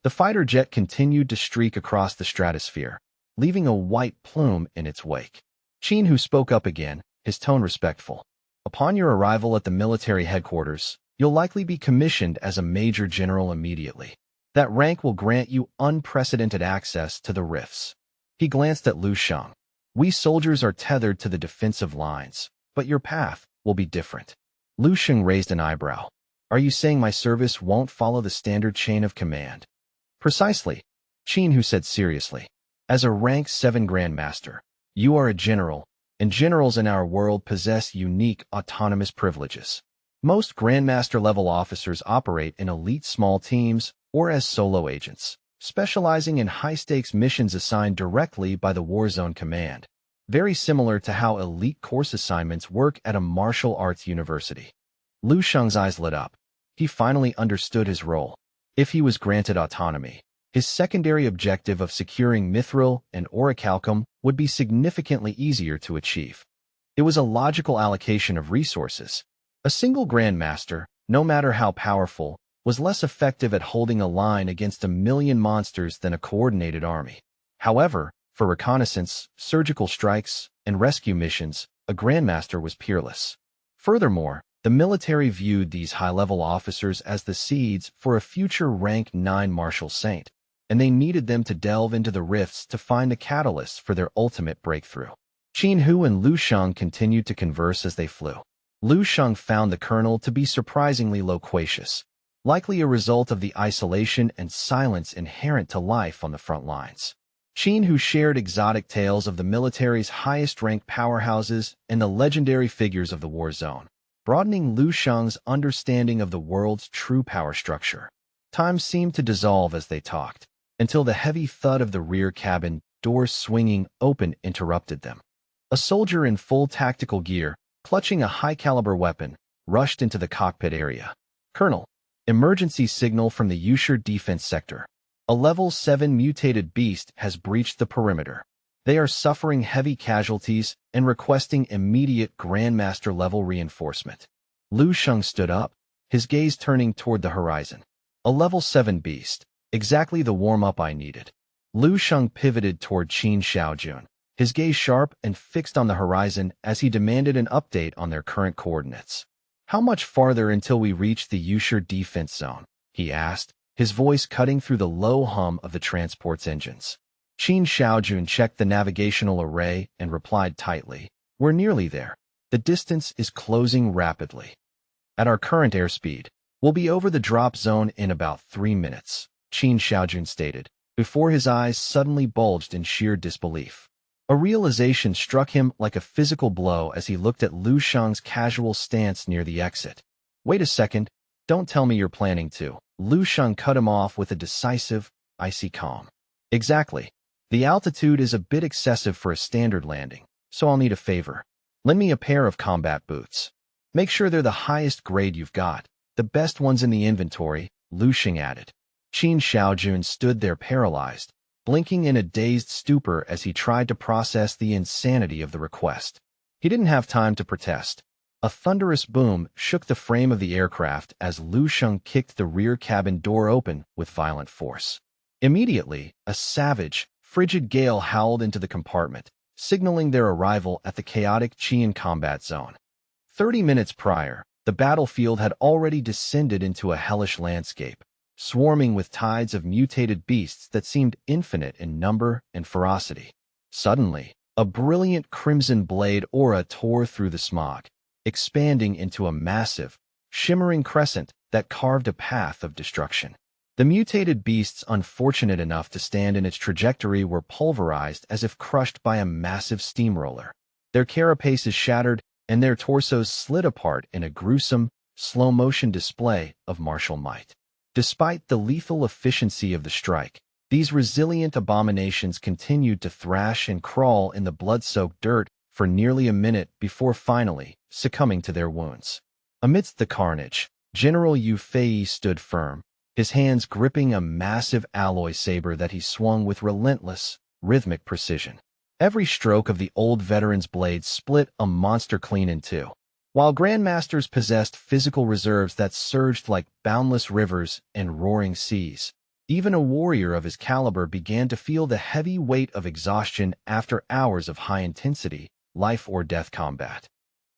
The fighter jet continued to streak across the stratosphere, leaving a white plume in its wake. Qin Hu spoke up again, his tone respectful. Upon your arrival at the military headquarters, you'll likely be commissioned as a major general immediately. That rank will grant you unprecedented access to the rifts. He glanced at Lu Sheng. We soldiers are tethered to the defensive lines, but your path will be different. Lu Sheng raised an eyebrow. Are you saying my service won't follow the standard chain of command? Precisely, Qin Hu said seriously. As a rank 7 Grandmaster, you are a general, and generals in our world possess unique autonomous privileges. Most Grandmaster-level officers operate in elite small teams or as solo agents, specializing in high-stakes missions assigned directly by the Warzone Command, very similar to how elite course assignments work at a martial arts university. Lu Sheng's eyes lit up. He finally understood his role. If he was granted autonomy, his secondary objective of securing Mithril and Orichalcum would be significantly easier to achieve. It was a logical allocation of resources. A single Grandmaster, no matter how powerful, was less effective at holding a line against 1,000,000 monsters than a coordinated army. However, for reconnaissance, surgical strikes, and rescue missions, a Grandmaster was peerless. Furthermore, the military viewed these high-level officers as the seeds for a future rank 9 martial saint, and they needed them to delve into the rifts to find the catalysts for their ultimate breakthrough. Qin Hu and Lu Sheng continued to converse as they flew. Lu Sheng found the colonel to be surprisingly loquacious, likely a result of the isolation and silence inherent to life on the front lines. Qin Hu shared exotic tales of the military's highest-ranked powerhouses and the legendary figures of the war zone, broadening Lu Sheng's understanding of the world's true power structure. Time seemed to dissolve as they talked, until the heavy thud of the rear cabin doors swinging open interrupted them. A soldier in full tactical gear, clutching a high-caliber weapon, rushed into the cockpit area. Colonel, emergency signal from the Usher defense sector. A level 7 mutated beast has breached the perimeter. They are suffering heavy casualties and requesting immediate Grandmaster-level reinforcement. Lu Sheng stood up, his gaze turning toward the horizon. A level 7 beast, exactly the warm-up I needed. Lu Sheng pivoted toward Qin Xiaojun, his gaze sharp and fixed on the horizon as he demanded an update on their current coordinates. How much farther until we reach the Yushur defense zone? He asked, his voice cutting through the low hum of the transport's engines. Qin Xiaojun checked the navigational array and replied tightly, "We're nearly there. The distance is closing rapidly. At our current airspeed, we'll be over the drop zone in about 3 minutes," Qin Xiaojun stated, before his eyes suddenly bulged in sheer disbelief. A realization struck him like a physical blow as he looked at Lu Sheng's casual stance near the exit. "Wait a second, don't tell me you're planning to." Lu Sheng cut him off with a decisive, icy calm. "Exactly. The altitude is a bit excessive for a standard landing, so I'll need a favor. Lend me a pair of combat boots. Make sure they're the highest grade you've got, the best ones in the inventory," Lu Sheng added. Qin Xiaojun stood there paralyzed, blinking in a dazed stupor as he tried to process the insanity of the request. He didn't have time to protest. A thunderous boom shook the frame of the aircraft as Lu Sheng kicked the rear cabin door open with violent force. Immediately, a savage, frigid gale howled into the compartment, signaling their arrival at the chaotic Qian combat zone. 30 minutes prior, the battlefield had already descended into a hellish landscape, swarming with tides of mutated beasts that seemed infinite in number and ferocity. Suddenly, a brilliant crimson blade aura tore through the smog, expanding into a massive, shimmering crescent that carved a path of destruction. The mutated beasts unfortunate enough to stand in its trajectory were pulverized as if crushed by a massive steamroller. Their carapaces shattered, and their torsos slid apart in a gruesome, slow-motion display of martial might. Despite the lethal efficiency of the strike, these resilient abominations continued to thrash and crawl in the blood-soaked dirt for nearly a minute before finally succumbing to their wounds. Amidst the carnage, General Yu Fei stood firm, his hands gripping a massive alloy saber that he swung with relentless, rhythmic precision. Every stroke of the old veteran's blade split a monster clean in two, while grandmasters possessed physical reserves that surged like boundless rivers and roaring seas. Even a warrior of his caliber began to feel the heavy weight of exhaustion after hours of high-intensity, life-or-death combat.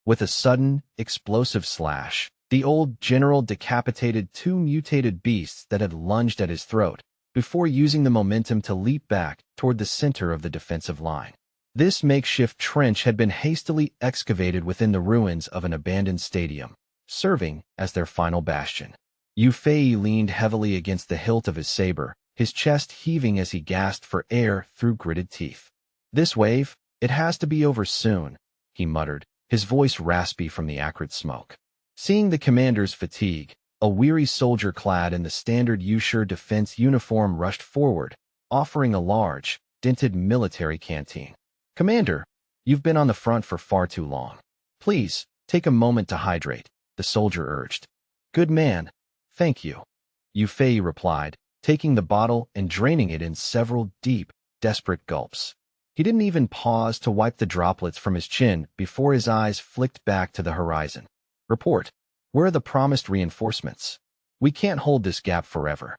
With a sudden, explosive slash, the old general decapitated 2 mutated beasts that had lunged at his throat, before using the momentum to leap back toward the center of the defensive line. This makeshift trench had been hastily excavated within the ruins of an abandoned stadium, serving as their final bastion. Yu Fei leaned heavily against the hilt of his saber, his chest heaving as he gasped for air through gritted teeth. "This wave, it has to be over soon," he muttered, his voice raspy from the acrid smoke. Seeing the commander's fatigue, a weary soldier clad in the standard Yushur defense uniform rushed forward, offering a large, dented military canteen. "Commander, you've been on the front for far too long. Please, take a moment to hydrate," the soldier urged. "Good man, thank you," Yu Fei replied, taking the bottle and draining it in several deep, desperate gulps. He didn't even pause to wipe the droplets from his chin before his eyes flicked back to the horizon. "Report. Where are the promised reinforcements? We can't hold this gap forever."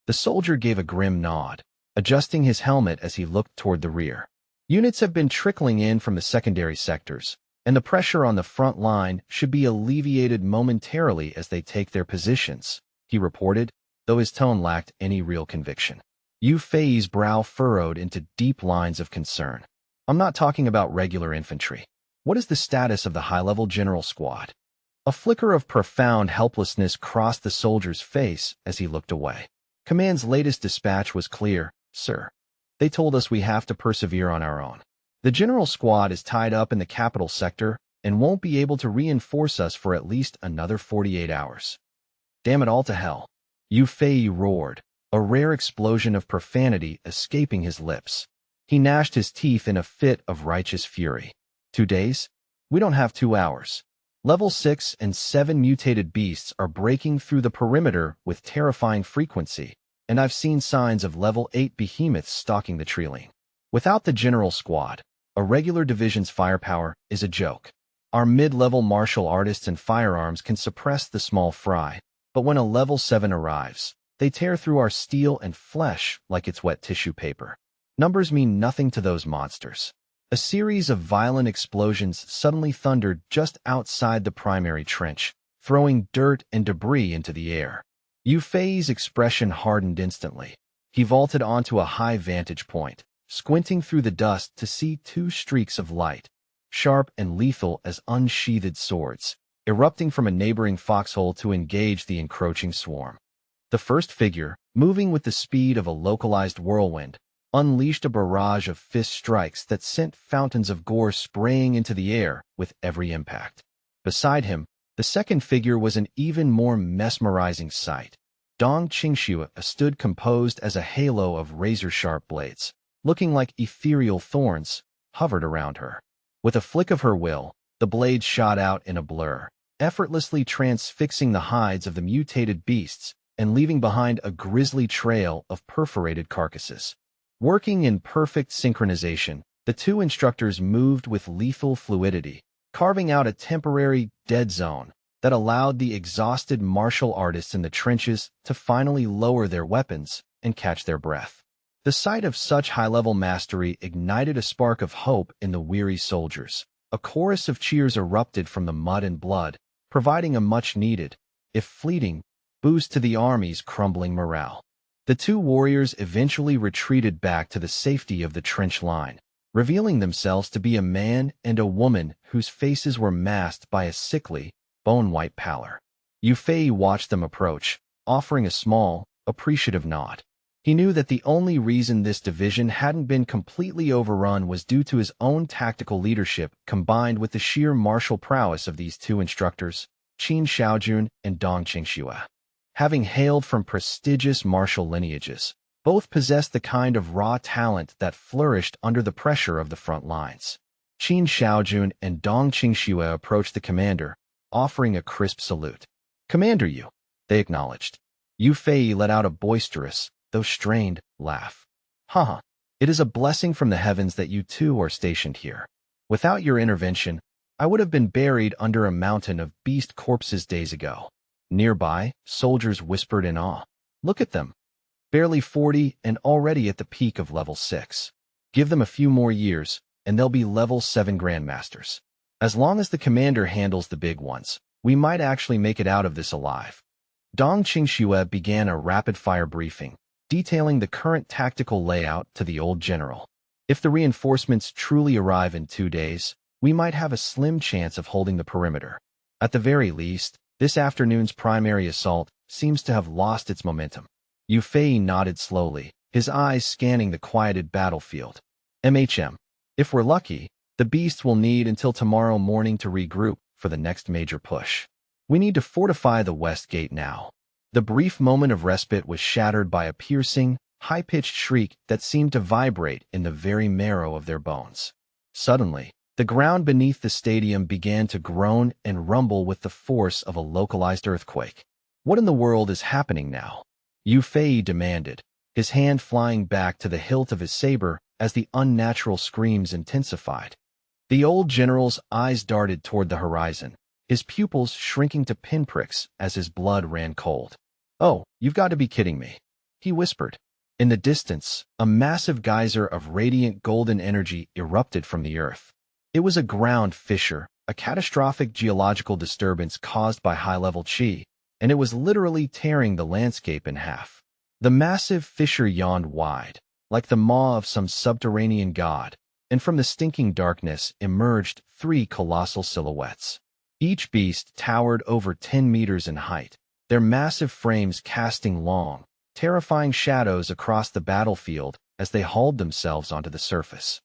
The soldier gave a grim nod, adjusting his helmet as he looked toward the rear. "Units have been trickling in from the secondary sectors, and the pressure on the front line should be alleviated momentarily as they take their positions," he reported, though his tone lacked any real conviction. Yu Fei's brow furrowed into deep lines of concern. "I'm not talking about regular infantry. What is the status of the high-level general squad?" A flicker of profound helplessness crossed the soldier's face as he looked away. "Command's latest dispatch was clear, sir. They told us we have to persevere on our own. The general squad is tied up in the capital sector and won't be able to reinforce us for at least another 48 hours. Damn it all to hell." Yu Fei roared, a rare explosion of profanity escaping his lips. He gnashed his teeth in a fit of righteous fury. 2 days? We don't have 2 hours. Level 6 and 7 mutated beasts are breaking through the perimeter with terrifying frequency, and I've seen signs of level 8 behemoths stalking the treeline. Without the general squad, a regular division's firepower is a joke. Our mid-level martial artists and firearms can suppress the small fry, but when a level 7 arrives, they tear through our steel and flesh like it's wet tissue paper. Numbers mean nothing to those monsters. A series of violent explosions suddenly thundered just outside the primary trench, throwing dirt and debris into the air. Yu Fei's expression hardened instantly. He vaulted onto a high vantage point, squinting through the dust to see two streaks of light, sharp and lethal as unsheathed swords, erupting from a neighboring foxhole to engage the encroaching swarm. The first figure, moving with the speed of a localized whirlwind, unleashed a barrage of fist strikes that sent fountains of gore spraying into the air with every impact. Beside him, the second figure was an even more mesmerizing sight. Dong Qingxue stood composed as a halo of razor-sharp blades, looking like ethereal thorns, hovered around her. With a flick of her will, the blades shot out in a blur, effortlessly transfixing the hides of the mutated beasts and leaving behind a grisly trail of perforated carcasses. Working in perfect synchronization, the two instructors moved with lethal fluidity, carving out a temporary dead zone that allowed the exhausted martial artists in the trenches to finally lower their weapons and catch their breath. The sight of such high-level mastery ignited a spark of hope in the weary soldiers. A chorus of cheers erupted from the mud and blood, providing a much-needed, if fleeting, boost to the army's crumbling morale. The two warriors eventually retreated back to the safety of the trench line, revealing themselves to be a man and a woman whose faces were masked by a sickly, bone-white pallor. Yu Fei watched them approach, offering a small, appreciative nod. He knew that the only reason this division hadn't been completely overrun was due to his own tactical leadership combined with the sheer martial prowess of these two instructors, Qin Xiaojun and Dong Qingxue. Having hailed from prestigious martial lineages, both possessed the kind of raw talent that flourished under the pressure of the front lines. Qin Xiaojun and Dong Qingxue approached the commander, offering a crisp salute. "Commander Yu," they acknowledged. Yu Fei let out a boisterous, though strained, laugh. "Haha, it is a blessing from the heavens that you two are stationed here. Without your intervention, I would have been buried under a mountain of beast corpses days ago." Nearby, soldiers whispered in awe. "Look at them. Barely 40 and already at the peak of level 6. Give them a few more years, and they'll be level 7 grandmasters. As long as the commander handles the big ones, we might actually make it out of this alive." Dong Qingxue began a rapid-fire briefing, detailing the current tactical layout to the old general. If the reinforcements truly arrive in 2 days, we might have a slim chance of holding the perimeter. At the very least, this afternoon's primary assault seems to have lost its momentum. Yu Fei nodded slowly, his eyes scanning the quieted battlefield. If we're lucky, the beasts will need until tomorrow morning to regroup for the next major push. We need to fortify the west gate now." The brief moment of respite was shattered by a piercing, high-pitched shriek that seemed to vibrate in the very marrow of their bones. Suddenly, the ground beneath the stadium began to groan and rumble with the force of a localized earthquake. "What in the world is happening now?" Yu Fei demanded, his hand flying back to the hilt of his saber as the unnatural screams intensified. The old general's eyes darted toward the horizon, his pupils shrinking to pinpricks as his blood ran cold. "Oh, you've got to be kidding me," he whispered. In the distance, a massive geyser of radiant golden energy erupted from the earth. It was a ground fissure, a catastrophic geological disturbance caused by high-level qi, and it was literally tearing the landscape in half. The massive fissure yawned wide, like the maw of some subterranean god, and from the stinking darkness emerged 3 colossal silhouettes. Each beast towered over 10 meters in height, their massive frames casting long, terrifying shadows across the battlefield as they hauled themselves onto the surface.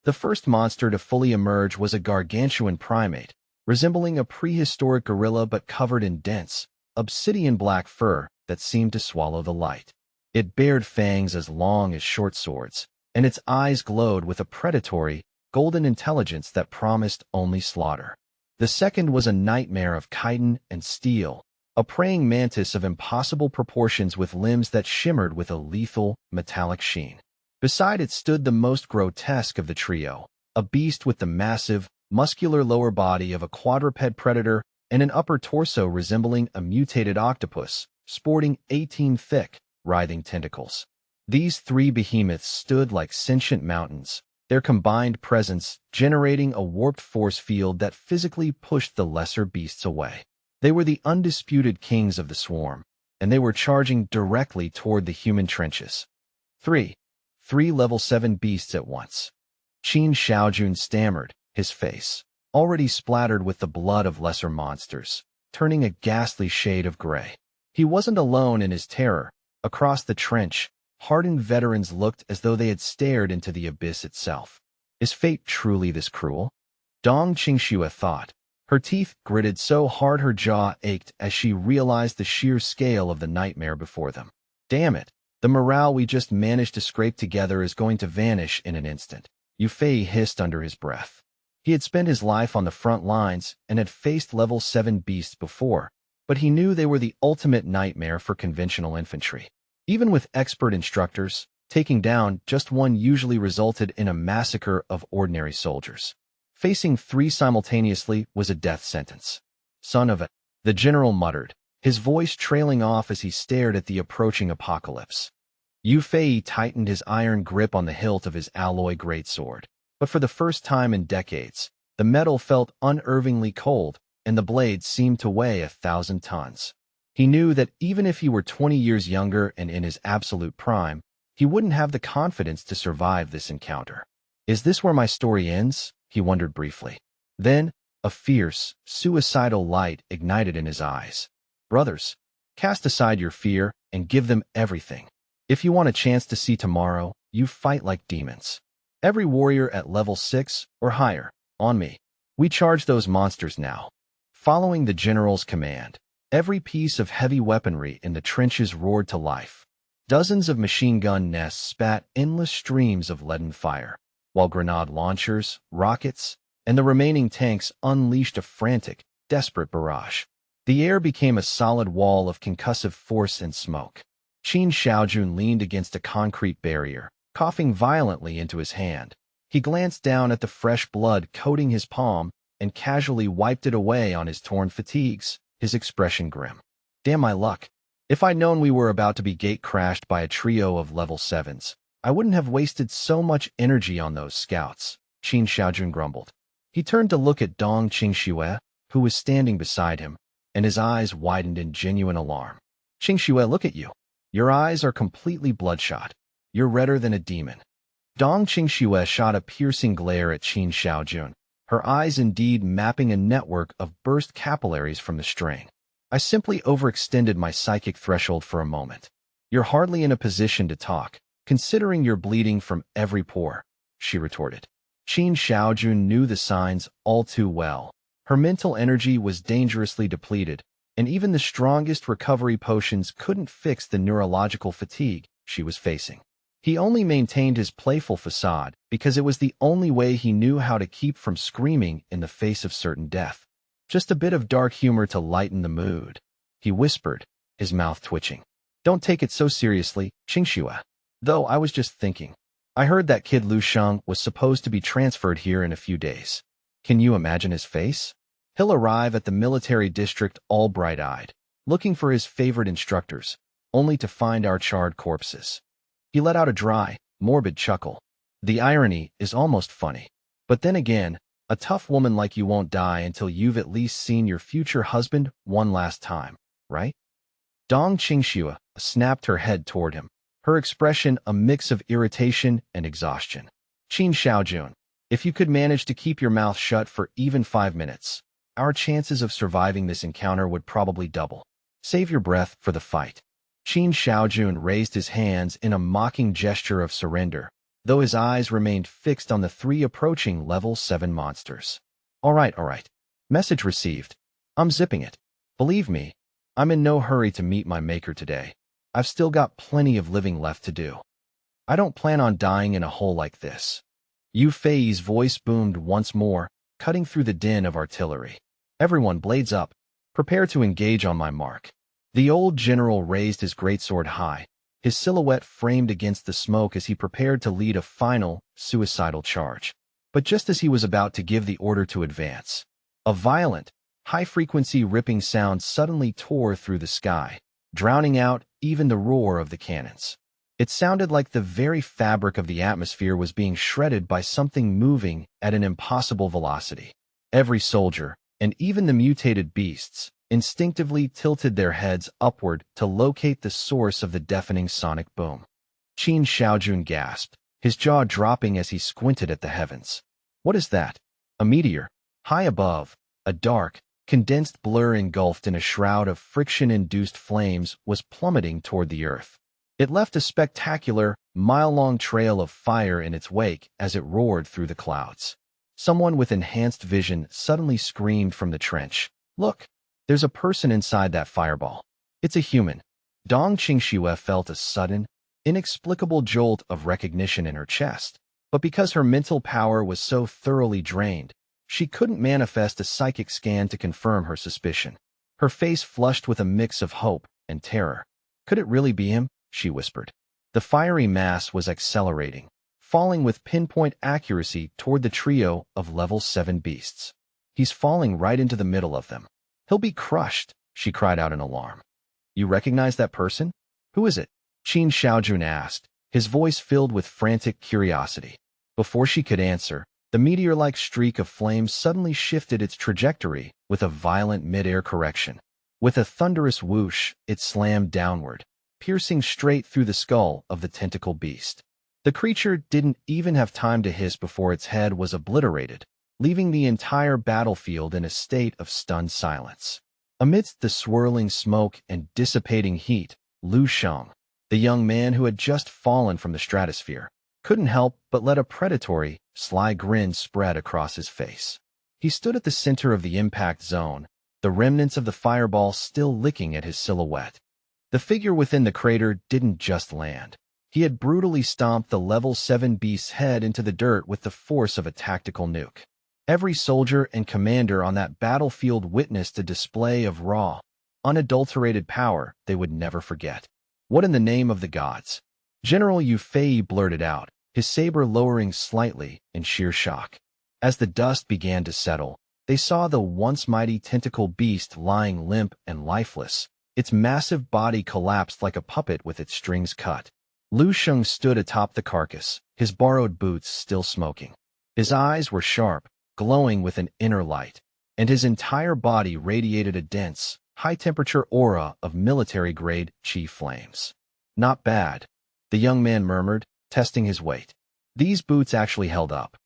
The first monster to fully emerge was a gargantuan primate, resembling a prehistoric gorilla but covered in dense, obsidian-black fur that seemed to swallow the light. It bared fangs as long as short swords, and its eyes glowed with a predatory, golden intelligence that promised only slaughter. The second was a nightmare of chitin and steel, a praying mantis of impossible proportions with limbs that shimmered with a lethal, metallic sheen. Beside it stood the most grotesque of the trio, a beast with the massive, muscular lower body of a quadruped predator and an upper torso resembling a mutated octopus, sporting 18 thick, writhing tentacles. These three behemoths stood like sentient mountains, their combined presence generating a warped force field that physically pushed the lesser beasts away. They were the undisputed kings of the swarm, and they were charging directly toward the human trenches. Three level 7 beasts at once. Qin Xiaojun stammered, his face, already splattered with the blood of lesser monsters, turning a ghastly shade of gray. He wasn't alone in his terror. Across the trench, hardened veterans looked as though they had stared into the abyss itself. Is fate truly this cruel? Dong Qingxue thought. Her teeth gritted so hard her jaw ached as she realized the sheer scale of the nightmare before them. Damn it, the morale we just managed to scrape together is going to vanish in an instant. Yu Fei hissed under his breath. He had spent his life on the front lines and had faced level 7 beasts before, but he knew they were the ultimate nightmare for conventional infantry. Even with expert instructors, taking down just one usually resulted in a massacre of ordinary soldiers. Facing 3 simultaneously was a death sentence. Son of a... The general muttered, his voice trailing off as he stared at the approaching apocalypse. Yu Fei tightened his iron grip on the hilt of his alloy greatsword, but for the first time in decades, the metal felt unervingly cold, and the blade seemed to weigh 1,000 tons. He knew that even if he were 20 years younger and in his absolute prime, he wouldn't have the confidence to survive this encounter. Is this where my story ends? He wondered briefly. Then, a fierce, suicidal light ignited in his eyes. Brothers, cast aside your fear and give them everything. If you want a chance to see tomorrow, you fight like demons. Every warrior at level 6 or higher, on me. We charge those monsters now. Following the general's command, every piece of heavy weaponry in the trenches roared to life. Dozens of machine gun nests spat endless streams of leaden fire, while grenade launchers, rockets, and the remaining tanks unleashed a frantic, desperate barrage. The air became a solid wall of concussive force and smoke. Qin Xiaojun leaned against a concrete barrier, coughing violently into his hand. He glanced down at the fresh blood coating his palm and casually wiped it away on his torn fatigues, his expression grim. Damn my luck. If I'd known we were about to be gate-crashed by a trio of level 7s, I wouldn't have wasted so much energy on those scouts, Qin Xiaojun grumbled. He turned to look at Dong Qingxue, who was standing beside him, and his eyes widened in genuine alarm. Qingxue, look at you. Your eyes are completely bloodshot. You're redder than a demon. Dong Qingxue shot a piercing glare at Qin Xiaojun, her eyes indeed mapping a network of burst capillaries from the string. I simply overextended my psychic threshold for a moment. You're hardly in a position to talk, considering you're bleeding from every pore, she retorted. Qin Xiaojun knew the signs all too well. Her mental energy was dangerously depleted, and even the strongest recovery potions couldn't fix the neurological fatigue she was facing. He only maintained his playful facade because it was the only way he knew how to keep from screaming in the face of certain death. Just a bit of dark humor to lighten the mood, he whispered, his mouth twitching. Don't take it so seriously, Qingxue. Though I was just thinking. I heard that kid Lu Sheng was supposed to be transferred here in a few days. Can you imagine his face? He'll arrive at the military district all bright-eyed, looking for his favorite instructors, only to find our charred corpses. He let out a dry, morbid chuckle. The irony is almost funny. But then again, a tough woman like you won't die until you've at least seen your future husband one last time, right? Dong Qingxue snapped her head toward him, her expression a mix of irritation and exhaustion. Qin Xiaojun, if you could manage to keep your mouth shut for even 5 minutes, our chances of surviving this encounter would probably double. Save your breath for the fight. Qin Xiaojun raised his hands in a mocking gesture of surrender, though his eyes remained fixed on the 3 approaching level 7 monsters. All right. Message received. I'm zipping it. Believe me, I'm in no hurry to meet my maker today. I've still got plenty of living left to do. I don't plan on dying in a hole like this. Yu Fei's voice boomed once more, cutting through the din of artillery. Everyone, blades up. Prepare to engage on my mark. The old general raised his greatsword high, his silhouette framed against the smoke as he prepared to lead a final, suicidal charge. But just as he was about to give the order to advance, a violent, high-frequency ripping sound suddenly tore through the sky, drowning out even the roar of the cannons. It sounded like the very fabric of the atmosphere was being shredded by something moving at an impossible velocity. Every soldier, and even the mutated beasts, instinctively tilted their heads upward to locate the source of the deafening sonic boom. Qin Xiaojun gasped, his jaw dropping as he squinted at the heavens. What is that? A meteor. High above, a dark, condensed blur engulfed in a shroud of friction-induced flames was plummeting toward the earth. It left a spectacular, mile-long trail of fire in its wake as it roared through the clouds. Someone with enhanced vision suddenly screamed from the trench. Look! There's a person inside that fireball. It's a human. Dong Qingxue felt a sudden, inexplicable jolt of recognition in her chest. But because her mental power was so thoroughly drained, she couldn't manifest a psychic scan to confirm her suspicion. Her face flushed with a mix of hope and terror. Could it really be him? She whispered. The fiery mass was accelerating, falling with pinpoint accuracy toward the trio of level 7 beasts. He's falling right into the middle of them. He'll be crushed, she cried out in alarm. You recognize that person? Who is it? Qin Xiaojun asked, his voice filled with frantic curiosity. Before she could answer, the meteor-like streak of flames suddenly shifted its trajectory with a violent mid-air correction. With a thunderous whoosh, it slammed downward, piercing straight through the skull of the tentacle beast. The creature didn't even have time to hiss before its head was obliterated, leaving the entire battlefield in a state of stunned silence. Amidst the swirling smoke and dissipating heat, Lu Sheng, the young man who had just fallen from the stratosphere, couldn't help but let a predatory, sly grin spread across his face. He stood at the center of the impact zone, the remnants of the fireball still licking at his silhouette. The figure within the crater didn't just land. He had brutally stomped the level 7 beast's head into the dirt with the force of a tactical nuke. Every soldier and commander on that battlefield witnessed a display of raw, unadulterated power they would never forget. What in the name of the gods? General Yu Fei blurted out, his saber lowering slightly in sheer shock. As the dust began to settle, they saw the once mighty tentacle beast lying limp and lifeless, its massive body collapsed like a puppet with its strings cut. Lu Sheng stood atop the carcass, his borrowed boots still smoking. His eyes were sharp, glowing with an inner light, and his entire body radiated a dense, high-temperature aura of military-grade chi flames. Not bad, the young man murmured, testing his weight. These boots actually held up.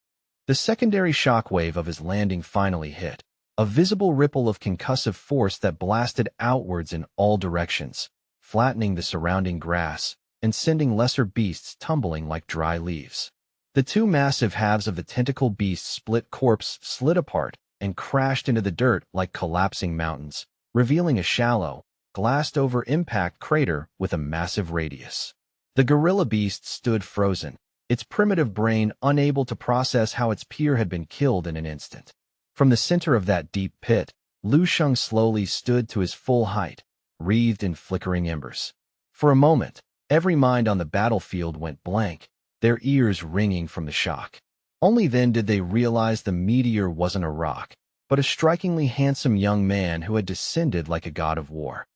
The secondary shockwave of his landing finally hit, a visible ripple of concussive force that blasted outwards in all directions, flattening the surrounding grass and sending lesser beasts tumbling like dry leaves. The two massive halves of the tentacle beast's split corpse slid apart and crashed into the dirt like collapsing mountains, revealing a shallow, glassed-over impact crater with a massive radius. The gorilla beast stood frozen, its primitive brain unable to process how its peer had been killed in an instant. From the center of that deep pit, Lu Sheng slowly stood to his full height, wreathed in flickering embers. For a moment, every mind on the battlefield went blank, their ears ringing from the shock. Only then did they realize the meteor wasn't a rock, but a strikingly handsome young man who had descended like a god of war.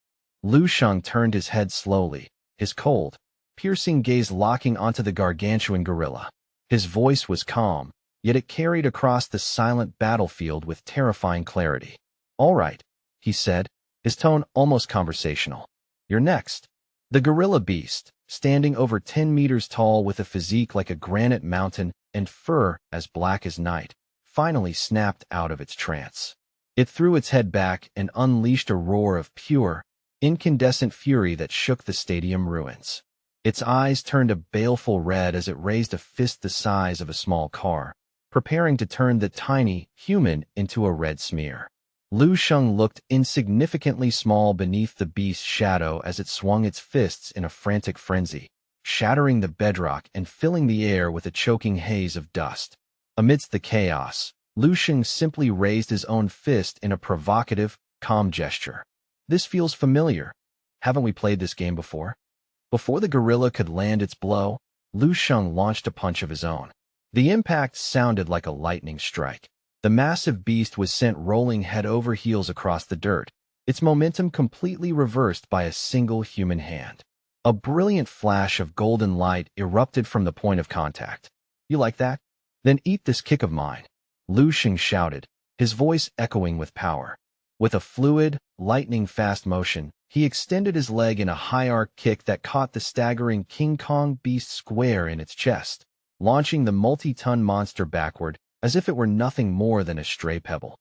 Lu Sheng turned his head slowly, his cold, piercing gaze locking onto the gargantuan gorilla. His voice was calm, yet it carried across the silent battlefield with terrifying clarity. "All right," he said, his tone almost conversational. "You're next." The gorilla beast, standing over 10 meters tall with a physique like a granite mountain and fur as black as night, finally snapped out of its trance. It threw its head back and unleashed a roar of pure, incandescent fury that shook the stadium ruins. Its eyes turned a baleful red as it raised a fist the size of a small car, preparing to turn the tiny human into a red smear. Lu Sheng looked insignificantly small beneath the beast's shadow as it swung its fists in a frantic frenzy, shattering the bedrock and filling the air with a choking haze of dust. Amidst the chaos, Lu Sheng simply raised his own fist in a provocative, calm gesture. "This feels familiar. Haven't we played this game before?" Before the gorilla could land its blow, Lu Sheng launched a punch of his own. The impact sounded like a lightning strike. The massive beast was sent rolling head over heels across the dirt, its momentum completely reversed by a single human hand. A brilliant flash of golden light erupted from the point of contact. "You like that? Then eat this kick of mine," Lu Sheng shouted, his voice echoing with power. With a fluid, lightning-fast motion, he extended his leg in a high-arc kick that caught the staggering King Kong beast square in its chest, launching the multi-ton monster backward as if it were nothing more than a stray pebble.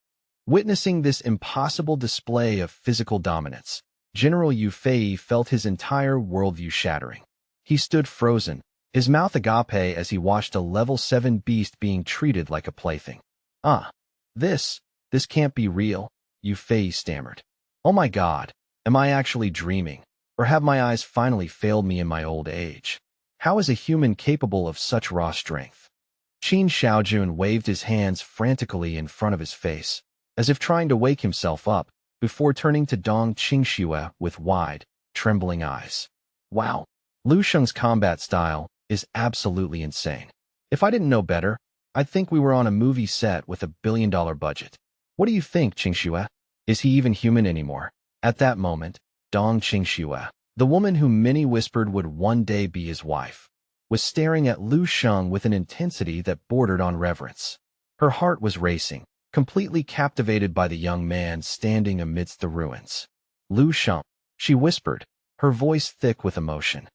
Witnessing this impossible display of physical dominance, General Yu Fei felt his entire worldview shattering. He stood frozen, his mouth agape as he watched a level 7 beast being treated like a plaything. This can't be real," Yu Fei stammered. "Oh my God, am I actually dreaming? Or have my eyes finally failed me in my old age? How is a human capable of such raw strength?" Qin Xiaojun waved his hands frantically in front of his face, as if trying to wake himself up, before turning to Dong Qingxue with wide, trembling eyes. "Wow, Lu Sheng's combat style is absolutely insane. If I didn't know better, I'd think we were on a movie set with $1 billion budget. What do you think, Qingxue? Is he even human anymore?" At that moment, Dong Qingxue, the woman whom many whispered would one day be his wife, was staring at Lu Sheng with an intensity that bordered on reverence. Her heart was racing, completely captivated by the young man standing amidst the ruins. "Lu Sheng," she whispered, her voice thick with emotion.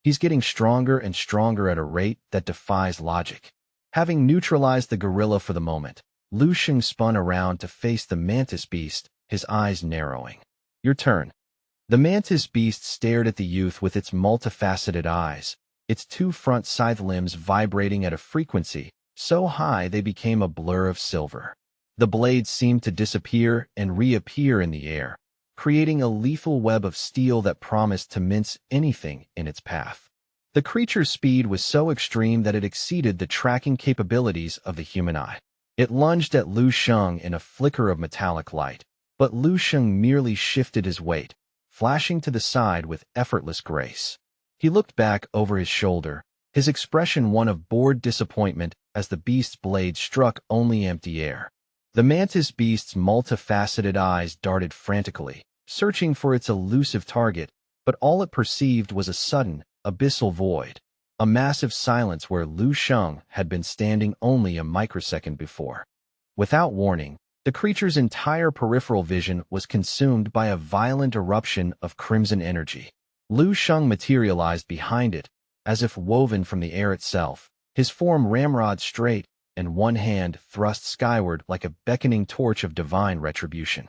"He's getting stronger and stronger at a rate that defies logic." Having neutralized the gorilla for the moment, Lu Sheng spun around to face the mantis beast, his eyes narrowing. "Your turn." The mantis beast stared at the youth with its multifaceted eyes, its two front scythe limbs vibrating at a frequency so high they became a blur of silver. The blades seemed to disappear and reappear in the air, creating a lethal web of steel that promised to mince anything in its path. The creature's speed was so extreme that it exceeded the tracking capabilities of the human eye. It lunged at Lu Sheng in a flicker of metallic light, but Lu Sheng merely shifted his weight, flashing to the side with effortless grace. He looked back over his shoulder, his expression one of bored disappointment as the beast's blade struck only empty air. The mantis beast's multifaceted eyes darted frantically, searching for its elusive target, but all it perceived was a sudden, abyssal void, a massive silence where Lu Sheng had been standing only a microsecond before. Without warning, the creature's entire peripheral vision was consumed by a violent eruption of crimson energy. Lu Sheng materialized behind it, as if woven from the air itself, his form ramrod straight, and one hand thrust skyward like a beckoning torch of divine retribution.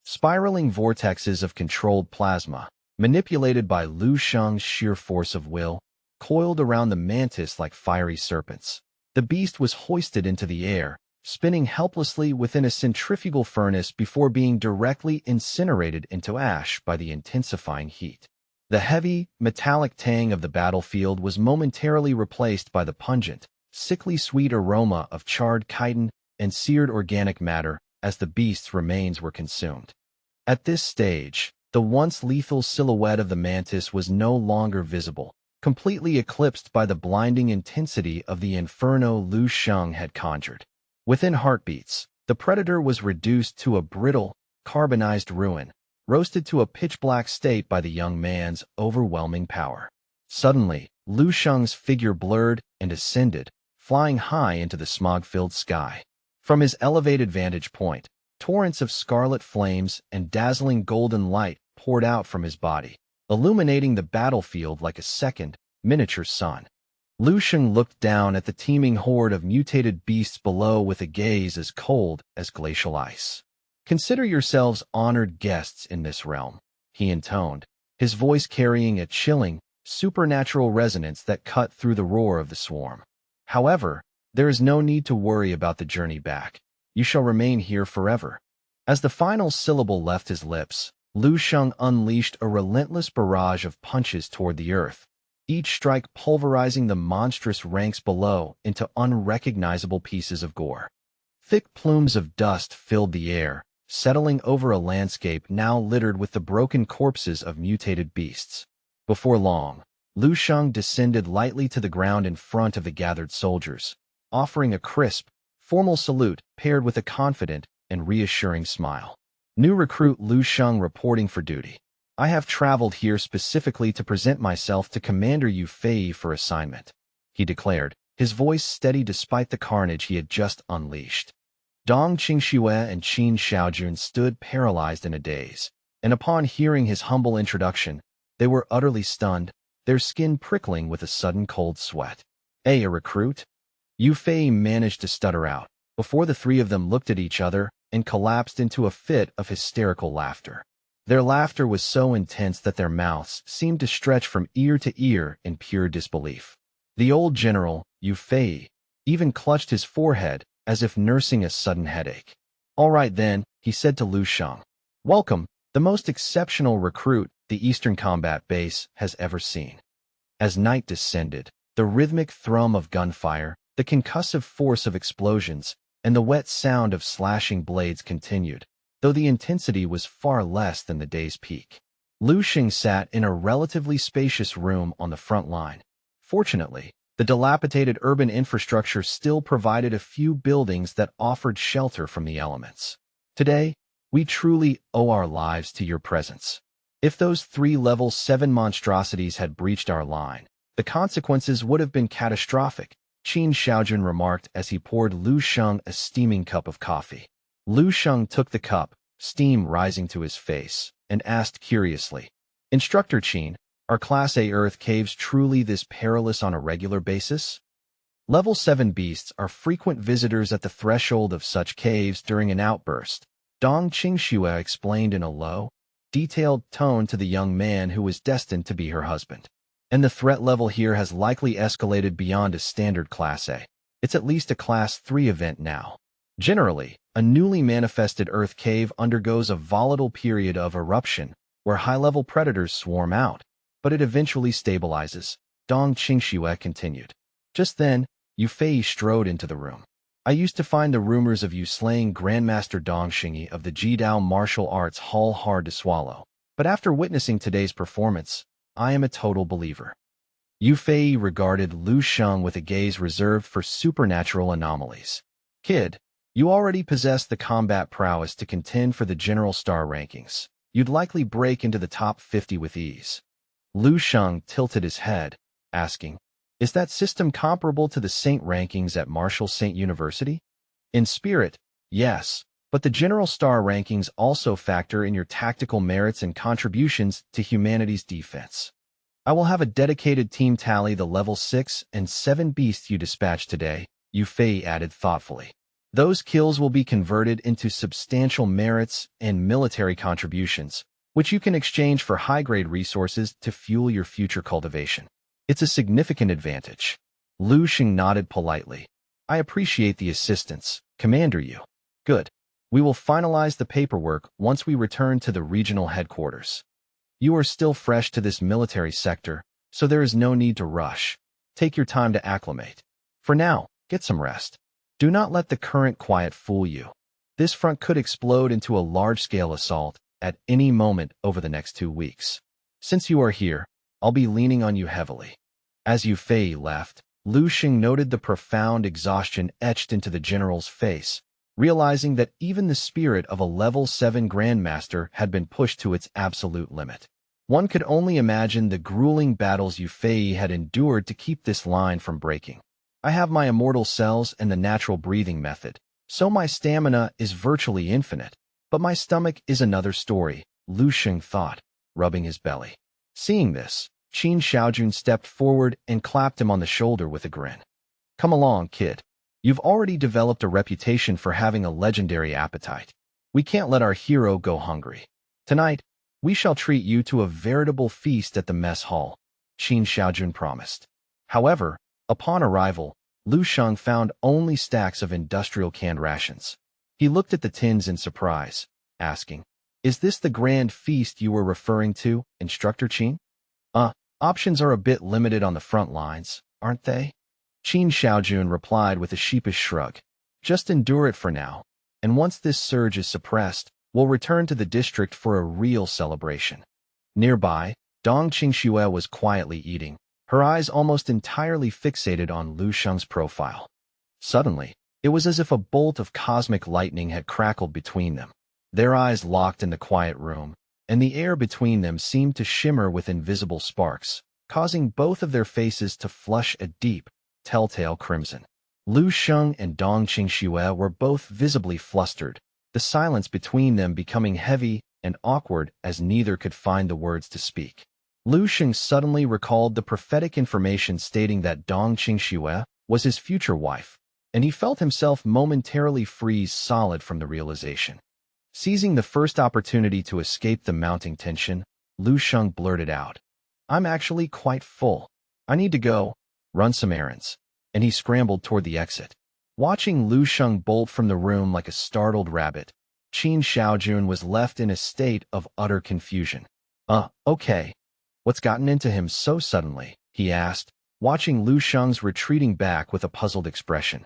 Spiraling vortexes of controlled plasma, manipulated by Lu Sheng's sheer force of will, coiled around the mantis like fiery serpents. The beast was hoisted into the air, spinning helplessly within a centrifugal furnace before being directly incinerated into ash by the intensifying heat. The heavy, metallic tang of the battlefield was momentarily replaced by the pungent, sickly sweet aroma of charred chitin and seared organic matter as the beast's remains were consumed. At this stage, the once lethal silhouette of the mantis was no longer visible, completely eclipsed by the blinding intensity of the inferno Lu Sheng had conjured. Within heartbeats, the predator was reduced to a brittle, carbonized ruin, roasted to a pitch-black state by the young man's overwhelming power. Suddenly, Lu Sheng's figure blurred and ascended, flying high into the smog-filled sky. From his elevated vantage point, torrents of scarlet flames and dazzling golden light poured out from his body, illuminating the battlefield like a second, miniature sun. Lu Sheng looked down at the teeming horde of mutated beasts below with a gaze as cold as glacial ice. "Consider yourselves honored guests in this realm," he intoned, his voice carrying a chilling, supernatural resonance that cut through the roar of the swarm. "However, there is no need to worry about the journey back. You shall remain here forever." As the final syllable left his lips, Lu Sheng unleashed a relentless barrage of punches toward the earth, each strike pulverizing the monstrous ranks below into unrecognizable pieces of gore. Thick plumes of dust filled the air, settling over a landscape now littered with the broken corpses of mutated beasts. Before long, Lu Sheng descended lightly to the ground in front of the gathered soldiers, offering a crisp, formal salute paired with a confident and reassuring smile. New recruit Lu Sheng reporting for duty. I have traveled here specifically to present myself to Commander Yu Fei for assignment, he declared, his voice steady despite the carnage he had just unleashed. Dong Qingxue and Qin Xiaojun stood paralyzed in a daze, and upon hearing his humble introduction, they were utterly stunned, their skin prickling with a sudden cold sweat. A recruit? Yu Fei managed to stutter out, before the three of them looked at each other and collapsed into a fit of hysterical laughter. Their laughter was so intense that their mouths seemed to stretch from ear to ear in pure disbelief. The old general, Yu Fei, even clutched his forehead as if nursing a sudden headache. All right then, he said to Lu Sheng. Welcome, the most exceptional recruit the Eastern Combat Base has ever seen. As night descended, the rhythmic thrum of gunfire, the concussive force of explosions, and the wet sound of slashing blades continued, though the intensity was far less than the day's peak. Lu Sheng sat in a relatively spacious room on the front line. Fortunately, the dilapidated urban infrastructure still provided a few buildings that offered shelter from the elements. Today, we truly owe our lives to your presence. If those 3 level 7 monstrosities had breached our line, the consequences would have been catastrophic, Qin Xiaojun remarked as he poured Lu Sheng a steaming cup of coffee. Lu Sheng took the cup, steam rising to his face, and asked curiously, Instructor Qin, are Class A Earth caves truly this perilous on a regular basis? Level 7 beasts are frequent visitors at the threshold of such caves during an outburst, Dong Qingxue explained in a low, detailed tone to the young man who was destined to be her husband. And the threat level here has likely escalated beyond a standard Class A. It's at least a Class 3 event now. Generally, a newly manifested Earth cave undergoes a volatile period of eruption where high-level predators swarm out, but it eventually stabilizes, Dong Qingxue continued. Just then, Yu Fei strode into the room. I used to find the rumors of you slaying Grandmaster Dong Xingyi of the Jidao martial arts hall hard to swallow, but after witnessing today's performance, I am a total believer. Yu Fei regarded Lu Sheng with a gaze reserved for supernatural anomalies. Kid, you already possess the combat prowess to contend for the general star rankings. You'd likely break into the top 50 with ease. Lu Sheng tilted his head, asking, Is that system comparable to the Saint rankings at Marshall Saint University? In spirit, yes, but the general star rankings also factor in your tactical merits and contributions to humanity's defense. I will have a dedicated team tally the level 6 and 7 beasts you dispatched today, Yu Fei added thoughtfully. Those kills will be converted into substantial merits and military contributions, which you can exchange for high-grade resources to fuel your future cultivation. It's a significant advantage. Lu Sheng nodded politely. I appreciate the assistance, Commander Yu. Good. We will finalize the paperwork once we return to the regional headquarters. You are still fresh to this military sector, so there is no need to rush. Take your time to acclimate. For now, get some rest. Do not let the current quiet fool you. This front could explode into a large-scale assault at any moment over the next 2 weeks. Since you are here, I'll be leaning on you heavily. As Yu Fei left, Lu Sheng noted the profound exhaustion etched into the general's face, realizing that even the spirit of a level 7 grandmaster had been pushed to its absolute limit. One could only imagine the grueling battles Yu Fei had endured to keep this line from breaking. I have my immortal cells and the natural breathing method, so my stamina is virtually infinite. But my stomach is another story, Lu Sheng thought, rubbing his belly. Seeing this, Qin Xiaojun stepped forward and clapped him on the shoulder with a grin. Come along, kid. You've already developed a reputation for having a legendary appetite. We can't let our hero go hungry. Tonight, we shall treat you to a veritable feast at the mess hall, Qin Xiaojun promised. However, upon arrival, Lu Sheng found only stacks of industrial canned rations. He looked at the tins in surprise, asking, Is this the grand feast you were referring to, Instructor Qin? Options are a bit limited on the front lines, aren't they? Qin Xiaojun replied with a sheepish shrug. Just endure it for now, and once this surge is suppressed, we'll return to the district for a real celebration. Nearby, Dong Qingxue was quietly eating, her eyes almost entirely fixated on Lu Sheng's profile. Suddenly, it was as if a bolt of cosmic lightning had crackled between them. Their eyes locked in the quiet room, and the air between them seemed to shimmer with invisible sparks, causing both of their faces to flush a deep, telltale crimson. Lu Sheng and Dong Qingxue were both visibly flustered, the silence between them becoming heavy and awkward as neither could find the words to speak. Lu Sheng suddenly recalled the prophetic information stating that Dong Qingxue was his future wife, and he felt himself momentarily freeze solid from the realization. Seizing the first opportunity to escape the mounting tension, Lu Sheng blurted out, "I'm actually quite full. I need to go, run some errands." And he scrambled toward the exit. Watching Lu Sheng bolt from the room like a startled rabbit, Qin Xiaojun was left in a state of utter confusion. Okay. What's gotten into him so suddenly?" he asked, watching Lu Sheng's retreating back with a puzzled expression.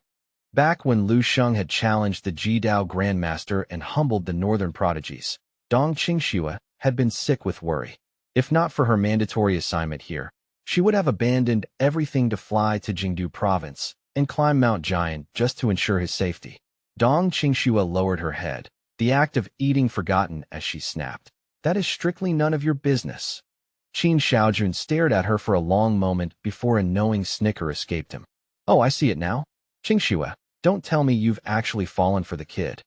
Back when Lu Sheng had challenged the Jidao Grandmaster and humbled the northern prodigies, Dong Qingxue had been sick with worry. If not for her mandatory assignment here, she would have abandoned everything to fly to Jingdu province and climb Mount Giant just to ensure his safety. Dong Qingxue lowered her head, the act of eating forgotten as she snapped, "That is strictly none of your business." Qin Xiaojun stared at her for a long moment before a knowing snicker escaped him. "Oh, I see it now. Qingxue, don't tell me you've actually fallen for the kid."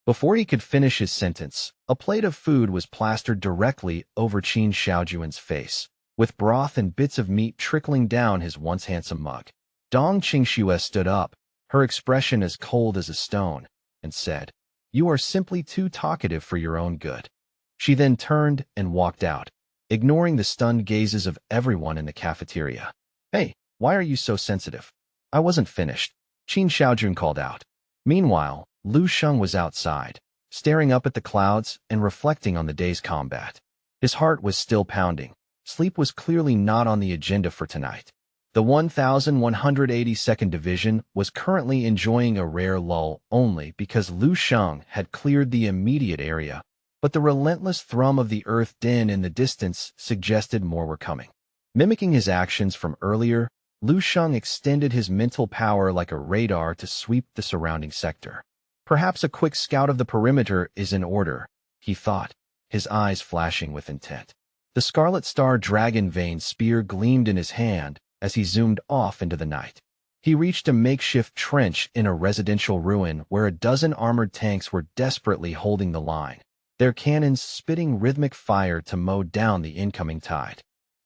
Before he could finish his sentence, a plate of food was plastered directly over Qin Xiaojun's face, with broth and bits of meat trickling down his once handsome mug. Dong Qingxue stood up, her expression as cold as a stone, and said, "You are simply too talkative for your own good." She then turned and walked out, ignoring the stunned gazes of everyone in the cafeteria. "Hey, why are you so sensitive?" "I wasn't finished," Qin Xiaojun called out. Meanwhile, Lu Sheng was outside, staring up at the clouds and reflecting on the day's combat. His heart was still pounding. Sleep was clearly not on the agenda for tonight. The 1182nd Division was currently enjoying a rare lull only because Lu Sheng had cleared the immediate area, but the relentless thrum of the earth din in the distance suggested more were coming. Mimicking his actions from earlier, Lu Sheng extended his mental power like a radar to sweep the surrounding sector. Perhaps a quick scout of the perimeter is in order, he thought, his eyes flashing with intent. The Scarlet Star Dragon Vein spear gleamed in his hand as he zoomed off into the night. He reached a makeshift trench in a residential ruin where a dozen armored tanks were desperately holding the line, their cannons spitting rhythmic fire to mow down the incoming tide.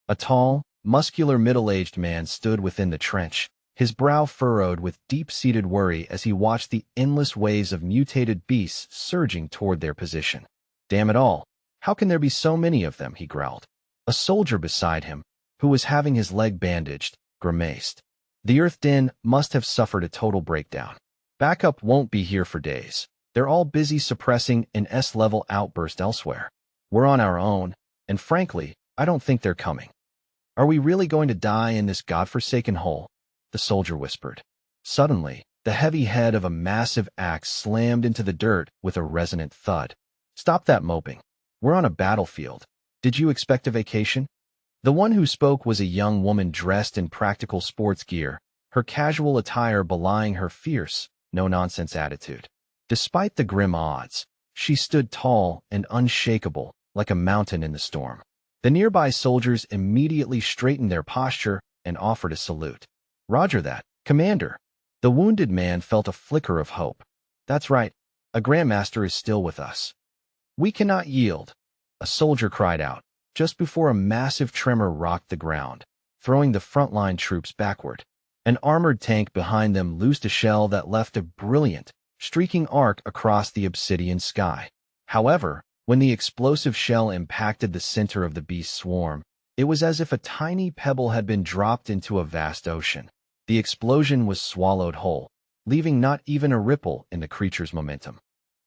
A tall, muscular middle-aged man stood within the trench, his brow furrowed with deep-seated worry as he watched the endless waves of mutated beasts surging toward their position. "Damn it all. How can there be so many of them?" he growled. A soldier beside him, who was having his leg bandaged, grimaced. "The Earth Din must have suffered a total breakdown. Backup won't be here for days. They're all busy suppressing an S-level outburst elsewhere. We're on our own, and frankly, I don't think they're coming." "Are we really going to die in this godforsaken hole?" the soldier whispered. Suddenly, the heavy head of a massive axe slammed into the dirt with a resonant thud. "Stop that moping. We're on a battlefield. Did you expect a vacation?" The one who spoke was a young woman dressed in practical sports gear, her casual attire belying her fierce, no-nonsense attitude. Despite the grim odds, she stood tall and unshakable, like a mountain in the storm. The nearby soldiers immediately straightened their posture and offered a salute. "Roger that, Commander." The wounded man felt a flicker of hope. "That's right, a Grandmaster is still with us." "We cannot yield," a soldier cried out, just before a massive tremor rocked the ground, throwing the frontline troops backward. An armored tank behind them loosed a shell that left a brilliant, streaking arc across the obsidian sky. However, when the explosive shell impacted the center of the beast's swarm, it was as if a tiny pebble had been dropped into a vast ocean. The explosion was swallowed whole, leaving not even a ripple in the creature's momentum.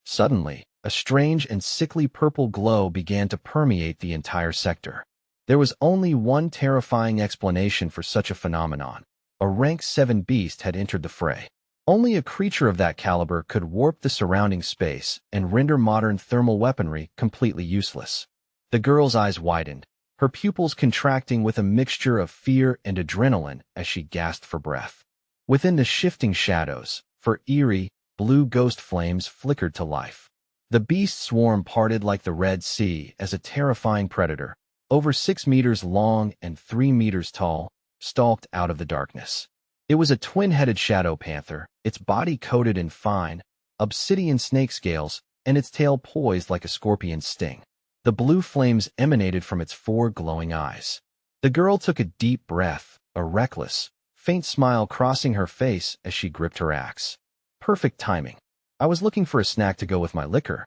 Suddenly, a strange and sickly purple glow began to permeate the entire sector. There was only one terrifying explanation for such a phenomenon. A rank 7 beast had entered the fray. Only a creature of that caliber could warp the surrounding space and render modern thermal weaponry completely useless. The girl's eyes widened, her pupils contracting with a mixture of fear and adrenaline as she gasped for breath. Within the shifting shadows, eerie, blue ghost flames flickered to life. The beast swarm parted like the Red Sea as a terrifying predator, over 6 meters long and 3 meters tall, stalked out of the darkness. It was a twin-headed shadow panther, its body coated in fine, obsidian snake scales, and its tail poised like a scorpion's sting. The blue flames emanated from its 4 glowing eyes. The girl took a deep breath, a reckless, faint smile crossing her face as she gripped her axe. Perfect timing. I was looking for a snack to go with my liquor.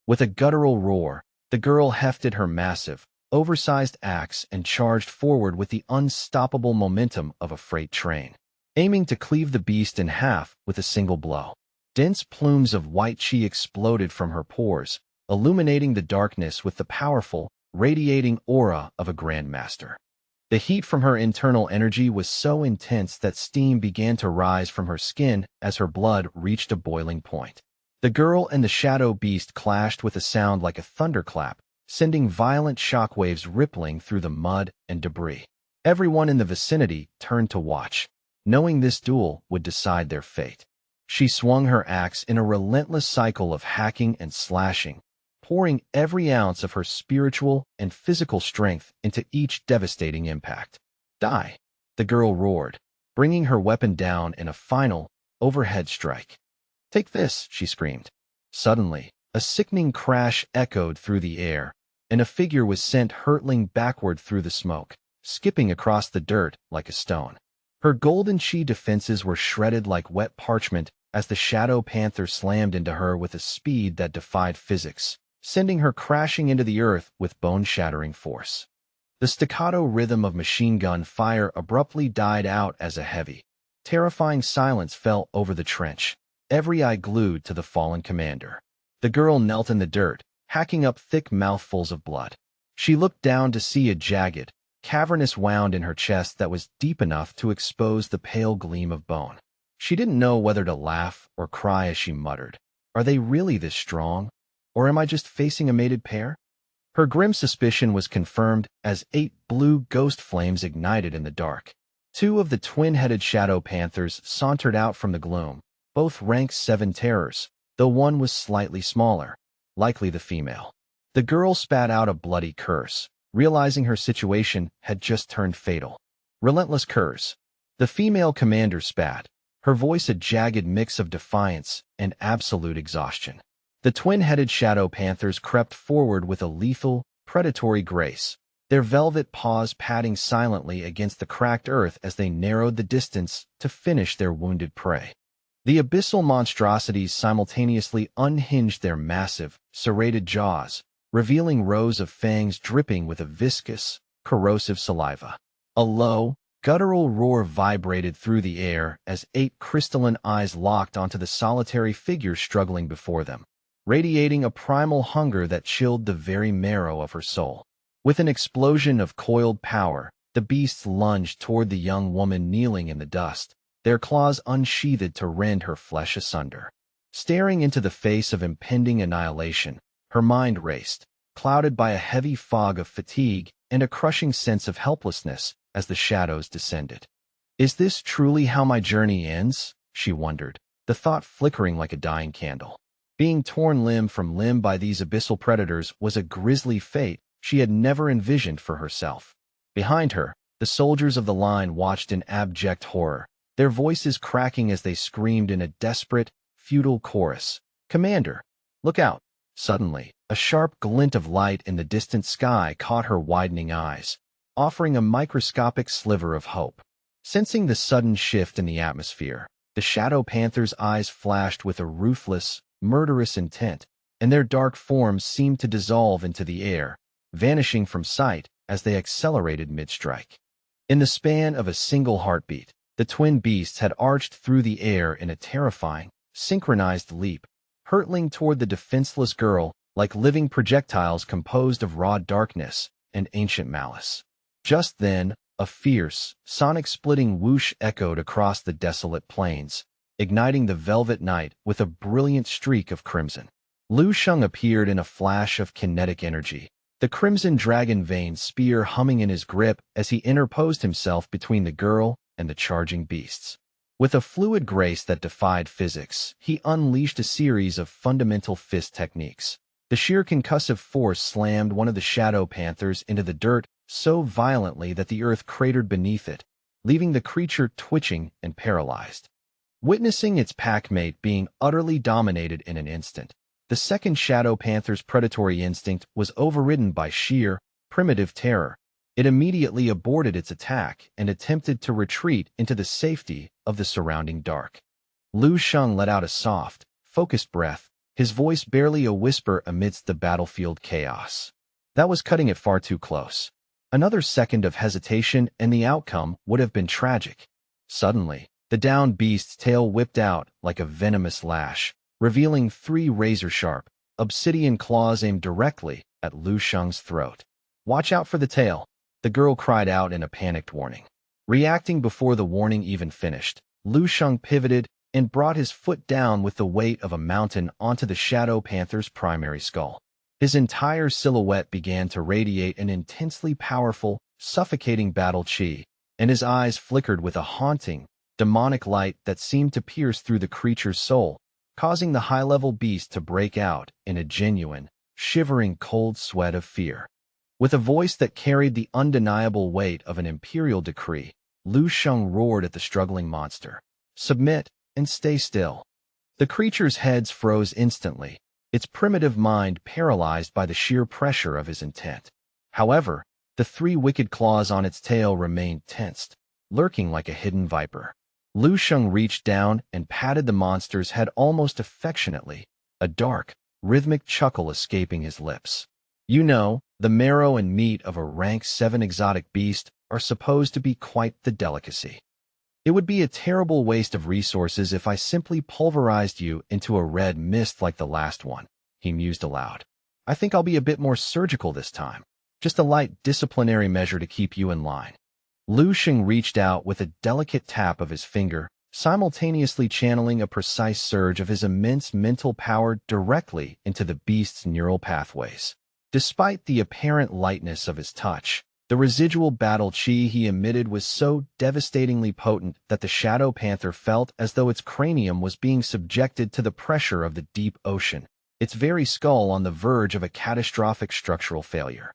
With a guttural roar, the girl hefted her massive, oversized axe and charged forward with the unstoppable momentum of a freight train, aiming to cleave the beast in half with a single blow. Dense plumes of white chi exploded from her pores, illuminating the darkness with the powerful, radiating aura of a grandmaster. The heat from her internal energy was so intense that steam began to rise from her skin as her blood reached a boiling point. The girl and the shadow beast clashed with a sound like a thunderclap, sending violent shockwaves rippling through the mud and debris. Everyone in the vicinity turned to watch, knowing this duel would decide their fate. She swung her axe in a relentless cycle of hacking and slashing, pouring every ounce of her spiritual and physical strength into each devastating impact. Die, the girl roared, bringing her weapon down in a final, overhead strike. Take this, she screamed. Suddenly, a sickening crash echoed through the air, and a figure was sent hurtling backward through the smoke, skipping across the dirt like a stone. Her golden chi defenses were shredded like wet parchment as the shadow panther slammed into her with a speed that defied physics, sending her crashing into the earth with bone-shattering force. The staccato rhythm of machine gun fire abruptly died out as a heavy, terrifying silence fell over the trench, every eye glued to the fallen commander. The girl knelt in the dirt, hacking up thick mouthfuls of blood. She looked down to see a jagged, cavernous wound in her chest that was deep enough to expose the pale gleam of bone. She didn't know whether to laugh or cry as she muttered, "Are they really this strong? Or am I just facing a mated pair?" Her grim suspicion was confirmed as 8 blue ghost flames ignited in the dark. 2 of the twin-headed shadow panthers sauntered out from the gloom, both rank 7 terrors, though one was slightly smaller, likely the female. The girl spat out a bloody curse, realizing her situation had just turned fatal. Relentless curse. The female commander spat, her voice a jagged mix of defiance and absolute exhaustion. The twin-headed shadow panthers crept forward with a lethal, predatory grace, their velvet paws patting silently against the cracked earth as they narrowed the distance to finish their wounded prey. The abyssal monstrosities simultaneously unhinged their massive, serrated jaws, revealing rows of fangs dripping with a viscous, corrosive saliva. A low, guttural roar vibrated through the air as 8 crystalline eyes locked onto the solitary figure struggling before them, radiating a primal hunger that chilled the very marrow of her soul. With an explosion of coiled power, the beasts lunged toward the young woman kneeling in the dust, their claws unsheathed to rend her flesh asunder. Staring into the face of impending annihilation, her mind raced, clouded by a heavy fog of fatigue and a crushing sense of helplessness as the shadows descended. Is this truly how my journey ends? She wondered, the thought flickering like a dying candle. Being torn limb from limb by these abyssal predators was a grisly fate she had never envisioned for herself. Behind her, the soldiers of the line watched in abject horror, their voices cracking as they screamed in a desperate, futile chorus. "Commander, look out!" Suddenly, a sharp glint of light in the distant sky caught her widening eyes, offering a microscopic sliver of hope. Sensing the sudden shift in the atmosphere, the shadow panther's eyes flashed with a ruthless, murderous intent, and their dark forms seemed to dissolve into the air, vanishing from sight as they accelerated mid-strike. In the span of a single heartbeat, the twin beasts had arched through the air in a terrifying, synchronized leap, hurtling toward the defenseless girl like living projectiles composed of raw darkness and ancient malice. Just then, a fierce, sonic-splitting whoosh echoed across the desolate plains, igniting the velvet night with a brilliant streak of crimson. Lu Sheng appeared in a flash of kinetic energy, the crimson dragon vein spear humming in his grip as he interposed himself between the girl and the charging beasts. With a fluid grace that defied physics, he unleashed a series of fundamental fist techniques. The sheer concussive force slammed one of the shadow panthers into the dirt so violently that the earth cratered beneath it, leaving the creature twitching and paralyzed. Witnessing its packmate being utterly dominated in an instant, the second shadow panther's predatory instinct was overridden by sheer, primitive terror. It immediately aborted its attack and attempted to retreat into the safety of the surrounding dark. Lu Sheng let out a soft, focused breath, his voice barely a whisper amidst the battlefield chaos. That was cutting it far too close. Another second of hesitation and the outcome would have been tragic. Suddenly, the downed beast's tail whipped out like a venomous lash, revealing 3 razor-sharp, obsidian claws aimed directly at Lu Sheng's throat. "Watch out for the tail," the girl cried out in a panicked warning. Reacting before the warning even finished, Lu Sheng pivoted and brought his foot down with the weight of a mountain onto the shadow panther's primary skull. His entire silhouette began to radiate an intensely powerful, suffocating battle chi, and his eyes flickered with a haunting, demonic light that seemed to pierce through the creature's soul, causing the high-level beast to break out in a genuine, shivering cold sweat of fear. With a voice that carried the undeniable weight of an imperial decree, Lu Sheng roared at the struggling monster. "Submit and stay still." The creature's heads froze instantly, its primitive mind paralyzed by the sheer pressure of his intent. However, the 3 wicked claws on its tail remained tensed, lurking like a hidden viper. Lu Sheng reached down and patted the monster's head almost affectionately, a dark, rhythmic chuckle escaping his lips. "You know, the marrow and meat of a rank 7 exotic beast are supposed to be quite the delicacy. It would be a terrible waste of resources if I simply pulverized you into a red mist like the last one," he mused aloud. "I think I'll be a bit more surgical this time. Just a light disciplinary measure to keep you in line." Lu Sheng reached out with a delicate tap of his finger, simultaneously channeling a precise surge of his immense mental power directly into the beast's neural pathways. Despite the apparent lightness of his touch, the residual battle chi he emitted was so devastatingly potent that the shadow panther felt as though its cranium was being subjected to the pressure of the deep ocean, its very skull on the verge of a catastrophic structural failure.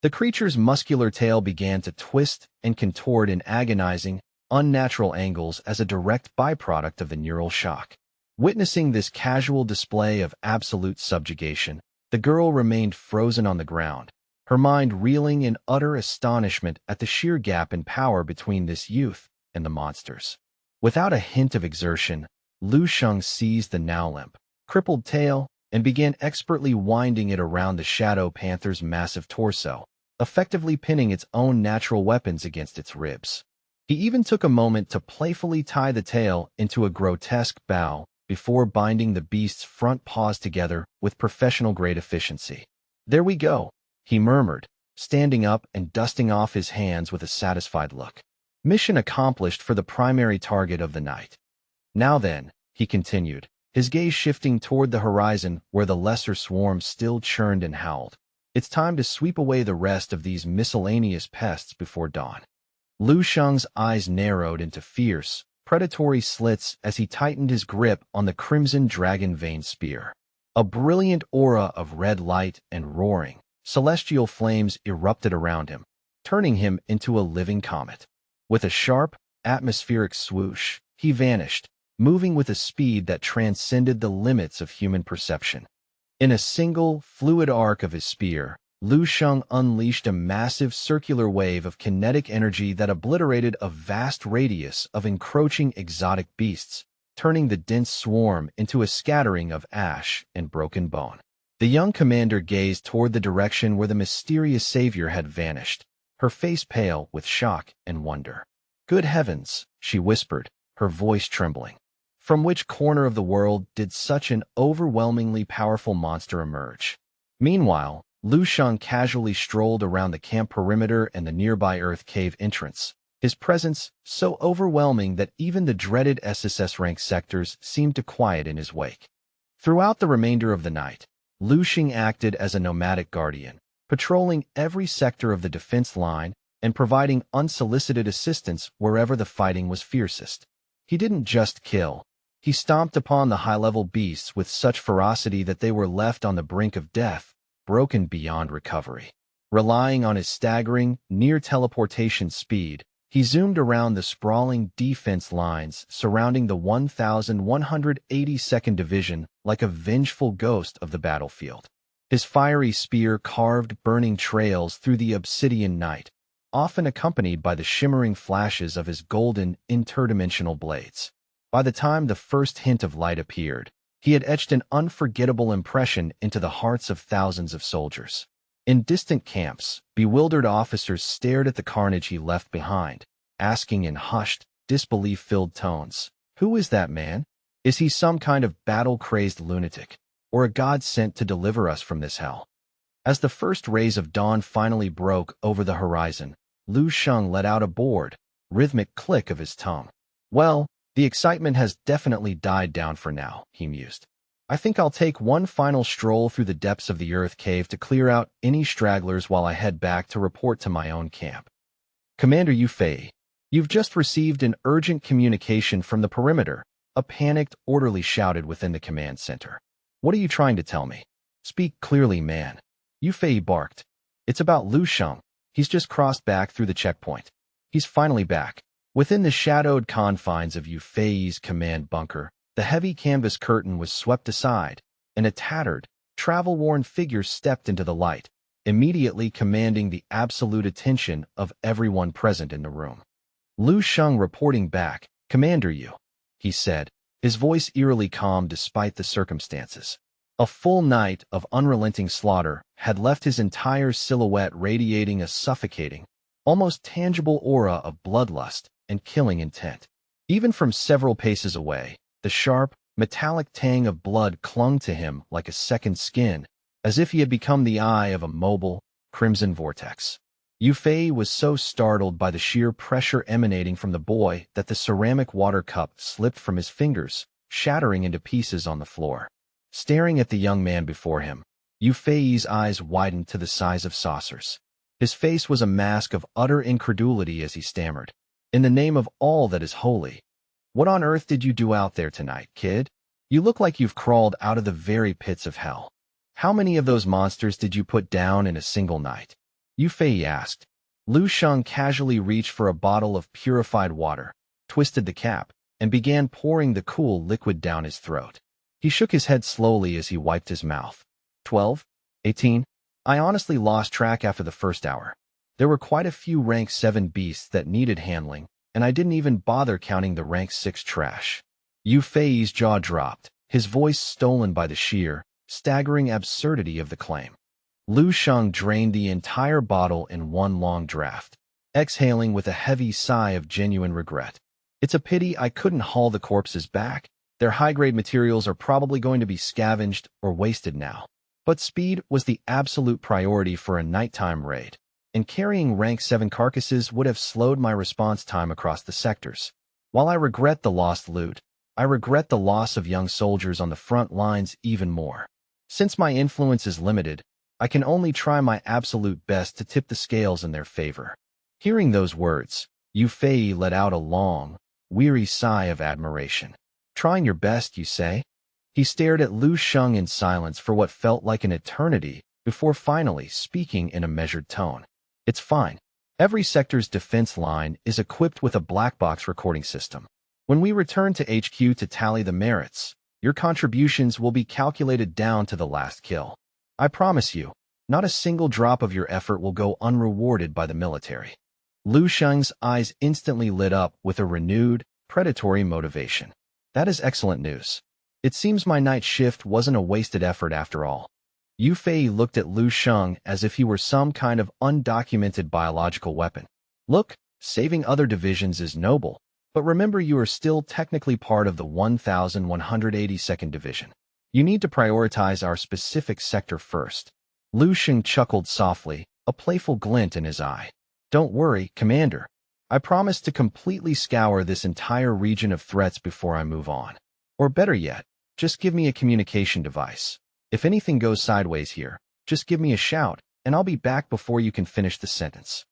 The creature's muscular tail began to twist and contort in agonizing, unnatural angles as a direct byproduct of the neural shock. Witnessing this casual display of absolute subjugation, the girl remained frozen on the ground, her mind reeling in utter astonishment at the sheer gap in power between this youth and the monsters. Without a hint of exertion, Lu Sheng seized the now limp, crippled tail and began expertly winding it around the shadow panther's massive torso, effectively pinning its own natural weapons against its ribs. He even took a moment to playfully tie the tail into a grotesque bow before binding the beast's front paws together with professional-grade efficiency. "There we go," he murmured, standing up and dusting off his hands with a satisfied look. "Mission accomplished for the primary target of the night. Now then," he continued, his gaze shifting toward the horizon where the lesser swarm still churned and howled. "It's time to sweep away the rest of these miscellaneous pests before dawn." Lu Sheng's eyes narrowed into fierce, predatory slits as he tightened his grip on the crimson dragon vein spear. A brilliant aura of red light and roaring, celestial flames erupted around him, turning him into a living comet. With a sharp, atmospheric swoosh, he vanished, moving with a speed that transcended the limits of human perception. In a single, fluid arc of his spear, Lu Sheng unleashed a massive circular wave of kinetic energy that obliterated a vast radius of encroaching exotic beasts, turning the dense swarm into a scattering of ash and broken bone. The young commander gazed toward the direction where the mysterious savior had vanished, her face pale with shock and wonder. "Good heavens," she whispered, her voice trembling. From which corner of the world did such an overwhelmingly powerful monster emerge? Meanwhile, Lu Sheng casually strolled around the camp perimeter and the nearby Earth Cave entrance, his presence so overwhelming that even the dreaded SSS-rank sectors seemed to quiet in his wake. Throughout the remainder of the night, Lu Sheng acted as a nomadic guardian, patrolling every sector of the defense line and providing unsolicited assistance wherever the fighting was fiercest. He didn't just kill. He stomped upon the high-level beasts with such ferocity that they were left on the brink of death, broken beyond recovery. Relying on his staggering, near-teleportation speed, he zoomed around the sprawling defense lines surrounding the 1,182nd Division like a vengeful ghost of the battlefield. His fiery spear carved burning trails through the obsidian night, often accompanied by the shimmering flashes of his golden, interdimensional blades. By the time the first hint of light appeared, he had etched an unforgettable impression into the hearts of thousands of soldiers. In distant camps, bewildered officers stared at the carnage he left behind, asking in hushed, disbelief-filled tones, "Who is that man? Is he some kind of battle-crazed lunatic, or a god sent to deliver us from this hell?" As the first rays of dawn finally broke over the horizon, Lu Sheng let out a bored, rhythmic click of his tongue. "Well, the excitement has definitely died down for now," he mused. "I think I'll take one final stroll through the depths of the Earth Cave to clear out any stragglers while I head back to report to my own camp." "Commander Yu Fei, you've just received an urgent communication from the perimeter," a panicked orderly shouted within the command center. "What are you trying to tell me? Speak clearly, man." Yu Fei barked. "It's about Lu Sheng. He's just crossed back through the checkpoint. He's finally back." Within the shadowed confines of Yu Fei's command bunker, the heavy canvas curtain was swept aside, and a tattered, travel-worn figure stepped into the light, immediately commanding the absolute attention of everyone present in the room. Lu Sheng reporting back, "Commander Yu," he said, his voice eerily calm despite the circumstances. A full night of unrelenting slaughter had left his entire silhouette radiating a suffocating, almost tangible aura of bloodlust and killing intent. Even from several paces away, the sharp, metallic tang of blood clung to him like a second skin, as if he had become the eye of a mobile, crimson vortex. Yu Fei was so startled by the sheer pressure emanating from the boy that the ceramic water cup slipped from his fingers, shattering into pieces on the floor. Staring at the young man before him, Yu Fei's eyes widened to the size of saucers. His face was a mask of utter incredulity as he stammered, "In the name of all that is holy, what on earth did you do out there tonight, kid? You look like you've crawled out of the very pits of hell. How many of those monsters did you put down in a single night?" Yu Fei asked. Lu Sheng casually reached for a bottle of purified water, twisted the cap, and began pouring the cool liquid down his throat. He shook his head slowly as he wiped his mouth. 12? 18? I honestly lost track after the first hour. There were quite a few rank 7 beasts that needed handling, and I didn't even bother counting the rank 6 trash." Yu Fei's jaw dropped, his voice stolen by the sheer, staggering absurdity of the claim. Lu Sheng drained the entire bottle in one long draught, exhaling with a heavy sigh of genuine regret. "It's a pity I couldn't haul the corpses back. Their high-grade materials are probably going to be scavenged or wasted now. But speed was the absolute priority for a nighttime raid, and carrying rank 7 carcasses would have slowed my response time across the sectors. While I regret the lost loot, I regret the loss of young soldiers on the front lines even more. Since my influence is limited, I can only try my absolute best to tip the scales in their favor." Hearing those words, Yu Fei let out a long, weary sigh of admiration. "Trying your best, you say?" He stared at Lu Sheng in silence for what felt like an eternity before finally speaking in a measured tone. "It's fine. Every sector's defense line is equipped with a black box recording system. When we return to HQ to tally the merits, your contributions will be calculated down to the last kill. I promise you, not a single drop of your effort will go unrewarded by the military." Lu Sheng's eyes instantly lit up with a renewed, predatory motivation. "That is excellent news. It seems my night shift wasn't a wasted effort after all." Yu Fei looked at Lu Sheng as if he were some kind of undocumented biological weapon. "Look, saving other divisions is noble, but remember you are still technically part of the 1,182nd Division. You need to prioritize our specific sector first." Lu Sheng chuckled softly, a playful glint in his eye. "Don't worry, Commander. I promise to completely scour this entire region of threats before I move on. Or better yet, just give me a communication device. If anything goes sideways here, just give me a shout, and I'll be back before you can finish the sentence."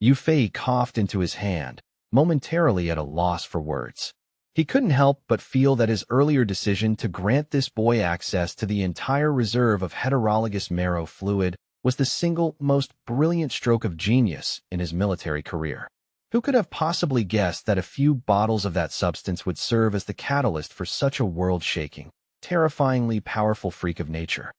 Yu Fei coughed into his hand, momentarily at a loss for words. He couldn't help but feel that his earlier decision to grant this boy access to the entire reserve of heterologous marrow fluid was the single most brilliant stroke of genius in his military career. Who could have possibly guessed that a few bottles of that substance would serve as the catalyst for such a world-shaking, terrifyingly powerful freak of nature?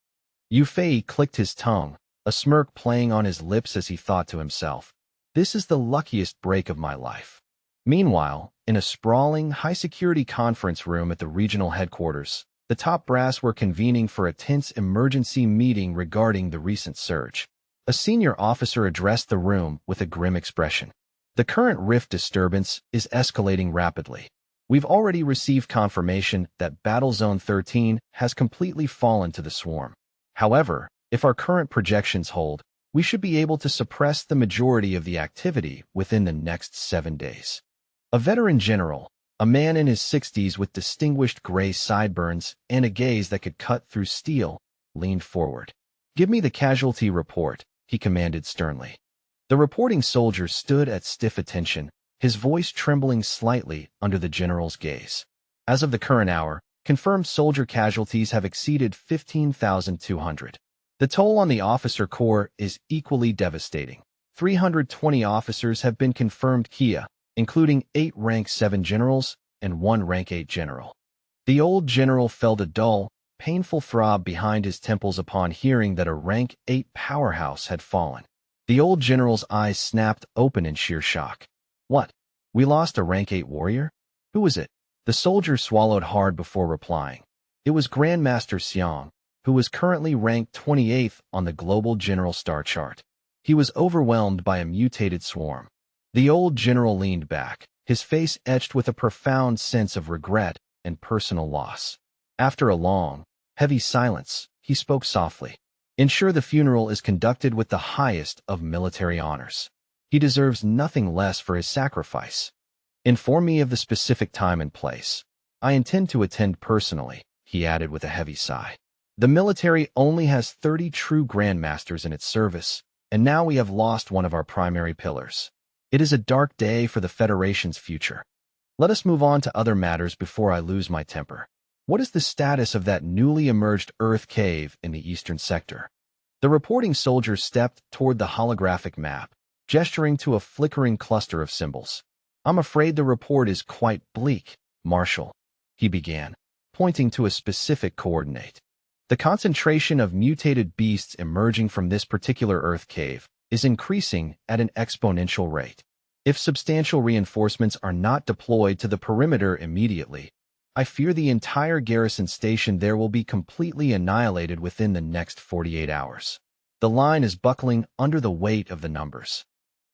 Yu Fei clicked his tongue, a smirk playing on his lips as he thought to himself, "This is the luckiest break of my life." Meanwhile, in a sprawling, high-security conference room at the regional headquarters, the top brass were convening for a tense emergency meeting regarding the recent surge. A senior officer addressed the room with a grim expression. "The current rift disturbance is escalating rapidly. We've already received confirmation that Battle Zone 13 has completely fallen to the swarm. However, if our current projections hold, we should be able to suppress the majority of the activity within the next 7 days." A veteran general, a man in his 60s with distinguished gray sideburns and a gaze that could cut through steel, leaned forward. "Give me the casualty report," he commanded sternly. The reporting soldier stood at stiff attention, his voice trembling slightly under the general's gaze. "As of the current hour, confirmed soldier casualties have exceeded 15,200. The toll on the officer corps is equally devastating. 320 officers have been confirmed Kia, including 8 rank 7 generals and 1 rank 8 general." The old general felt a dull, painful throb behind his temples upon hearing that a rank 8 powerhouse had fallen. The old general's eyes snapped open in sheer shock. "What? We lost a rank 8 warrior? Who was it?" The soldier swallowed hard before replying. It was Grandmaster Xiang, who was currently ranked 28th on the global general star chart. He was overwhelmed by a mutated swarm. The old general leaned back, his face etched with a profound sense of regret and personal loss. After a long, heavy silence, he spoke softly. "Ensure the funeral is conducted with the highest of military honors. He deserves nothing less for his sacrifice. Inform me of the specific time and place. I intend to attend personally," he added with a heavy sigh. "The military only has 30 true grandmasters in its service, and now we have lost one of our primary pillars. It is a dark day for the Federation's future. Let us move on to other matters before I lose my temper. What is the status of that newly emerged Earth cave in the eastern sector?" The reporting soldier stepped toward the holographic map, gesturing to a flickering cluster of symbols. "I'm afraid the report is quite bleak, Marshal," he began, pointing to a specific coordinate. "The concentration of mutated beasts emerging from this particular Earth cave is increasing at an exponential rate. If substantial reinforcements are not deployed to the perimeter immediately, I fear the entire garrison station there will be completely annihilated within the next 48 hours. The line is buckling under the weight of the numbers.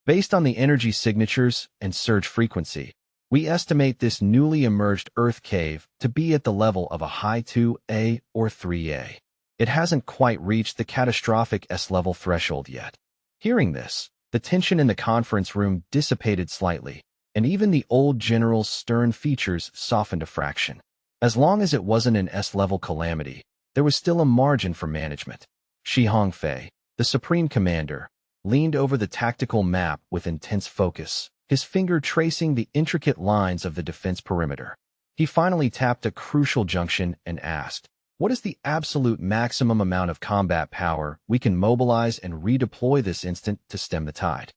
Based on the energy signatures and surge frequency, we estimate this newly emerged Earth cave to be at the level of a high 2A or 3A. It hasn't quite reached the catastrophic S-level threshold yet." Hearing this, the tension in the conference room dissipated slightly, and even the old general's stern features softened a fraction. As long as it wasn't an S-level calamity, there was still a margin for management. Shi Hongfei, the supreme commander, leaned over the tactical map with intense focus, his finger tracing the intricate lines of the defense perimeter. He finally tapped a crucial junction and asked, "What is the absolute maximum amount of combat power we can mobilize and redeploy this instant to stem the tide?"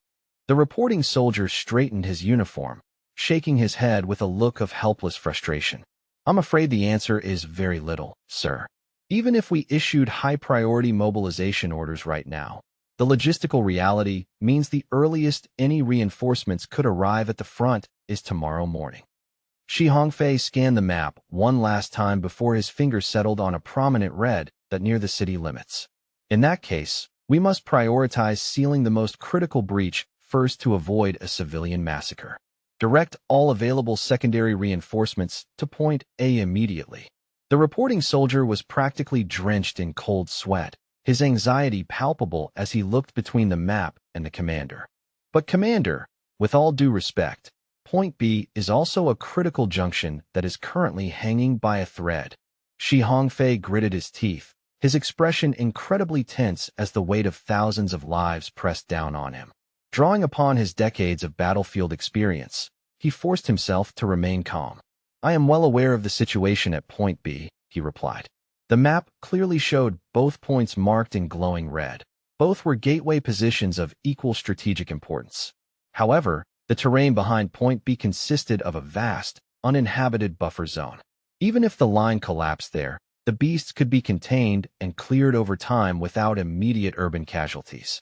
The reporting soldier straightened his uniform, shaking his head with a look of helpless frustration. "I'm afraid the answer is very little, sir. Even if we issued high-priority mobilization orders right now, the logistical reality means the earliest any reinforcements could arrive at the front is tomorrow morning." Shi Hongfei scanned the map one last time before his finger settled on a prominent red that near the city limits. "In that case, we must prioritize sealing the most critical breach first to avoid a civilian massacre. Direct all available secondary reinforcements to Point A immediately." The reporting soldier was practically drenched in cold sweat, his anxiety palpable as he looked between the map and the commander. "But Commander, with all due respect, Point B is also a critical junction that is currently hanging by a thread." Shi Hongfei gritted his teeth, his expression incredibly tense as the weight of thousands of lives pressed down on him. Drawing upon his decades of battlefield experience, he forced himself to remain calm. "I am well aware of the situation at Point B," he replied. The map clearly showed both points marked in glowing red. Both were gateway positions of equal strategic importance. However, the terrain behind Point B consisted of a vast, uninhabited buffer zone. Even if the line collapsed there, the beasts could be contained and cleared over time without immediate urban casualties.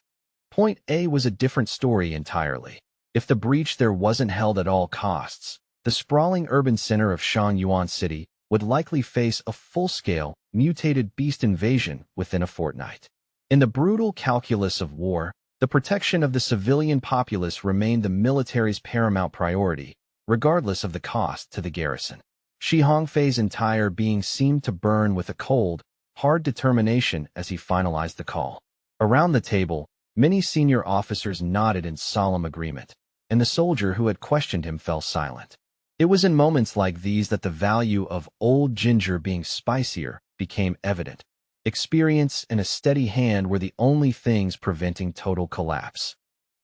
Point A was a different story entirely. If the breach there wasn't held at all costs, the sprawling urban center of Shangyuan City would likely face a full-scale, mutated beast invasion within a fortnight. In the brutal calculus of war, the protection of the civilian populace remained the military's paramount priority, regardless of the cost to the garrison. Shi Hongfei's entire being seemed to burn with a cold, hard determination as he finalized the call. Around the table, many senior officers nodded in solemn agreement, and the soldier who had questioned him fell silent. It was in moments like these that the value of old ginger being spicier became evident. Experience and a steady hand were the only things preventing total collapse.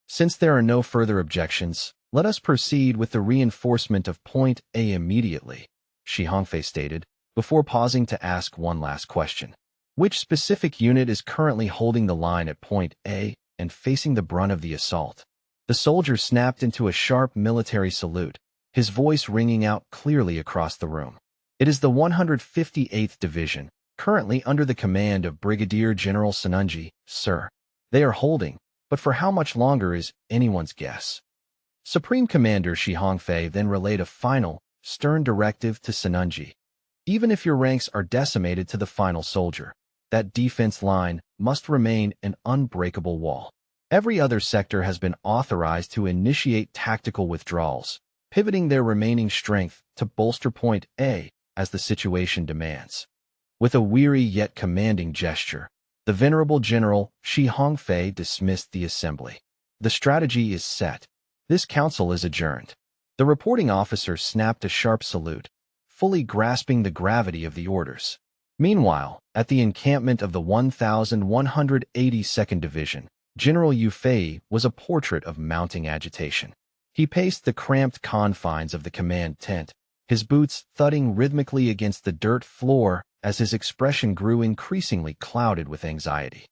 "Since there are no further objections, let us proceed with the reinforcement of Point A immediately," Shi Hongfei stated, before pausing to ask one last question. "Which specific unit is currently holding the line at Point A and facing the brunt of the assault?" The soldier snapped into a sharp military salute, his voice ringing out clearly across the room. "It is the 158th Division, currently under the command of Brigadier General Senunji, sir. They are holding, but for how much longer is anyone's guess." Supreme Commander Shi Hongfei then relayed a final, stern directive to Senunji. "Even if your ranks are decimated to the final soldier, that defense line must remain an unbreakable wall. Every other sector has been authorized to initiate tactical withdrawals, pivoting their remaining strength to bolster Point A as the situation demands." With a weary yet commanding gesture, the venerable General Shi Hongfei dismissed the assembly. "The strategy is set. This council is adjourned." The reporting officer snapped a sharp salute, fully grasping the gravity of the orders. Meanwhile, at the encampment of the 1182nd Division, General Yu Fei was a portrait of mounting agitation. He paced the cramped confines of the command tent, his boots thudding rhythmically against the dirt floor as his expression grew increasingly clouded with anxiety.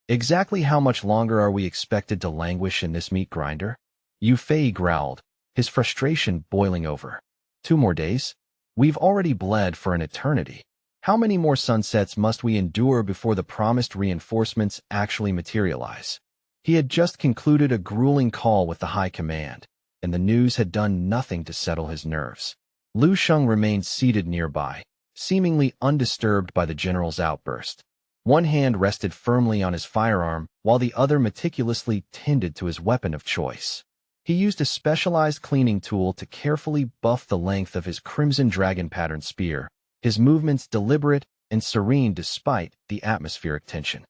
"Exactly how much longer are we expected to languish in this meat grinder?" Yu Fei growled, his frustration boiling over. "2 more days? We've already bled for an eternity. How many more sunsets must we endure before the promised reinforcements actually materialize?" He had just concluded a grueling call with the high command, and the news had done nothing to settle his nerves. Lu Sheng remained seated nearby, seemingly undisturbed by the general's outburst. One hand rested firmly on his firearm, while the other meticulously tended to his weapon of choice. He used a specialized cleaning tool to carefully buff the length of his crimson dragon-patterned spear, his movements deliberate and serene despite the atmospheric tension.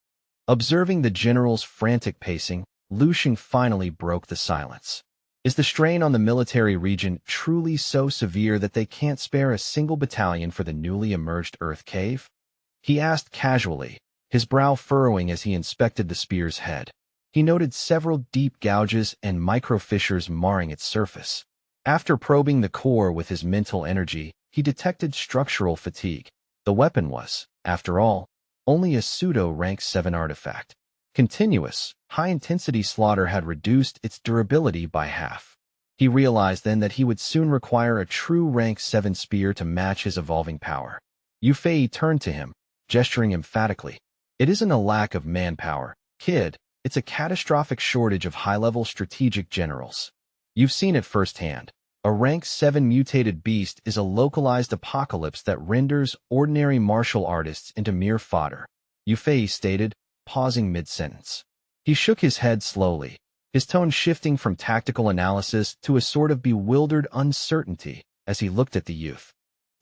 Observing the general's frantic pacing, Lu Sheng finally broke the silence. "Is the strain on the military region truly so severe that they can't spare a single battalion for the newly emerged Earth Cave?" he asked casually, his brow furrowing as he inspected the spear's head. He noted several deep gouges and micro-fissures marring its surface. After probing the core with his mental energy, he detected structural fatigue. The weapon was, after all, only a pseudo-rank 7 artifact. Continuous, high-intensity slaughter had reduced its durability by half. He realized then that he would soon require a true rank 7 spear to match his evolving power. Yu Fei turned to him, gesturing emphatically. "It isn't a lack of manpower, kid. It's a catastrophic shortage of high-level strategic generals. You've seen it firsthand. A rank 7 mutated beast is a localized apocalypse that renders ordinary martial artists into mere fodder," Yu Fei stated, pausing mid-sentence. He shook his head slowly, his tone shifting from tactical analysis to a sort of bewildered uncertainty as he looked at the youth.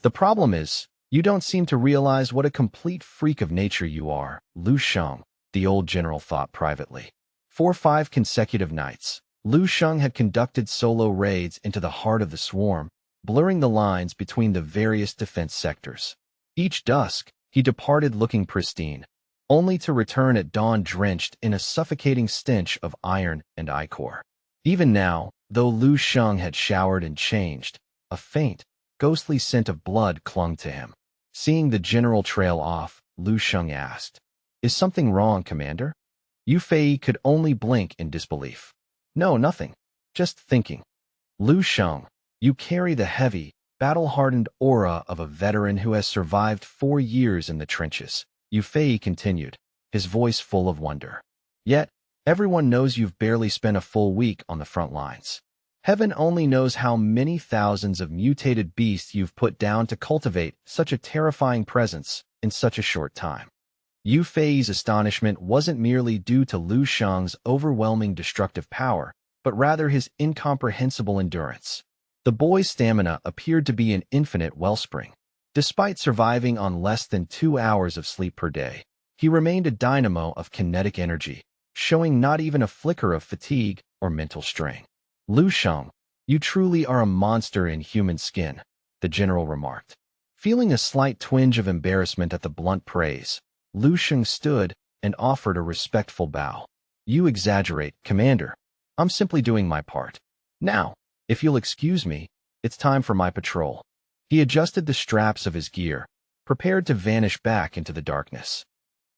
"The problem is, you don't seem to realize what a complete freak of nature you are, Lu Sheng," the old general thought privately. For 5 consecutive nights, Lu Sheng had conducted solo raids into the heart of the swarm, blurring the lines between the various defense sectors. Each dusk, he departed looking pristine, only to return at dawn drenched in a suffocating stench of iron and ichor. Even now, though Lu Sheng had showered and changed, a faint, ghostly scent of blood clung to him. Seeing the general trail off, Lu Sheng asked, "Is something wrong, Commander?" Yu Fei could only blink in disbelief. "No, nothing. Just thinking." "Lu Sheng, you carry the heavy, battle-hardened aura of a veteran who has survived 4 years in the trenches," Yu Fei continued, his voice full of wonder. "Yet, everyone knows you've barely spent a full week on the front lines. Heaven only knows how many thousands of mutated beasts you've put down to cultivate such a terrifying presence in such a short time." Yu Fei's astonishment wasn't merely due to Lu Sheng's overwhelming destructive power, but rather his incomprehensible endurance. The boy's stamina appeared to be an infinite wellspring. Despite surviving on less than 2 hours of sleep per day, he remained a dynamo of kinetic energy, showing not even a flicker of fatigue or mental strain. "Lu Sheng, you truly are a monster in human skin," the general remarked. Feeling a slight twinge of embarrassment at the blunt praise, Lu Sheng stood and offered a respectful bow. "You exaggerate, Commander. I'm simply doing my part. Now, if you'll excuse me, it's time for my patrol." He adjusted the straps of his gear, prepared to vanish back into the darkness.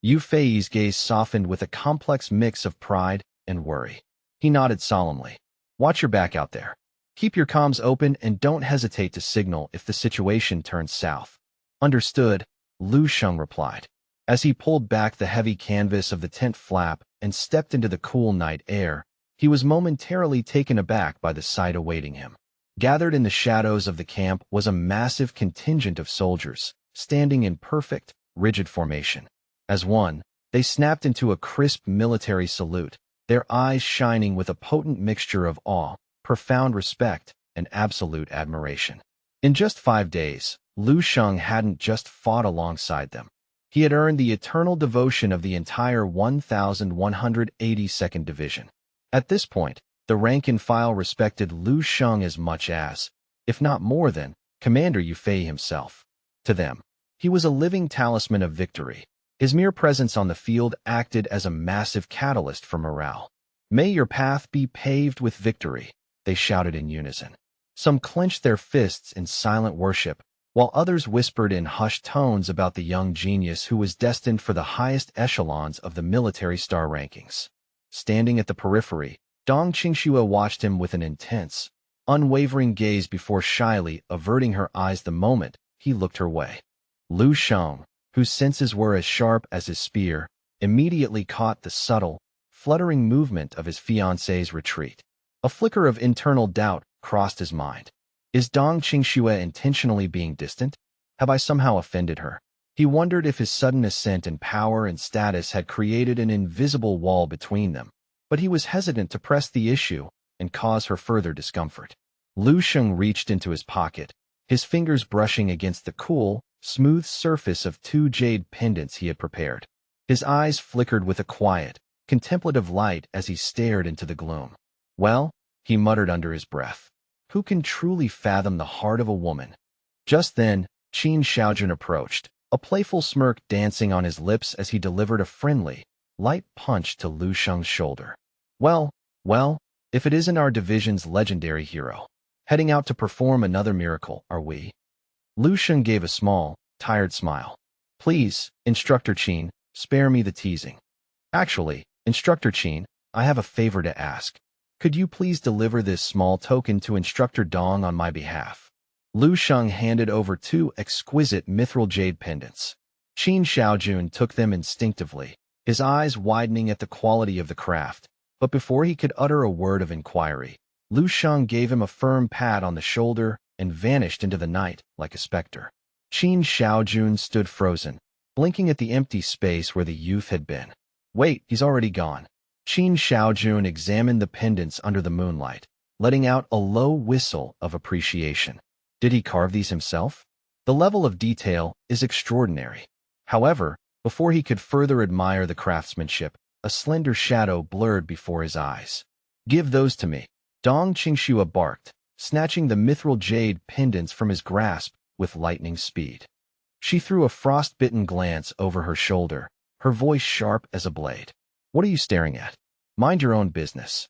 Yu Fei's gaze softened with a complex mix of pride and worry. He nodded solemnly. "Watch your back out there. Keep your comms open and don't hesitate to signal if the situation turns south." "Understood," Lu Sheng replied. As he pulled back the heavy canvas of the tent flap and stepped into the cool night air, he was momentarily taken aback by the sight awaiting him. Gathered in the shadows of the camp was a massive contingent of soldiers, standing in perfect, rigid formation. As one, they snapped into a crisp military salute, their eyes shining with a potent mixture of awe, profound respect, and absolute admiration. In just 5 days, Lu Sheng hadn't just fought alongside them. He had earned the eternal devotion of the entire 1,182nd Division. At this point, the rank-and-file respected Lu Sheng as much as, if not more than, Commander Yu Fei himself. To them, he was a living talisman of victory. His mere presence on the field acted as a massive catalyst for morale. "May your path be paved with victory," they shouted in unison. Some clenched their fists in silent worship, while others whispered in hushed tones about the young genius who was destined for the highest echelons of the military star rankings. Standing at the periphery, Dong Qingxue watched him with an intense, unwavering gaze before shyly averting her eyes the moment he looked her way. Lu Sheng, whose senses were as sharp as his spear, immediately caught the subtle, fluttering movement of his fiancée's retreat. A flicker of internal doubt crossed his mind. Is Dong Qingxue intentionally being distant? Have I somehow offended her? He wondered if his sudden ascent in power and status had created an invisible wall between them, but he was hesitant to press the issue and cause her further discomfort. Lu Sheng reached into his pocket, his fingers brushing against the cool, smooth surface of 2 jade pendants he had prepared. His eyes flickered with a quiet, contemplative light as he stared into the gloom. "Well," he muttered under his breath, "who can truly fathom the heart of a woman?" Just then, Qin Shaojun approached, a playful smirk dancing on his lips as he delivered a friendly, light punch to Lu Sheng's shoulder. Well, if it isn't our division's legendary hero. Heading out to perform another miracle, are we?" Lu Sheng gave a small, tired smile. "Please, Instructor Qin, spare me the teasing. Actually, Instructor Qin, I have a favor to ask. Could you please deliver this small token to Instructor Dong on my behalf?" Lu Sheng handed over 2 exquisite mithril jade pendants. Qin Shaojun took them instinctively, his eyes widening at the quality of the craft, but before he could utter a word of inquiry, Lu Sheng gave him a firm pat on the shoulder and vanished into the night like a specter. Qin Shaojun stood frozen, blinking at the empty space where the youth had been. "Wait, he's already gone." Qin Shaojun examined the pendants under the moonlight, letting out a low whistle of appreciation. Did he carve these himself? The level of detail is extraordinary. However, before he could further admire the craftsmanship, a slender shadow blurred before his eyes. "Give those to me," Dong Qingxue barked, snatching the mithril jade pendants from his grasp with lightning speed. She threw a frost-bitten glance over her shoulder, her voice sharp as a blade. What are you staring at? Mind your own business.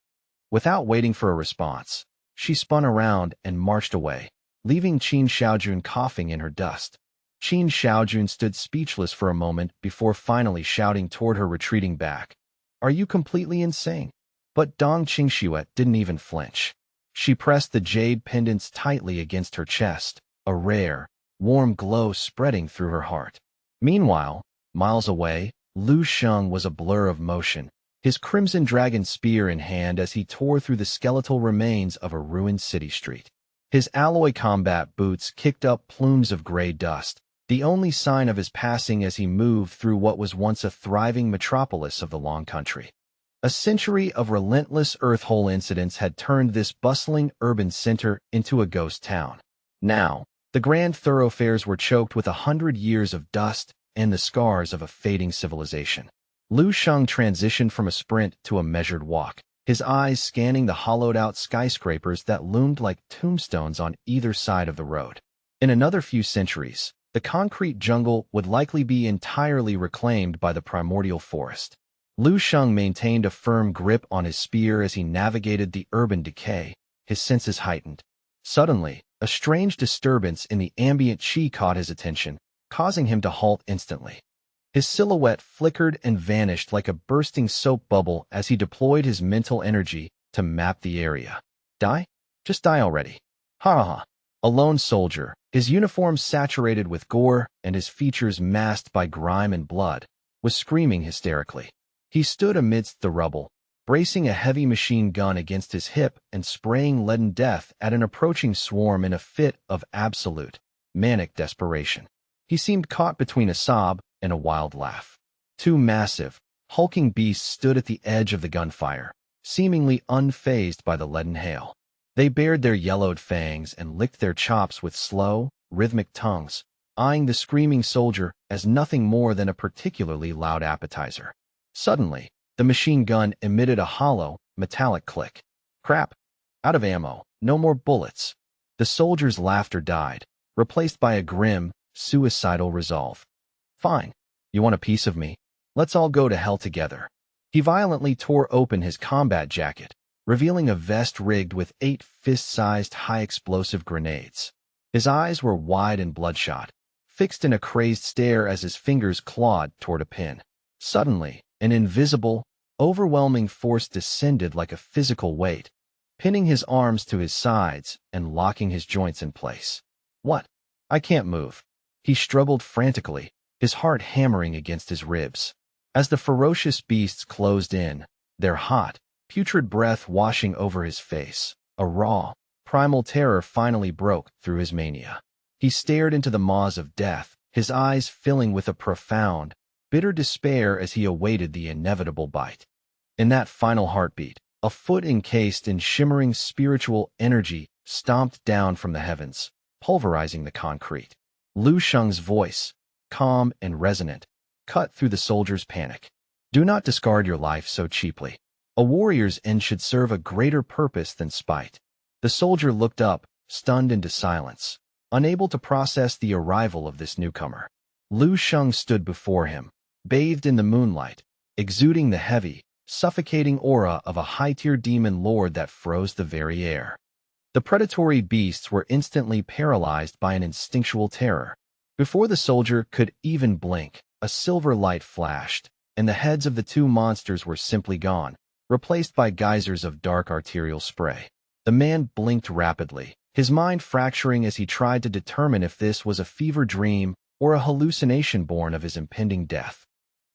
Without waiting for a response, she spun around and marched away, leaving Qin Xiaojun coughing in her dust. Qin Xiaojun stood speechless for a moment before finally shouting toward her retreating back. Are you completely insane? But Dong Qingxue didn't even flinch. She pressed the jade pendants tightly against her chest, a rare, warm glow spreading through her heart. Meanwhile, miles away, Lu Sheng was a blur of motion, his crimson dragon spear in hand as he tore through the skeletal remains of a ruined city street. His alloy combat boots kicked up plumes of gray dust, the only sign of his passing as he moved through what was once a thriving metropolis of the Long Country. A century of relentless earthhole incidents had turned this bustling urban center into a ghost town. Now, the grand thoroughfares were choked with 100 years of dust and the scars of a fading civilization. Lu Sheng transitioned from a sprint to a measured walk, his eyes scanning the hollowed-out skyscrapers that loomed like tombstones on either side of the road. In another few centuries, the concrete jungle would likely be entirely reclaimed by the primordial forest. Lu Sheng maintained a firm grip on his spear as he navigated the urban decay, his senses heightened. Suddenly, a strange disturbance in the ambient qi caught his attention, causing him to halt instantly. His silhouette flickered and vanished like a bursting soap bubble as he deployed his mental energy to map the area. Die? Just die already. Ha ha. A lone soldier, his uniform saturated with gore and his features masked by grime and blood, was screaming hysterically. He stood amidst the rubble, bracing a heavy machine gun against his hip and spraying leaden death at an approaching swarm in a fit of absolute, manic desperation. He seemed caught between a sob and a wild laugh. Two massive, hulking beasts stood at the edge of the gunfire, seemingly unfazed by the leaden hail. They bared their yellowed fangs and licked their chops with slow, rhythmic tongues, eyeing the screaming soldier as nothing more than a particularly loud appetizer. Suddenly, the machine gun emitted a hollow, metallic click. Crap! Out of ammo, no more bullets. The soldier's laughter died, replaced by a grim, suicidal resolve. Fine. You want a piece of me? Let's all go to hell together. He violently tore open his combat jacket, revealing a vest rigged with 8 fist-sized high-explosive grenades. His eyes were wide and bloodshot, fixed in a crazed stare as his fingers clawed toward a pin. Suddenly, an invisible, overwhelming force descended like a physical weight, pinning his arms to his sides and locking his joints in place. What? I can't move. He struggled frantically, his heart hammering against his ribs. As the ferocious beasts closed in, their hot, putrid breath washing over his face, a raw, primal terror finally broke through his mania. He stared into the maws of death, his eyes filling with a profound, bitter despair as he awaited the inevitable bite. In that final heartbeat, a foot encased in shimmering spiritual energy stomped down from the heavens, pulverizing the concrete. Lu Sheng's voice, calm and resonant, cut through the soldier's panic. Do not discard your life so cheaply. A warrior's end should serve a greater purpose than spite. The soldier looked up, stunned into silence, unable to process the arrival of this newcomer. Lu Sheng stood before him, bathed in the moonlight, exuding the heavy, suffocating aura of a high-tier demon lord that froze the very air. The predatory beasts were instantly paralyzed by an instinctual terror. Before the soldier could even blink, a silver light flashed, and the heads of the two monsters were simply gone, replaced by geysers of dark arterial spray. The man blinked rapidly, his mind fracturing as he tried to determine if this was a fever dream or a hallucination born of his impending death.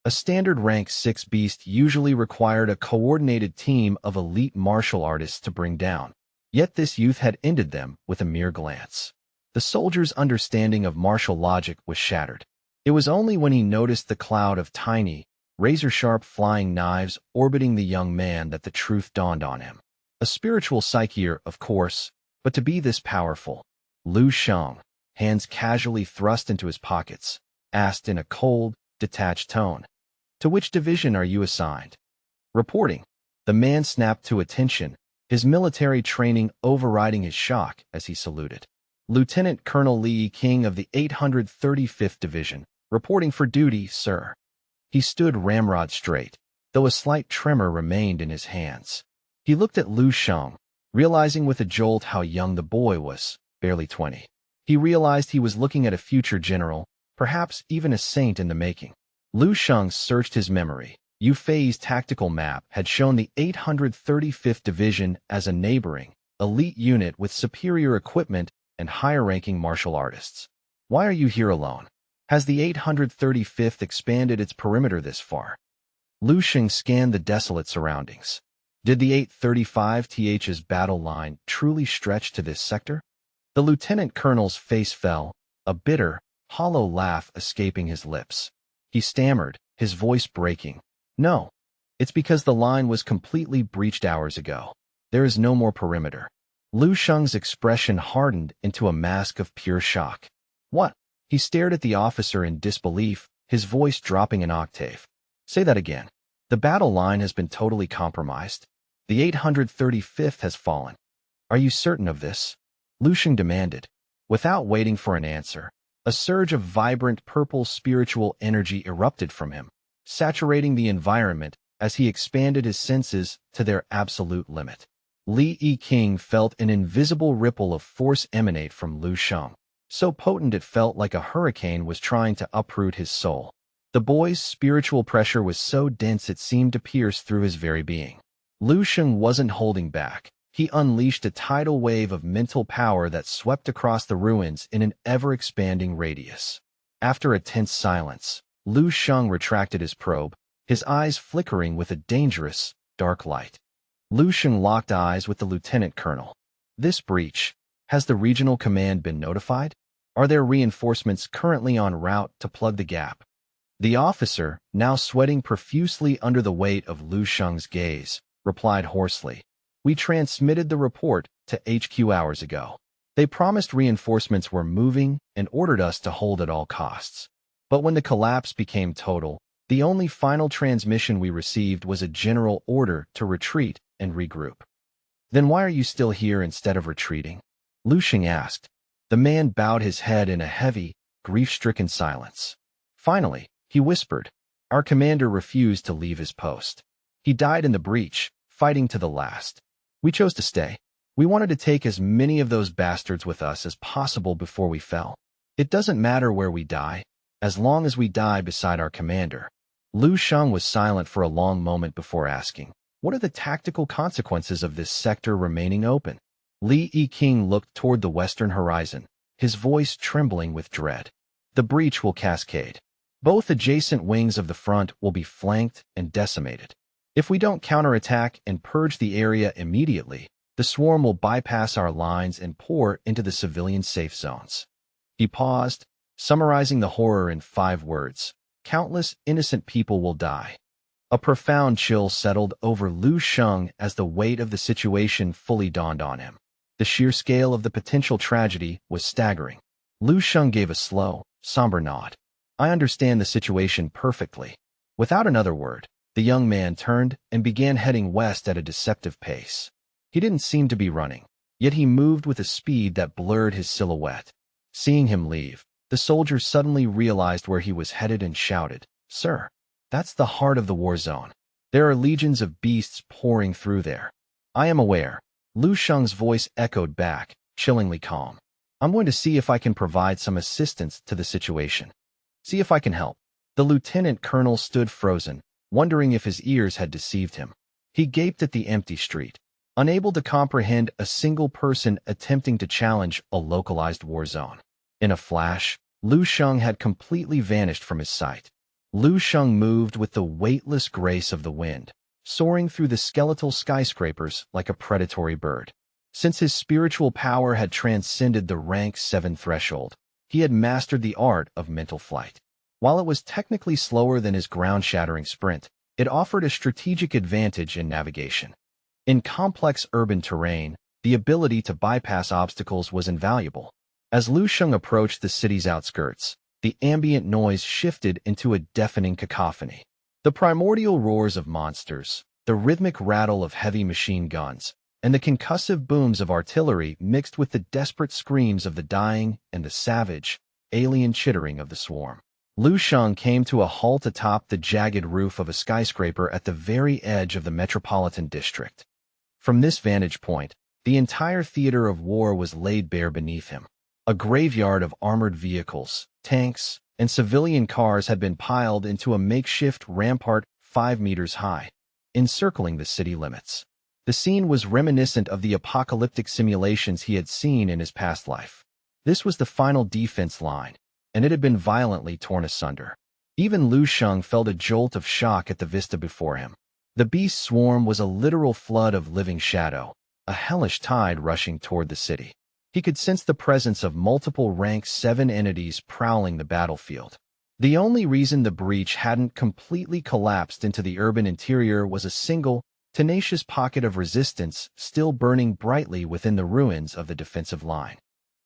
A standard rank 6 beast usually required a coordinated team of elite martial artists to bring down, yet this youth had ended them with a mere glance. The soldier's understanding of martial logic was shattered. It was only when he noticed the cloud of tiny, razor-sharp flying knives orbiting the young man that the truth dawned on him. A spiritual psychier, of course, but to be this powerful. Lu Sheng, hands casually thrust into his pockets, asked in a cold, detached tone, "To which division are you assigned?" "Reporting." The man snapped to attention, his military training overriding his shock as he saluted. "Lieutenant Colonel Li King of the 835th Division, reporting for duty, sir." He stood ramrod straight, though a slight tremor remained in his hands. He looked at Lu Sheng, realizing with a jolt how young the boy was, barely 20. He realized he was looking at a future general, perhaps even a saint in the making. Lu Sheng searched his memory. Yufei's tactical map had shown the 835th Division as a neighboring, elite unit with superior equipment and higher-ranking martial artists. Why are you here alone? Has the 835th expanded its perimeter this far? Lu Sheng scanned the desolate surroundings. Did the 835th's battle line truly stretch to this sector? The lieutenant colonel's face fell, a bitter, hollow laugh escaping his lips. He stammered, his voice breaking. No, it's because the line was completely breached hours ago. There is no more perimeter. Lu Sheng's expression hardened into a mask of pure shock. What? He stared at the officer in disbelief, his voice dropping an octave. Say that again. The battle line has been totally compromised. The 835th has fallen. Are you certain of this? Lu Sheng demanded. Without waiting for an answer, a surge of vibrant purple spiritual energy erupted from him, saturating the environment as he expanded his senses to their absolute limit. Li Yiqing felt an invisible ripple of force emanate from Lu Sheng, so potent it felt like a hurricane was trying to uproot his soul. The boy's spiritual pressure was so dense it seemed to pierce through his very being. Lu Sheng wasn't holding back. He unleashed a tidal wave of mental power that swept across the ruins in an ever-expanding radius. After a tense silence, Lu Sheng retracted his probe, his eyes flickering with a dangerous, dark light. Lu Sheng locked eyes with the lieutenant colonel. This breach, has the regional command been notified? Are there reinforcements currently en route to plug the gap? The officer, now sweating profusely under the weight of Lu Sheng's gaze, replied hoarsely. We transmitted the report to HQ hours ago. They promised reinforcements were moving and ordered us to hold at all costs. But when the collapse became total, the only final transmission we received was a general order to retreat and regroup. Then why are you still here instead of retreating? Lu Sheng asked. The man bowed his head in a heavy, grief-stricken silence. Finally, he whispered, our commander refused to leave his post. He died in the breach, fighting to the last. We chose to stay. We wanted to take as many of those bastards with us as possible before we fell. It doesn't matter where we die, as long as we die beside our commander. Lu Sheng was silent for a long moment before asking, what are the tactical consequences of this sector remaining open? Li Yiqing looked toward the western horizon, his voice trembling with dread. The breach will cascade. Both adjacent wings of the front will be flanked and decimated. If we don't counterattack and purge the area immediately, the swarm will bypass our lines and pour into the civilian safe zones. He paused, summarizing the horror in 5 words. Countless innocent people will die. A profound chill settled over Lu Sheng as the weight of the situation fully dawned on him. The sheer scale of the potential tragedy was staggering. Lu Sheng gave a slow, somber nod. I understand the situation perfectly. Without another word, the young man turned and began heading west at a deceptive pace. He didn't seem to be running, yet he moved with a speed that blurred his silhouette. Seeing him leave, the soldier suddenly realized where he was headed and shouted, Sir, that's the heart of the war zone. There are legions of beasts pouring through there. I am aware. Lu Sheng's voice echoed back, chillingly calm. I'm going to see if I can provide some assistance to the situation. See if I can help. The lieutenant colonel stood frozen, wondering if his ears had deceived him. He gaped at the empty street, unable to comprehend a single person attempting to challenge a localized war zone. In a flash, Lu Sheng had completely vanished from his sight. Lu Sheng moved with the weightless grace of the wind, soaring through the skeletal skyscrapers like a predatory bird. Since his spiritual power had transcended the rank 7 threshold, he had mastered the art of mental flight. While it was technically slower than his ground-shattering sprint, it offered a strategic advantage in navigation. In complex urban terrain, the ability to bypass obstacles was invaluable. As Lu Sheng approached the city's outskirts, the ambient noise shifted into a deafening cacophony. The primordial roars of monsters, the rhythmic rattle of heavy machine guns, and the concussive booms of artillery mixed with the desperate screams of the dying and the savage, alien chittering of the swarm. Lu Sheng came to a halt atop the jagged roof of a skyscraper at the very edge of the metropolitan district. From this vantage point, the entire theater of war was laid bare beneath him. A graveyard of armored vehicles, tanks, and civilian cars had been piled into a makeshift rampart 5 meters high, encircling the city limits. The scene was reminiscent of the apocalyptic simulations he had seen in his past life. This was the final defense line, and it had been violently torn asunder. Even Lu Sheng felt a jolt of shock at the vista before him. The beast swarm was a literal flood of living shadow, a hellish tide rushing toward the city. He could sense the presence of multiple rank 7 entities prowling the battlefield. The only reason the breach hadn't completely collapsed into the urban interior was a single, tenacious pocket of resistance still burning brightly within the ruins of the defensive line.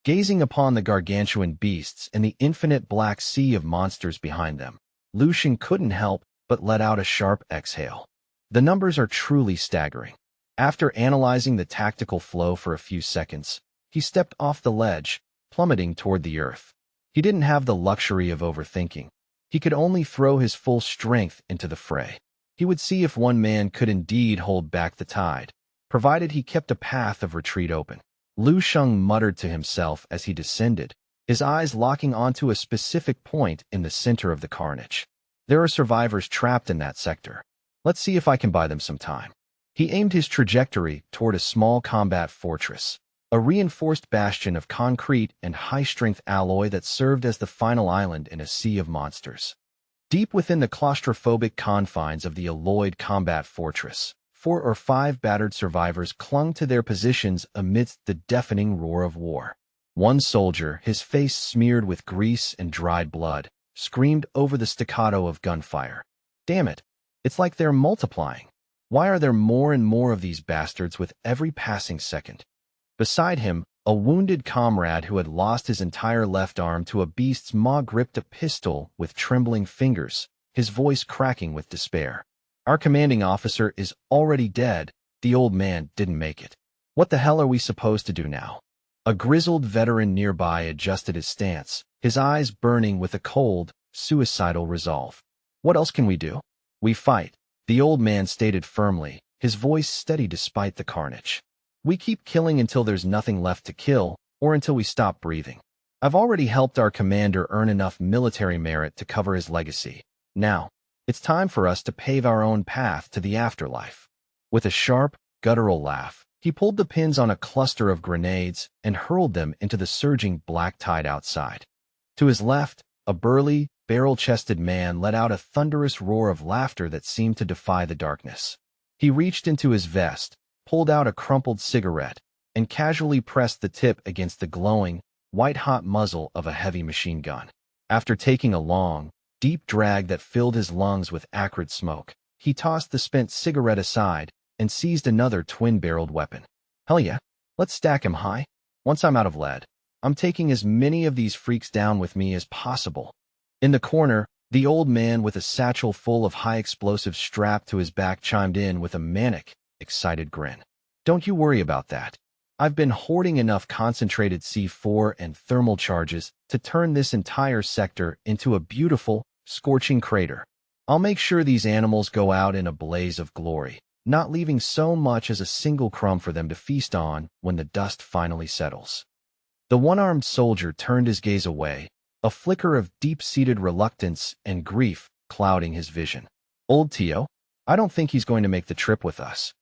Gazing upon the gargantuan beasts and the infinite black sea of monsters behind them, Lu Sheng couldn't help but let out a sharp exhale. The numbers are truly staggering. After analyzing the tactical flow for a few seconds, he stepped off the ledge, plummeting toward the earth. He didn't have the luxury of overthinking. He could only throw his full strength into the fray. He would see if one man could indeed hold back the tide, provided he kept a path of retreat open. Lu Sheng muttered to himself as he descended, his eyes locking onto a specific point in the center of the carnage. There are survivors trapped in that sector. Let's see if I can buy them some time. He aimed his trajectory toward a small combat fortress, a reinforced bastion of concrete and high-strength alloy that served as the final island in a sea of monsters. Deep within the claustrophobic confines of the alloyed combat fortress, 4 or 5 battered survivors clung to their positions amidst the deafening roar of war. One soldier, his face smeared with grease and dried blood, screamed over the staccato of gunfire. "Damn it! It's like they're multiplying. Why are there more and more of these bastards with every passing second?" Beside him, a wounded comrade who had lost his entire left arm to a beast's maw gripped a pistol with trembling fingers, his voice cracking with despair. "Our commanding officer is already dead. The old man didn't make it. What the hell are we supposed to do now?" A grizzled veteran nearby adjusted his stance, his eyes burning with a cold, suicidal resolve. "What else can we do?" "We fight," the old man stated firmly, his voice steady despite the carnage. "We keep killing until there's nothing left to kill, or until we stop breathing. I've already helped our commander earn enough military merit to cover his legacy. Now, it's time for us to pave our own path to the afterlife." With a sharp, guttural laugh, he pulled the pins on a cluster of grenades and hurled them into the surging black tide outside. To his left, a burly, barrel-chested man let out a thunderous roar of laughter that seemed to defy the darkness. He reached into his vest, pulled out a crumpled cigarette, and casually pressed the tip against the glowing, white-hot muzzle of a heavy machine gun. After taking a long, deep drag that filled his lungs with acrid smoke, he tossed the spent cigarette aside and seized another twin-barreled weapon. "Hell yeah, let's stack him high. Once I'm out of lead, I'm taking as many of these freaks down with me as possible." In the corner, the old man with a satchel full of high explosives strapped to his back chimed in with a manic, excited grin. "Don't you worry about that. I've been hoarding enough concentrated C4 and thermal charges to turn this entire sector into a beautiful, scorching crater. I'll make sure these animals go out in a blaze of glory, not leaving so much as a single crumb for them to feast on when the dust finally settles." The one-armed soldier turned his gaze away, a flicker of deep-seated reluctance and grief clouding his vision. "Old Tio? I don't think he's going to make the trip with us."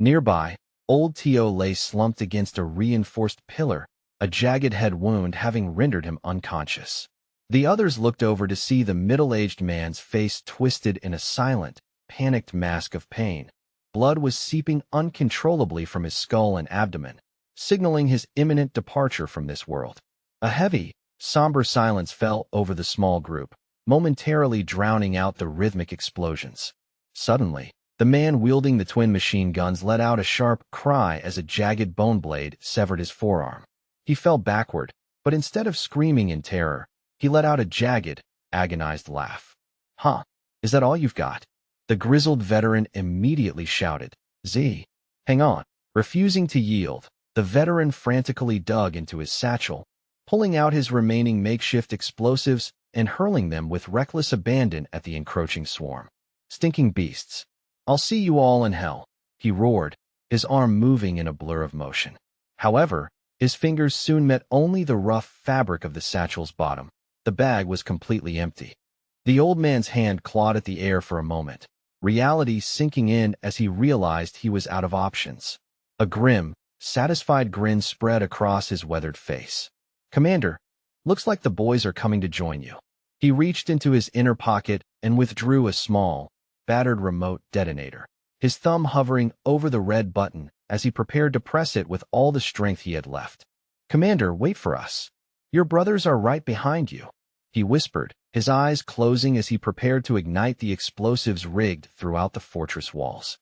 Nearby, old Tio lay slumped against a reinforced pillar, a jagged head wound having rendered him unconscious. The others looked over to see the middle-aged man's face twisted in a silent, panicked mask of pain. Blood was seeping uncontrollably from his skull and abdomen, signaling his imminent departure from this world. A heavy, somber silence fell over the small group, momentarily drowning out the rhythmic explosions. Suddenly, the man wielding the twin machine guns let out a sharp cry as a jagged bone blade severed his forearm. He fell backward, but instead of screaming in terror, he let out a jagged, agonized laugh. "Huh, is that all you've got?" The grizzled veteran immediately shouted. Hang on." Refusing to yield, the veteran frantically dug into his satchel, pulling out his remaining makeshift explosives and hurling them with reckless abandon at the encroaching swarm. "Stinking beasts! I'll see you all in hell," he roared, his arm moving in a blur of motion. However, his fingers soon met only the rough fabric of the satchel's bottom. The bag was completely empty. The old man's hand clawed at the air for a moment, reality sinking in as he realized he was out of options. A grim, satisfied grin spread across his weathered face. "Commander, looks like the boys are coming to join you." He reached into his inner pocket and withdrew a small, battered remote detonator, his thumb hovering over the red button as he prepared to press it with all the strength he had left. "Commander, wait for us. Your brothers are right behind you," he whispered, his eyes closing as he prepared to ignite the explosives rigged throughout the fortress walls.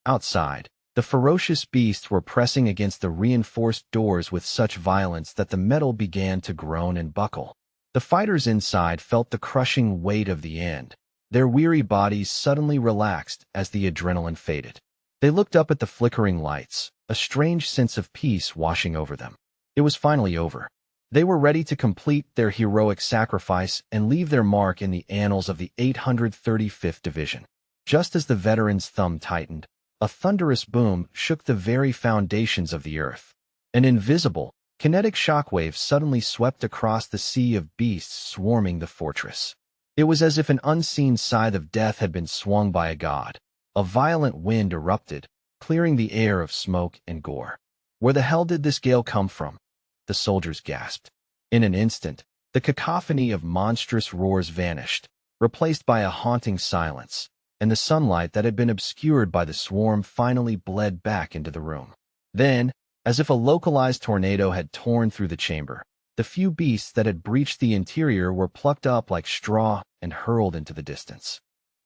Outside, the ferocious beasts were pressing against the reinforced doors with such violence that the metal began to groan and buckle. The fighters inside felt the crushing weight of the end. Their weary bodies suddenly relaxed as the adrenaline faded. They looked up at the flickering lights, a strange sense of peace washing over them. It was finally over. They were ready to complete their heroic sacrifice and leave their mark in the annals of the 835th Division. Just as the veteran's thumb tightened, a thunderous boom shook the very foundations of the earth. An invisible, kinetic shockwave suddenly swept across the sea of beasts swarming the fortress. It was as if an unseen scythe of death had been swung by a god. A violent wind erupted, clearing the air of smoke and gore. "Where the hell did this gale come from?" the soldiers gasped. In an instant, the cacophony of monstrous roars vanished, replaced by a haunting silence, and the sunlight that had been obscured by the swarm finally bled back into the room. Then, as if a localized tornado had torn through the chamber, the few beasts that had breached the interior were plucked up like straw and hurled into the distance.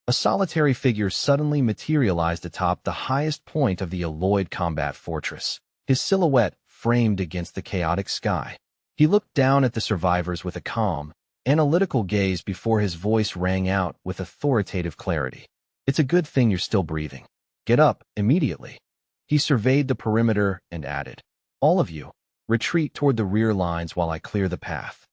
A solitary figure suddenly materialized atop the highest point of the alloyed combat fortress, his silhouette framed against the chaotic sky. He looked down at the survivors with a calm, analytical gaze before his voice rang out with authoritative clarity. "It's a good thing you're still breathing. Get up immediately." He surveyed the perimeter and added, "All of you, retreat toward the rear lines while I clear the path."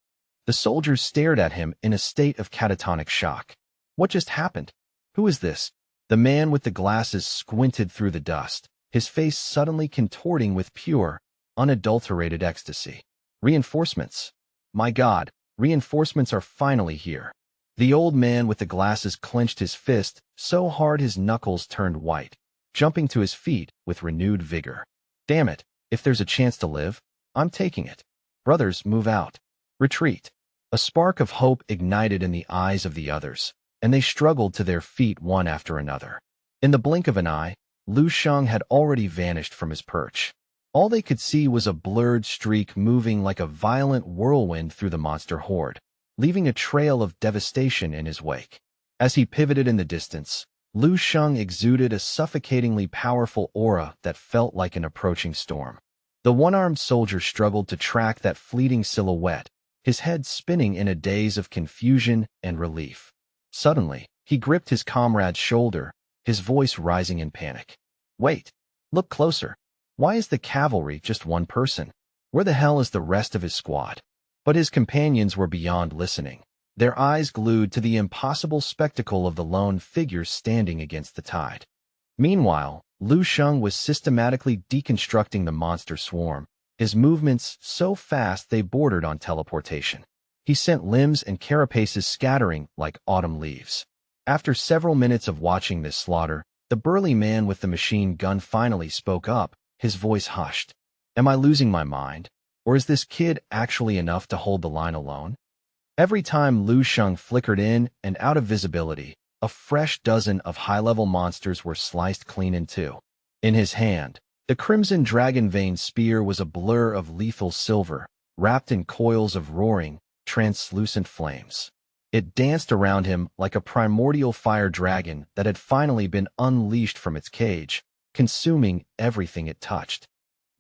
The soldiers stared at him in a state of catatonic shock. "What just happened? Who is this?" The man with the glasses squinted through the dust, his face suddenly contorting with pure, unadulterated ecstasy. "Reinforcements. My God, reinforcements are finally here." The old man with the glasses clenched his fist so hard his knuckles turned white, jumping to his feet with renewed vigor. "Damn it, if there's a chance to live, I'm taking it. Brothers, move out. Retreat." A spark of hope ignited in the eyes of the others, and they struggled to their feet one after another. In the blink of an eye, Lu Sheng had already vanished from his perch. All they could see was a blurred streak moving like a violent whirlwind through the monster horde, leaving a trail of devastation in his wake. As he pivoted in the distance, Lu Sheng exuded a suffocatingly powerful aura that felt like an approaching storm. The one-armed soldier struggled to track that fleeting silhouette, his head spinning in a daze of confusion and relief. Suddenly, he gripped his comrade's shoulder, his voice rising in panic. "Wait, look closer. Why is the cavalry just one person? Where the hell is the rest of his squad?" But his companions were beyond listening, their eyes glued to the impossible spectacle of the lone figure standing against the tide. Meanwhile, Lu Sheng was systematically deconstructing the monster swarm, his movements so fast they bordered on teleportation. He sent limbs and carapaces scattering like autumn leaves. After several minutes of watching this slaughter, the burly man with the machine gun finally spoke up, his voice hushed. "Am I losing my mind? Or is this kid actually enough to hold the line alone?" Every time Lu Sheng flickered in and out of visibility, a fresh dozen of high-level monsters were sliced clean in two. In his hand, the crimson dragon-veined spear was a blur of lethal silver, wrapped in coils of roaring, translucent flames. It danced around him like a primordial fire dragon that had finally been unleashed from its cage, consuming everything it touched.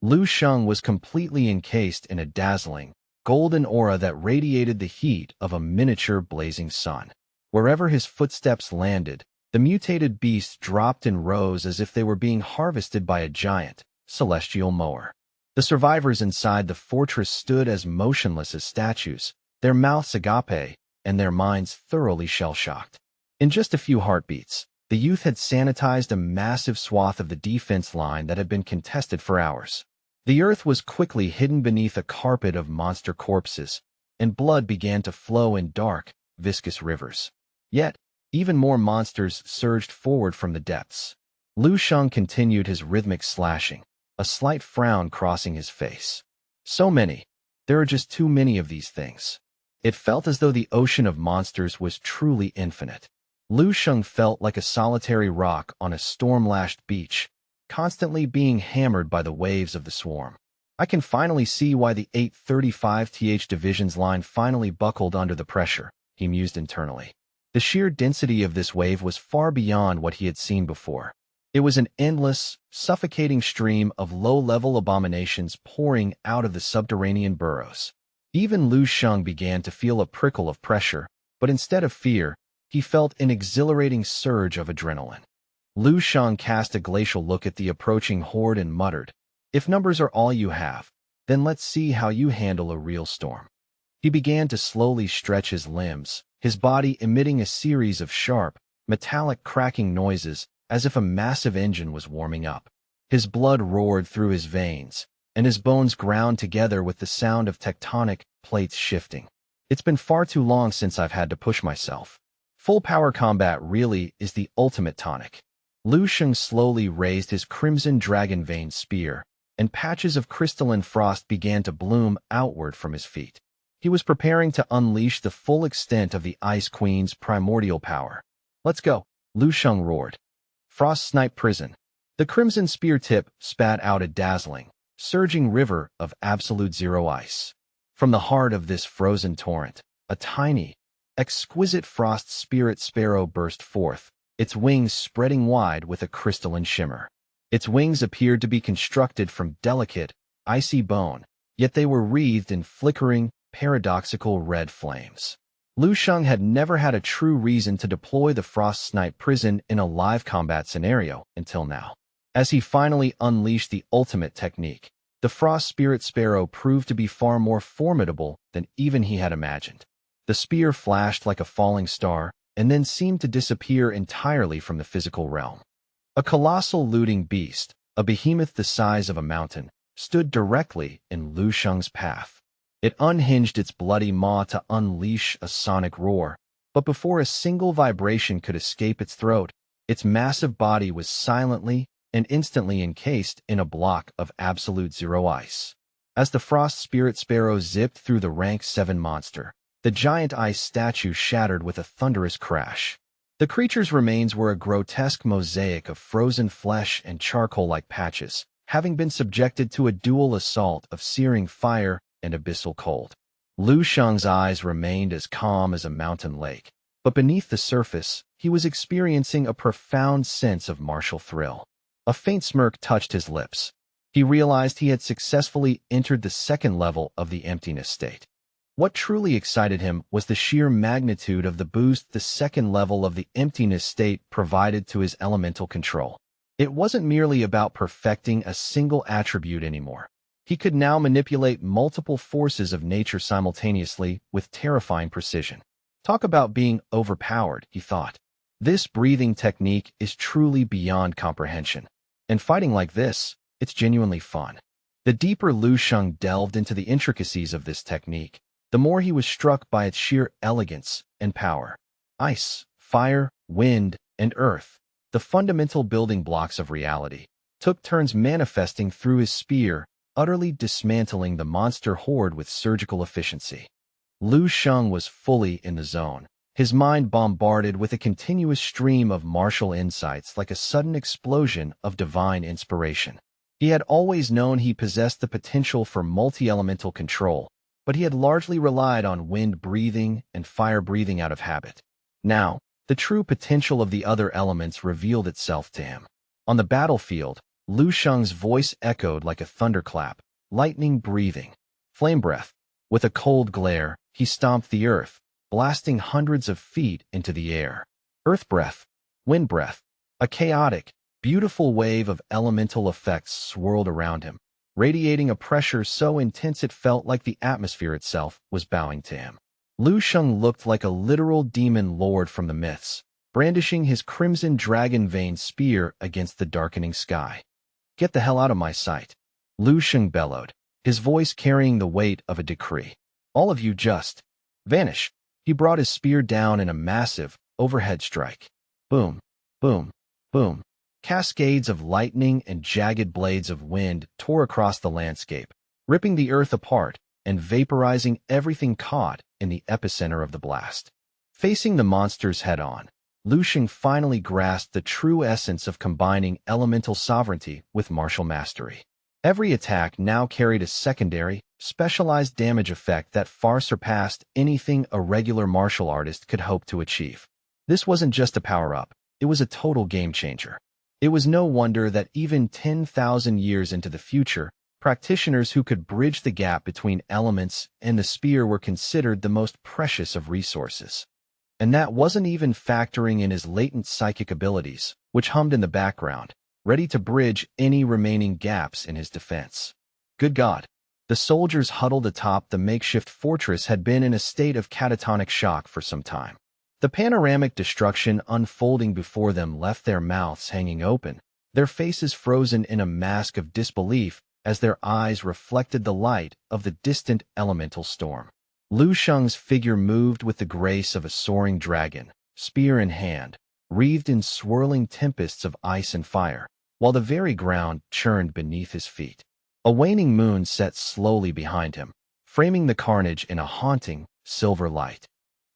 Lu Sheng was completely encased in a dazzling, golden aura that radiated the heat of a miniature blazing sun. Wherever his footsteps landed, the mutated beasts dropped in rows as if they were being harvested by a giant, celestial mower. The survivors inside the fortress stood as motionless as statues, their mouths agape, and their minds thoroughly shell-shocked. In just a few heartbeats, the youth had sanitized a massive swath of the defense line that had been contested for hours. The earth was quickly hidden beneath a carpet of monster corpses, and blood began to flow in dark, viscous rivers. Yet, even more monsters surged forward from the depths. Lu Sheng continued his rhythmic slashing, a slight frown crossing his face. So many. There are just too many of these things. It felt as though the ocean of monsters was truly infinite. Lu Sheng felt like a solitary rock on a storm-lashed beach, constantly being hammered by the waves of the swarm. I can finally see why the 835th Division's line finally buckled under the pressure, he mused internally. The sheer density of this wave was far beyond what he had seen before. It was an endless, suffocating stream of low-level abominations pouring out of the subterranean burrows. Even Lu Sheng began to feel a prickle of pressure, but instead of fear, he felt an exhilarating surge of adrenaline. Lu Sheng cast a glacial look at the approaching horde and muttered, "If numbers are all you have, then let's see how you handle a real storm." He began to slowly stretch his limbs, his body emitting a series of sharp, metallic cracking noises as if a massive engine was warming up. His blood roared through his veins, and his bones ground together with the sound of tectonic plates shifting. It's been far too long since I've had to push myself. Full power combat really is the ultimate tonic. Lu Sheng slowly raised his crimson dragon-veined spear, and patches of crystalline frost began to bloom outward from his feet. He was preparing to unleash the full extent of the Ice Queen's primordial power. "Let's go," Lu Sheng roared. Frost Snipe Prison. The crimson spear tip spat out a dazzling, surging river of absolute zero ice. From the heart of this frozen torrent, a tiny, exquisite frost spirit sparrow burst forth, its wings spreading wide with a crystalline shimmer. Its wings appeared to be constructed from delicate, icy bone, yet they were wreathed in flickering, paradoxical red flames. Lu Sheng had never had a true reason to deploy the Frost Snipe Prison in a live combat scenario until now. As he finally unleashed the ultimate technique, the Frost Spirit Sparrow proved to be far more formidable than even he had imagined. The spear flashed like a falling star, and then seemed to disappear entirely from the physical realm. A colossal looting beast, a behemoth the size of a mountain, stood directly in Lu Sheng's path. It unhinged its bloody maw to unleash a sonic roar, but before a single vibration could escape its throat, its massive body was silently and instantly encased in a block of absolute zero ice. As the Frost Spirit Sparrow zipped through the rank 7 monster, the giant ice statue shattered with a thunderous crash. The creature's remains were a grotesque mosaic of frozen flesh and charcoal-like patches, having been subjected to a dual assault of searing fire and abyssal cold. Lu Sheng's eyes remained as calm as a mountain lake, but beneath the surface, he was experiencing a profound sense of martial thrill. A faint smirk touched his lips. He realized he had successfully entered the second level of the emptiness state. What truly excited him was the sheer magnitude of the boost the second level of the emptiness state provided to his elemental control. It wasn't merely about perfecting a single attribute anymore. He could now manipulate multiple forces of nature simultaneously with terrifying precision. Talk about being overpowered, he thought. This breathing technique is truly beyond comprehension. And fighting like this, it's genuinely fun. The deeper Lu Sheng delved into the intricacies of this technique, the more he was struck by its sheer elegance and power. Ice, fire, wind, and earth, the fundamental building blocks of reality, took turns manifesting through his spear, utterly dismantling the monster horde with surgical efficiency. Lu Sheng was fully in the zone, his mind bombarded with a continuous stream of martial insights like a sudden explosion of divine inspiration. He had always known he possessed the potential for multi-elemental control, but he had largely relied on wind breathing and fire breathing out of habit. Now, the true potential of the other elements revealed itself to him. On the battlefield, Lu Sheng's voice echoed like a thunderclap, lightning breathing, flame breath. With a cold glare, he stomped the earth, blasting hundreds of feet into the air. Earth breath, wind breath, a chaotic, beautiful wave of elemental effects swirled around him, radiating a pressure so intense it felt like the atmosphere itself was bowing to him. Lu Sheng looked like a literal demon lord from the myths, brandishing his crimson dragon-veined spear against the darkening sky. "Get the hell out of my sight," Lu Sheng bellowed, his voice carrying the weight of a decree. "All of you just vanish." He brought his spear down in a massive, overhead strike. Boom, boom, boom. Cascades of lightning and jagged blades of wind tore across the landscape, ripping the earth apart and vaporizing everything caught in the epicenter of the blast. Facing the monsters head-on, Lu Sheng finally grasped the true essence of combining elemental sovereignty with martial mastery. Every attack now carried a secondary, specialized damage effect that far surpassed anything a regular martial artist could hope to achieve. This wasn't just a power-up, it was a total game-changer. It was no wonder that even 10,000 years into the future, practitioners who could bridge the gap between elements and the spear were considered the most precious of resources. And that wasn't even factoring in his latent psychic abilities, which hummed in the background, ready to bridge any remaining gaps in his defense. Good God! The soldiers huddled atop the makeshift fortress had been in a state of catatonic shock for some time. The panoramic destruction unfolding before them left their mouths hanging open, their faces frozen in a mask of disbelief as their eyes reflected the light of the distant elemental storm. Lu Sheng's figure moved with the grace of a soaring dragon, spear in hand, wreathed in swirling tempests of ice and fire, while the very ground churned beneath his feet. A waning moon set slowly behind him, framing the carnage in a haunting, silver light.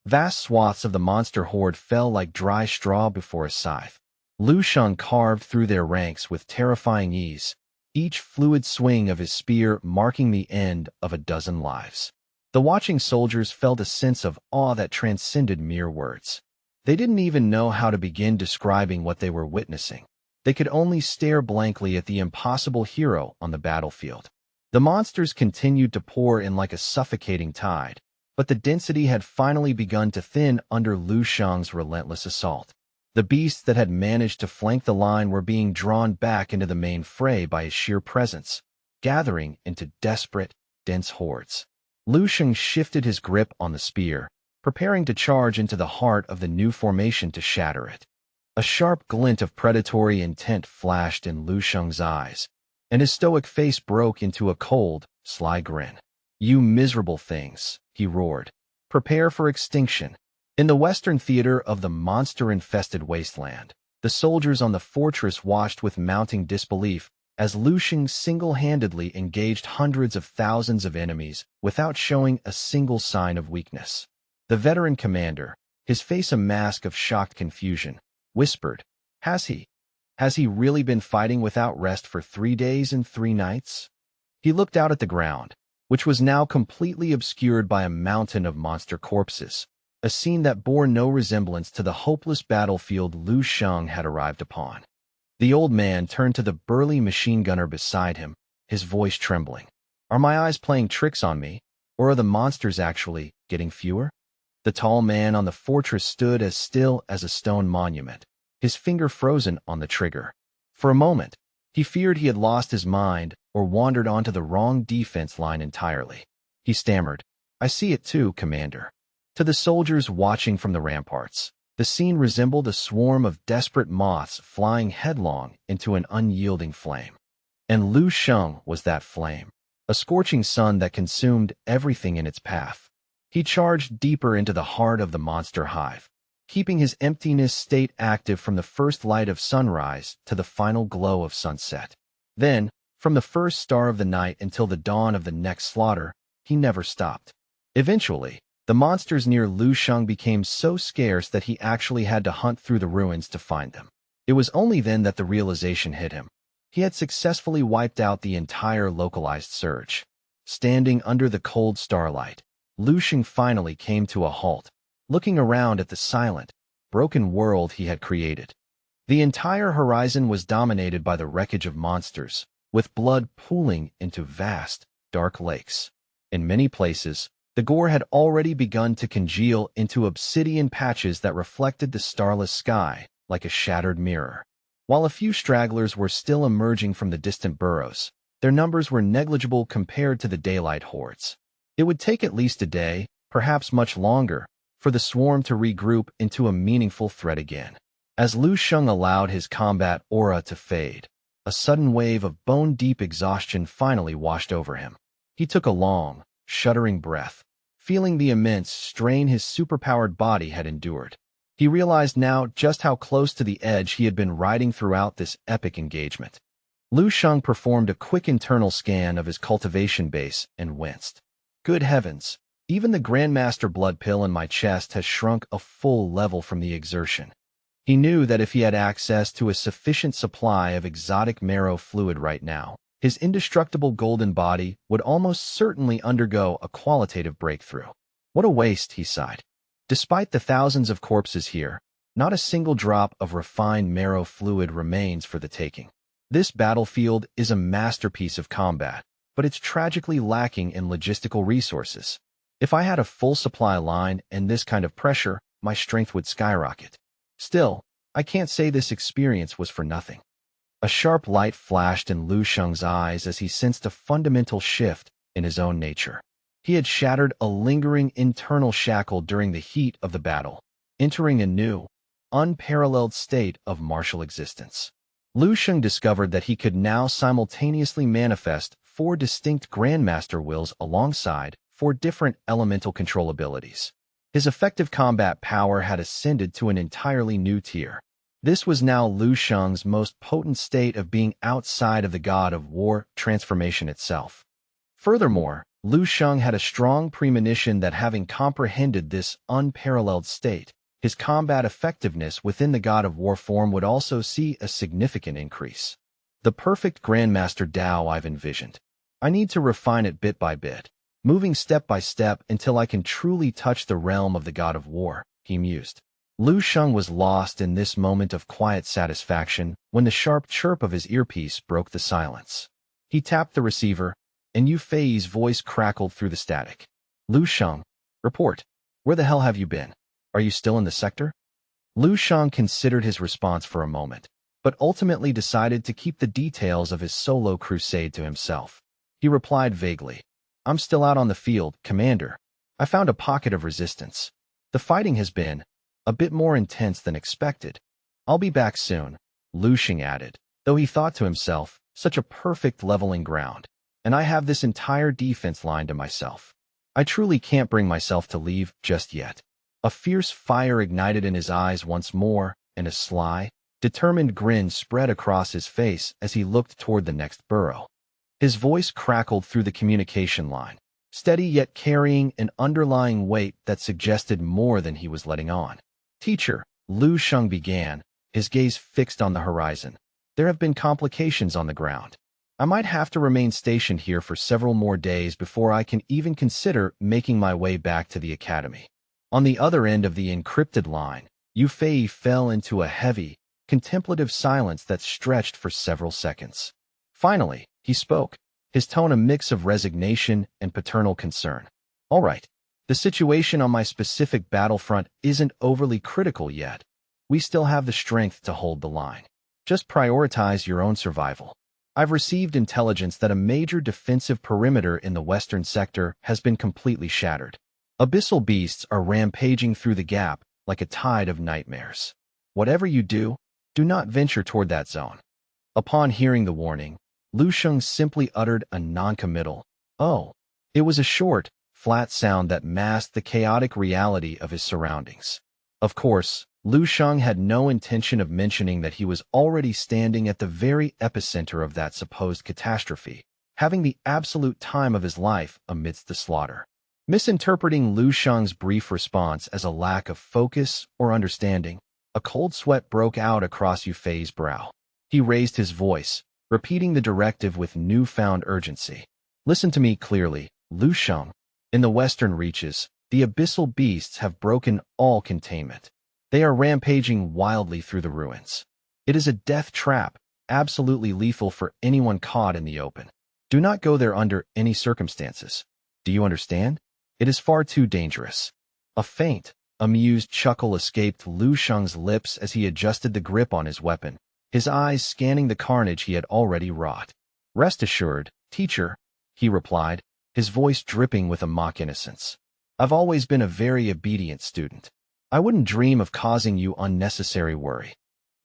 Vast swaths of the monster horde fell like dry straw before a scythe. Lu Sheng carved through their ranks with terrifying ease, each fluid swing of his spear marking the end of a dozen lives. The watching soldiers felt a sense of awe that transcended mere words. They didn't even know how to begin describing what they were witnessing. They could only stare blankly at the impossible hero on the battlefield. The monsters continued to pour in like a suffocating tide, but the density had finally begun to thin under Lu Sheng's relentless assault. The beasts that had managed to flank the line were being drawn back into the main fray by his sheer presence, gathering into desperate, dense hordes. Lu Sheng shifted his grip on the spear, preparing to charge into the heart of the new formation to shatter it. A sharp glint of predatory intent flashed in Lu Sheng's eyes, and his stoic face broke into a cold, sly grin. "You miserable things," he roared. "Prepare for extinction." In the western theater of the monster-infested wasteland, the soldiers on the fortress watched with mounting disbelief as Lu Sheng single-handedly engaged hundreds of thousands of enemies without showing a single sign of weakness. The veteran commander, his face a mask of shocked confusion, whispered, Has he really been fighting without rest for 3 days and 3 nights? He looked out at the ground, which was now completely obscured by a mountain of monster corpses, a scene that bore no resemblance to the hopeless battlefield Lu Sheng had arrived upon. The old man turned to the burly machine gunner beside him, his voice trembling. "Are my eyes playing tricks on me, or are the monsters actually getting fewer?" The tall man on the fortress stood as still as a stone monument, his finger frozen on the trigger. For a moment, he feared he had lost his mind or wandered onto the wrong defense line entirely. He stammered, "I see it too, Commander." To the soldiers watching from the ramparts, the scene resembled a swarm of desperate moths flying headlong into an unyielding flame. And Lu Sheng was that flame, a scorching sun that consumed everything in its path. He charged deeper into the heart of the monster hive, keeping his emptiness state active from the first light of sunrise to the final glow of sunset. Then, from the first star of the night until the dawn of the next slaughter, he never stopped. Eventually, the monsters near Lu Sheng became so scarce that he actually had to hunt through the ruins to find them. It was only then that the realization hit him. He had successfully wiped out the entire localized surge. Standing under the cold starlight, Lu Sheng finally came to a halt, looking around at the silent, broken world he had created. The entire horizon was dominated by the wreckage of monsters, with blood pooling into vast, dark lakes. In many places, the gore had already begun to congeal into obsidian patches that reflected the starless sky like a shattered mirror. While a few stragglers were still emerging from the distant burrows, their numbers were negligible compared to the daylight hordes. It would take at least a day, perhaps much longer, for the swarm to regroup into a meaningful threat again. As Lu Sheng allowed his combat aura to fade, a sudden wave of bone-deep exhaustion finally washed over him. He took a long, shuddering breath, feeling the immense strain his superpowered body had endured. He realized now just how close to the edge he had been riding throughout this epic engagement. Lu Sheng performed a quick internal scan of his cultivation base and winced. Good heavens, even the Grandmaster blood pill in my chest has shrunk a full level from the exertion. He knew that if he had access to a sufficient supply of exotic marrow fluid right now, his indestructible golden body would almost certainly undergo a qualitative breakthrough. What a waste, he sighed. Despite the thousands of corpses here, not a single drop of refined marrow fluid remains for the taking. This battlefield is a masterpiece of combat, but it's tragically lacking in logistical resources. If I had a full supply line and this kind of pressure, my strength would skyrocket. Still, I can't say this experience was for nothing. A sharp light flashed in Lu Sheng's eyes as he sensed a fundamental shift in his own nature. He had shattered a lingering internal shackle during the heat of the battle, entering a new, unparalleled state of martial existence. Lu Sheng discovered that he could now simultaneously manifest 4 distinct Grandmaster wills alongside 4 different elemental control abilities. His effective combat power had ascended to an entirely new tier. This was now Lu Sheng's most potent state of being outside of the God of War transformation itself. Furthermore, Lu Sheng had a strong premonition that having comprehended this unparalleled state, his combat effectiveness within the God of War form would also see a significant increase. The perfect Grandmaster Dao I've envisioned. I need to refine it bit by bit, moving step by step until I can truly touch the realm of the God of War, he mused. Lu Sheng was lost in this moment of quiet satisfaction when the sharp chirp of his earpiece broke the silence. He tapped the receiver, and Yu Fei's voice crackled through the static. Lu Sheng, report. Where the hell have you been? Are you still in the sector? Lu Sheng considered his response for a moment, but ultimately decided to keep the details of his solo crusade to himself. He replied vaguely, I'm still out on the field, Commander. I found a pocket of resistance. The fighting has been a bit more intense than expected. I'll be back soon, Lu Sheng added, though he thought to himself, such a perfect leveling ground, and I have this entire defense line to myself. I truly can't bring myself to leave just yet. A fierce fire ignited in his eyes once more, and a sly, determined grin spread across his face as he looked toward the next burrow. His voice crackled through the communication line, steady yet carrying an underlying weight that suggested more than he was letting on. Teacher, Lu Sheng began, his gaze fixed on the horizon. There have been complications on the ground. I might have to remain stationed here for several more days before I can even consider making my way back to the academy. On the other end of the encrypted line, Yu Fei fell into a heavy, contemplative silence that stretched for several seconds. Finally, he spoke, his tone a mix of resignation and paternal concern. All right, the situation on my specific battlefront isn't overly critical yet. We still have the strength to hold the line. Just prioritize your own survival. I've received intelligence that a major defensive perimeter in the western sector has been completely shattered. Abyssal beasts are rampaging through the gap like a tide of nightmares. Whatever you do, do not venture toward that zone. Upon hearing the warning, Lu Sheng simply uttered a noncommittal, "Oh." It was a short, flat sound that masked the chaotic reality of his surroundings. Of course, Lu Sheng had no intention of mentioning that he was already standing at the very epicenter of that supposed catastrophe, having the absolute time of his life amidst the slaughter. Misinterpreting Lu Sheng's brief response as a lack of focus or understanding, a cold sweat broke out across Yu Fei's brow. He raised his voice, repeating the directive with newfound urgency. Listen to me clearly, Lu Sheng. In the western reaches, the abyssal beasts have broken all containment. They are rampaging wildly through the ruins. It is a death trap, absolutely lethal for anyone caught in the open. Do not go there under any circumstances. Do you understand? It is far too dangerous. A faint, amused chuckle escaped Lu Sheng's lips as he adjusted the grip on his weapon, his eyes scanning the carnage he had already wrought. Rest assured, teacher, he replied, his voice dripping with a mock innocence. I've always been a very obedient student. I wouldn't dream of causing you unnecessary worry."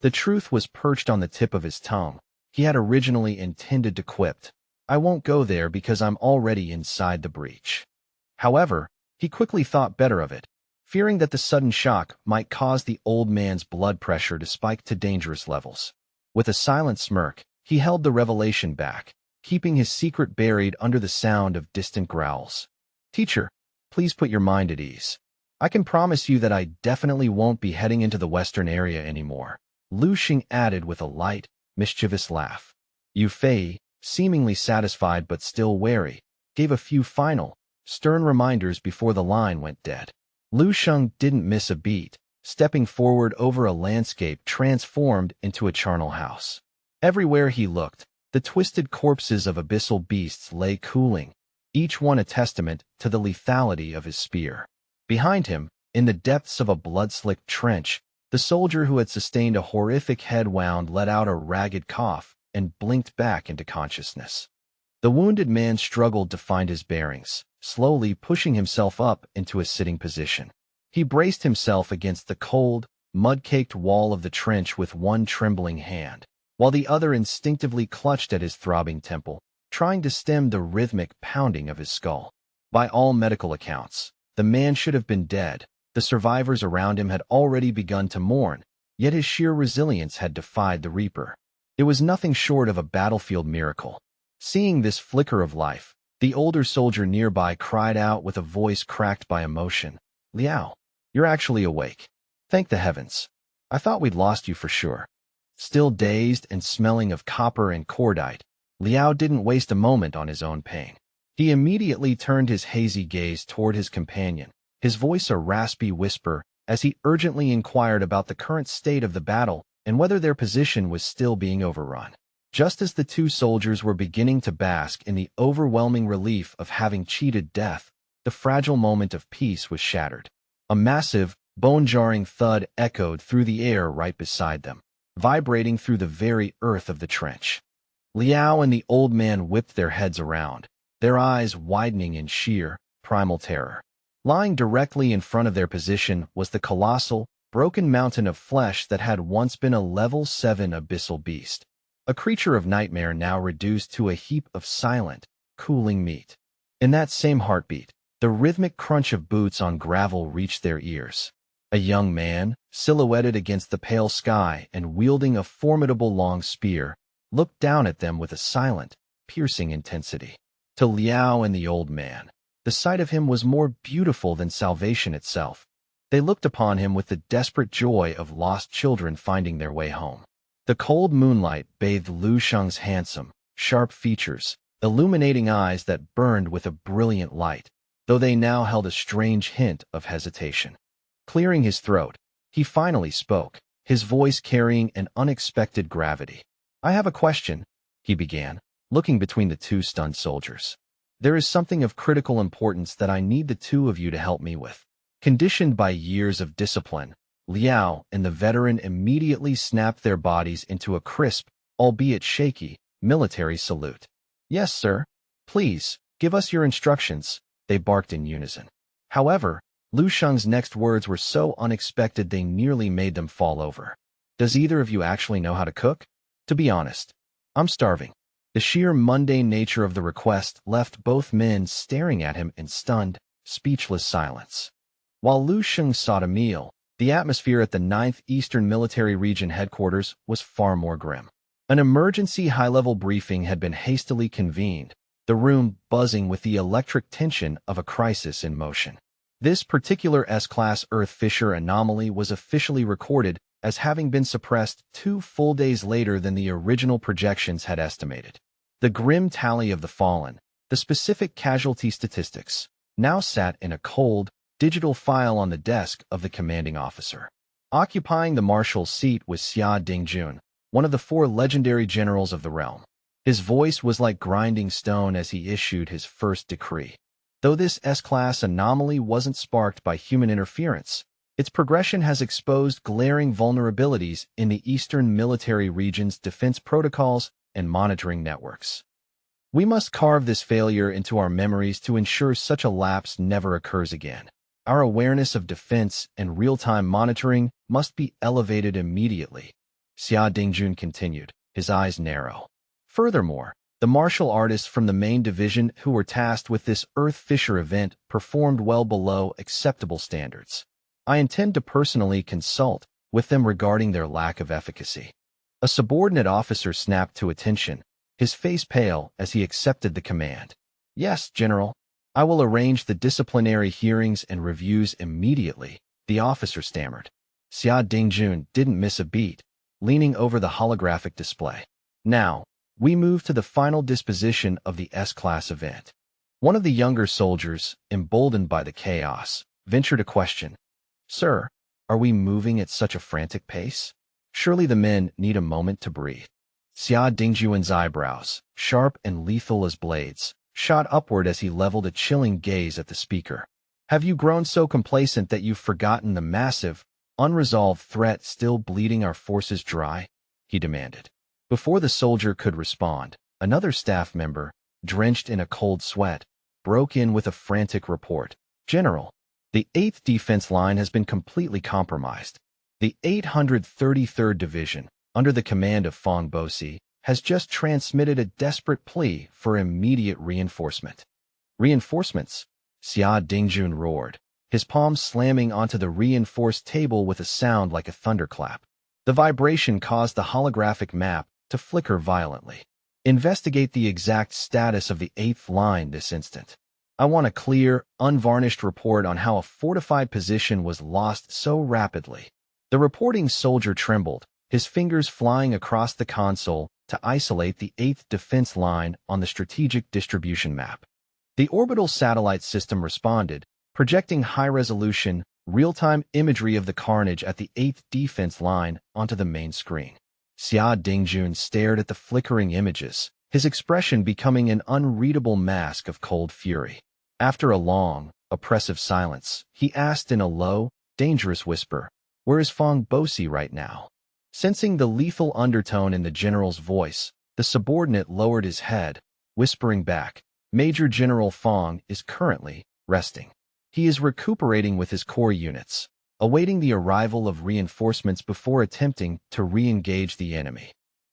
The truth was perched on the tip of his tongue. He had originally intended to quip, "I won't go there because I'm already inside the breach." However, he quickly thought better of it, fearing that the sudden shock might cause the old man's blood pressure to spike to dangerous levels. With a silent smirk, he held the revelation back, keeping his secret buried under the sound of distant growls. "Teacher, please put your mind at ease. I can promise you that I definitely won't be heading into the western area anymore," Lu Xing added with a light, mischievous laugh. Yu Fei, seemingly satisfied but still wary, gave a few final, stern reminders before the line went dead. Lu Xing didn't miss a beat, stepping forward over a landscape transformed into a charnel house. Everywhere he looked, the twisted corpses of abyssal beasts lay cooling, each one a testament to the lethality of his spear. Behind him, in the depths of a blood-slicked trench, the soldier who had sustained a horrific head wound let out a ragged cough and blinked back into consciousness. The wounded man struggled to find his bearings, slowly pushing himself up into a sitting position. He braced himself against the cold, mud-caked wall of the trench with one trembling hand, while the other instinctively clutched at his throbbing temple, trying to stem the rhythmic pounding of his skull. By all medical accounts, the man should have been dead. The survivors around him had already begun to mourn, yet his sheer resilience had defied the Reaper. It was nothing short of a battlefield miracle. Seeing this flicker of life, the older soldier nearby cried out with a voice cracked by emotion, "Liao, you're actually awake. Thank the heavens. I thought we'd lost you for sure." Still dazed and smelling of copper and cordite, Liao didn't waste a moment on his own pain. He immediately turned his hazy gaze toward his companion, his voice a raspy whisper as he urgently inquired about the current state of the battle and whether their position was still being overrun. Just as the two soldiers were beginning to bask in the overwhelming relief of having cheated death, the fragile moment of peace was shattered. A massive, bone-jarring thud echoed through the air right beside them, vibrating through the very earth of the trench. Liao and the old man whipped their heads around, their eyes widening in sheer, primal terror. Lying directly in front of their position was the colossal, broken mountain of flesh that had once been a level 7 abyssal beast, a creature of nightmare now reduced to a heap of silent, cooling meat. In that same heartbeat, the rhythmic crunch of boots on gravel reached their ears. A young man, silhouetted against the pale sky and wielding a formidable long spear, looked down at them with a silent, piercing intensity. To Liao and the old man, the sight of him was more beautiful than salvation itself. They looked upon him with the desperate joy of lost children finding their way home. The cold moonlight bathed Lu Xing's handsome, sharp features, illuminating eyes that burned with a brilliant light, though they now held a strange hint of hesitation. Clearing his throat, he finally spoke, his voice carrying an unexpected gravity. "I have a question," he began, looking between the two stunned soldiers. "There is something of critical importance that I need the two of you to help me with." Conditioned by years of discipline, Liao and the veteran immediately snapped their bodies into a crisp, albeit shaky, military salute. "Yes, sir. Please, give us your instructions," they barked in unison. However, Lu Xing's next words were so unexpected they nearly made them fall over. "Does either of you actually know how to cook? To be honest, I'm starving." The sheer mundane nature of the request left both men staring at him in stunned, speechless silence. While Lu Xing sought a meal, the atmosphere at the 9th Eastern Military Region headquarters was far more grim. An emergency high-level briefing had been hastily convened, the room buzzing with the electric tension of a crisis in motion. This particular S-class Earth Fisher anomaly was officially recorded as having been suppressed 2 full days later than the original projections had estimated. The grim tally of the fallen, the specific casualty statistics, now sat in a cold, digital file on the desk of the commanding officer. Occupying the marshal's seat was Xia Dingjun, one of the 4 legendary generals of the realm. His voice was like grinding stone as he issued his first decree. Though this S-class anomaly wasn't sparked by human interference, its progression has exposed glaring vulnerabilities in the Eastern Military Region's defense protocols and monitoring networks. We must carve this failure into our memories to ensure such a lapse never occurs again. Our awareness of defense and real-time monitoring must be elevated immediately. Xia Dingjun continued, his eyes narrow. Furthermore, the martial artists from the main division who were tasked with this Earth Fisher event performed well below acceptable standards. I intend to personally consult with them regarding their lack of efficacy. A subordinate officer snapped to attention, his face pale as he accepted the command. Yes, General. I will arrange the disciplinary hearings and reviews immediately, the officer stammered. Xia Dingjun didn't miss a beat, leaning over the holographic display. Now, we move to the final disposition of the S-Class event. One of the younger soldiers, emboldened by the chaos, ventured a question. Sir, are we moving at such a frantic pace? Surely the men need a moment to breathe. Xia Dingjuan's eyebrows, sharp and lethal as blades, shot upward as he leveled a chilling gaze at the speaker. Have you grown so complacent that you've forgotten the massive, unresolved threat still bleeding our forces dry? He demanded. Before the soldier could respond, another staff member, drenched in a cold sweat, broke in with a frantic report. General, the 8th Defense Line has been completely compromised. The 833rd Division, under the command of Fong Bosi, has just transmitted a desperate plea for immediate reinforcement. Reinforcements? Xia Dingjun roared, his palms slamming onto the reinforced table with a sound like a thunderclap. The vibration caused the holographic map to flicker violently. Investigate the exact status of the 8th line this instant. I want a clear, unvarnished report on how a fortified position was lost so rapidly. The reporting soldier trembled, his fingers flying across the console to isolate the 8th defense line on the strategic distribution map. The orbital satellite system responded, projecting high-resolution, real-time imagery of the carnage at the 8th defense line onto the main screen. Xia Dingjun stared at the flickering images, his expression becoming an unreadable mask of cold fury. After a long, oppressive silence, he asked in a low, dangerous whisper, "Where is Fong Bosi right now?" Sensing the lethal undertone in the general's voice, the subordinate lowered his head, whispering back, "Major General Fong is currently resting. He is recuperating with his core units, awaiting the arrival of reinforcements before attempting to re-engage the enemy."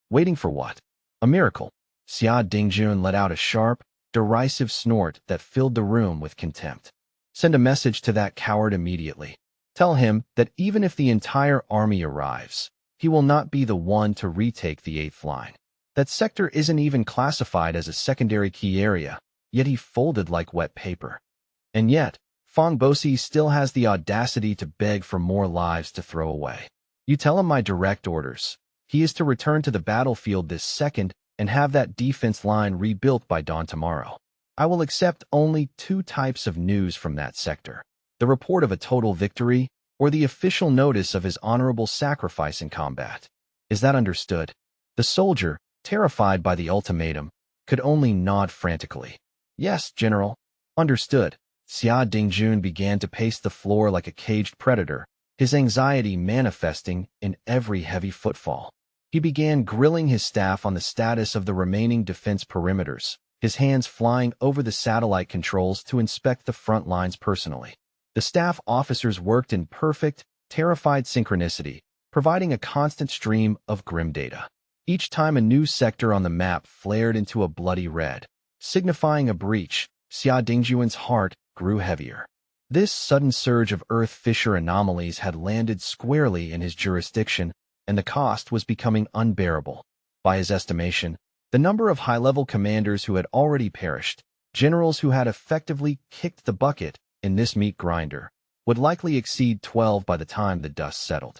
Waiting for what? A miracle. Xia Dingjun let out a sharp, derisive snort that filled the room with contempt. Send a message to that coward immediately. Tell him that even if the entire army arrives, he will not be the one to retake the 8th line. That sector isn't even classified as a secondary key area, yet he folded like wet paper. And yet, Fong Bosi still has the audacity to beg for more lives to throw away. You tell him my direct orders. He is to return to the battlefield this second and have that defense line rebuilt by dawn tomorrow. I will accept only 2 types of news from that sector: the report of a total victory or the official notice of his honorable sacrifice in combat. Is that understood? The soldier, terrified by the ultimatum, could only nod frantically. Yes, General. Understood. Xia Dingjun began to pace the floor like a caged predator, his anxiety manifesting in every heavy footfall. He began grilling his staff on the status of the remaining defense perimeters, his hands flying over the satellite controls to inspect the front lines personally. The staff officers worked in perfect, terrified synchronicity, providing a constant stream of grim data. Each time a new sector on the map flared into a bloody red, signifying a breach, Xia Dingjuan's heart grew heavier. This sudden surge of Earth Fisher anomalies had landed squarely in his jurisdiction, and the cost was becoming unbearable. By his estimation, the number of high-level commanders who had already perished, generals who had effectively kicked the bucket in this meat grinder, would likely exceed 12 by the time the dust settled.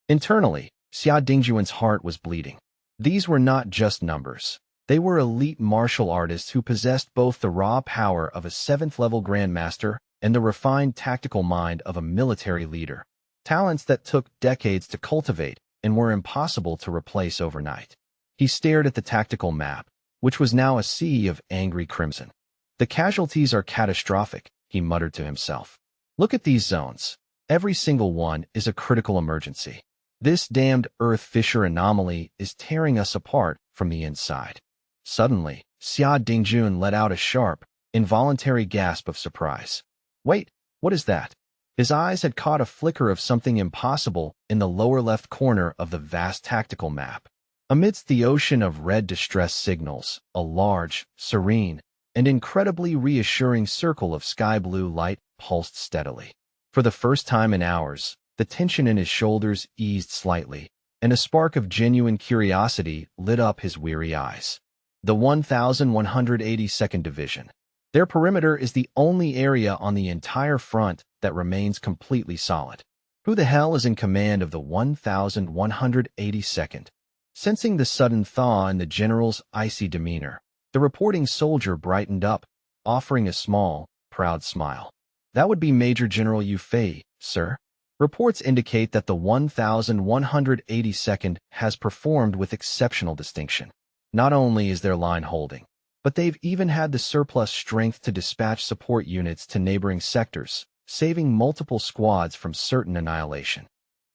Internally, Xia Dingjuan's heart was bleeding. These were not just numbers. They were elite martial artists who possessed both the raw power of a 7th-level grandmaster and the refined tactical mind of a military leader. Talents that took decades to cultivate and were impossible to replace overnight. He stared at the tactical map, which was now a sea of angry crimson. The casualties are catastrophic, he muttered to himself. Look at these zones. Every single one is a critical emergency. This damned Earth Fisher anomaly is tearing us apart from the inside. Suddenly, Xia Dingjun let out a sharp, involuntary gasp of surprise. Wait, what is that? His eyes had caught a flicker of something impossible in the lower left corner of the vast tactical map. Amidst the ocean of red distress signals, a large, serene, and incredibly reassuring circle of sky blue light pulsed steadily. For the first time in hours, the tension in his shoulders eased slightly, and a spark of genuine curiosity lit up his weary eyes. The 1182nd Division. Their perimeter is the only area on the entire front that remains completely solid. Who the hell is in command of the 1182nd? Sensing the sudden thaw in the general's icy demeanor, the reporting soldier brightened up, offering a small, proud smile. That would be Major General Yu Fei, sir. Reports indicate that the 1182nd has performed with exceptional distinction. Not only is their line holding, but they've even had the surplus strength to dispatch support units to neighboring sectors, saving multiple squads from certain annihilation.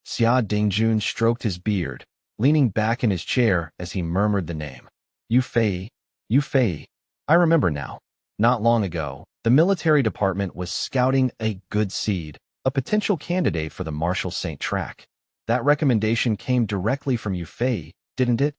Xia Dingjun stroked his beard, leaning back in his chair as he murmured the name. Yu Fei. Yu Fei. I remember now. Not long ago, the military department was scouting a good seed, a potential candidate for the Marshal Saint track. That recommendation came directly from Yu Fei, didn't it?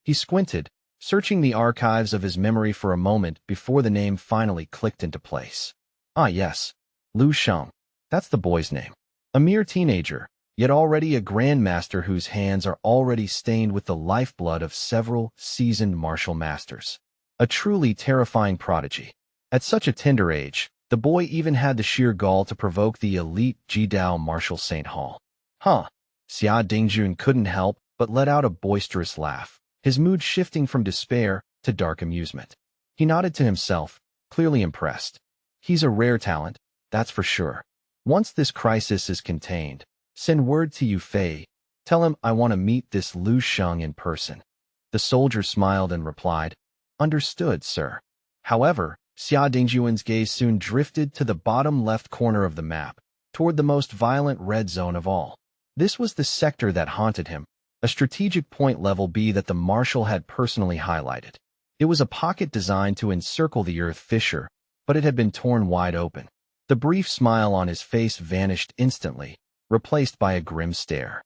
He squinted, searching the archives of his memory for a moment before the name finally clicked into place. Ah yes, Lu Sheng. That's the boy's name. A mere teenager, yet already a grandmaster whose hands are already stained with the lifeblood of several seasoned martial masters. A truly terrifying prodigy. At such a tender age, the boy even had the sheer gall to provoke the elite Jidao Marshal Saint Hall. Huh. Xia Dingjun couldn't help but let out a boisterous laugh, his mood shifting from despair to dark amusement. He nodded to himself, clearly impressed. He's a rare talent, that's for sure. Once this crisis is contained, send word to Yu Fei. Tell him I want to meet this Lu Sheng in person. The soldier smiled and replied, Understood, sir. However, Xia Dingjun's gaze soon drifted to the bottom left corner of the map, toward the most violent red zone of all. This was the sector that haunted him, a strategic point level B that the Marshal had personally highlighted. It was a pocket designed to encircle the Earth fissure, but it had been torn wide open. The brief smile on his face vanished instantly, replaced by a grim stare.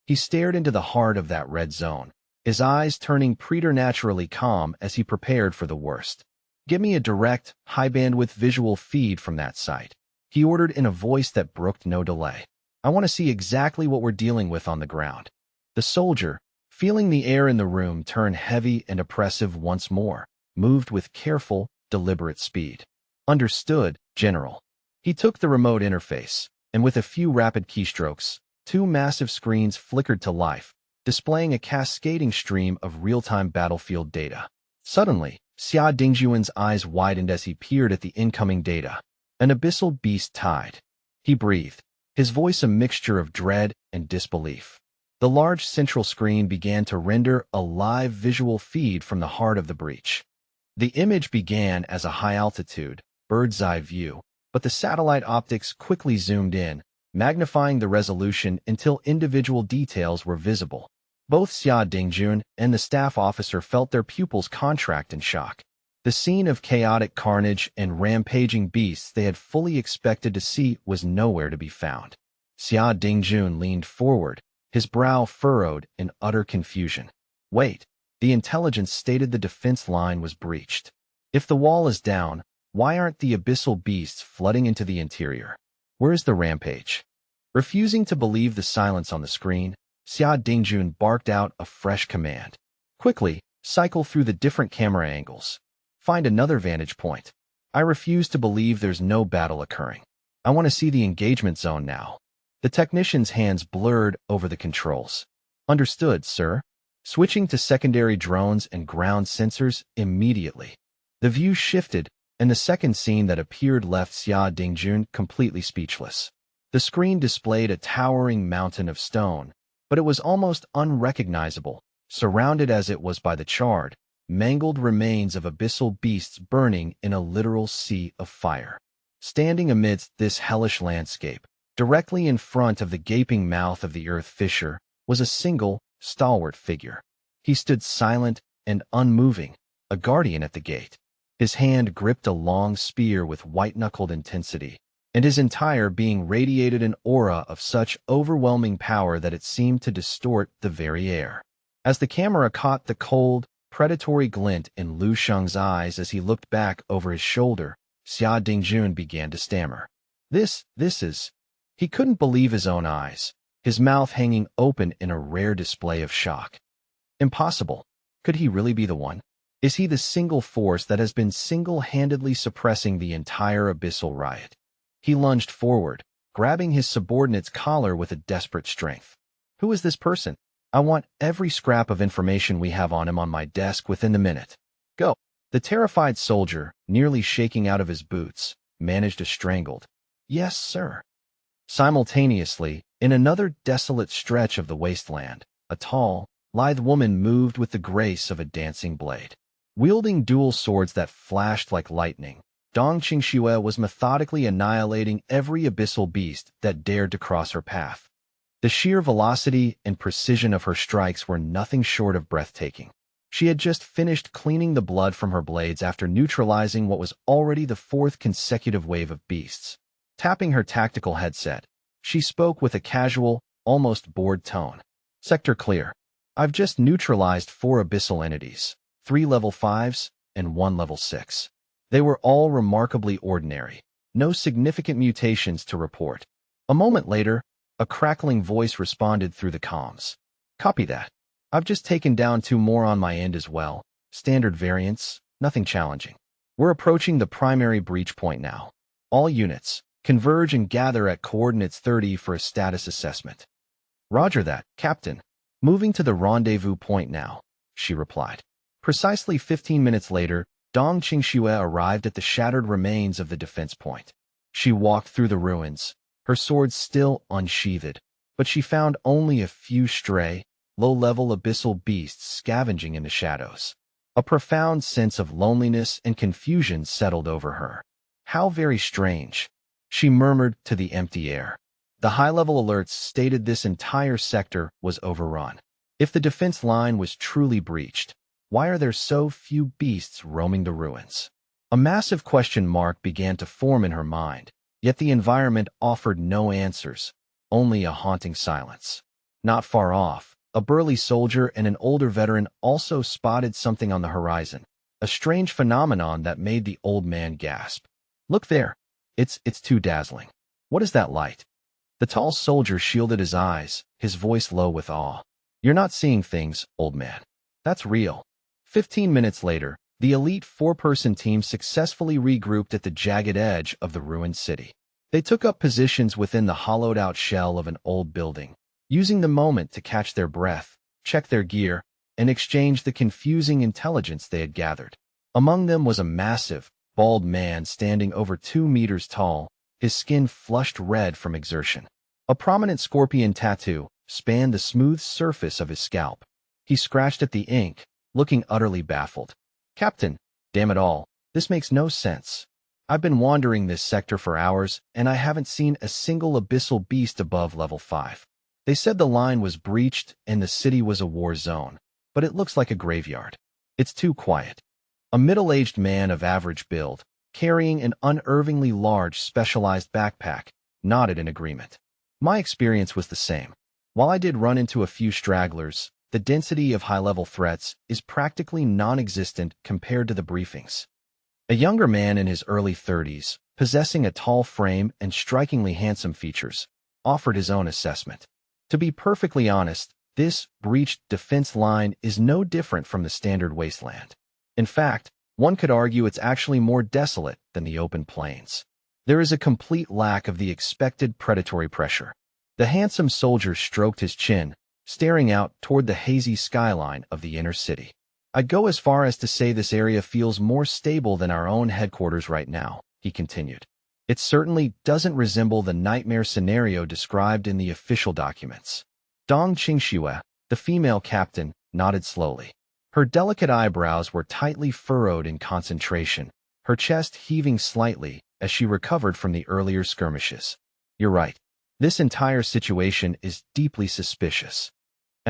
He stared into the heart of that red zone, his eyes turning preternaturally calm as he prepared for the worst. Give me a direct, high-bandwidth visual feed from that site, he ordered in a voice that brooked no delay. I want to see exactly what we're dealing with on the ground. The soldier, feeling the air in the room turn heavy and oppressive once more, moved with careful, deliberate speed. Understood, General. He took the remote interface, and with a few rapid keystrokes, two massive screens flickered to life, displaying a cascading stream of real-time battlefield data. Suddenly, Xia Dingjun's eyes widened as he peered at the incoming data. An abyssal beast tide. He breathed, his voice a mixture of dread and disbelief. The large central screen began to render a live visual feed from the heart of the breach. The image began as a high-altitude, bird's-eye view, but the satellite optics quickly zoomed in, magnifying the resolution until individual details were visible. Both Xia Dingjun and the staff officer felt their pupils contract in shock. The scene of chaotic carnage and rampaging beasts they had fully expected to see was nowhere to be found. Xia Dingjun leaned forward, his brow furrowed in utter confusion. Wait, the intelligence stated the defense line was breached. If the wall is down, why aren't the abyssal beasts flooding into the interior? Where is the rampage? Refusing to believe the silence on the screen, Xia Dingjun barked out a fresh command. Quickly, cycle through the different camera angles. Find another vantage point. I refuse to believe there's no battle occurring. I want to see the engagement zone now. The technician's hands blurred over the controls. Understood, sir. Switching to secondary drones and ground sensors immediately. The view shifted, and the second scene that appeared left Xia Dingjun completely speechless. The screen displayed a towering mountain of stone, but it was almost unrecognizable, surrounded as it was by the charred, mangled remains of abyssal beasts burning in a literal sea of fire. Standing amidst this hellish landscape, directly in front of the gaping mouth of the earth fissure, was a single, stalwart figure. He stood silent and unmoving, a guardian at the gate. His hand gripped a long spear with white-knuckled intensity, and his entire being radiated an aura of such overwhelming power that it seemed to distort the very air. As the camera caught the cold, predatory glint in Lu Sheng's eyes as he looked back over his shoulder, Xia Dingjun began to stammer. This is... He couldn't believe his own eyes, his mouth hanging open in a rare display of shock. Impossible. Could he really be the one? Is he the single force that has been single-handedly suppressing the entire abyssal riot? He lunged forward, grabbing his subordinate's collar with a desperate strength. Who is this person? I want every scrap of information we have on him on my desk within the minute. Go. The terrified soldier, nearly shaking out of his boots, managed a strangled, "Yes, sir." Simultaneously, in another desolate stretch of the wasteland, a tall, lithe woman moved with the grace of a dancing blade. Wielding dual swords that flashed like lightning, Dong Qingxue was methodically annihilating every abyssal beast that dared to cross her path. The sheer velocity and precision of her strikes were nothing short of breathtaking. She had just finished cleaning the blood from her blades after neutralizing what was already the fourth consecutive wave of beasts. Tapping her tactical headset, she spoke with a casual, almost bored tone. "Sector clear. I've just neutralized 4 abyssal entities, 3 level 5s and 1 level 6. They were all remarkably ordinary. No significant mutations to report." A moment later, a crackling voice responded through the comms. "Copy that. I've just taken down 2 more on my end as well. Standard variants, nothing challenging. We're approaching the primary breach point now. All units, converge and gather at coordinates 30 for a status assessment." "Roger that, Captain. Moving to the rendezvous point now," she replied. Precisely 15 minutes later, Dong Qingxue arrived at the shattered remains of the defense point. She walked through the ruins, her sword still unsheathed, but she found only a few stray, low-level abyssal beasts scavenging in the shadows. A profound sense of loneliness and confusion settled over her. "How very strange," she murmured to the empty air. The high-level alerts stated this entire sector was overrun. If the defense line was truly breached, why are there so few beasts roaming the ruins? A massive question mark began to form in her mind, yet the environment offered no answers, only a haunting silence. Not far off, a burly soldier and an older veteran also spotted something on the horizon, a strange phenomenon that made the old man gasp. "Look there. It's too dazzling. What is that light?" The tall soldier shielded his eyes, his voice low with awe. "You're not seeing things, old man. That's real." 15 minutes later, the elite 4-person team successfully regrouped at the jagged edge of the ruined city. They took up positions within the hollowed-out shell of an old building, using the moment to catch their breath, check their gear, and exchange the confusing intelligence they had gathered. Among them was a massive, bald man standing over 2 meters tall, his skin flushed red from exertion. A prominent scorpion tattoo spanned the smooth surface of his scalp. He scratched at the ink, looking utterly baffled. "Captain, damn it all, this makes no sense. I've been wandering this sector for hours, and I haven't seen a single abyssal beast above level 5. They said the line was breached and the city was a war zone, but it looks like a graveyard. It's too quiet." A middle-aged man of average build, carrying an unervingly large specialized backpack, nodded in agreement. "My experience was the same. While I did run into a few stragglers, the density of high-level threats is practically non-existent compared to the briefings." A younger man in his early 30s, possessing a tall frame and strikingly handsome features, offered his own assessment. "To be perfectly honest, this breached defense line is no different from the standard wasteland. In fact, one could argue it's actually more desolate than the open plains. There is a complete lack of the expected predatory pressure." The handsome soldier stroked his chin, staring out toward the hazy skyline of the inner city. "I'd go as far as to say this area feels more stable than our own headquarters right now," he continued. "It certainly doesn't resemble the nightmare scenario described in the official documents." Dong Qingxue, the female captain, nodded slowly. Her delicate eyebrows were tightly furrowed in concentration, her chest heaving slightly as she recovered from the earlier skirmishes. "You're right. This entire situation is deeply suspicious.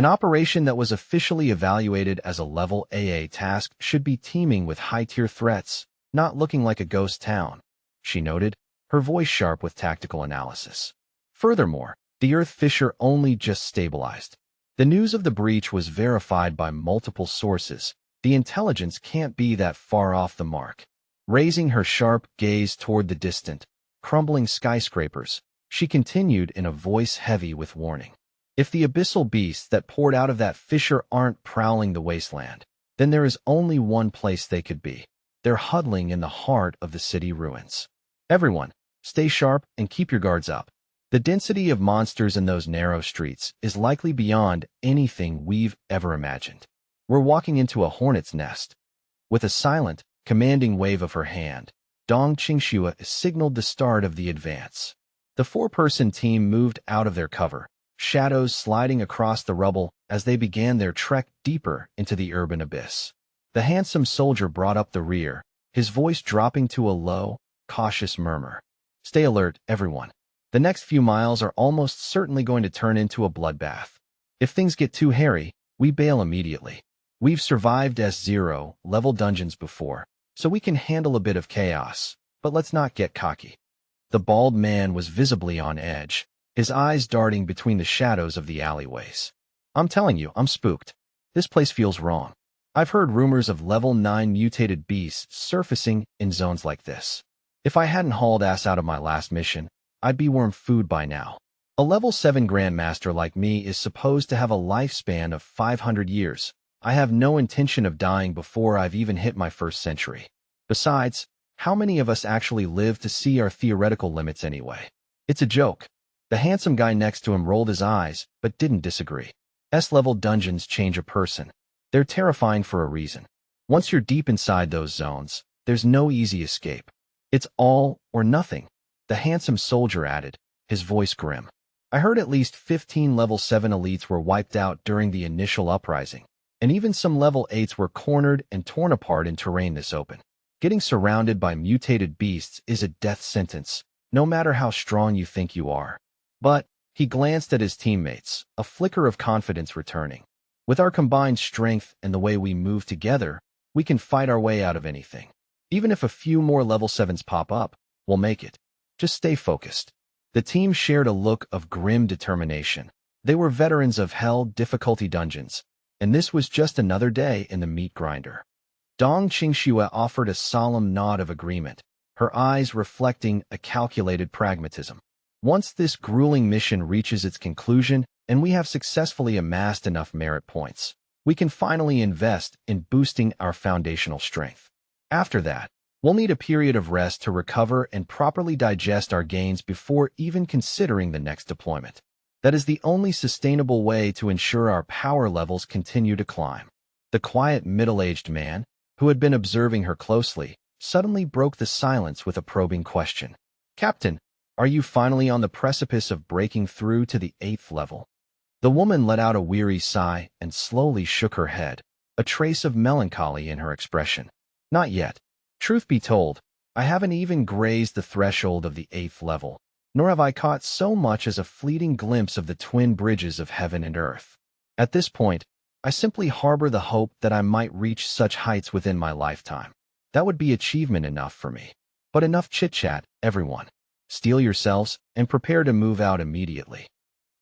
An operation that was officially evaluated as a level AA task should be teeming with high-tier threats, not looking like a ghost town, she noted, her voice sharp with tactical analysis. Furthermore, the Earth fissure only just stabilized. The news of the breach was verified by multiple sources. The intelligence can't be that far off the mark. Raising her sharp gaze toward the distant, crumbling skyscrapers, she continued in a voice heavy with warning. If the abyssal beasts that poured out of that fissure aren't prowling the wasteland, then there is only one place they could be. They're huddling in the heart of the city ruins. Everyone, stay sharp and keep your guards up. The density of monsters in those narrow streets is likely beyond anything we've ever imagined. We're walking into a hornet's nest. With a silent, commanding wave of her hand, Dong Qingxue signaled the start of the advance. The four-person team moved out of their cover, shadows sliding across the rubble as they began their trek deeper into the urban abyss. The handsome soldier brought up the rear, his voice dropping to a low, cautious murmur. Stay alert, everyone. The next few miles are almost certainly going to turn into a bloodbath. If things get too hairy, we bail immediately. We've survived S0 level dungeons before, so we can handle a bit of chaos, but let's not get cocky. The bald man was visibly on edge, his eyes darting between the shadows of the alleyways. I'm telling you, I'm spooked. This place feels wrong. I've heard rumors of level 9 mutated beasts surfacing in zones like this. If I hadn't hauled ass out of my last mission, I'd be worm food by now. A level 7 Grandmaster like me is supposed to have a lifespan of 500 years. I have no intention of dying before I've even hit my first century. Besides, how many of us actually live to see our theoretical limits anyway? It's a joke. The handsome guy next to him rolled his eyes, but didn't disagree. S-level dungeons change a person. They're terrifying for a reason. Once you're deep inside those zones, there's no easy escape. It's all or nothing, the handsome soldier added, his voice grim. I heard at least 15 level 7 elites were wiped out during the initial uprising, and even some level 8s were cornered and torn apart in terrain this open. Getting surrounded by mutated beasts is a death sentence, no matter how strong you think you are. But, he glanced at his teammates, a flicker of confidence returning. With our combined strength and the way we move together, we can fight our way out of anything. Even if a few more level 7s pop up, we'll make it. Just stay focused. The team shared a look of grim determination. They were veterans of hell difficulty dungeons, and this was just another day in the meat grinder. Dong Qingxue offered a solemn nod of agreement, her eyes reflecting a calculated pragmatism. Once this grueling mission reaches its conclusion and we have successfully amassed enough merit points, we can finally invest in boosting our foundational strength. After that, we'll need a period of rest to recover and properly digest our gains before even considering the next deployment. That is the only sustainable way to ensure our power levels continue to climb. The quiet middle-aged man, who had been observing her closely, suddenly broke the silence with a probing question. Captain, are you finally on the precipice of breaking through to the 8th level? The woman let out a weary sigh and slowly shook her head, a trace of melancholy in her expression. Not yet. Truth be told, I haven't even grazed the threshold of the 8th level, nor have I caught so much as a fleeting glimpse of the twin bridges of heaven and earth. At this point, I simply harbor the hope that I might reach such heights within my lifetime. That would be achievement enough for me. But enough chit-chat, everyone. Steel yourselves and prepare to move out immediately.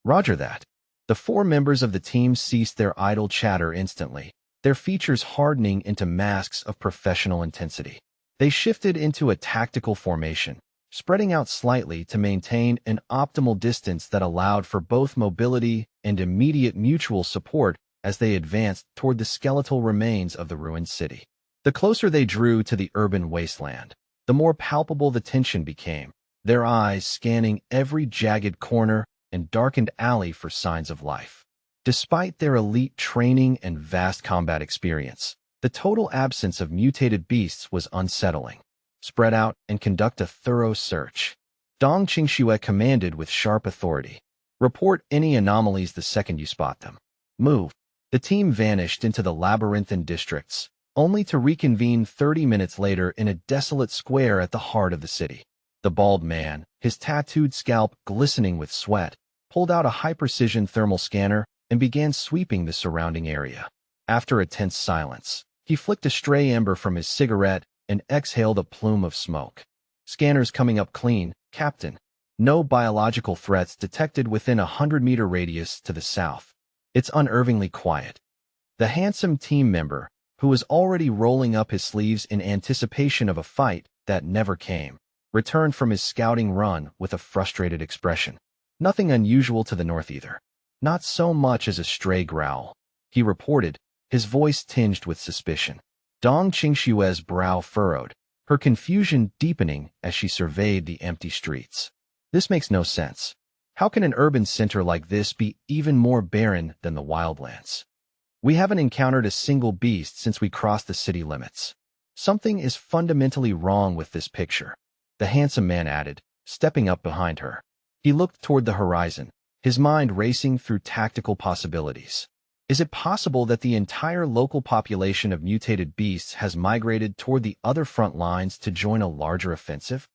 Roger that. The 4 members of the team ceased their idle chatter instantly, their features hardening into masks of professional intensity. They shifted into a tactical formation, spreading out slightly to maintain an optimal distance that allowed for both mobility and immediate mutual support as they advanced toward the skeletal remains of the ruined city. The closer they drew to the urban wasteland, the more palpable the tension became, their eyes scanning every jagged corner and darkened alley for signs of life. Despite their elite training and vast combat experience, the total absence of mutated beasts was unsettling. Spread out and conduct a thorough search. Dong Qingxue commanded with sharp authority. Report any anomalies the second you spot them. Move. The team vanished into the labyrinthine districts, only to reconvene 30 minutes later in a desolate square at the heart of the city. The bald man, his tattooed scalp glistening with sweat, pulled out a high-precision thermal scanner and began sweeping the surrounding area. After a tense silence, he flicked a stray ember from his cigarette and exhaled a plume of smoke. Scanners coming up clean, Captain. No biological threats detected within a 100-meter radius to the south. It's unnervingly quiet. The handsome team member, who was already rolling up his sleeves in anticipation of a fight that never came, returned from his scouting run with a frustrated expression. Nothing unusual to the north either. Not so much as a stray growl, he reported, his voice tinged with suspicion. Dong Qingshue's brow furrowed, her confusion deepening as she surveyed the empty streets. This makes no sense. How can an urban center like this be even more barren than the wildlands? We haven't encountered a single beast since we crossed the city limits. Something is fundamentally wrong with this picture, the handsome man added, stepping up behind her. He looked toward the horizon, his mind racing through tactical possibilities. Is it possible that the entire local population of mutated beasts has migrated toward the other front lines to join a larger offensive?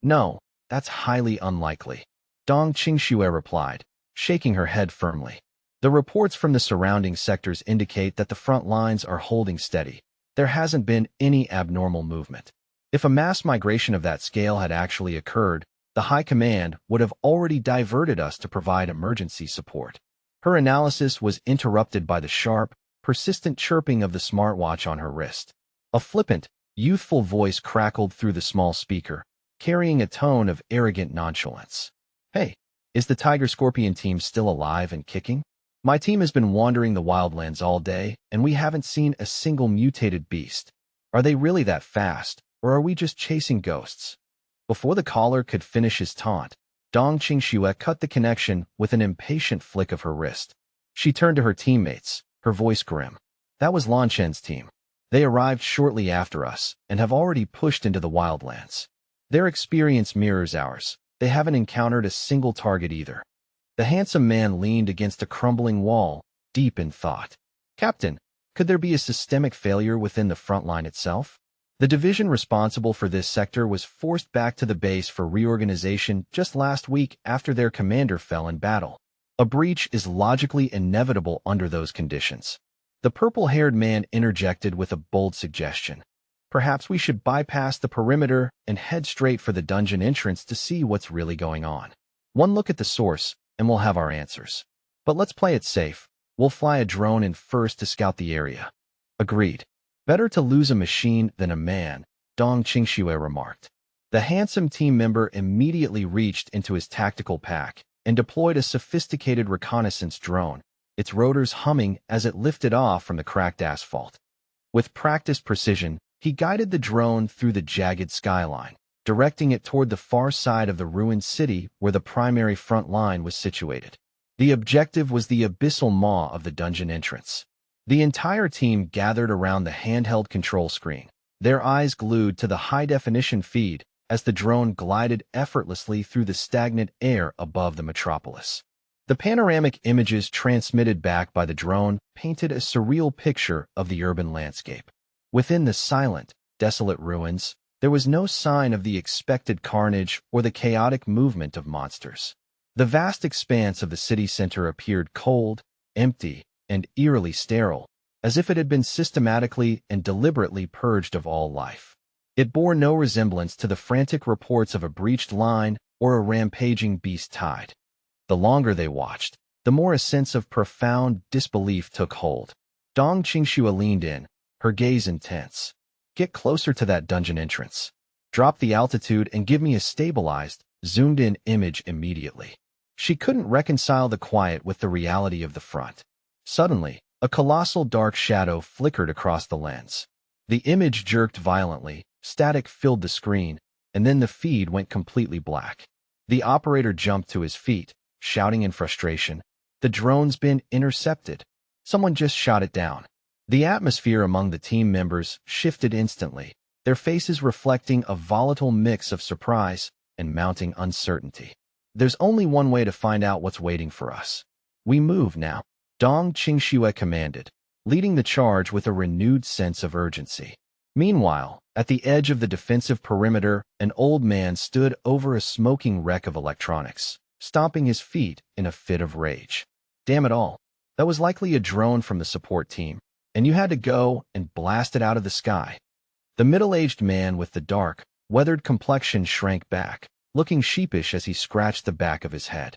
No, that's highly unlikely, Dong Qingxue replied, shaking her head firmly. The reports from the surrounding sectors indicate that the front lines are holding steady. There hasn't been any abnormal movement. If a mass migration of that scale had actually occurred, the High Command would have already diverted us to provide emergency support. Her analysis was interrupted by the sharp, persistent chirping of the smartwatch on her wrist. A flippant, youthful voice crackled through the small speaker, carrying a tone of arrogant nonchalance. Hey, is the Tiger Scorpion team still alive and kicking? My team has been wandering the wildlands all day, and we haven't seen a single mutated beast. Are they really that fast, or are we just chasing ghosts? Before the caller could finish his taunt, Dong Qingxue cut the connection with an impatient flick of her wrist. She turned to her teammates, her voice grim. That was Lan Chen's team. They arrived shortly after us and have already pushed into the wildlands. Their experience mirrors ours. They haven't encountered a single target either. The handsome man leaned against a crumbling wall, deep in thought. Captain, could there be a systemic failure within the front line itself? The division responsible for this sector was forced back to the base for reorganization just last week after their commander fell in battle. A breach is logically inevitable under those conditions. The purple-haired man interjected with a bold suggestion. Perhaps we should bypass the perimeter and head straight for the dungeon entrance to see what's really going on. One look at the source, and we'll have our answers. But let's play it safe. We'll fly a drone in first to scout the area. Agreed. Better to lose a machine than a man, Dong Qingxue remarked. The handsome team member immediately reached into his tactical pack and deployed a sophisticated reconnaissance drone, its rotors humming as it lifted off from the cracked asphalt. With practiced precision, he guided the drone through the jagged skyline, directing it toward the far side of the ruined city where the primary front line was situated. The objective was the abyssal maw of the dungeon entrance. The entire team gathered around the handheld control screen, their eyes glued to the high-definition feed as the drone glided effortlessly through the stagnant air above the metropolis. The panoramic images transmitted back by the drone painted a surreal picture of the urban landscape. Within the silent, desolate ruins, there was no sign of the expected carnage or the chaotic movement of monsters. The vast expanse of the city center appeared cold, empty, and eerily sterile, as if it had been systematically and deliberately purged of all life. It bore no resemblance to the frantic reports of a breached line or a rampaging beast tide. The longer they watched, the more a sense of profound disbelief took hold. Dong Qingxue leaned in, her gaze intense. Get closer to that dungeon entrance. Drop the altitude and give me a stabilized, zoomed-in image immediately. She couldn't reconcile the quiet with the reality of the front. Suddenly, a colossal dark shadow flickered across the lens. The image jerked violently, static filled the screen, and then the feed went completely black. The operator jumped to his feet, shouting in frustration, "The drone's been intercepted. Someone just shot it down." The atmosphere among the team members shifted instantly, their faces reflecting a volatile mix of surprise and mounting uncertainty. There's only one way to find out what's waiting for us. We move now, Dong Qingxue commanded, leading the charge with a renewed sense of urgency. Meanwhile, at the edge of the defensive perimeter, an old man stood over a smoking wreck of electronics, stomping his feet in a fit of rage. Damn it all. That was likely a drone from the support team, and you had to go and blast it out of the sky. The middle-aged man with the dark, weathered complexion shrank back, looking sheepish as he scratched the back of his head.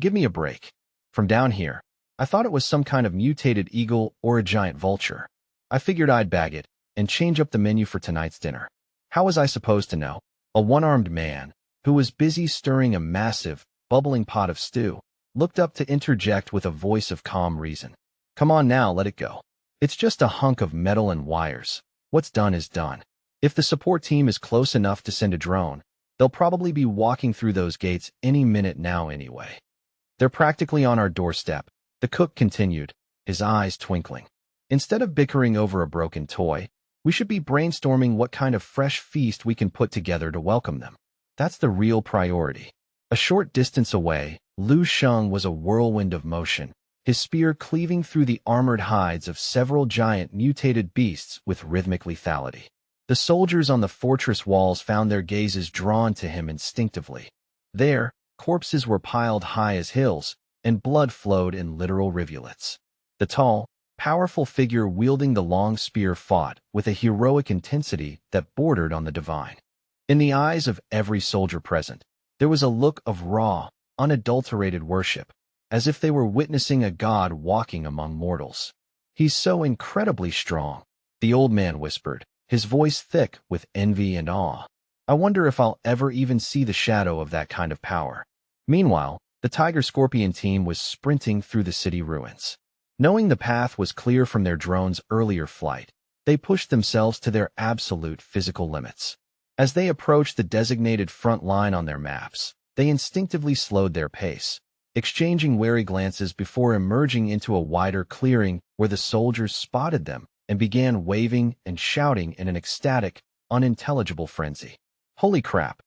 Give me a break. From down here, I thought it was some kind of mutated eagle or a giant vulture. I figured I'd bag it and change up the menu for tonight's dinner. How was I supposed to know? A one-armed man, who was busy stirring a massive, bubbling pot of stew, looked up to interject with a voice of calm reason. Come on now, let it go. It's just a hunk of metal and wires. What's done is done. If the support team is close enough to send a drone, they'll probably be walking through those gates any minute now anyway. They're practically on our doorstep, the cook continued, his eyes twinkling. Instead of bickering over a broken toy, we should be brainstorming what kind of fresh feast we can put together to welcome them. That's the real priority. A short distance away, Lu Sheng was a whirlwind of motion, his spear cleaving through the armored hides of several giant mutated beasts with rhythmic lethality. The soldiers on the fortress walls found their gazes drawn to him instinctively. There, corpses were piled high as hills, and blood flowed in literal rivulets. The tall, powerful figure wielding the long spear fought with a heroic intensity that bordered on the divine. In the eyes of every soldier present, there was a look of raw, unadulterated worship, as if they were witnessing a god walking among mortals. He's so incredibly strong, the old man whispered, his voice thick with envy and awe. I wonder if I'll ever even see the shadow of that kind of power. Meanwhile, the Tiger-Scorpion team was sprinting through the city ruins. Knowing the path was clear from their drone's earlier flight, they pushed themselves to their absolute physical limits. As they approached the designated front line on their maps, they instinctively slowed their pace, exchanging wary glances before emerging into a wider clearing where the soldiers spotted them and began waving and shouting in an ecstatic, unintelligible frenzy. Holy crap!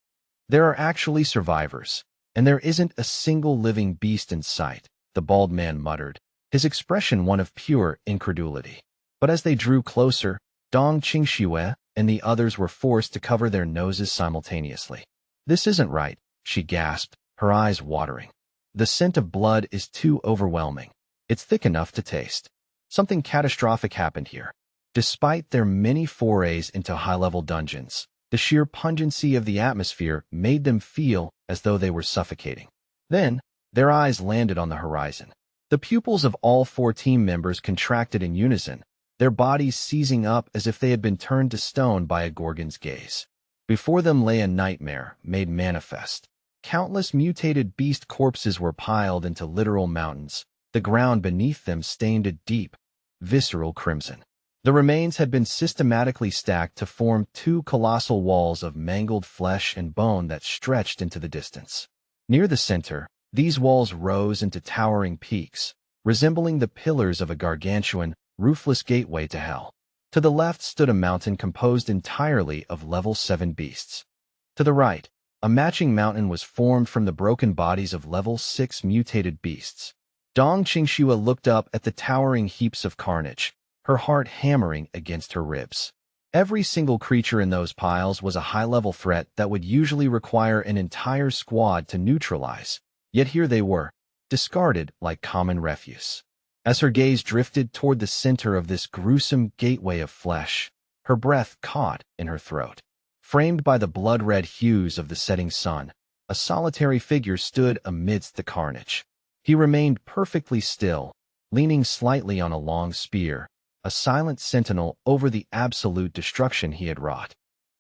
There are actually survivors, and there isn't a single living beast in sight, the bald man muttered, his expression one of pure incredulity. But as they drew closer, Dong Qingxue and the others were forced to cover their noses simultaneously. This isn't right, she gasped, her eyes watering. The scent of blood is too overwhelming. It's thick enough to taste. Something catastrophic happened here. Despite their many forays into high-level dungeons, the sheer pungency of the atmosphere made them feel as though they were suffocating. Then, their eyes landed on the horizon. The pupils of all 4 team members contracted in unison, their bodies seizing up as if they had been turned to stone by a Gorgon's gaze. Before them lay a nightmare made manifest. Countless mutated beast corpses were piled into literal mountains, the ground beneath them stained a deep, visceral crimson. The remains had been systematically stacked to form 2 colossal walls of mangled flesh and bone that stretched into the distance. Near the center, these walls rose into towering peaks, resembling the pillars of a gargantuan, roofless gateway to hell. To the left stood a mountain composed entirely of level 7 beasts. To the right, a matching mountain was formed from the broken bodies of level 6 mutated beasts. Dong Qingxue looked up at the towering heaps of carnage, her heart hammering against her ribs. Every single creature in those piles was a high-level threat that would usually require an entire squad to neutralize, yet here they were, discarded like common refuse. As her gaze drifted toward the center of this gruesome gateway of flesh, her breath caught in her throat. Framed by the blood-red hues of the setting sun, a solitary figure stood amidst the carnage. He remained perfectly still, leaning slightly on a long spear, a silent sentinel over the absolute destruction he had wrought.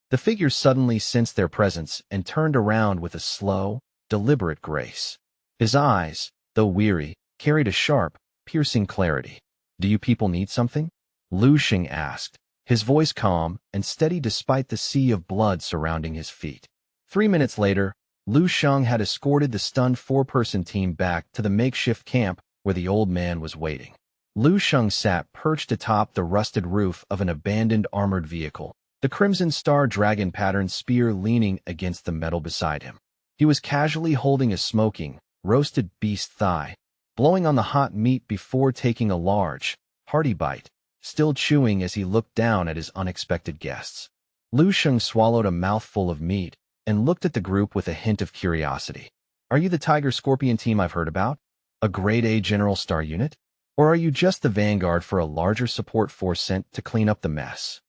The figure suddenly sensed their presence and turned around with a slow, deliberate grace. His eyes, though weary, carried a sharp, piercing clarity. "Do you people need something?" Lu Sheng asked, his voice calm and steady despite the sea of blood surrounding his feet. 3 minutes later, Lu Sheng had escorted the stunned 4-person team back to the makeshift camp where the old man was waiting. Lu Sheng sat perched atop the rusted roof of an abandoned armored vehicle, the crimson star dragon patterned spear leaning against the metal beside him. He was casually holding a smoking, roasted beast thigh, blowing on the hot meat before taking a large, hearty bite, still chewing as he looked down at his unexpected guests. Lu Sheng swallowed a mouthful of meat and looked at the group with a hint of curiosity. "Are you the Tiger-Scorpion team I've heard about? A grade A General Star unit? Or are you just the vanguard for a larger support force sent to clean up the mess?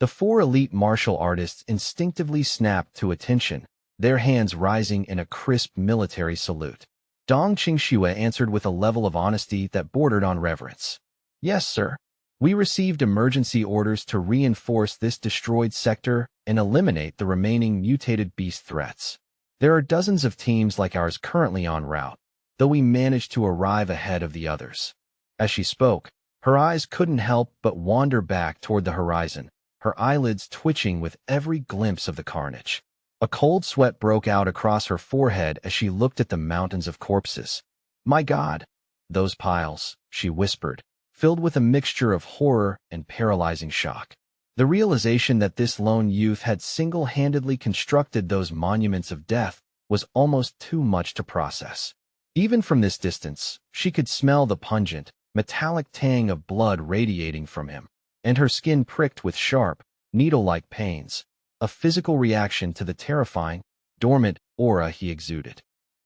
The four elite martial artists instinctively snapped to attention, their hands rising in a crisp military salute. Dong Qingxue answered with a level of honesty that bordered on reverence. Yes, sir. We received emergency orders to reinforce this destroyed sector and eliminate the remaining mutated beast threats. There are dozens of teams like ours currently en route, though we managed to arrive ahead of the others. As she spoke, her eyes couldn't help but wander back toward the horizon, her eyelids twitching with every glimpse of the carnage. A cold sweat broke out across her forehead as she looked at the mountains of corpses. My God! Those piles, she whispered, filled with a mixture of horror and paralyzing shock. The realization that this lone youth had single-handedly constructed those monuments of death was almost too much to process. Even from this distance, she could smell the pungent, metallic tang of blood radiating from him, and her skin pricked with sharp, needle-like pains, a physical reaction to the terrifying, dormant aura he exuded.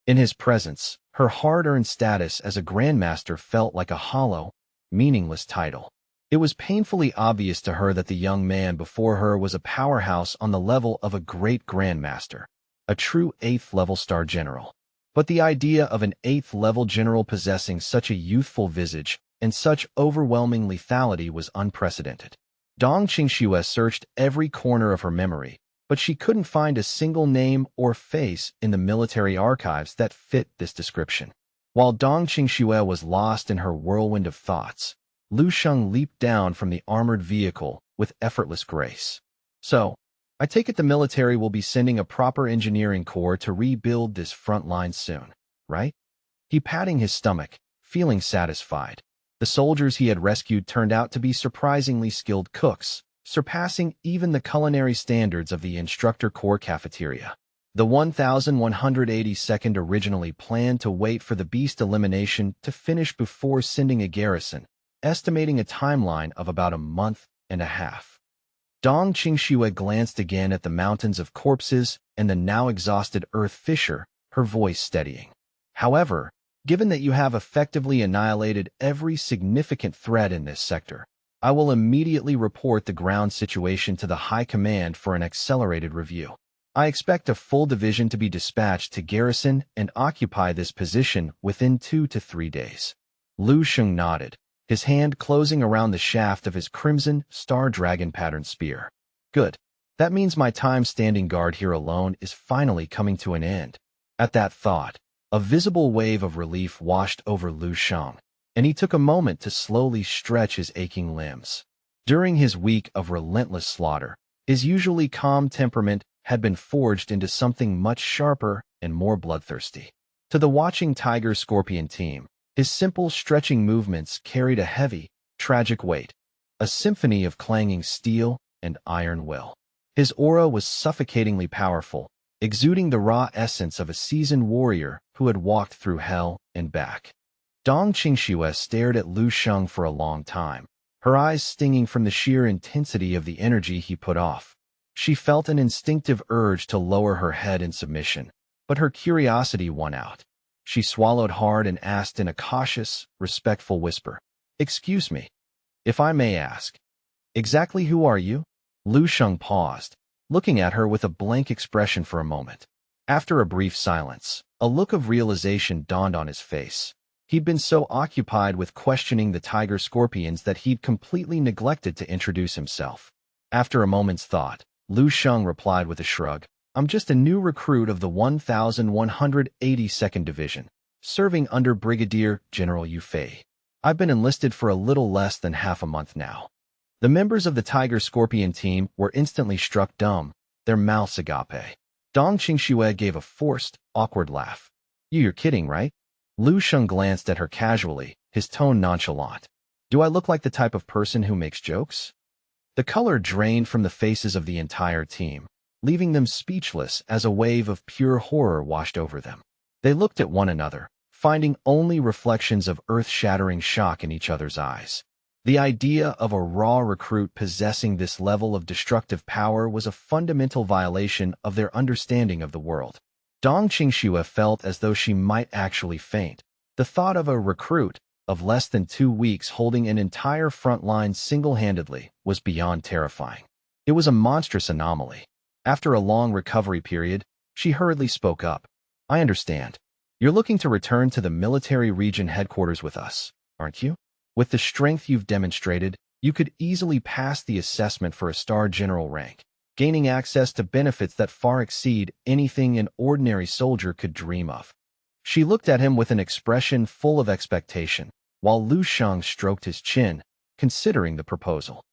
In his presence, her hard-earned status as a grandmaster felt like a hollow, meaningless title. It was painfully obvious to her that the young man before her was a powerhouse on the level of a great grandmaster, a true 8th-level star general. But the idea of an 8th-level general possessing such a youthful visage and such overwhelming lethality was unprecedented. Dong Qingxue searched every corner of her memory, but she couldn't find a single name or face in the military archives that fit this description. While Dong Qingxue was lost in her whirlwind of thoughts, Lu Sheng leaped down from the armored vehicle with effortless grace. So, I take it the military will be sending a proper engineering corps to rebuild this front line soon, right? He patting his stomach, feeling satisfied. The soldiers he had rescued turned out to be surprisingly skilled cooks, surpassing even the culinary standards of the instructor corps cafeteria. The 1182nd originally planned to wait for the beast elimination to finish before sending a garrison, estimating a timeline of about a month and a half. Dong Qingxue glanced again at the mountains of corpses and the now exhausted Earth Fisher, her voice steadying. However, given that you have effectively annihilated every significant threat in this sector, I will immediately report the ground situation to the High Command for an accelerated review. I expect a full division to be dispatched to garrison and occupy this position within 2 to 3 days. Lu Sheng nodded, his hand closing around the shaft of his crimson star dragon patterned spear. Good. That means my time standing guard here alone is finally coming to an end. At that thought, a visible wave of relief washed over Lu Sheng, and he took a moment to slowly stretch his aching limbs. During his week of relentless slaughter, his usually calm temperament had been forged into something much sharper and more bloodthirsty. To the watching Tiger-Scorpion team, his simple stretching movements carried a heavy, tragic weight, a symphony of clanging steel and iron will. His aura was suffocatingly powerful, exuding the raw essence of a seasoned warrior who had walked through hell and back. Dong Qingxue stared at Lu Sheng for a long time, her eyes stinging from the sheer intensity of the energy he put off. She felt an instinctive urge to lower her head in submission, but her curiosity won out. She swallowed hard and asked in a cautious, respectful whisper, "Excuse me, if I may ask, exactly who are you?" Lu Sheng paused, looking at her with a blank expression for a moment. After a brief silence, a look of realization dawned on his face. He'd been so occupied with questioning the tiger scorpions that he'd completely neglected to introduce himself. After a moment's thought, Lu Sheng replied with a shrug, "I'm just a new recruit of the 1182nd Division, serving under Brigadier General Yu Fei. I've been enlisted for a little less than half a month now." The members of the Tiger Scorpion team were instantly struck dumb, their mouths agape. Dong Qingxue gave a forced, awkward laugh. "You're kidding, right?" Lu Sheng glanced at her casually, his tone nonchalant. "Do I look like the type of person who makes jokes?" The color drained from the faces of the entire team, leaving them speechless as a wave of pure horror washed over them. They looked at one another, finding only reflections of earth-shattering shock in each other's eyes. The idea of a raw recruit possessing this level of destructive power was a fundamental violation of their understanding of the world. Dong Qingxue felt as though she might actually faint. The thought of a recruit, of less than 2 weeks holding an entire front line single-handedly was beyond terrifying. It was a monstrous anomaly. After a long recovery period, she hurriedly spoke up. I understand. You're looking to return to the military region headquarters with us, aren't you? With the strength you've demonstrated, you could easily pass the assessment for a star general rank, gaining access to benefits that far exceed anything an ordinary soldier could dream of. She looked at him with an expression full of expectation, while Lu Sheng stroked his chin, considering the proposal.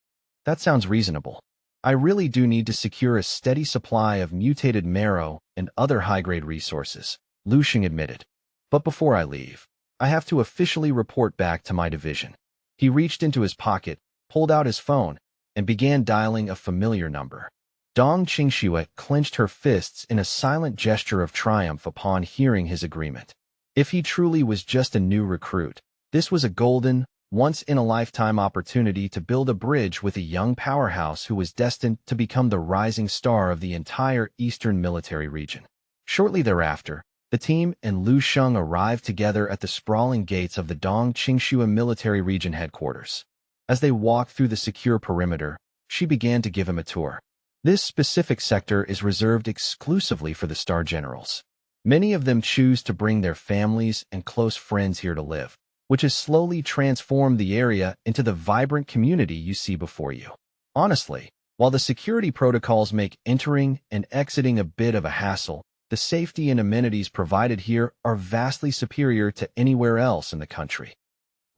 That sounds reasonable. I really do need to secure a steady supply of mutated marrow and other high-grade resources, Lu Sheng admitted. But before I leave, I have to officially report back to my division. He reached into his pocket, pulled out his phone, and began dialing a familiar number. Dong Qingxue clenched her fists in a silent gesture of triumph upon hearing his agreement. If he truly was just a new recruit, this was a golden, once-in-a-lifetime opportunity to build a bridge with a young powerhouse who was destined to become the rising star of the entire Eastern military region. Shortly thereafter, the team and Lu Sheng arrived together at the sprawling gates of the Dong Qingxue military region headquarters. As they walked through the secure perimeter, she began to give him a tour. This specific sector is reserved exclusively for the Star Generals. Many of them choose to bring their families and close friends here to live, which has slowly transformed the area into the vibrant community you see before you. Honestly, while the security protocols make entering and exiting a bit of a hassle, the safety and amenities provided here are vastly superior to anywhere else in the country.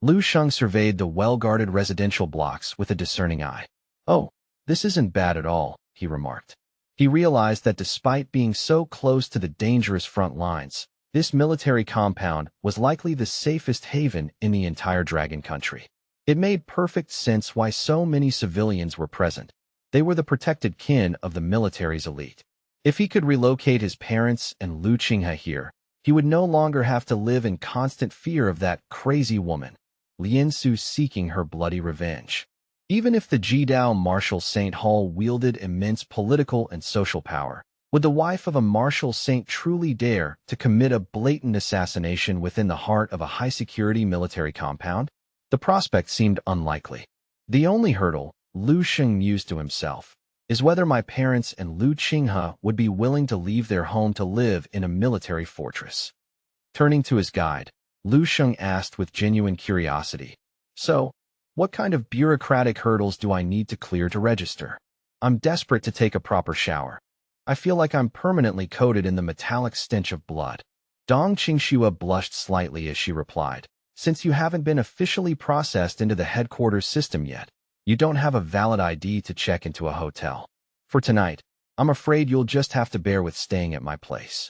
Lu Sheng surveyed the well-guarded residential blocks with a discerning eye. Oh, this isn't bad at all, he remarked. He realized that despite being so close to the dangerous front lines, this military compound was likely the safest haven in the entire Dragon Country. It made perfect sense why so many civilians were present. They were the protected kin of the military's elite. If he could relocate his parents and Lu Qinghe here, he would no longer have to live in constant fear of that crazy woman, Lien Su, seeking her bloody revenge. Even if the Jidao Marshal Saint Hall wielded immense political and social power, would the wife of a martial saint truly dare to commit a blatant assassination within the heart of a high-security military compound? The prospect seemed unlikely. The only hurdle, Lu Sheng mused to himself, is whether my parents and Lu Qinghe would be willing to leave their home to live in a military fortress. Turning to his guide, Lu Sheng asked with genuine curiosity, So, what kind of bureaucratic hurdles do I need to clear to register? I'm desperate to take a proper shower. I feel like I'm permanently coated in the metallic stench of blood. Dong Qingxue blushed slightly as she replied, Since you haven't been officially processed into the headquarters system yet, you don't have a valid ID to check into a hotel. For tonight, I'm afraid you'll just have to bear with staying at my place.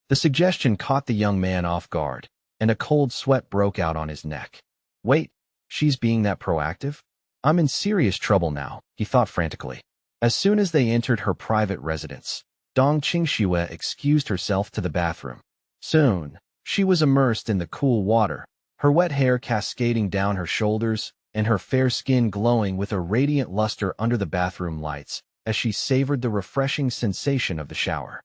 The suggestion caught the young man off guard, and a cold sweat broke out on his neck. Wait, she's being that proactive? I'm in serious trouble now, he thought frantically. As soon as they entered her private residence, Dong Qingxue excused herself to the bathroom. Soon, she was immersed in the cool water, her wet hair cascading down her shoulders, and her fair skin glowing with a radiant luster under the bathroom lights as she savored the refreshing sensation of the shower.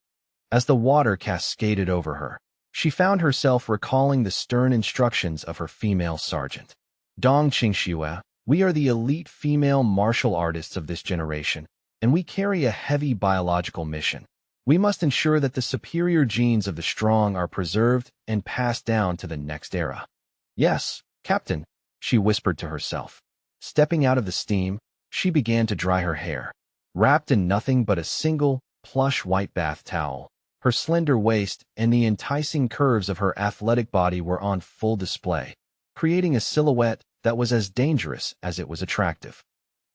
As the water cascaded over her, she found herself recalling the stern instructions of her female sergeant. Dong Qingxue, we are the elite female martial artists of this generation, and we carry a heavy biological mission. We must ensure that the superior genes of the strong are preserved and passed down to the next era. Yes, Captain, she whispered to herself. Stepping out of the steam, she began to dry her hair. Wrapped in nothing but a single, plush white bath towel, her slender waist and the enticing curves of her athletic body were on full display, creating a silhouette that was as dangerous as it was attractive.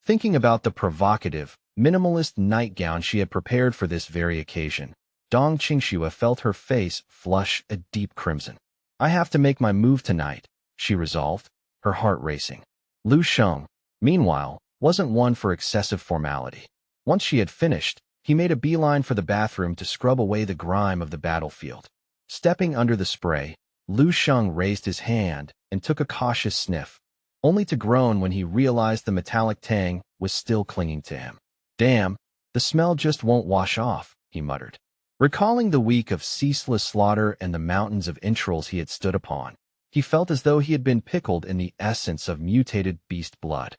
Thinking about the provocative, minimalist nightgown she had prepared for this very occasion, Dong Qingxue felt her face flush a deep crimson. I have to make my move tonight, she resolved, her heart racing. Lu Sheng, meanwhile, wasn't one for excessive formality. Once she had finished, he made a beeline for the bathroom to scrub away the grime of the battlefield. Stepping under the spray, Lu Sheng raised his hand and took a cautious sniff, only to groan when he realized the metallic tang was still clinging to him. Damn, the smell just won't wash off, he muttered. Recalling the week of ceaseless slaughter and the mountains of entrails he had stood upon, He felt as though he had been pickled in the essence of mutated beast blood.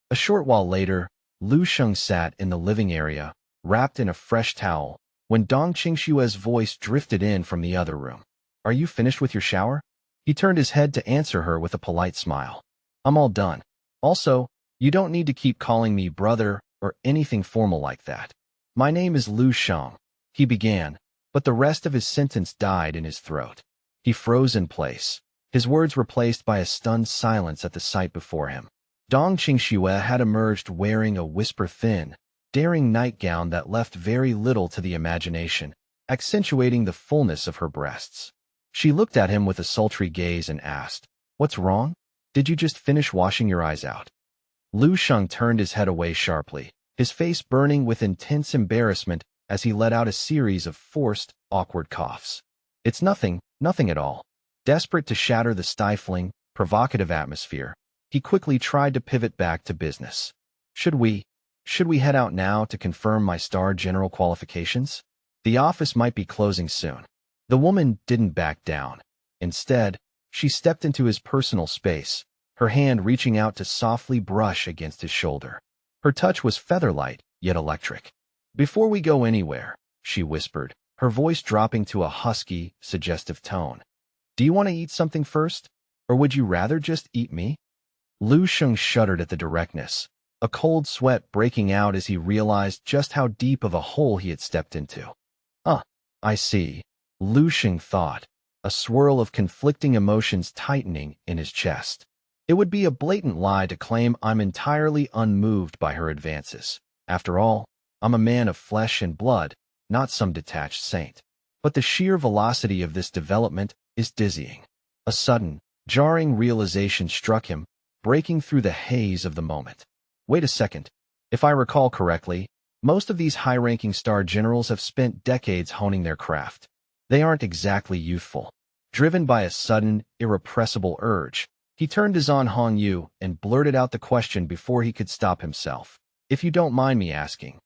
A short while later, Lu Sheng sat in the living area, wrapped in a fresh towel, when Dong Qingshue's voice drifted in from the other room. "Are you finished with your shower?" He turned his head to answer her with a polite smile. "I'm all done. Also, you don't need to keep calling me brother or anything formal like that. My name is Lu Sheng," he began, but the rest of his sentence died in his throat. He froze in place, his words replaced by a stunned silence at the sight before him. Dong Qingxue had emerged wearing a whisper-thin, daring nightgown that left very little to the imagination, accentuating the fullness of her breasts. She looked at him with a sultry gaze and asked, "What's wrong? Did you just finish washing your eyes out?" Lu Sheng turned his head away sharply, his face burning with intense embarrassment as he let out a series of forced, awkward coughs. "It's nothing at all." Desperate to shatter the stifling, provocative atmosphere, he quickly tried to pivot back to business. Should we head out now to confirm my star general qualifications? The office might be closing soon." The woman didn't back down. Instead, she stepped into his personal space, her hand reaching out to softly brush against his shoulder. Her touch was feather-light, yet electric. "Before we go anywhere," she whispered, her voice dropping to a husky, suggestive tone, "do you want to eat something first? Or would you rather just eat me?" Lu Sheng shuddered at the directness, a cold sweat breaking out as he realized just how deep of a hole he had stepped into. I see," Lu Sheng thought, a swirl of conflicting emotions tightening in his chest. It would be a blatant lie to claim I'm entirely unmoved by her advances. After all, I'm a man of flesh and blood, not some detached saint. But the sheer velocity of this development is dizzying. A sudden, jarring realization struck him, breaking through the haze of the moment. Wait a second. If I recall correctly, most of these high-ranking star generals have spent decades honing their craft. They aren't exactly youthful. Driven by a sudden, irrepressible urge, he turned to Zhan Hongyu and blurted out the question before he could stop himself. "If you don't mind me asking,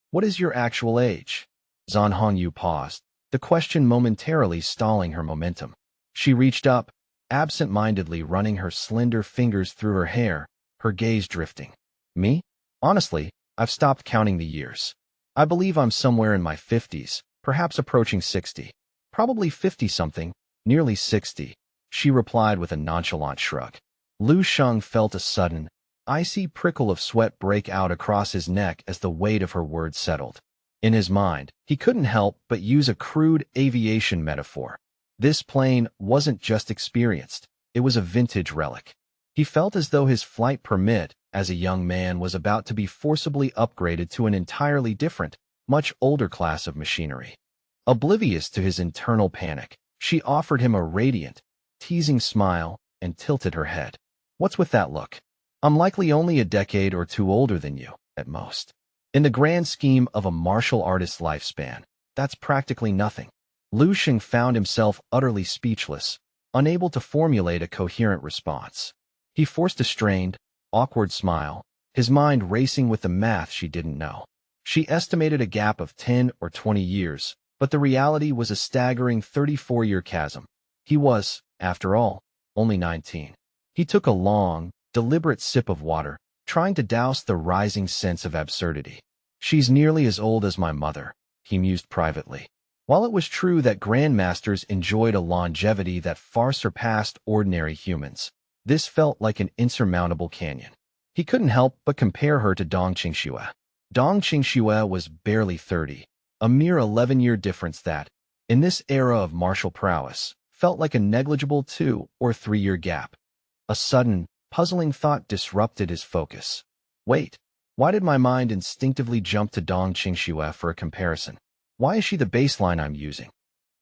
what is your actual age?" Zhan Hongyu paused, the question momentarily stalling her momentum. She reached up, absent-mindedly running her slender fingers through her hair, her gaze drifting. "Me? Honestly, I've stopped counting the years. I believe I'm somewhere in my 50s, perhaps approaching 60. Probably 50-something, nearly 60, she replied with a nonchalant shrug. Lu Sheng felt a sudden, icy prickle of sweat break out across his neck as the weight of her words settled. In his mind, he couldn't help but use a crude aviation metaphor. This plane wasn't just experienced, it was a vintage relic. He felt as though his flight permit, as a young man, was about to be forcibly upgraded to an entirely different, much older class of machinery. Oblivious to his internal panic, she offered him a radiant, teasing smile and tilted her head. "What's with that look? I'm likely only a decade or two older than you, at most. In the grand scheme of a martial artist's lifespan, that's practically nothing." Lu Sheng found himself utterly speechless, unable to formulate a coherent response. He forced a strained, awkward smile, his mind racing with the math she didn't know. She estimated a gap of 10 or 20 years, but the reality was a staggering 34-year chasm. He was, after all, only 19. He took a long, deliberate sip of water, trying to douse the rising sense of absurdity. "She's nearly as old as my mother," he mused privately. While it was true that grandmasters enjoyed a longevity that far surpassed ordinary humans, this felt like an insurmountable canyon. He couldn't help but compare her to Dong Qingxue. Dong Qingxue was barely 30, a mere 11-year difference that, in this era of martial prowess, felt like a negligible 2 or 3-year gap. A sudden, puzzling thought disrupted his focus. Wait, why did my mind instinctively jump to Dong Qingxue for a comparison? Why is she the baseline I'm using?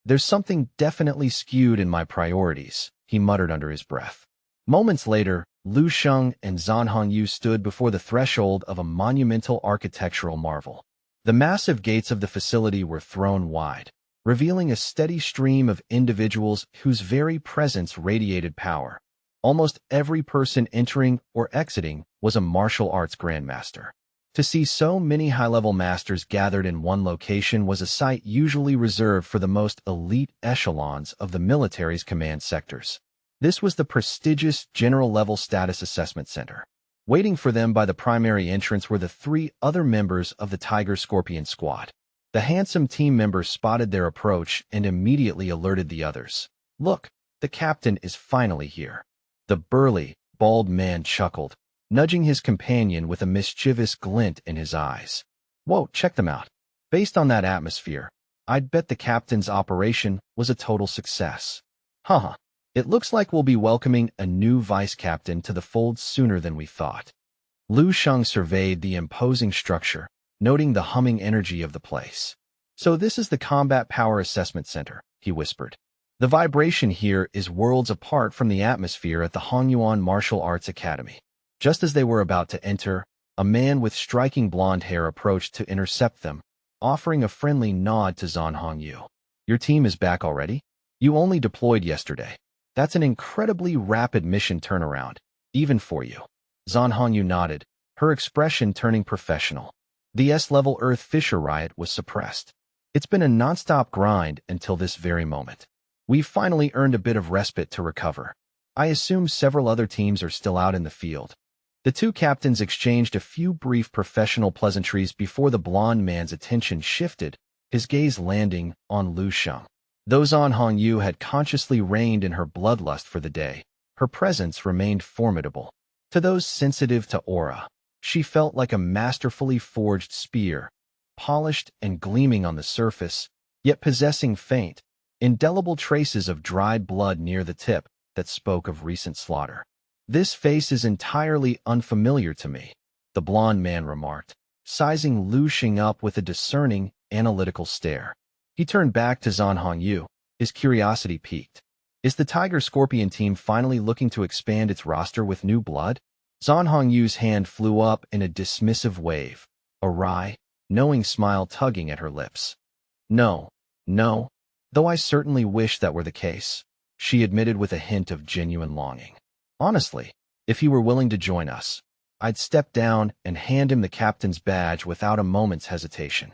There's something definitely skewed in my priorities, he muttered under his breath. Moments later, Lu Sheng and Zhan Hongyu stood before the threshold of a monumental architectural marvel. The massive gates of the facility were thrown wide, revealing a steady stream of individuals whose very presence radiated power. Almost every person entering or exiting was a martial arts grandmaster. To see so many high-level masters gathered in one location was a sight usually reserved for the most elite echelons of the military's command sectors. This was the prestigious general-level status assessment center. Waiting for them by the primary entrance were the 3 other members of the Tiger Scorpion squad. The handsome team members spotted their approach and immediately alerted the others. "Look, the captain is finally here." The burly, bald man chuckled, nudging his companion with a mischievous glint in his eyes. "Whoa, check them out. Based on that atmosphere, I'd bet the captain's operation was a total success." Haha. "It looks like we'll be welcoming a new vice-captain to the fold sooner than we thought." Lu Sheng surveyed the imposing structure, noting the humming energy of the place. "So this is the Combat Power Assessment Center," he whispered. "The vibration here is worlds apart from the atmosphere at the Hongyuan Martial Arts Academy." Just as they were about to enter, a man with striking blonde hair approached to intercept them, offering a friendly nod to Zhan Hongyu. "Your team is back already? You only deployed yesterday. That's an incredibly rapid mission turnaround, even for you." Zhan Hongyu nodded, her expression turning professional. The S-level Earth Fisher riot was suppressed. "It's been a non-stop grind until this very moment. We've finally earned a bit of respite to recover. I assume several other teams are still out in the field." The 2 captains exchanged a few brief professional pleasantries before the blond man's attention shifted, his gaze landing on Lu Sheng. Though Zhan Hongyu had consciously reined in her bloodlust for the day, her presence remained formidable. To those sensitive to aura, she felt like a masterfully forged spear, polished and gleaming on the surface, yet possessing faint, indelible traces of dried blood near the tip that spoke of recent slaughter. "This face is entirely unfamiliar to me," the blond man remarked, sizing Lu Sheng up with a discerning, analytical stare. He turned back to Zhan Hongyu, his curiosity piqued. "Is the Tiger Scorpion team finally looking to expand its roster with new blood?" Zhan Hongyu's hand flew up in a dismissive wave, a wry, knowing smile tugging at her lips. No, though I certainly wish that were the case," she admitted with a hint of genuine longing. "Honestly, if he were willing to join us, I'd step down and hand him the captain's badge without a moment's hesitation."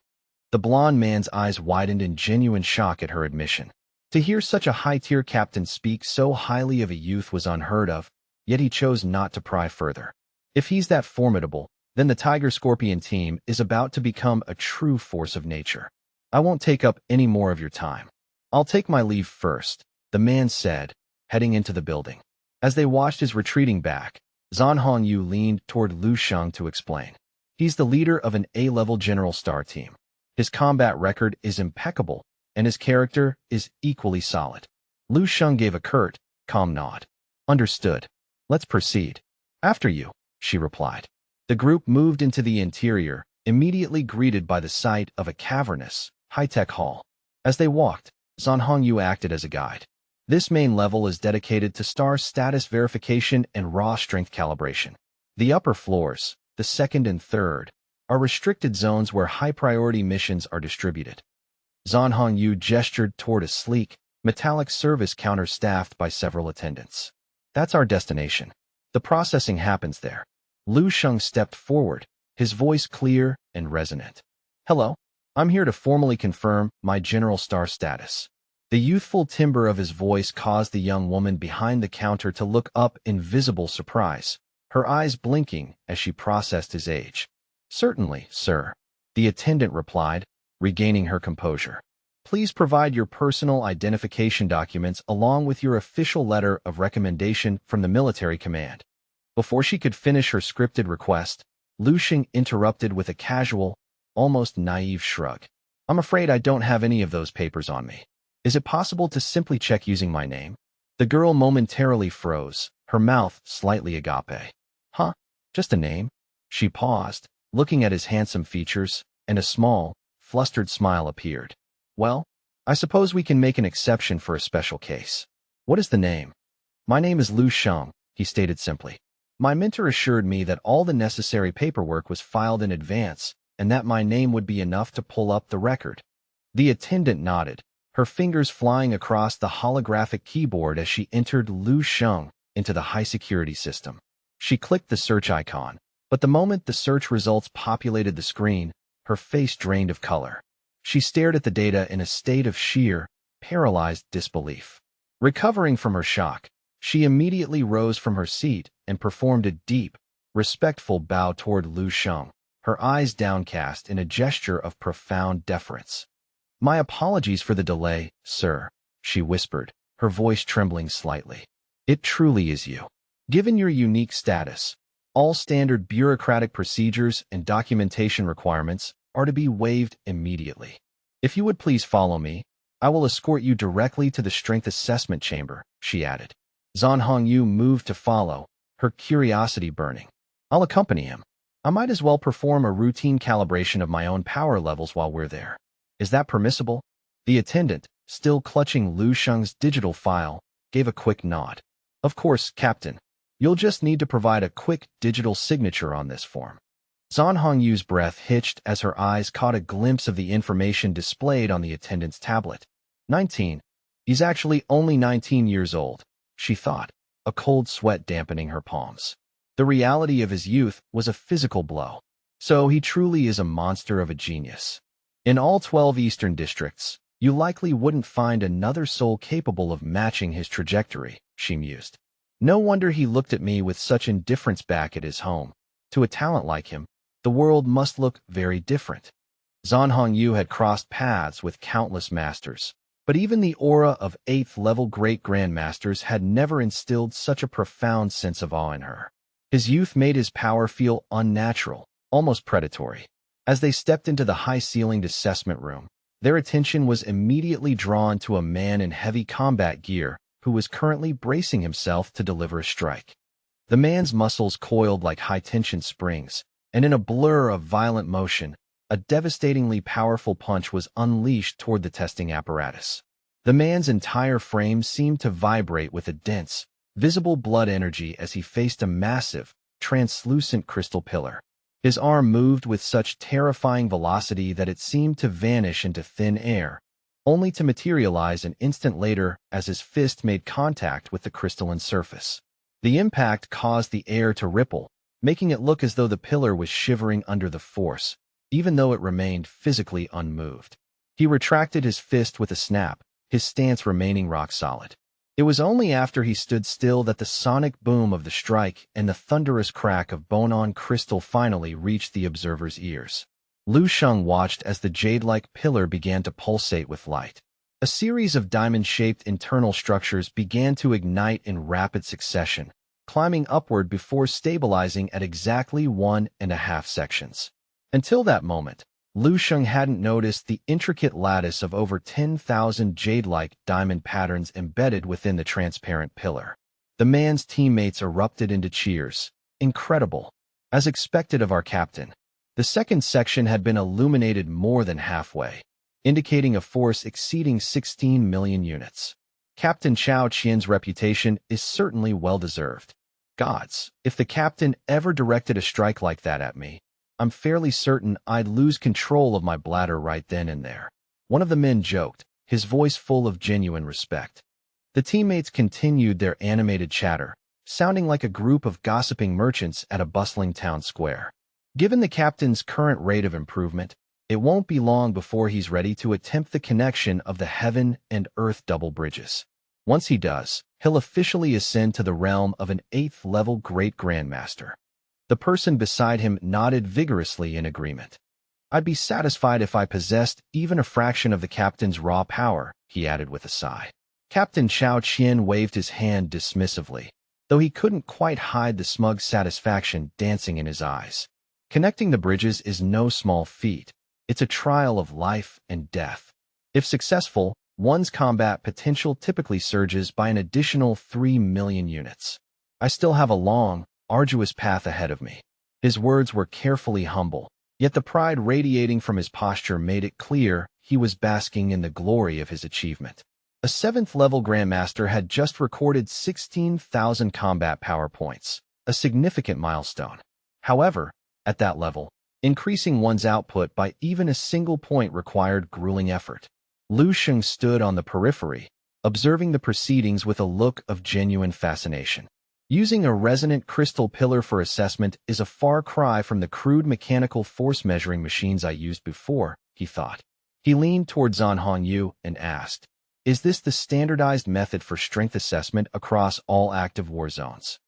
The blond man's eyes widened in genuine shock at her admission. To hear such a high-tier captain speak so highly of a youth was unheard of, yet he chose not to pry further. If he's that formidable, then the Tiger Scorpion team is about to become a true force of nature. "I won't take up any more of your time. I'll take my leave first," the man said, heading into the building. As they watched his retreating back, Zhan Hongyu leaned toward Lu Sheng to explain. "He's the leader of an A-level General Star team. His combat record is impeccable, and his character is equally solid." Lu Sheng gave a curt, calm nod. "Understood. Let's proceed." "After you," she replied. The group moved into the interior, immediately greeted by the sight of a cavernous, high-tech hall. As they walked, Zhan Hongyu acted as a guide. This main level is dedicated to star status verification and raw strength calibration. The upper floors, the second and third, are restricted zones where high-priority missions are distributed. Zhan Hongyu gestured toward a sleek, metallic service counter staffed by several attendants. "That's our destination. The processing happens there." Lu Sheng stepped forward, his voice clear and resonant. "Hello, I'm here to formally confirm my General Star status." The youthful timbre of his voice caused the young woman behind the counter to look up in visible surprise, her eyes blinking as she processed his age. "Certainly, sir," the attendant replied, regaining her composure. "Please provide your personal identification documents along with your official letter of recommendation from the military command." Before she could finish her scripted request, Lu Sheng interrupted with a casual, almost naive shrug. "I'm afraid I don't have any of those papers on me. Is it possible to simply check using my name?" The girl momentarily froze, her mouth slightly agape. "Huh? Just a name?" She paused, looking at his handsome features, and a small, flustered smile appeared. "Well, I suppose we can make an exception for a special case. What is the name?" "My name is Lu Sheng," he stated simply. "My mentor assured me that all the necessary paperwork was filed in advance and that my name would be enough to pull up the record." The attendant nodded, her fingers flying across the holographic keyboard as she entered Lu Sheng into the high-security system. She clicked the search icon, but the moment the search results populated the screen, her face drained of color. She stared at the data in a state of sheer, paralyzed disbelief. Recovering from her shock, She immediately rose from her seat and performed a deep, respectful bow toward Lu Sheng, her eyes downcast in a gesture of profound deference. "My apologies for the delay, sir," she whispered, her voice trembling slightly. "It truly is you. Given your unique status, all standard bureaucratic procedures and documentation requirements are to be waived immediately. If you would please follow me, I will escort you directly to the strength assessment chamber," she added. Zhan Hongyu moved to follow, her curiosity burning. "I'll accompany him. I might as well perform a routine calibration of my own power levels while we're there. Is that permissible?" The attendant, still clutching Lu Sheng's digital file, gave a quick nod. "Of course, Captain. You'll just need to provide a quick digital signature on this form." Zhan Hongyu's breath hitched as her eyes caught a glimpse of the information displayed on the attendant's tablet. 19. He's actually only 19 years old, she thought, a cold sweat dampening her palms. The reality of his youth was a physical blow. So he truly is a monster of a genius. In all 12 Eastern districts, you likely wouldn't find another soul capable of matching his trajectory, she mused. No wonder he looked at me with such indifference back at his home. To a talent like him, the world must look very different. Zhan Hongyu had crossed paths with countless masters, but even the aura of 8th-level great grandmasters had never instilled such a profound sense of awe in her. His youth made his power feel unnatural, almost predatory. As they stepped into the high-ceilinged assessment room, their attention was immediately drawn to a man in heavy combat gear who was currently bracing himself to deliver a strike. The man's muscles coiled like high-tension springs, and in a blur of violent motion, a devastatingly powerful punch was unleashed toward the testing apparatus. The man's entire frame seemed to vibrate with a dense, visible blood energy as he faced a massive, translucent crystal pillar. His arm moved with such terrifying velocity that it seemed to vanish into thin air, only to materialize an instant later as his fist made contact with the crystalline surface. The impact caused the air to ripple, making it look as though the pillar was shivering under the force, even though it remained physically unmoved. He retracted his fist with a snap, his stance remaining rock solid. It was only after he stood still that the sonic boom of the strike and the thunderous crack of bone-on crystal finally reached the observer's ears. Lu Sheng watched as the jade-like pillar began to pulsate with light. A series of diamond-shaped internal structures began to ignite in rapid succession, climbing upward before stabilizing at exactly 1.5 sections. Until that moment, Lu Sheng hadn't noticed the intricate lattice of over 10,000 jade-like diamond patterns embedded within the transparent pillar. The man's teammates erupted into cheers. "Incredible. As expected of our captain." The second section had been illuminated more than halfway, indicating a force exceeding 16 million units. Captain Chao Qian's reputation is certainly well-deserved. Gods, if the captain ever directed a strike like that at me, I'm fairly certain I'd lose control of my bladder right then and there. One of the men joked, his voice full of genuine respect. The teammates continued their animated chatter, sounding like a group of gossiping merchants at a bustling town square. Given the captain's current rate of improvement, it won't be long before he's ready to attempt the connection of the heaven and earth double bridges. Once he does, he'll officially ascend to the realm of an 8th-level great grandmaster. The person beside him nodded vigorously in agreement. "I'd be satisfied if I possessed even a fraction of the captain's raw power," he added with a sigh. Captain Chao Qian waved his hand dismissively, though he couldn't quite hide the smug satisfaction dancing in his eyes. Connecting the bridges is no small feat. It's a trial of life and death. If successful, one's combat potential typically surges by an additional 3 million units. I still have a long, arduous path ahead of me. His words were carefully humble, yet the pride radiating from his posture made it clear he was basking in the glory of his achievement. A 7th-level Grandmaster had just recorded 16,000 combat power points, a significant milestone. However, at that level, increasing one's output by even a single point required grueling effort. Lu Sheng stood on the periphery, observing the proceedings with a look of genuine fascination. Using a resonant crystal pillar for assessment is a far cry from the crude mechanical force-measuring machines I used before, he thought. He leaned toward Zhan Hongyu and asked, Is this the standardized method for strength assessment across all active war zones?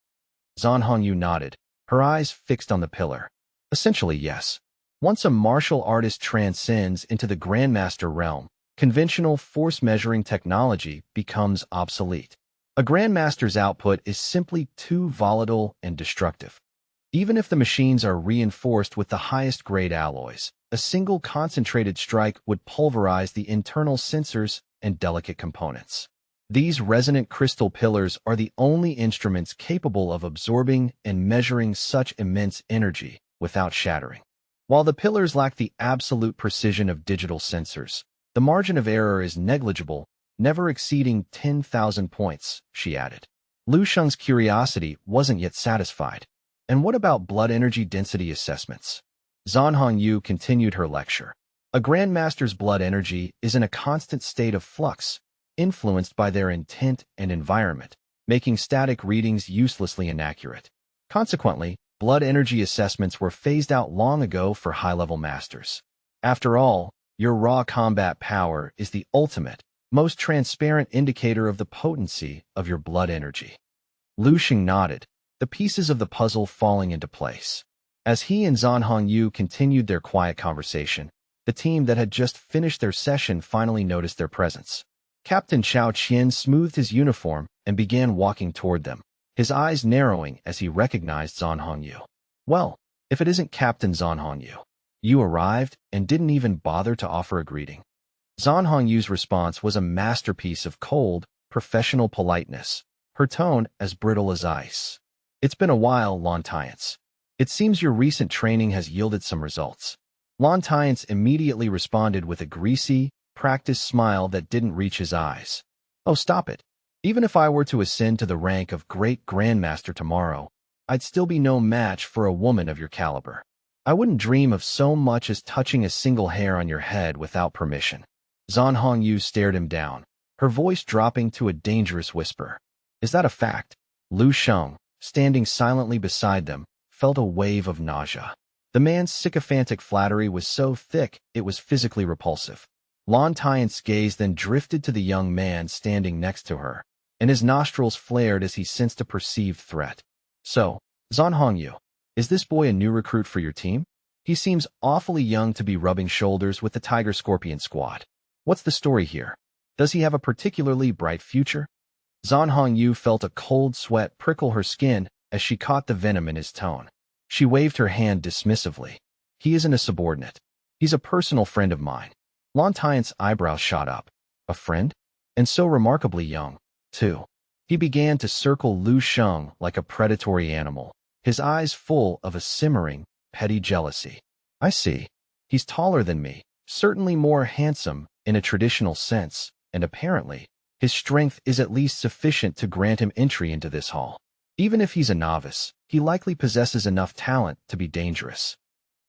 Zhan Hongyu nodded, her eyes fixed on the pillar. Essentially, yes. Once a martial artist transcends into the Grandmaster realm, conventional force-measuring technology becomes obsolete. A Grandmaster's output is simply too volatile and destructive. Even if the machines are reinforced with the highest-grade alloys, a single concentrated strike would pulverize the internal sensors and delicate components. These resonant crystal pillars are the only instruments capable of absorbing and measuring such immense energy without shattering. While the pillars lack the absolute precision of digital sensors, the margin of error is negligible, never exceeding 10,000 points, she added. Lu Sheng's curiosity wasn't yet satisfied. And what about blood energy density assessments? Zhan Hongyu continued her lecture. A Grandmaster's blood energy is in a constant state of flux, influenced by their intent and environment, making static readings uselessly inaccurate. Consequently, blood energy assessments were phased out long ago for high-level masters. After all, your raw combat power is the ultimate, most transparent indicator of the potency of your blood energy. Lu Sheng nodded, the pieces of the puzzle falling into place. As he and Zhan Hongyu continued their quiet conversation, the team that had just finished their session finally noticed their presence. Captain Chao Qian smoothed his uniform and began walking toward them, his eyes narrowing as he recognized Zhan Hongyu. Well, if it isn't Captain Zhan Hongyu. You arrived and didn't even bother to offer a greeting. Zhan Hongyu's response was a masterpiece of cold, professional politeness, her tone as brittle as ice. It's been a while, Lontiance. It seems your recent training has yielded some results. Lontiance immediately responded with a greasy, practiced smile that didn't reach his eyes. Oh, stop it. Even if I were to ascend to the rank of Great Grandmaster tomorrow, I'd still be no match for a woman of your caliber. I wouldn't dream of so much as touching a single hair on your head without permission. Zhan Hongyu stared him down, her voice dropping to a dangerous whisper. Is that a fact? Lu Sheng, standing silently beside them, felt a wave of nausea. The man's sycophantic flattery was so thick it was physically repulsive. Lontiance's gaze then drifted to the young man standing next to her, and his nostrils flared as he sensed a perceived threat. So, Zhan Hongyu, is this boy a new recruit for your team? He seems awfully young to be rubbing shoulders with the Tiger Scorpion squad. What's the story here? Does he have a particularly bright future? Zhan Hongyu felt a cold sweat prickle her skin as she caught the venom in his tone. She waved her hand dismissively. He isn't a subordinate. He's a personal friend of mine. Lontiance's eyebrows shot up. A friend? And so remarkably young, too. He began to circle Lu Sheng like a predatory animal, his eyes full of a simmering, petty jealousy. I see. He's taller than me, certainly more handsome in a traditional sense, and apparently, his strength is at least sufficient to grant him entry into this hall. Even if he's a novice, he likely possesses enough talent to be dangerous.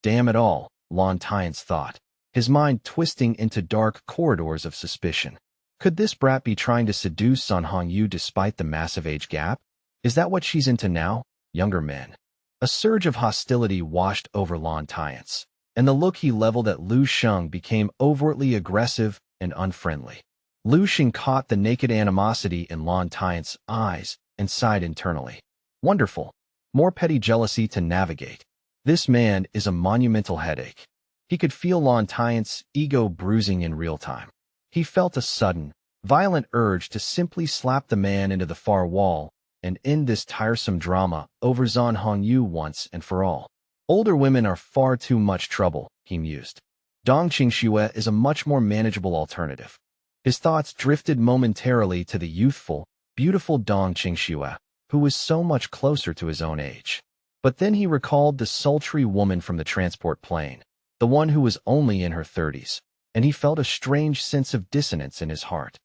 Damn it all, Lontiance thought, his mind twisting into dark corridors of suspicion. Could this brat be trying to seduce Zhan Hongyu despite the massive age gap? Is that what she's into now? Younger men. A surge of hostility washed over Lontiance, and the look he leveled at Lu Sheng became overtly aggressive and unfriendly. Lu Sheng caught the naked animosity in Lontiance's eyes and sighed internally. Wonderful. More petty jealousy to navigate. This man is a monumental headache. He could feel Lontiance's ego bruising in real time. He felt a sudden, violent urge to simply slap the man into the far wall and end this tiresome drama over Zhan Hongyu once and for all. Older women are far too much trouble, he mused. Dong Qingxue is a much more manageable alternative. His thoughts drifted momentarily to the youthful, beautiful Dong Qingxue, who was so much closer to his own age. But then he recalled the sultry woman from the transport plane, the one who was only in her 30s, and he felt a strange sense of dissonance in his heart.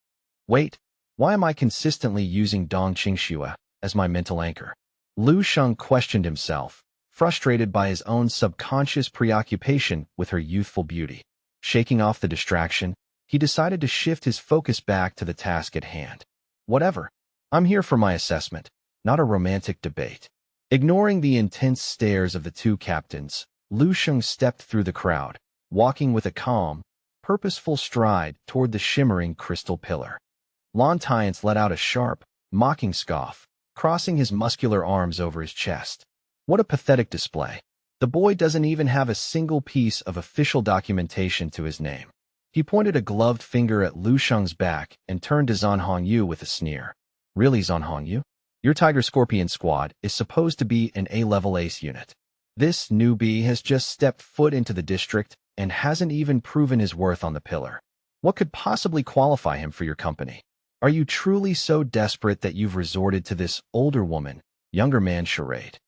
Wait, why am I consistently using Dong Qingxue as my mental anchor? Lu Sheng questioned himself, frustrated by his own subconscious preoccupation with her youthful beauty. Shaking off the distraction, he decided to shift his focus back to the task at hand. Whatever. I'm here for my assessment, not a romantic debate. Ignoring the intense stares of the two captains, Lu Sheng stepped through the crowd, walking with a calm, purposeful stride toward the shimmering crystal pillar. Lontiance let out a sharp, mocking scoff, crossing his muscular arms over his chest. What a pathetic display. The boy doesn't even have a single piece of official documentation to his name. He pointed a gloved finger at Lu Sheng's back and turned to Zhan Hongyu with a sneer. Really, Zhan Hongyu? Your Tiger Scorpion squad is supposed to be an A-level ace unit. This newbie has just stepped foot into the district and hasn't even proven his worth on the pillar. What could possibly qualify him for your company? Are you truly so desperate that you've resorted to this older woman, younger man charade?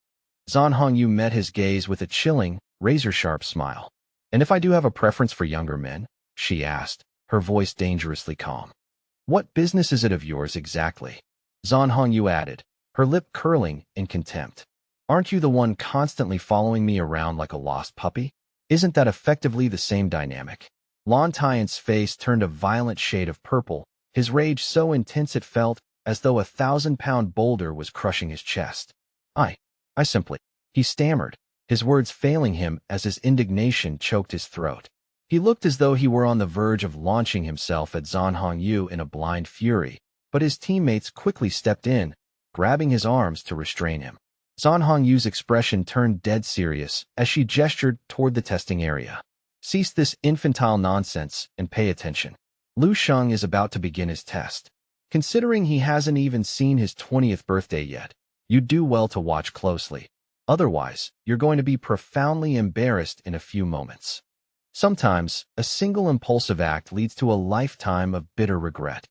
Zhan Hongyu met his gaze with a chilling, razor-sharp smile. And if I do have a preference for younger men? She asked, her voice dangerously calm. What business is it of yours exactly? Zhan Hongyu added, her lip curling in contempt. Aren't you the one constantly following me around like a lost puppy? Isn't that effectively the same dynamic? Lontian's face turned a violent shade of purple, his rage so intense it felt as though a 1,000-pound boulder was crushing his chest. I simply, he stammered, his words failing him as his indignation choked his throat. He looked as though he were on the verge of launching himself at Zhan Hongyu in a blind fury, but his teammates quickly stepped in, grabbing his arms to restrain him. Zhan Hongyu's expression turned dead serious as she gestured toward the testing area. Cease this infantile nonsense and pay attention. Lu Sheng is about to begin his test. Considering he hasn't even seen his 20th birthday yet, you do well to watch closely. Otherwise, you're going to be profoundly embarrassed in a few moments. Sometimes, a single impulsive act leads to a lifetime of bitter regret.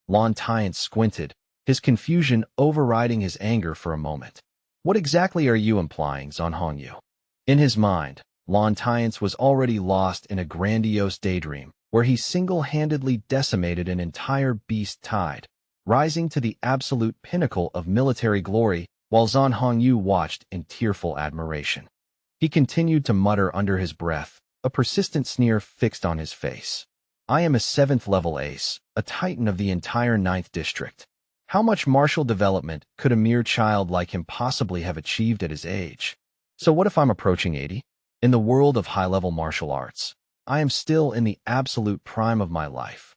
Lontiance squinted, his confusion overriding his anger for a moment. What exactly are you implying, Zhan Hongyu? In his mind, Lontiance was already lost in a grandiose daydream, where he single-handedly decimated an entire beast tide, rising to the absolute pinnacle of military glory while Zhan Hongyu watched in tearful admiration. He continued to mutter under his breath, a persistent sneer fixed on his face. I am a 7th-level ace, a titan of the entire 9th district. How much martial development could a mere child like him possibly have achieved at his age? So what if I'm approaching 80? In the world of high-level martial arts, I am still in the absolute prime of my life.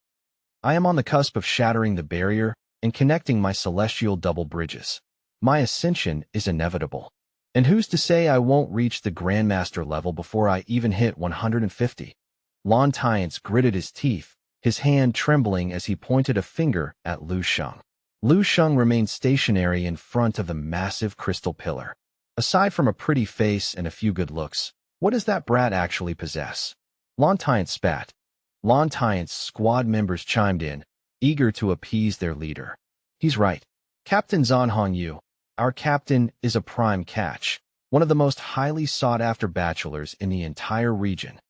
I am on the cusp of shattering the barrier and connecting my celestial double bridges. My ascension is inevitable. And who's to say I won't reach the Grandmaster level before I even hit 150? Lontiance gritted his teeth, his hand trembling as he pointed a finger at Lu Sheng. Lu Sheng remained stationary in front of the massive crystal pillar. Aside from a pretty face and a few good looks, what does that brat actually possess? Lontiance spat. Lontiance's squad members chimed in, eager to appease their leader. He's right. Captain Zhan Hongyu, our captain, is a prime catch, one of the most highly sought-after bachelors in the entire region.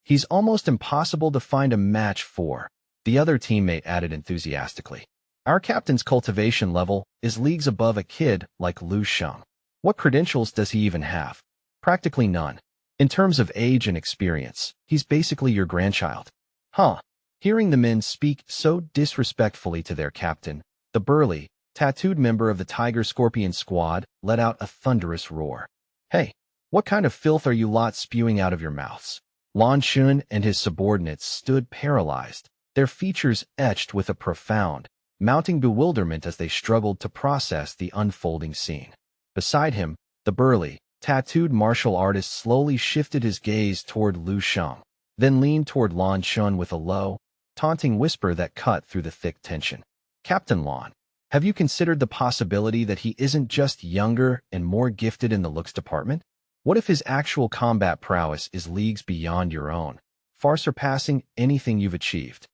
He's almost impossible to find a match for, the other teammate added enthusiastically. Our captain's cultivation level is leagues above a kid like Lu Sheng. What credentials does he even have? Practically none. In terms of age and experience, he's basically your grandchild. Huh. Hearing the men speak so disrespectfully to their captain, the burly, tattooed member of the Tiger Scorpion squad let out a thunderous roar. Hey, what kind of filth are you lot spewing out of your mouths? Lan Shun and his subordinates stood paralyzed, their features etched with a profound, mounting bewilderment as they struggled to process the unfolding scene. Beside him, the burly, tattooed martial artist slowly shifted his gaze toward Lu Sheng, then leaned toward Lan Shun with a low, taunting whisper that cut through the thick tension. Captain Lan, have you considered the possibility that he isn't just younger and more gifted in the looks department? What if his actual combat prowess is leagues beyond your own, far surpassing anything you've achieved?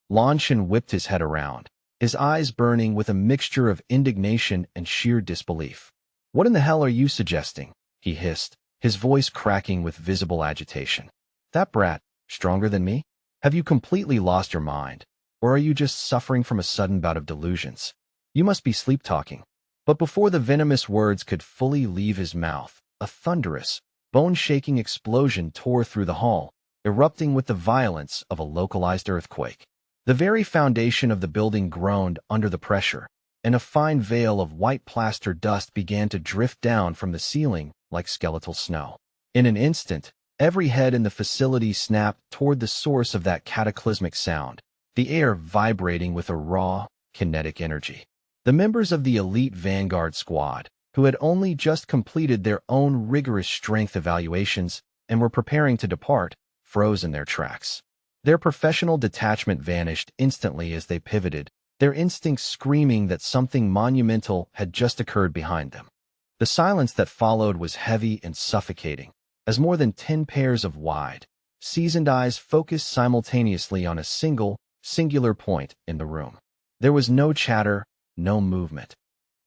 Lan Shun whipped his head around, his eyes burning with a mixture of indignation and sheer disbelief. What in the hell are you suggesting? He hissed, his voice cracking with visible agitation. That brat, stronger than me? Have you completely lost your mind? Or are you just suffering from a sudden bout of delusions? You must be sleep-talking. But before the venomous words could fully leave his mouth, a thunderous, bone-shaking explosion tore through the hall, erupting with the violence of a localized earthquake. The very foundation of the building groaned under the pressure, and a fine veil of white plaster dust began to drift down from the ceiling like skeletal snow. In an instant, every head in the facility snapped toward the source of that cataclysmic sound, the air vibrating with a raw, kinetic energy. The members of the elite Vanguard squad, who had only just completed their own rigorous strength evaluations and were preparing to depart, froze in their tracks. Their professional detachment vanished instantly as they pivoted, their instincts screaming that something monumental had just occurred behind them. The silence that followed was heavy and suffocating, as more than 10 pairs of wide, seasoned eyes focused simultaneously on a singular point in the room. There was no chatter, no movement.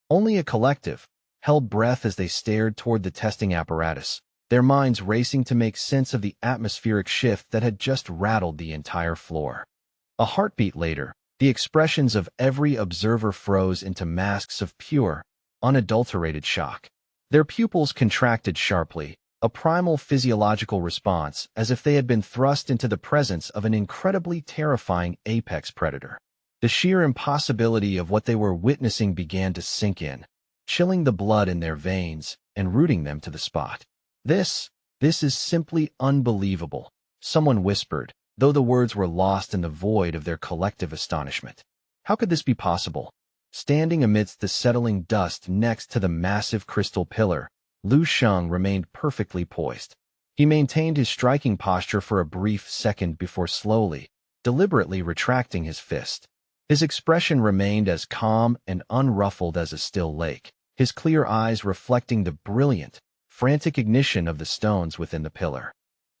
Only a collective, held breath as they stared toward the testing apparatus, their minds racing to make sense of the atmospheric shift that had just rattled the entire floor. A heartbeat later, the expressions of every observer froze into masks of pure, unadulterated shock. Their pupils contracted sharply, a primal physiological response as if they had been thrust into the presence of an incredibly terrifying apex predator. The sheer impossibility of what they were witnessing began to sink in, chilling the blood in their veins and rooting them to the spot. This is simply unbelievable, someone whispered, though the words were lost in the void of their collective astonishment. How could this be possible? Standing amidst the settling dust next to the massive crystal pillar, Lu Sheng remained perfectly poised. He maintained his striking posture for a brief second before slowly, deliberately retracting his fist. His expression remained as calm and unruffled as a still lake, his clear eyes reflecting the brilliant, frantic ignition of the stones within the pillar.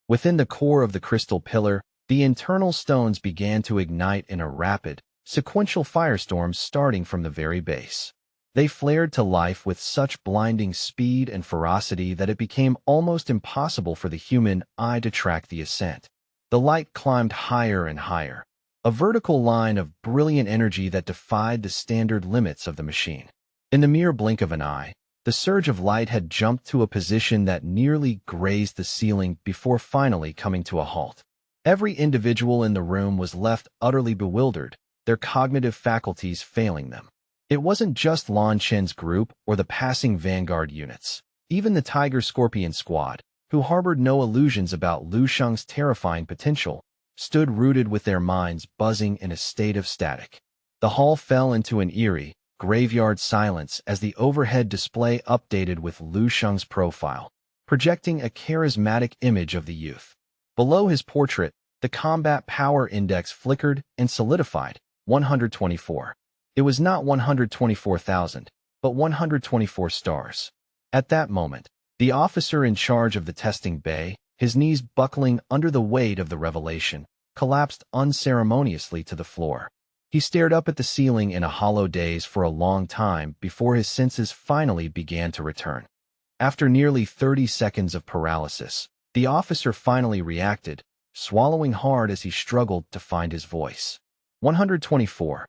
Within the core of the crystal pillar, the internal stones began to ignite in a rapid, sequential firestorm starting from the very base. They flared to life with such blinding speed and ferocity that it became almost impossible for the human eye to track the ascent. The light climbed higher and higher, a vertical line of brilliant energy that defied the standard limits of the machine. In the mere blink of an eye, the surge of light had jumped to a position that nearly grazed the ceiling before finally coming to a halt. Every individual in the room was left utterly bewildered, their cognitive faculties failing them. It wasn't just Lan Chen's group or the passing Vanguard units. Even the Tiger Scorpion squad, who harbored no illusions about Lu Sheng's terrifying potential, stood rooted with their minds buzzing in a state of static. The hall fell into an eerie, graveyard silence as the overhead display updated with Lu Sheng's profile, projecting a charismatic image of the youth. Below his portrait, the combat power index flickered and solidified, 124. It was not 124,000, but 124 stars. At that moment, the officer in charge of the testing bay, his knees buckling under the weight of the revelation, collapsed unceremoniously to the floor. He stared up at the ceiling in a hollow daze for a long time before his senses finally began to return. After nearly 30 seconds of paralysis, the officer finally reacted, swallowing hard as he struggled to find his voice. 124.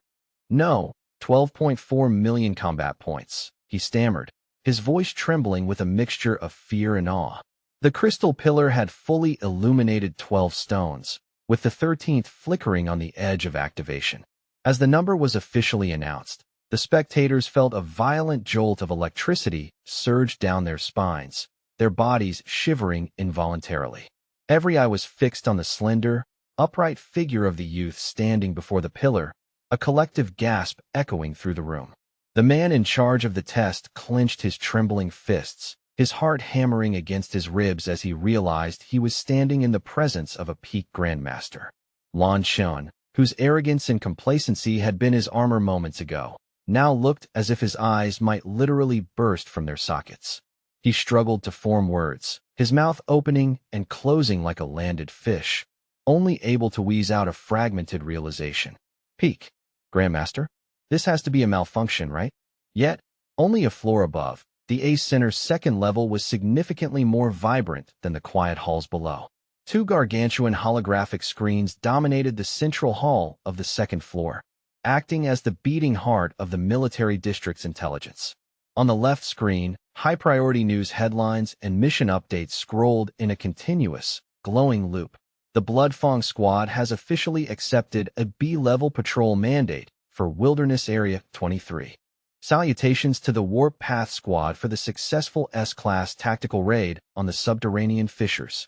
No, 12.4 million combat points, he stammered, his voice trembling with a mixture of fear and awe. The crystal pillar had fully illuminated 12 stones, with the 13th flickering on the edge of activation. As the number was officially announced, the spectators felt a violent jolt of electricity surge down their spines, their bodies shivering involuntarily. Every eye was fixed on the slender, upright figure of the youth standing before the pillar, a collective gasp echoing through the room. The man in charge of the test clenched his trembling fists, his heart hammering against his ribs as he realized he was standing in the presence of a peak grandmaster. Lan Chen, whose arrogance and complacency had been his armor moments ago, now looked as if his eyes might literally burst from their sockets. He struggled to form words, his mouth opening and closing like a landed fish, only able to wheeze out a fragmented realization. Peak. Grandmaster? This has to be a malfunction, right? Yet, only a floor above, the A Center's second level was significantly more vibrant than the quiet halls below. Two gargantuan holographic screens dominated the central hall of the second floor, acting as the beating heart of the military district's intelligence. On the left screen, high-priority news headlines and mission updates scrolled in a continuous, glowing loop. The Bloodfang Squad has officially accepted a B-level patrol mandate for Wilderness Area 23. Salutations to the Warp Path Squad for the successful S-Class tactical raid on the subterranean fissures.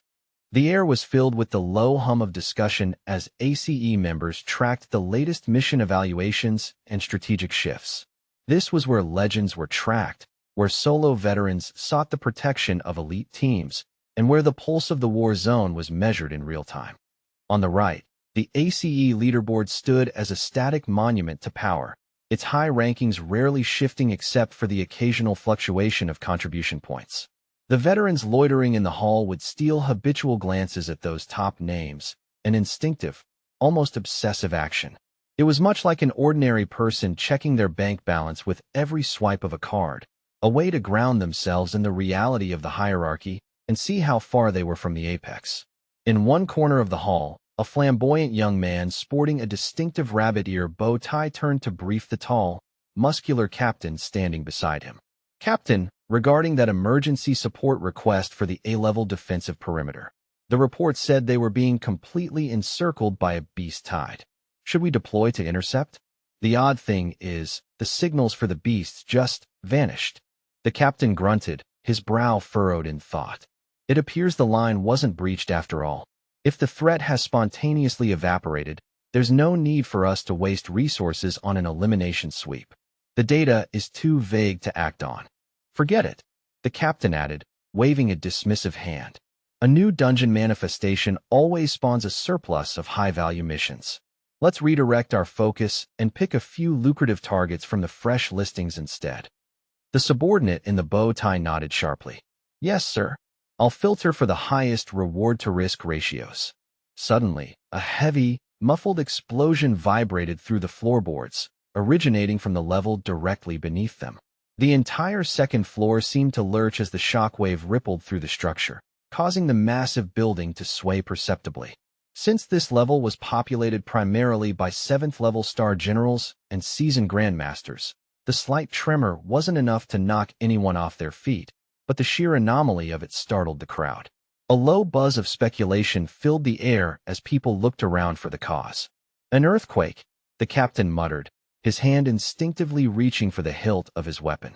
The air was filled with the low hum of discussion as ACE members tracked the latest mission evaluations and strategic shifts. This was where legends were tracked, where solo veterans sought the protection of elite teams, and where the pulse of the war zone was measured in real time. On the right, the ACE leaderboard stood as a static monument to power, its high rankings rarely shifting except for the occasional fluctuation of contribution points. The veterans loitering in the hall would steal habitual glances at those top names, an instinctive, almost obsessive action. It was much like an ordinary person checking their bank balance with every swipe of a card, a way to ground themselves in the reality of the hierarchy and see how far they were from the apex. In one corner of the hall, a flamboyant young man sporting a distinctive rabbit ear bow tie turned to brief the tall, muscular captain standing beside him. "Captain, regarding that emergency support request for the A-level defensive perimeter. The report said they were being completely encircled by a beast tide. Should we deploy to intercept? The odd thing is, the signals for the beasts just vanished." The captain grunted, his brow furrowed in thought. It appears the line wasn't breached after all. If the threat has spontaneously evaporated, there's no need for us to waste resources on an elimination sweep. The data is too vague to act on. "Forget it," the captain added, waving a dismissive hand. A new dungeon manifestation always spawns a surplus of high-value missions. Let's redirect our focus and pick a few lucrative targets from the fresh listings instead. The subordinate in the bow tie nodded sharply. "Yes, sir. I'll filter for the highest reward-to-risk ratios." Suddenly, a heavy, muffled explosion vibrated through the floorboards, originating from the level directly beneath them. The entire second floor seemed to lurch as the shockwave rippled through the structure, causing the massive building to sway perceptibly. Since this level was populated primarily by 7th-level star generals and seasoned grandmasters, the slight tremor wasn't enough to knock anyone off their feet, but the sheer anomaly of it startled the crowd. A low buzz of speculation filled the air as people looked around for the cause. "An earthquake," the captain muttered, his hand instinctively reaching for the hilt of his weapon.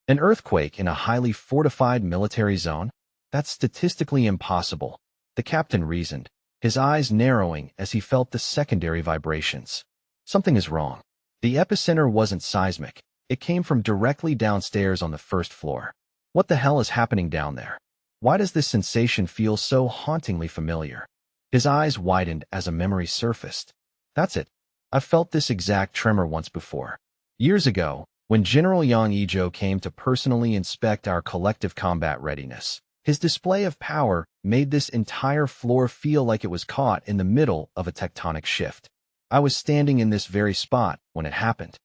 "An earthquake in a highly fortified military zone? That's statistically impossible," the captain reasoned, his eyes narrowing as he felt the secondary vibrations. Something is wrong. The epicenter wasn't seismic. It came from directly downstairs on the first floor. What the hell is happening down there? Why does this sensation feel so hauntingly familiar? His eyes widened as a memory surfaced. That's it. I've felt this exact tremor once before. Years ago, when General Yang Ijo came to personally inspect our collective combat readiness. His display of power made this entire floor feel like it was caught in the middle of a tectonic shift. I was standing in this very spot when it happened.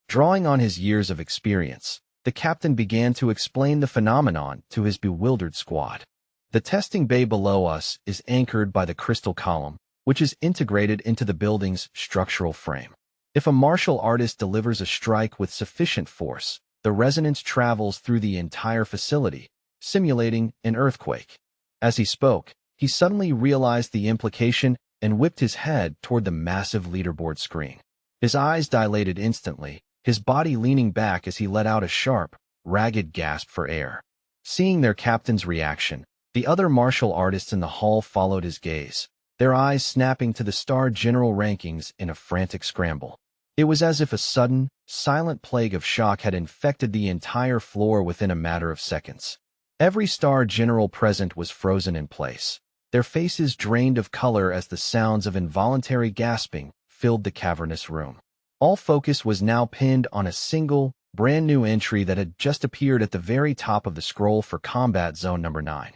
Drawing on his years of experience, the captain began to explain the phenomenon to his bewildered squad. The testing bay below us is anchored by the crystal column, which is integrated into the building's structural frame. If a martial artist delivers a strike with sufficient force, the resonance travels through the entire facility, simulating an earthquake. As he spoke, he suddenly realized the implication and whipped his head toward the massive leaderboard screen. His eyes dilated instantly, his body leaning back as he let out a sharp, ragged gasp for air. Seeing their captain's reaction, the other martial artists in the hall followed his gaze, their eyes snapping to the star general rankings in a frantic scramble. It was as if a sudden, silent plague of shock had infected the entire floor within a matter of seconds. Every star general present was frozen in place, their faces drained of color as the sounds of involuntary gasping filled the cavernous room. All focus was now pinned on a single, brand-new entry that had just appeared at the very top of the scroll for Combat Zone Number 9.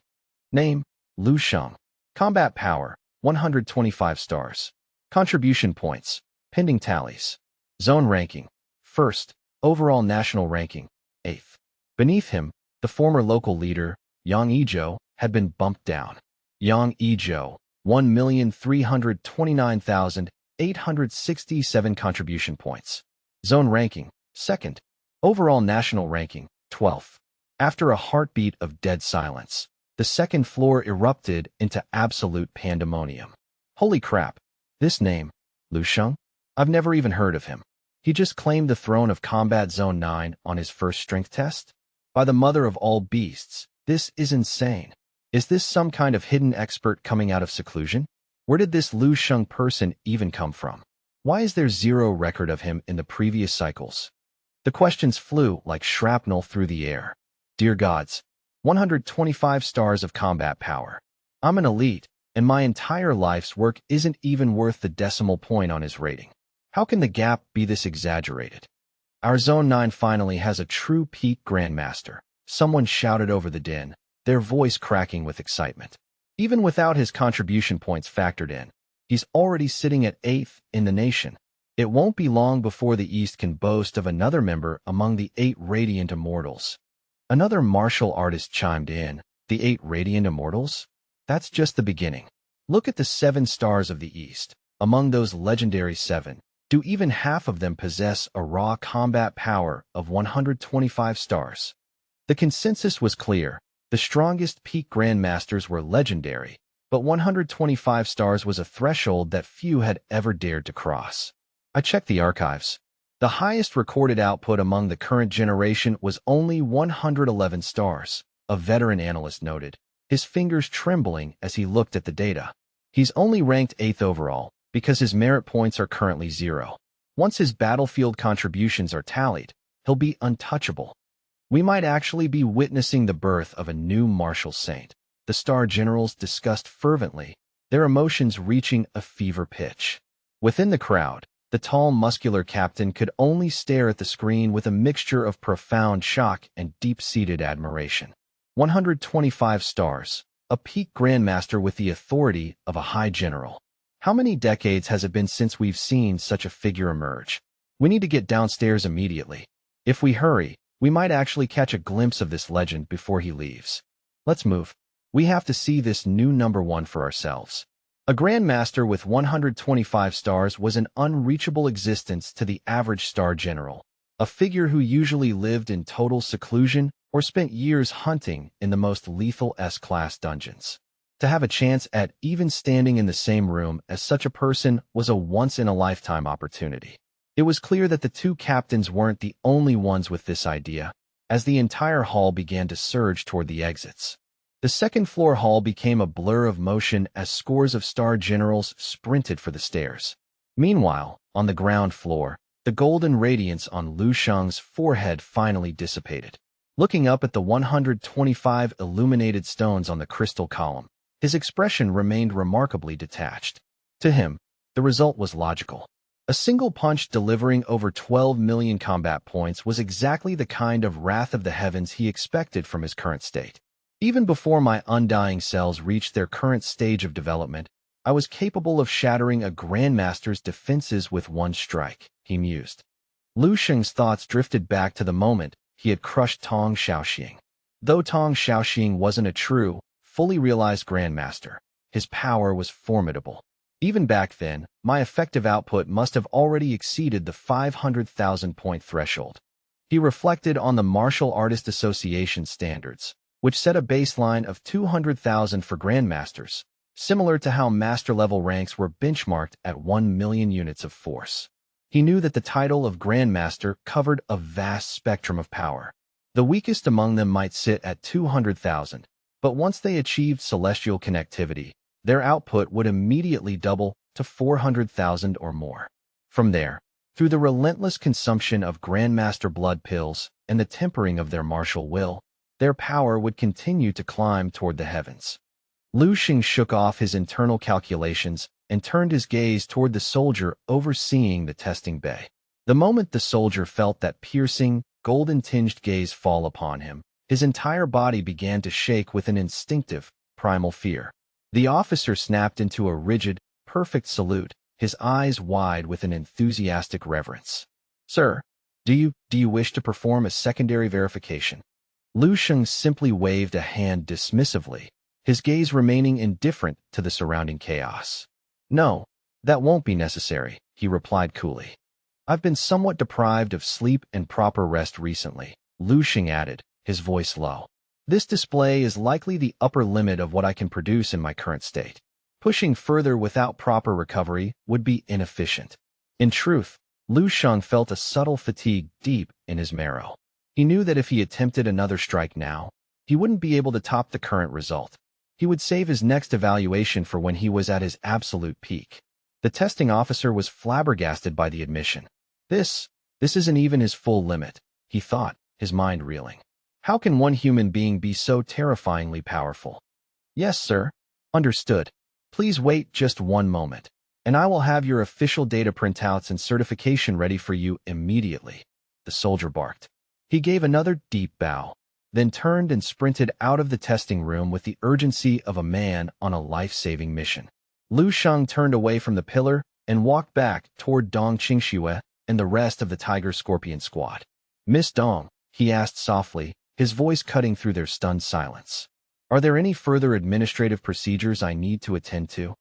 Name: Lu Sheng. Combat Power: 125 stars. Contribution Points: Pending Tallies. Zone Ranking: 1st. Overall National Ranking: 8th. Beneath him, the former local leader, Yang Ijo, had been bumped down. Yang Ijo, 1,329,867 contribution points. Zone Ranking: 2nd. Overall National Ranking: 12th. After a heartbeat of dead silence, the second floor erupted into absolute pandemonium. Holy crap! This name, Lu Sheng? I've never even heard of him. He just claimed the throne of Combat Zone 9 on his first strength test? By the mother of all beasts, this is insane. Is this some kind of hidden expert coming out of seclusion? Where did this Lu Sheng person even come from? Why is there zero record of him in the previous cycles? The questions flew like shrapnel through the air. Dear gods, 125 stars of combat power. I'm an elite, and my entire life's work isn't even worth the decimal point on his rating. How can the gap be this exaggerated? Our Zone 9 finally has a true peak Grandmaster, someone shouted over the din, their voice cracking with excitement. Even without his contribution points factored in, he's already sitting at 8th in the nation. It won't be long before the East can boast of another member among the 8 Radiant Immortals. Another martial artist chimed in, the 8 Radiant Immortals? That's just the beginning. Look at the 7 stars of the East. Among those legendary 7, do even half of them possess a raw combat power of 125 stars? The consensus was clear. The strongest peak Grandmasters were legendary, but 125 stars was a threshold that few had ever dared to cross. I checked the archives. The highest recorded output among the current generation was only 111 stars, a veteran analyst noted, his fingers trembling as he looked at the data. He's only ranked 8th overall because his merit points are currently 0. Once his battlefield contributions are tallied, he'll be untouchable. We might actually be witnessing the birth of a new martial saint, the Star Generals discussed fervently, their emotions reaching a fever pitch. Within the crowd, the tall, muscular captain could only stare at the screen with a mixture of profound shock and deep-seated admiration. 125 stars, a peak Grandmaster with the authority of a high general. How many decades has it been since we've seen such a figure emerge? We need to get downstairs immediately. If we hurry, we might actually catch a glimpse of this legend before he leaves. Let's move. We have to see this new number 1 for ourselves. A Grandmaster with 125 stars was an unreachable existence to the average Star General, a figure who usually lived in total seclusion or spent years hunting in the most lethal S-class dungeons. To have a chance at even standing in the same room as such a person was a once-in-a-lifetime opportunity. It was clear that the 2 captains weren't the only ones with this idea, as the entire hall began to surge toward the exits. The second-floor hall became a blur of motion as scores of Star Generals sprinted for the stairs. Meanwhile, on the ground floor, the golden radiance on Lu Sheng's forehead finally dissipated. Looking up at the 125 illuminated stones on the crystal column, his expression remained remarkably detached. To him, the result was logical. A single punch delivering over 12 million combat points was exactly the kind of wrath of the heavens he expected from his current state. Even before my undying cells reached their current stage of development, I was capable of shattering a Grandmaster's defenses with one strike, he mused. Lu Sheng's thoughts drifted back to the moment he had crushed Tong Xiaoxing. Though Tong Xiaoxing wasn't a true, fully realized Grandmaster, his power was formidable. Even back then, my effective output must have already exceeded the 500,000 point threshold. He reflected on the Martial Artist Association standards, which set a baseline of 200,000 for Grandmasters, similar to how master-level ranks were benchmarked at 1 million units of force. He knew that the title of Grandmaster covered a vast spectrum of power. The weakest among them might sit at 200,000, but once they achieved celestial connectivity, their output would immediately double to 400,000 or more. From there, through the relentless consumption of Grandmaster blood pills and the tempering of their martial will, their power would continue to climb toward the heavens. Lu Sheng shook off his internal calculations and turned his gaze toward the soldier overseeing the testing bay. The moment the soldier felt that piercing, golden-tinged gaze fall upon him, his entire body began to shake with an instinctive, primal fear. The officer snapped into a rigid, perfect salute, his eyes wide with an enthusiastic reverence. "Sir, do you wish to perform a secondary verification?" Lu Sheng simply waved a hand dismissively, his gaze remaining indifferent to the surrounding chaos. "No, that won't be necessary," he replied coolly. "I've been somewhat deprived of sleep and proper rest recently," Lu Sheng added, his voice low. "This display is likely the upper limit of what I can produce in my current state. Pushing further without proper recovery would be inefficient." In truth, Lu Sheng felt a subtle fatigue deep in his marrow. He knew that if he attempted another strike now, he wouldn't be able to top the current result. He would save his next evaluation for when he was at his absolute peak. The testing officer was flabbergasted by the admission. This isn't even his full limit, he thought, his mind reeling. How can one human being be so terrifyingly powerful? Yes, sir. Understood. Please wait just one moment, and I will have your official data printouts and certification ready for you immediately, the soldier barked. He gave another deep bow, then turned and sprinted out of the testing room with the urgency of a man on a life-saving mission. Lu Sheng turned away from the pillar and walked back toward Dong Qingxue and the rest of the Tiger Scorpion squad. Miss Dong, he asked softly, his voice cutting through their stunned silence. Are there any further administrative procedures I need to attend to?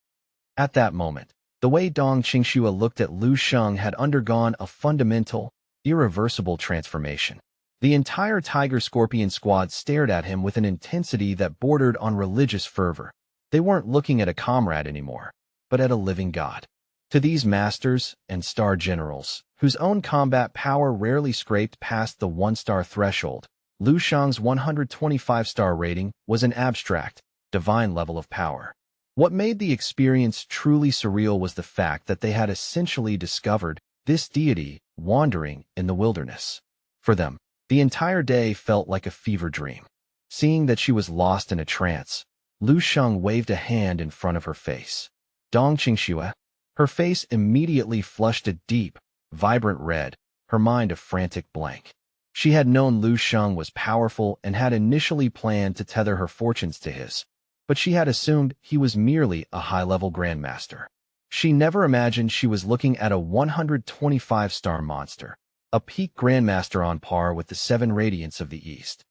At that moment, the way Dong Qingxue looked at Lu Sheng had undergone a fundamental, irreversible transformation. The entire Tiger Scorpion squad stared at him with an intensity that bordered on religious fervor. They weren't looking at a comrade anymore, but at a living god. To these masters and star generals, whose own combat power rarely scraped past the one-star threshold, Lu Sheng's 125-star rating was an abstract, divine level of power. What made the experience truly surreal was the fact that they had essentially discovered this deity wandering in the wilderness. For them, the entire day felt like a fever dream. Seeing that she was lost in a trance, Lu Sheng waved a hand in front of her face. Dong Qingxue. Her face immediately flushed a deep, vibrant red, her mind a frantic blank. She had known Lu Sheng was powerful and had initially planned to tether her fortunes to his, but she had assumed he was merely a high-level grandmaster. She never imagined she was looking at a 125-star monster, a peak grandmaster on par with the 7 Radiants of the East.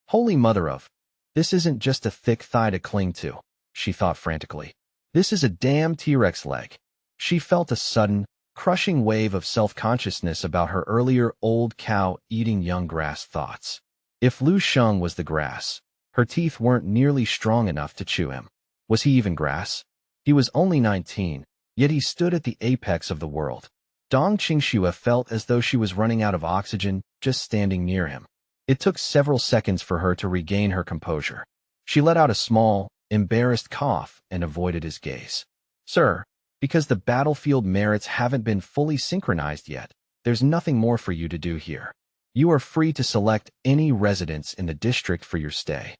Holy mother of, this isn't just a thick thigh to cling to, she thought frantically. This is a damn T-Rex leg. She felt a sudden, crushing wave of self-consciousness about her earlier old cow eating young grass thoughts. If Lu Sheng was the grass, her teeth weren't nearly strong enough to chew him. Was he even grass? He was only 19, yet he stood at the apex of the world. Dong Qingxue felt as though she was running out of oxygen just standing near him. It took several seconds for her to regain her composure. She let out a small, embarrassed cough and avoided his gaze. Sir, because the battlefield merits haven't been fully synchronized yet, there's nothing more for you to do here. You are free to select any residence in the district for your stay.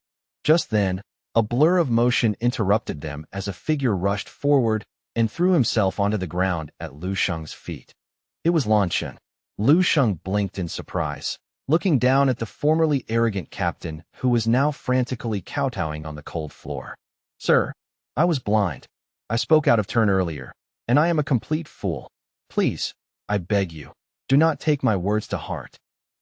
Just then, a blur of motion interrupted them as a figure rushed forward and threw himself onto the ground at Lu Sheng's feet. It was Lan Chen. Lu Sheng blinked in surprise, looking down at the formerly arrogant captain who was now frantically kowtowing on the cold floor. Sir, I was blind. I spoke out of turn earlier, and I am a complete fool. Please, I beg you, do not take my words to heart.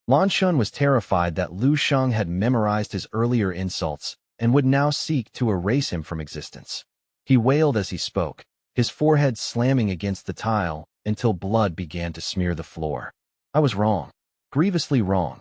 Lan Chen was terrified that Lu Sheng had memorized his earlier insults and would now seek to erase him from existence. He wailed as he spoke, his forehead slamming against the tile until blood began to smear the floor. I was wrong, grievously wrong.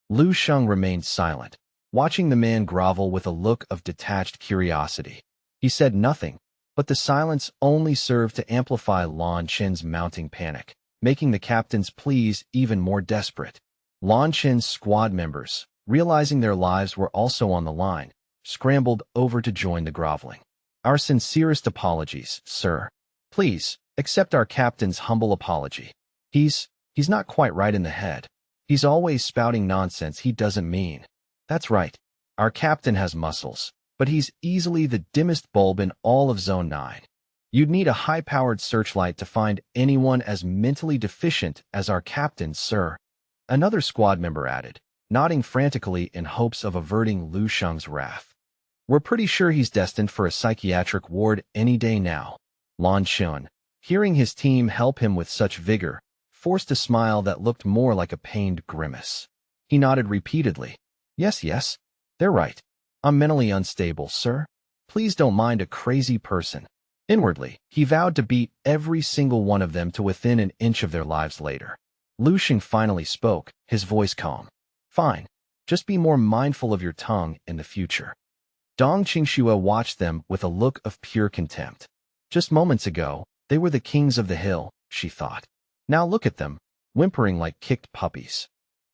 Lu Sheng remained silent, watching the man grovel with a look of detached curiosity. He said nothing, but the silence only served to amplify Lan Chen's mounting panic, making the captain's pleas even more desperate. Lan Chen's squad members, realizing their lives were also on the line, scrambled over to join the groveling. Our sincerest apologies, sir. Please, accept our captain's humble apology. He's not quite right in the head. He's always spouting nonsense he doesn't mean. That's right. Our captain has muscles, but he's easily the dimmest bulb in all of Zone 9. You'd need a high-powered searchlight to find anyone as mentally deficient as our captain, sir. Another squad member added, nodding frantically in hopes of averting Lu Sheng's wrath. We're pretty sure he's destined for a psychiatric ward any day now. Lan Chen, hearing his team help him with such vigor, forced a smile that looked more like a pained grimace. He nodded repeatedly. Yes, they're right. I'm mentally unstable, sir. Please don't mind a crazy person. Inwardly, he vowed to beat every single one of them to within an inch of their lives later. Lu Sheng finally spoke, his voice calm. Fine. Just be more mindful of your tongue in the future. Dong Qingxue watched them with a look of pure contempt. Just moments ago, they were the kings of the hill, she thought. Now look at them, whimpering like kicked puppies.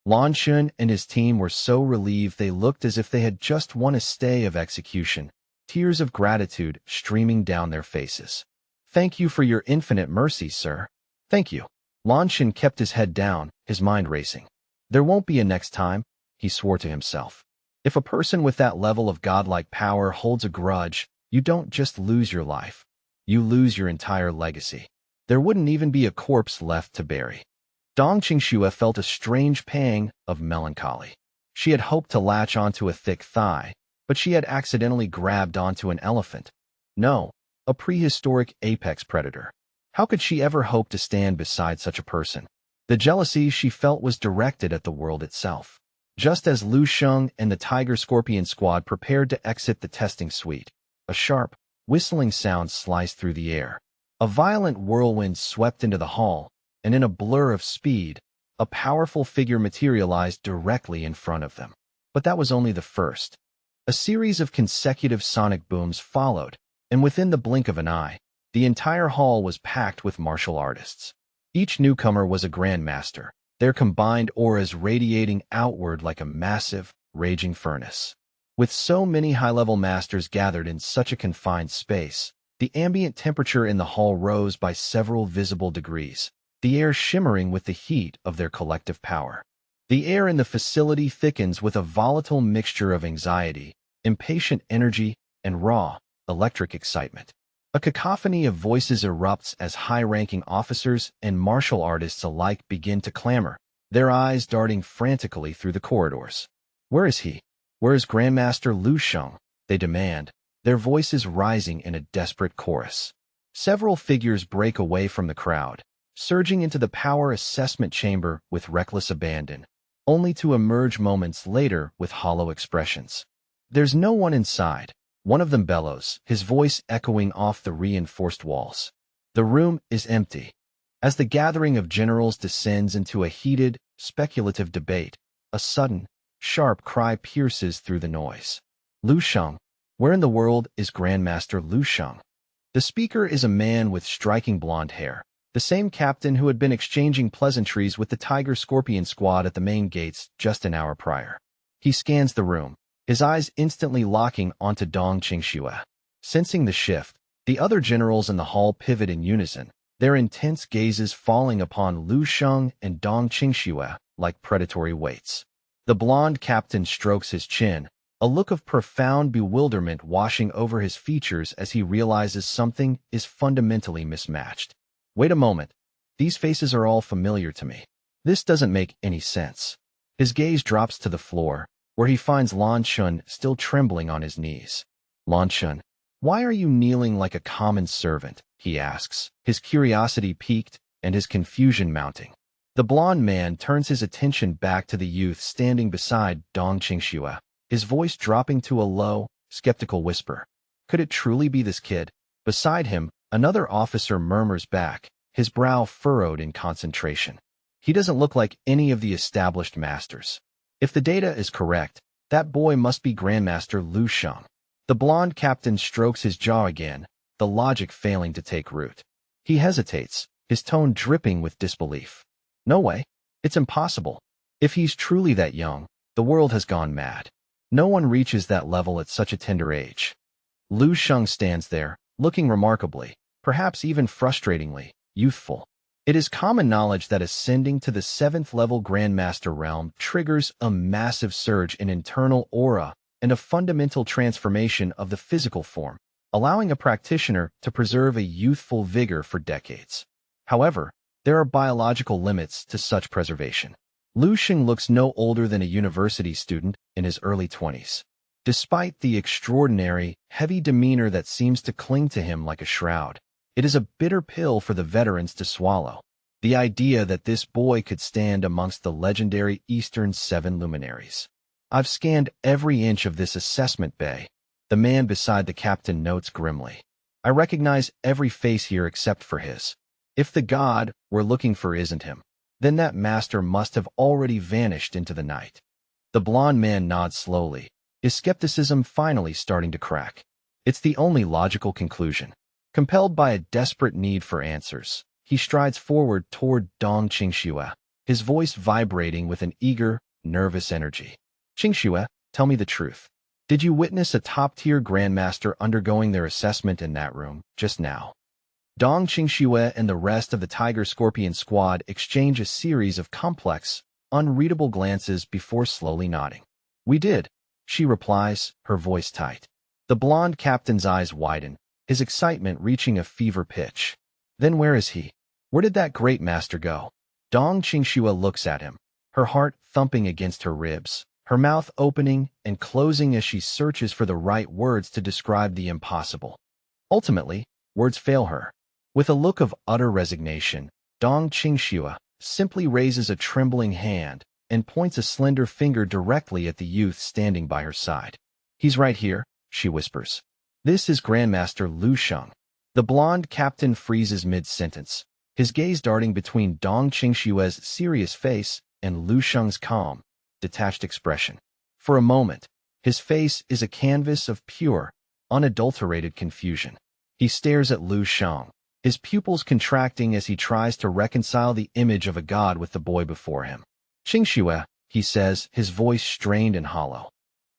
Lan Chen and his team were so relieved they looked as if they had just won a stay of execution, tears of gratitude streaming down their faces. "Thank you for your infinite mercy, sir. Thank you." Lan Shan kept his head down, his mind racing. "There won't be a next time," he swore to himself. If a person with that level of godlike power holds a grudge, you don't just lose your life. You lose your entire legacy. There wouldn't even be a corpse left to bury. Dong Qingxue felt a strange pang of melancholy. She had hoped to latch onto a thick thigh, but she had accidentally grabbed onto an elephant. No, a prehistoric apex predator. How could she ever hope to stand beside such a person? The jealousy she felt was directed at the world itself. Just as Lu Sheng and the Tiger Scorpion squad prepared to exit the testing suite, a sharp, whistling sound sliced through the air. A violent whirlwind swept into the hall, and in a blur of speed, a powerful figure materialized directly in front of them. But that was only the first. A series of consecutive sonic booms followed, and within the blink of an eye, the entire hall was packed with martial artists. Each newcomer was a grandmaster, their combined auras radiating outward like a massive, raging furnace. With so many high-level masters gathered in such a confined space, the ambient temperature in the hall rose by several visible degrees, the air shimmering with the heat of their collective power. The air in the facility thickens with a volatile mixture of anxiety, impatient energy, and raw, electric excitement. A cacophony of voices erupts as high-ranking officers and martial artists alike begin to clamor, their eyes darting frantically through the corridors. "Where is he? Where is Grandmaster Lu Sheng?" they demand, their voices rising in a desperate chorus. Several figures break away from the crowd, surging into the power assessment chamber with reckless abandon, only to emerge moments later with hollow expressions. "There's no one inside," one of them bellows, his voice echoing off the reinforced walls. "The room is empty." As the gathering of generals descends into a heated, speculative debate, a sudden, sharp cry pierces through the noise. "Lu Sheng! Where in the world is Grandmaster Lu Sheng?" The speaker is a man with striking blonde hair, the same captain who had been exchanging pleasantries with the Tiger Scorpion squad at the main gates just an hour prior. He scans the room, his eyes instantly locking onto Dong Qingxue. Sensing the shift, the other generals in the hall pivot in unison, their intense gazes falling upon Lu Sheng and Dong Qingxue like predatory weights. The blonde captain strokes his chin, a look of profound bewilderment washing over his features as he realizes something is fundamentally mismatched. "Wait a moment. These faces are all familiar to me. This doesn't make any sense." His gaze drops to the floor, where he finds Lan Shan still trembling on his knees. "Lan Shan, why are you kneeling like a common servant?" he asks, his curiosity piqued and his confusion mounting. The blonde man turns his attention back to the youth standing beside Dong Qingxue, his voice dropping to a low, skeptical whisper. Could it truly be this kid? Beside him, another officer murmurs back, his brow furrowed in concentration. He doesn't look like any of the established masters. If the data is correct, that boy must be Grandmaster Lu Sheng. The blonde captain strokes his jaw again, the logic failing to take root. He hesitates, his tone dripping with disbelief. "No way. It's impossible. If he's truly that young, the world has gone mad. No one reaches that level at such a tender age." Lu Sheng stands there, looking remarkably, perhaps even frustratingly, youthful. It is common knowledge that ascending to the 7th-level Grandmaster realm triggers a massive surge in internal aura and a fundamental transformation of the physical form, allowing a practitioner to preserve a youthful vigor for decades. However, there are biological limits to such preservation. Lu Sheng looks no older than a university student in his early 20s. Despite the extraordinary, heavy demeanor that seems to cling to him like a shroud, it is a bitter pill for the veterans to swallow. The idea that this boy could stand amongst the legendary Eastern 7 luminaries. "I've scanned every inch of this assessment bay," the man beside the captain notes grimly. "I recognize every face here except for his. If the god we're looking for isn't him, then that master must have already vanished into the night." The blonde man nods slowly, his skepticism finally starting to crack. It's the only logical conclusion. Compelled by a desperate need for answers, he strides forward toward Dong Qingxue, his voice vibrating with an eager, nervous energy. "Qingxue, tell me the truth. Did you witness a top-tier grandmaster undergoing their assessment in that room just now? Dong Qingxue and the rest of the Tiger Scorpion squad exchange a series of complex, unreadable glances before slowly nodding. We did, she replies, her voice tight. The blonde captain's eyes widen, his excitement reaching a fever pitch. Then where is he? Where did that great master go? Dong Qingxue looks at him, her heart thumping against her ribs, her mouth opening and closing as she searches for the right words to describe the impossible. Ultimately, words fail her. With a look of utter resignation, Dong Qingxue simply raises a trembling hand and points a slender finger directly at the youth standing by her side. He's right here, she whispers. This is Grandmaster Lu Sheng. The blonde captain freezes mid-sentence, his gaze darting between Dong Qingxue's serious face and Lu Sheng's calm, detached expression. For a moment, his face is a canvas of pure, unadulterated confusion. He stares at Lu Sheng, his pupils contracting as he tries to reconcile the image of a god with the boy before him. Qingxue, he says, his voice strained and hollow.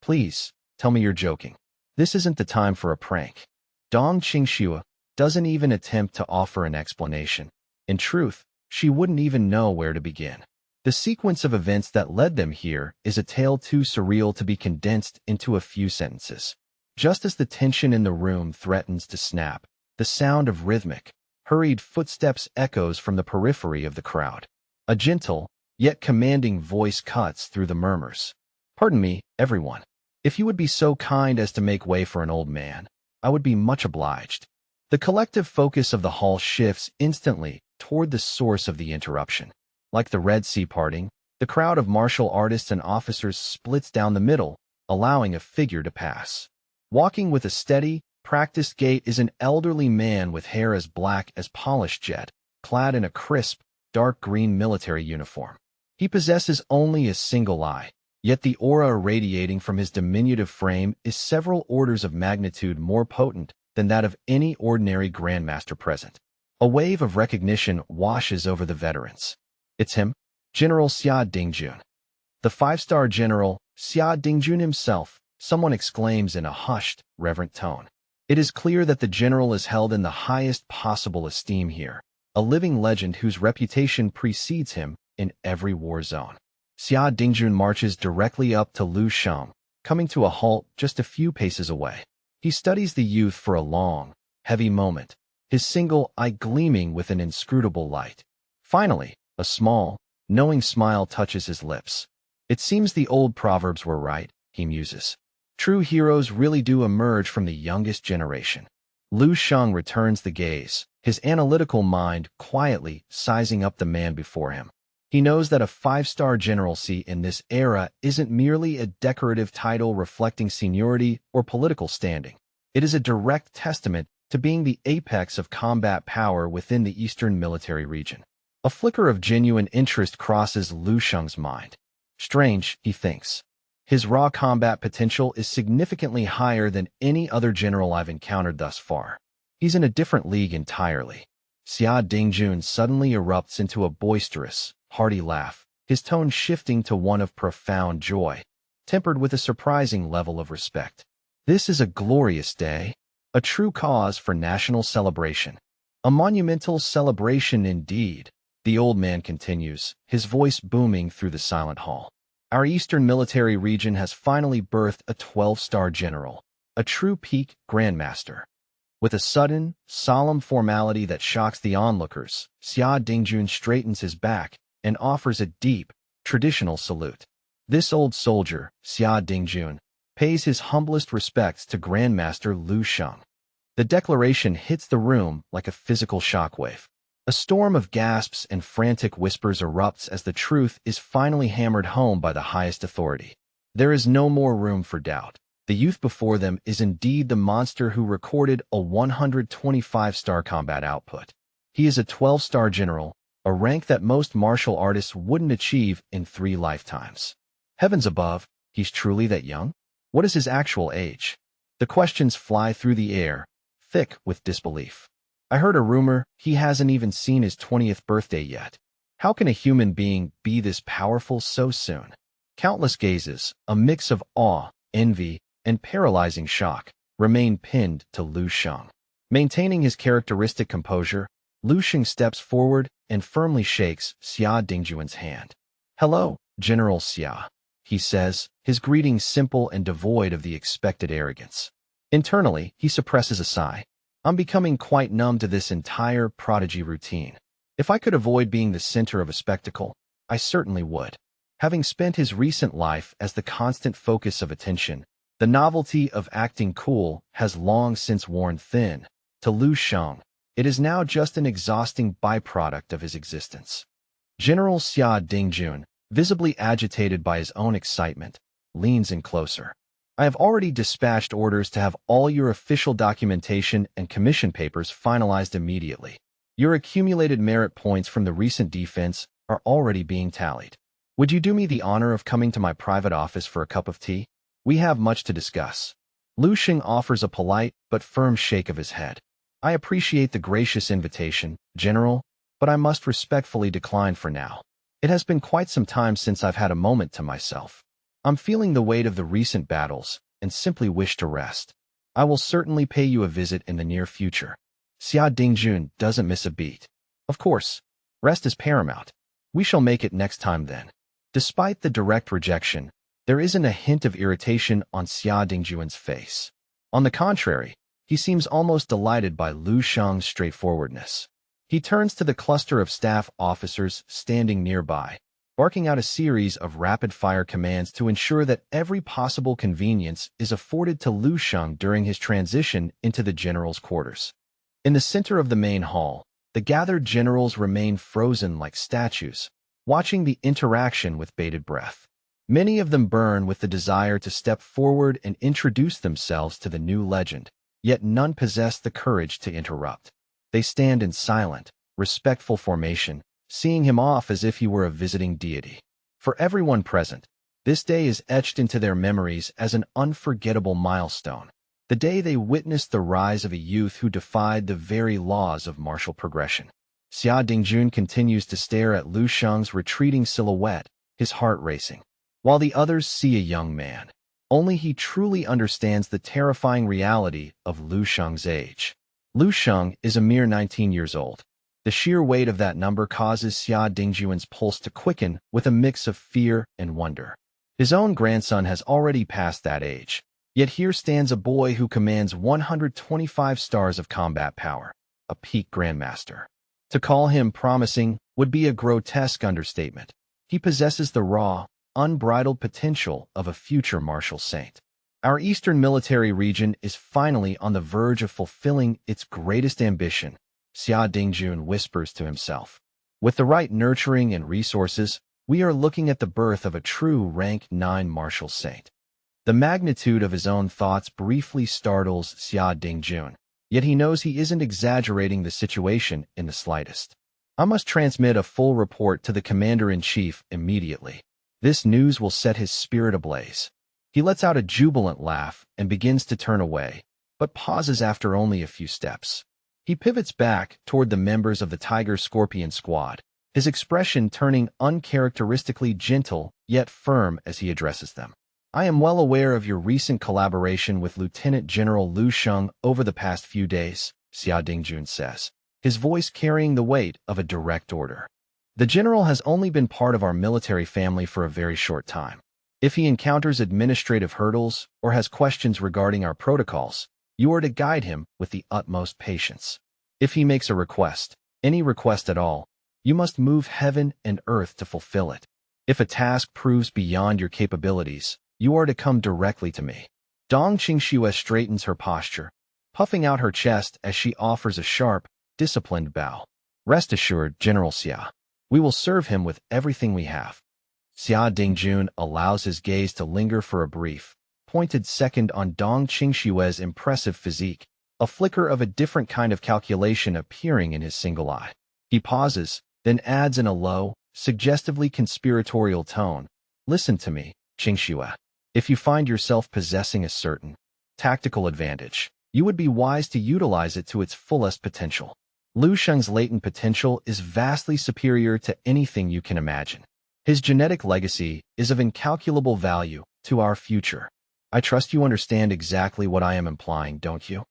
Please, tell me you're joking. This isn't the time for a prank. Dong Qingxue doesn't even attempt to offer an explanation. In truth, she wouldn't even know where to begin. The sequence of events that led them here is a tale too surreal to be condensed into a few sentences. Just as the tension in the room threatens to snap, the sound of rhythmic, hurried footsteps echoes from the periphery of the crowd. A gentle, yet commanding voice cuts through the murmurs. Pardon me, everyone. If you would be so kind as to make way for an old man, I would be much obliged. The collective focus of the hall shifts instantly toward the source of the interruption. Like the Red Sea parting, the crowd of martial artists and officers splits down the middle, allowing a figure to pass. Walking with a steady, practiced gait is an elderly man with hair as black as polished jet, clad in a crisp, dark green military uniform. He possesses only a single eye, yet the aura radiating from his diminutive frame is several orders of magnitude more potent than that of any ordinary grandmaster present. A wave of recognition washes over the veterans. It's him, General Xia Dingjun. The five-star general, Xia Dingjun himself, someone exclaims in a hushed, reverent tone. It is clear that the general is held in the highest possible esteem here, a living legend whose reputation precedes him in every war zone. Xia Dingjun marches directly up to Lu Sheng, coming to a halt just a few paces away. He studies the youth for a long, heavy moment, his single eye gleaming with an inscrutable light. Finally, a small, knowing smile touches his lips. It seems the old proverbs were right, he muses. True heroes really do emerge from the youngest generation. Lu Sheng returns the gaze, his analytical mind quietly sizing up the man before him. He knows that a five-star generalcy in this era isn't merely a decorative title reflecting seniority or political standing. It is a direct testament to being the apex of combat power within the Eastern military region. A flicker of genuine interest crosses Lu Sheng's mind. Strange, he thinks. His raw combat potential is significantly higher than any other general I've encountered thus far. He's in a different league entirely. Xia Dingjun suddenly erupts into a boisterous, hearty laugh, his tone shifting to one of profound joy, tempered with a surprising level of respect. This is a glorious day, a true cause for national celebration. A monumental celebration indeed, the old man continues, his voice booming through the silent hall. Our Eastern military region has finally birthed a 12-star general, a true peak grandmaster. With a sudden, solemn formality that shocks the onlookers, Xia Dingjun straightens his back and offers a deep, traditional salute. This old soldier, Xia Dingjun, pays his humblest respects to Grandmaster Lu Sheng. The declaration hits the room like a physical shockwave. A storm of gasps and frantic whispers erupts as the truth is finally hammered home by the highest authority. There is no more room for doubt. The youth before them is indeed the monster who recorded a 125-star combat output. He is a 12-star general, a rank that most martial artists wouldn't achieve in 3 lifetimes. Heavens above, he's truly that young? What is his actual age? The questions fly through the air, thick with disbelief. I heard a rumor he hasn't even seen his 20th birthday yet. How can a human being be this powerful so soon? Countless gazes, a mix of awe, envy, and paralyzing shock, remain pinned to Lu Sheng. Maintaining his characteristic composure, Lu Sheng steps forward and firmly shakes Xia Dingjuan's hand. "Hello, General Xia," he says, his greeting simple and devoid of the expected arrogance. Internally, he suppresses a sigh. "I'm becoming quite numb to this entire prodigy routine. If I could avoid being the center of a spectacle, I certainly would." Having spent his recent life as the constant focus of attention, the novelty of acting cool has long since worn thin. To Lu Sheng, it is now just an exhausting byproduct of his existence. General Xia Dingjun, visibly agitated by his own excitement, leans in closer. "I have already dispatched orders to have all your official documentation and commission papers finalized immediately. Your accumulated merit points from the recent defense are already being tallied. Would you do me the honor of coming to my private office for a cup of tea? We have much to discuss." Lu Sheng offers a polite but firm shake of his head. "I appreciate the gracious invitation, General, but I must respectfully decline for now. It has been quite some time since I've had a moment to myself. I'm feeling the weight of the recent battles and simply wish to rest. I will certainly pay you a visit in the near future." Xia Dingjun doesn't miss a beat. "Of course, rest is paramount. We shall make it next time then." Despite the direct rejection, there isn't a hint of irritation on Xia Dingjuan's face. On the contrary, he seems almost delighted by Lu Sheng's straightforwardness. He turns to the cluster of staff officers standing nearby, barking out a series of rapid-fire commands to ensure that every possible convenience is afforded to Lu Sheng during his transition into the general's quarters. In the center of the main hall, the gathered generals remain frozen like statues, watching the interaction with bated breath. Many of them burn with the desire to step forward and introduce themselves to the new legend, yet none possess the courage to interrupt. They stand in silent, respectful formation, seeing him off as if he were a visiting deity. For everyone present, this day is etched into their memories as an unforgettable milestone, the day they witnessed the rise of a youth who defied the very laws of martial progression. Xia Dingjun continues to stare at Lu Sheng's retreating silhouette, his heart racing, while the others see a young man. Only he truly understands the terrifying reality of Lu Sheng's age. Lu Sheng is a mere 19 years old. The sheer weight of that number causes Xia Dingjuan's pulse to quicken with a mix of fear and wonder. His own grandson has already passed that age, yet here stands a boy who commands 125 stars of combat power, a peak grandmaster. To call him promising would be a grotesque understatement. He possesses the raw, unbridled potential of a future martial saint. Our eastern military region is finally on the verge of fulfilling its greatest ambition, Xia Dingjun whispers to himself. With the right nurturing and resources, we are looking at the birth of a true rank 9 martial saint. The magnitude of his own thoughts briefly startles Xia Dingjun, yet he knows he isn't exaggerating the situation in the slightest. "I must transmit a full report to the commander-in-chief immediately. This news will set his spirit ablaze." He lets out a jubilant laugh and begins to turn away, but pauses after only a few steps. He pivots back toward the members of the Tiger-Scorpion squad, his expression turning uncharacteristically gentle yet firm as he addresses them. "I am well aware of your recent collaboration with Lieutenant General Lu Sheng over the past few days," Xia Dingjun says, his voice carrying the weight of a direct order. "The general has only been part of our military family for a very short time. If he encounters administrative hurdles or has questions regarding our protocols, you are to guide him with the utmost patience. If he makes a request, any request at all, you must move heaven and earth to fulfill it. If a task proves beyond your capabilities, you are to come directly to me." Dong Qingxue straightens her posture, puffing out her chest as she offers a sharp, disciplined bow. "Rest assured, General Xia, we will serve him with everything we have." Xia Dingjun allows his gaze to linger for a brief, pointed second on Dong Qingxue's impressive physique, a flicker of a different kind of calculation appearing in his single eye. He pauses, then adds in a low, suggestively conspiratorial tone, "Listen to me, Qingxue. If you find yourself possessing a certain tactical advantage, you would be wise to utilize it to its fullest potential. Lu Sheng's latent potential is vastly superior to anything you can imagine. His genetic legacy is of incalculable value to our future. I trust you understand exactly what I am implying, don't you?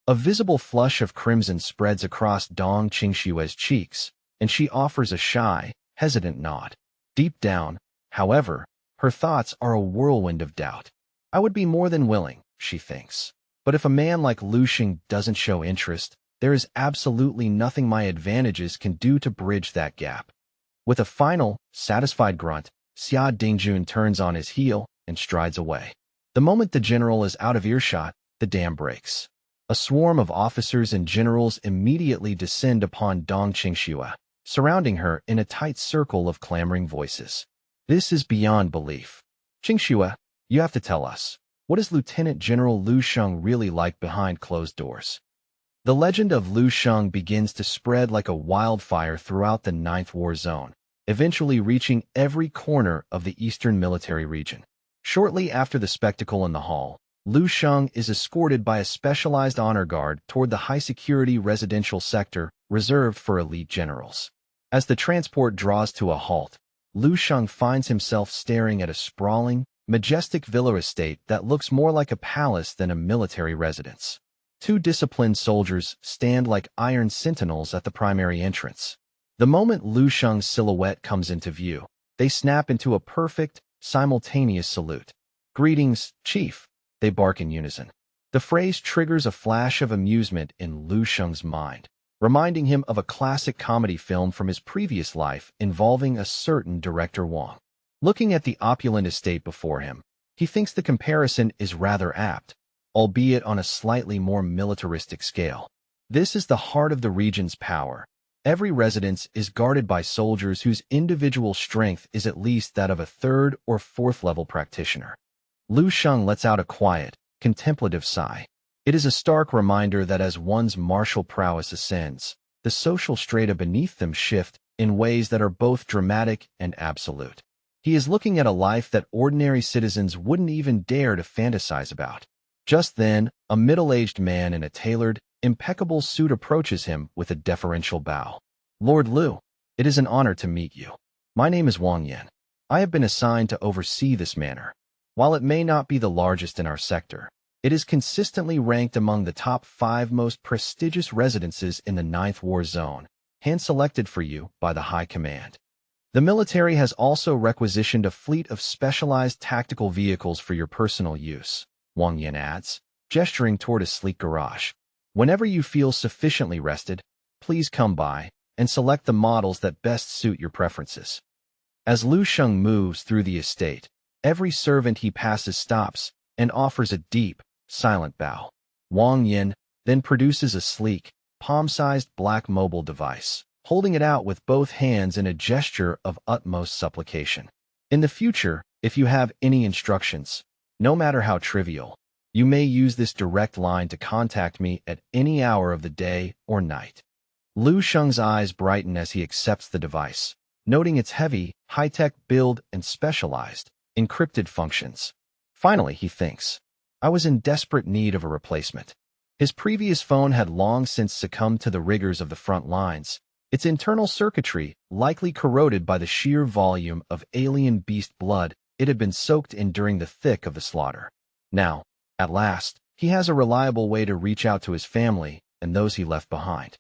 A visible flush of crimson spreads across Dong Qingshue's cheeks, and she offers a shy, hesitant nod. Deep down, however, her thoughts are a whirlwind of doubt. I would be more than willing, she thinks. But if a man like Lu Xing doesn't show interest, there is absolutely nothing my advantages can do to bridge that gap. With a final, satisfied grunt, Xia Dingjun turns on his heel and strides away. The moment the general is out of earshot, the dam breaks. A swarm of officers and generals immediately descend upon Dong Qingxue, surrounding her in a tight circle of clamoring voices. This is beyond belief. Qingxue, you have to tell us, what is Lieutenant General Lu Sheng really like behind closed doors? The legend of Lu Sheng begins to spread like a wildfire throughout the Ninth War Zone, eventually reaching every corner of the Eastern Military Region. Shortly after the spectacle in the hall, Lu Sheng is escorted by a specialized honor guard toward the high-security residential sector reserved for elite generals. As the transport draws to a halt, Lu Sheng finds himself staring at a sprawling, majestic villa estate that looks more like a palace than a military residence. Two disciplined soldiers stand like iron sentinels at the primary entrance. The moment Lu Sheng's silhouette comes into view, they snap into a perfect, simultaneous salute. "Greetings, Chief," they bark in unison. The phrase triggers a flash of amusement in Lu Sheng's mind, reminding him of a classic comedy film from his previous life involving a certain director Wang. Looking at the opulent estate before him, he thinks the comparison is rather apt, albeit on a slightly more militaristic scale. This is the heart of the region's power. Every residence is guarded by soldiers whose individual strength is at least that of a third or fourth level practitioner. Lu Sheng lets out a quiet, contemplative sigh. It is a stark reminder that as one's martial prowess ascends, the social strata beneath them shift in ways that are both dramatic and absolute. He is looking at a life that ordinary citizens wouldn't even dare to fantasize about. Just then, a middle-aged man in a tailored, impeccable suit approaches him with a deferential bow. "Lord Lu, it is an honor to meet you. My name is Wang Yan. I have been assigned to oversee this manor. While it may not be the largest in our sector, it is consistently ranked among the top 5 most prestigious residences in the Ninth War Zone, hand-selected for you by the High Command. The military has also requisitioned a fleet of specialized tactical vehicles for your personal use," Wang Yan adds, gesturing toward a sleek garage. "Whenever you feel sufficiently rested, please come by and select the models that best suit your preferences." As Lu Sheng moves through the estate, every servant he passes stops and offers a deep, silent bow. Wang Yan then produces a sleek, palm-sized black mobile device, holding it out with both hands in a gesture of utmost supplication. "In the future, if you have any instructions, no matter how trivial, you may use this direct line to contact me at any hour of the day or night." Lu Sheng's eyes brighten as he accepts the device, noting its heavy, high-tech build and specialized, encrypted functions. Finally, he thinks, I was in desperate need of a replacement. His previous phone had long since succumbed to the rigors of the front lines, its internal circuitry likely corroded by the sheer volume of alien beast blood it had been soaked in during the thick of the slaughter. Now, at last, he has a reliable way to reach out to his family and those he left behind.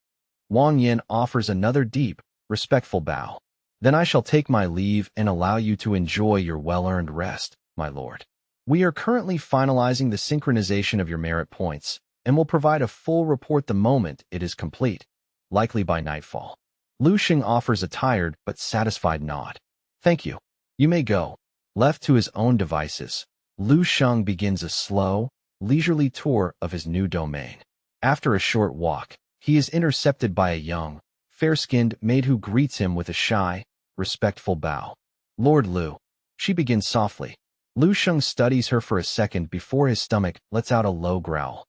Wang Yan offers another deep, respectful bow. "Then I shall take my leave and allow you to enjoy your well-earned rest, my lord. We are currently finalizing the synchronization of your merit points and will provide a full report the moment it is complete, likely by nightfall." Lu Xing offers a tired but satisfied nod. "Thank you. You may go." Left to his own devices, Lu Sheng begins a slow, leisurely tour of his new domain. After a short walk, he is intercepted by a young, fair-skinned maid who greets him with a shy, respectful bow. "Lord Lu," she begins softly. Lu Sheng studies her for a second before his stomach lets out a low growl.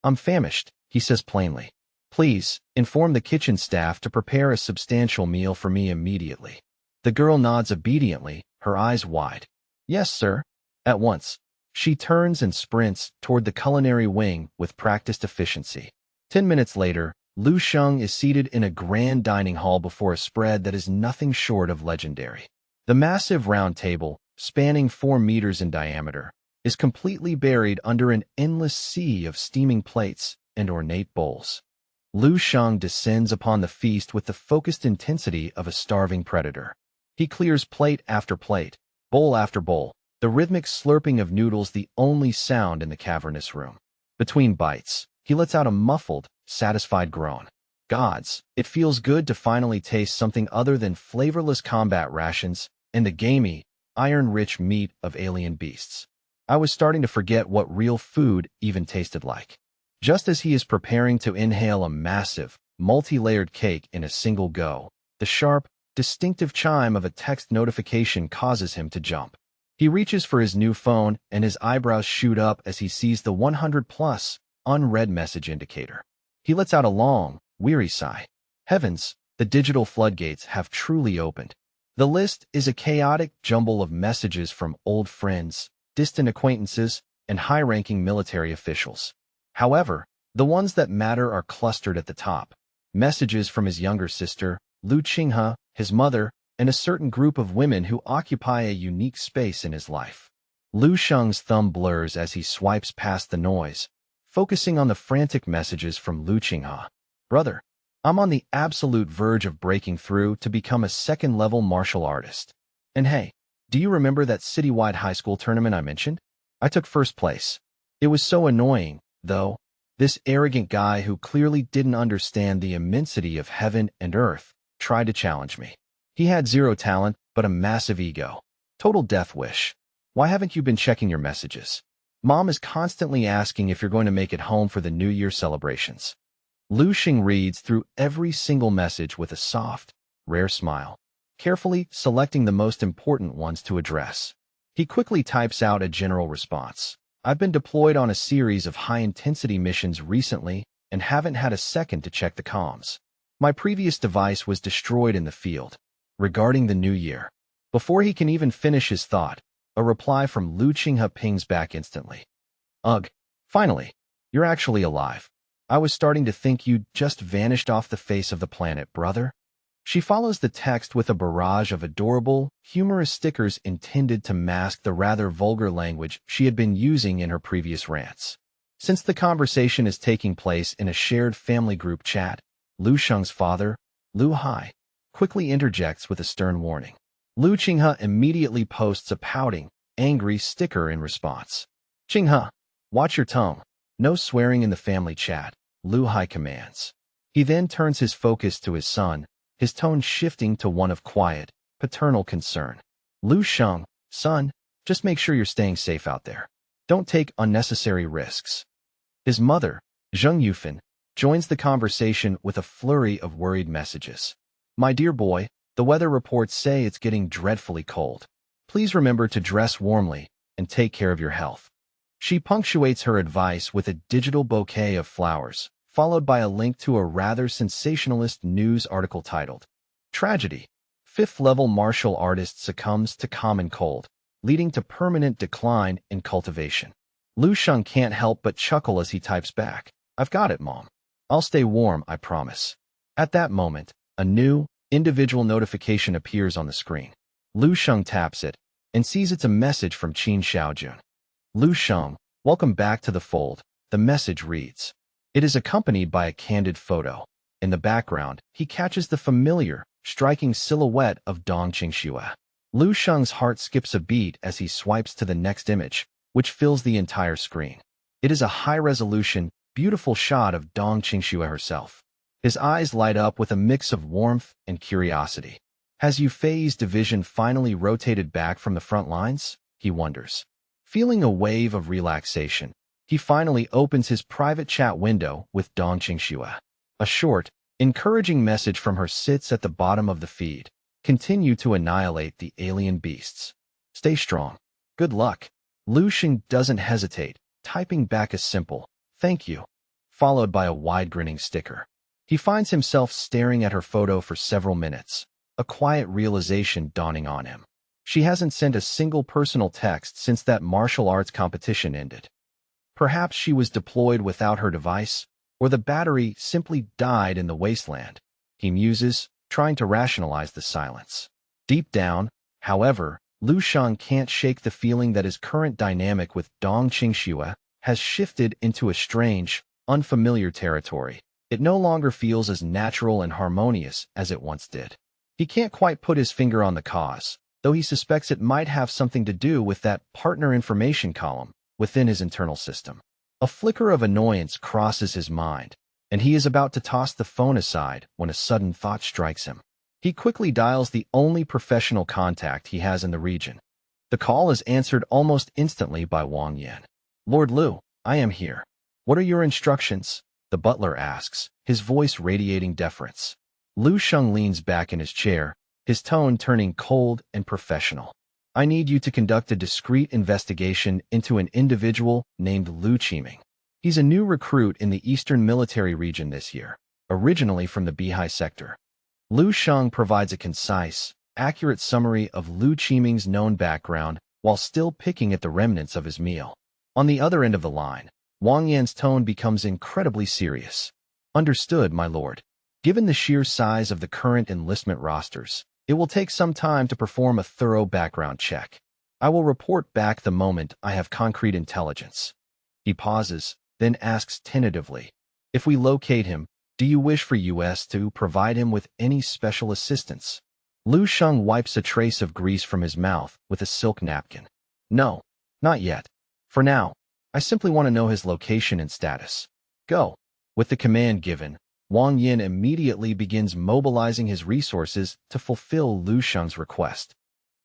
"I'm famished," he says plainly. "Please, inform the kitchen staff to prepare a substantial meal for me immediately." The girl nods obediently, her eyes wide. "Yes, sir." At once, she turns and sprints toward the culinary wing with practiced efficiency. 10 minutes later, Lu Sheng is seated in a grand dining hall before a spread that is nothing short of legendary. The massive round table, spanning 4 meters in diameter, is completely buried under an endless sea of steaming plates and ornate bowls. Lu Sheng descends upon the feast with the focused intensity of a starving predator. He clears plate after plate, bowl after bowl, the rhythmic slurping of noodles the only sound in the cavernous room. Between bites, he lets out a muffled, satisfied groan. Gods, it feels good to finally taste something other than flavorless combat rations and the gamey, iron-rich meat of alien beasts. I was starting to forget what real food even tasted like. Just as he is preparing to inhale a massive, multi-layered cake in a single go, the sharp, distinctive chime of a text notification causes him to jump. He reaches for his new phone and his eyebrows shoot up as he sees the 100+ unread message indicator. He lets out a long, weary sigh. Heavens, the digital floodgates have truly opened. The list is a chaotic jumble of messages from old friends, distant acquaintances, and high-ranking military officials. However, the ones that matter are clustered at the top. Messages from his younger sister, Lu Qinghe, his mother, and a certain group of women who occupy a unique space in his life. Lu Sheng's thumb blurs as he swipes past the noise, focusing on the frantic messages from Lu Qinghe. Brother, I'm on the absolute verge of breaking through to become a second-level martial artist. And hey, do you remember that citywide high school tournament I mentioned? I took first place. It was so annoying, though. This arrogant guy who clearly didn't understand the immensity of heaven and earth tried to challenge me. He had zero talent, but a massive ego. Total death wish. Why haven't you been checking your messages? Mom is constantly asking if you're going to make it home for the New Year celebrations. Lu Xing reads through every single message with a soft, rare smile, carefully selecting the most important ones to address. He quickly types out a general response. I've been deployed on a series of high-intensity missions recently and haven't had a second to check the comms. My previous device was destroyed in the field. Regarding the new year. Before he can even finish his thought, a reply from Lu Qinghe pings back instantly. Ugh, finally, you're actually alive. I was starting to think you'd just vanished off the face of the planet, brother. She follows the text with a barrage of adorable, humorous stickers intended to mask the rather vulgar language she had been using in her previous rants. Since the conversation is taking place in a shared family group chat, Lu Sheng's father, Lu Hai, quickly interjects with a stern warning. Lu Qinghe immediately posts a pouting, angry sticker in response. Qinghe, watch your tone. No swearing in the family chat, Lu Hai commands. He then turns his focus to his son, his tone shifting to one of quiet, paternal concern. Lu Sheng, son, just make sure you're staying safe out there. Don't take unnecessary risks. His mother, Zheng Yufan, joins the conversation with a flurry of worried messages. My dear boy, the weather reports say it's getting dreadfully cold. Please remember to dress warmly and take care of your health. She punctuates her advice with a digital bouquet of flowers, followed by a link to a rather sensationalist news article titled, Tragedy. Fifth-level martial artist succumbs to common cold, leading to permanent decline in cultivation. Lu Sheng can't help but chuckle as he types back, I've got it, Mom. I'll stay warm, I promise. At that moment, a new, individual notification appears on the screen. Lu Sheng taps it and sees it's a message from Qin Xiaojun. Lu Sheng, welcome back to the fold, the message reads. It is accompanied by a candid photo. In the background, he catches the familiar, striking silhouette of Dong Qingxue. Lu Sheng's heart skips a beat as he swipes to the next image, which fills the entire screen. It is a high-resolution, beautiful shot of Dong Qingxue herself. His eyes light up with a mix of warmth and curiosity. Has Yu Fei's division finally rotated back from the front lines? He wonders. Feeling a wave of relaxation, he finally opens his private chat window with Dong Qingxue. A short, encouraging message from her sits at the bottom of the feed. Continue to annihilate the alien beasts. Stay strong. Good luck. Lu Sheng doesn't hesitate, typing back a simple, thank you, followed by a wide grinning sticker. He finds himself staring at her photo for several minutes, a quiet realization dawning on him. She hasn't sent a single personal text since that martial arts competition ended. Perhaps she was deployed without her device, or the battery simply died in the wasteland. He muses, trying to rationalize the silence. Deep down, however, Lu Shang can't shake the feeling that his current dynamic with Dong Qingxue has shifted into a strange, unfamiliar territory. It no longer feels as natural and harmonious as it once did. He can't quite put his finger on the cause, though he suspects it might have something to do with that partner information column within his internal system. A flicker of annoyance crosses his mind, and he is about to toss the phone aside when a sudden thought strikes him. He quickly dials the only professional contact he has in the region. The call is answered almost instantly by Wang Yan. "Lord Lu, I am here. What are your instructions?" the butler asks, his voice radiating deference. Lu Sheng leans back in his chair, his tone turning cold and professional. "I need you to conduct a discreet investigation into an individual named Lu Qiming. He's a new recruit in the Eastern Military Region this year, originally from the Bihai sector." Lu Sheng provides a concise, accurate summary of Lu Qiming's known background while still picking at the remnants of his meal. On the other end of the line, Wang Yan's tone becomes incredibly serious. "Understood, my lord. Given the sheer size of the current enlistment rosters, it will take some time to perform a thorough background check. I will report back the moment I have concrete intelligence." He pauses, then asks tentatively, "If we locate him, do you wish for us to provide him with any special assistance?" Lu Sheng wipes a trace of grease from his mouth with a silk napkin. "No, not yet. For now, I simply want to know his location and status." "Go." With the command given, Wang Yin immediately begins mobilizing his resources to fulfill Lu Sheng's request.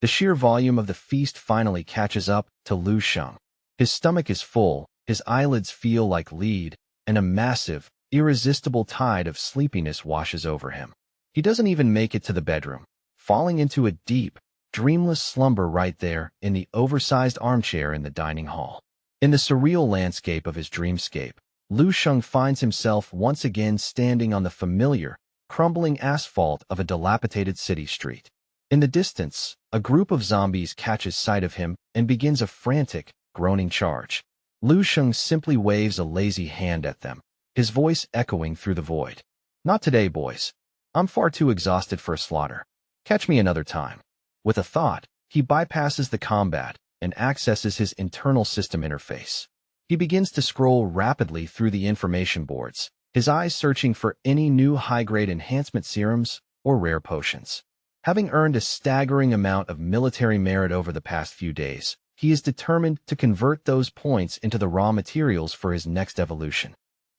The sheer volume of the feast finally catches up to Lu Sheng. His stomach is full, his eyelids feel like lead, and a massive, irresistible tide of sleepiness washes over him. He doesn't even make it to the bedroom, falling into a deep, dreamless slumber right there in the oversized armchair in the dining hall. In the surreal landscape of his dreamscape, Lu Sheng finds himself once again standing on the familiar, crumbling asphalt of a dilapidated city street. In the distance, a group of zombies catches sight of him and begins a frantic, groaning charge. Lu Sheng simply waves a lazy hand at them, his voice echoing through the void. "Not today, boys. I'm far too exhausted for a slaughter. Catch me another time." With a thought, he bypasses the combat and accesses his internal system interface. He begins to scroll rapidly through the information boards, his eyes searching for any new high-grade enhancement serums or rare potions. Having earned a staggering amount of military merit over the past few days, he is determined to convert those points into the raw materials for his next evolution.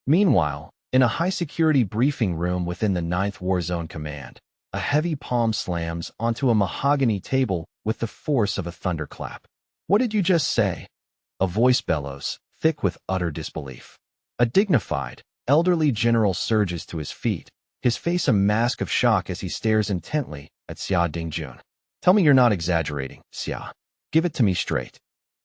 Meanwhile, in a high-security briefing room within the 9th Warzone Command, a heavy palm slams onto a mahogany table with the force of a thunderclap. "What did you just say?" A voice bellows, thick with utter disbelief. A dignified, elderly general surges to his feet, his face a mask of shock as he stares intently at Xia Dingjun. "Tell me you're not exaggerating, Xia. Give it to me straight."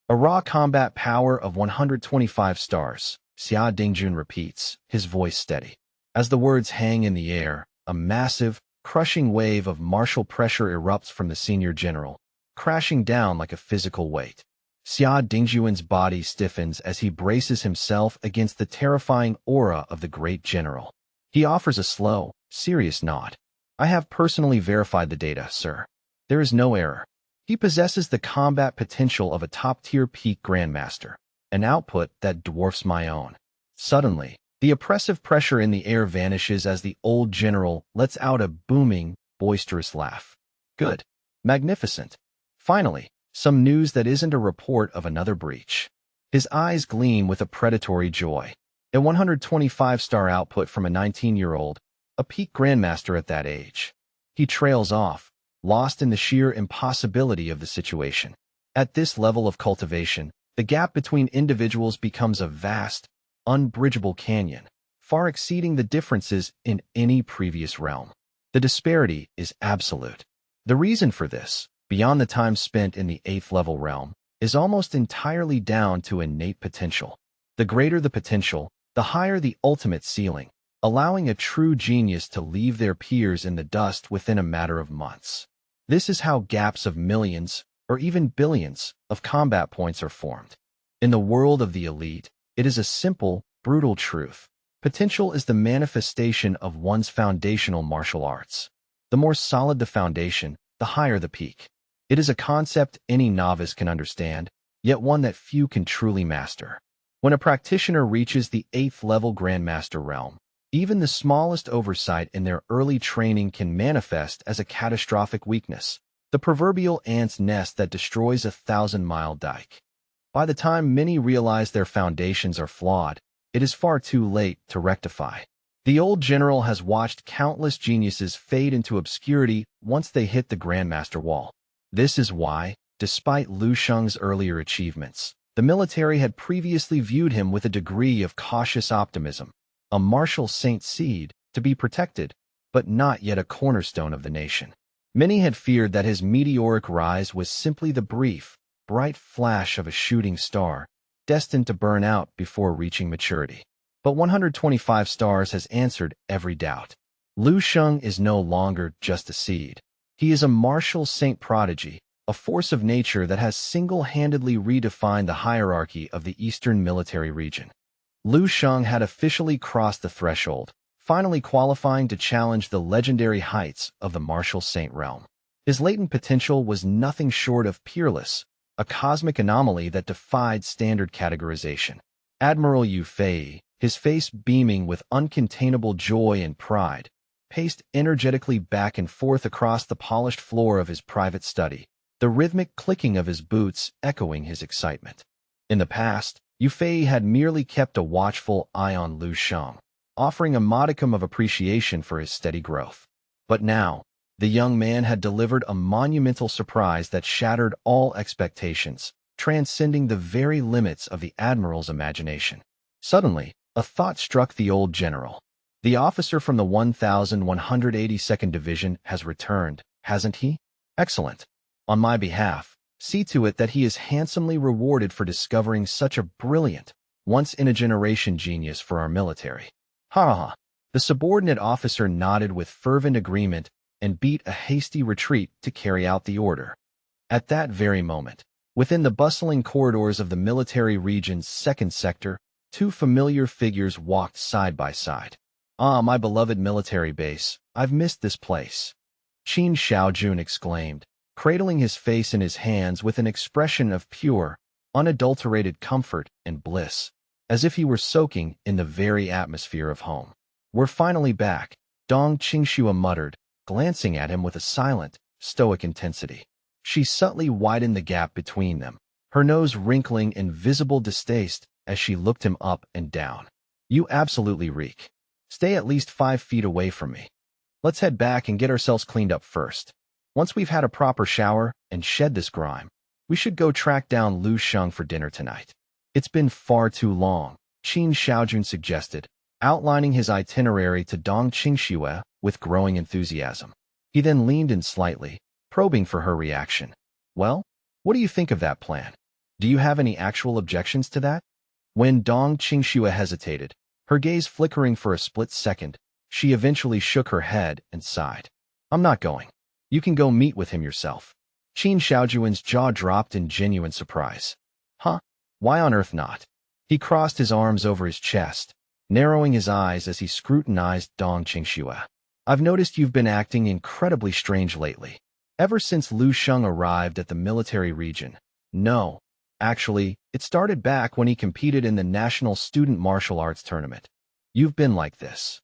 "A raw combat power of 125 stars, Xia Dingjun repeats, his voice steady. As the words hang in the air, a massive, crushing wave of martial pressure erupts from the senior general, crashing down like a physical weight. Xia Dingjuan's body stiffens as he braces himself against the terrifying aura of the great general. He offers a slow, serious nod. "I have personally verified the data, sir. There is no error. He possesses the combat potential of a top-tier peak grandmaster, an output that dwarfs my own." Suddenly, the oppressive pressure in the air vanishes as the old general lets out a booming, boisterous laugh. "Good. Magnificent. Finally, some news that isn't a report of another breach." His eyes gleam with a predatory joy. A 125-star output from a 19-year-old, a peak grandmaster at that age. He trails off, lost in the sheer impossibility of the situation. At this level of cultivation, the gap between individuals becomes a vast, unbridgeable canyon, far exceeding the differences in any previous realm. The disparity is absolute. The reason for this, beyond the time spent in the 8th level realm, is almost entirely down to innate potential. The greater the potential, the higher the ultimate ceiling, allowing a true genius to leave their peers in the dust within a matter of months. This is how gaps of millions, or even billions, of combat points are formed. In the world of the elite, it is a simple, brutal truth. Potential is the manifestation of one's foundational martial arts. The more solid the foundation, the higher the peak. It is a concept any novice can understand, yet one that few can truly master. When a practitioner reaches the 8th level Grandmaster realm, even the smallest oversight in their early training can manifest as a catastrophic weakness, the proverbial ant's nest that destroys a 1,000-mile dike. By the time many realize their foundations are flawed, it is far too late to rectify. The old general has watched countless geniuses fade into obscurity once they hit the Grandmaster wall. This is why, despite Lu Sheng's earlier achievements, the military had previously viewed him with a degree of cautious optimism, a martial saint seed to be protected, but not yet a cornerstone of the nation. Many had feared that his meteoric rise was simply the brief, bright flash of a shooting star, destined to burn out before reaching maturity. But 125 stars has answered every doubt. Lu Sheng is no longer just a seed. He is a martial saint prodigy, a force of nature that has single-handedly redefined the hierarchy of the Eastern military region. Lu Sheng had officially crossed the threshold, finally qualifying to challenge the legendary heights of the martial saint realm. His latent potential was nothing short of peerless, a cosmic anomaly that defied standard categorization. Admiral Yu Fei, his face beaming with uncontainable joy and pride, paced energetically back and forth across the polished floor of his private study, the rhythmic clicking of his boots echoing his excitement. In the past, Yu Fei had merely kept a watchful eye on Lu Sheng, offering a modicum of appreciation for his steady growth. But now, the young man had delivered a monumental surprise that shattered all expectations, transcending the very limits of the admiral's imagination. Suddenly, a thought struck the old general. The officer from the 1182nd Division has returned, hasn't he? Excellent. On my behalf, see to it that he is handsomely rewarded for discovering such a brilliant, once-in-a-generation genius for our military. Ha ha. The subordinate officer nodded with fervent agreement and beat a hasty retreat to carry out the order. At that very moment, within the bustling corridors of the military region's 2nd sector, two familiar figures walked side by side. Ah, my beloved military base, I've missed this place. Qin Xiaojun exclaimed, cradling his face in his hands with an expression of pure, unadulterated comfort and bliss, as if he were soaking in the very atmosphere of home. We're finally back, Dong Qingxue muttered, glancing at him with a silent, stoic intensity. She subtly widened the gap between them, her nose wrinkling in visible distaste as she looked him up and down. You absolutely reek. Stay at least 5 feet away from me. Let's head back and get ourselves cleaned up first. Once we've had a proper shower and shed this grime, we should go track down Lu Sheng for dinner tonight. It's been far too long, Qin Xiaojun suggested, outlining his itinerary to Dong Qingxue with growing enthusiasm. He then leaned in slightly, probing for her reaction. Well, what do you think of that plan? Do you have any actual objections to that? When Dong Qingxue hesitated, her gaze flickering for a split second, she eventually shook her head and sighed. I'm not going. You can go meet with him yourself. Qin Xiaojun's jaw dropped in genuine surprise. Huh? Why on earth not? He crossed his arms over his chest, narrowing his eyes as he scrutinized Dong Qingxue. I've noticed you've been acting incredibly strange lately. Ever since Lu Sheng arrived at the military region. No. Actually, it started back when he competed in the National Student Martial Arts Tournament. You've been like this.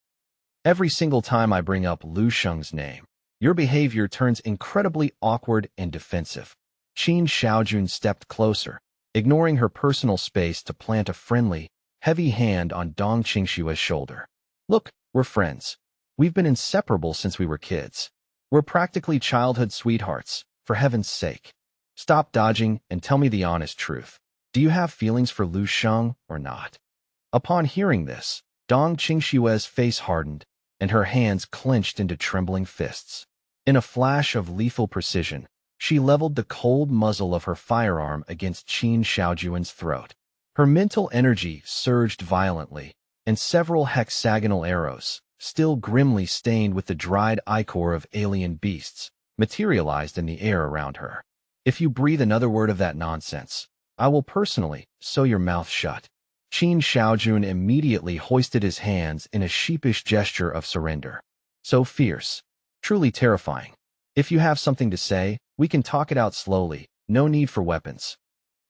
Every single time I bring up Lu Sheng's name, your behavior turns incredibly awkward and defensive. Qin Xiaojun stepped closer, ignoring her personal space to plant a friendly, heavy hand on Dong Qingxue's shoulder. Look, we're friends. We've been inseparable since we were kids. We're practically childhood sweethearts, for heaven's sake. Stop dodging and tell me the honest truth. Do you have feelings for Lu Sheng or not? Upon hearing this, Dong Qingxue's face hardened, and her hands clenched into trembling fists. In a flash of lethal precision, she leveled the cold muzzle of her firearm against Qin Xiaojun's throat. Her mental energy surged violently, and several hexagonal arrows, still grimly stained with the dried ichor of alien beasts, materialized in the air around her. If you breathe another word of that nonsense, I will personally sew your mouth shut. Qin Xiaojun immediately hoisted his hands in a sheepish gesture of surrender. So fierce, truly terrifying. If you have something to say, We can talk it out slowly, no need for weapons.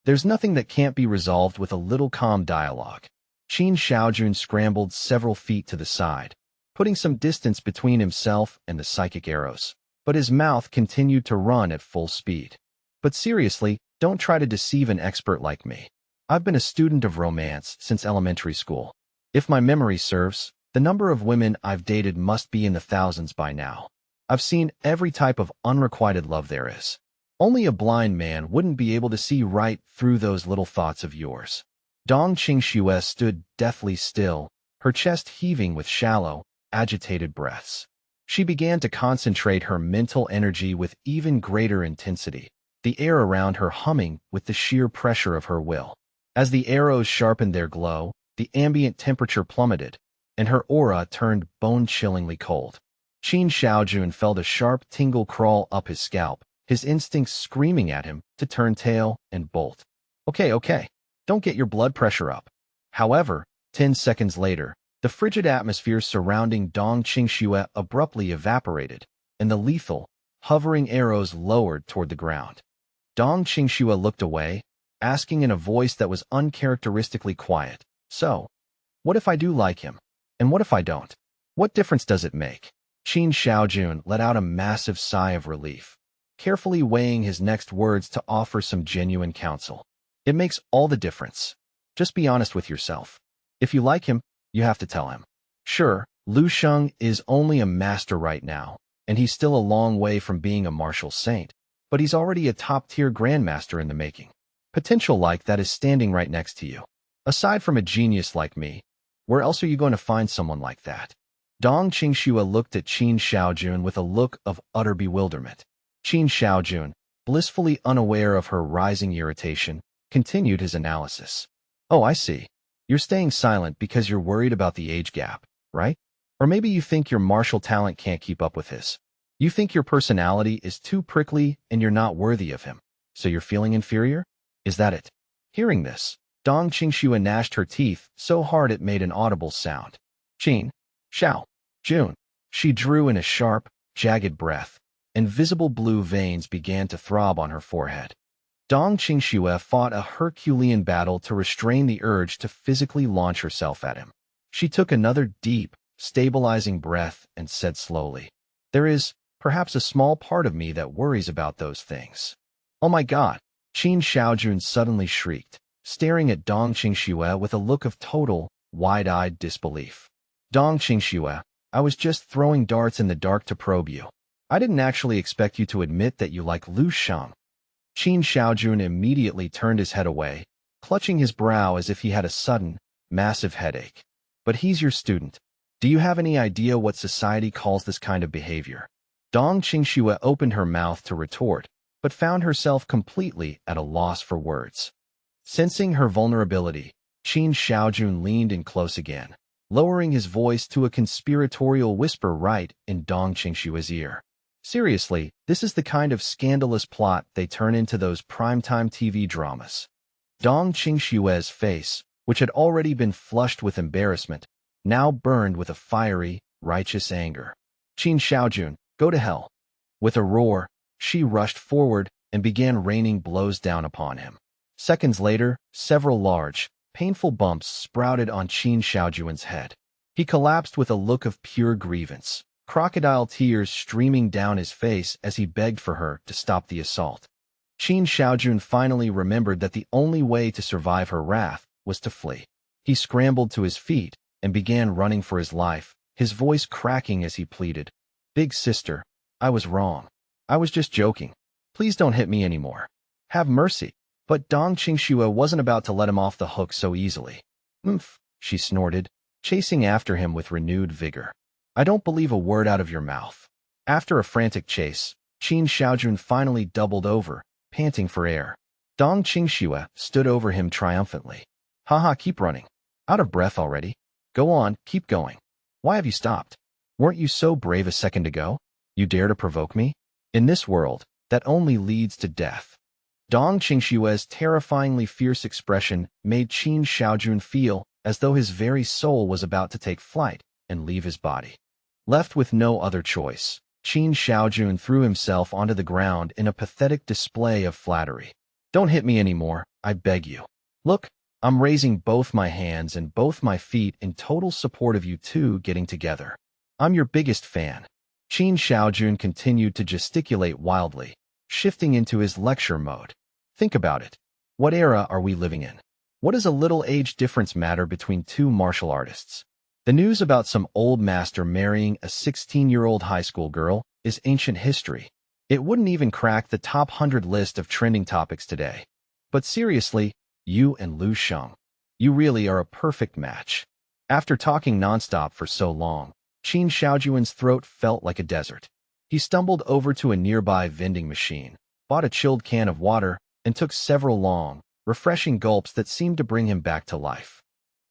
There's nothing that can't be resolved with a little calm dialogue. Qin Xiaojun scrambled several feet to the side, putting some distance between himself and the psychic arrows. But his mouth continued to run at full speed. But seriously, don't try to deceive an expert like me. I've been a student of romance since elementary school. If my memory serves, the number of women I've dated must be in the thousands by now. I've seen every type of unrequited love there is. Only a blind man wouldn't be able to see right through those little thoughts of yours. Dong Qingxue stood deathly still, her chest heaving with shallow, agitated breaths. She began to concentrate her mental energy with even greater intensity, the air around her humming with the sheer pressure of her will. As the arrows sharpened their glow, the ambient temperature plummeted, and her aura turned bone-chillingly cold. Qin Xiaojun felt a sharp tingle crawl up his scalp, his instincts screaming at him to turn tail and bolt. Okay, don't get your blood pressure up. However, 10 seconds later, the frigid atmosphere surrounding Dong Qingxue abruptly evaporated, and the lethal, hovering arrows lowered toward the ground. Dong Qingxue looked away, asking in a voice that was uncharacteristically quiet, "So, what if I do like him? And what if I don't? What difference does it make?" Qin Xiaojun let out a massive sigh of relief, carefully weighing his next words to offer some genuine counsel. "It makes all the difference. Just be honest with yourself. If you like him, you have to tell him. Sure, Lu Sheng is only a master right now, and he's still a long way from being a martial saint, but he's already a top-tier grandmaster in the making. Potential like that is standing right next to you. Aside from a genius like me, where else are you going to find someone like that?" Dong Qingxue looked at Qin Xiaojun with a look of utter bewilderment. Qin Xiaojun, blissfully unaware of her rising irritation, continued his analysis. "Oh, I see. You're staying silent because you're worried about the age gap, right? Or maybe you think your martial talent can't keep up with his. You think your personality is too prickly and you're not worthy of him, so you're feeling inferior? Is that it?" Hearing this, Dong Qingxue gnashed her teeth so hard it made an audible sound. "Qin Xiaojun." She drew in a sharp, jagged breath, and visible blue veins began to throb on her forehead. Dong Qingxue fought a Herculean battle to restrain the urge to physically launch herself at him. She took another deep, stabilizing breath and said slowly, "There is, perhaps, a small part of me that worries about those things." "Oh my God!" Qin Xiaojun suddenly shrieked, staring at Dong Qingxue with a look of total, wide-eyed disbelief. "Dong Qingxue, I was just throwing darts in the dark to probe you. I didn't actually expect you to admit that you like Lu Sheng." Qin Xiaojun immediately turned his head away, clutching his brow as if he had a sudden, massive headache. "But he's your student. Do you have any idea what society calls this kind of behavior?" Dong Qingxue opened her mouth to retort, but found herself completely at a loss for words. Sensing her vulnerability, Qin Xiaojun leaned in close again, lowering his voice to a conspiratorial whisper right in Dong Qingxue's ear. "Seriously, this is the kind of scandalous plot they turn into those primetime TV dramas." Dong Qingxue's face, which had already been flushed with embarrassment, now burned with a fiery, righteous anger. "Qin Xiaojun, go to hell." With a roar, she rushed forward and began raining blows down upon him. Seconds later, several large, painful bumps sprouted on Qin Xiaojun's head. He collapsed with a look of pure grievance, crocodile tears streaming down his face as he begged for her to stop the assault. Qin Xiaojun finally remembered that the only way to survive her wrath was to flee. He scrambled to his feet and began running for his life, his voice cracking as he pleaded, "Big sister, I was wrong. I was just joking. Please don't hit me anymore. Have mercy." But Dong Qingxue wasn't about to let him off the hook so easily. "Oomph," she snorted, chasing after him with renewed vigor. "I don't believe a word out of your mouth." After a frantic chase, Qin Xiaojun finally doubled over, panting for air. Dong Qingxue stood over him triumphantly. "Haha, keep running. Out of breath already? Go on, keep going. Why have you stopped? Weren't you so brave a second ago? You dare to provoke me? In this world, that only leads to death." Dong Qingxue's terrifyingly fierce expression made Qin Xiaojun feel as though his very soul was about to take flight and leave his body. Left with no other choice, Qin Shaojun threw himself onto the ground in a pathetic display of flattery. Don't hit me anymore, I beg you. Look, I'm raising both my hands and both my feet in total support of you two getting together. I'm your biggest fan. Qin Shaojun continued to gesticulate wildly, shifting into his lecture mode. Think about it. What era are we living in? What does a little age difference matter between two martial artists? The news about some old master marrying a 16-year-old high school girl is ancient history. It wouldn't even crack the top 100 list of trending topics today. But seriously, you and Lu Sheng, you really are a perfect match. After talking nonstop for so long, Qin Shaojun's throat felt like a desert. He stumbled over to a nearby vending machine, bought a chilled can of water, and took several long, refreshing gulps that seemed to bring him back to life.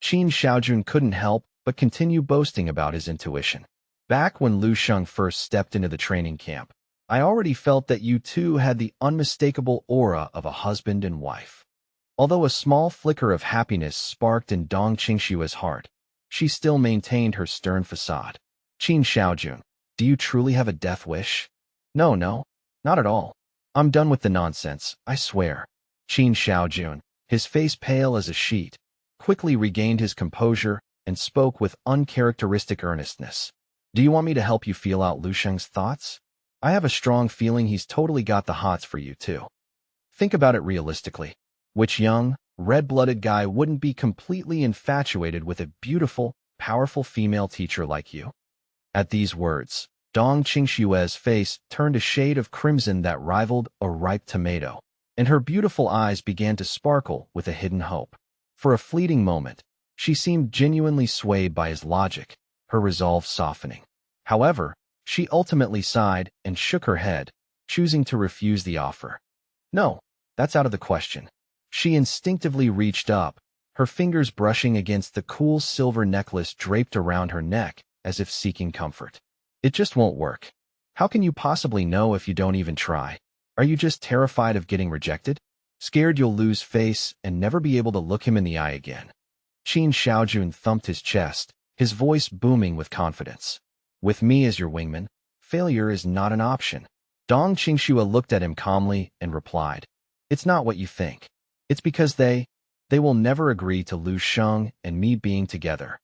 Qin Shaojun couldn't help but continue boasting about his intuition. Back when Lu Sheng first stepped into the training camp, I already felt that you two had the unmistakable aura of a husband and wife. Although a small flicker of happiness sparked in Dong Qingshua's heart, she still maintained her stern facade. Qin Shaojun, do you truly have a death wish? No, not at all. I'm done with the nonsense, I swear. Qin Shaojun, his face pale as a sheet, quickly regained his composure and spoke with uncharacteristic earnestness. Do you want me to help you feel out Lu Sheng's thoughts? I have a strong feeling he's totally got the hots for you too. Think about it realistically. Which young, red-blooded guy wouldn't be completely infatuated with a beautiful, powerful female teacher like you? At these words, Dong Qingshua's face turned a shade of crimson that rivaled a ripe tomato, and her beautiful eyes began to sparkle with a hidden hope. For a fleeting moment, she seemed genuinely swayed by his logic, her resolve softening. However, she ultimately sighed and shook her head, choosing to refuse the offer. No, that's out of the question. She instinctively reached up, her fingers brushing against the cool silver necklace draped around her neck as if seeking comfort. It just won't work. How can you possibly know if you don't even try? Are you just terrified of getting rejected? Scared you'll lose face and never be able to look him in the eye again? Qin Shaojun thumped his chest, his voice booming with confidence. With me as your wingman, failure is not an option. Dong Qingxua looked at him calmly and replied, It's not what you think. It's because they will never agree to Lu Sheng and me being together.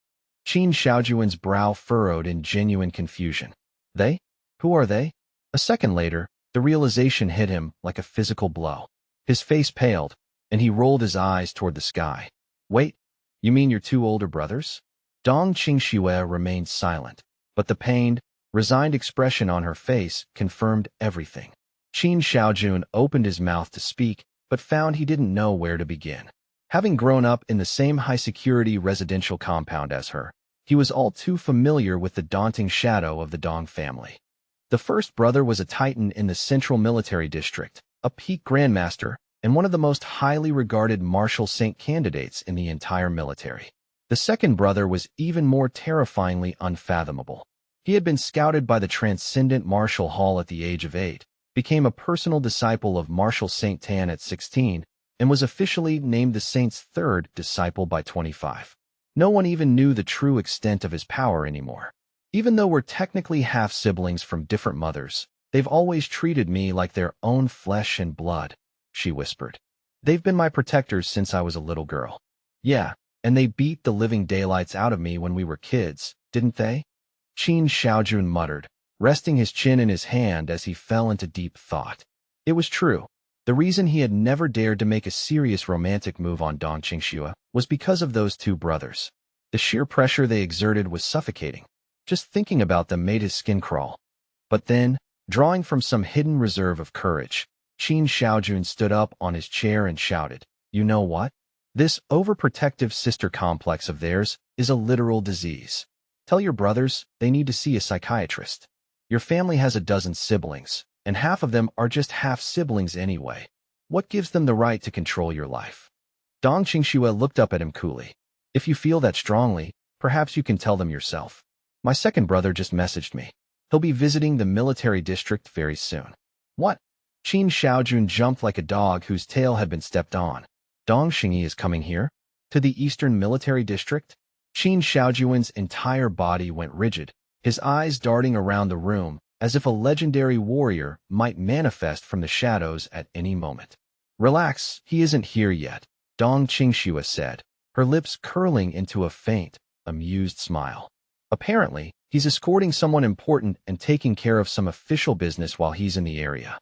Qin Shaojun's brow furrowed in genuine confusion. They? Who are they? A second later, the realization hit him like a physical blow. His face paled, and he rolled his eyes toward the sky. Wait, you mean your two older brothers? Dong Qingxua remained silent, but the pained, resigned expression on her face confirmed everything. Qin Shaojun opened his mouth to speak, but found he didn't know where to begin. Having grown up in the same high-security residential compound as her, he was all too familiar with the daunting shadow of the Dong family. The first brother was a titan in the Central Military District, a peak grandmaster, and one of the most highly regarded martial saint candidates in the entire military. The second brother was even more terrifyingly unfathomable. He had been scouted by the transcendent Martial Hall at the age of 8, became a personal disciple of Martial Saint Tan at 16, and was officially named the saint's third disciple by 25. No one even knew the true extent of his power anymore. Even though we're technically half-siblings from different mothers, they've always treated me like their own flesh and blood, she whispered. They've been my protectors since I was a little girl. Yeah, and they beat the living daylights out of me when we were kids, didn't they? Qin Shaojun muttered, resting his chin in his hand as he fell into deep thought. It was true. The reason he had never dared to make a serious romantic move on Dong Qingxua was because of those two brothers. The sheer pressure they exerted was suffocating. Just thinking about them made his skin crawl. But then, drawing from some hidden reserve of courage, Qin Shaojun stood up on his chair and shouted, You know what? This overprotective sister complex of theirs is a literal disease. Tell your brothers they need to see a psychiatrist. Your family has a dozen siblings, and half of them are just half-siblings anyway. What gives them the right to control your life? Dong Qingxua looked up at him coolly. If you feel that strongly, perhaps you can tell them yourself. My second brother just messaged me. He'll be visiting the military district very soon. What? Qin Shaojun jumped like a dog whose tail had been stepped on. Dong Xingyi is coming here? To the Eastern Military District? Qin Shaojun's entire body went rigid, his eyes darting around the room, as if a legendary warrior might manifest from the shadows at any moment. "Relax, he isn't here yet," Dong Qingxue said, her lips curling into a faint, amused smile. "Apparently, he's escorting someone important and taking care of some official business while he's in the area."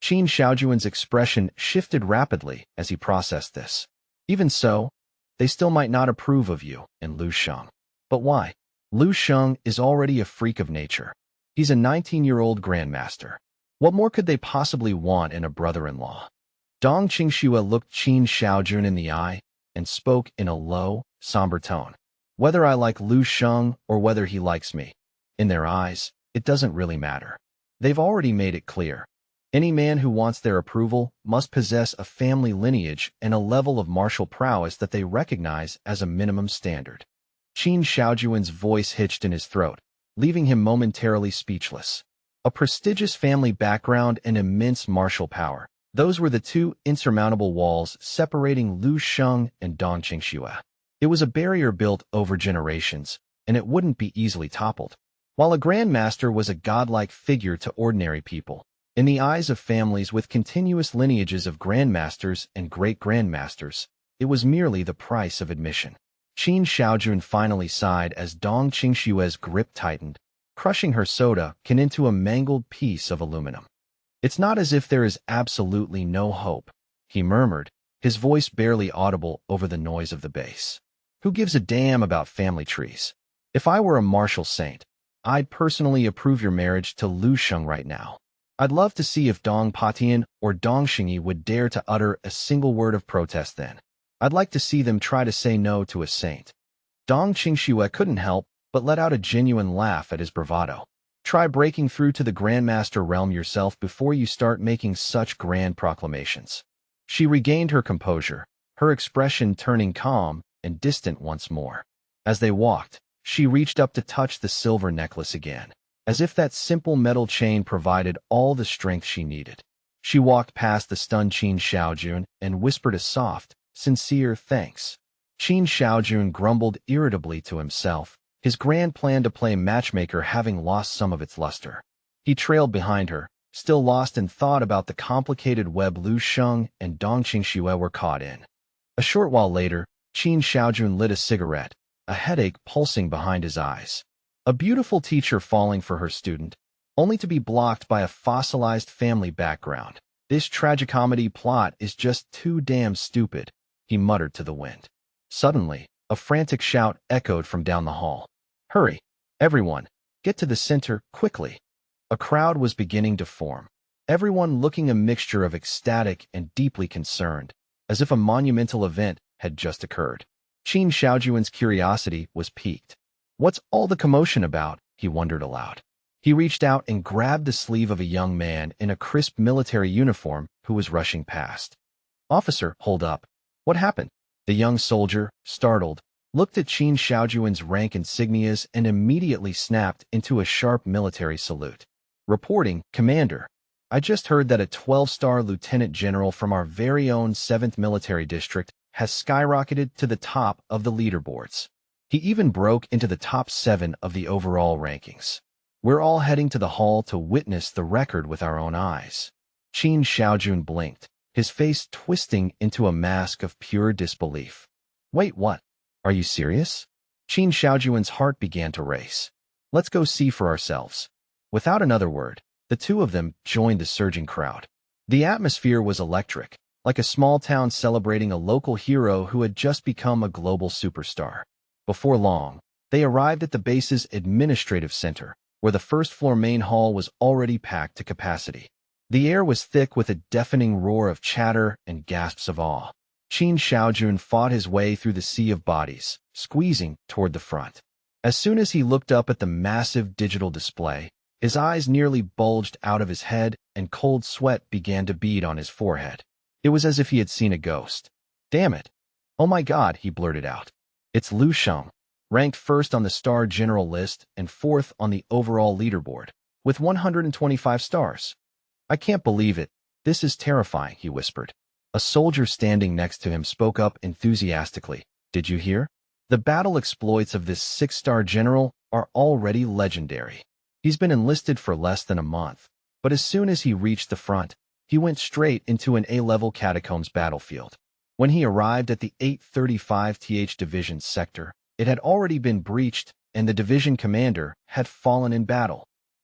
Qin Shaojuan's expression shifted rapidly as he processed this. "Even so, they still might not approve of you and Lu Sheng." "But why?" "Lu Sheng is already a freak of nature. He's a 19-year-old grandmaster. What more could they possibly want in a brother-in-law?" Dong Qingxue looked Qin Shaojun in the eye and spoke in a low, somber tone. "Whether I like Lu Sheng or whether he likes me, in their eyes, it doesn't really matter. They've already made it clear. Any man who wants their approval must possess a family lineage and a level of martial prowess that they recognize as a minimum standard." Qin Shaojuan's voice hitched in his throat, leaving him momentarily speechless. A prestigious family background and immense martial power. Those were the two insurmountable walls separating Lu Sheng and Dong Qingxue. It was a barrier built over generations, and it wouldn't be easily toppled. While a grandmaster was a godlike figure to ordinary people, in the eyes of families with continuous lineages of grandmasters and great-grandmasters, it was merely the price of admission. Qin Shaojun finally sighed as Dong Qingxue's grip tightened, crushing her soda can into a mangled piece of aluminum. "It's not as if there is absolutely no hope," he murmured, his voice barely audible over the noise of the bass. "Who gives a damn about family trees? If I were a martial saint, I'd personally approve your marriage to Lu Sheng right now. I'd love to see if Dong Patian or Dong Xingyi would dare to utter a single word of protest then. I'd like to see them try to say no to a saint." Dong Qingxue couldn't help but let out a genuine laugh at his bravado. "Try breaking through to the grandmaster realm yourself before you start making such grand proclamations." She regained her composure, her expression turning calm and distant once more. As they walked, she reached up to touch the silver necklace again, as if that simple metal chain provided all the strength she needed. She walked past the stunned Qin Shaojun and whispered a soft, sincere thanks. Qin Shaojun grumbled irritably to himself, his grand plan to play matchmaker having lost some of its luster. He trailed behind her, still lost in thought about the complicated web Lu Sheng and Dong Qingxue were caught in. A short while later, Qin Shaojun lit a cigarette, a headache pulsing behind his eyes. A beautiful teacher falling for her student, only to be blocked by a fossilized family background. "This tragicomedy plot is just too damn stupid," he muttered to the wind. Suddenly, a frantic shout echoed from down the hall. "Hurry, everyone, get to the center, quickly." A crowd was beginning to form, everyone looking a mixture of ecstatic and deeply concerned, as if a monumental event had just occurred. Qin Shaojuan's curiosity was piqued. "What's all the commotion about?" he wondered aloud. He reached out and grabbed the sleeve of a young man in a crisp military uniform who was rushing past. "Officer, hold up. What happened?" The young soldier, startled, looked at Qin Shaojuan's rank insignias and immediately snapped into a sharp military salute. "Reporting, Commander. I just heard that a 12-star lieutenant general from our very own 7th Military District has skyrocketed to the top of the leaderboards. He even broke into the top 7 of the overall rankings. We're all heading to the hall to witness the record with our own eyes." Qin Shaojun blinked, his face twisting into a mask of pure disbelief. "Wait, what? Are you serious?" Qin Shaojuan's heart began to race. "Let's go see for ourselves." Without another word, the two of them joined the surging crowd. The atmosphere was electric, like a small town celebrating a local hero who had just become a global superstar. Before long, they arrived at the base's administrative center, where the first-floor main hall was already packed to capacity. The air was thick with a deafening roar of chatter and gasps of awe. Qin Shaojun fought his way through the sea of bodies, squeezing toward the front. As soon as he looked up at the massive digital display, his eyes nearly bulged out of his head and cold sweat began to bead on his forehead. It was as if he had seen a ghost. "Damn it. Oh my God," he blurted out. "It's Lu Sheng, ranked first on the star general list and 4th on the overall leaderboard, with 125 stars. I can't believe it. This is terrifying," he whispered. A soldier standing next to him spoke up enthusiastically. "Did you hear? The battle exploits of this 6-star general are already legendary. He's been enlisted for less than a month, but as soon as he reached the front, he went straight into an A-level catacombs battlefield. When he arrived at the 835th Division sector, it had already been breached and the division commander had fallen in battle.